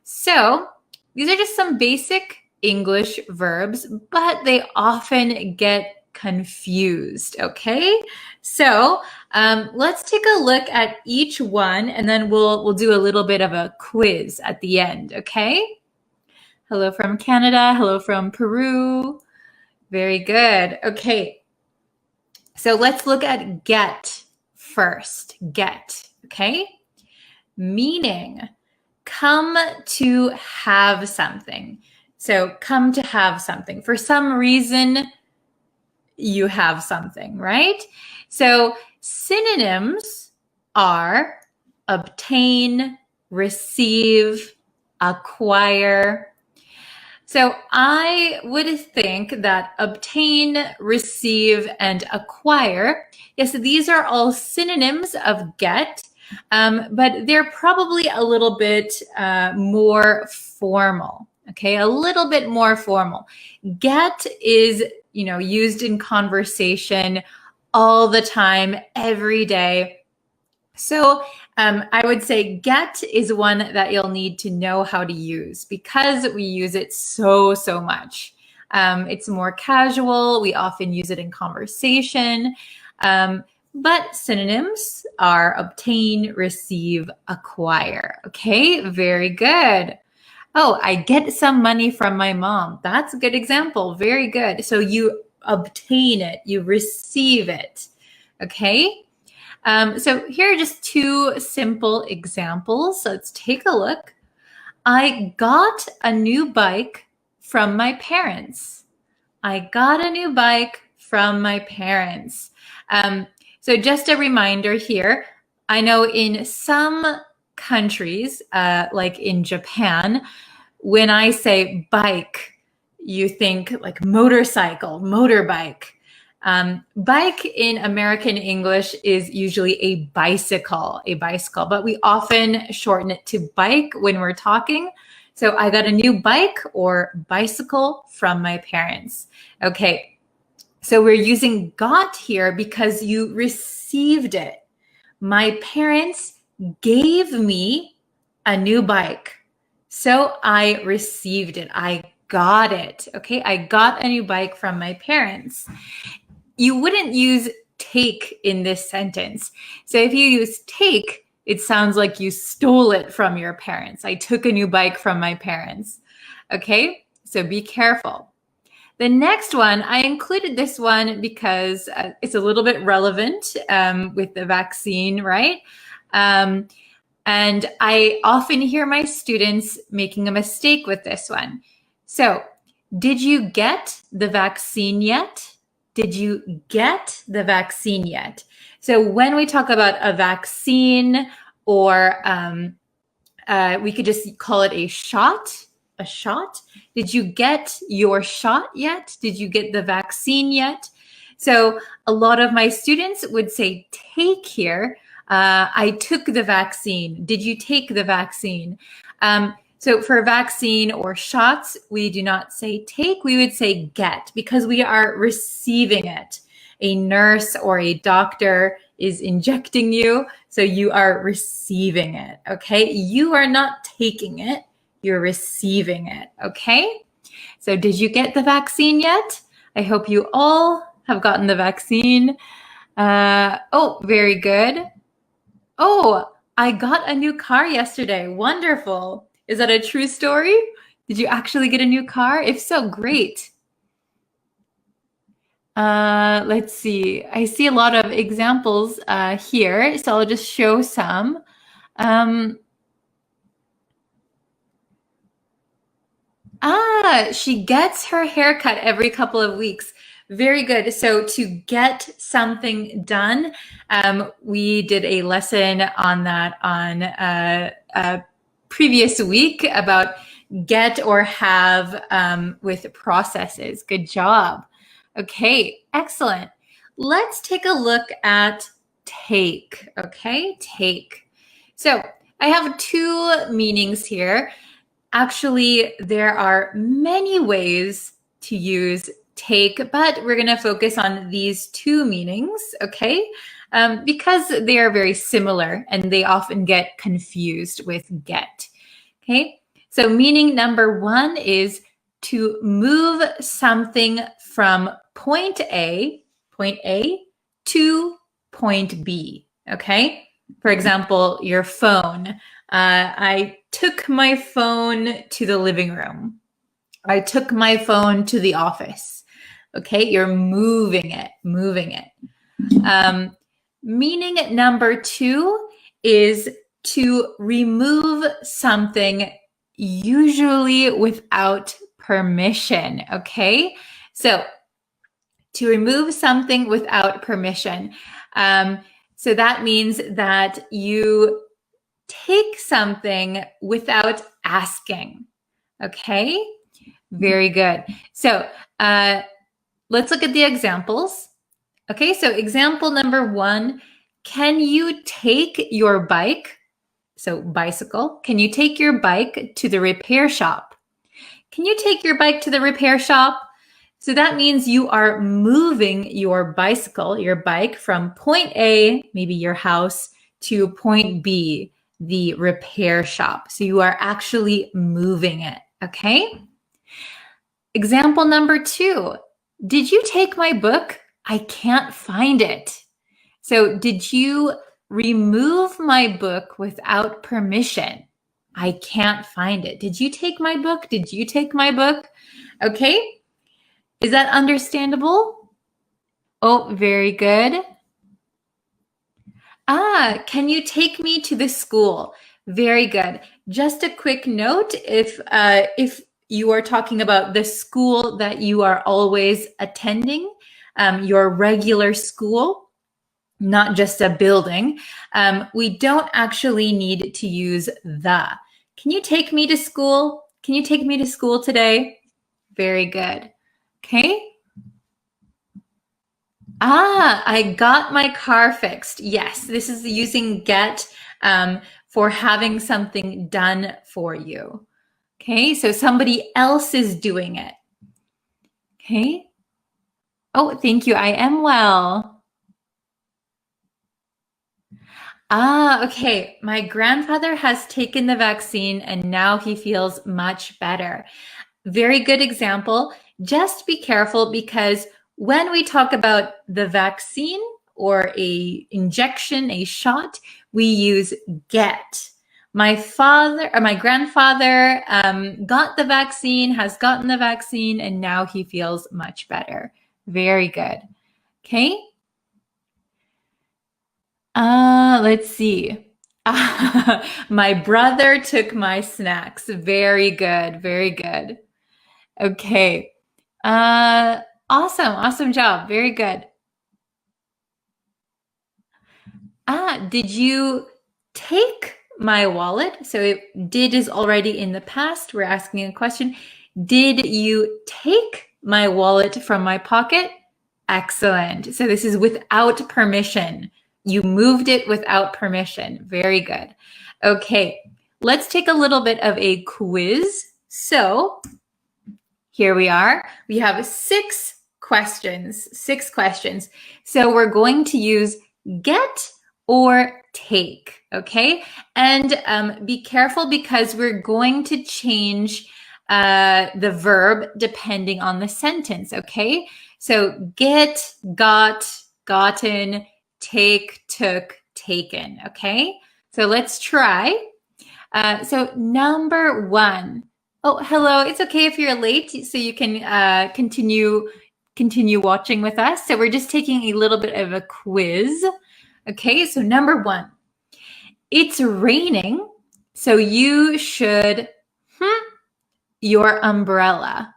So these are just some basic English verbs, but they often get confused, okay? So let's take a look at each one, and then we'll do a little bit of a quiz at the end, okay? Hello from Canada. Hello from Peru. Very good. Okay. So let's look at get first. Get, okay? Meaning, come to have something. So come to have something. For some reason, you have something, right? So synonyms are obtain, receive, acquire. So I would think that obtain, receive, and acquire, yes, these are all synonyms of get, but they're probably a little bit more formal, okay? A little bit more formal. Get is, used in conversation all the time, every day. So I would say get is one that you'll need to know how to use because we use it so much. It's more casual. We often use it in conversation. But synonyms are obtain, receive, acquire. Okay, very good. Oh, I get some money from my mom. That's a good example. Very good. So you obtain it, you receive it. Okay. So here are just two simple examples. So let's take a look. I got a new bike from my parents. I got a new bike from my parents. So just a reminder here, I know in some countries, like in Japan, when I say bike, you think like motorcycle, motorbike. Bike in American English is usually a bicycle, but we often shorten it to bike when we're talking. So I got a new bike or bicycle from my parents. Okay, so we're using got here because you received it. My parents gave me a new bike. So I received it. I got it. Okay, I got a new bike from my parents. You wouldn't use take in this sentence. So if you use take, it sounds like you stole it from your parents. I took a new bike from my parents. Okay, so be careful. The next one, I included this one because it's a little bit relevant with the vaccine, right? And I often hear my students making a mistake with this one. So, did you get the vaccine yet? Did you get the vaccine yet? So when we talk about a vaccine, or we could just call it a shot. Did you get your shot yet? Did you get the vaccine yet? So a lot of my students would say take here. I took the vaccine. Did you take the vaccine? So for vaccine or shots, we do not say take, we would say get because we are receiving it. A nurse or a doctor is injecting you, so you are receiving it, okay? You are not taking it, you're receiving it, okay? So did you get the vaccine yet? I hope you all have gotten the vaccine. Oh, very good. Oh, I got a new car yesterday. Wonderful. Is that a true story? Did you actually get a new car? If so, great. Let's see. I see a lot of examples here, so I'll just show some. She gets her haircut every couple of weeks. Very good. So to get something done, we did a lesson on that on a previous week about get or have with processes. Good job. Okay, excellent. Let's take a look at take. Okay, take. So I have two meanings here. Actually, there are many ways to use take, but we're going to focus on these two meanings, okay? Because they are very similar and they often get confused with get, okay? So meaning number one is to move something from point A to point B, okay? For example, your phone. I took my phone to the living room. I took my phone to the office. Okay, you're moving it. Meaning number two is to remove something, usually without permission. Okay, so to remove something without permission. So that means that you take something without asking. Okay, very good. So let's look at the examples. Okay, so example number one, can you take your bike, so bicycle, can you take your bike to the repair shop? Can you take your bike to the repair shop? So that means you are moving your bicycle, your bike from point A, maybe your house, to point B, the repair shop. So you are actually moving it, okay? Example number two, did you take my book? I can't find it. So did you remove my book without permission? I can't find it. Did you take my book? Did you take my book? Okay. Is that understandable? Oh, very good. Can you take me to the school? Very good. Just a quick note, if you are talking about the school that you are always attending, your regular school, not just a building, we don't actually need to use the. Can you take me to school? Can you take me to school today? Very good. Okay. I got my car fixed. Yes, this is using get for having something done for you. Okay, so somebody else is doing it. Okay. Oh, thank you. I am well. Okay. My grandfather has taken the vaccine and now he feels much better. Very good example. Just be careful because when we talk about the vaccine or a injection, a shot, we use get. My grandfather got the vaccine, has gotten the vaccine, and now he feels much better. Very good. Okay. Let's see. My brother took my snacks. Very good. Very good. Okay. Awesome job. Very good. Did you take my wallet? So did is already in the past. We're asking a question. Did you take my wallet from my pocket? Excellent. So this is without permission. You moved it without permission. Very good. Okay, let's take a little bit of a quiz. So here we are. We have 6 questions. So we're going to use get or take, okay? And be careful because we're going to change the verb depending on the sentence, okay? So get, got, gotten, take, took, taken, okay? So let's try. So number 1. Oh, hello. It's okay if you're late, so you can continue watching with us. So we're just taking a little bit of a quiz. Okay, so number 1. It's raining, so you should your umbrella.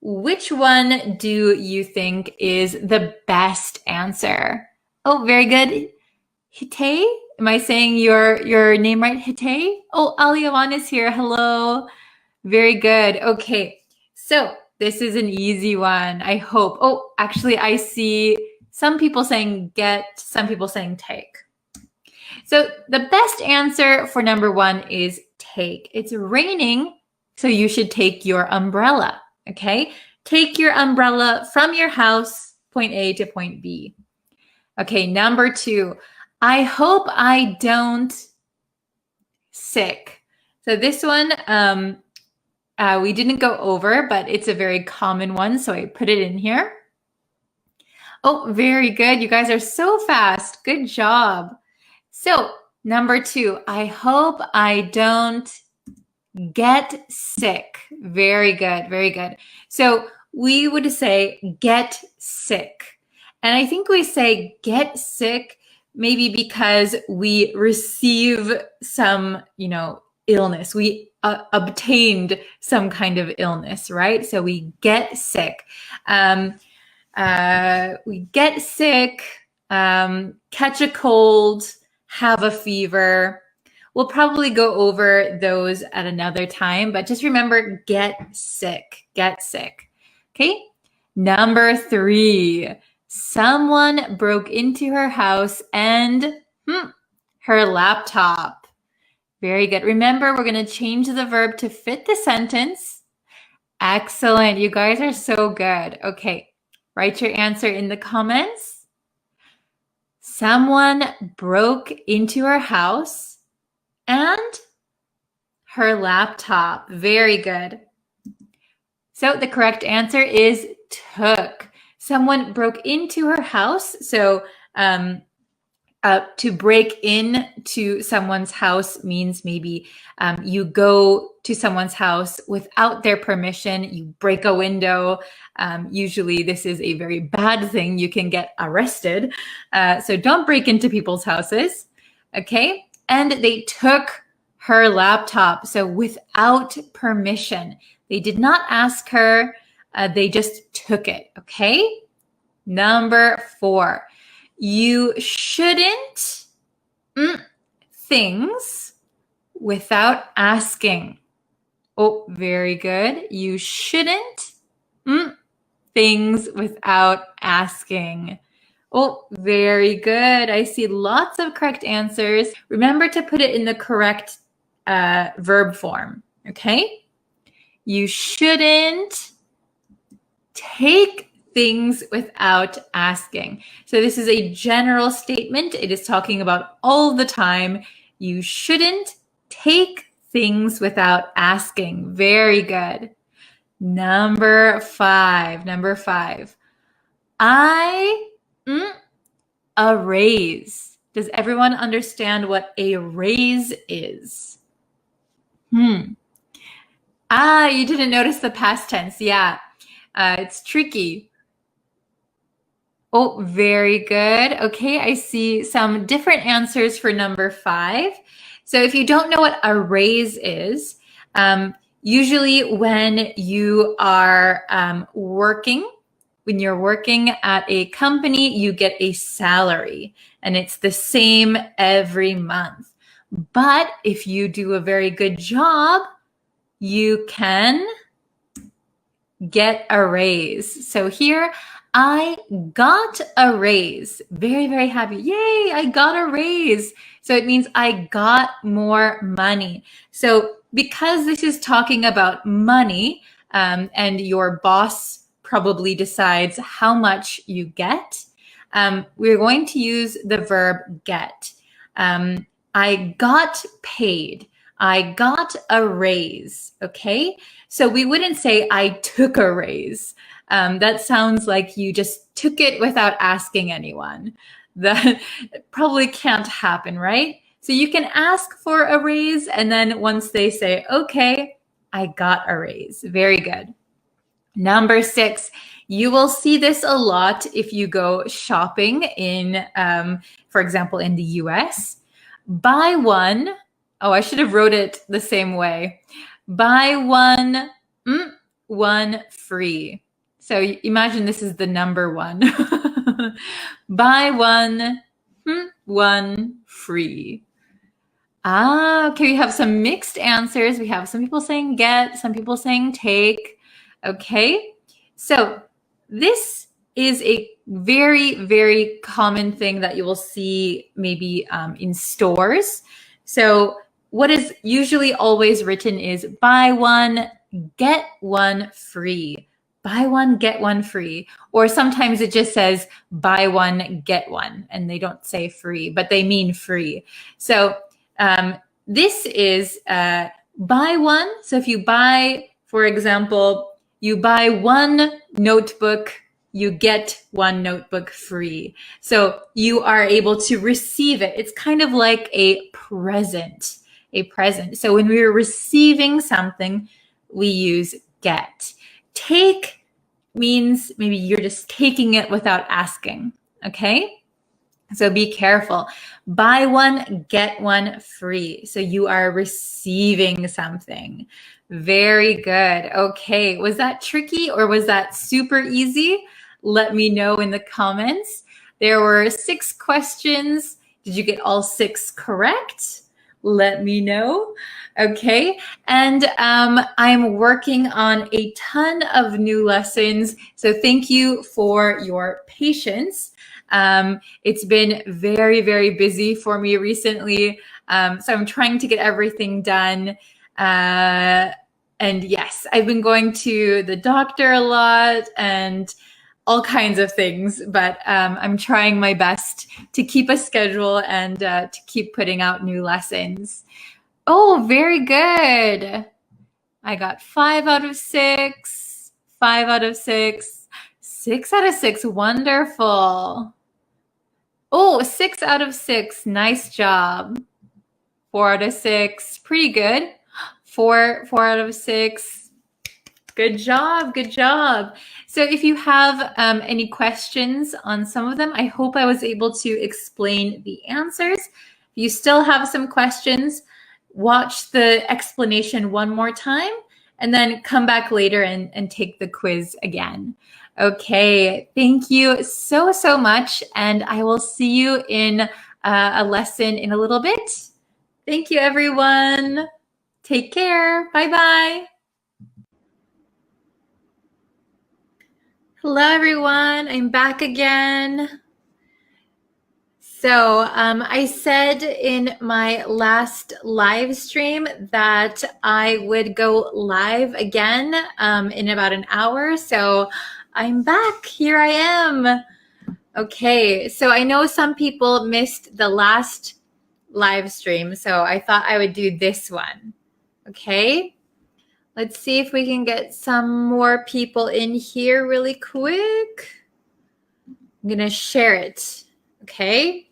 Which one do you think is the best answer? Oh, very good. Hite? Am I saying your name right, Hite? Oh, Aliawan is here. Hello. Very good. Okay. So this is an easy one, I hope. Oh, actually, I see some people saying get, some people saying take. So the best answer for number 1 is take. It's raining, so you should take your umbrella. Okay? Take your umbrella from your house, point A to point B. Okay, number 2. I hope I don't sick. So this one, we didn't go over, but it's a very common one, so I put it in here. Oh, very good. You guys are so fast. Good job. So number 2, I hope I don't get sick. Very good. Very good. So we would say get sick. And I think we say get sick maybe because we receive some, illness. We obtained some kind of illness, right? So we get sick. We get sick, catch a cold, have a fever. We'll probably go over those at another time, but just remember, get sick, get sick. Okay. Number 3, someone broke into her house and her laptop. Very good. Remember, we're going to change the verb to fit the sentence. Excellent. You guys are so good. Okay. Write your answer in the comments. Someone broke into her house and her laptop. Very good. So the correct answer is took. Someone broke into her house. So to break into someone's house means maybe you go to someone's house without their permission. You break a window. Usually this is a very bad thing. You can get arrested. So don't break into people's houses. Okay. And they took her laptop. So without permission. They did not ask her. They just took it. Okay. Number 4. You shouldn't things without asking. Oh, very good. You shouldn't things without asking. Oh, very good. I see lots of correct answers. Remember to put it in the correct verb form, okay? You shouldn't take things without asking. So this is a general statement. It is talking about all the time. You shouldn't take things without asking. Very good. Number 5. A raise. Does everyone understand what a raise is? You didn't notice the past tense. Yeah. It's tricky. Oh, very good. Okay, I see some different answers for number 5. So if you don't know what a raise is, usually when you are when you're working at a company, you get a salary and it's the same every month. But if you do a very good job, you can get a raise. So here, I got a raise. Very, very happy. Yay, I got a raise. So it means I got more money. So because this is talking about money, and your boss probably decides how much you get, we're going to use the verb get. I got paid. I got a raise. Okay. So we wouldn't say I took a raise. That sounds like you just took it without asking anyone. That probably can't happen, right? So you can ask for a raise, and then once they say, okay, I got a raise. Very good. Number 6, you will see this a lot if you go shopping in, for example, in the US. Buy one. Oh, I should have wrote it the same way. Buy one, one free. So imagine this is the number 1. Buy one, one free. Okay, we have some mixed answers. We have some people saying get, some people saying take. Okay, so this is a very, very common thing that you will see maybe in stores. So what is usually always written is buy one, get one free. Buy one, get one free. Or sometimes it just says buy one, get one, and they don't say free, but they mean free. So this is buy one. So if you buy, for example, you buy one notebook, you get one notebook free. So you are able to receive it. It's kind of like a present, So when we're receiving something, we use get. Take means maybe you're just taking it without asking, okay? So be careful. Buy one, get one free. So you are receiving something. Very good. Okay. Was that tricky or was that super easy? Let me know in the comments. There were 6 questions. Did you get all 6 correct? Let me know. Okay. And I'm working on a ton of new lessons. So thank you for your patience. It's been very, very busy for me recently. So I'm trying to get everything done. And yes, I've been going to the doctor a lot and all kinds of things, but I'm trying my best to keep a schedule and to keep putting out new lessons. Oh, very good. I got 5 out of 6, 5 out of 6, 6 out of 6. Wonderful. Oh, 6 out of 6. Nice job. 4 out of 6. Pretty good. 4 out of 6. Good job. Good job. So if you have any questions on some of them, I hope I was able to explain the answers. If you still have some questions, watch the explanation one more time and then come back later and take the quiz again. Okay, thank you so, so much. And I will see you in a lesson in a little bit. Thank you, everyone. Take care. Bye-bye. Hello, everyone. I'm back again. So I said in my last live stream that I would go live again in about an hour. So I'm back. Here I am. Okay, so I know some people missed the last live stream, so I thought I would do this one. Okay, let's see if we can get some more people in here really quick. I'm gonna share it. Okay,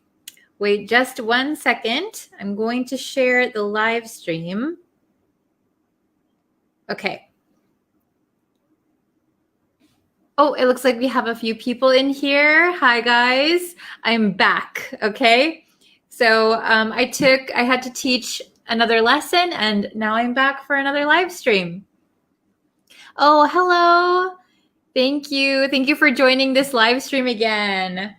wait just 1 second. I'm going to share the live stream. Okay. Oh, it looks like we have a few people in here. Hi, guys. I'm back. Okay. So I had to teach another lesson and now I'm back for another live stream. Oh, hello. Thank you. Thank you for joining this live stream again.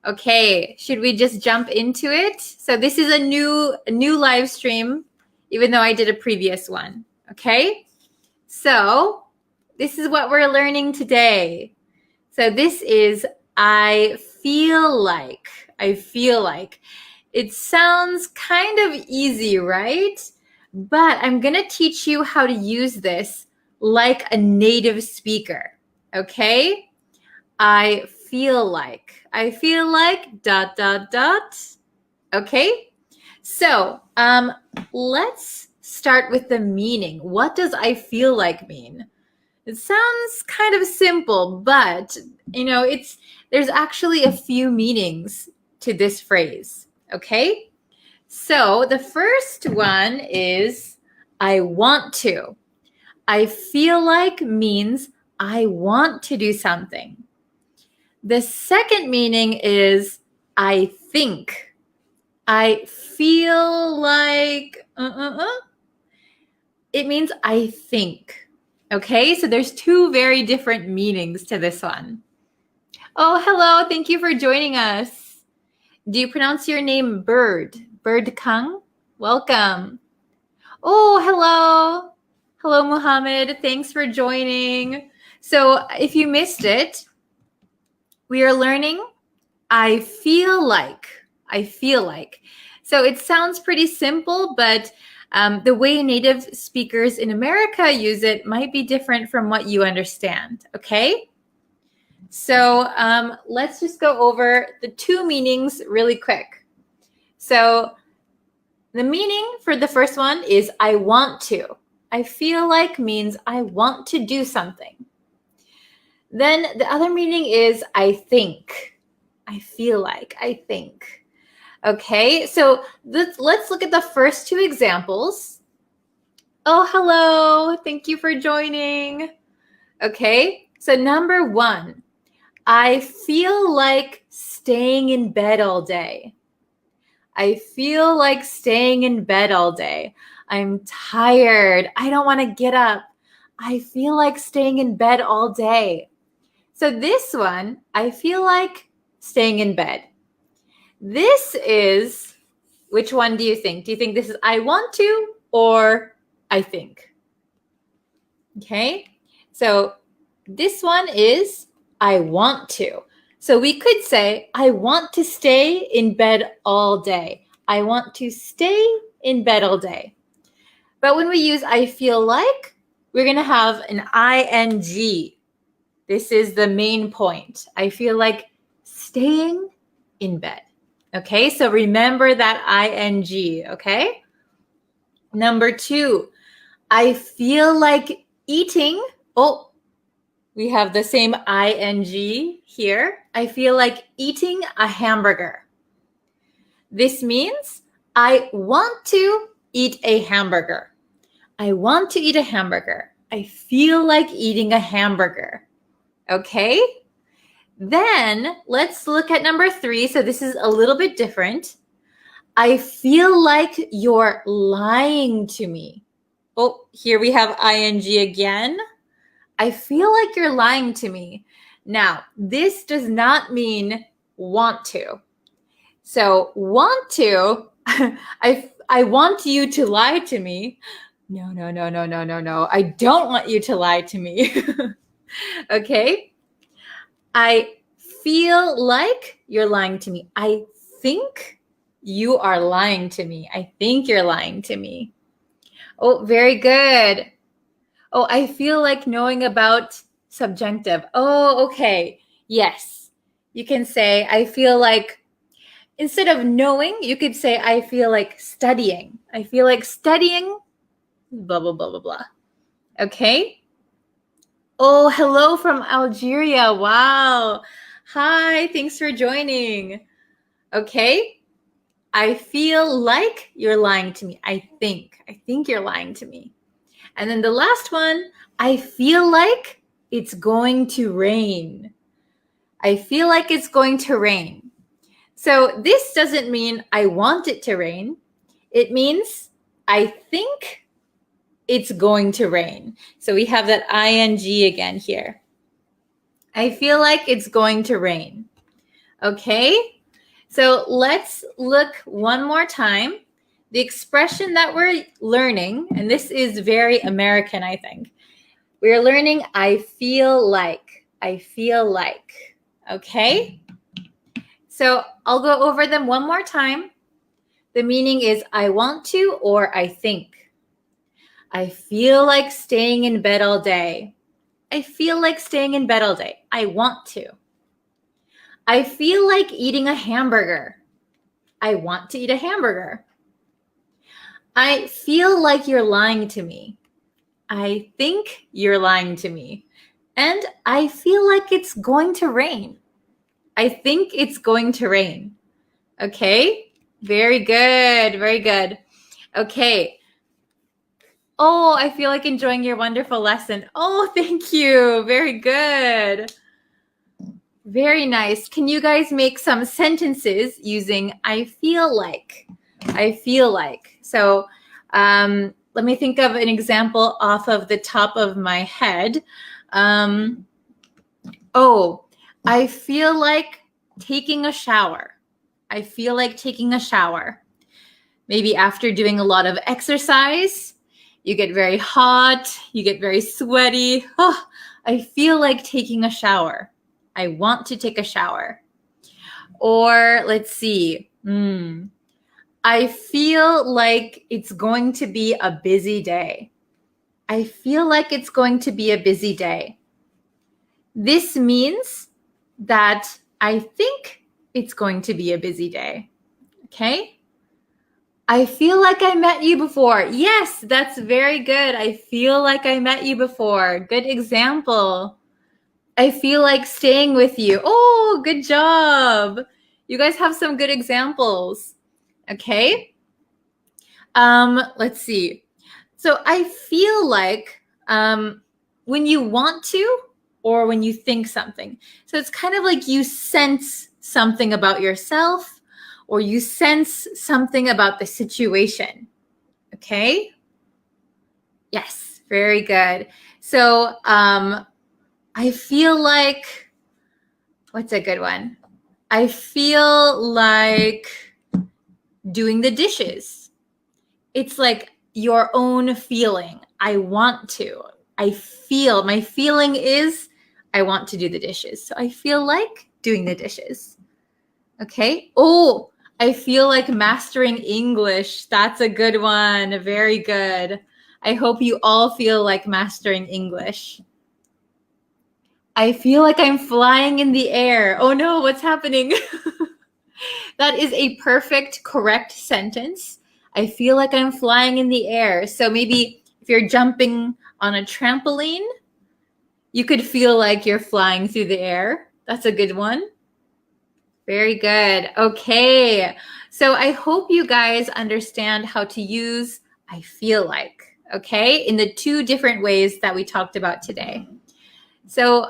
Okay. Should we just jump into it? So this is a new live stream, even though I did a previous one. Okay. So this is what we're learning today. So this is I feel like. I feel like. It sounds kind of easy, right? But I'm going to teach you how to use this like a native speaker. Okay? I feel like. I feel like ... Okay? So let's start with the meaning. What does I feel like mean? It sounds kind of simple, but there's actually a few meanings to this phrase. Okay? So the first one is I want to. I feel like means I want to do something. The second meaning is I think. I feel like, It means I think. Okay, so there's two very different meanings to this one. Oh, hello. Thank you for joining us. Do you pronounce your name Bird? Bird Kang? Welcome. Oh, hello. Hello, Muhammad. Thanks for joining. So if you missed it, we are learning I feel like. I feel like. So it sounds pretty simple, but the way native speakers in America use it might be different from what you understand, okay? So let's just go over the two meanings really quick. So the meaning for the first one is I want to. I feel like means I want to do something. Then the other meaning is I think. I feel like, I think. Okay, so let's look at the first two examples. Oh, hello. Thank you for joining. Okay, so number one, I feel like staying in bed all day. I feel like staying in bed all day. I'm tired. I don't want to get up. I feel like staying in bed all day. So this one, I feel like staying in bed. This is, which one do you think? Do you think this is I want to or I think? Okay, so this one is I want to. So we could say, I want to stay in bed all day. I want to stay in bed all day. But when we use I feel like, we're going to have an ing. This is the main point. I feel like staying in bed. Okay, so remember that ing, okay? Number two, I feel like eating. Oh, we have the same ing here. I feel like eating a hamburger. This means I want to eat a hamburger. I want to eat a hamburger. I feel like eating a hamburger. Okay? Then let's look at number three. So this is a little bit different. I feel like you're lying to me. Oh, here we have ing again. I feel like you're lying to me. Now, this does not mean want to. So want to, I want you to lie to me. No. I don't want you to lie to me. Okay? I feel like you're lying to me. I think you are lying to me. I think you're lying to me. Oh, very good. Oh, I feel like knowing about subjunctive. Oh, okay. Yes. You can say, I feel like, instead of knowing, you could say, I feel like studying. I feel like studying, blah, blah, blah, blah, blah. Okay? Oh, hello from Algeria. Wow. Hi, thanks for joining. Okay. I feel like you're lying to me. I think you're lying to me. And then the last one, I feel like it's going to rain. I feel like it's going to rain. So this doesn't mean I want it to rain. It means I think it's going to rain. So we have that ing again here. I feel like it's going to rain. Okay? So let's look one more time. The expression that we're learning, and this is very American, I think. We're learning I feel like. I feel like. Okay? So I'll go over them one more time. The meaning is I want to or I think. I feel like staying in bed all day. I feel like staying in bed all day. I want to. I feel like eating a hamburger. I want to eat a hamburger. I feel like you're lying to me. I think you're lying to me. And I feel like it's going to rain. I think it's going to rain. Okay? Very good. Very good. Okay. Oh, I feel like enjoying your wonderful lesson. Oh, thank you. Very good. Very nice. Can you guys make some sentences using I feel like? I feel like. So let me think of an example off of the top of my head. I feel like taking a shower. I feel like taking a shower. Maybe after doing a lot of exercise, you get very hot, you get very sweaty. Oh, I feel like taking a shower. I want to take a shower. Or let's see. I feel like it's going to be a busy day. I feel like it's going to be a busy day. This means that I think it's going to be a busy day. Okay? I feel like I met you before. Yes, that's very good. I feel like I met you before. Good example. I feel like staying with you. Oh, good job. You guys have some good examples. Okay? Let's see. So I feel like when you want to or when you think something. So it's kind of like you sense something about yourself or you sense something about the situation. Okay? Yes, very good. So I feel like, what's a good one? I feel like doing the dishes. It's like your own feeling. I want to. My feeling is I want to do the dishes. So I feel like doing the dishes. Okay. Oh, I feel like mastering English. That's a good one. Very good. I hope you all feel like mastering English. I feel like I'm flying in the air. Oh no, what's happening? That is a perfect, correct sentence. I feel like I'm flying in the air. So maybe if you're jumping on a trampoline, you could feel like you're flying through the air. That's a good one. Very good. Okay. So I hope you guys understand how to use I feel like, okay, in the two different ways that we talked about today. So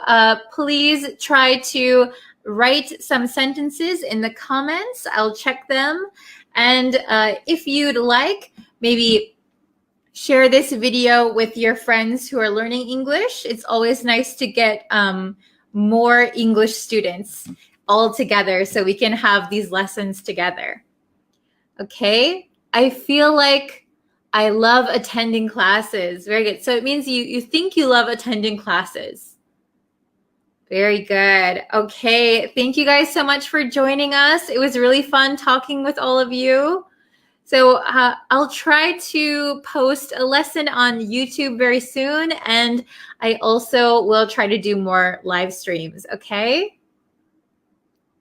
please try to write some sentences in the comments. I'll check them. And if you'd like, maybe share this video with your friends who are learning English. It's always nice to get more English students all together so we can have these lessons together. Okay? I feel like I love attending classes. Very good. So it means you think you love attending classes. Very good. Okay. Thank you guys so much for joining us. It was really fun talking with all of you. So I'll try to post a lesson on YouTube very soon. And I also will try to do more live streams. Okay.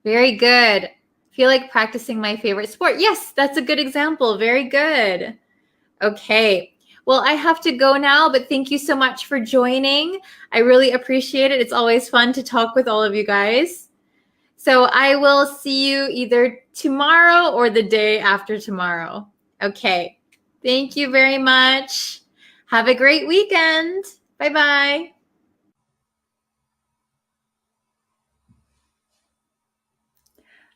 Very good. Feel like practicing my favorite sport. Yes, that's a good example. Very good. Okay. Well, I have to go now, but thank you so much for joining. I really appreciate it. It's always fun to talk with all of you guys. So I will see you either tomorrow or the day after tomorrow. Okay. Thank you very much. Have a great weekend. Bye-bye.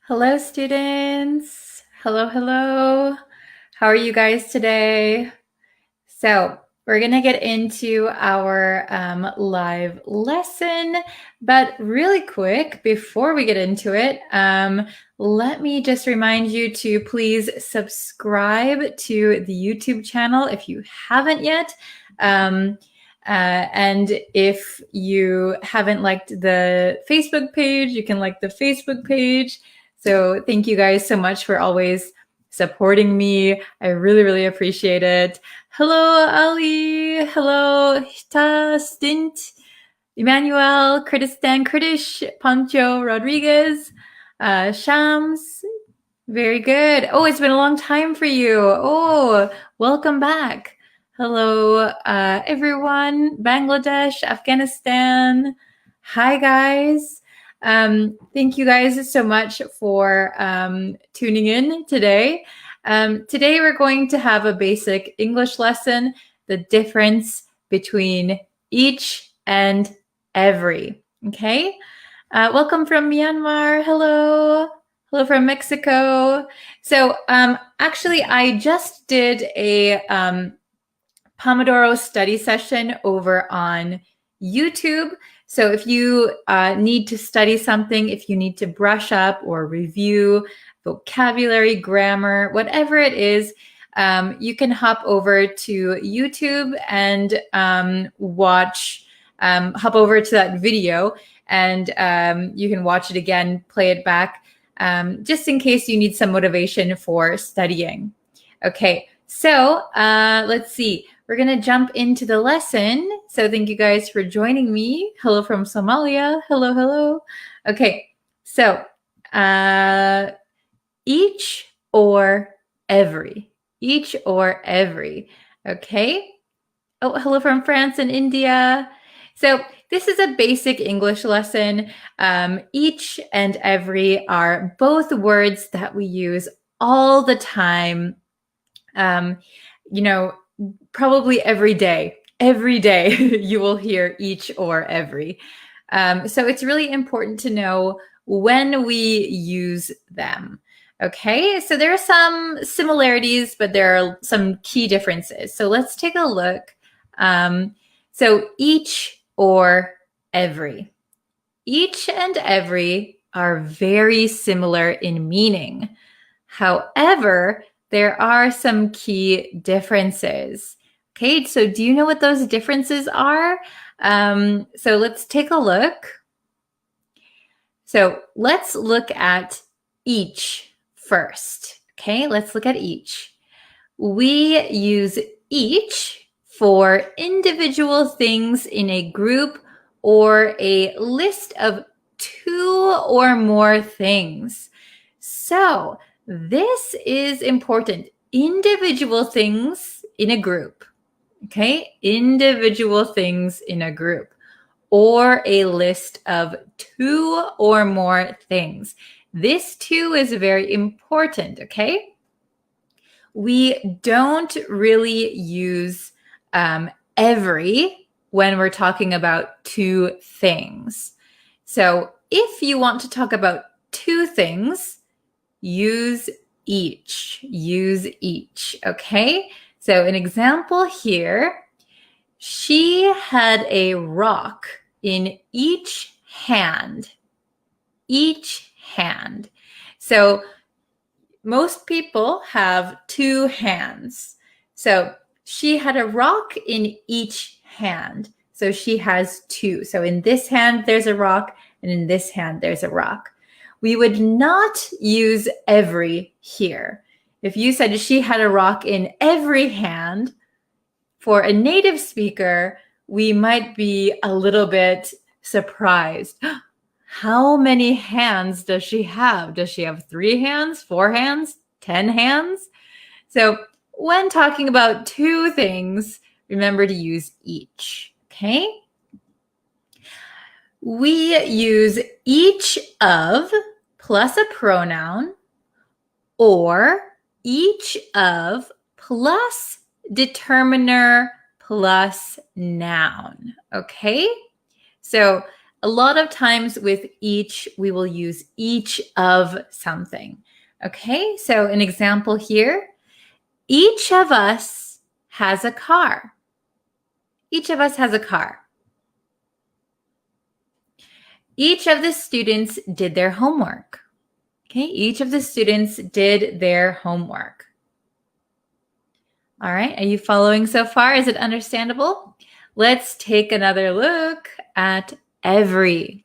Hello, students. Hello, hello. How are you guys today? So we're going to get into our live lesson, but really quick, before we get into it, let me just remind you to please subscribe to the YouTube channel if you haven't yet. And if you haven't liked the Facebook page, you can like the Facebook page. So thank you guys so much for always supporting me. I really, really appreciate it. Hello, Ali. Hello, Hita, Stint, Emmanuel, Kurdistan, Kurdish, Pancho, Rodriguez, Shams. Very good. Oh, it's been a long time for you. Oh, welcome back. Hello, everyone. Bangladesh, Afghanistan. Hi, guys. Thank you guys so much for tuning in today. Today we're going to have a basic English lesson, the difference between each and every. Okay? Welcome from Myanmar. Hello. Hello from Mexico. So actually, I just did a Pomodoro study session over on YouTube. So if you need to study something, if you need to brush up or review vocabulary, grammar, whatever it is, you can hop over to YouTube and hop over to that video, and you can watch it again, play it back, just in case you need some motivation for studying. Okay, so let's see. We're going to jump into the lesson. So thank you guys for joining me. Hello from Somalia. Hello, hello. Okay, so each or every. Each or every. Okay. Oh, hello from France and India. So this is a basic English lesson. Each and every are both words that we use all the time. Probably every day you will hear each or every. So it's really important to know when we use them. Okay, so there are some similarities, but there are some key differences. So let's take a look. So each or every. Each and every are very similar in meaning. However, there are some key differences. Okay, so do you know what those differences are? So let's take a look. So let's look at each first. Okay, let's look at each. We use each for individual things in a group or a list of two or more things. So this is important. Individual things in a group. Okay, individual things in a group or a list of two or more things. This too is very important, okay? We don't really use every when we're talking about two things. So if you want to talk about two things, use each. Use each, okay? So an example here, she had a rock in each hand. Each hand. So most people have two hands. So she had a rock in each hand. So she has two. So in this hand, there's a rock, and in this hand, there's a rock. We would not use every here. If you said she had a rock in every hand, for a native speaker, we might be a little bit surprised. How many hands does she have? Does she have 3 hands, 4 hands, 10 hands? So when talking about two things, remember to use each, okay? We use each of plus a pronoun or each of plus determiner plus noun, okay? So a lot of times with each, we will use each of something, okay? So an example here, each of us has a car. Each of us has a car. Each of the students did their homework. Okay, each of the students did their homework. All right, are you following so far? Is it understandable? Let's take another look at every.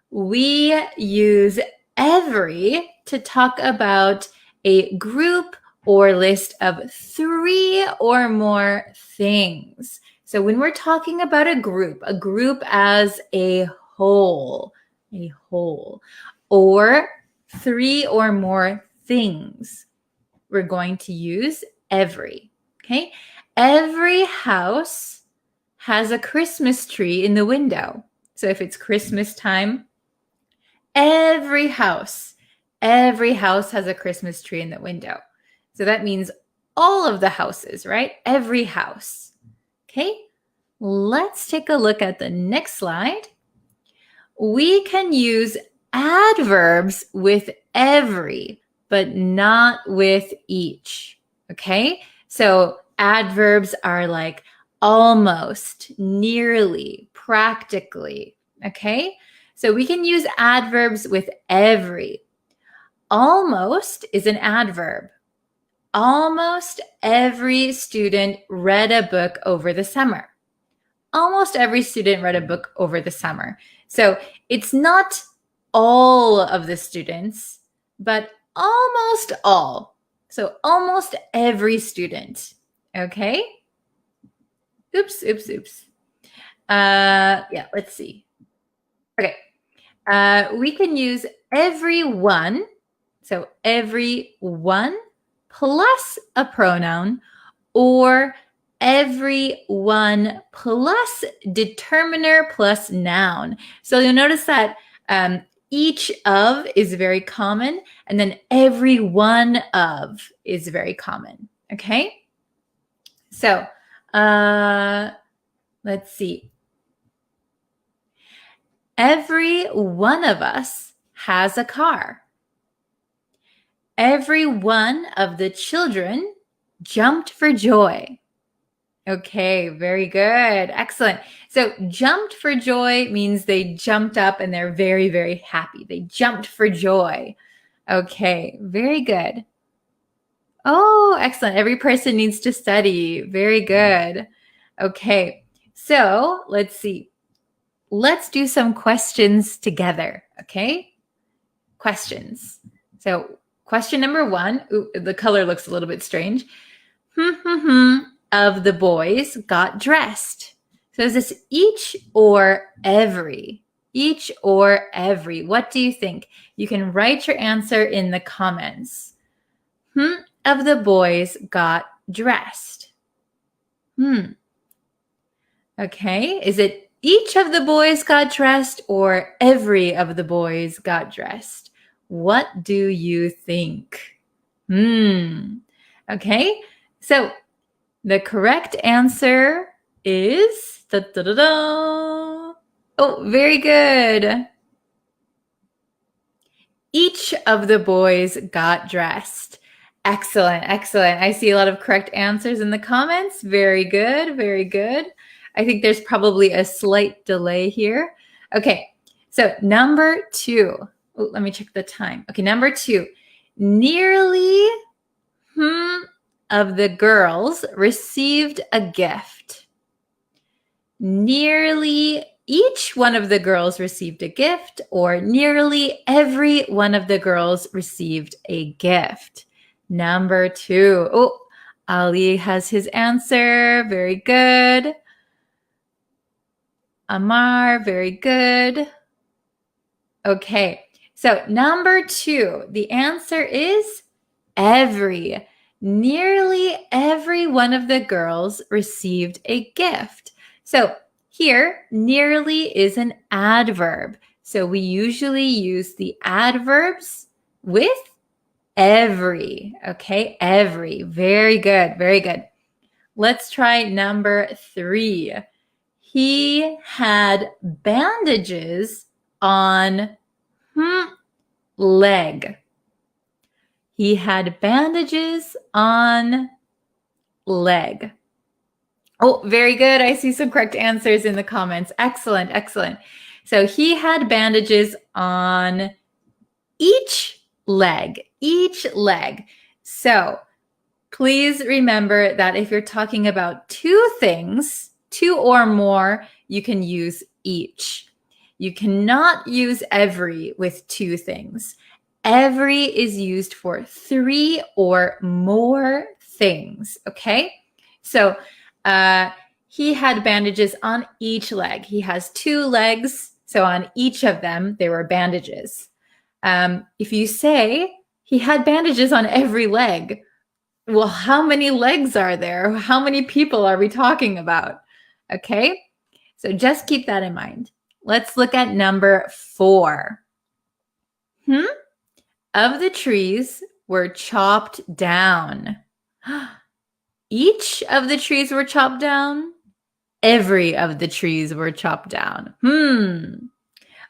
We use every to talk about a group or list of 3 or more things. So when we're talking about a group as a whole, or 3 or more things, we're going to use every, okay? Every house has a Christmas tree in the window. So if it's Christmas time, every house has a Christmas tree in the window. So that means all of the houses, right? Every house. Okay, let's take a look at the next slide. We can use adverbs with every, but not with each. Okay, so adverbs are like almost, nearly, practically. Okay, so we can use adverbs with every. Almost is an adverb. Almost every student read a book over the summer. Almost every student read a book over the summer. So it's not all of the students, but almost all. So almost every student. Okay? Oops. Yeah, let's see. Okay. We can use everyone. So everyone plus a pronoun, or everyone plus determiner plus noun. So you'll notice that each of is very common, and then every one of is very common. Okay? So let's see. Every one of us has a car. Every one of the children jumped for joy. Okay, very good. Excellent. So jumped for joy means they jumped up and they're very, very happy. They jumped for joy. Okay, very good. Oh, excellent. Every person needs to study. Very good. Okay, so let's see. Let's do some questions together, okay? Questions. So question number 1, ooh, the color looks a little bit strange. Of the boys got dressed. So is this each or every? Each or every? What do you think? You can write your answer in the comments. Of the boys got dressed. Okay, is it each of the boys got dressed or every of the boys got dressed? What do you think? Okay, so the correct answer is oh, very good. Each of the boys got dressed. Excellent, excellent. I see a lot of correct answers in the comments. Very good, very good. I think there's probably a slight delay here. Okay, so number 2. Oh, let me check the time. Okay, number 2. Nearly of the girls received a gift. Nearly each one of the girls received a gift, or nearly every one of the girls received a gift. Number 2. Oh, Ali has his answer. Very good. Amar, very good. Okay, so number 2, the answer is every. Nearly every one of the girls received a gift. So here, nearly is an adverb. So we usually use the adverbs with every. Okay, every. Very good, very good. Let's try number 3. He had bandages on leg. He had bandages on leg. Oh, very good. I see some correct answers in the comments. Excellent, excellent. So he had bandages on each leg, each leg. So please remember that if you're talking about 2 things, 2 or more, you can use each. You cannot use every with 2 things. Every is used for 3 or more things, okay? So he had bandages on each leg. He has 2 legs, so on each of them, there were bandages. If you say he had bandages on every leg, well, how many legs are there? How many people are we talking about? Okay, so just keep that in mind. let's look at number 4. Of the trees were chopped down. Each of the trees were chopped down. Every of the trees were chopped down.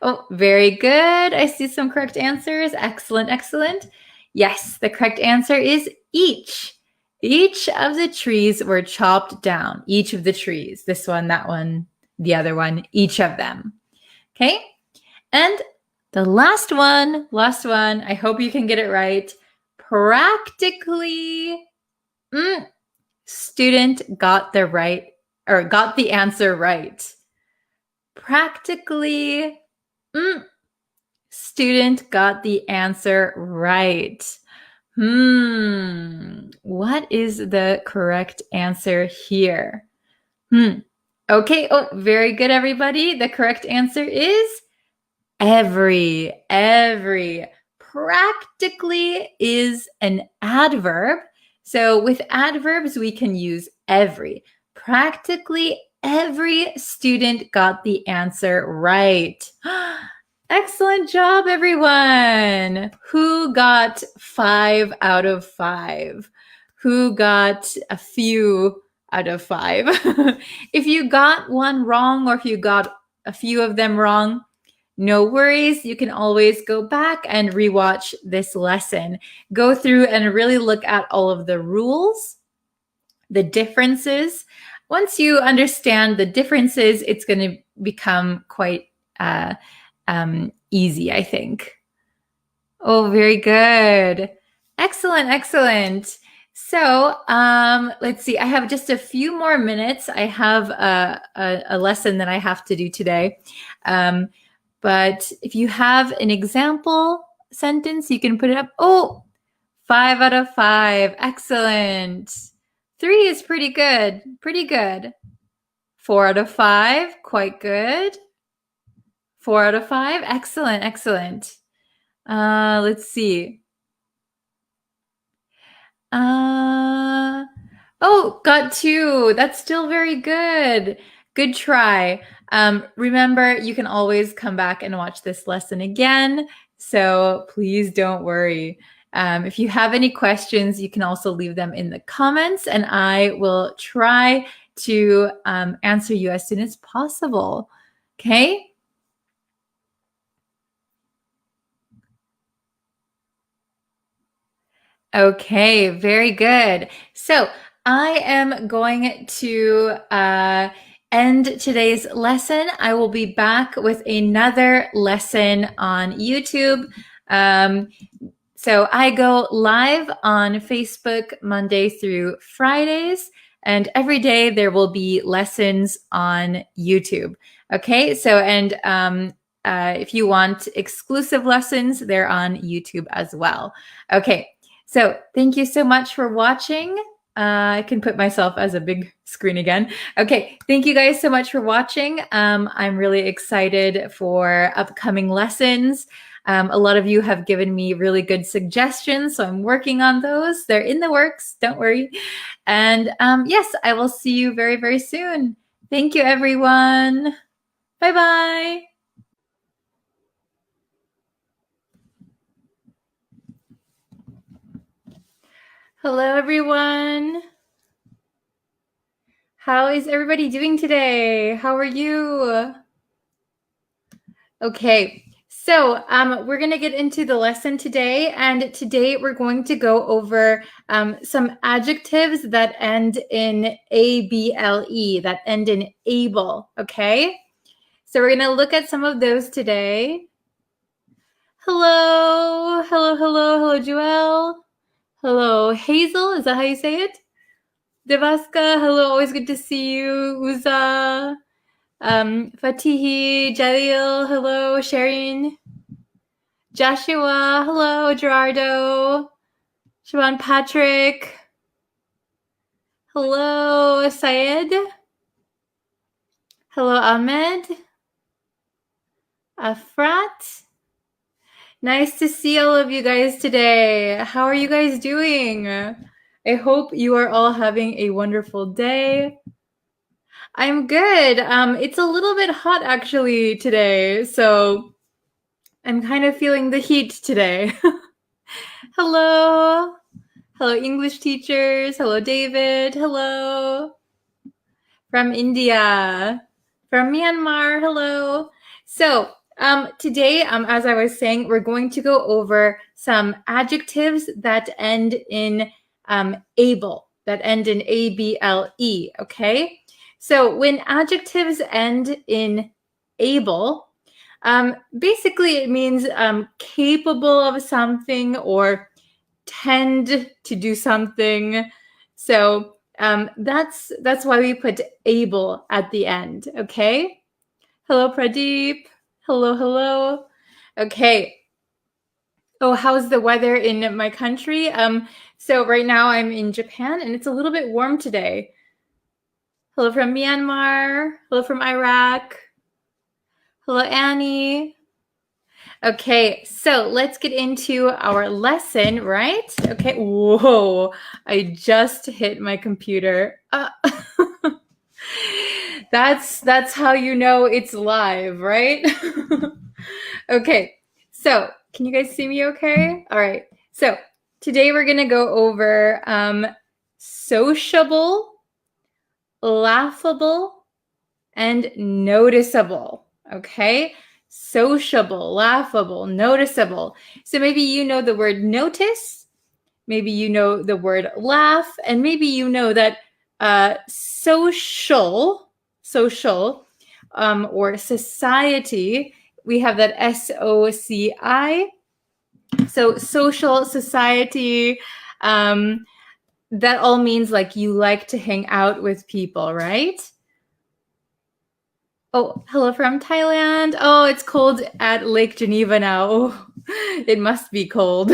Oh, very good. I see some correct answers. Excellent, excellent. Yes, the correct answer is each. Each of the trees were chopped down. Each of the trees. This one, that one, the other one, each of them. Okay? And the last one, I hope you can get it right. Practically, student got the answer right. Practically, student got the answer right. What is the correct answer here? Okay, oh, very good, everybody. The correct answer is every. Practically is an adverb. So with adverbs, we can use every. Practically every student got the answer right. Excellent job, everyone. Who got 5 out of 5? Who got a few out of 5? If you got one wrong or if you got a few of them wrong, no worries. You can always go back and rewatch this lesson. Go through and really look at all of the rules, the differences. Once you understand the differences, it's going to become quite easy, I think. Oh, very good. Excellent. So let's see. I have just a few more minutes. I have a lesson that I have to do today. But if you have an example sentence, you can put it up. Oh, 5 out of 5. Excellent. 3 is pretty good. 4 out of 5. Quite good. 4 out of 5. Excellent. Let's see. Oh, got 2. That's still very good. Good try. Remember, you can always come back and watch this lesson again. So please don't worry. If you have any questions, you can also leave them in the comments and I will try to answer you as soon as possible. Okay? Okay, very good. So I am going to end today's lesson. I will be back with another lesson on YouTube. So I go live on Facebook Monday through Fridays, and every day there will be lessons on YouTube. Okay, so and if you want exclusive lessons, they're on YouTube as well. Okay, so thank you so much for watching. I can put myself as a big screen again. Okay, thank you guys so much for watching. I'm really excited for upcoming lessons. A lot of you have given me really good suggestions, so I'm working on those. They're in the works, don't worry. And yes, I will see you very, very soon. Thank you, everyone. Bye-bye. Hello, everyone. How is everybody doing today? How are you? Okay, so we're going to get into the lesson today, and today we're going to go over some adjectives that end in able, that end in able, okay? So we're going to look at some of those today. Hello, Joelle. Hello, Hazel, is that how you say it? Devaska, hello, always good to see you. Uza, Fatihi, Jalil, hello, Sharon. Joshua, hello, Gerardo. Siobhan Patrick. Hello, Syed. Hello, Ahmed. Afrat. Nice to see all of you guys today. How are you guys doing? I hope you are all having a wonderful day. I'm good. It's a little bit hot actually today, so I'm kind of feeling the heat today. Hello. Hello, English teachers. Hello, David. Hello. From India. From Myanmar. Hello. So, today, as I was saying, we're going to go over some adjectives that end in able, that end in A-B-L-E, okay? So when adjectives end in able, basically it means capable of something or tend to do something. So that's why we put able at the end, okay? Hello, Pradeep. Hello, hello. Okay. Oh, how's the weather in my country? So right now I'm in Japan and it's a little bit warm today. Hello from Myanmar. Hello from Iraq. Hello, Annie. Okay, so let's get into our lesson, right? Okay, whoa, I just hit my computer. That's how you know it's live, right? Okay, so can you guys see me okay? All right, so today we're gonna go over sociable, laughable, and noticeable, okay? Sociable, laughable, noticeable. So maybe you know the word notice, maybe you know the word laugh, and maybe you know that social, or society, we have that SOCI. So social, society, that all means like you like to hang out with people, right? Oh, hello from Thailand. Oh, it's cold at Lake Geneva now. Oh, it must be cold.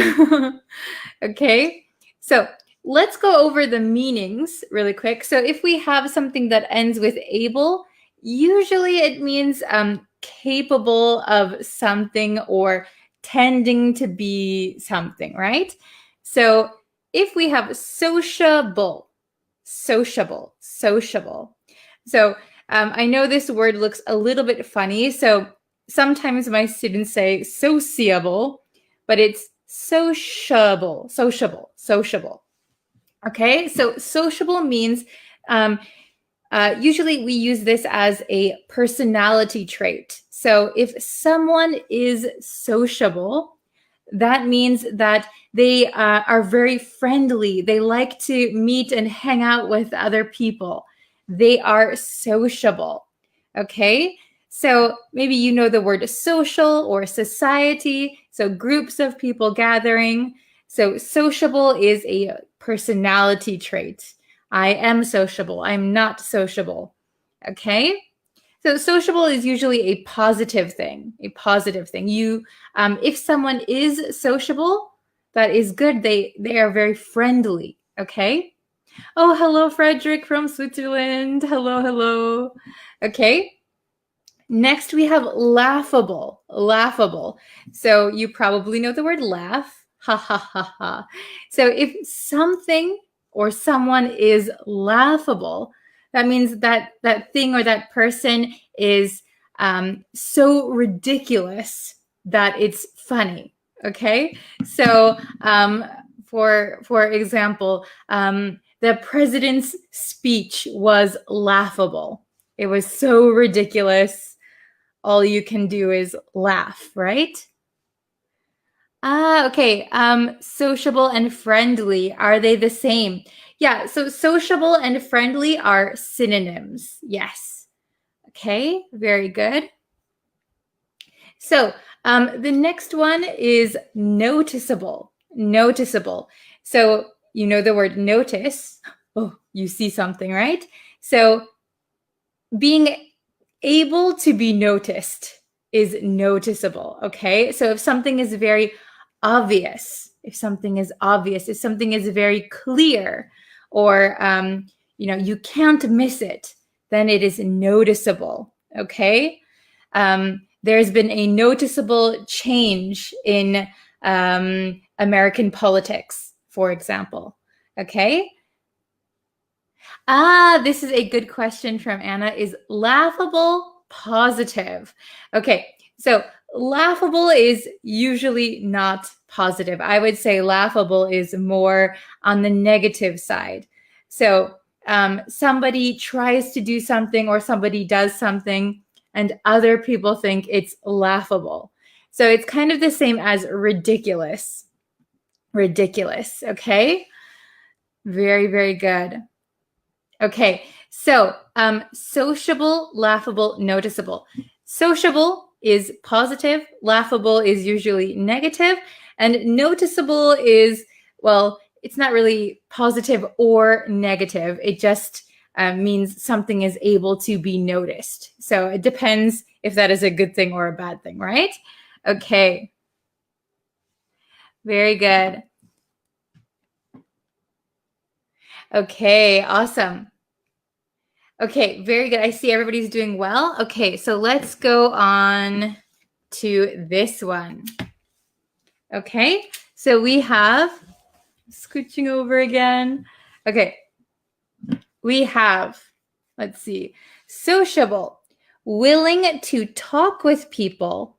Okay, so let's go over the meanings really quick. So if we have something that ends with able, usually it means capable of something or tending to be something, right? So if we have sociable, sociable, sociable. So I know this word looks a little bit funny. So sometimes my students say sociable, but it's sociable, sociable, sociable. Okay, so sociable means usually we use this as a personality trait. So if someone is sociable, that means that they are very friendly. They like to meet and hang out with other people. They are sociable. Okay. So maybe you know the word social or society. So groups of people gathering. So sociable is a personality trait. I am sociable. I'm not sociable. Okay. So sociable is usually a positive thing, a positive thing. If someone is sociable, that is good. They are very friendly. Okay. Oh, hello, Frederick from Switzerland. Hello, hello. Okay. Next, we have laughable, laughable. So you probably know the word laugh. Ha ha ha ha. So if something or someone is laughable, that means that that thing or that person is so ridiculous that it's funny. Okay. So for example, the president's speech was laughable. It was so ridiculous. All you can do is laugh, right? Okay. Sociable and friendly, are they the same? Yeah, so sociable and friendly are synonyms. Yes. Okay, very good. So the next one is noticeable. Noticeable. So you know the word notice. Oh, you see something, right? So being able to be noticed is noticeable. Okay. So if something is very obvious, if something is very clear, or you can't miss it, then it is noticeable. Okay. There's been a noticeable change in American politics, for example. Okay. This is a good question from Anna. Is laughable positive? Okay, so laughable is usually not positive. I would say laughable is more on the negative side. So somebody tries to do something or somebody does something and other people think it's laughable. So it's kind of the same as ridiculous. Ridiculous, okay? Very, very good. Okay, so sociable, laughable, noticeable. Sociable is positive, laughable is usually negative, and noticeable is, well, it's not really positive or negative. It just means something is able to be noticed. So it depends if that is a good thing or a bad thing, right? Okay. Very good. Okay, awesome. Okay, very good. I see everybody's doing well. Okay, so let's go on to this one. Okay, so we have, scooching over again. Okay, we have, let's see, sociable, willing to talk with people,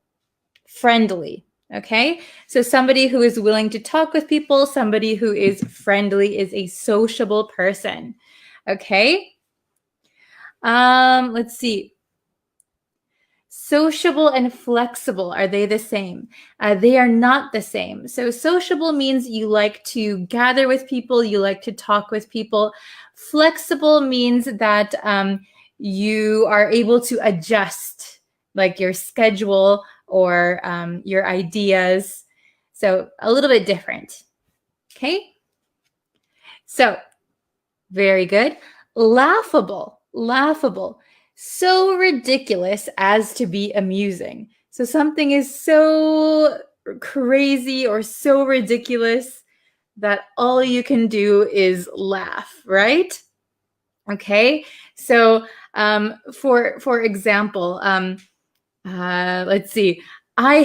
friendly. Okay, so somebody who is willing to talk with people, somebody who is friendly is a sociable person. Okay. Let's see. Sociable and flexible, are they the same? They are not the same. So sociable means you like to gather with people, you like to talk with people. Flexible means that you are able to adjust like your schedule or your ideas. So a little bit different. Okay. So very good. Laughable, laughable. So ridiculous as to be amusing. So something is so crazy or so ridiculous that all you can do is laugh, right? Okay. So for example, let's see. I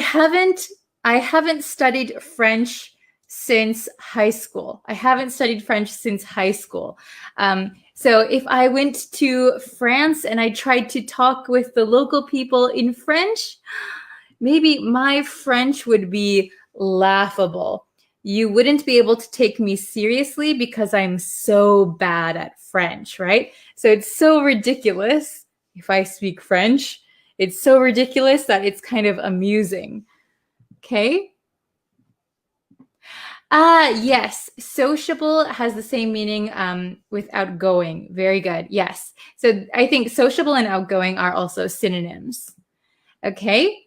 haven't studied French since high school. I haven't studied French since high school. So if I went to France and I tried to talk with the local people in French, maybe my French would be laughable. You wouldn't be able to take me seriously because I'm so bad at French, right? So it's so ridiculous if I speak French. It's so ridiculous that it's kind of amusing. Okay? Yes. Sociable has the same meaning with outgoing. Very good. Yes. So I think sociable and outgoing are also synonyms. Okay?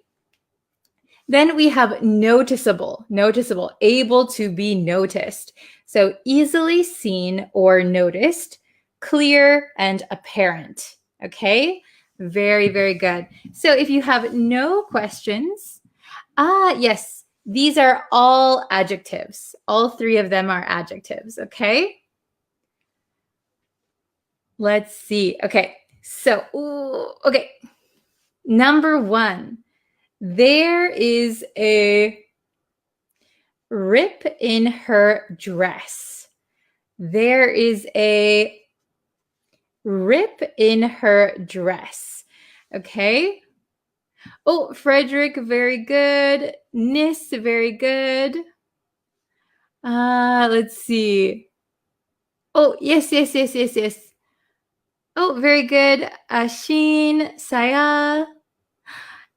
Then we have noticeable, noticeable, able to be noticed. So easily seen or noticed, clear and apparent. Okay? Very, very good. So if you have no questions, yes, these are all adjectives. All three of them are adjectives, okay? Let's see. Okay, so, okay. Number one, there is a rip in her dress. There is a rip in her dress, okay? Oh, Frederick, very good. Nis, very good. Let's see. Oh, yes. Oh, very good. Sheen, Saya.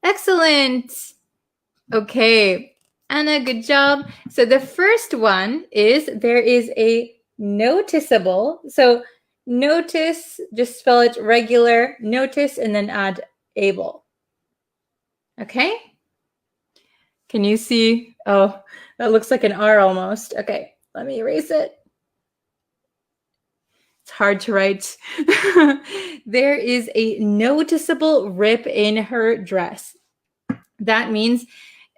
Excellent. Okay. Anna, good job. So the first one is there is a noticeable. So notice, just spell it regular, notice, and then add able. Okay? Can you see? Oh, that looks like an R almost. Okay, let me erase it. It's hard to write. There is a noticeable rip in her dress. That means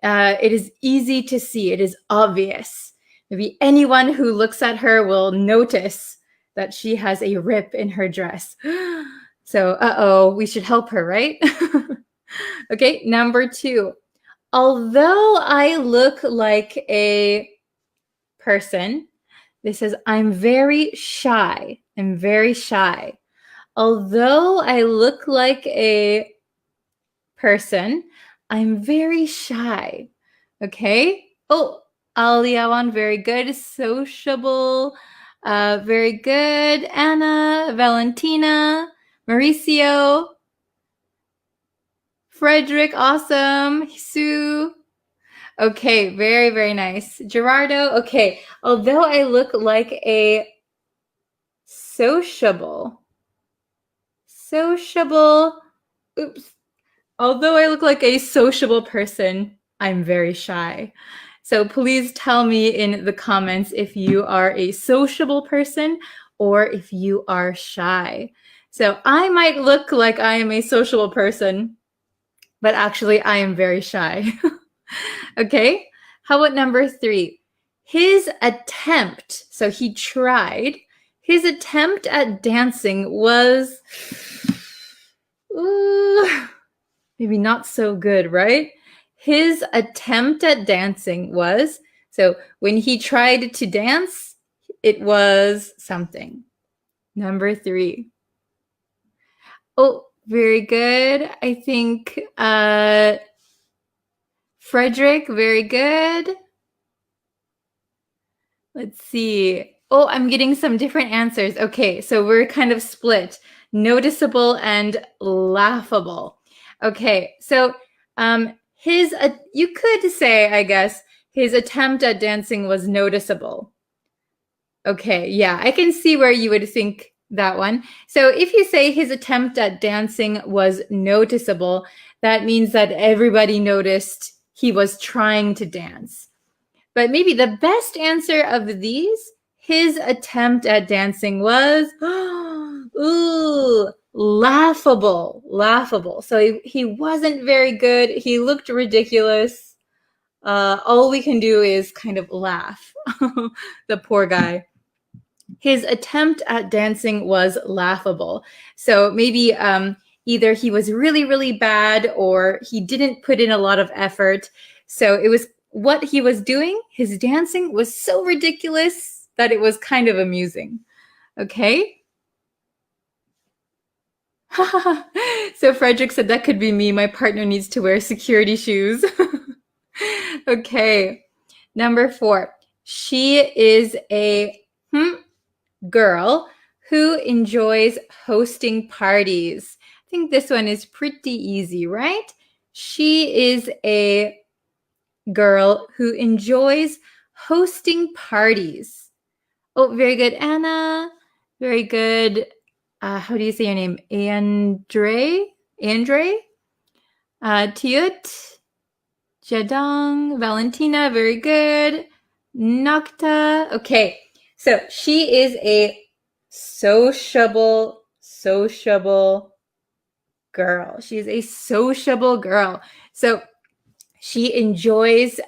it is easy to see. It is obvious. Maybe anyone who looks at her will notice that she has a rip in her dress. So, we should help her, right? Okay, number two. Although I look like a person, this says, I'm very shy. I'm very shy. Although I look like a person, I'm very shy. Okay. Oh, Aliawan, very good. Sociable. Very good. Anna, Valentina, Mauricio, Frederick, awesome. Sue. Okay, very, very nice. Gerardo, okay. Although I look like a sociable, oops. Although I look like a sociable person, I'm very shy. So please tell me in the comments if you are a sociable person or if you are shy. So I might look like I am a sociable person, but actually I am very shy. Okay, how about number 3? His attempt, so he tried, his attempt at dancing was, maybe not so good, right? His attempt at dancing was, so when he tried to dance, it was something. Number 3. Oh, very good. I think Frederick, very good. Let's see. Oh, I'm getting some different answers. Okay, so we're kind of split. Noticeable and laughable. Okay, so you could say, I guess, his attempt at dancing was noticeable. Okay, yeah, I can see where you would think that one. So if you say his attempt at dancing was noticeable, that means that everybody noticed he was trying to dance. But maybe the best answer of these, his attempt at dancing was, laughable. So he wasn't very good. He looked ridiculous. All we can do is kind of laugh. The poor guy. His attempt at dancing was laughable. So maybe either he was really, really bad or he didn't put in a lot of effort. So it was what he was doing, his dancing was so ridiculous that it was kind of amusing. Okay? So Frederick said that could be me. My partner needs to wear security shoes. Okay. Number 4. She is a girl who enjoys hosting parties. I think this one is pretty easy, right? She is a girl who enjoys hosting parties. Oh, very good, Anna. Very good. How do you say your name? Andre? Tiut? Jadong? Valentina, very good. Nocta. Okay, so she is a sociable girl. She is a sociable girl. So she enjoys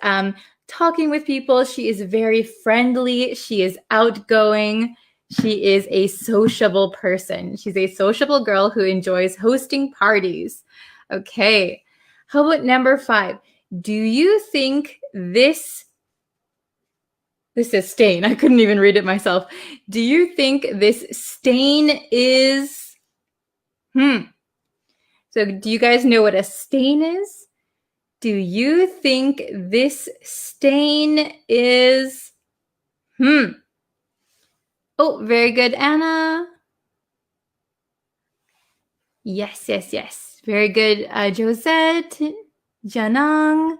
talking with people. She is very friendly. She is outgoing. She is a sociable person. She's a sociable girl who enjoys hosting parties. Okay. How about number 5? Do you think this is stain. I couldn't even read it myself. Do you think this stain is So do you guys know what a stain is? Do you think this stain is Oh, very good, Anna. Yes. Very good, Josette, Janang,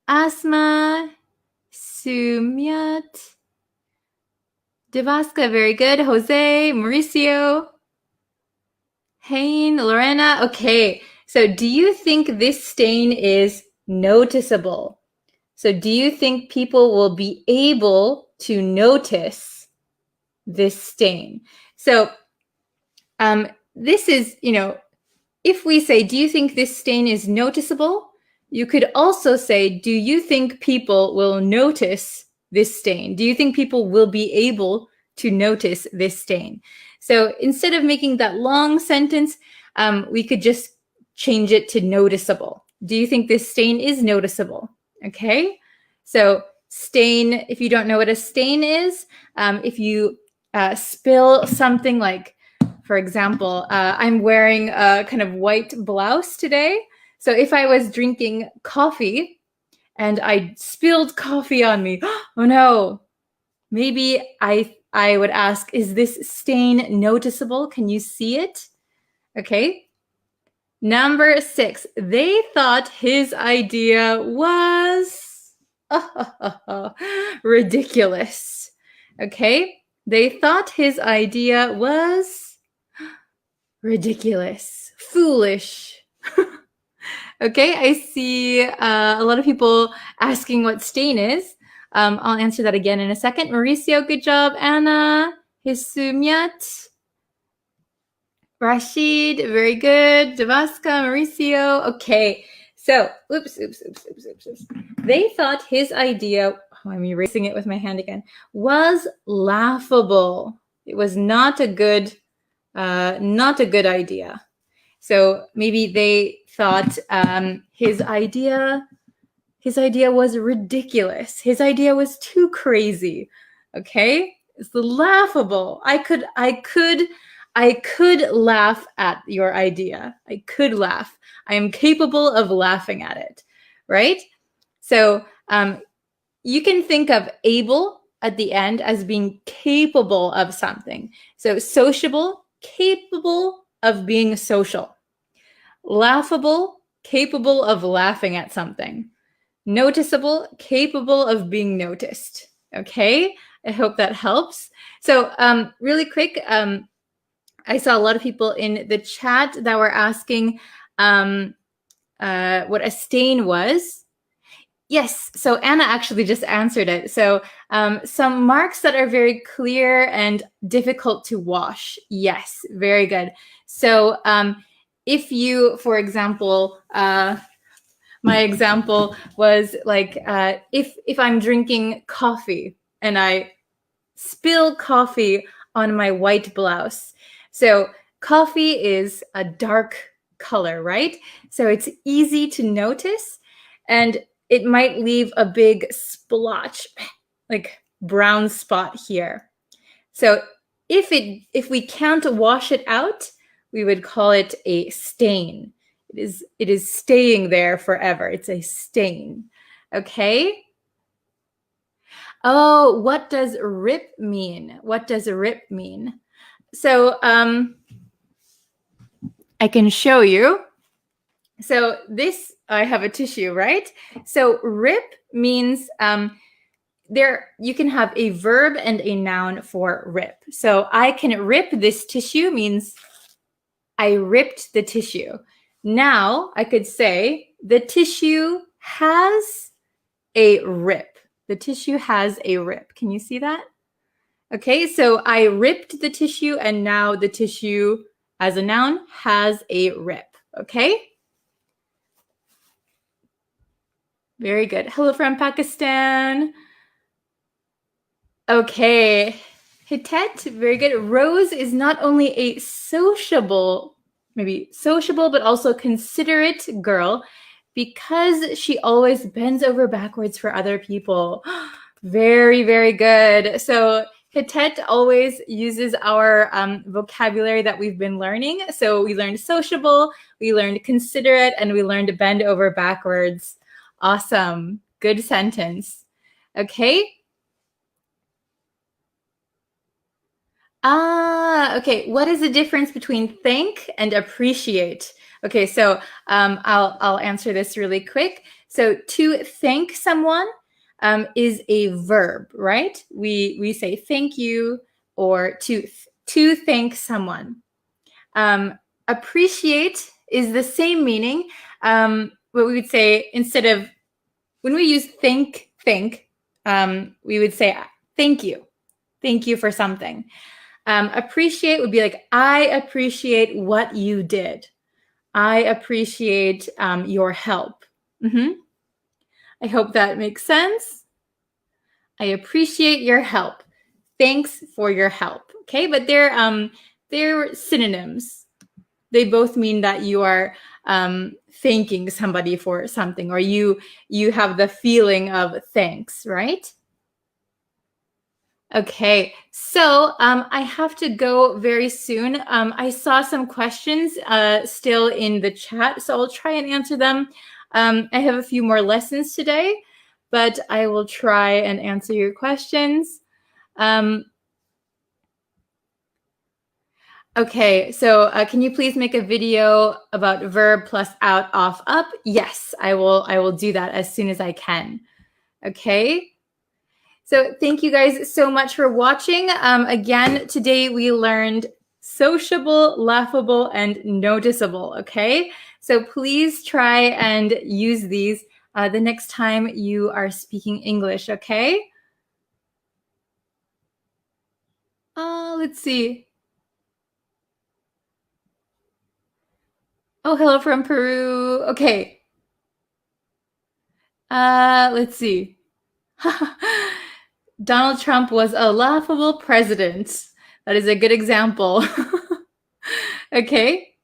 Asma, Sumyat, Devaska, very good. Jose, Mauricio, Hain, Lorena. Okay, so do you think this stain is noticeable? So do you think people will be able to notice this stain? So this is, if we say, do you think this stain is noticeable? You could also say, do you think people will notice this stain? Do you think people will be able to notice this stain? So instead of making that long sentence, we could just change it to noticeable. Do you think this stain is noticeable? Okay, so stain, if you don't know what a stain is, if you spill something like, for example, I'm wearing a kind of white blouse today. So if I was drinking coffee and I spilled coffee on me, oh no, maybe I would ask, is this stain noticeable? Can you see it? Okay. Number 6, they thought his idea was ridiculous. Okay. They thought his idea was ridiculous, foolish. Okay, I see a lot of people asking what stain is. I'll answer that again in a second. Mauricio, good job. Anna, Hisumyat, Rashid, very good. Davaska, Mauricio. Okay, so, oops. They thought his idea, I'm erasing it with my hand again, was laughable. It was not a good idea. So maybe they thought his idea was ridiculous. His idea was too crazy. Okay, it's laughable. I could laugh at your idea. I could laugh. I am capable of laughing at it, right? So you can think of able at the end as being capable of something. So sociable, capable of being social. Laughable, capable of laughing at something. Noticeable, capable of being noticed. Okay, I hope that helps. So really quick, I saw a lot of people in the chat that were asking what a stain was. Yes, so Anna actually just answered it. So some marks that are very clear and difficult to wash. Yes, very good. So if you, for example, my example was like if I'm drinking coffee and I spill coffee on my white blouse. So coffee is a dark color, right? So it's easy to notice, and it might leave a big splotch, like brown spot here. So if we can't wash it out, we would call it a stain. It is staying there forever. It's a stain. Okay? Oh, what does rip mean? What does rip mean? So I can show you. So this, I have a tissue, right? So rip means there you can have a verb and a noun for rip. So I can rip this tissue means I ripped the tissue. Now I could say the tissue has a rip. The tissue has a rip. Can you see that? Okay, so I ripped the tissue and now the tissue as a noun has a rip. Okay? Very good. Hello from Pakistan. Okay. Hitet, very good. Rose is not only a sociable, but also considerate girl because she always bends over backwards for other people. Very, very good. So Hitet always uses our vocabulary that we've been learning. So we learned sociable, we learned considerate, and we learned bend over backwards. Awesome. Good sentence. Okay. Okay. What is the difference between thank and appreciate? Okay, so I'll answer this really quick. So to thank someone is a verb, right? We say thank you or to thank someone. Appreciate is the same meaning. What we would say instead of when we use thank, we would say thank you for something. Appreciate would be like, I appreciate what you did. I appreciate your help. I hope that makes sense. I appreciate your help. Thanks for your help. Okay, but they're synonyms. They both mean that you are thanking somebody for something, or you have the feeling of thanks, right? Okay, so I have to go very soon. I saw some questions still in the chat, so I'll try and answer them. I have a few more lessons today, but I will try and answer your questions. Okay, so can you please make a video about verb plus out, off, up? Yes, I will do that as soon as I can. Okay. So thank you guys so much for watching. Again, today we learned sociable, laughable, and noticeable, okay? So please try and use these the next time you are speaking English, okay? Let's see. Oh, hello from Peru. Okay. Let's see. Donald Trump was a laughable president. That is a good example. Okay.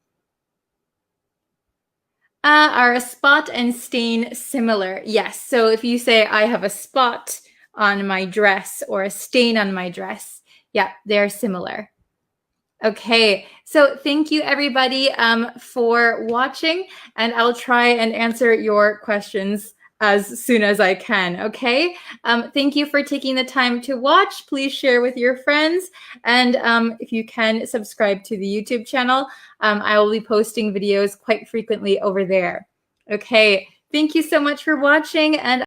Are a spot and stain similar? Yes. So if you say, I have a spot on my dress or a stain on my dress, yeah, they're similar. Okay, so thank you everybody for watching, and I'll try and answer your questions as soon as I can, okay? Thank you for taking the time to watch. Please share with your friends, and if you can, subscribe to the YouTube channel. I will be posting videos quite frequently over there. Okay, thank you so much for watching, and